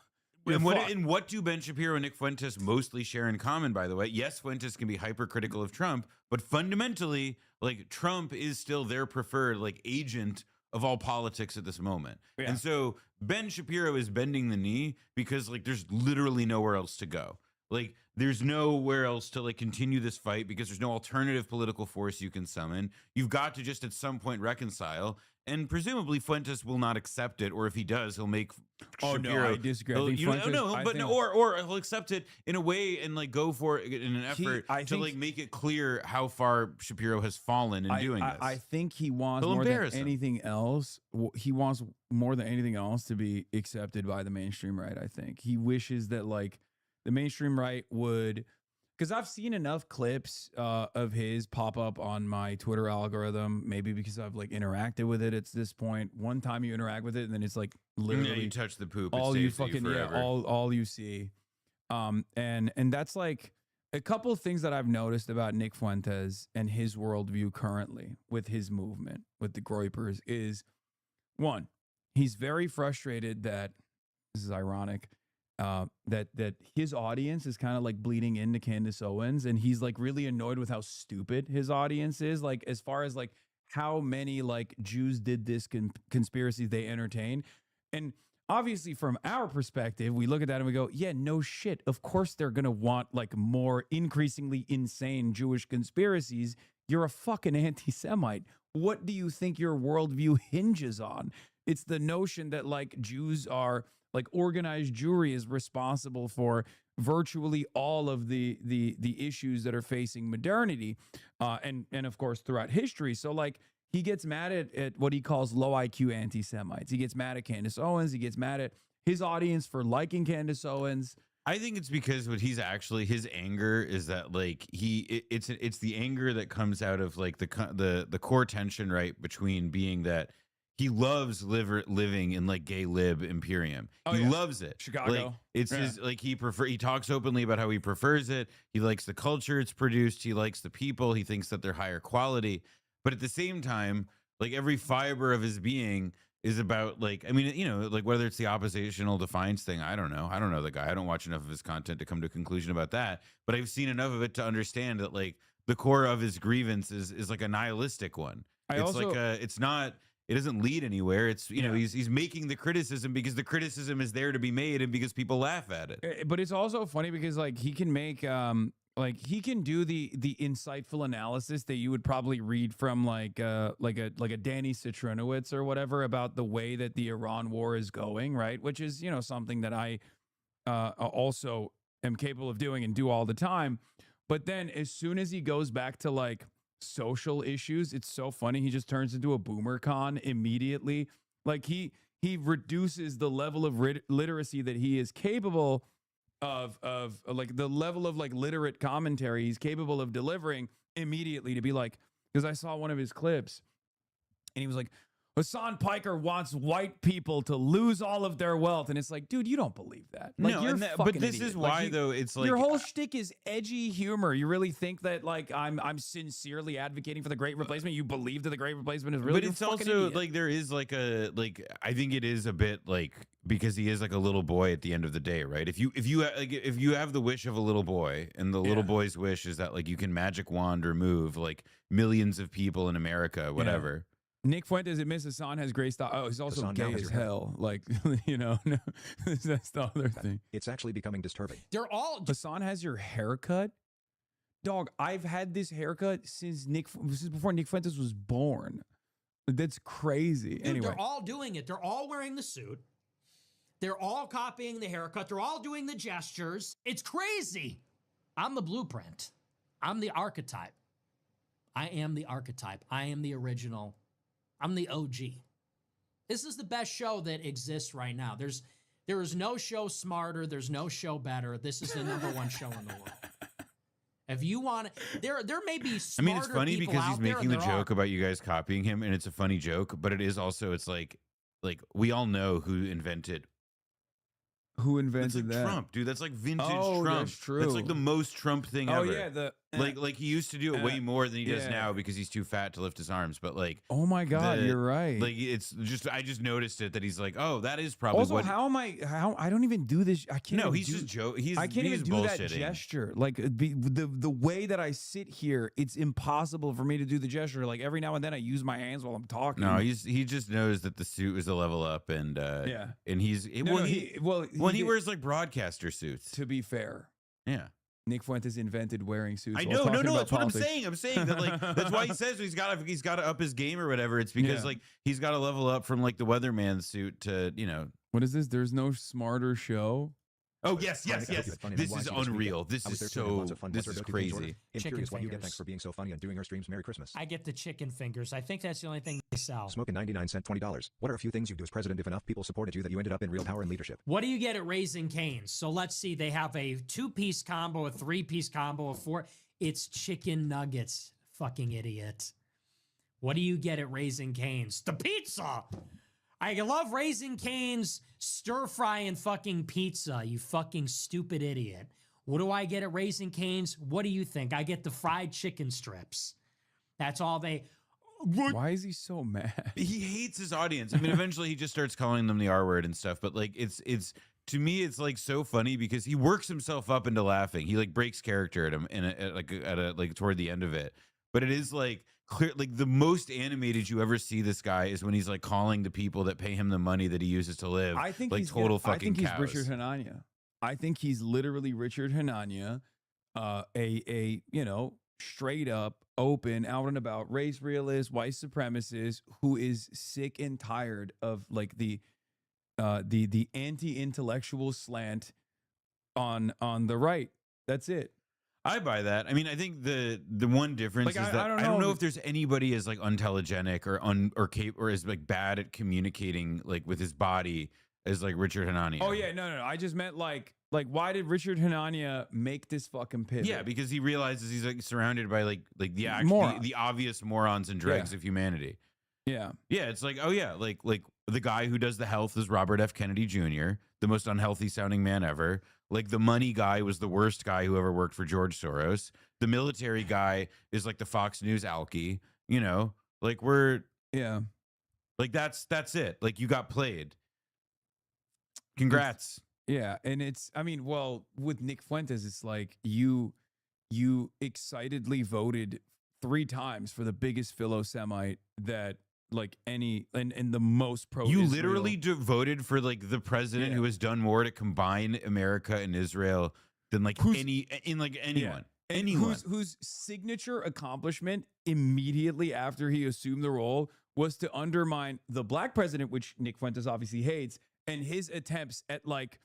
And what do Ben Shapiro and Nick Fuentes mostly share in common, by the way? Yes, Fuentes can be hypercritical of Trump, but fundamentally, like, Trump is still their preferred like agent of all politics at this moment. Yeah. And so Ben Shapiro is bending the knee because like there's literally nowhere else to go. Like there's nowhere else to like continue this fight because there's no alternative political force you can summon. You've got to just at some point reconcile. And presumably Fuentes will not accept it, or if he does, he'll make Shapiro. No, I disagree. I think or he'll accept it in a way and like go for it in an effort to like make it clear how far Shapiro has fallen in doing this. I think he wants more than anything else. He wants more than anything else to be accepted by the mainstream right. I think he wishes that like the mainstream right would. Because I've seen enough clips of his pop up on my Twitter algorithm, maybe because I've like interacted with it at this point. One time you interact with it, and then it's like literally you touch the poop. All you fucking all you see. And that's like a couple of things that I've noticed about Nick Fuentes and his worldview currently with his movement with the Groypers is, one, he's very frustrated that, this is ironic, that his audience is kind of like bleeding into Candace Owens, and he's like really annoyed with how stupid his audience is, like as far as like how many like Jews did this conspiracy they entertain. And obviously from our perspective, we look at that and we go, yeah, no shit, of course they're gonna want like more increasingly insane Jewish conspiracies. You're a fucking anti-Semite. What do you think your worldview hinges on? It's the notion that like Jews are like organized Jewry is responsible for virtually all of the issues that are facing modernity, and of course throughout history. So like he gets mad at what he calls low IQ anti-Semites. He gets mad at Candace Owens. He gets mad at his audience for liking Candace Owens. I think it's because what he's actually, his anger is that like it's the anger that comes out of like the core tension right between being that he loves living in like gay lib imperium. He loves it. Chicago. Like, it's his like he talks openly about how he prefers it. He likes the culture it's produced. He likes the people. He thinks that they're higher quality. But at the same time, like every fiber of his being is about like, I mean, like whether it's the oppositional defiance thing, I don't know the guy. I don't watch enough of his content to come to a conclusion about that. But I've seen enough of it to understand that like the core of his grievance is like a nihilistic one. It doesn't lead anywhere. It's he's making the criticism because the criticism is there to be made and because people laugh at it. But it's also funny because like he can make he can do the insightful analysis that you would probably read from like a Danny Citronowitz or whatever about the way that the Iran war is going, right? Which is something that I also am capable of doing and do all the time. But then as soon as he goes back to like social issues, it's so funny. He just turns into a boomer con immediately. Like he reduces the level of literacy that he is capable of like the level of like literate commentary he's capable of delivering immediately to be like, because I saw one of his clips and he was like, Hassan Piker wants white people to lose all of their wealth, and it's like, dude, you don't believe that. Like, No, you're and fucking but this idiot. is Like, why though. It's like your whole shtick is edgy humor. You really think that like I'm sincerely advocating for the Great Replacement? You believe that the Great Replacement is really? But it's also like there is like a like I think it is a bit like because he is like a little boy at the end of the day, right? If you have the wish of a little boy, and the little boy's wish is that like you can magic wand or move like millions of people in America, whatever. Nick Fuentes admits Hassan has great style. Oh, he's also Hassan gay now has as your hair. hell. Like, you know, no, that's the other thing. It's actually becoming disturbing. They're all Hassan has your haircut, dog. I've had this haircut since before Nick Fuentes was born. That's crazy. Dude, anyway, they're all doing it. They're all wearing the suit. They're all copying the haircut. They're all doing the gestures. It's crazy. I'm the blueprint. I'm the archetype. I am the archetype. I am the original. I'm the OG. This is the best show that exists right now. There is no show smarter. There's no show better. This is the #1 show in the world. If you want it, there may be smarter I mean, it's funny people because out he's there, making the and there joke about you guys copying him, and it's a funny joke. But it is also, it's like we all know who invented. Who It's invented like that? Trump, dude. That's like vintage Oh, Trump. that's true. That's like the most Trump thing Oh, ever. yeah, the- like he used to do it way more than he does yeah. now because he's too fat to lift his arms. But like, oh my God, you're right. Like it's just I just noticed it that he's like, oh, that is probably Also, what. how I don't even do this. I can't. No, even he's do- just joke. He's I can't he's even do that bullshitting. gesture. Like the way that I sit here, it's impossible for me to do the gesture. Like every now and then, I use my hands while I'm talking. No, he just knows that the suit was a level up, and Yeah. and he's No, when no, he did- wears like broadcaster suits. To be fair, yeah. Nick Fuentes invented wearing suits. I while know, talking about that's what I'm politics. saying. I'm saying that like that's why he says he's got to up his game or whatever. It's because Yeah. like he's got to level up from like the weatherman suit to What is this? There's no smarter show. Oh yes. This is unreal. This is crazy. I'm curious why you get thanks for being so funny and doing our streams. Merry Christmas. I get the chicken fingers. I think that's the only thing they sell. Smoking 99-cent $20. What are a few things you'd do as president if enough people supported you that you ended up in real power and leadership? What do you get at Raising Cane's? So let's see. They have a 2-piece combo, a 3-piece combo, a 4. It's chicken nuggets. Fucking idiot. What do you get at Raising Cane's? The pizza. I love Raising Cane's stir fry and fucking pizza. You fucking stupid idiot. What do I get at Raising Cane's? What do you think? I get the fried chicken strips. That's all they. Why is he so mad? He hates his audience. I mean, eventually he just starts calling them the R word and stuff. But like, it's to me, it's like so funny because he works himself up into laughing. He like breaks character at him like toward the end of it. But it is like clear, like the most animated you ever see this guy is when he's like calling the people that pay him the money that he uses to live. I think like he's total I fucking think he's cows. Richard Hanania. I think he's literally Richard Hanania, a straight up, open, out and about race realist, white supremacist who is sick and tired of like the anti-intellectual slant on the right. That's it. I buy that. I mean, I think the one difference Like, is that I I don't don't know know if there's anybody as like untelegenic or as like bad at communicating like with his body as like Richard Hanania. Oh yeah, no. I just meant like why did Richard Hanania make this fucking pivot? Yeah, because he realizes he's like surrounded by like the obvious morons and dregs of humanity. Yeah. Yeah, it's like, oh yeah, like the guy who does the health is Robert F. Kennedy Jr., the most unhealthy sounding man ever. Like the money guy was the worst guy who ever worked for George Soros. The military guy is like the Fox News alky, like like that's it. Like you got played. Congrats. Yeah, and it's with Nick Fuentes, it's like you excitedly voted 3 times for the biggest Philo-Semite that like any and the most pro. You literally voted for like the president who has done more to combine America and Israel than like anyone. Yeah. Anyone whose signature accomplishment immediately after he assumed the role was to undermine the black president, which Nick Fuentes obviously hates, and his attempts at like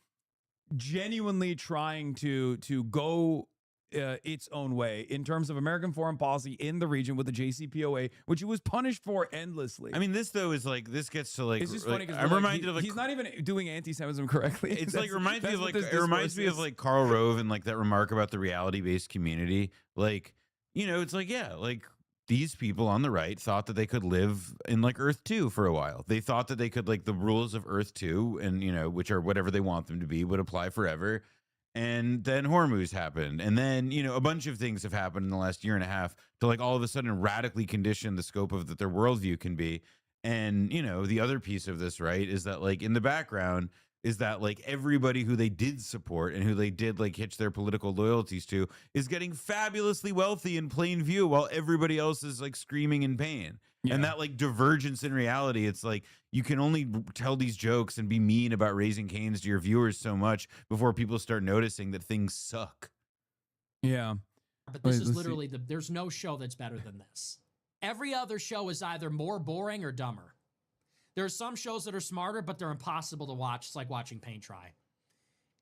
genuinely trying to go its own way in terms of American foreign policy in the region with the JCPOA, which he was punished for endlessly. I mean, this though is like this gets to like. It's just funny like, because I'm reminded of like he's not even doing anti-Semitism correctly. It's like reminds me of like it reminds me of like Karl Rove and like that remark about the reality-based community. Like, it's like like these people on the right thought that they could live in like Earth 2 for a while. They thought that they could, like, the rules of Earth 2 and, you know, which are whatever they want them to be, would apply forever. And then Hormuz happened. And then, you know, a bunch of things have happened in the last year and a half to, like, all of a sudden radically condition the scope of that their worldview can be. And, you know, the other piece of this, right, is that, like, in the background is that, like, everybody who they did support and who they did, like, hitch their political loyalties to is getting fabulously wealthy in plain view while everybody else is, like, screaming in pain. Yeah. And that, like, divergence in reality, it's like you can only tell these jokes and be mean about Raising Cane's to your viewers so much before people start noticing that things suck. Yeah. But this is literally, there's no show that's better than this. Every other show is either more boring or dumber. There are some shows that are smarter, but they're impossible to watch. It's like watching paint dry.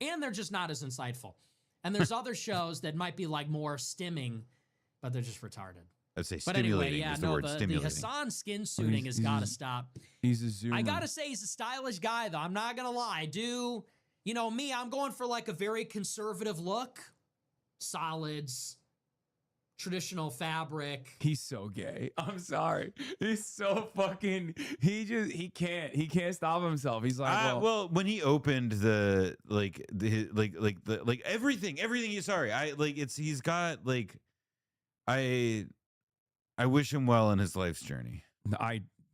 And they're just not as insightful. And there's other shows that might be like more stimming, but they're just retarded. I'd say but stimulating anyway, is the word, stimulating. The Hassan skin suiting has got to stop. He's a zoomer. I got to say he's a stylish guy, though. I'm not going to lie. You know me, I'm going for like a very conservative look. Solids. Traditional fabric. He's so gay. I'm sorry. He's so fucking. He can't stop himself. He's like, well, when he opened the everything. He's got like, I wish him well in his life's journey.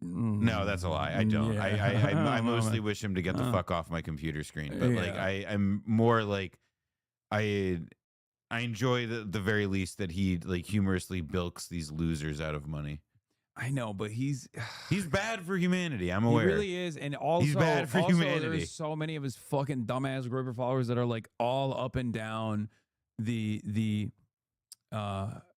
No, that's a lie. I don't. Yeah. I mostly wish him to get the fuck off my computer screen. But like, I'm more like, I enjoy the very least that he like humorously bilks these losers out of money. I know, but he's bad for humanity. I'm aware. He really is, and also he's bad for humanity. There's so many of his fucking dumbass Groper followers that are like all up and down the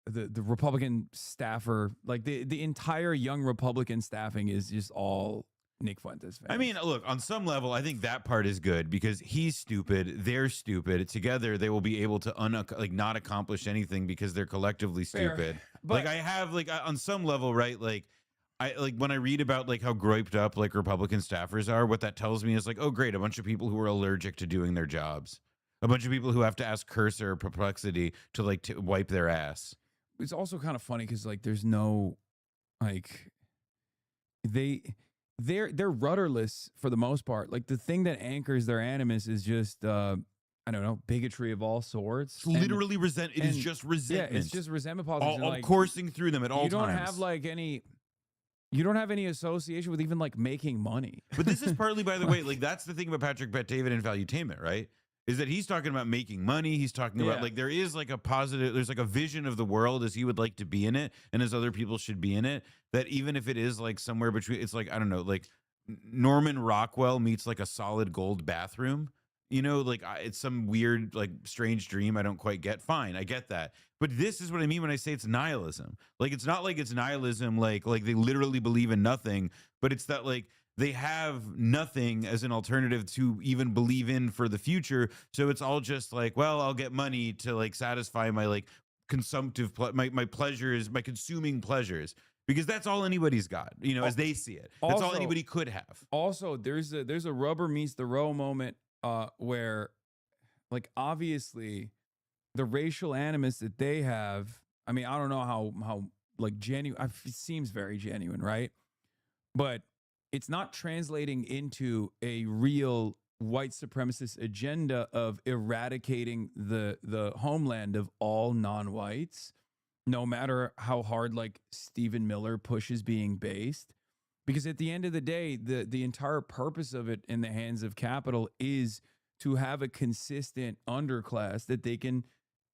Republican staffer. Like the entire young Republican staffing is just all Nick Fuentes fans. I mean, look, on some level, I think that part is good because he's stupid, they're stupid. Together, they will be able to not accomplish anything because they're collectively stupid. But like I have on some level, right? Like when I read about like how groiped up like Republican staffers are, what that tells me is like, oh great, a bunch of people who are allergic to doing their jobs, a bunch of people who have to ask Cursor or Perplexity to like to wipe their ass. It's also kind of funny because like there's no like they're rudderless for the most part. Like the thing that anchors their animus is just I don't know, bigotry of all sorts. It's literally resentment. It is just resentment. Yeah, it's just resentment politics. All coursing through them at all times. You don't have any association with even like making money. But this is partly, by the way, like that's the thing about Patrick Bet-David and Valuetainment, right? Is that he's talking about making money. He's talking about like there is like a positive, there's like a vision of the world as he would like to be in it and as other people should be in it. That even if it is like somewhere between, it's like, I don't know, like Norman Rockwell meets like a solid gold bathroom, you know, like it's some weird, like strange dream I don't quite get. Fine, I get that. But this is what I mean when I say it's nihilism. Like it's not like it's nihilism, like they literally believe in nothing, but it's that like, they have nothing as an alternative to even believe in for the future. So it's all just like, well, I'll get money to like satisfy my like consumptive, my pleasures, my consuming pleasures, because that's all anybody's got, you know, as they see it. That's also, all anybody could have. Also, there's a rubber meets the road moment where like obviously the racial animus that they have, I mean, I don't know how like genuine, it seems very genuine, right? But it's not translating into a real white supremacist agenda of eradicating the homeland of all non-whites, no matter how hard like Stephen Miller pushes being based. Because at the end of the day, the entire purpose of it in the hands of capital is to have a consistent underclass that they can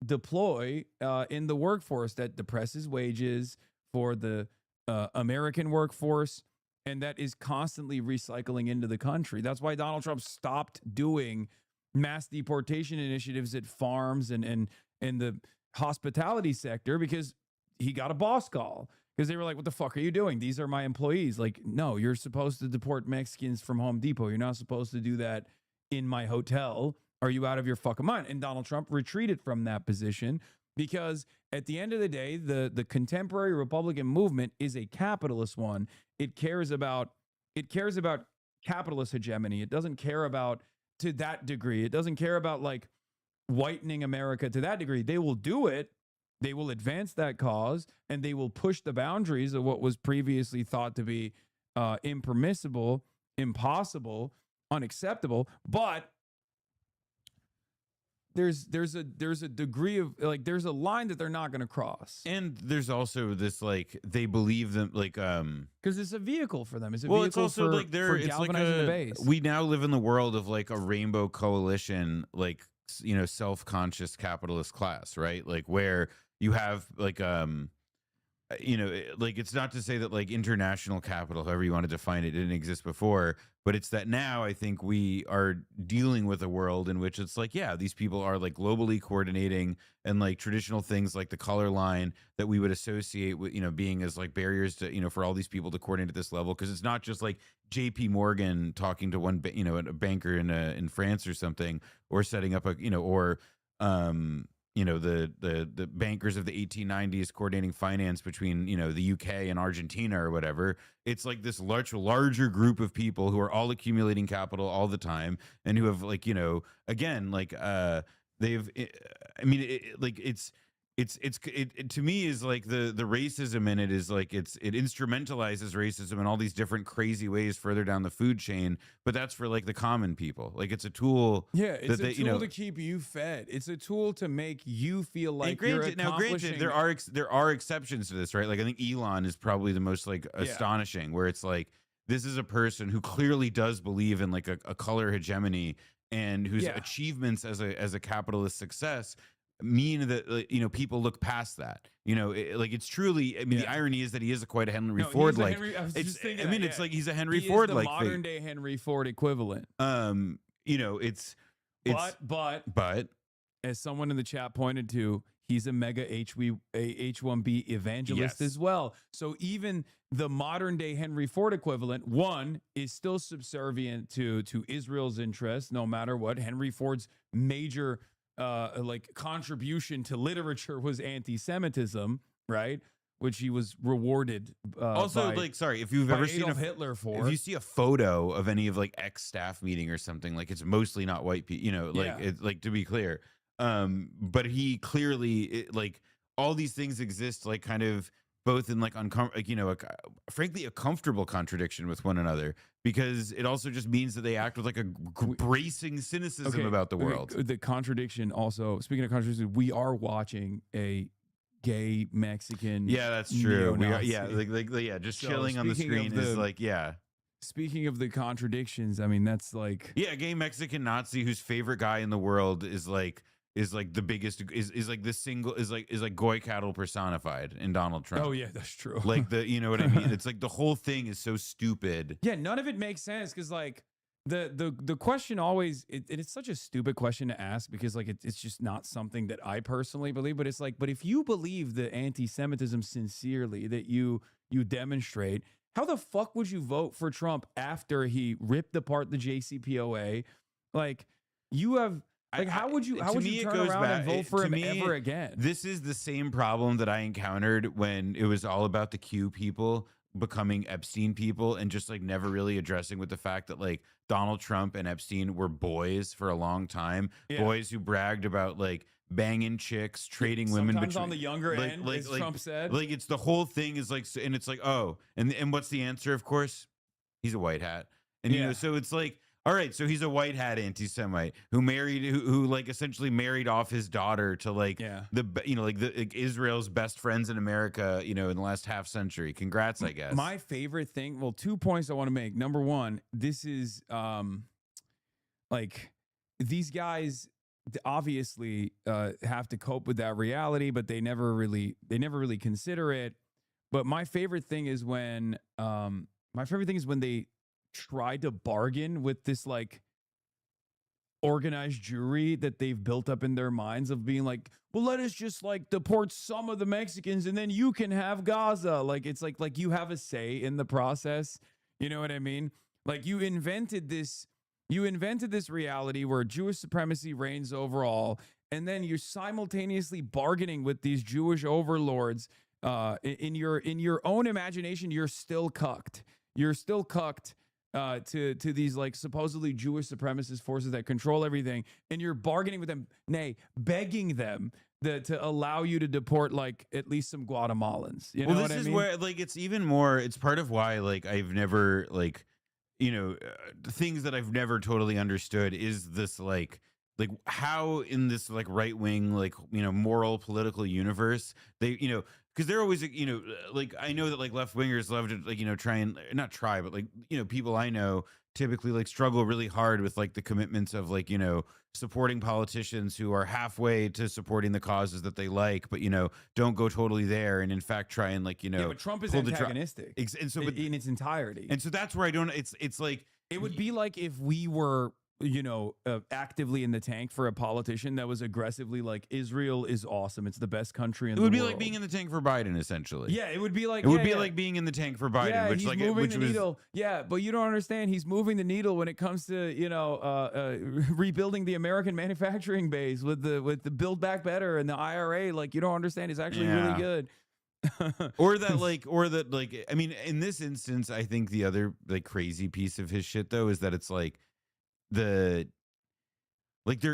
deploy in the workforce that depresses wages for the American workforce, and that is constantly recycling into the country. That's why Donald Trump stopped doing mass deportation initiatives at farms and the hospitality sector, because he got a boss call. Because they were like, what the fuck are you doing? These are my employees. Like, no, you're supposed to deport Mexicans from Home Depot. You're not supposed to do that in my hotel. Are you out of your fucking mind? And Donald Trump retreated from that position because at the end of the day, the contemporary Republican movement is a capitalist one. It cares about capitalist hegemony. It doesn't care about to that degree. It doesn't care about like whitening America to that degree. They will do it. They will advance that cause, and they will push the boundaries of what was previously thought to be impermissible, impossible, unacceptable. But there's a degree of like there's a line that they're not going to cross, and there's also this like they believe them like because it's a vehicle for them. It's a well, vehicle it's also for, like they're for it's like galvanizing the base. we now live in the world of like a rainbow coalition, like self-conscious capitalist class, right? Like where you have like like it's not to say that like international capital, however you want to define it, didn't exist before, but it's that now I think we are dealing with a world in which it's like, yeah, these people are like globally coordinating, and like traditional things like the color line that we would associate with, being as like barriers to, for all these people to coordinate at this level. Cause it's not just like JP Morgan talking to one, a banker in France or something, or setting up a, the bankers of the 1890s coordinating finance between, the UK and Argentina or whatever. It's like this larger group of people who are all accumulating capital all the time, and who have like, again, like they've, it to me is like the racism in it is like it instrumentalizes racism in all these different crazy ways further down the food chain, but that's for like the common people. Like it's a tool. Yeah, it's a tool to keep you fed. It's a tool to make you feel like you're accomplishing. There are exceptions to this, right? Like I think Elon is probably the most like astonishing, where it's like this is a person who clearly does believe in like a color hegemony, and whose achievements as a capitalist success mean that people look past that. It's truly. I mean, the irony is that he is quite a Henry Ford like. It's like he's a Henry Ford like modern day Henry Ford equivalent. But as someone in the chat pointed to, he's a mega H1B evangelist as well. So even the modern day Henry Ford equivalent, one, is still subservient to Israel's interests, no matter what. Henry Ford's major contribution to literature was anti-Semitism, right? Which he was rewarded. Also, if you've ever seen Hitler for, if you see a photo of any of like ex-staff meeting or something, like it's mostly not white people. It's like, to be clear. But he clearly like all these things exist, like kind of both in like frankly a comfortable contradiction with one another, because it also just means that they act with like a bracing cynicism about the world. The contradiction also, speaking of contradiction, we are watching a gay Mexican. Yeah, that's true. We are, just chilling on the screen is like, Speaking of the contradictions, I mean, that's like, a gay Mexican Nazi whose favorite guy in the world is like the biggest is like this single is like Goy cattle personified in Donald Trump. Oh yeah, that's true. Like you know what I mean? It's like the whole thing is so stupid. Yeah, none of it makes sense, because like the question always it's such a stupid question to ask, because like it's just not something that I personally believe. But it's like, but if you believe the anti-Semitism sincerely that you demonstrate, how the fuck would you vote for Trump after he ripped apart the JCPOA? Like you have. Like, how would you turn around and vote for him ever again? This is the same problem that I encountered when it was all about the Q people becoming Epstein people, and just like never really addressing with the fact that like Donald Trump and Epstein were boys for a long time. Boys who bragged about like banging chicks, trading women. Sometimes on the younger end, as Trump said. Like it's the whole thing is like, and it's like, oh, and what's the answer? Of course, he's a white hat. And so it's like, all right, so he's a white hat anti-Semite who like essentially married off his daughter to like Israel's best friends in America, in the last half century. Congrats, I guess. My favorite thing, 2 points I want to make. Number one, this is like these guys obviously have to cope with that reality, but they never really consider it. But my favorite thing is when they try to bargain with this like organized Jewry that they've built up in their minds of being like, well, let us just like deport some of the Mexicans and then you can have Gaza. Like it's like you have a say in the process. You know what I mean? Like you invented this reality where Jewish supremacy reigns over all, and then you're simultaneously bargaining with these Jewish overlords. In your own imagination, you're still cucked. You're still cucked to these like supposedly Jewish supremacist forces that control everything, and you're bargaining with them, nay, begging them to allow you to deport like at least some Guatemalans. You know well, what this I is mean? where like it's even more. It's part of why like I've never like things that I've never totally understood is this like how in this like right wing like moral political universe they because they're always like I know that like left wingers love to like try and not try but like people I know typically like struggle really hard with like the commitments of like supporting politicians who are halfway to supporting the causes that they like but don't go totally there and in fact try and like but Trump is pull the antagonistic and so in its entirety, and so that's where I don't it's like it would be like if we were actively in the tank for a politician that was aggressively like Israel is awesome, it's the best country in the world. It would be like being in the tank for Biden, essentially. Yeah, it would be like like being in the tank for Biden, yeah, which he's like moving the needle. Yeah, but you don't understand. He's moving the needle when it comes to rebuilding the American manufacturing base with the Build Back Better and the IRA. Like you don't understand. It's actually really good. or that I mean, in this instance, I think the other like crazy piece of his shit though is that it's like there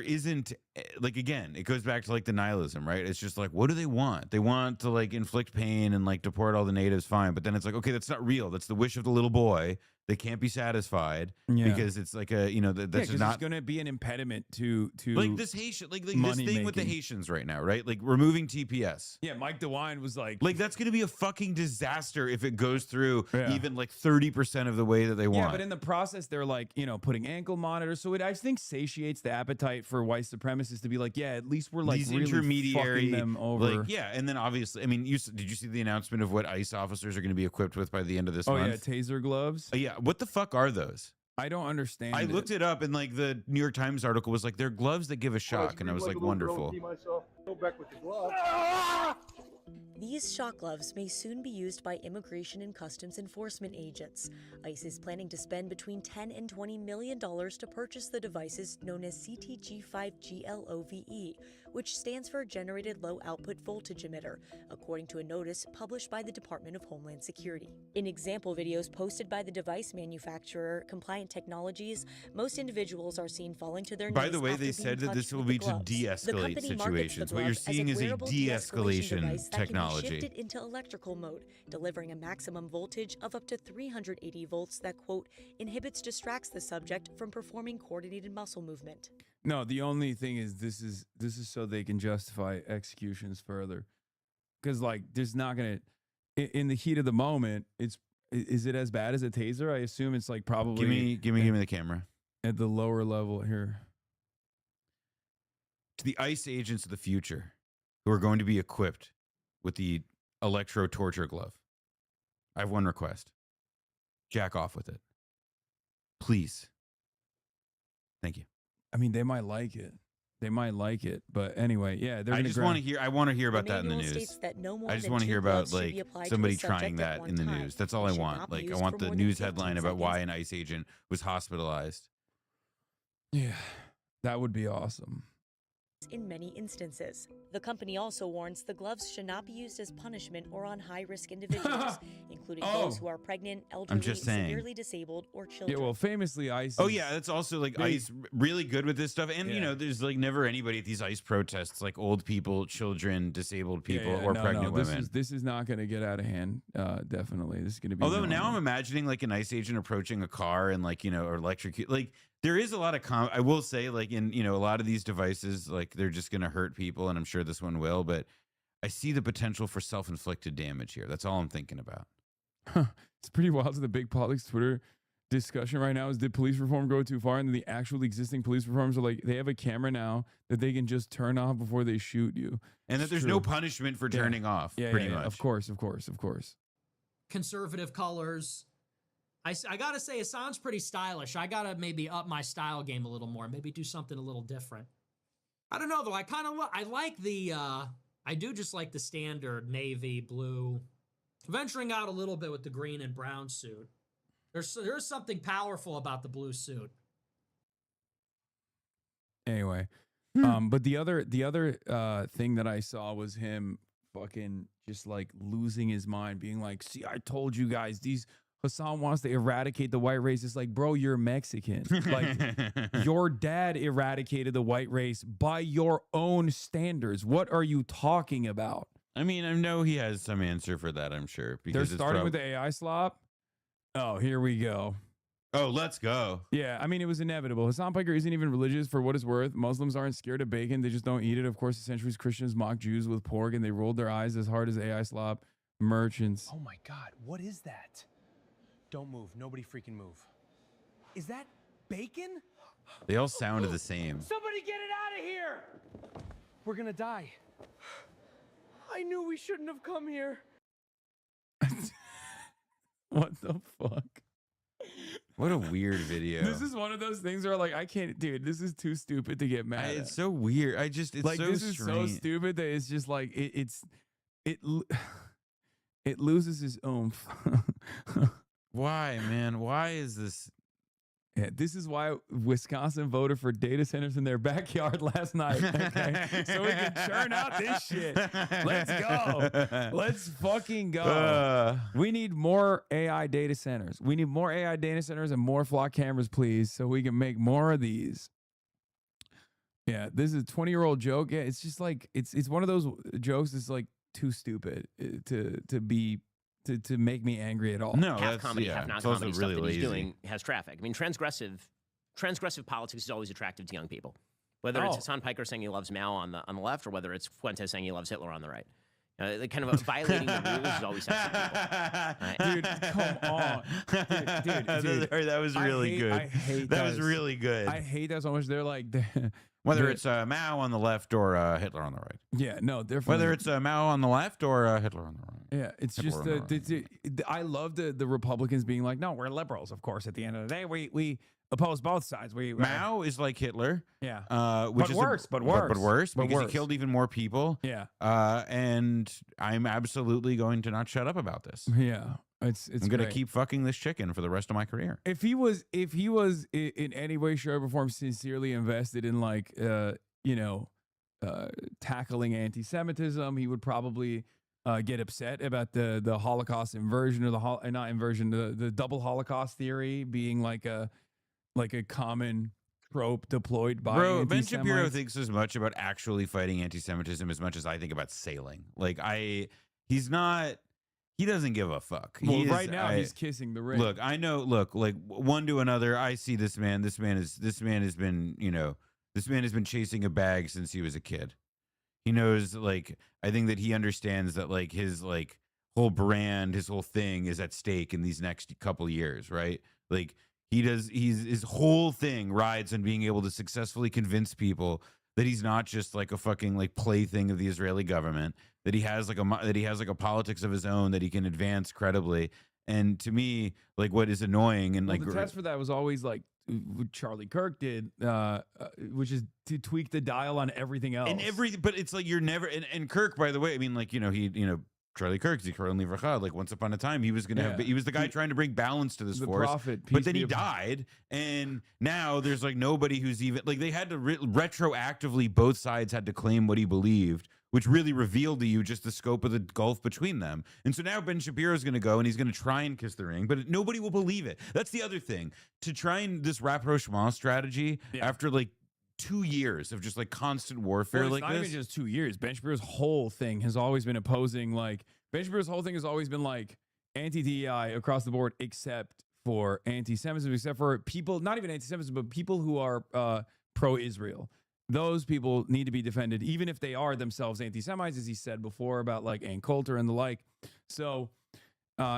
isn't like again it goes back to like the nihilism, right? It's just like what do they want? They want to like inflict pain and like deport all the natives, fine, but then it's like okay, that's not real. That's the wish of the little boy. They can't be satisfied because it's like a that's not going to be an impediment to like this Haitian like this thing with the Haitians right now, right? Like removing TPS. Yeah, Mike DeWine was like that's going to be a fucking disaster if it goes through even like 30% of the way that they want. Yeah, but in the process they're like putting ankle monitors, so it I think satiates the appetite for white supremacists to be like at least we're like these really intermediary fucking them over. Like and then obviously I mean did you see the announcement of what ICE officers are going to be equipped with by the end of this month? Oh yeah, taser gloves. Yeah, what the fuck are those? I don't understand. I looked it up and like the New York Times article was like they're gloves that give a shock, and I was like wonderful. Go back with the gloves. These shock gloves may soon be used by immigration and customs enforcement agents. ICE is planning to spend between $10 and $20 million to purchase the devices known as CTG5GLOVE, which stands for Generated Low Output Voltage Emitter, according to a notice published by the Department of Homeland Security. In example videos posted by the device manufacturer Compliant Technologies, most individuals are seen falling to their knees. By the way, after they being said that touched this will with be the to gloves. de-escalate The company markets the situations. What you're glove as seeing is a wearable de-escalation device that can be technology. shifted into electrical mode, delivering a maximum voltage of up to 380 volts that, quote, inhibits distracts the subject from performing coordinated muscle movement. No, the only thing is this is so they can justify executions further. Because like there's not gonna in the heat of the moment, is it as bad as a taser? I assume it's like probably Give me the camera. At the lower level here. To the ICE agents of the future who are going to be equipped with the electro torture glove, I have one request. Jack off with it. Please. Thank you. I mean, they might like it. They might like it, but anyway, yeah. I just want to hear. I want to hear about that in the news. I just want to hear about like somebody trying that in the news. That's all I want. Like I want the news headline about why an ICE agent was hospitalized. Yeah, that would be awesome. In many instances. The company also warns the gloves should not be used as punishment or on high-risk individuals, including those who are pregnant, elderly, severely disabled, or children. Yeah, well, famously ICE. Oh yeah, that's also like ICE really good with this stuff. And there's like never anybody at these ICE protests like old people, children, disabled people, or pregnant women. This is not going to get out of hand. Definitely, this is going to be. Although now I'm imagining like an ICE agent approaching a car and like or electrocute like. There is a lot of I will say, like in a lot of these devices, like they're just going to hurt people, and I'm sure this one will. But I see the potential for self-inflicted damage here. That's all I'm thinking about. It's pretty wild. The big politics Twitter discussion right now is: did police reform go too far? And then the actual existing police reforms are like they have a camera now that they can just turn off before they shoot you, and that there's no punishment for turning off. Pretty much. Of course. Conservative colors. I gotta say, Assange's pretty stylish. I gotta maybe up my style game a little more. Maybe do something a little different. I don't know though. I like the. I do just like the standard navy blue. Venturing out a little bit with the green and brown suit. There's something powerful about the blue suit. Anyway, but the other thing that I saw was him fucking just like losing his mind, being like, "See, I told you guys these Hassan wants to eradicate the white race. It's like, bro, you're Mexican. Like, your dad eradicated the white race by your own standards. What are you talking about? I mean, I know he has some answer for that, I'm sure. They're starting with the AI slop. Oh, here we go. Oh, let's go. Yeah, I mean, it was inevitable. Hassan Piker isn't even religious for what it's worth. Muslims aren't scared of bacon. They just don't eat it. Of course, the centuries Christians mock Jews with pork, and they rolled their eyes as hard as AI slop merchants. Oh my God, what is that? Don't move. Nobody freaking move. Is that bacon? They all sounded the same. Somebody get it out of here! We're gonna die. I knew we shouldn't have come here. What the fuck? What a weird video. This is one of those things where like I can't, dude. This is too stupid to get mad. It's so weird. It's like so this is so stupid that it's just like it loses its oomph. Why, man? Why is this? Yeah, this is why Wisconsin voted for data centers in their backyard last night. Okay? So we can churn out this shit. Let's go. Let's fucking go. We need more AI data centers. We need more AI data centers and more flock cameras, please, so we can make more of these. Yeah, this is a 20-year-old joke. Yeah, it's just like it's one of those jokes that's like too stupid to make me angry at all. No, half comedy, half not comedy really stuff that lazy. he's doing has traffic. I mean, transgressive politics is always attractive to young people. Whether it's Hassan Piker saying he loves Mao on the left, or whether it's Fuentes saying he loves Hitler on the right. Kind of violating the rules is always sexy. Dude, come on. Dude, that was really good. I hate that. Was really good. I hate that so much. They're like, whether it's Mao on the left or Hitler on the right. Yeah, no, they're whether it's Mao on the left or Hitler on the right. Yeah, it's Hitler just I love the Republicans being like, no, we're liberals, of course. At the end of the day, we oppose both sides. Mao is like Hitler. Yeah, which but is worse, but worse because he killed even more people. Yeah, and I'm absolutely going to not shut up about this. Yeah, it's I'm going to keep fucking this chicken for the rest of my career. If he was in any way, shape, or form sincerely invested in like tackling anti-Semitism, he would probably get upset about the Holocaust inversion or not inversion, the double Holocaust theory being like a common trope deployed by Ben Shapiro thinks as much about actually fighting anti-Semitism as much as I think about sailing. Like he doesn't give a fuck. Well, right now he's kissing the ring. Look, I know. Look, like one to another, I see this man. This man has been chasing a bag since he was a kid. He knows, like, I think that he understands that, like, his like whole brand, his whole thing is at stake in these next couple years, right? Like his whole thing rides on being able to successfully convince people that he's not just like a fucking like plaything of the Israeli government, that he has like a politics of his own that he can advance credibly. And to me, like, what is annoying and like the test for that was always like what Charlie Kirk did, which is to tweak the dial on everything else. But it's like you're never and Kirk, by the way, I mean, like, Charlie Kirk, like once upon a time, he was gonna he was the guy trying to bring balance to this force. But then he died, and now there's like nobody who's even like they had to retroactively both sides had to claim what he believed, which really revealed to you just the scope of the gulf between them. And so now Ben Shapiro's going to go and he's going to try and kiss the ring, but nobody will believe it. That's the other thing. To try and this rapprochement strategy after like 2 years of just like constant warfare It's like not this. even just 2 years. Ben Shapiro's whole thing has always been opposing, like, Ben Shapiro's whole thing has always been like anti-DEI across the board, except for anti-Semitism, except for people, not even anti-Semitism, but people who are pro-Israel. Those people need to be defended, even if they are themselves anti-Semites, as he said before about like Ann Coulter and the like. So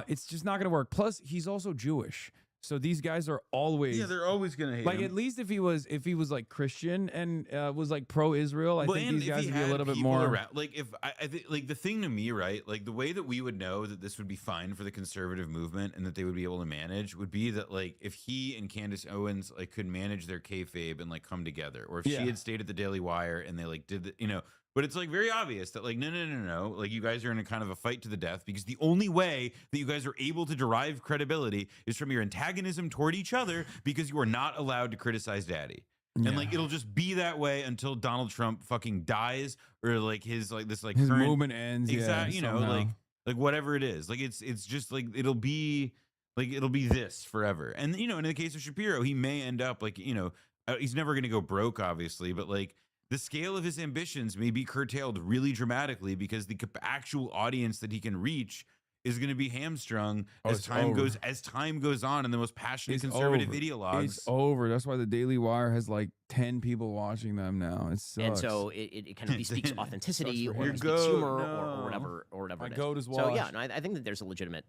it's just not going to work. Plus, he's also Jewish. So these guys are always they're always gonna hate like him. At least if he was like Christian and was like pro-Israel, I think these guys would be a little bit more around, like if I think like the thing to me, right, like the way that we would know that this would be fine for the conservative movement and that they would be able to manage would be that like if he and Candace Owens like could manage their kayfabe and like come together, or if she had stayed at the Daily Wire and they like did the, but it's like very obvious that like no, like you guys are in a kind of a fight to the death, because the only way that you guys are able to derive credibility is from your antagonism toward each other, because you are not allowed to criticize daddy. And like it'll just be that way until Donald Trump fucking dies, or like his current movement ends. Exactly, somehow. like whatever it is. Like it's just like it'll be Like it'll be this forever. And you know, in the case of Shapiro, he may end up like, you know, he's never going to go broke, obviously, but like the scale of his ambitions may be curtailed really dramatically because the actual audience that he can reach is going to be hamstrung as time goes on, and the most passionate conservative ideologues. It's over. That's why the Daily Wire has like 10 people watching them now. It sucks. And so it kind of bespeaks authenticity or bespeaks humor or whatever. My it is. goat is So washed. yeah, no, I think that there's a legitimate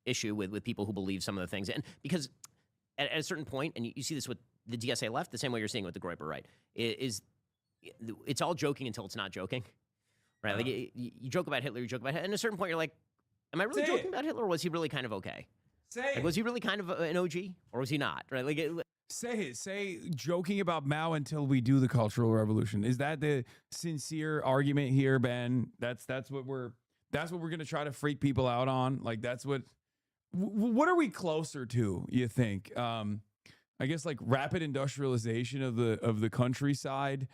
issue with people who believe some of the things, and because at a certain point, and you see this with the DSA left, the same way you're seeing with the Groyper right, is it's all joking until it's not joking, right? Like you joke about Hitler, you joke about Hitler, and at a certain point you're like, am I really joking about Hitler, or was he really kind of okay? Like, was he really kind of an OG, or was he not? Right? Like, say joking about Mao until we do the Cultural Revolution. Is that the sincere argument here, Ben? That's what we're gonna try to freak people out on. Like that's what are we closer to? You think? I guess like rapid industrialization of the countryside,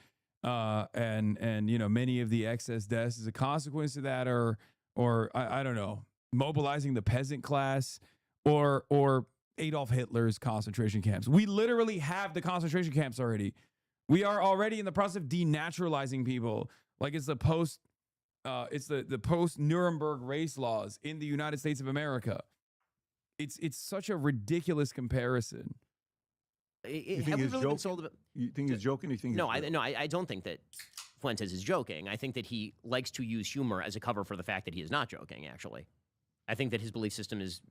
and you know many of the excess deaths as a consequence of that, or I don't know, mobilizing the peasant class, or Adolf Hitler's concentration camps. We literally have the concentration camps already. We are already in the process of denaturalizing people. Like it's the post Nuremberg race laws in the United States of America. It's such a ridiculous comparison. You think he's joking? You think he's joking? Or you think no? I don't think that Fuentes is joking. I think that he likes to use humor as a cover for the fact that he is not joking. Actually, I think that his belief system is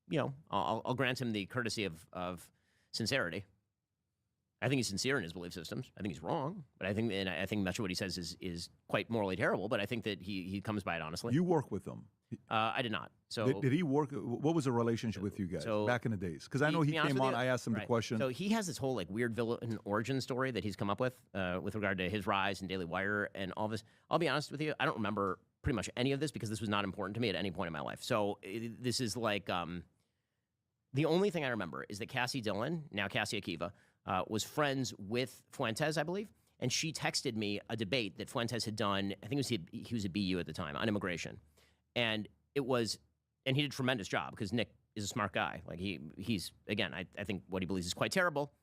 you know, I'll grant him the courtesy of sincerity. I think he's sincere in his belief systems. I think he's wrong, but I think much of what he says is quite morally terrible. But I think that he comes by it honestly. You work with him. I did not. So did he work? What was the relationship with you guys back in the days? Because I know he came on. I asked him the question. So he has this whole like weird villain origin story that he's come up with regard to his rise and Daily Wire and all this. I'll be honest with you, I don't remember pretty much any of this because this was not important to me at any point in my life. So this is like the only thing I remember is that Cassie Dillon, now Cassie Akiva, was friends with Fuentes, I believe, and she texted me a debate that Fuentes had done. I think he was at BU at the time on immigration. And he did a tremendous job because Nick is a smart guy. Like he's again, I think what he believes is quite terrible,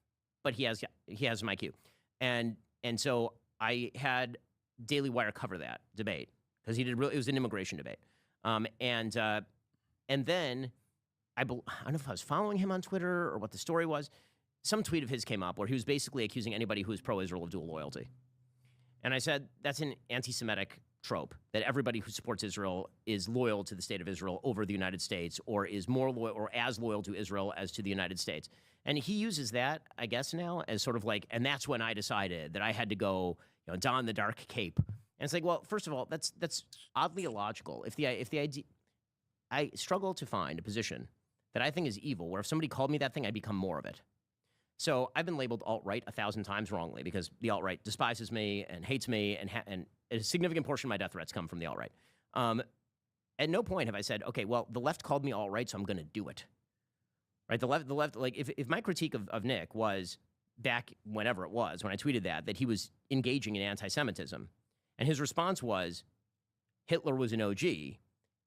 but he has some IQ. And so I had Daily Wire cover that debate because it was an immigration debate. And then I don't know if I was following him on Twitter or what the story was. Some tweet of his came up where he was basically accusing anybody who is pro-Israel of dual loyalty. And I said, that's an anti-Semitic trope, that everybody who supports Israel is loyal to the state of Israel over the United States, or is more loyal or as loyal to Israel as to the United States. And he uses that, I guess now, as sort of like, and that's when I decided that I had to go, you know, don the dark cape. And it's like, well, first of all, that's oddly illogical. If the idea, I struggle to find a position that I think is evil, where if somebody called me that thing, I'd become more of it. So I've been labeled alt-right 1,000 times wrongly because the alt-right despises me and hates me, and a significant portion of my death threats come from the alt-right. At no point have I said, okay, well, the left called me alt-right, so I'm going to do it. Right? The left, like if my critique of Nick was back whenever it was, when I tweeted that he was engaging in anti-Semitism, and his response was, Hitler was an OG.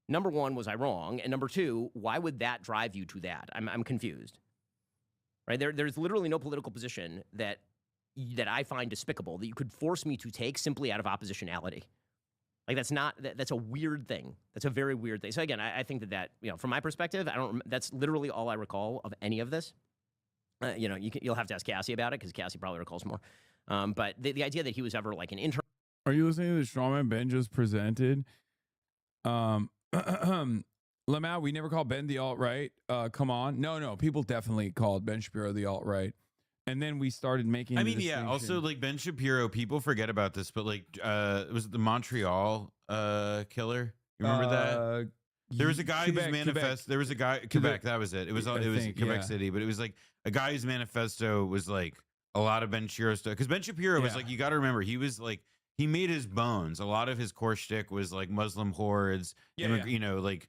Number one, was I wrong? And number two, why would that drive you to that? I'm confused. Right? There's literally no political position that I find despicable that you could force me to take simply out of oppositionality. Like that's a weird thing. That's a very weird thing. So again, I think that you know, from my perspective, that's literally all I recall of any of this. You know, you'll have to ask Cassie about it because Cassie probably recalls more. But the idea that he was ever like an intern. Are you listening to the strawman Ben just presented? Lamau, we never called Ben the alt-right. Come on. No. People definitely called Ben Shapiro the alt-right. And then we started making also like Ben Shapiro, people forget about this, but like was it the Montreal killer? You remember that? There was a guy whose manifesto, there was a guy, Quebec, that was it. It was Quebec City, but it was like a guy whose manifesto was like a lot of Ben Shapiro stuff. Because Ben Shapiro was like, you got to remember, he was like, he made his bones. A lot of his core shtick was like Muslim hordes, you know, like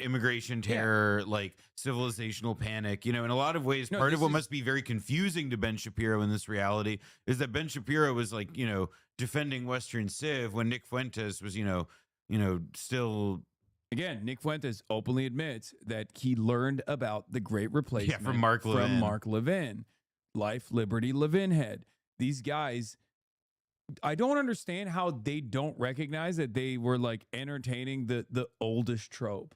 immigration terror, like civilizational panic, you know, in a lot of ways, part of what must be very confusing to Ben Shapiro in this reality is that Ben Shapiro was like, you know, defending Western Civ when Nick Fuentes was, you know, still Again, Nick Fuentes openly admits that he learned about the Great Replacement from Mark Levin. Mark Levin. Life, Liberty, Levin head. These guys, I don't understand how they don't recognize that they were like entertaining the oldest trope.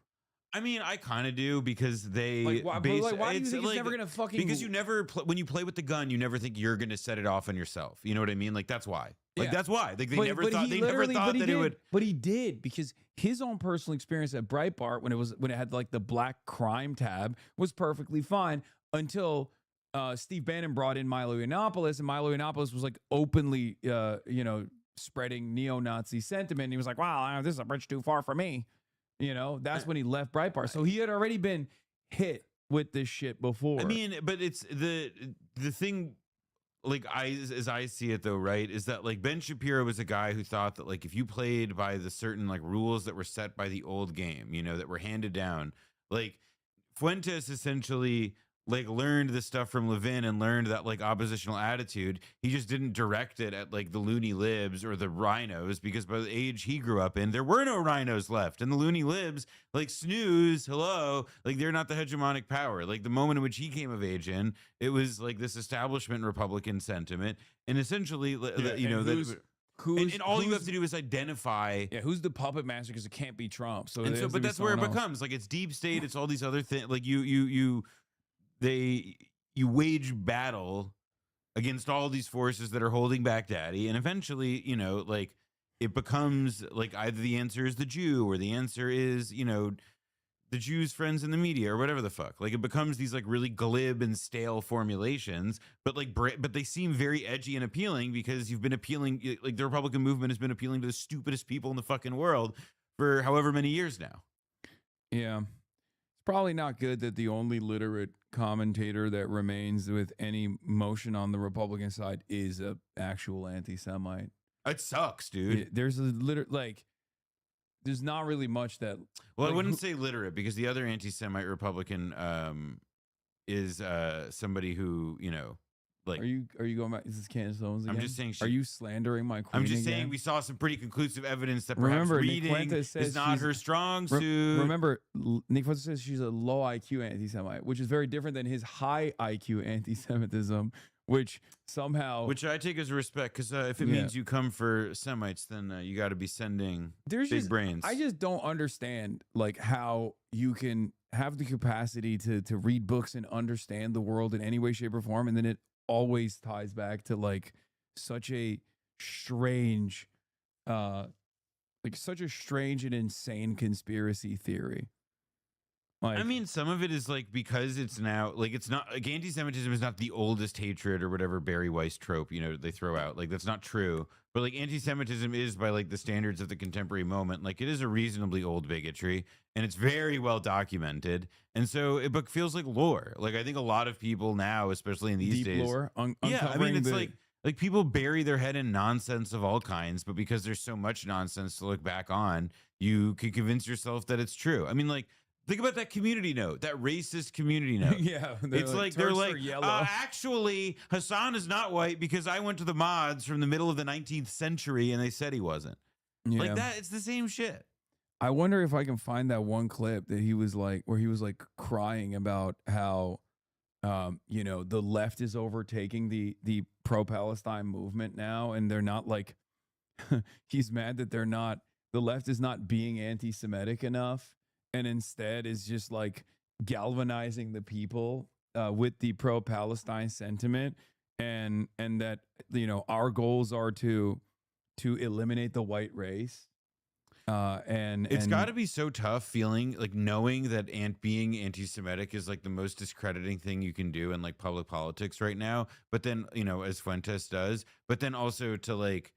I mean, I kind of do because they Like, why do you think it's never gonna fucking? Because you never when you play with the gun, you never think you're gonna set it off on yourself. You know what I mean? Like that's why. Like that's why. Like they never thought that it would. But he did, because his own personal experience at Breitbart when it had like the black crime tab was perfectly fine until Steve Bannon brought in Milo Yiannopoulos, and Milo Yiannopoulos was like openly spreading neo-Nazi sentiment. And he was like, wow, this is a bridge too far for me. That's when he left Breitbart. So he had already been hit with this shit before. I mean, but it's the thing, like as I see it though, right, is that like Ben Shapiro was a guy who thought that like if you played by the certain like rules that were set by the old game, that were handed down, like Fuentes essentially like learned the stuff from Levin and learned that like oppositional attitude. He just didn't direct it at like the loony libs or the rhinos, because by the age he grew up in, there were no rhinos left. And the loony libs, like snooze, hello, like they're not the hegemonic power. Like the moment in which he came of age in, it was like this establishment Republican sentiment. And essentially, and all you have to do is identify. Yeah, who's the puppet master, because it can't be Trump. But that's where it becomes like it's deep state. It's all these other things. Like you wage battle against all these forces that are holding back daddy, and eventually like it becomes like either the answer is the Jew or the answer is the Jews' friends in the media or whatever the fuck. Like it becomes these like really glib and stale formulations, but they seem very edgy and appealing because you've been appealing, like the Republican movement has been appealing to the stupidest people in the fucking world for however many years now. Yeah. Probably not good that the only literate commentator that remains with any motion on the Republican side is a actual anti-Semite. It sucks, dude. There's there's not really much that. Well, I wouldn't say literate, because the other anti-Semite Republican is somebody who like. Are you going back? Is this Candace Owens again? I'm just saying. Are you slandering my queen? I'm just again? saying we saw some pretty conclusive evidence that perhaps reading is not her strong suit. Remember, Nick Fuentes says she's a low IQ anti-Semite, which is very different than his high IQ anti-Semitism, which I take as respect, because if it means you come for Semites, then you got to be sending big brains. I just don't understand like how you can have the capacity to read books and understand the world in any way, shape, or form, and then it always ties back to like such a strange and insane conspiracy theory. I mean, some of it is like because it's now like it's not like anti-Semitism is not the oldest hatred or whatever Barry Weiss trope they throw out. Like that's not true. But like anti-Semitism is, by like the standards of the contemporary moment, like it is a reasonably old bigotry, and it's very well documented. And so it feels like lore. Like I think a lot of people now, especially in these days, lore, yeah, I mean it's like people bury their head in nonsense of all kinds, but because there's so much nonsense to look back on, you can convince yourself that it's true. I mean, like. Think about that community note, that racist community note. Yeah. It's like they're like, actually, Hassan is not white because I went to the mods from the middle of the 19th century and they said he wasn't. Yeah. Like that, it's the same shit. I wonder if I can find that one clip that he was like, where he was like crying about how, the left is overtaking the pro-Palestine movement now. And they're not like, he's mad that the left is not being anti-Semitic enough. And instead is just like galvanizing the people with the pro-Palestine sentiment, and that our goals are to eliminate the white race. And it's got to be so tough feeling like knowing that being anti-Semitic is like the most discrediting thing you can do in like public politics right now. But then as Fuentes does, but then also to like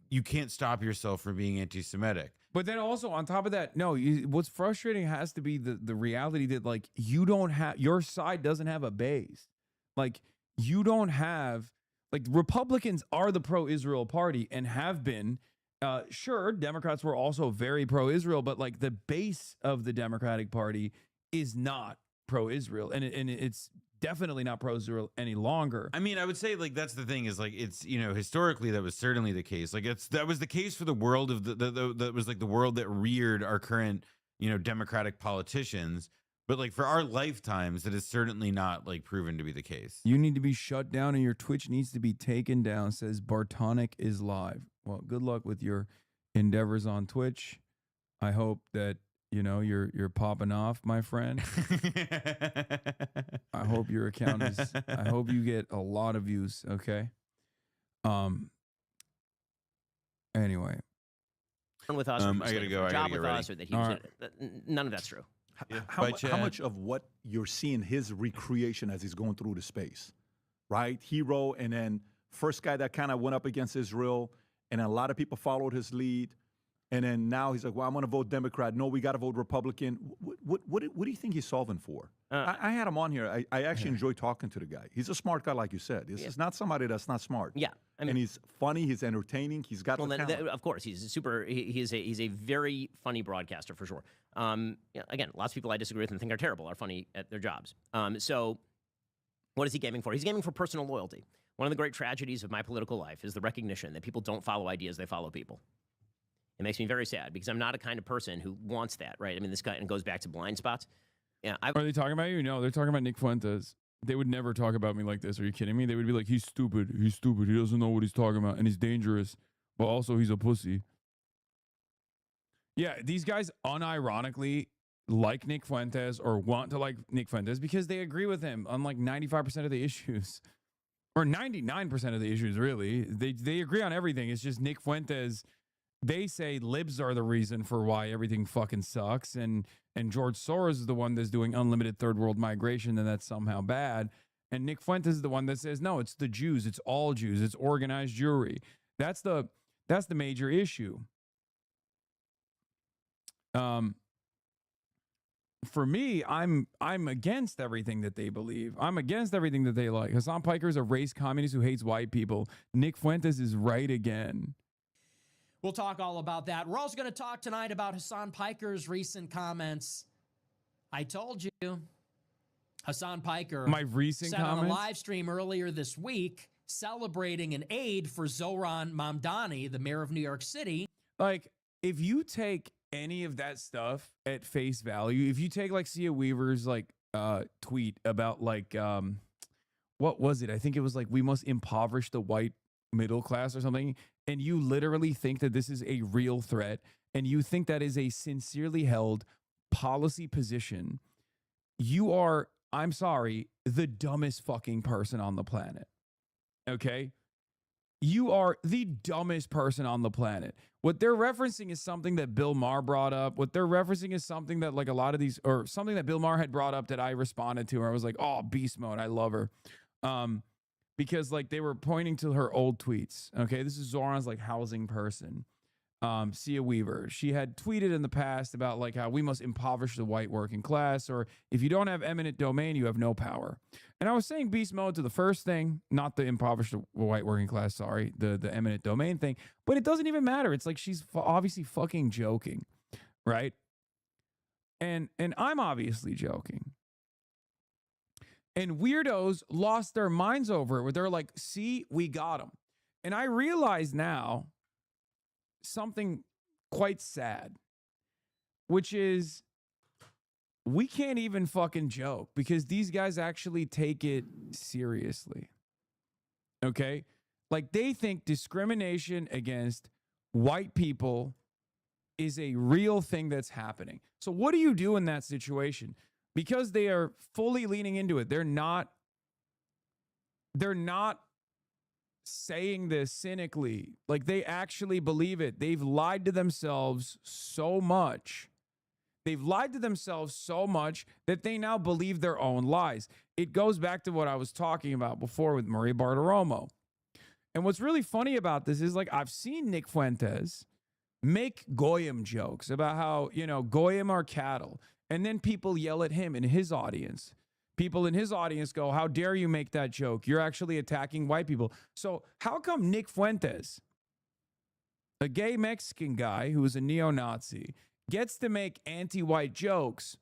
you can't stop yourself from being anti-Semitic. But then also on top of that, what's frustrating has to be the reality that like your side doesn't have a base. Like you don't have, like Republicans are the pro-Israel party and have been. Sure, Democrats were also very pro-Israel, but like the base of the Democratic Party is not pro-Israel, and it's definitely not pro-Israel any longer. I mean, I would say like that's the thing is like it's historically that was certainly the case. Like that was the case for the world of that was like the world that reared our current democratic politicians. But like for our lifetimes, that is certainly not like proven to be the case. You need to be shut down and your Twitch needs to be taken down, says Bartonic is live. Well, good luck with your endeavors on Twitch. I hope that you're popping off, my friend. I hope your account is I hope you get a lot of views, okay? Anyway. With us, I gotta go. I gotta get ready. Us, or that he was none of that's true. How much of what you're seeing his recreation as he's going through the space, right? Hero, and then first guy that kind of went up against Israel, and a lot of people followed his lead. And then now he's like, well, I'm going to vote Democrat. No, we got to vote Republican. What do you think he's solving for? I had him on here. I actually enjoy talking to the guy. He's a smart guy, like you said. This is not somebody that's not smart. Yeah. And he's funny. He's entertaining. He's got the talent. Of course, he's super. He's a very funny broadcaster for sure. Again, lots of people I disagree with and think are terrible are funny at their jobs. So what is he gaming for? He's gaming for personal loyalty. One of the great tragedies of my political life is the recognition that people don't follow ideas, they follow people. It makes me very sad because I'm not a kind of person who wants that, right? I mean, this guy, and it goes back to blind spots. Yeah, are they talking about you? No, they're talking about Nick Fuentes. They would never talk about me like this. Are you kidding me? They would be like, he's stupid. He's stupid. He doesn't know what he's talking about. And he's dangerous. But also, he's a pussy. Yeah, these guys unironically like Nick Fuentes or want to like Nick Fuentes because they agree with him on like 95% of the issues. Or 99% of the issues, really. They agree on everything. It's just Nick Fuentes... They say libs are the reason for why everything fucking sucks, and George Soros is the one that's doing unlimited third world migration, and that's somehow bad. And Nick Fuentes is the one that says, no, it's the Jews, it's all Jews, it's organized Jewry. That's the major issue. For me, I'm against everything that they believe. I'm against everything that they like. Hassan Piker is a race communist who hates white people. Nick Fuentes is right again. We'll talk all about that. We're also going to talk tonight about Hassan Piker's recent comments. I told you, Hassan Piker my recent said comments? on a live stream earlier this week celebrating an aid for Zohran Mamdani, the mayor of New York City. Like, if you take any of that stuff at face value, if you take like Sia Weaver's like tweet about like what was it? I think it was like we must impoverish the white middle class or something, and you literally think that this is a real threat, and you think that is a sincerely held policy position, you are, I'm sorry, the dumbest fucking person on the planet. Okay? You are the dumbest person on the planet. What they're referencing is something that Bill Maher brought up. What they're referencing is something that like a lot of these, or something that Bill Maher had brought up that I responded to, where I was like, oh, beast mode, I love her. Because like they were pointing to her old tweets. Okay, this is Zoran's like housing person. Sia Weaver. She had tweeted in the past about like how we must impoverish the white working class, or if you don't have eminent domain, you have no power. And I was saying beast mode to the first thing, not the impoverish the white working class, sorry, the eminent domain thing, but it doesn't even matter. It's like she's obviously fucking joking, right? And I'm obviously joking. And weirdos lost their minds over it, where they're like, see, we got him. And I realize now something quite sad, which is we can't even fucking joke because these guys actually take it seriously. Okay? Like they think discrimination against white people is a real thing that's happening. So what do you do in that situation? Because they are fully leaning into it. They're not saying this cynically. Like they actually believe it. They've lied to themselves so much. They've lied to themselves so much that they now believe their own lies. It goes back to what I was talking about before with Maria Bartiromo. And what's really funny about this is like I've seen Nick Fuentes make Goyim jokes about how, Goyim are cattle. And then people yell at him in his audience. People in his audience go, how dare you make that joke? You're actually attacking white people. So how come Nick Fuentes, a gay Mexican guy who is a neo-Nazi, gets to make anti-white jokes,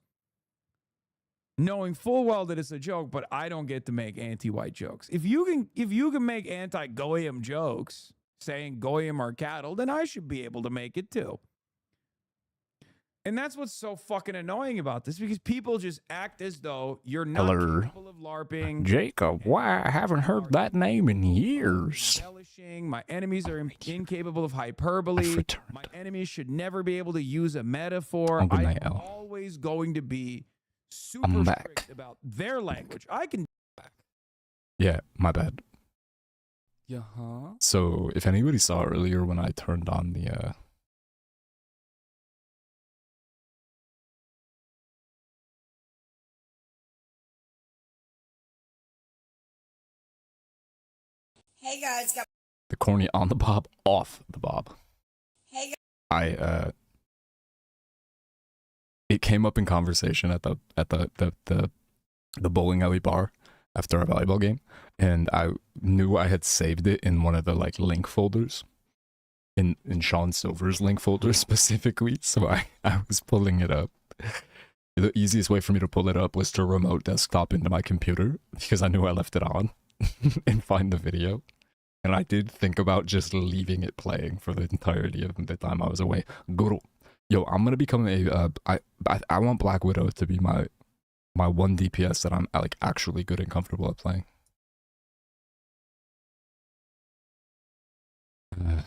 knowing full well that it's a joke, but I don't get to make anti-white jokes. If you can make anti-goyim jokes, saying goyim are cattle, then I should be able to make it too. And that's what's so fucking annoying about this, because people just act as though you're not capable of LARPing. Jacob, why? I haven't heard that name in years. Embellishing. My enemies are incapable of hyperbole. My enemies should never be able to use a metaphor. I'm always going to be super strict about their language. I can. Yeah, my bad. Yeah. So, if anybody saw earlier when I turned on the Hey guys, the corny on the bob, off the bob. Hey guys. It came up in conversation at the bowling alley bar after a volleyball game, and I knew I had saved it in one of the like link folders, in Sean Silver's link folder specifically. So I was pulling it up. The easiest way for me to pull it up was to remote desktop into my computer, because I knew I left it on, and find the video. And I did think about just leaving it playing for the entirety of the time I was away. Guru, yo, I'm gonna become I want Black Widow to be my one DPS that I'm like actually good and comfortable at playing. I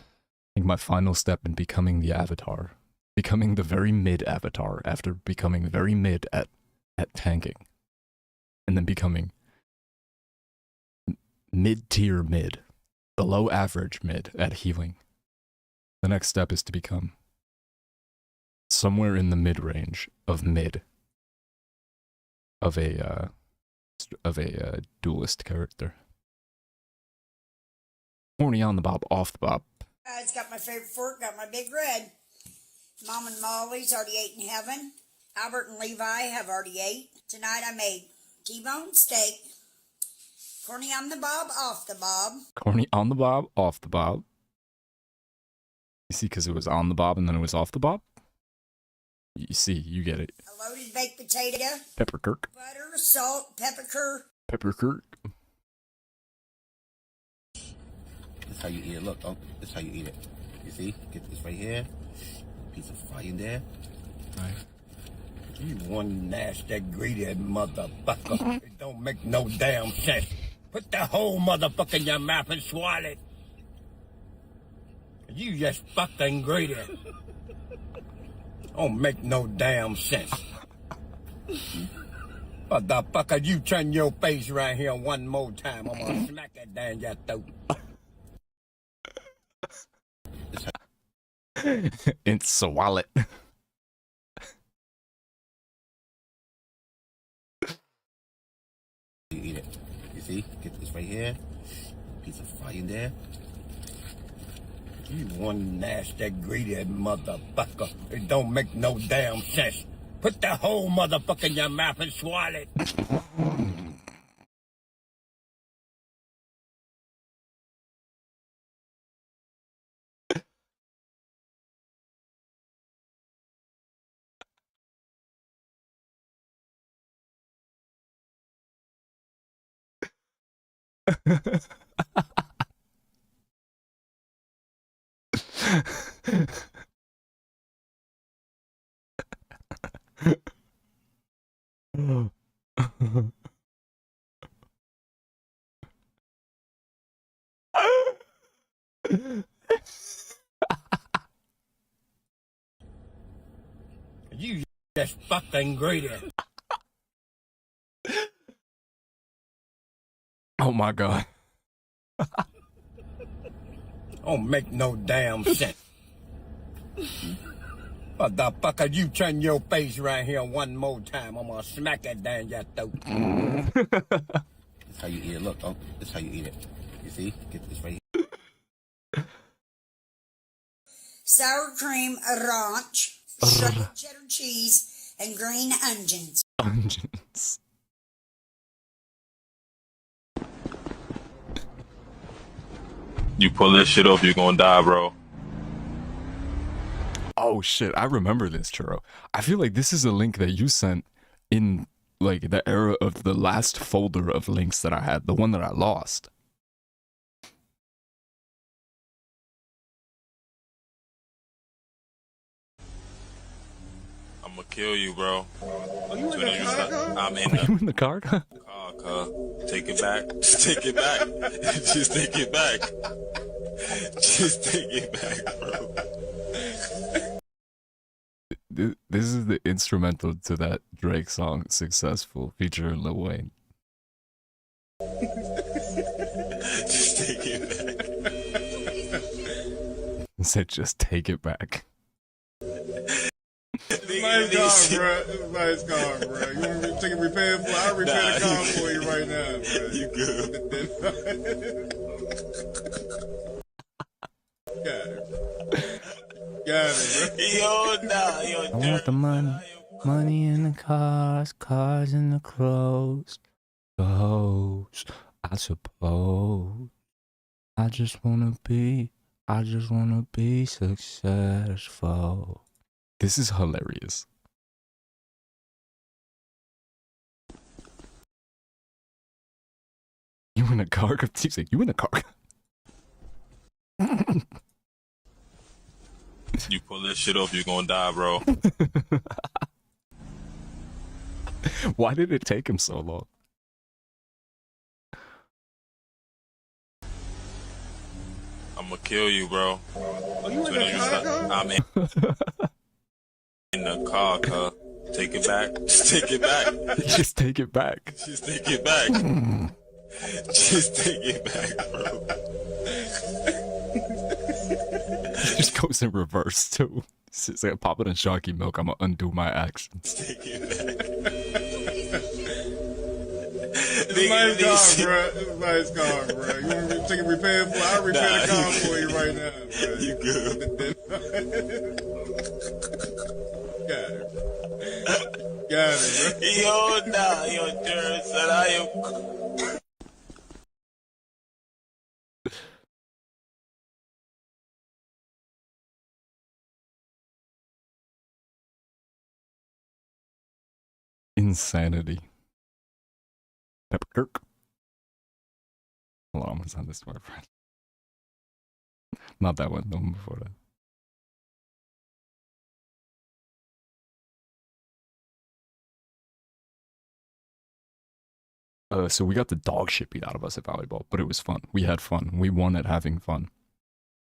think my final step in becoming the avatar, becoming the very mid avatar after becoming very mid at tanking, and then becoming mid-tier mid, below average mid at healing. The next step is to become somewhere in the mid-range of mid of a duelist character. Horny on the bob, off the bob. Guys, got my favorite fork, got my big red. Mom and Molly's already ate in heaven. Albert and Levi have already ate. Tonight I made T-bone steak. Corny on the bob, off the bob. Corny on the bob, off the bob. You see, because it was on the bob and then it was off the bob? You see, you get it. A loaded baked potato. Pepperkirk. Butter, salt, pepperkirk. Pepperkirk. That's how you eat it. Look, oh, that's how you eat it. You see? Get this right here. Piece of fry in there. Right. You one nasty, greedy motherfucker. It don't make no damn sense. Put the whole motherfucker in your mouth and swallow it. You just fucking greedy. Don't make no damn sense. Motherfucker, you turn your face right here one more time. I'm gonna smack it down your throat. It's a wallet. You eat it. You see? Get this right here. Piece of fry in there. You one nasty, greedy motherfucker. It don't make no damn sense. Put the whole motherfucker in your mouth and swallow it. You just fucking greedy. Oh my god. Don't make no damn sense. Motherfucker, you turn your face right here one more time. I'm gonna smack it down your throat. That's how you eat it. Look, oh, that's how you eat it. You see? Get this right here. Sour cream, ranch, shredded cheddar cheese, and green onions. Onions. You pull this shit up, you're gonna die, bro. Oh shit, I remember this, Churro. I feel like this is a link that you sent in like the era of the last folder of links that I had, the one that I lost. I'm gonna kill you, bro. Are you in the car? I'm in Are you in the car? car. Take it back. Just take it back. Just take it back. Just take it back, bro. This is the instrumental to that Drake song, Successful, featuring Lil Wayne. Just take it back. It said, just take it back. Nice car, bro. This is a nice car, bro. You want me to take a repair for? I'll repair the car for you right now, bro. You good. Got it. Got it, bro. Yo, nah, yo, I want the money. Money in the cars, cars in the clothes. The hoes, I suppose. I just wanna be successful. This is hilarious. You in a car? He's like, you in a car? You pull this shit off, you're gonna die, bro. Why did it take him so long? I'm gonna kill you, bro. Are you in the car? I'm in the car. Take it back. Just take it back. Just take it back. Just take it back. Just take it back, bro. It just goes in reverse too. It's like pop it in Sharky Milk. I'm gonna undo my actions. Take it back. Nice car, bro. This is a nice car, bro. You want me to take a repair for? I'll repair the car for you right now, bro. You good. Got it. Got it, bro. Yo, nah, yo, Jared said I am. Insanity. Pepper Kirk. Hold on, I'm gonna send this to our friend. Not that one, the one before that. So we got the dog shit beat out of us at volleyball, but it was fun. We had fun. We won at having fun.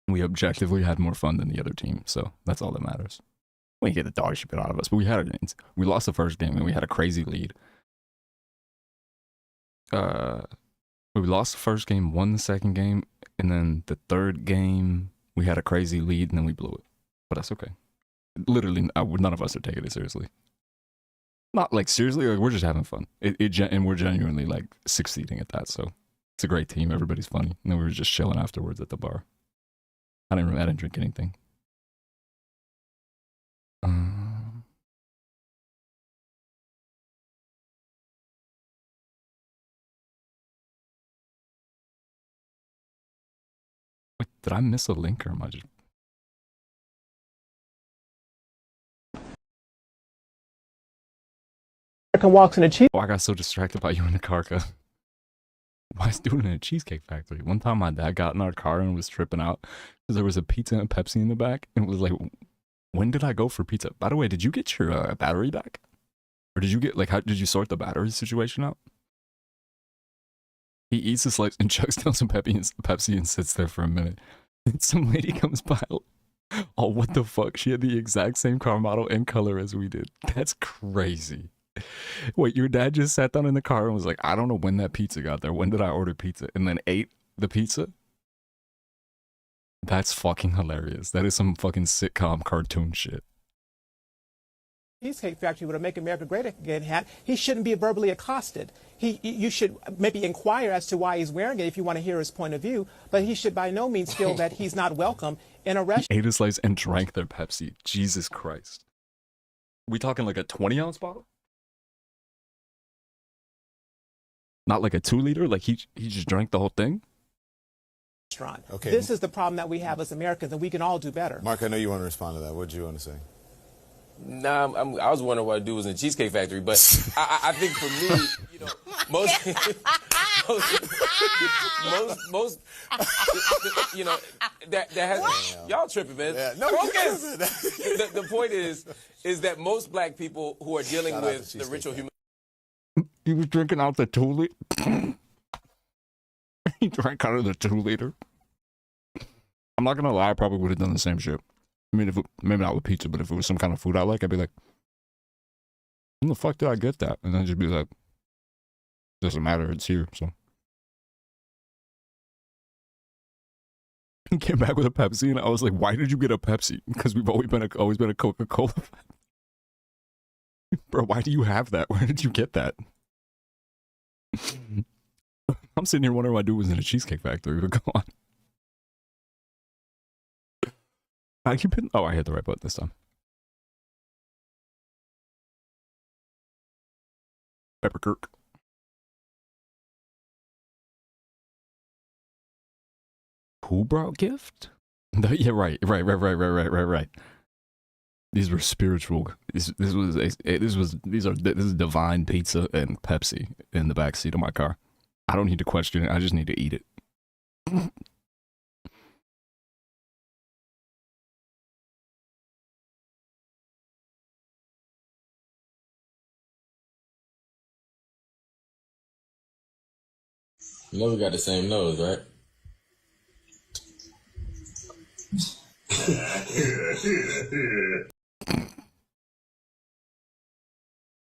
We objectively had more fun than the other team, so that's all that matters. We didn't get the dog shit beat out of us, but we had it. We lost the first game and we had a crazy lead. We lost the first game, won the second game, and then the third game we had a crazy lead and then we blew it. But that's okay. Literally, none of us are taking it seriously. Not like seriously, like we're just having fun. And we're genuinely like succeeding at that. So it's a great team. Everybody's funny. And then we were just chilling afterwards at the bar. I didn't drink anything. Wait, did I miss a link or am I just... Walks in a cheese. Oh, I got so distracted by you in the car. Why is doing it in a Cheesecake Factory? One time my dad got in our car and was tripping out because there was a pizza and a Pepsi in the back. And it was like, when did I go for pizza? By the way, did you get your battery back? Or did you get, like, how did you sort the battery situation out? He eats a slice and chugs down some Pepsi and sits there for a minute. And some lady comes by. Oh, what the fuck? She had the exact same car model and color as we did. That's crazy. Wait, your dad just sat down in the car and was like, I don't know when that pizza got there. When did I order pizza? And then ate the pizza? That's fucking hilarious. That is some fucking sitcom cartoon shit. Cheesecake Factory with a Make America Great Again hat, he shouldn't be verbally accosted. You should maybe inquire as to why he's wearing it if you want to hear his point of view, but he should by no means feel that he's not welcome in a restaurant. Ate a slice and drank their Pepsi. Jesus Christ. We talking like a 20-ounce bottle? Not like a 2-liter? Like he just drank the whole thing? Okay. This is the problem that we have as Americans, and we can all do better. Mark, I know you want to respond to that. What do you want to say? Nah, I was wondering what dude was in the Cheesecake Factory, but I think for me, you know, most you know, that has y'all tripping, man. Yeah, no, focus. The point is that most black people who are dealing with the ritual human. He was drinking out the 2 liter. He drank out of the 2 liter. I'm not gonna lie, I probably would have done the same shit. I mean, maybe not with pizza, but if it was some kind of food I like, I'd be like, when the fuck did I get that? And then just be like, doesn't matter, it's here, so. He came back with a Pepsi, and I was like, why did you get a Pepsi? Because we've always been a Coca-Cola fan. Bro, why do you have that? Where did you get that? I'm sitting here wondering why dude was in a Cheesecake Factory, but go on. How you been? Oh, I hit the right button this time. Pepperkirk. Who brought gift? Yeah, right. These were spiritual. This is divine pizza and Pepsi in the backseat of my car. I don't need to question it. I just need to eat it. You know we got the same nose, right?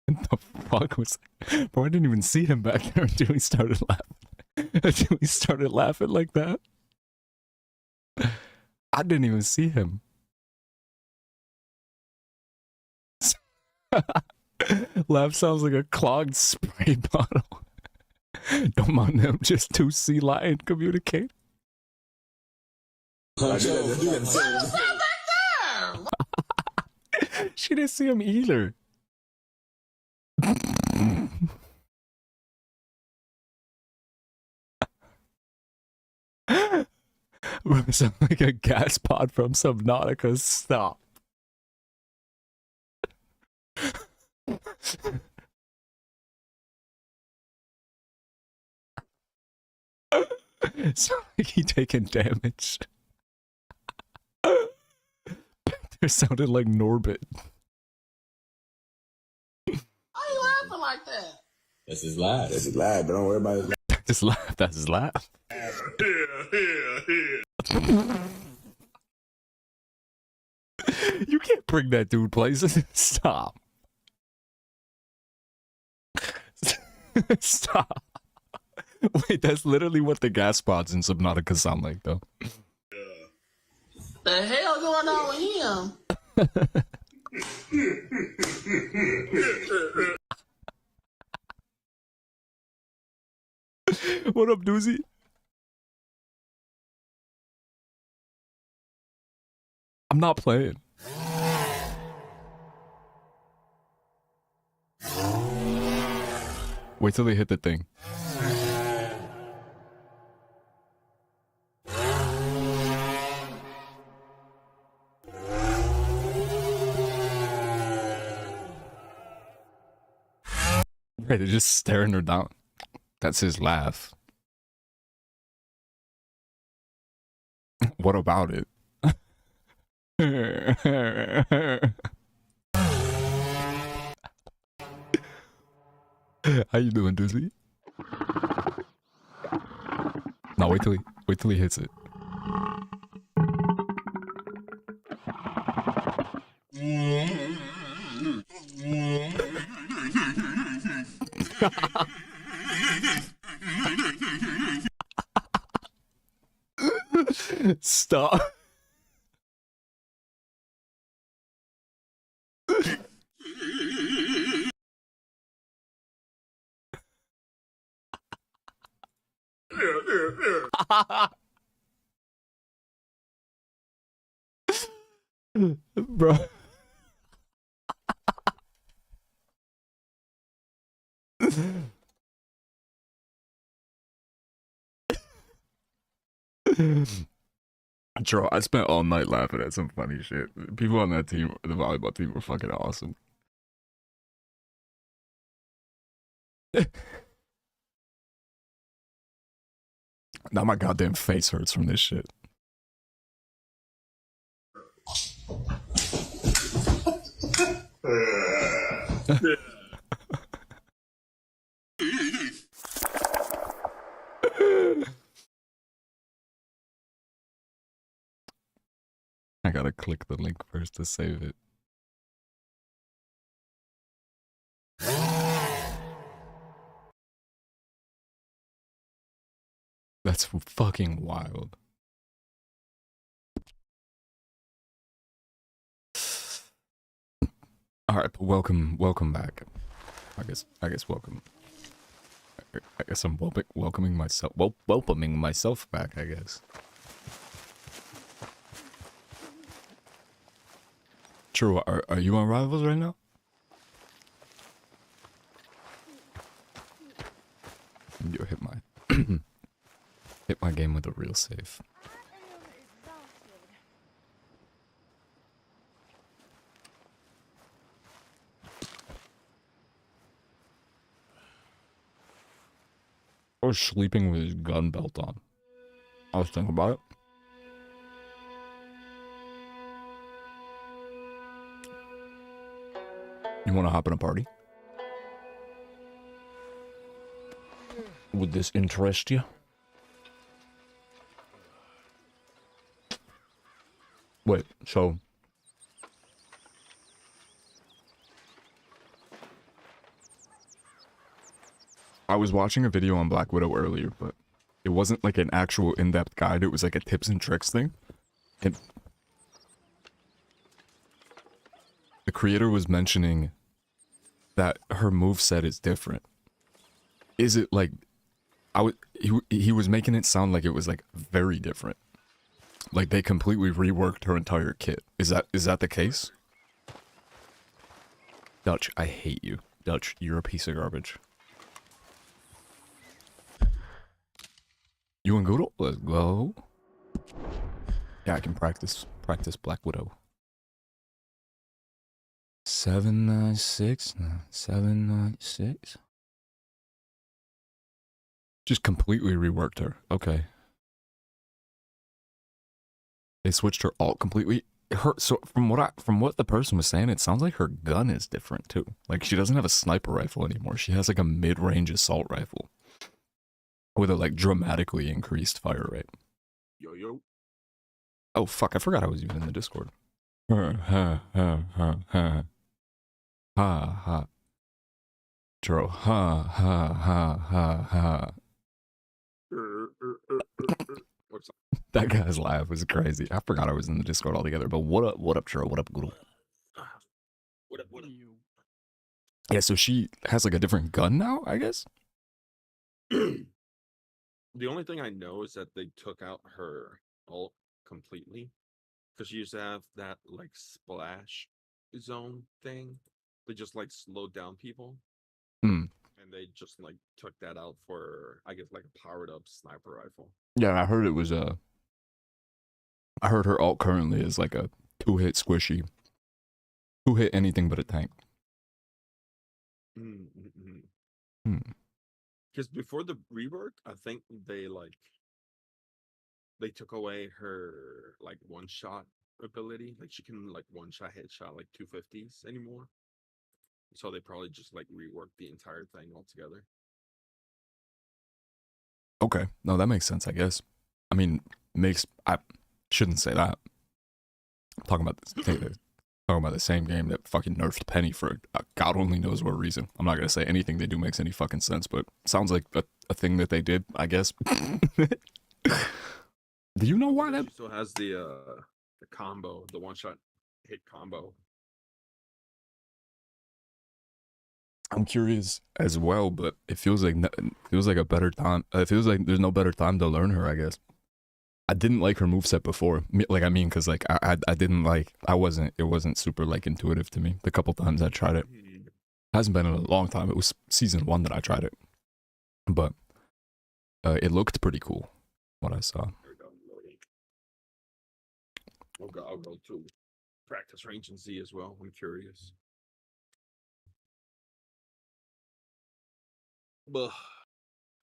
What the fuck was that? Bro, I didn't even see him back there until he started laughing. Until he started laughing like that. I didn't even see him. Laugh sounds like a clogged spray bottle. Don't mind them, just two sea lion communicate. She didn't see him either. Sound like a gas pod from Subnautica. Stop. Sound like he taking damage. It sounded like Norbit. Why are you laughing like that? That's his laugh. That's his laugh, but don't worry about his laugh. That's his laugh. That's his laugh. You can't bring that dude places. Stop. Stop. Wait, that's literally what the gas pods in Subnautica sound like, though. The hell going on with him? What up, Doozy? I'm not playing. Wait till they hit the thing. Right, they're just staring her down. That's his laugh. What about it? How you doing, Doozy? No, wait till he hits it. Stop. Bro. Bro, I spent all night laughing at some funny shit. People on that team, the volleyball team, were fucking awesome. Now my goddamn face hurts from this shit. I gotta click the link first to save it. That's fucking wild. All right, but welcome back. I guess welcome. I guess I'm welcoming myself back, I guess. True, are you on Rivals right now? You hit my game with a real save. Or sleeping with his gun belt on. I was thinking about it. You want to hop in a party? Would this interest you? Wait, so... I was watching a video on Black Widow earlier, but it wasn't like an actual in-depth guide, it was like a tips and tricks thing. And the creator was mentioning that her moveset is different. Is it like... he was making it sound like it was like very different. Like they completely reworked her entire kit. Is that the case? Dutch, I hate you. Dutch, you're a piece of garbage. You and Goodle? Let's go. Yeah, I can practice Black Widow. 796? 796? Just completely reworked her. Okay. They switched her alt completely. So from what the person was saying, it sounds like her gun is different too. Like she doesn't have a sniper rifle anymore. She has like a mid-range assault rifle with a like dramatically increased fire rate. Yo. Oh fuck! I forgot I was even in the Discord. Ha. Jero. Ha. That guy's laugh was crazy. I forgot I was in the Discord altogether. But what up, Jero? What up, Goodle? What up? Yeah, so she has like a different gun now, I guess? The only thing I know is that they took out her ult completely. Because she used to have that like splash zone thing. They just like slowed down people. Hmm. And they just like took that out for, I guess, like a powered up sniper rifle. Yeah, I heard it was I heard her alt currently is like a 2-hit squishy. 2-hit anything but a tank. Because before the rework, I think they took away her like one-shot ability. Like she can like one-shot headshot like 250s anymore. So they probably just like reworked the entire thing altogether. Okay, no, that makes sense, I guess. I mean, I shouldn't say that. I'm talking about the same game that fucking nerfed Penny for God only knows what reason. I'm not gonna say anything they do makes any fucking sense, but sounds like a thing that they did, I guess. Do you know why that? She still has the combo, the one-shot hit combo. I'm curious as well, but it feels like a better time. It feels like there's no better time to learn her, I guess. I didn't like her moveset before. Like, I mean, because like I didn't like, it wasn't super like intuitive to me. The couple times I tried it. Hasn't been in a long time. It was season 1 that I tried it. But it looked pretty cool, what I saw. I'll go to practice range and see as well. I'm curious. Ugh.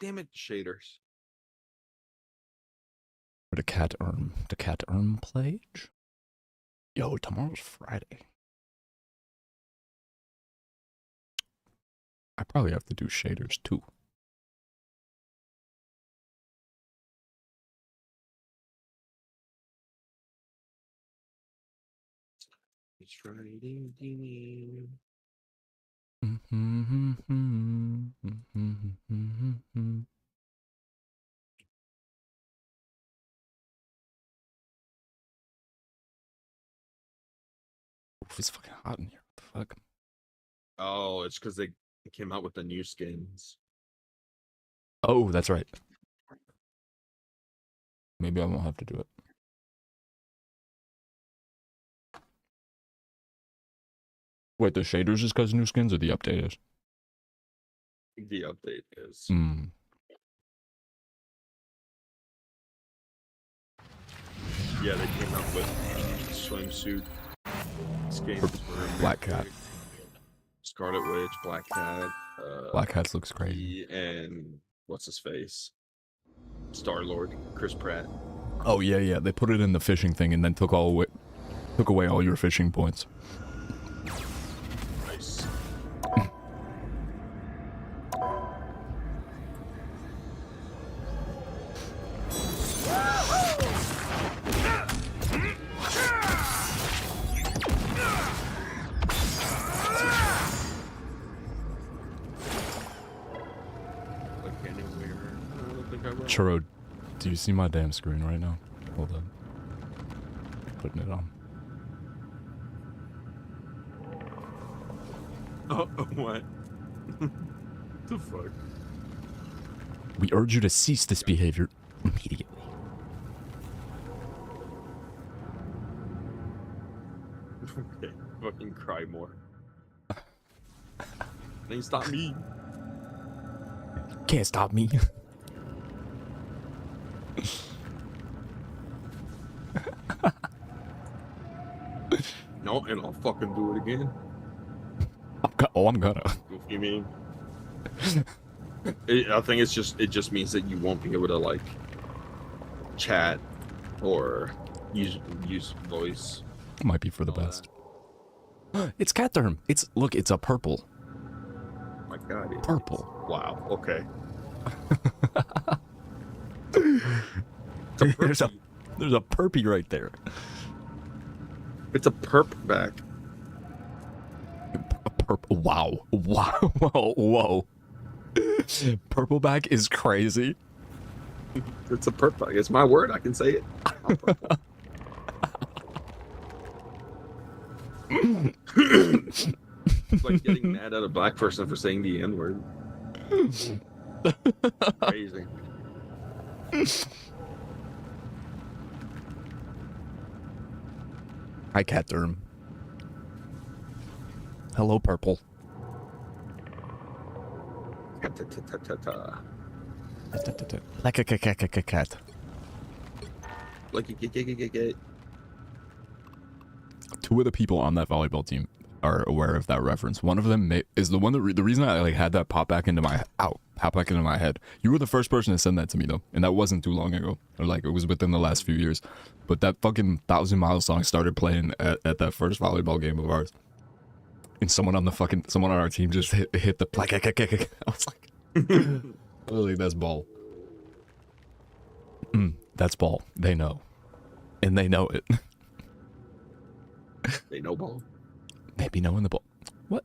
Damn it, shaders. The cat pledge. Yo, tomorrow's Friday. I probably have to do shaders too. It's Friday. Oof, it's fucking hot in here. What the fuck? Oh, it's because they came out with the new skins. Oh, that's right. Maybe I won't have to do it. Wait, the shaders is because new skins or the update is? The update is. Yeah, they came out with swimsuit skins for Black Cat. Scarlet Witch, Black Cat. Black Cat looks great. And what's his face? Star-Lord, Chris Pratt. Oh yeah, yeah. They put it in the fishing thing and then took away all your fishing points. Nice. Churro, do you see my damn screen right now? Hold on. Putting it on. Oh, what? The fuck? We urge you to cease this behavior immediately. Okay, fucking cry more. They stop me. Can't stop me. No, and I'll fucking do it again. I'm gonna. You mean? I think it just means that you won't be able to like chat or use voice. Might be for the best. It's cat derm. Look, it's a purple. Oh my god. Purple. Wow. Okay. There's a perpy right there. It's a perp back. Wow. Wow. Whoa. Purple back is crazy. It's a perp back. It's my word. I can say it. It's like getting mad at a black person for saying the N-word. Crazy. Hi, cat derm. Hello, purple. Like a cat. Like a. Two of the people on that volleyball team are aware of that reference. One of them is the one that the reason I like had that pop back into my head. You were the first person to send that to me though, and that wasn't too long ago. Or like it was within the last few years. But that fucking 1,000 Mile song started playing at that first volleyball game of ours, and someone on our team just hit the plaque. I was like, really, that's ball. That's ball. They know, and they know it. They know ball. Maybe knowing the ball. What?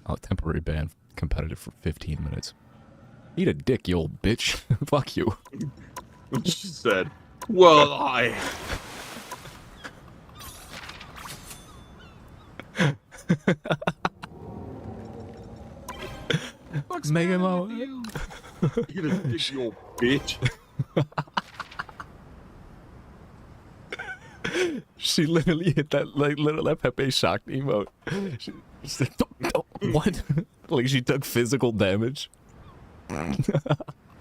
Oh, temporary ban. Competitive for 15 minutes. Eat a dick, you old bitch. Fuck you. She said, well, I... What's making my... Eat a dick, you old bitch. She literally hit that that Pepe shocked emote. She said, don't, what? Like she took physical damage.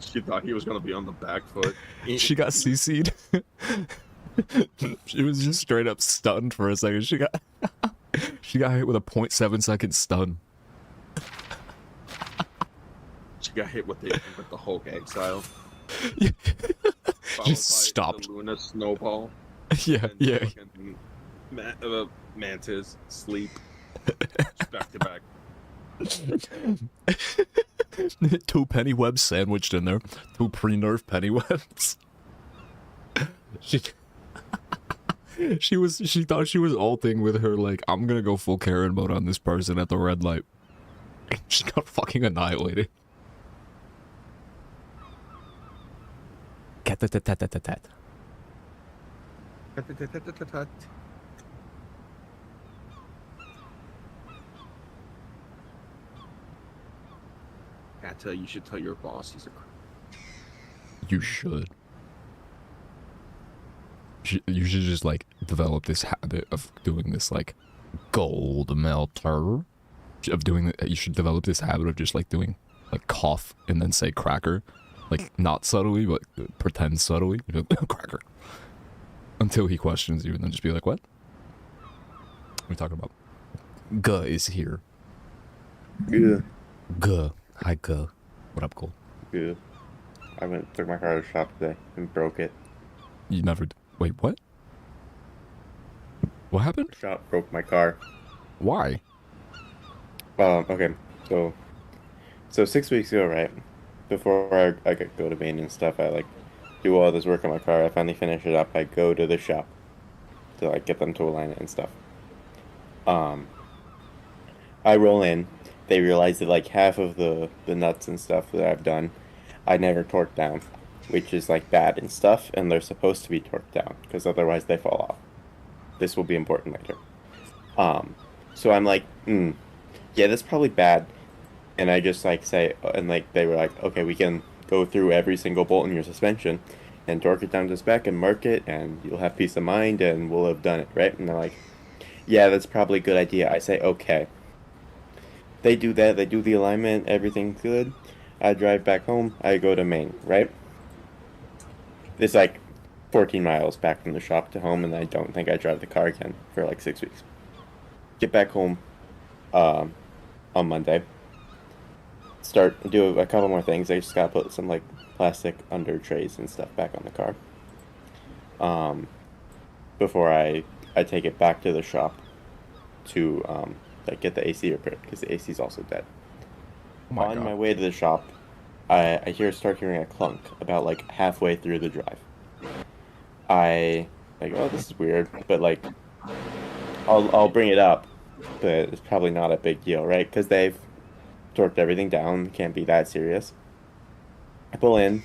She thought he was gonna be on the back foot. She got CC'd. She was just straight up stunned for a second. She got hit with a 0.7 second stun. She got hit with the Hulk egg style. Just stopped. The Luna snowball. Yeah, yeah. Mantis sleep. Just back to back. 2 penny webs sandwiched in there. 2 pre-nerf penny webs. She thought she was ulting with her, like, I'm gonna go full Karen mode on this person at the red light. She got fucking annihilated. Cat-tat-tat-tat-tat-tat. Atta, you should tell your boss he's a crook. You should. You should just, like, develop this habit of doing this, like, gold melter. Of doing you should develop this habit of just, like, doing, like, cough and then say cracker. Like, not subtly, but pretend subtly. Cracker. Until he questions you, and then just be like, what? What are we talking about? Guh is here. Good. Guh. Hi, Guh. What up, Cole? Good. I took my car to the shop today and broke it. You never... Wait, what? What happened? The shop broke my car. Why? Okay. So 6 weeks ago, right? Before I could go to Maine and stuff, I, like, do all this work on my car. I finally finish it up. I go to the shop to, like, get them to align it and stuff. I roll in. They realize that, like, half of the nuts and stuff that I've done, I never torqued down, which is, like, bad and stuff, and they're supposed to be torqued down, because otherwise they fall off. This will be important later. So I'm like, yeah, that's probably bad. And I just, like, say, and, like, they were like, okay, we can go through every single bolt in your suspension and torque it down to spec and mark it, and you'll have peace of mind, and we'll have done it, right? And they're like, yeah, that's probably a good idea. I say, okay. They do that. They do the alignment. Everything's good. I drive back home. I go to Maine, right? It's, like, 14 miles back from the shop to home, and I don't think I drive the car again for, like, 6 weeks. Get back home on Monday. Do a couple more things. I just gotta put some, like, plastic under trays and stuff back on the car. Before I take it back to the shop to like, get the AC repaired, because the AC is also dead. Oh on my way to the shop, I start hearing a clunk about, like, halfway through the drive. Like, oh, this is weird, but, like, I'll bring it up, but it's probably not a big deal, right? Because they've torqued everything down. Can't be that serious. I pull in.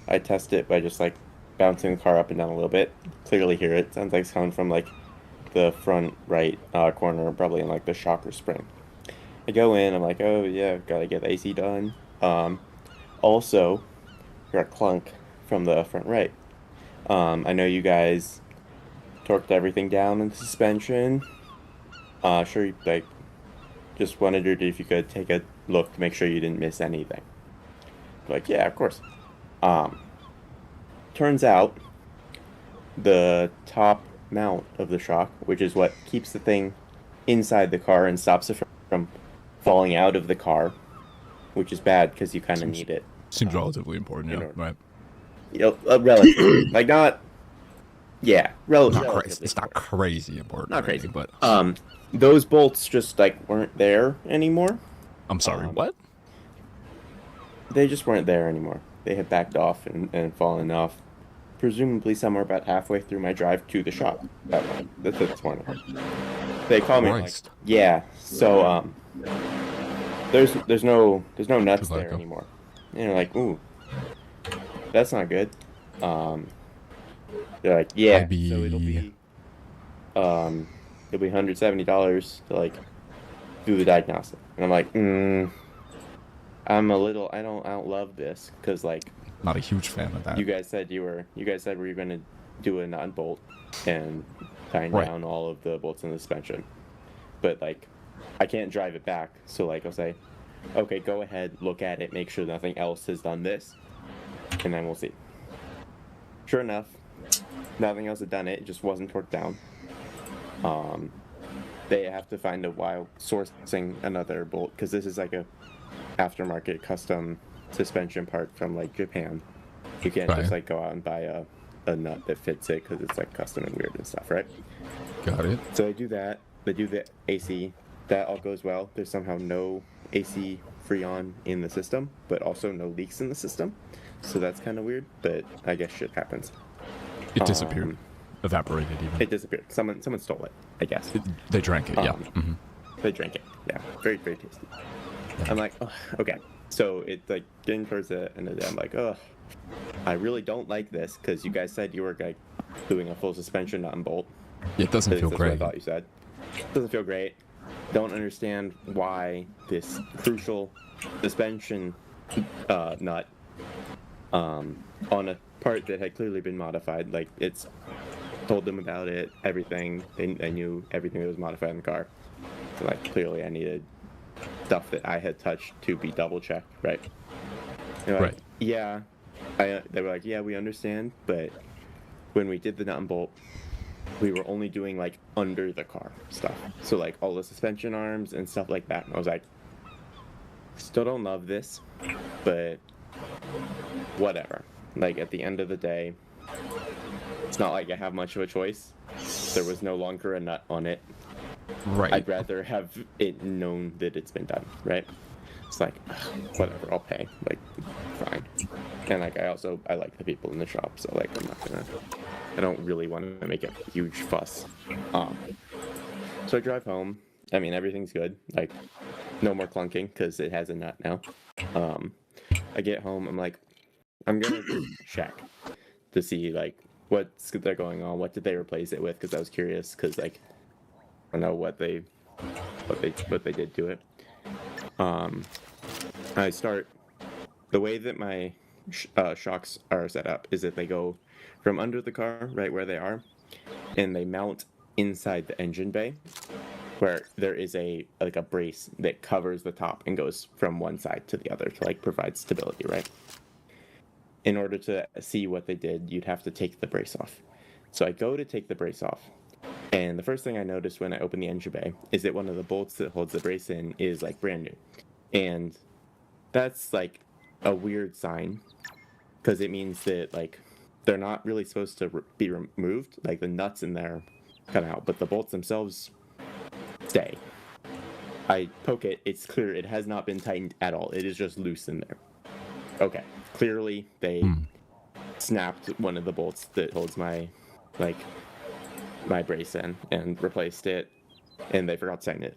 I test it by just, like, bouncing the car up and down a little bit. Clearly hear it. Sounds like it's coming from, like, the front right corner, probably in, like, the shock or spring. I go in. I'm like, oh yeah, gotta get the AC done. Also, got a clunk from the front right. I know you guys torqued everything down in the suspension. Sure, you, like, just wondered if you could take a look to make sure you didn't miss anything. Like, yeah, of course. Turns out the top mount of the shock, which is what keeps the thing inside the car and stops it from falling out of the car, which is bad because you kind of need it. Seems relatively important, yeah, right. You know, relatively, like, not, yeah, relatively. It's not crazy important. Not crazy, but those bolts just, like, weren't there anymore. I'm sorry, what? They just weren't there anymore. They had backed off and fallen off, presumably somewhere about halfway through my drive to the shop. That's this morning. They called me, like, yeah. So there's no nuts there anymore. And you're like, ooh, that's not good. They're like, yeah, so it'll be $170 to, like, do the diagnostic. And I'm like, I don't love this, because, like, not a huge fan of that. You guys said we were gonna do a nut bolt and tighten down all of the bolts in the suspension, but, like, I can't drive it back. So, like, I'll say, okay, go ahead, look at it, make sure nothing else has done this, and then we'll see. Sure enough, Nothing else had done it. It just wasn't torqued down. They have to find a while sourcing another bolt, because this is like a aftermarket custom suspension part from like Japan. You can't just like go out and buy a nut that fits it, because it's like custom and weird and stuff, right? Got it. So they do that. They do the AC. That all goes well. There's somehow no AC Freon in the system, but also no leaks in the system. So that's kind of weird, but I guess shit happens. It disappeared. Evaporated even. It disappeared. Someone stole it, I guess. They drank it, yeah. They drank it, yeah. Very, very tasty. I'm like, oh, okay. So it's like getting towards the end of the day, I'm like, oh, I really don't like this, because you guys said you were like doing a full suspension nut and bolt. It doesn't feel great. That's what I thought you said. Doesn't feel great. Don't understand why this crucial suspension nut on a part that had clearly been modified, like it's told them about it, everything. They knew everything that was modified in the car. So like clearly I needed stuff that I had touched to be double checked, right? Like, right. Yeah. They were like, yeah, we understand, but when we did the nut and bolt, we were only doing like under the car stuff. So like all the suspension arms and stuff like that. And I was like, still don't love this, but whatever. Like at the end of the day, it's not like I have much of a choice. There was no longer a nut on it. Right. I'd rather have it known that it's been done, right? It's like, whatever, I'll pay. Like, fine. And like I like the people in the shop, so like I don't really want to make a huge fuss. So I drive home. I mean, everything's good. Like, no more clunking because it has a nut now. I get home. I'm like, I'm gonna check to see like what's going on. What did they replace it with? Because I was curious. Because like, I don't know what they did to it. I start the way that my shocks are set up is that they go from under the car, right where they are, and they mount inside the engine bay, where there is a brace that covers the top and goes from one side to the other to like provide stability, right? In order to see what they did, you'd have to take the brace off. So I go to take the brace off, and the first thing I noticed when I open the engine bay is that one of the bolts that holds the brace in is like brand new. And that's like a weird sign, because it means that like they're not really supposed to be removed. Like the nuts in there come out, but the bolts themselves stay. I poke it, it's clear it has not been tightened at all. It is just loose in there. Okay, clearly they snapped one of the bolts that holds my brace in and replaced it, and they forgot to tighten it.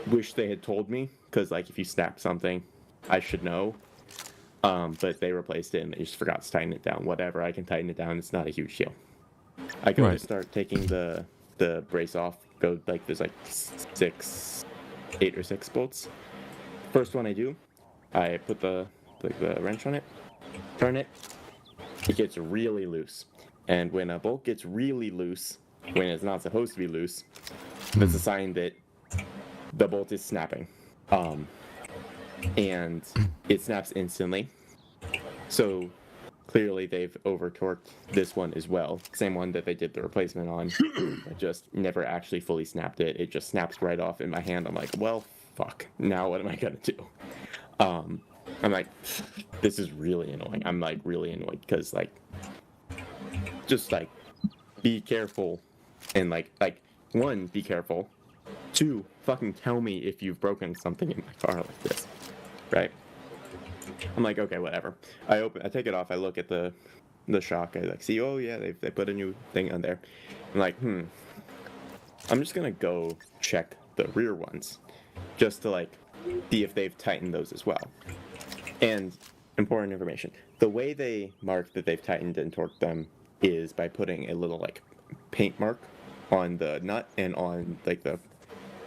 Wish they had told me, because like if you snap something, I should know. But they replaced it and they just forgot to tighten it down. Whatever, I can tighten it down. It's not a huge deal. I go to start taking the brace off. Go like there's like 8 or 6 bolts. First one I do, I put the wrench on it, turn it. It gets really loose, and when a bolt gets really loose, when it's not supposed to be loose, that's a sign that the bolt is snapping. And it snaps instantly. So clearly they've over-torqued this one as well. Same one that they did the replacement on. I just never actually fully snapped it. It just snaps right off in my hand. I'm like, well, fuck. Now what am I gonna do? I'm like, this is really annoying. I'm like really annoyed because like, just like, be careful. And like one, be careful. 2, fucking tell me if you've broken something in my car like this, right? I'm like, okay, whatever. I take it off. I look at the shock. I like see, oh yeah, they put a new thing on there. I'm like, I'm just gonna go check the rear ones, just to like see if they've tightened those as well. And important information: the way they mark that they've tightened and torqued them is by putting a little like paint mark on the nut and on like the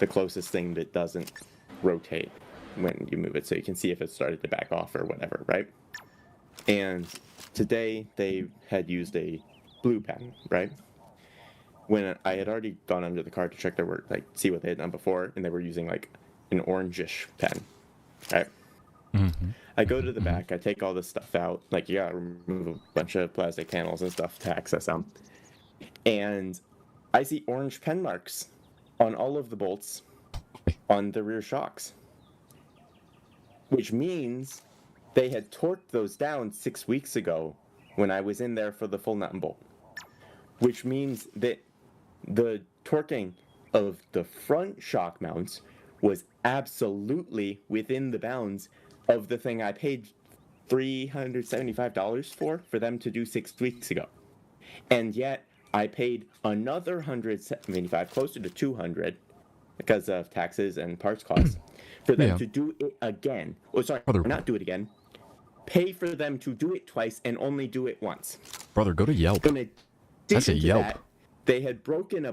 closest thing that doesn't rotate when you move it, so you can see if it started to back off or whatever, right? And today they had used a blue pen, right? When I had already gone under the car to check their work, like see what they had done before, and they were using like an orangish pen, right? I go to the back, I take all this stuff out, like you gotta remove a bunch of plastic panels and stuff to access them. and I see orange pen marks on all of the bolts on the rear shocks, which means they had torqued those down 6 weeks ago when I was in there for the full nut and bolt, which means that the torquing of the front shock mounts was absolutely within the bounds of the thing I paid $375 for them to do 6 weeks ago. And yet I paid another $175, closer to $200, because of taxes and parts costs, for them to do it again. Oh, sorry, not do it again. Pay for them to do it twice and only do it once. Brother, go to Yelp. That's a Yelp. They had broken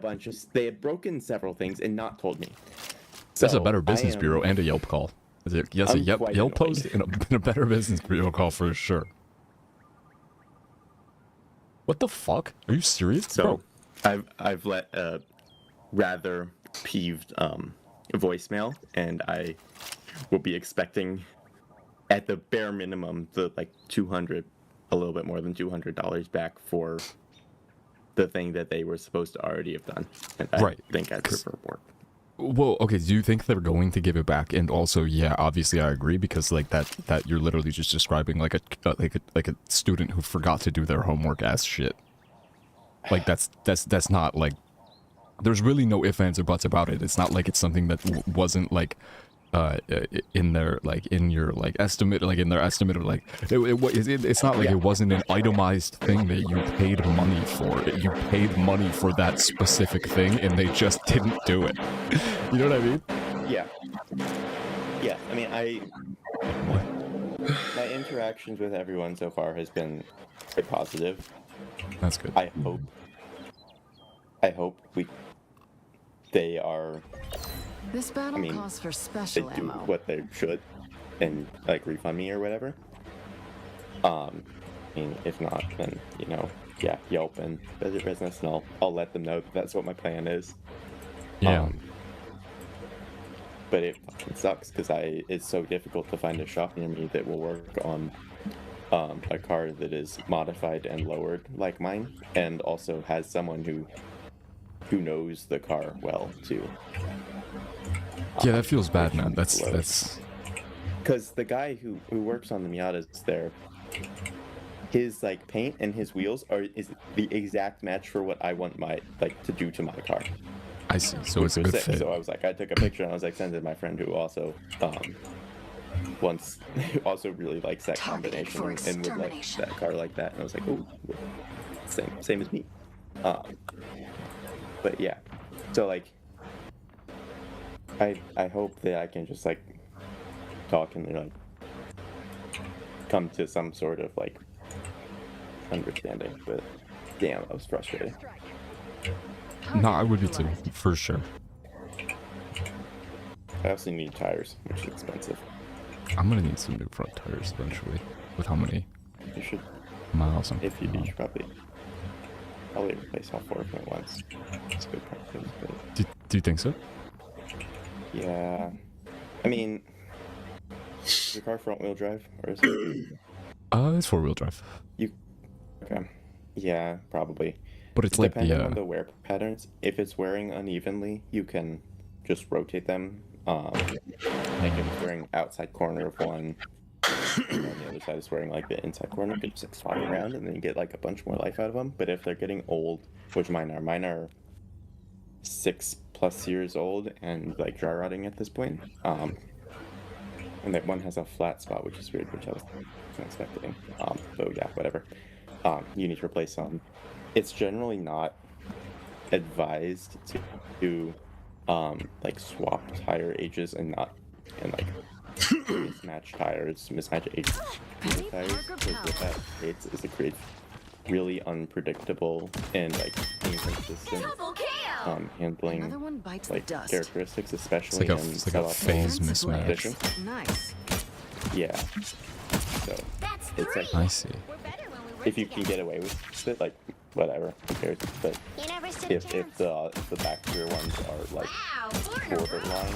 several things and not told me. That's a Better Business Bureau and a Yelp call. Yes, a Yelp post and a Better Business Bureau call for sure. What the fuck? Are you serious, bro? I've let a rather peeved voicemail, and I will be expecting, at the bare minimum, the like $200, a little bit more than $200 back for the thing that they were supposed to already have done. And I think I'd prefer more. Well, okay, do you think they're going to give it back? And also, yeah, obviously I agree, because like that you're literally just describing like a student who forgot to do their homework ass shit. Like that's not like, there's really no ifs, ands, or buts about it. It's not like it's something that wasn't like in their like in your like estimate, like in their estimate of like it's not like it wasn't an itemized thing that you paid money for. You paid money for that specific thing, and they just didn't do it. You know what I mean? Yeah. Yeah. I mean, my interactions with everyone so far has been quite positive. That's good. I hope they are. This battle calls for special they do ammo. what they should and like refund me or whatever. I mean, if not, then yeah, Yelp and Better Business, and I'll let them know that that's what my plan is. Yeah. But it fucking sucks because it's so difficult to find a shop near me that will work on a car that is modified and lowered like mine, and also has someone who knows the car well too. Yeah, that feels bad, man. That's because the guy who works on the Miatas there, his like paint and his wheels is the exact match for what I want to do to my car. I see. So it's a good fit. So I was like, I took a picture and I was like, send it to my friend who also really likes that combination and would like that car like that. And I was like, oh, same as me. But yeah, so like, I hope that I can just like talk and like come to some sort of like understanding. But damn, that was frustrating. No, I would be too, for sure. I also need tires, which is expensive. I'm gonna need some new front tires eventually. With how many You should. miles? If you do, you should probably replace all 4 of them at once. It's a good practice. Do you think so? Yeah. I mean, is your car front wheel drive or is it? It's 4-wheel drive. Okay. Yeah, probably. But it's like depending on the wear patterns. If it's wearing unevenly, you can just rotate them. Like if it's wearing outside corner of one, and then the other side is wearing like the inside corner, you can just like, swap it around and then you get like a bunch more life out of them. But if they're getting old, which mine are 6+ years old and like dry rotting at this point. And that one has a flat spot, which is weird, which I wasn't expecting. So yeah, whatever. You need to replace some. It's generally not advised to like swap tire ages and like mismatch tires, mismatch ages of tires, because what that creates is it creates really unpredictable and like inconsistent handling like characteristics, especially it's like a phase mismatch. Nice. Yeah. So it's like, I see. if you can get away with it, like whatever, who cares? But if the back rear ones are like borderline,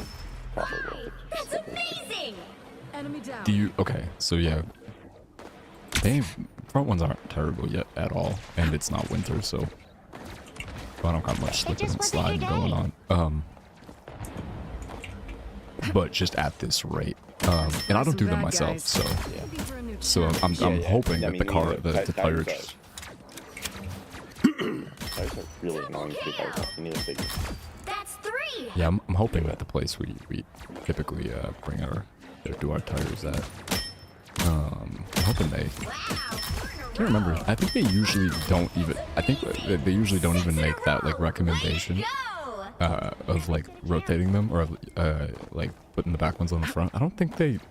probably worth it. That's amazing. Enemy down. Do you so yeah. Front ones aren't terrible yet at all, and it's not winter, so I don't got much slipping and sliding going on. But just at this rate. And I don't do them myself, so I'm hoping that the tires tires are really annoying to do by yourself. You need a big. That's 3. Yeah, I'm hoping that the place we typically bring our do our tires at. I'm hoping they. I can't remember. I think they usually don't even. I think they usually don't even make that like recommendation of like rotating them or like putting the back ones on the front. I don't think they've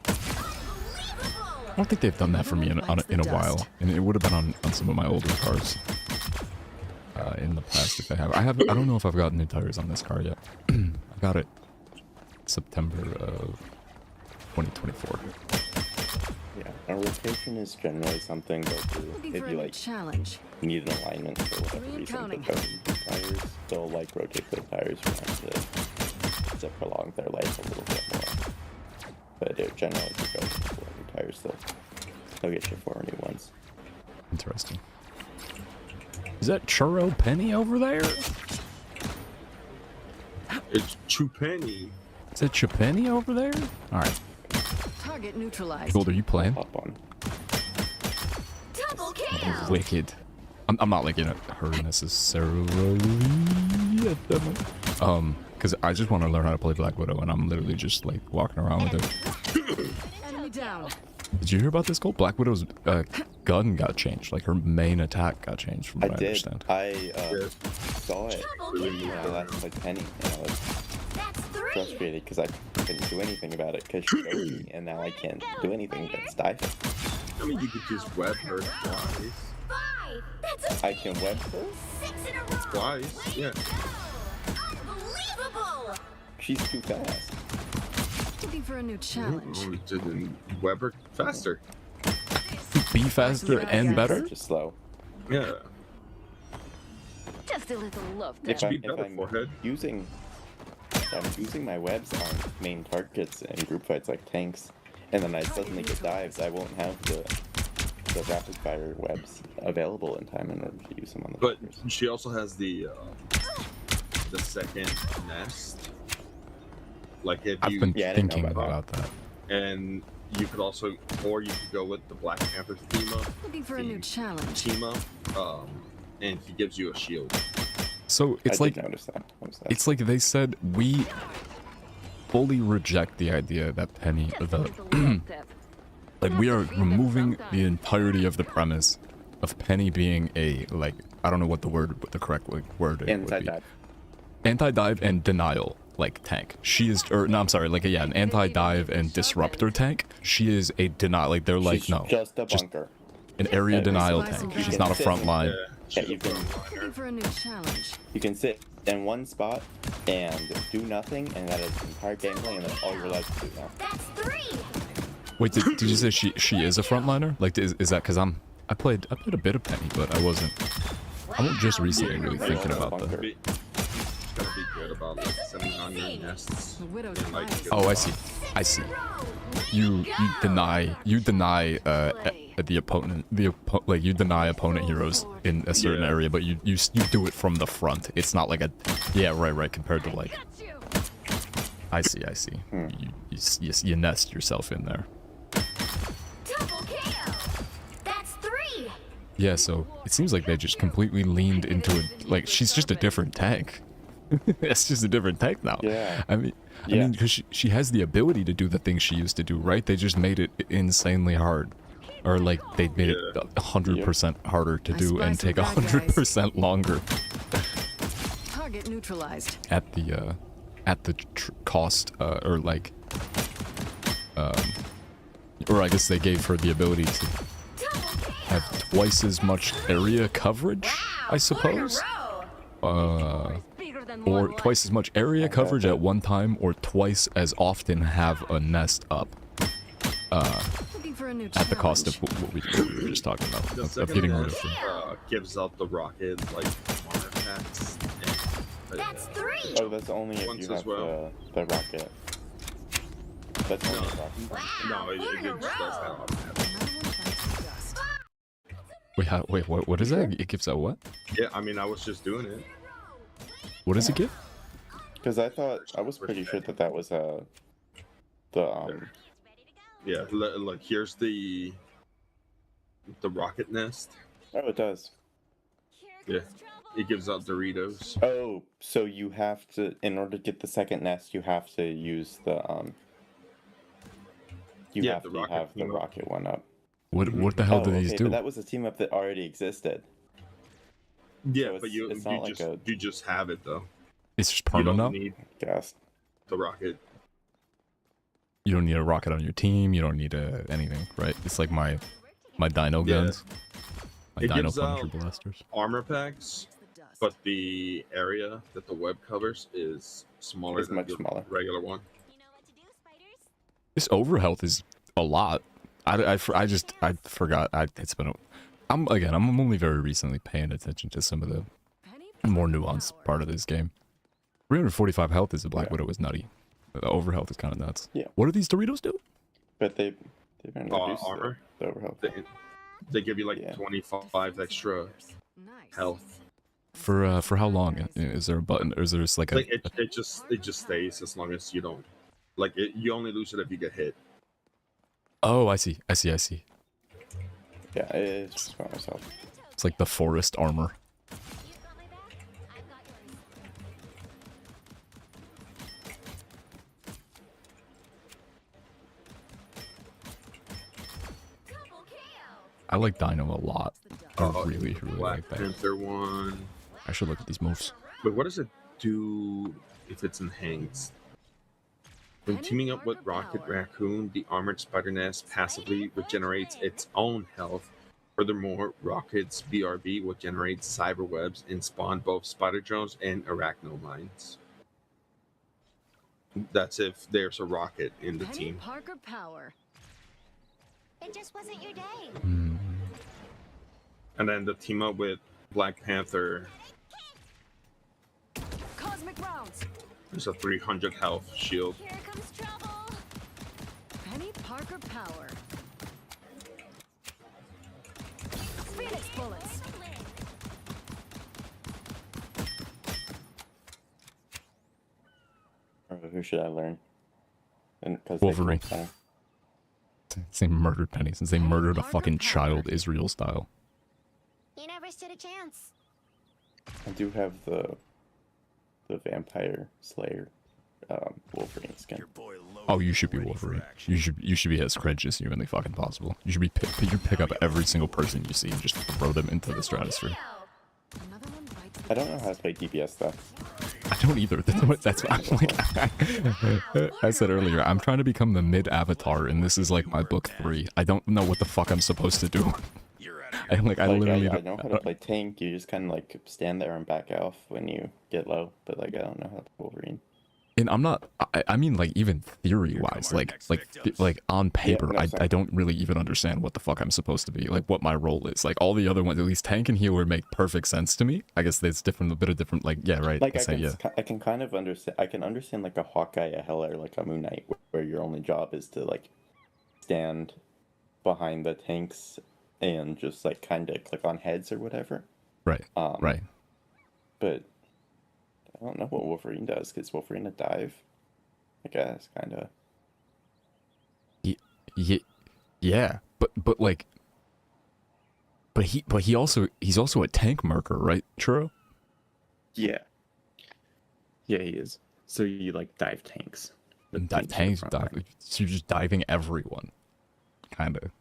done that for me in a while, and it would have been on some of my older cars in the past if they have. I don't know if I've got new tires on this car yet. I got it September of 2024. Yeah, a rotation is generally something they'll do if you like need an alignment for whatever reason. But those tires, they'll like rotate their tires around to prolong their life a little bit more. But they're generally if you go for new tires, they'll get you 4 new ones. Interesting. Is that Churro Penny over there? It's Chupenny. Is that Chupenny over there? All right. Target neutralized. Gold, are you playing? Double kill. Wicked. I'm not looking at her necessarily at the moment. Because I just want to learn how to play Black Widow, and I'm literally just like walking around with her. Enemy down. Did you hear about this, Gold? Black Widow's gun got changed. Like her main attack got changed, from what I understand. I saw it the last like penny, and I was frustrated because I couldn't do anything about it because she showed me, and now I can't do anything but stifle. I mean, you could just web her twice. I can web her? Twice, yeah. She's too fast. Looking for a new challenge. Didn't web her faster. Be faster and better? Just slow. Yeah. Just a little love. If I'm using my webs on main targets in group fights like tanks, and then I suddenly get dives, I won't have the rapid fire webs available in time in order to use them on the targets. But she also has the second nest. Like if I've you been thinking about that. And you could also, or you could go with the Black Panther theme. Looking for a new challenge. And he gives you a shield. So it's like it's like they said we fully reject the idea that Penny like we are removing the entirety of the premise of Penny being a like I don't know what the correct word anti-dive. Anti-dive and denial like tank. She is I'm sorry, like an anti-dive and disruptor tank. She is a denial like they're like no. Just a bunker. An area denial tank. She's not a front line. Yeah, you can sit in one spot and do nothing, and that is entire gameplay, and that's all you're allowed to do now. That's 3. Wait, did you say she is a frontliner? Like, is that because I played a bit of Penny, but I wasn't just recently really thinking about that. Gotta be good about like sending on your nests. Oh, I see. You deny the opponent like you deny opponent heroes in a certain area, but you do it from the front. It's not like a right compared to like I see. You nest yourself in there. Double kill. That's 3. Yeah, so it seems like they just completely leaned into it. Like she's just a different tank. It's just a different tank now. Yeah. I mean, because she has the ability to do the things she used to do, right? They just made it insanely hard, or like they made it 100% harder to do and take 100% longer. Target neutralized. At the cost, or like, or I guess they gave her the ability to have twice as much area coverage, I suppose. Or twice as much area coverage at one time, or twice as often have a nest up. At the cost of what we were just talking about, of getting rid of her. Gives out the rocket like armor packs. That's 3. Oh, that's only if you have the rocket. That's only the rocket. No, it just does have. Wait, what is that? It gives out what? Yeah, I mean, I was just doing it. What does it give? Because I was pretty sure that was Yeah, look, here's the rocket nest. Oh, it does. Yeah, it gives out Doritos. Oh, so you have to, in order to get the second nest, you have to use the you have to have the rocket one up. What the hell do these do? But that was a team up that already existed. Yeah, So but it's not like you just have it though. It's just permanent now? You don't need gas. The rocket. You don't need a rocket on your team. You don't need anything, right? It's like my dino guns. My It dino gives Punisher out blasters. armor packs, but the area that the web covers is smaller than the regular one. This overhealth is a lot. I forgot. It's been. I'm only very recently paying attention to some of the more nuanced part of this game. 345 health is a Black Widow is nutty. The overhealth is kind of nuts. Yeah. What do these Doritos do? But they've reduced armor. The overhealth. They give you like 25 extra health. For how long? Is there a button, or is there just like a? Like it just stays as long as you don't. Like you only lose it if you get hit. Oh, I see. Yeah, it's just for myself. It's like the forest armor. I like Dino a lot. I really like that. Panther one. I should look at these moves. But what does it do if it's enhanced? When teaming up with Rocket Raccoon, the armored spider nest passively regenerates its own health. Furthermore, Rocket's BRB will generate cyber webs and spawn both spider drones and arachno mines. That's if there's a rocket in the team. Parker power. It just wasn't your day. And then the team up with Black Panther. Cosmic rounds. There's a 300 health shield. Here comes trouble. Penny Parker power. Phoenix bullets. Who should I learn? Wolverine. They murdered Penny since they murdered a fucking child, Israel style. You never stood a chance. I do have the Vampire Slayer Wolverine skin. Oh, you should be Wolverine. You should be as courageous as humanly fucking possible. You should pick up every single person you see and just throw them into the stratosphere. I don't know how to play DPS though. I don't either. That's what I'm like. I said earlier, I'm trying to become the mid avatar, and this is like my book 3. I don't know what the fuck I'm supposed to do. I literally I know how to play tank. You just kind of like stand there and back off when you get low. But like I don't know how to play Wolverine. And I'm not. I mean, like even theory wise, like on paper, I don't really even understand what the fuck I'm supposed to be. Like what my role is. Like all the other ones, at least tank and healer make perfect sense to me. I guess it's different, a bit of different. Like yeah, right. Like I can kind of understand. I can understand like a Hawkeye, a Hela, like a Moon Knight, where your only job is to like stand behind the tanks and just like kind of click on heads or whatever. Right. Right. But I don't know what Wolverine does. Because Wolverine a dive? I guess kind of. Yeah, but like, he's also a tank marker, right, Churro? Yeah. Yeah, he is. So you like dive tanks? Dive tanks. So you're just diving everyone, kind of.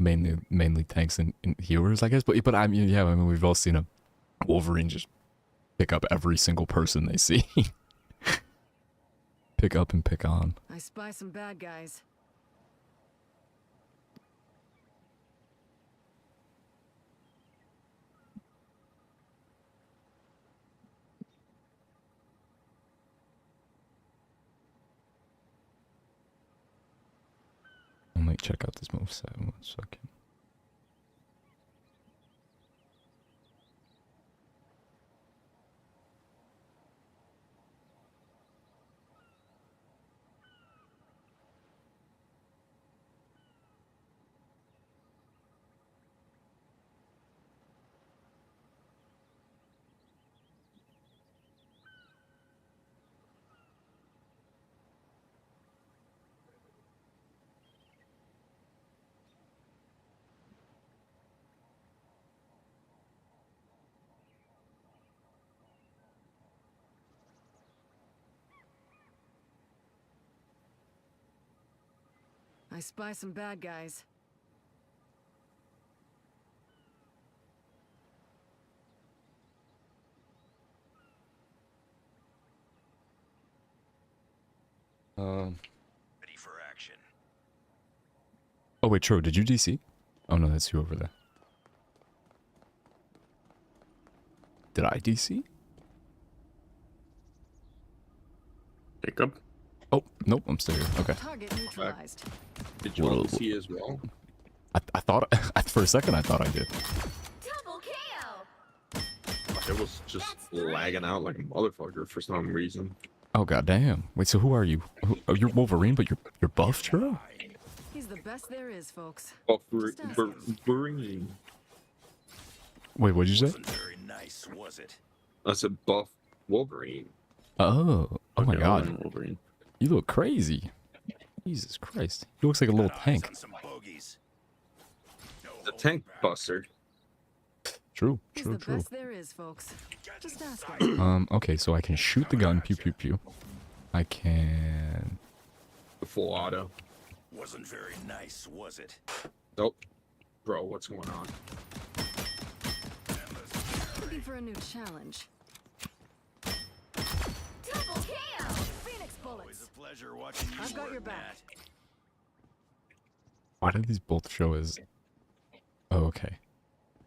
Mainly tanks and healers, I guess. But I mean, yeah, I mean, we've all seen a Wolverine just pick up every single person they see. Pick up and pick on. I spy some bad guys. I might check out this moveset 1 second. I spy some bad guys. Ready for action. Oh wait, Tro, did you DC? Oh no, that's you over there. Did I DC? Jacob? Oh, nope, I'm still here. Okay. Target neutralized. Did you Whoa. see as well? I thought, for a second, I thought I did. Double kill. It was just lagging out like a motherfucker for some reason. Oh goddamn! Wait, so who are you? Oh, you're Wolverine, but you're buff, Tro? He's the best there is, folks. Buffering. Wait, what'd you say? Very nice, was it? I said buff Wolverine. Oh my Okay, god. Wolverine. You look crazy. Jesus Christ. He looks like a little tank. The tank buster. True, He's true, the true. best there is, folks. Just ask him. Okay, so I can shoot the gun, pew pew pew. I can... The full auto. Wasn't very nice, was it? Nope. Bro, what's going on? Looking for a new challenge. Double kill. Phoenix bullets. Always a pleasure watching you I've got your work, back. Matt. Why did these both show as... Oh, okay.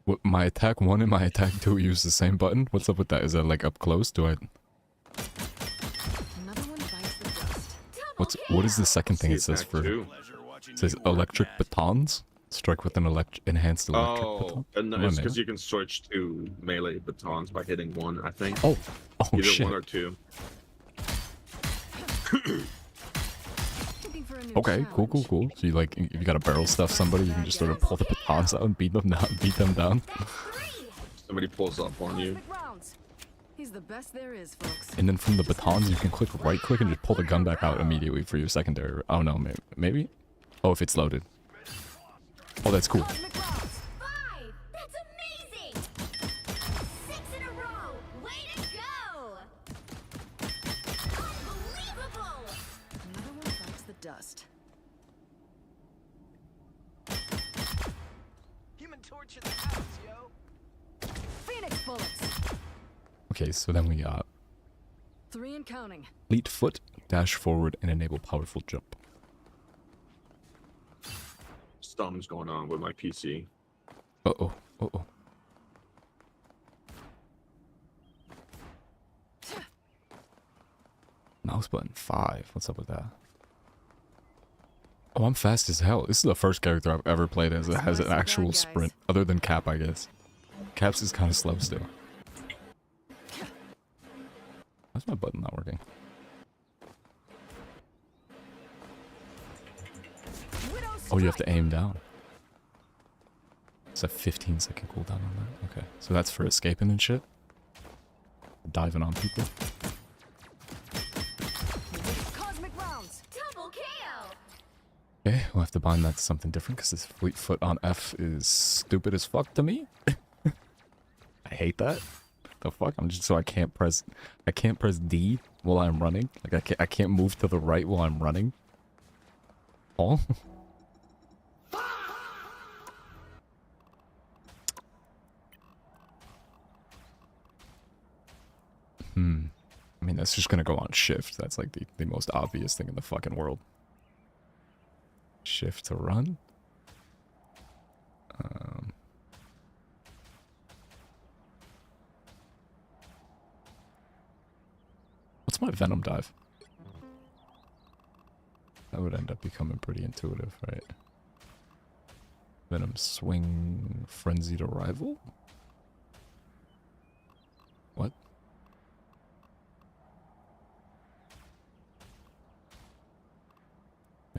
What, my attack 1 and my attack 2 use the same button? What's up with that? Is that like up close? Do I... Another one bites the dust. What is the second thing it says for... It says electric batons? Strike with an enhanced electric baton? And Am I it's mad? because you can switch to melee batons by hitting one, I think. Oh Either shit. one or two. Looking for a new Okay, cool. So you like, if you gotta barrel stuff somebody, you can just sort of pull the batons out and beat them down. Somebody pulls up on you. rounds. He's the best there is, folks. And then from the batons, you can right click and just pull the gun back out immediately for your secondary. Oh no, maybe? Oh, if it's loaded. Oh, that's cool. 5. That's amazing. 6 in a row. Way to go. Unbelievable. Another one bites the dust. Human Torch in the house, yo. Phoenix bullets. Okay, so then we got 3 and counting. lead foot, dash forward, and enable powerful jump. Something's going on with my PC. Uh-oh. Mouse button 5. What's up with that? Oh, I'm fast as hell. This is the first character I've ever played as that has an actual sprint, other than Cap, I guess. Cap's is kind of slow still. Why's my button not working? Oh, you have to aim down. It's a 15-second cooldown on that. Okay, so that's for escaping and shit. Diving on people. Cosmic rounds. Double kill. Okay, we'll have to bind that to something different because this fleet foot on F is stupid as fuck to me. I hate that. The fuck? I'm just so I can't press D while I'm running. Like I can't move to the right while I'm running. Oh. I mean, that's just gonna go on shift. That's like the most obvious thing in the fucking world. Shift to run. What's my Venom dive? That would end up becoming pretty intuitive, right? Venom swing, frenzied arrival? What?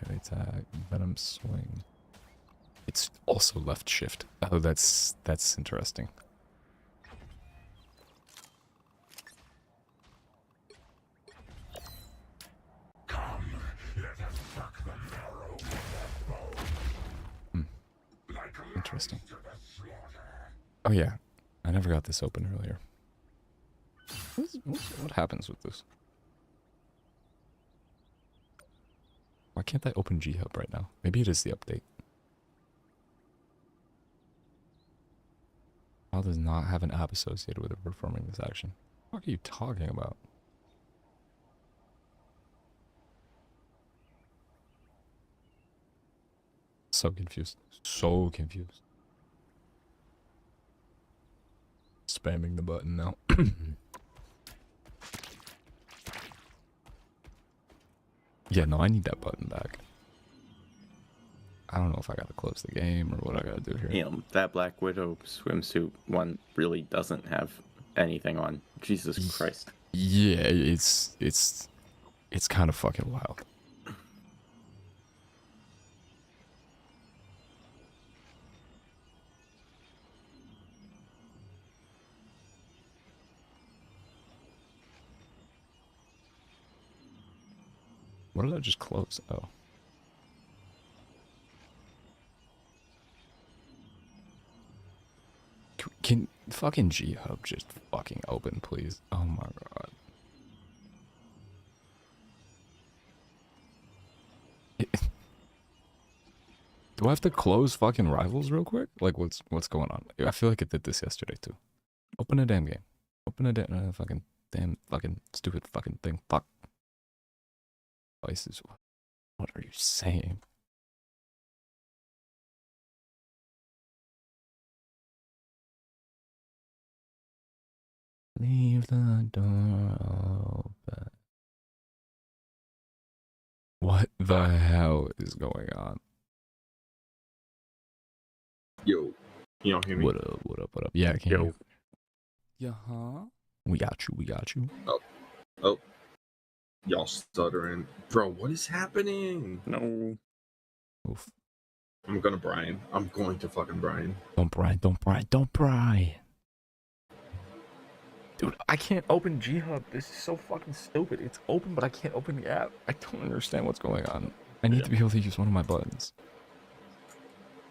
Melee attack, Venom swing. It's also left shift. Oh, that's interesting. Interesting. Oh yeah, I never got this open earlier. What happens with this? Why can't I open G-Hub right now? Maybe it is the update. File does not have an app associated with it performing this action. What are you talking about? So confused. So confused. Spamming the button now. Yeah, no, I need that button back. I don't know if I gotta close the game or what I gotta do here. You know, that Black Widow swimsuit one really doesn't have anything on. Jesus Christ. Yeah, it's kind of fucking wild. What did I just close? Oh. Can fucking G-Hub just fucking open, please? Oh my god. Do I have to close fucking Rivals real quick? Like, what's going on? I feel like it did this yesterday too. Open a damn game. Open a damn fucking stupid fucking thing. Fuck. Devices. What are you saying? Leave the door open. What the hell is going on? Yo, you don't hear me? What up, what up, what up? Yeah, I can hear you. Yeah, huh? We got you. Oh. Y'all stuttering. Bro, what is happening? No. Oof. I'm gonna Brian. I'm going to fucking Brian. Don't Brian. Dude, I can't open G-Hub. This is so fucking stupid. It's open, but I can't open the app. I don't understand what's going on. I need to be able to use one of my buttons.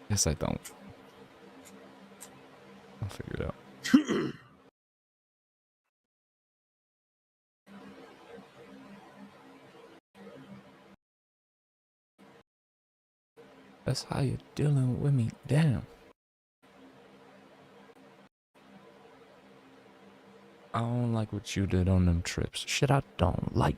Yes, I don't. I'll figure it out. That's how you're dealing with me. Damn. I don't like what you did on them trips. Shit, I don't like.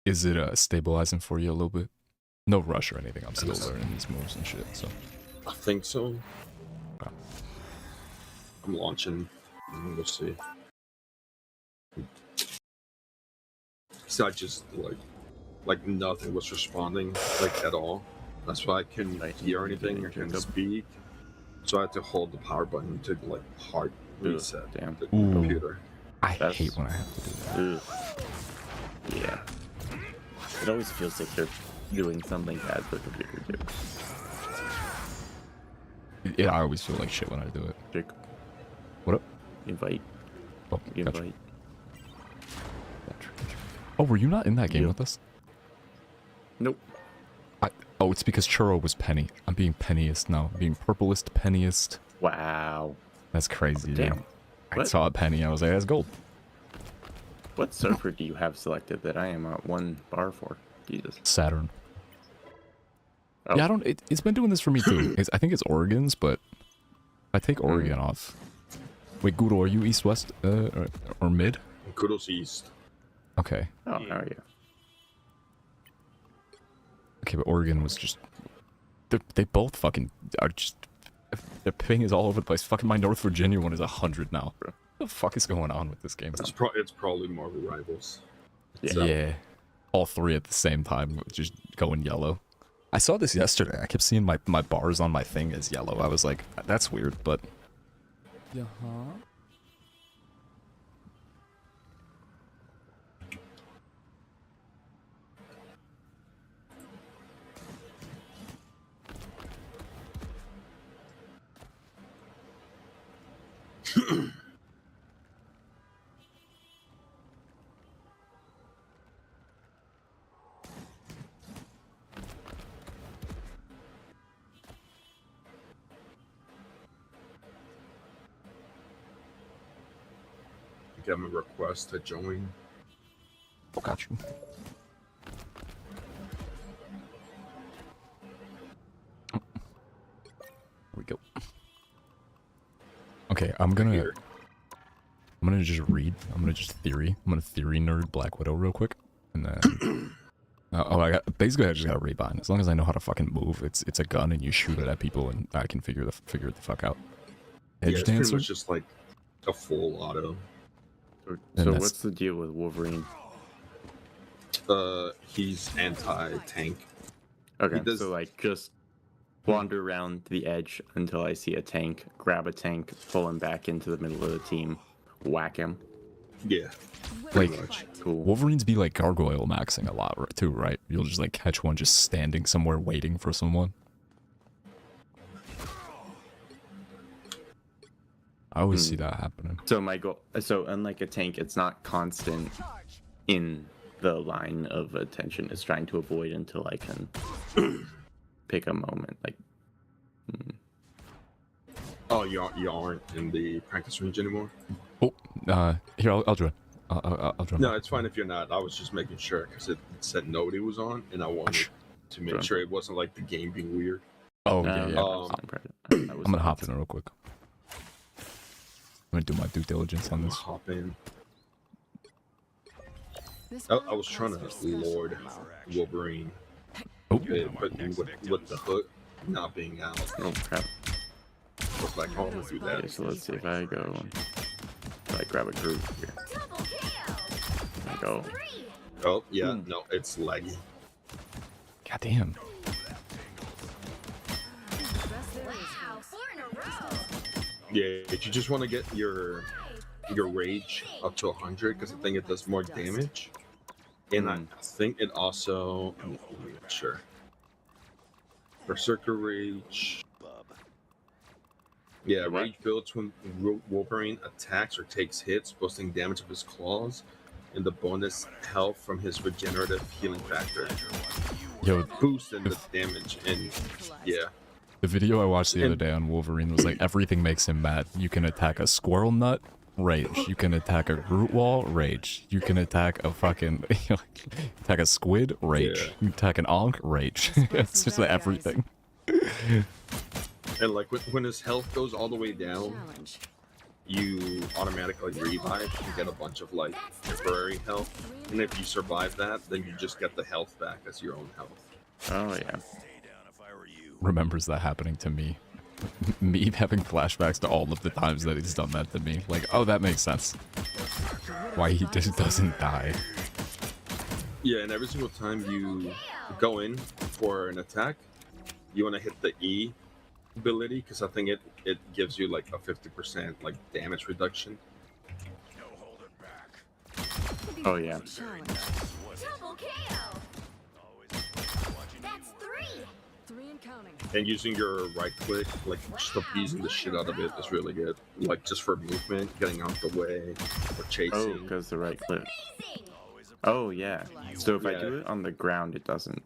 Is it stabilizing for you a little bit? No rush or anything. I'm still learning these moves and shit, so. I think so. Okay. I'm launching. We'll see. So I just like nothing was responding like at all. That's why I couldn't hear anything. I couldn't speak. So I had to hold the power button to like hard reset the computer. I hate when I have to do that. Yeah. It always feels like they're doing something bad for the computer too. Yeah, I always feel like shit when I do it. Jake. What up? Invite. Oh, invite. Oh, were you not in that game with us? Nope. Oh, it's because Churro was Penny. I'm being Penniest now. I'm being Purplest Penniest. Wow. That's crazy. Damn. I saw a penny. I was like, that's gold. What server do you have selected that I am at 1 bar for? Jesus. Saturn. Oh. Yeah, I don't. It's been doing this for me too. I think it's Oregon's, but I take Oregon off. Wait, Guru, are you east, west, or mid? Guru's east. Okay. Oh, how are you? Okay, but Oregon was just. They both fucking are just. The ping is all over the place. Fucking my North Virginia one is 100 now. What the fuck is going on with this game? It's probably more of a Rivals. Yeah. All three at the same time, just going yellow. I saw this yesterday. I kept seeing my bars on my thing as yellow. I was like, that's weird, but... Yeah, huh? them a request to join. Oh, got you. There we go. Okay, I'm gonna just read. I'm gonna theory nerd Black Widow real quick, and then basically I just gotta read behind. As long as I know how to fucking move, it's a gun and you shoot it at people, and I can figure it the fuck out. Edge dancer. It's just like a full auto. So what's the deal with Wolverine? He's anti-tank. Okay, so like just wander around the edge until I see a tank, grab a tank, pull him back into the middle of the team, whack him. Yeah. Like, cool. Wolverines be like gargoyle maxing a lot too, right? You'll just like catch one just standing somewhere waiting for someone. I always see that happening. So my goal, so unlike a tank, it's not constant in the line of attention. It's trying to avoid until I can pick a moment. Like, oh, you aren't in the practice range anymore? Oh, here I'll join. I'll join. No, it's fine if you're not. I was just making sure because it said nobody was on, and I wanted to make sure it wasn't like the game being weird. Oh yeah. I'm gonna hop in real quick. I'm gonna do my due diligence on this. Hop in. I was trying to lord Wolverine, but with the hook not being out. Oh crap! Looks like I want to do that. Okay, so let's see if I go. If I grab a group here. I go. Oh yeah, no, it's laggy. Goddamn. Yeah, you just want to get your rage up to 100 because I think it does more damage, and I think it also. Let me make sure. Berserker rage. Yeah, rage builds when Wolverine attacks or takes hits, boosting damage of his claws, and the bonus health from his regenerative healing factor. Yo, boosting the damage and yeah. The video I watched the other day on Wolverine was like everything makes him mad. You can attack a squirrel nut, rage. You can attack a Groot wall, rage. You can attack a fucking attack a squid, rage. Yeah. You can attack an onk, rage. It's just like everything. And like when his health goes all the way down, you automatically revive and get a bunch of like temporary health. And if you survive that, then you just get the health back as your own health. Oh yeah. Remembers that happening to me. Me having flashbacks to all of the times that he's done that to me. Like, oh, that makes sense. Why he just doesn't die. Yeah, and every single time you go in for an attack, you want to hit the E ability because I think it gives you like a 50% like damage reduction. Oh yeah. And using your right click, like just abusing the shit out of it is really good. Like just for movement, getting out the way, or chasing. Oh, because the right click. Oh yeah. So if I do it on the ground, it doesn't.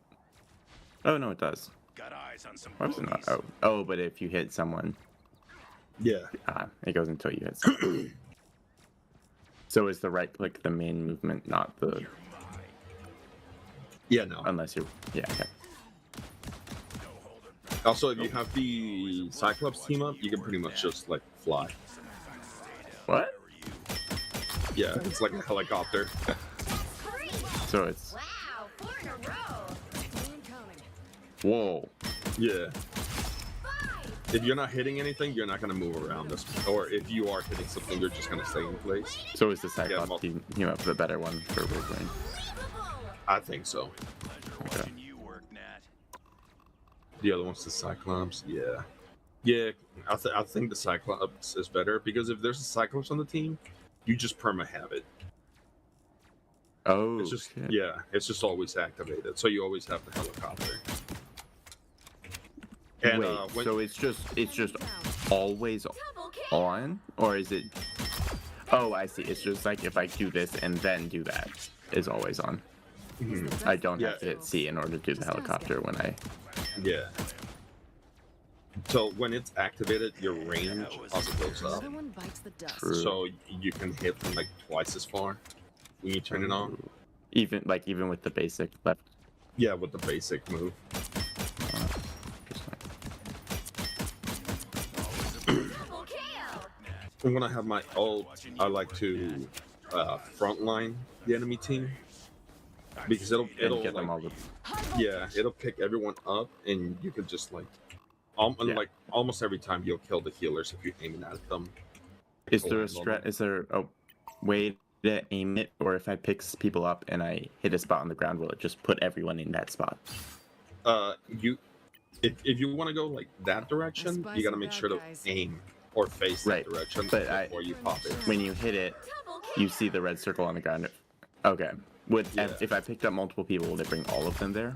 Oh no, it does. Why is it not? Oh, but if you hit someone. Yeah. It goes until you hit someone. So is the right click the main movement, not the? Yeah, no. Unless you're. Yeah. Okay. Also, if you have the Cyclops team up, you can pretty much just like fly. What? Yeah, it's like a helicopter. So it's. Whoa. Yeah. If you're not hitting anything, you're not gonna move around this. Or if you are hitting something, you're just gonna stay in place. So is the Cyclops team up the better one for Wolverine? I think so. Okay. The other one's the Cyclops. Yeah. Yeah, I think the Cyclops is better because if there's a Cyclops on the team, you just perma have it. Oh, it's just shit. Yeah, it's just always activated, so you always have the helicopter. And wait, so it's just always on, or is it? Oh, I see. It's just like if I do this and then do that, is always on. Mm-hmm. I don't have to hit C in order to do the helicopter when I. Yeah. So when it's activated, your range also goes up. Another one bites the dust. So you can hit them like twice as far when you turn it on. Even with the basic left. Yeah, with the basic move. And when I have my ult, I like to frontline the enemy team because it'll get them all it'll pick everyone up, and you can just like almost every time you'll kill the healers if you're aiming at them. Is there a way to aim it, or if I pick people up and I hit a spot on the ground, will it just put everyone in that spot? If you want to go like that direction, you got to make sure to aim or face that direction before you pop it. When you hit it, you see the red circle on the ground. Okay. If I picked up multiple people, will it bring all of them there?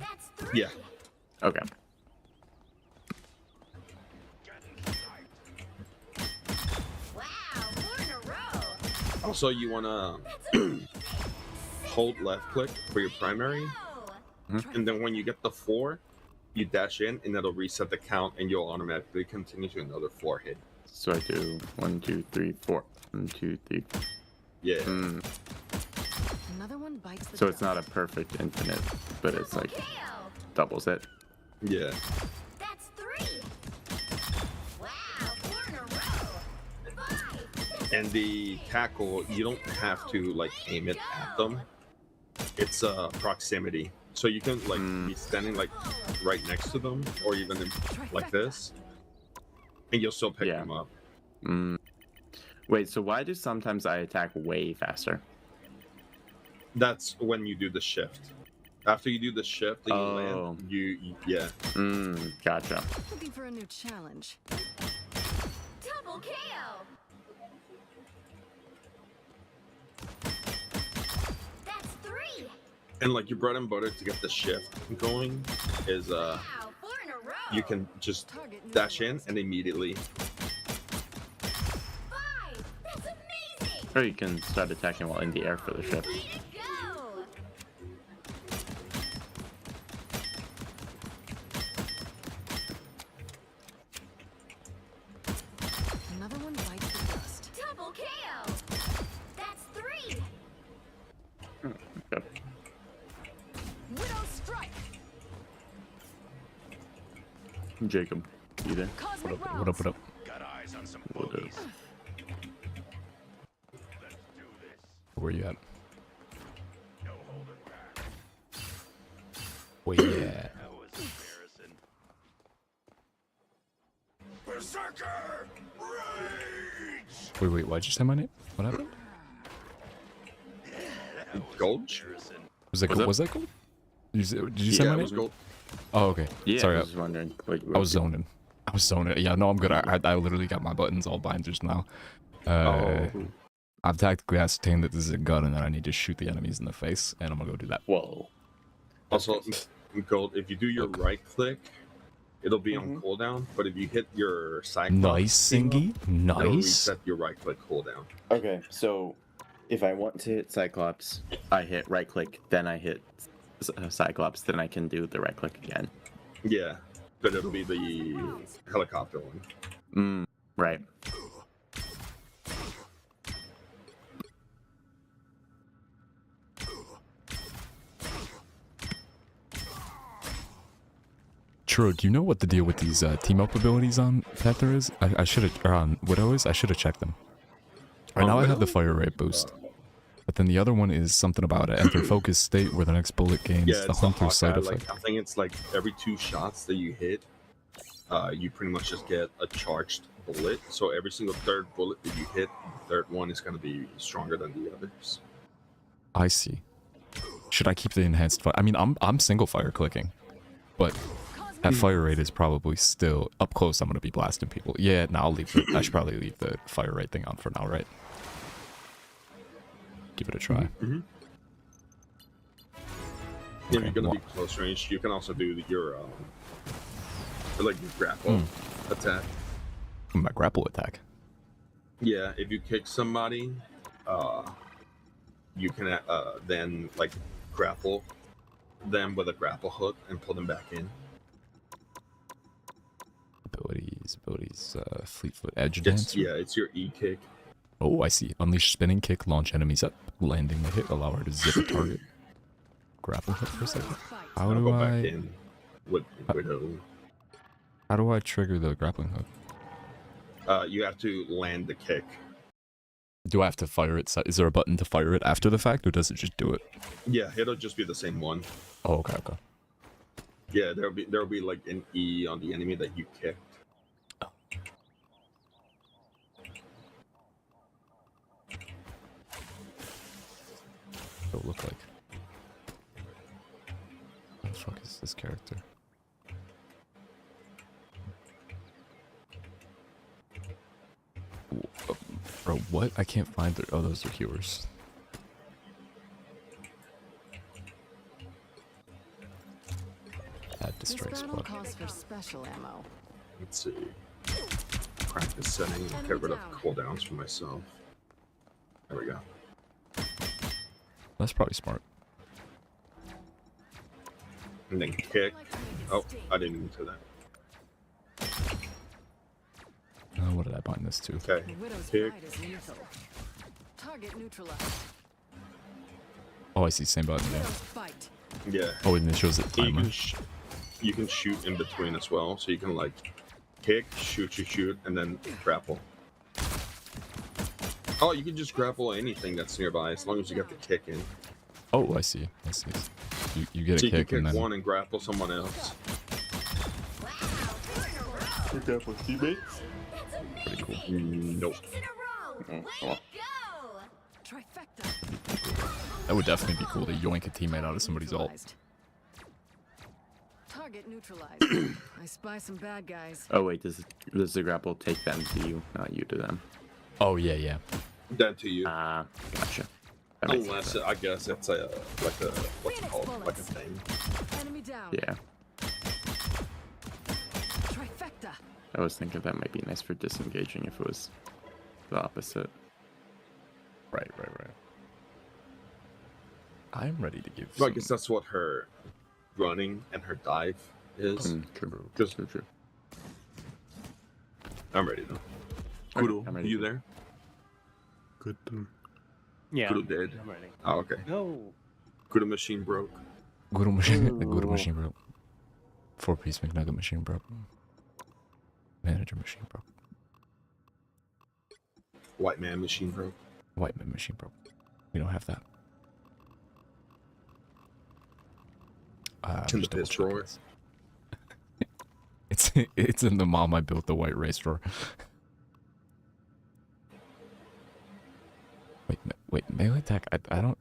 Yeah. Okay. Also, you want to hold left click for your primary, and then when you get the 4, you dash in, and it'll reset the count, and you'll automatically continue to another 4 hit. So I do 1, 2, 3, 4. 1, 2, 3. Yeah. Another one bites the So it's not a perfect infinite, but it's like doubles it. Yeah. That's 3. Wow, 4 in a row. 5. And the tackle, you don't have to like aim it at them. It's proximity. So you can like be standing like right next to them, or even like this, and you'll still pick them up. Wait, so why do sometimes I attack way faster? That's when you do the shift. After you do the shift and you land, yeah. Gotcha. Looking for a new challenge. Double KO. That's 3. And like your bread and butter to get the shift going is 4 in a row. you can just dash in and immediately. 5. That's amazing. Or you can start attacking while in the air for the shift. Way to go. Another one bites the dust. Double KO. That's 3. Okay. Widow strike. Jacob, you there? Cosmic What up? Got eyes on some What bogeys. up? Where you at? No holding back. Where you at? That was embarrassing. Berserker! Rage! Wait, why'd you say my name? What happened? Gulch? Was that gold? Did you say my name? Gold. Oh, okay. Yeah, Sorry, I was wondering. I was zoning. Yeah, no, I'm good. I literally got my buttons all blind just now. I've tactically ascertained that this is a gun and that I need to shoot the enemies in the face, and I'm gonna go do that. Whoa. Also, Gold, if you do your right click, it'll be on cooldown, but if you hit your Cyclops, Nice, Singy. it'll Nice. reset your right click cooldown. Okay, so if I want to hit Cyclops, I hit right click, then I hit Cyclops, then I can do the right click again. Yeah, but it'll be the helicopter one. Right. True. Do you know what the deal with these team up abilities on Panther is? I should have, or on Widow is? I should have checked them. Right now I have the fire rate boost. But then the other one is something about an enter focus state where the next bullet gains the it's hunter Hawkeye, side effect. I think it's like every 2 shots that you hit, you pretty much just get a charged bullet. So every single third bullet that you hit, the third one is going to be stronger than the others. I see. Should I keep the enhanced fire? I mean, I'm single fire clicking, but that fire rate is probably still up close. I'm gonna be blasting people. Yeah, no, I'll leave it. I should probably leave the fire rate thing on for now, right? Give it a try. If you're gonna be close range, you can also do your like your grapple attack. My grapple attack. Yeah, if you kick somebody, you can then like grapple them with a grapple hook and pull them back in. Abilities. His abilities, Fleetfoot Edge It's, Dance. yeah, it's your E kick. Oh, I see. Unleash spinning kick, launch enemies up, landing the hit, allow her to zip a target. Grapple hook for a second. How do go I? back in with Widow. How do I trigger the grappling hook? You have to land the kick. Do I have to fire it? Is there a button to fire it after the fact, or does it just do it? Yeah, it'll just be the same one. Oh, okay, okay. Yeah, there'll be like an E on the enemy that you kicked. What it look like? What the fuck is this character? Bro, what? I can't find their. Oh, those are healers. Add to strike spot. Calls for special ammo. Let's see. Practice setting. Get rid of cooldowns for myself. There we go. That's probably smart. And then kick. Oh, I didn't even do that. What did I bind this to? Okay. Kick. Target neutralized. Oh, I see. Same button. Yeah. Yeah. Oh, and it shows the timer. You can shoot in between as well, so you can like kick, shoot, and then grapple. Oh, you can just grapple anything that's nearby as long as you get the kick in. Oh, I see. I see. You get so a kick you can and pick then one and grapple someone else. Grapple teammates. Pretty cool. Nope. That would definitely be cool to yoink a teammate out of somebody's ult. Target neutralized. I spy some bad guys. Oh wait, does the grapple take them to you, not you to them? Oh yeah. Then to you. Gotcha. Unless I guess it's a what's it called? Like a thing. Enemy down. Yeah. Trifecta. I was thinking that might be nice for disengaging if it was the opposite. Right. I'm ready to give. Well, I guess that's what her running and her dive is. True. True. I'm ready though. Kudo, are you there? Good. Yeah. Kudo dead. I'm ready. Oh, okay. No. Kudo machine broke. Guru machine broke. 4-piece McNugget machine broke. Manager machine broke. White man machine broke. White man machine broke. We don't have that. In the piss drawer. It's in the mom I built the white race drawer. Wait, melee attack? I don't...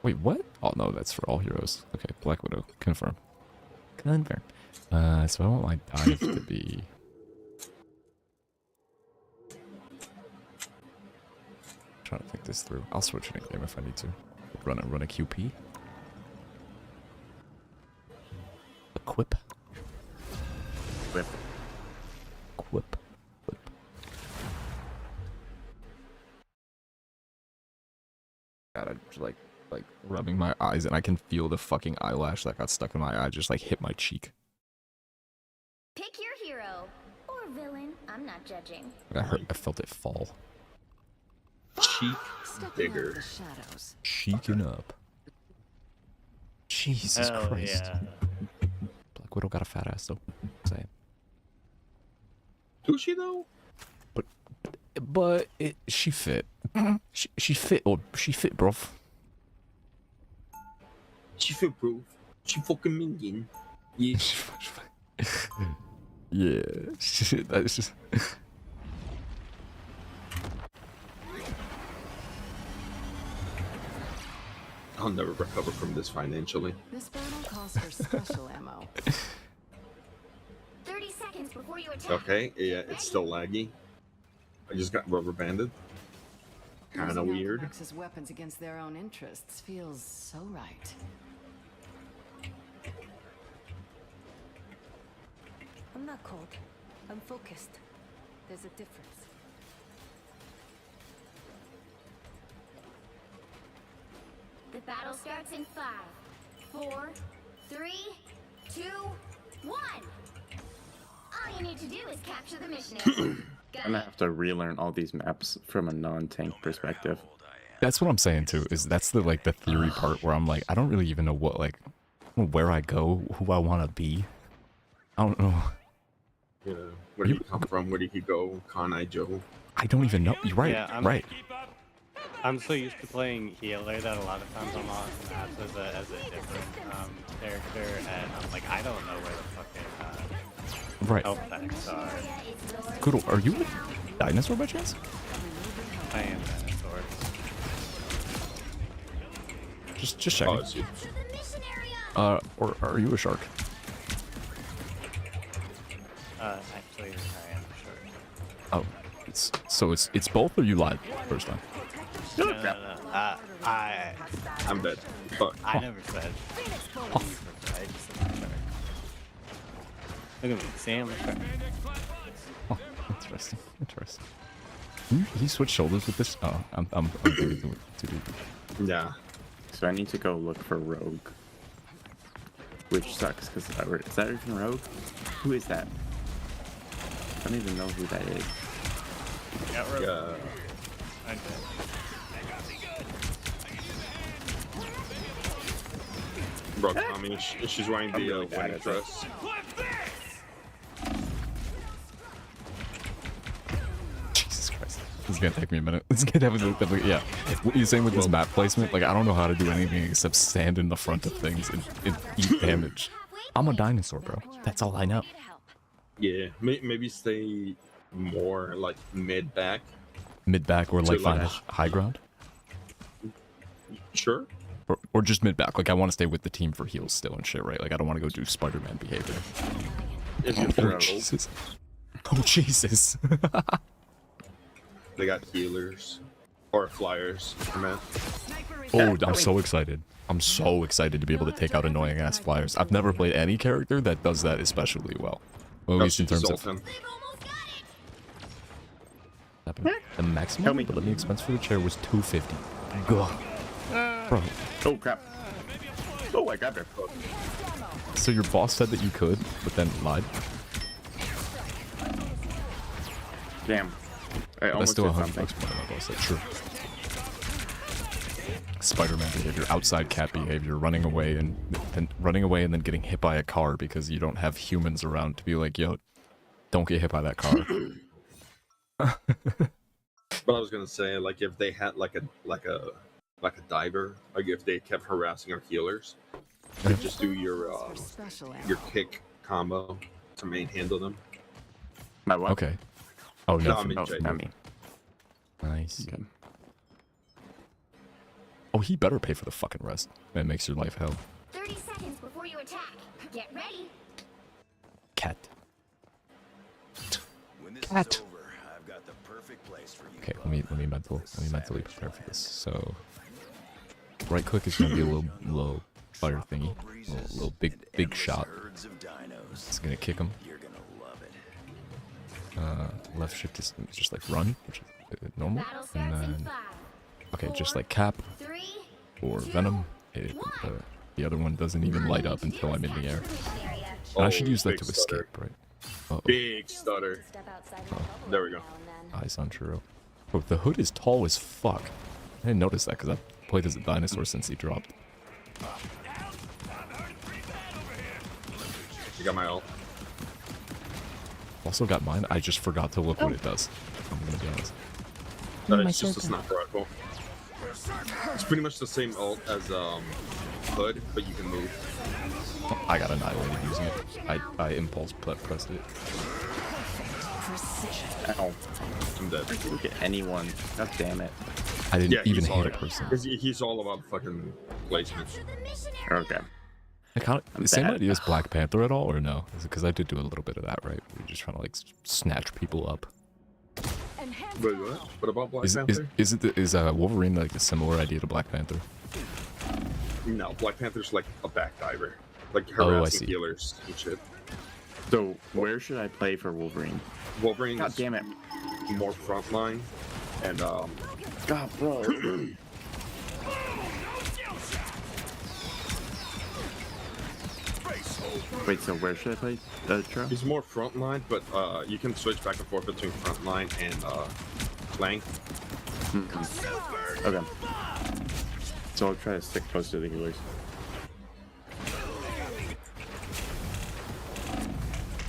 Wait, what? Oh no, that's for all heroes. Okay, Black Widow. Confirm. So I want my dive to be... Trying to think this through. I'll switch in a game if I need to. Run a QP. Equip. God, I'm just like rubbing my eyes and I can feel the fucking eyelash that got stuck in my eye just like hit my cheek. Pick your hero or villain. I'm not judging. I felt it fall. Cheek bigger. Cheeking up. Jesus Christ. Yeah. Black Widow got a fat ass though. Saying. Do she though? But she fit. She fit, bruv. She fit, bro. She fucking minion. Yeah. Yeah. That's just. I'll never recover from this financially. This battle calls for special ammo. 30 seconds before you attack. Okay, yeah, it's still laggy. I just got rubber banded. Kind of weird. Using weapons against their own interests feels so right. I'm not cold. I'm focused. There's a difference. The battle starts in 5, 4, 3, 2, 1. All you need to do is capture the missionary. I'm gonna have to relearn all these maps from a non-tank perspective. That's what I'm saying too. Is that's the like the theory part where I'm like, I don't really even know what like where I go, who I want to be. I don't know. Yeah. Where did he come from? Where did he go? Kanai Joe. I don't even know. You're right. Yeah, right. I'm so used to playing healer that a lot of times I'm on maps as a different character, and I'm like, I don't know where the fucking Right. health packs are. Good. Are you a dinosaur by chance? I am dinosaur. Just checking. Or are you a shark? Actually, I am sure. Oh, it's both, or you lied first time? No. I'm dead. Fuck. I never said. Oh. I just said I'm shark. Look at me, see, I'm a shark. Oh, interesting. Interesting. Can you switch shoulders with this? Oh, I'm too deep. Yeah. So I need to go look for Rogue. Which sucks, because is that even Rogue? Who is that? I don't even know who that is. Yeah, Rogue. Yeah. Okay. Bro, Tommy, she's wearing the wedding dress. Jesus Christ. This is gonna take me a minute. It's gonna have yeah. What you're saying with this map placement, like I don't know how to do anything except stand in the front of things and eat damage. I'm a dinosaur, bro. That's all I know. Yeah, maybe stay more like mid-back. Mid-back or like find high ground? Sure. Or just mid-back. Like I want to stay with the team for heals still and shit, right? Like I don't want to go do Spider-Man behavior. Oh, Jesus. Oh, Jesus. They got healers. Or flyers, man. Oh, I'm so excited. I'm so excited to be able to take out annoying ass flyers. I've never played any character that does that especially well. Well, at least in terms of... The maximum living expense for the chair was $250. God. Bro. Oh, crap. Oh, I got there. So your boss said that you could, but then lied? Damn. I almost still did $100 something. more than my boss said. True. Spider-Man behavior, outside cat behavior, running away and then getting hit by a car because you don't have humans around to be like, yo, don't get hit by that car. But I was gonna say, like, if they had like a diver, like if they kept harassing our healers, you could just do your kick combo to handle them. My what? Okay. Oh no, I mean, not me. Nice. Okay. Oh, he better pay for the fucking rest. That makes your life hell. 30 seconds before you attack. Get ready. Cat. Cat. I've got the perfect place for you. Okay, let me mentally prepare for this. So, right click is gonna be a little fire thingy, little big shot. It's gonna kick him. Left shift is just like run, which is normal, and then okay, just like cap or venom. The other one doesn't even light up until I'm in the air. And I should use that to escape, right? Uh-oh. Big stutter. Oh. There we go. Eyes on Churro. Oh, the hood is tall as fuck. I didn't notice that because I've played as a dinosaur since he dropped. You got my ult. Also got mine. I just forgot to look what it does. I'm gonna be honest. It's just a sniper rifle. It's pretty much the same ult as hood, but you can move. Oh, I got annihilated using it. I impulse pressed it. Ow. I'm dead. I didn't look at anyone. God damn it. I didn't even hit a person. He's all about fucking placement. Okay. Same idea as Black Panther at all, or no? Because I did do a little bit of that, right? You're just trying to like snatch people up. Wait, what? What about Black Panther? Is Wolverine like a similar idea to Black Panther? No, Black Panther's like a backdiver, like harassing healers and shit. So where should I play for Wolverine? Wolverine. God damn it. More frontline, and God, bro. Wait, so where should I play the Tro? He's more frontline, but you can switch back and forth between frontline and flank. Okay. So I'll try to stick close to the healers.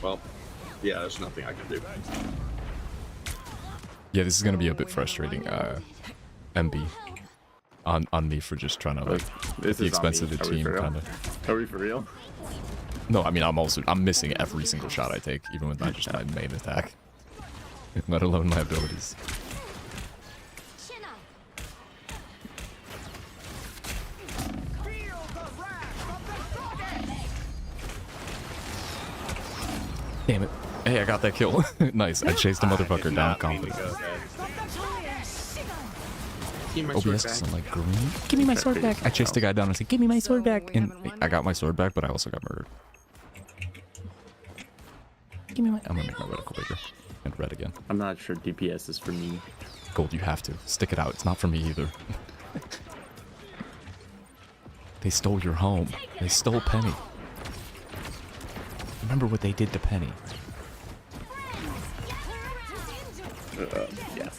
Well, yeah, there's nothing I can do. Yeah, this is gonna be a bit frustrating, MB, on me for just trying to like at the expense of the team, kind of. Are we for real? No, I mean I'm missing every single shot I take, even with not just my main attack, let alone my abilities. Damn it. Hey, I got that kill. Nice. I chased a motherfucker down confident. OBS doesn't like green. Give me my sword back. I chased the guy down and said, give me my sword back. And I got my sword back, but I also got murdered. Give me my... I'm gonna make my reticle bigger. And red again. I'm not sure DPS is for me. Gold, you have to. Stick it out. It's not for me either. They stole your home. They stole Penny. Remember what they did to Penny. Yeah.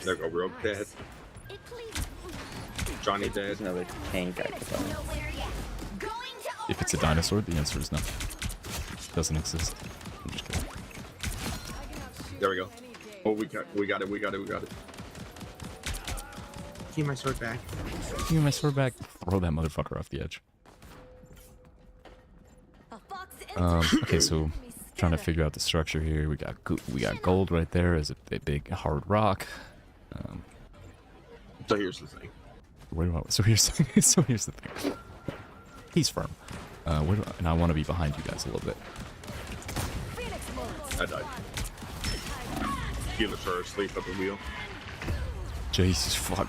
There go Rogue dead. Johnny dead. Another tank I could find. If it's a dinosaur, the answer is no. Doesn't exist. I'm just kidding. There we go. Oh, we got it. Give my sword back. Give me my sword back. Throw that motherfucker off the edge. Okay, so trying to figure out the structure here. We got gold right there as a big hard rock. So here's the thing. So here's the thing. He's firm. And I want to be behind you guys a little bit. I died. Healers are asleep at the wheel. Jesus fuck.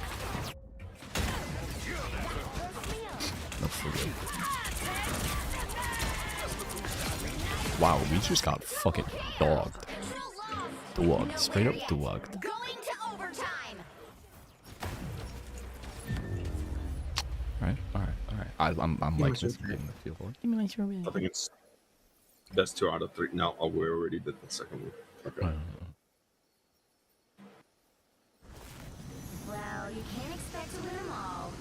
No, for real. Wow, we just got fucking dogged. Dogged. Straight up dogged. Alright. I'm like this getting the feel for it. Give me my sword back. I think that's 2 out of 3. No, we already did the second one. Okay. Well, you can't expect to win them all.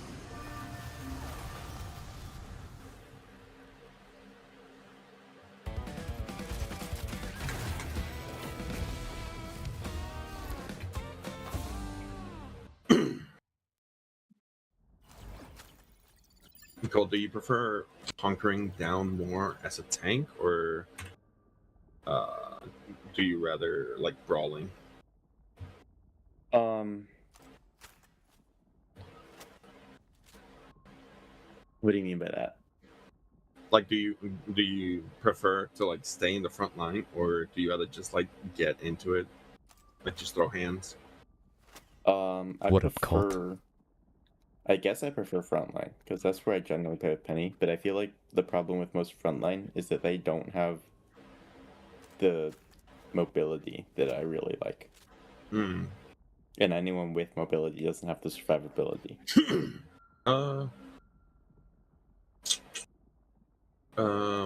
Nicole, do you prefer hunkering down more as a tank, or do you rather like brawling? What do you mean by that? Like, do you prefer to like stay in the front line, or do you rather just like get into it, like just throw hands? What up, cult? I guess I prefer frontline because that's where I generally play with Penny. But I feel like the problem with most frontline is that they don't have the mobility that I really like. And anyone with mobility doesn't have the survivability.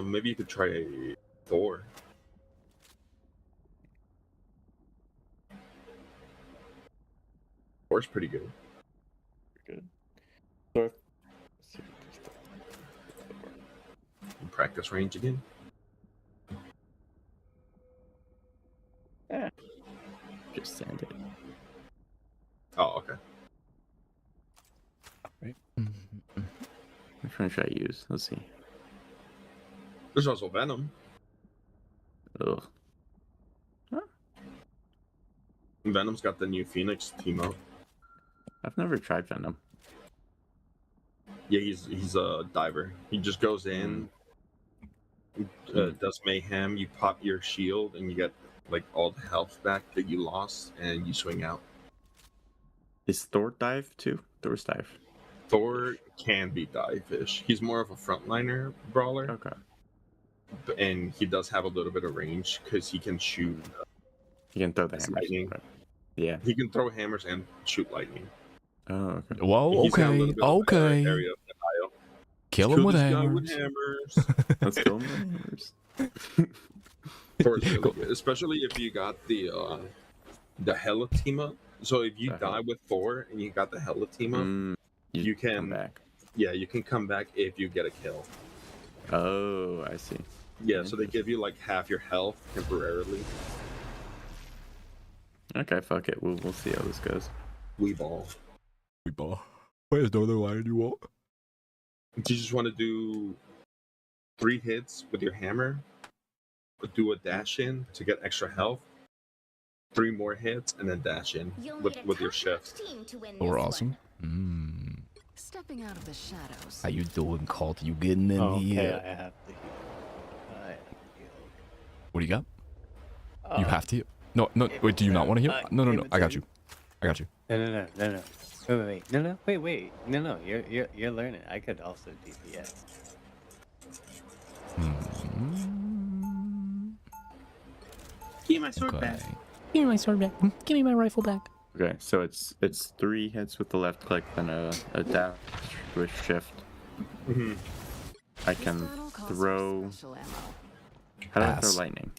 Maybe you could try Thor. Thor's pretty good. Thor. Practice range again. Yeah. Just send it. Oh, okay. Right. Which one should I use? Let's see. There's also Venom. Ugh. Huh? Venom's got the new Phoenix team up. I've never tried Venom. Yeah, he's a diver. He just goes in, does mayhem. You pop your shield, and you get like all the health back that you lost, and you swing out. Is Thor dive too? Thor's dive. Thor can be dive-ish. He's more of a frontliner brawler. Okay. And he does have a little bit of range because he can shoot. He can throw the hammers. Lightning. Right. Yeah. He can throw hammers and shoot lightning. Oh, okay. Whoa, okay. kill him with this guy hammers. Let's kill him with hammers. For sure, especially if you got the Hella team up. So if you die with 4 and you got the Hella team up, you can come back. Yeah, you can come back if you get a kill. Oh, I see. Yeah, so they give you like half your health temporarily. Okay, fuck it. We'll see how this goes. We ball. Where's the other line you want? You just want to do 3 hits with your hammer, do a dash in to get extra health, 3 more hits, and then dash in with your shift. We're awesome. Stepping out of the shadows. How you doing, Colt? You getting in here? I have to. What do you got? You have to heal. No, wait, do you not want to heal? No, I got you. No. Wait. No. You're learning. I could also DPS. Give me my sword back. Give me my sword back. Give me my rifle back. Okay, so it's 3 hits with the left click, then a dash with shift. I can throw. How do I throw lightning?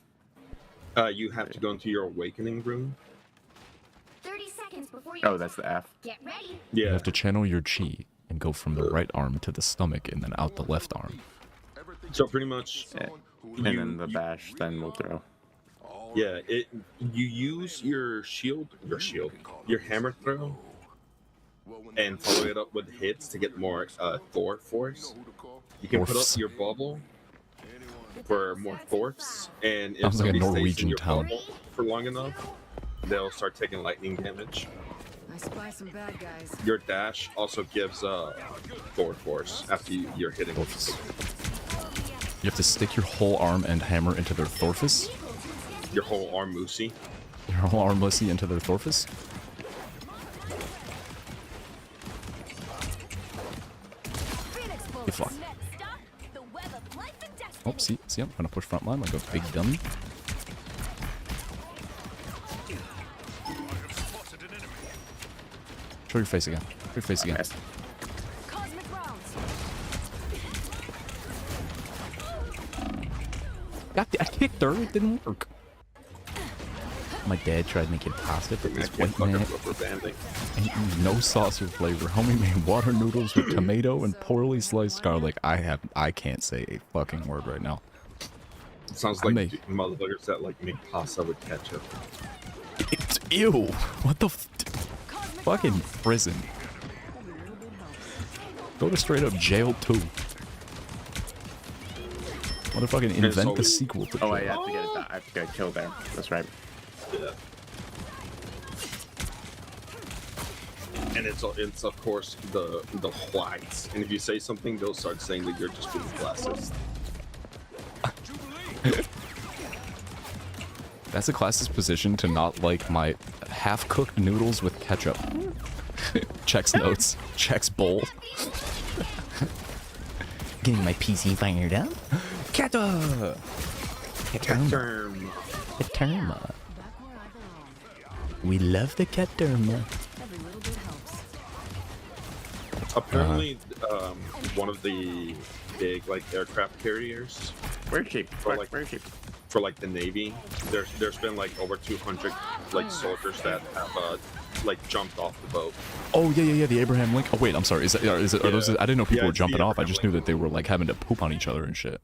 You have to go into your awakening room. 30 seconds before you Oh, that's the F. get ready. Yeah. You have to channel your chi and go from the right arm to the stomach and then out the left arm. So pretty much, and then the bash, then we'll throw. Yeah, you use your hammer throw, and follow it up with hits to get more Thor force. You can put up your bubble for more Thorfs, and if Sounds like a somebody stays in Norwegian your town. bubble for long enough, they'll start taking lightning damage. I spy some bad guys. Your dash also gives Thor force after you're hitting. You have to stick your whole arm and hammer into their Thorfus. Your whole arm Moosey. Your whole arm Moosey into their Thorfus. You fuck. Oh, see, I'm gonna push front line like a big dummy. Show your face again. Show your face again. I kicked her, it didn't work. My dad tried to make it pasta, but this white man ain't use no sauce or flavor. Homie made water noodles with tomato and poorly sliced garlic. I can't say a fucking word right now. It sounds like motherfuckers that like make pasta with ketchup. It's ew. What the fucking prison. Go to straight up jail too. Motherfucking invent the sequel to I have to get it. I have to get killed there. That's right. Yeah. And it's of course the whites. And if you say something, they'll start saying that you're just being classist. That's a classist position to not like my half-cooked noodles with ketchup. Checks notes. Checks bowl. Getting my PC fired up. Ketchup. Caterma. We love the Caterma. Apparently, one of the big like aircraft carriers. Where's she? For like the Navy, there's been like over 200 like soldiers that have like jumped off the boat. Oh yeah, the Abraham Lincoln. Oh wait, I'm sorry. Are those? I didn't know people were jumping off. I just knew that they were like having to poop on each other and shit.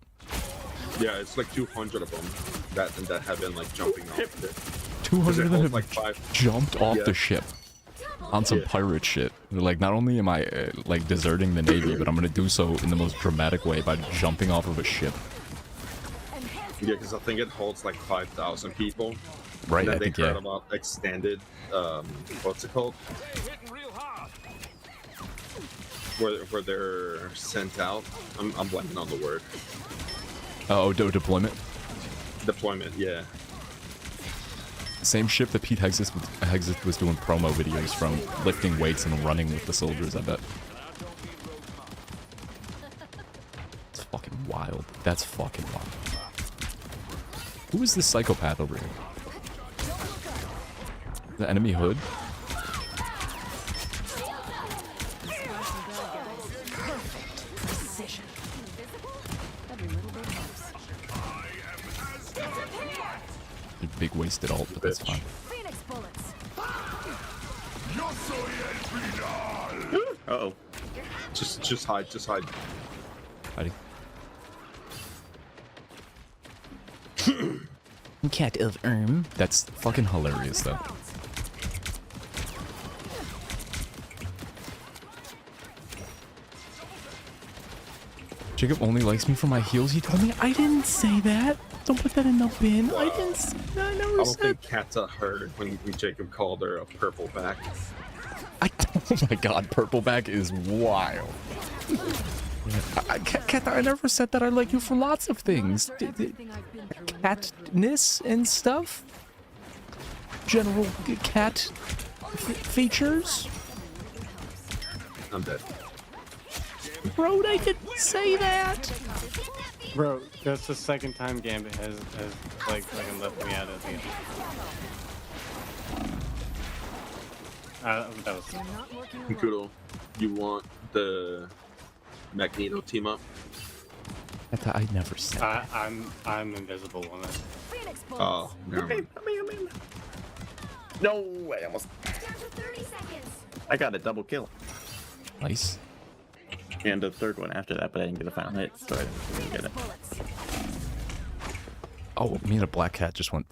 Yeah, it's like 200 of them that have been like jumping off of it. 200 of them have like jumped off the ship on some pirate shit. They're like, not only am I like deserting the Navy, but I'm gonna do so in the most dramatic way by jumping off of a ship. Yeah, because I think it holds like 5,000 people. Right, and I they think, heard yeah. about extended, what's it called? Where they're sent out. I'm blanking on the word. Oh, deployment? Deployment, yeah. Same ship that Pete Hegseth was doing promo videos from, lifting weights and running with the soldiers, I bet. It's fucking wild. That's fucking wild. Who is this psychopath over here? The enemy hood? big wasted ult, but that's fine. Phoenix bullets. Uh-oh. Just hide, just hide. Hiding. Cat of That's fucking hilarious, though. Jacob only likes me for my heels. He told me I didn't say that. Don't put that in the bin. I didn't say that. I never I don't said. think Kata heard when Jacob called her a purple back. Oh my god, purple back is wild. Cat, I never said that I like you for lots of things. Catness and stuff? General cat features? I'm dead. Bro, I didn't say that! Bro, that's the second time Gambit has like fucking left me out of the game. That was Kudo, you want the Magneto team up? I never said that. I'm invisible woman. Oh, never mind. No way, almost. I got a double kill. Nice. And a third one after that, but I didn't get a final hit, so I didn't get it. Oh, me and a black cat just went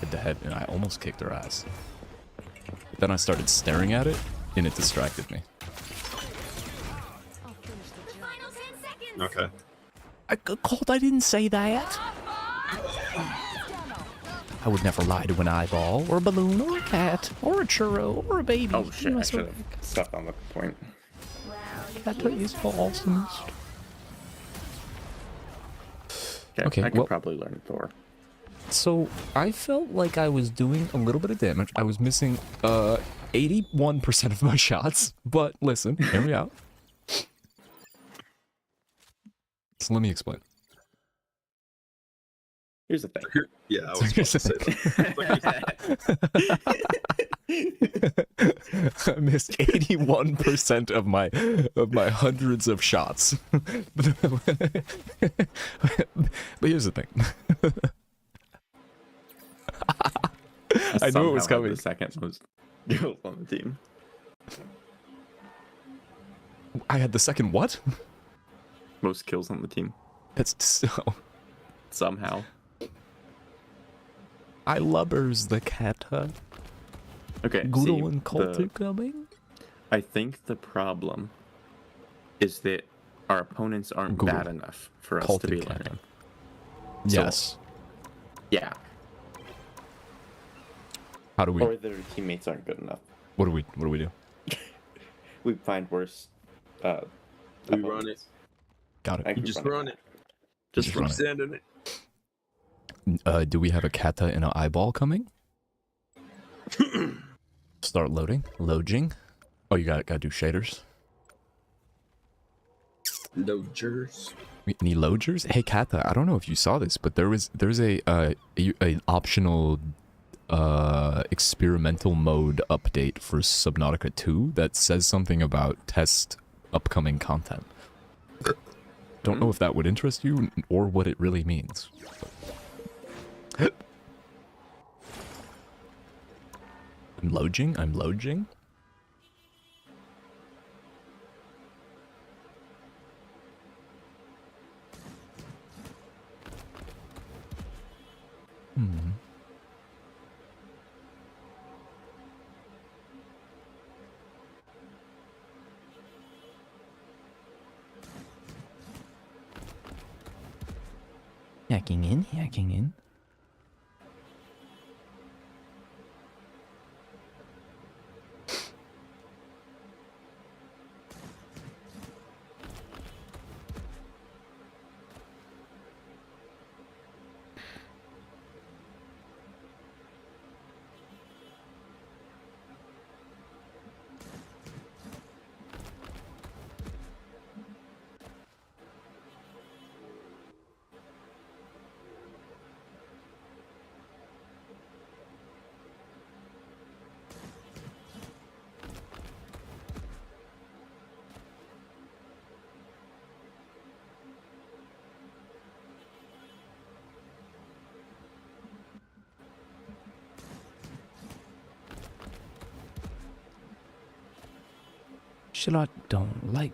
head to head, and I almost kicked her ass. But then I started staring at it, and it distracted me. Okay. I didn't say that. I would never lie to an eyeball, or a balloon, or a cat, or a churro, or a baby. Oh shit, I should have stuck on the point. That is awesomest. Okay, I could probably learn Thor. So, I felt like I was doing a little bit of damage. I was missing 81% of my shots, but listen, hear me out. So let me explain. Here's the thing. Yeah, I was about to say that. I missed 81% of my hundreds of shots. But here's the thing. I knew it was coming. The second most kills on the team. I had the second what? Most kills on the team. That's so. Somehow. I lubbers the cat. Okay. Goodle and Colter coming. I think the problem is that our opponents aren't bad enough for us to be learning. Yes. Yeah. How do we? Or their teammates aren't good enough. What do we do? We find worse. We run it. Got it. You just run it. Just from standing it. Do we have a kata and an eyeball coming? Start loading. Loading. Oh, you gotta do shaders. Loaders. Need loaders? Hey, Kata, I don't know if you saw this, but there's a optional experimental mode update for Subnautica 2 that says something about test upcoming content. Don't know if that would interest you or what it really means. I'm loading. Hacking in. shit I don't like.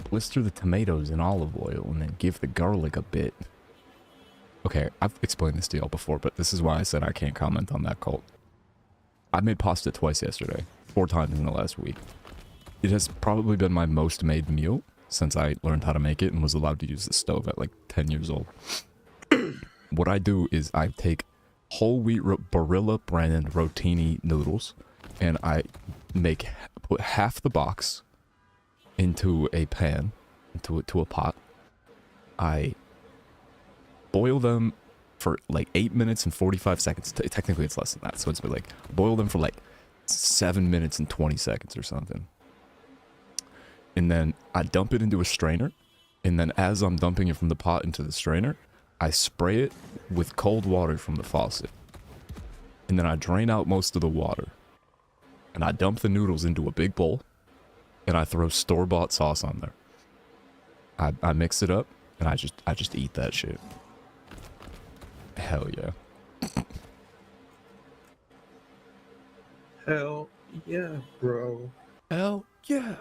Blister the tomatoes in olive oil and then give the garlic a bit. Okay, I've explained this to y'all before, but this is why I said I can't comment on that cult. I made pasta twice yesterday, 4 times in the last week. It has probably been my most made meal since I learned how to make it and was allowed to use the stove at like 10 years old. What I do is I take whole wheat Barilla brand rotini noodles and I put half the box into a pan, into a pot. I boil them for like 8 minutes and 45 seconds. Technically it's less than that, so it's like boil them for like 7 minutes and 20 seconds or something. And then I dump it into a strainer, and then as I'm dumping it from the pot into the strainer, I spray it with cold water from the faucet. And then I drain out most of the water. And I dump the noodles into a big bowl. And I throw store-bought sauce on there. I mix it up, and I just eat that shit. Hell yeah. Hell yeah, bro. Hell yeah.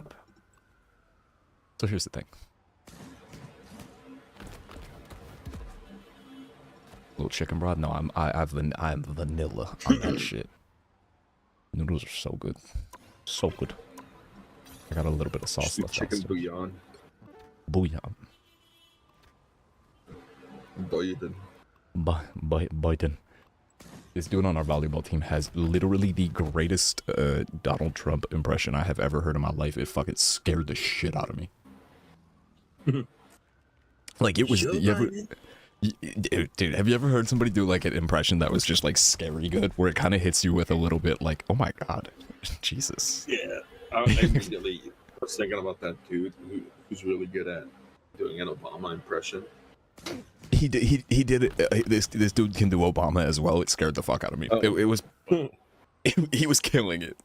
So here's the thing. Little chicken broth? No, I'm vanilla on that shit. Noodles are so good. So good. I got a little bit of sauce left. Chicken bouillon. Bouillon. Biden. This dude on our volleyball team has literally the greatest Donald Trump impression I have ever heard in my life. It fucking scared the shit out of me. Like, it was... Dude, have you ever heard somebody do like an impression that was just like scary good? Where it kind of hits you with a little bit like, oh my god. Jesus. Yeah. I immediately was thinking about that dude who's really good at doing an Obama impression. He did it. This dude can do Obama as well. It scared the fuck out of me. It was he was killing it.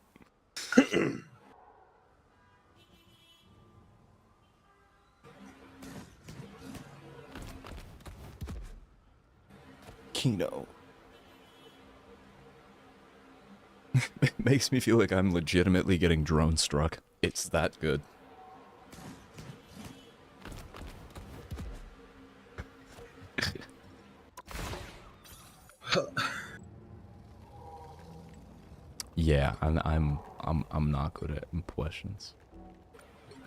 Kino. It makes me feel like I'm legitimately getting drone struck. It's that good. Yeah, I'm not good at impressions.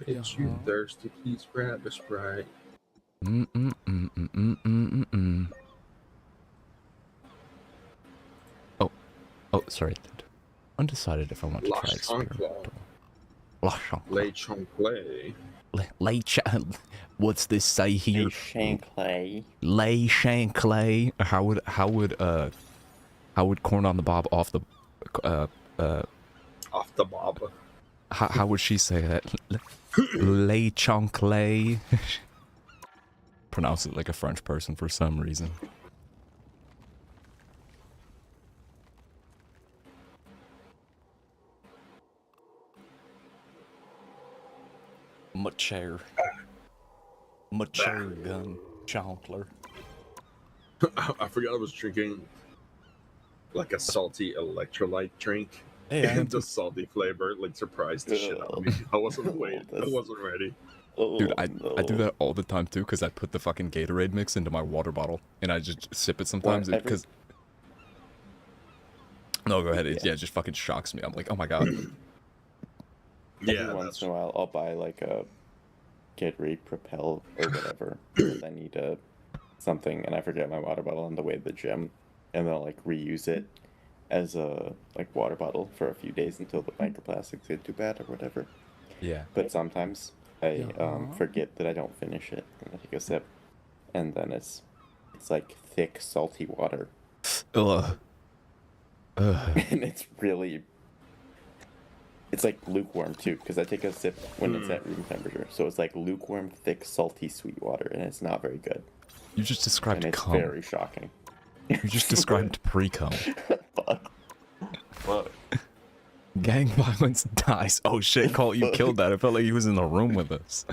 Bitch, you thirsty? Please grab a Sprite. Oh, sorry. Undecided if I want to try experimental. Le Chanclay. What's this say here? Le Chanclay. Le Chanclay. How would corn on the bob off the off the bob? How would she say that? Le Chanclay. Pronounce it like a French person for some reason. Mature gun chonkler. I forgot I was drinking like a salty electrolyte drink. Hey, and the salty flavor like surprised the shit out of me. I wasn't I wasn't ready. Dude, I do that all the time too, because I put the fucking Gatorade mix into my water bottle and I just sip it sometimes because. No, go ahead. Yeah, it just fucking shocks me. I'm like, oh my god. Every once in a while, I'll buy like a Gatorade Propel or whatever. Because I need something, and I forget my water bottle on the way to the gym, and then I'll like reuse it as a like water bottle for a few days until the microplastics get too bad or whatever. Yeah. But sometimes I forget that I don't finish it, and I take a sip, and then it's like thick salty water. Ugh. And it's really, it's like lukewarm too, because I take a sip when it's at room temperature. So it's like lukewarm, thick, salty, sweet water, and it's not very good. You just described and it's cum. very shocking. You just described pre-cum. Fuck. Gang violence dies. Oh shit, Colt, you killed that. I felt like he was in the room with us.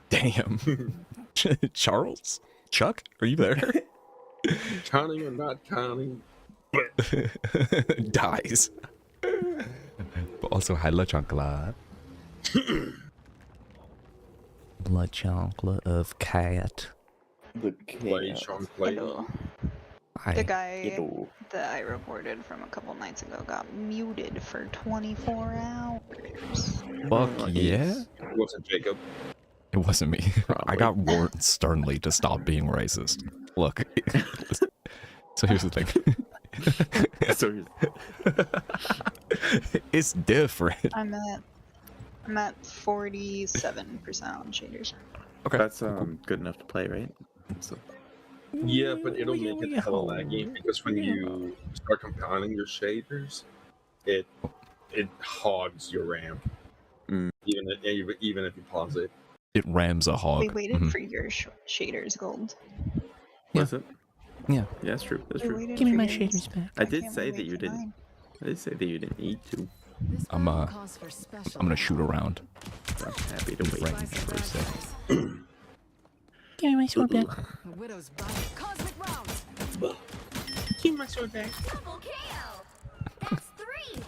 Damn. Charles? Chuck? Are you there? Counting or not counting. Dies. But also, hi, La Chocolate. La Chocolate of cat. The cat. Hello. Hi. The guy that I reported from a couple nights ago got muted for 24 hours. Fuck yeah? It wasn't Jacob. It wasn't me. I got warned sternly to stop being racist. Look. So here's the thing. It's different. I'm at 47% on shaders. Okay. That's good enough to play, right? So. Yeah, but it'll make it hella laggy because when you start compounding your shaders, it hogs your RAM. Even if you pause it. It rams a hog. We waited for your shaders, Gold. Was it? Yeah. Yeah, that's true. That's We true. waited Give me for my yours. Shaders back. I did say that you didn't. I did say that you didn't need to. I'm gonna shoot around. I'm happy to wait for a second. Give me my sword back. The widow's bite. Cosmic rounds. Give me my sword back. Double KO. That's 3.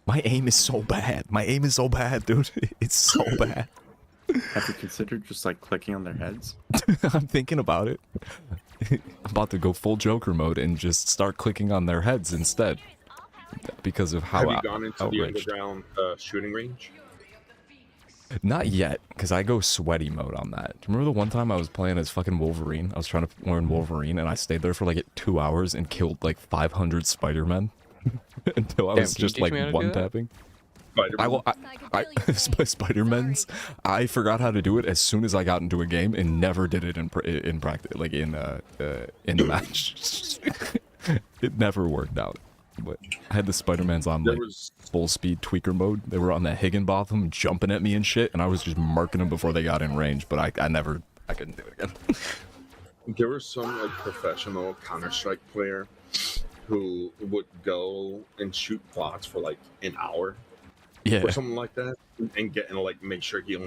My aim is so bad. My aim is so bad, dude. It's so bad. Have you considered just like clicking on their heads? I'm thinking about it. I'm about to go full Joker mode and just start clicking on their heads instead. Because of how Have you gone into the outraged. underground shooting range? Not yet, because I go sweaty mode on that. Do you remember the one time I was playing as fucking Wolverine? I was trying to learn Wolverine, and I stayed there for like 2 hours and killed like 500 Spider-Men. Until I was just like one-tapping. Spider-Men's. I forgot how to do it as soon as I got into a game and never did it in practice, like in the match. It never worked out. But I had the Spider-Mans on like full speed tweaker mode. They were on that Higginbotham jumping at me and shit, and I was just marking them before they got in range. But I couldn't do it again. There was some like professional Counter-Strike player who would go and shoot bots for like an hour, yeah, or something like that, and make sure he only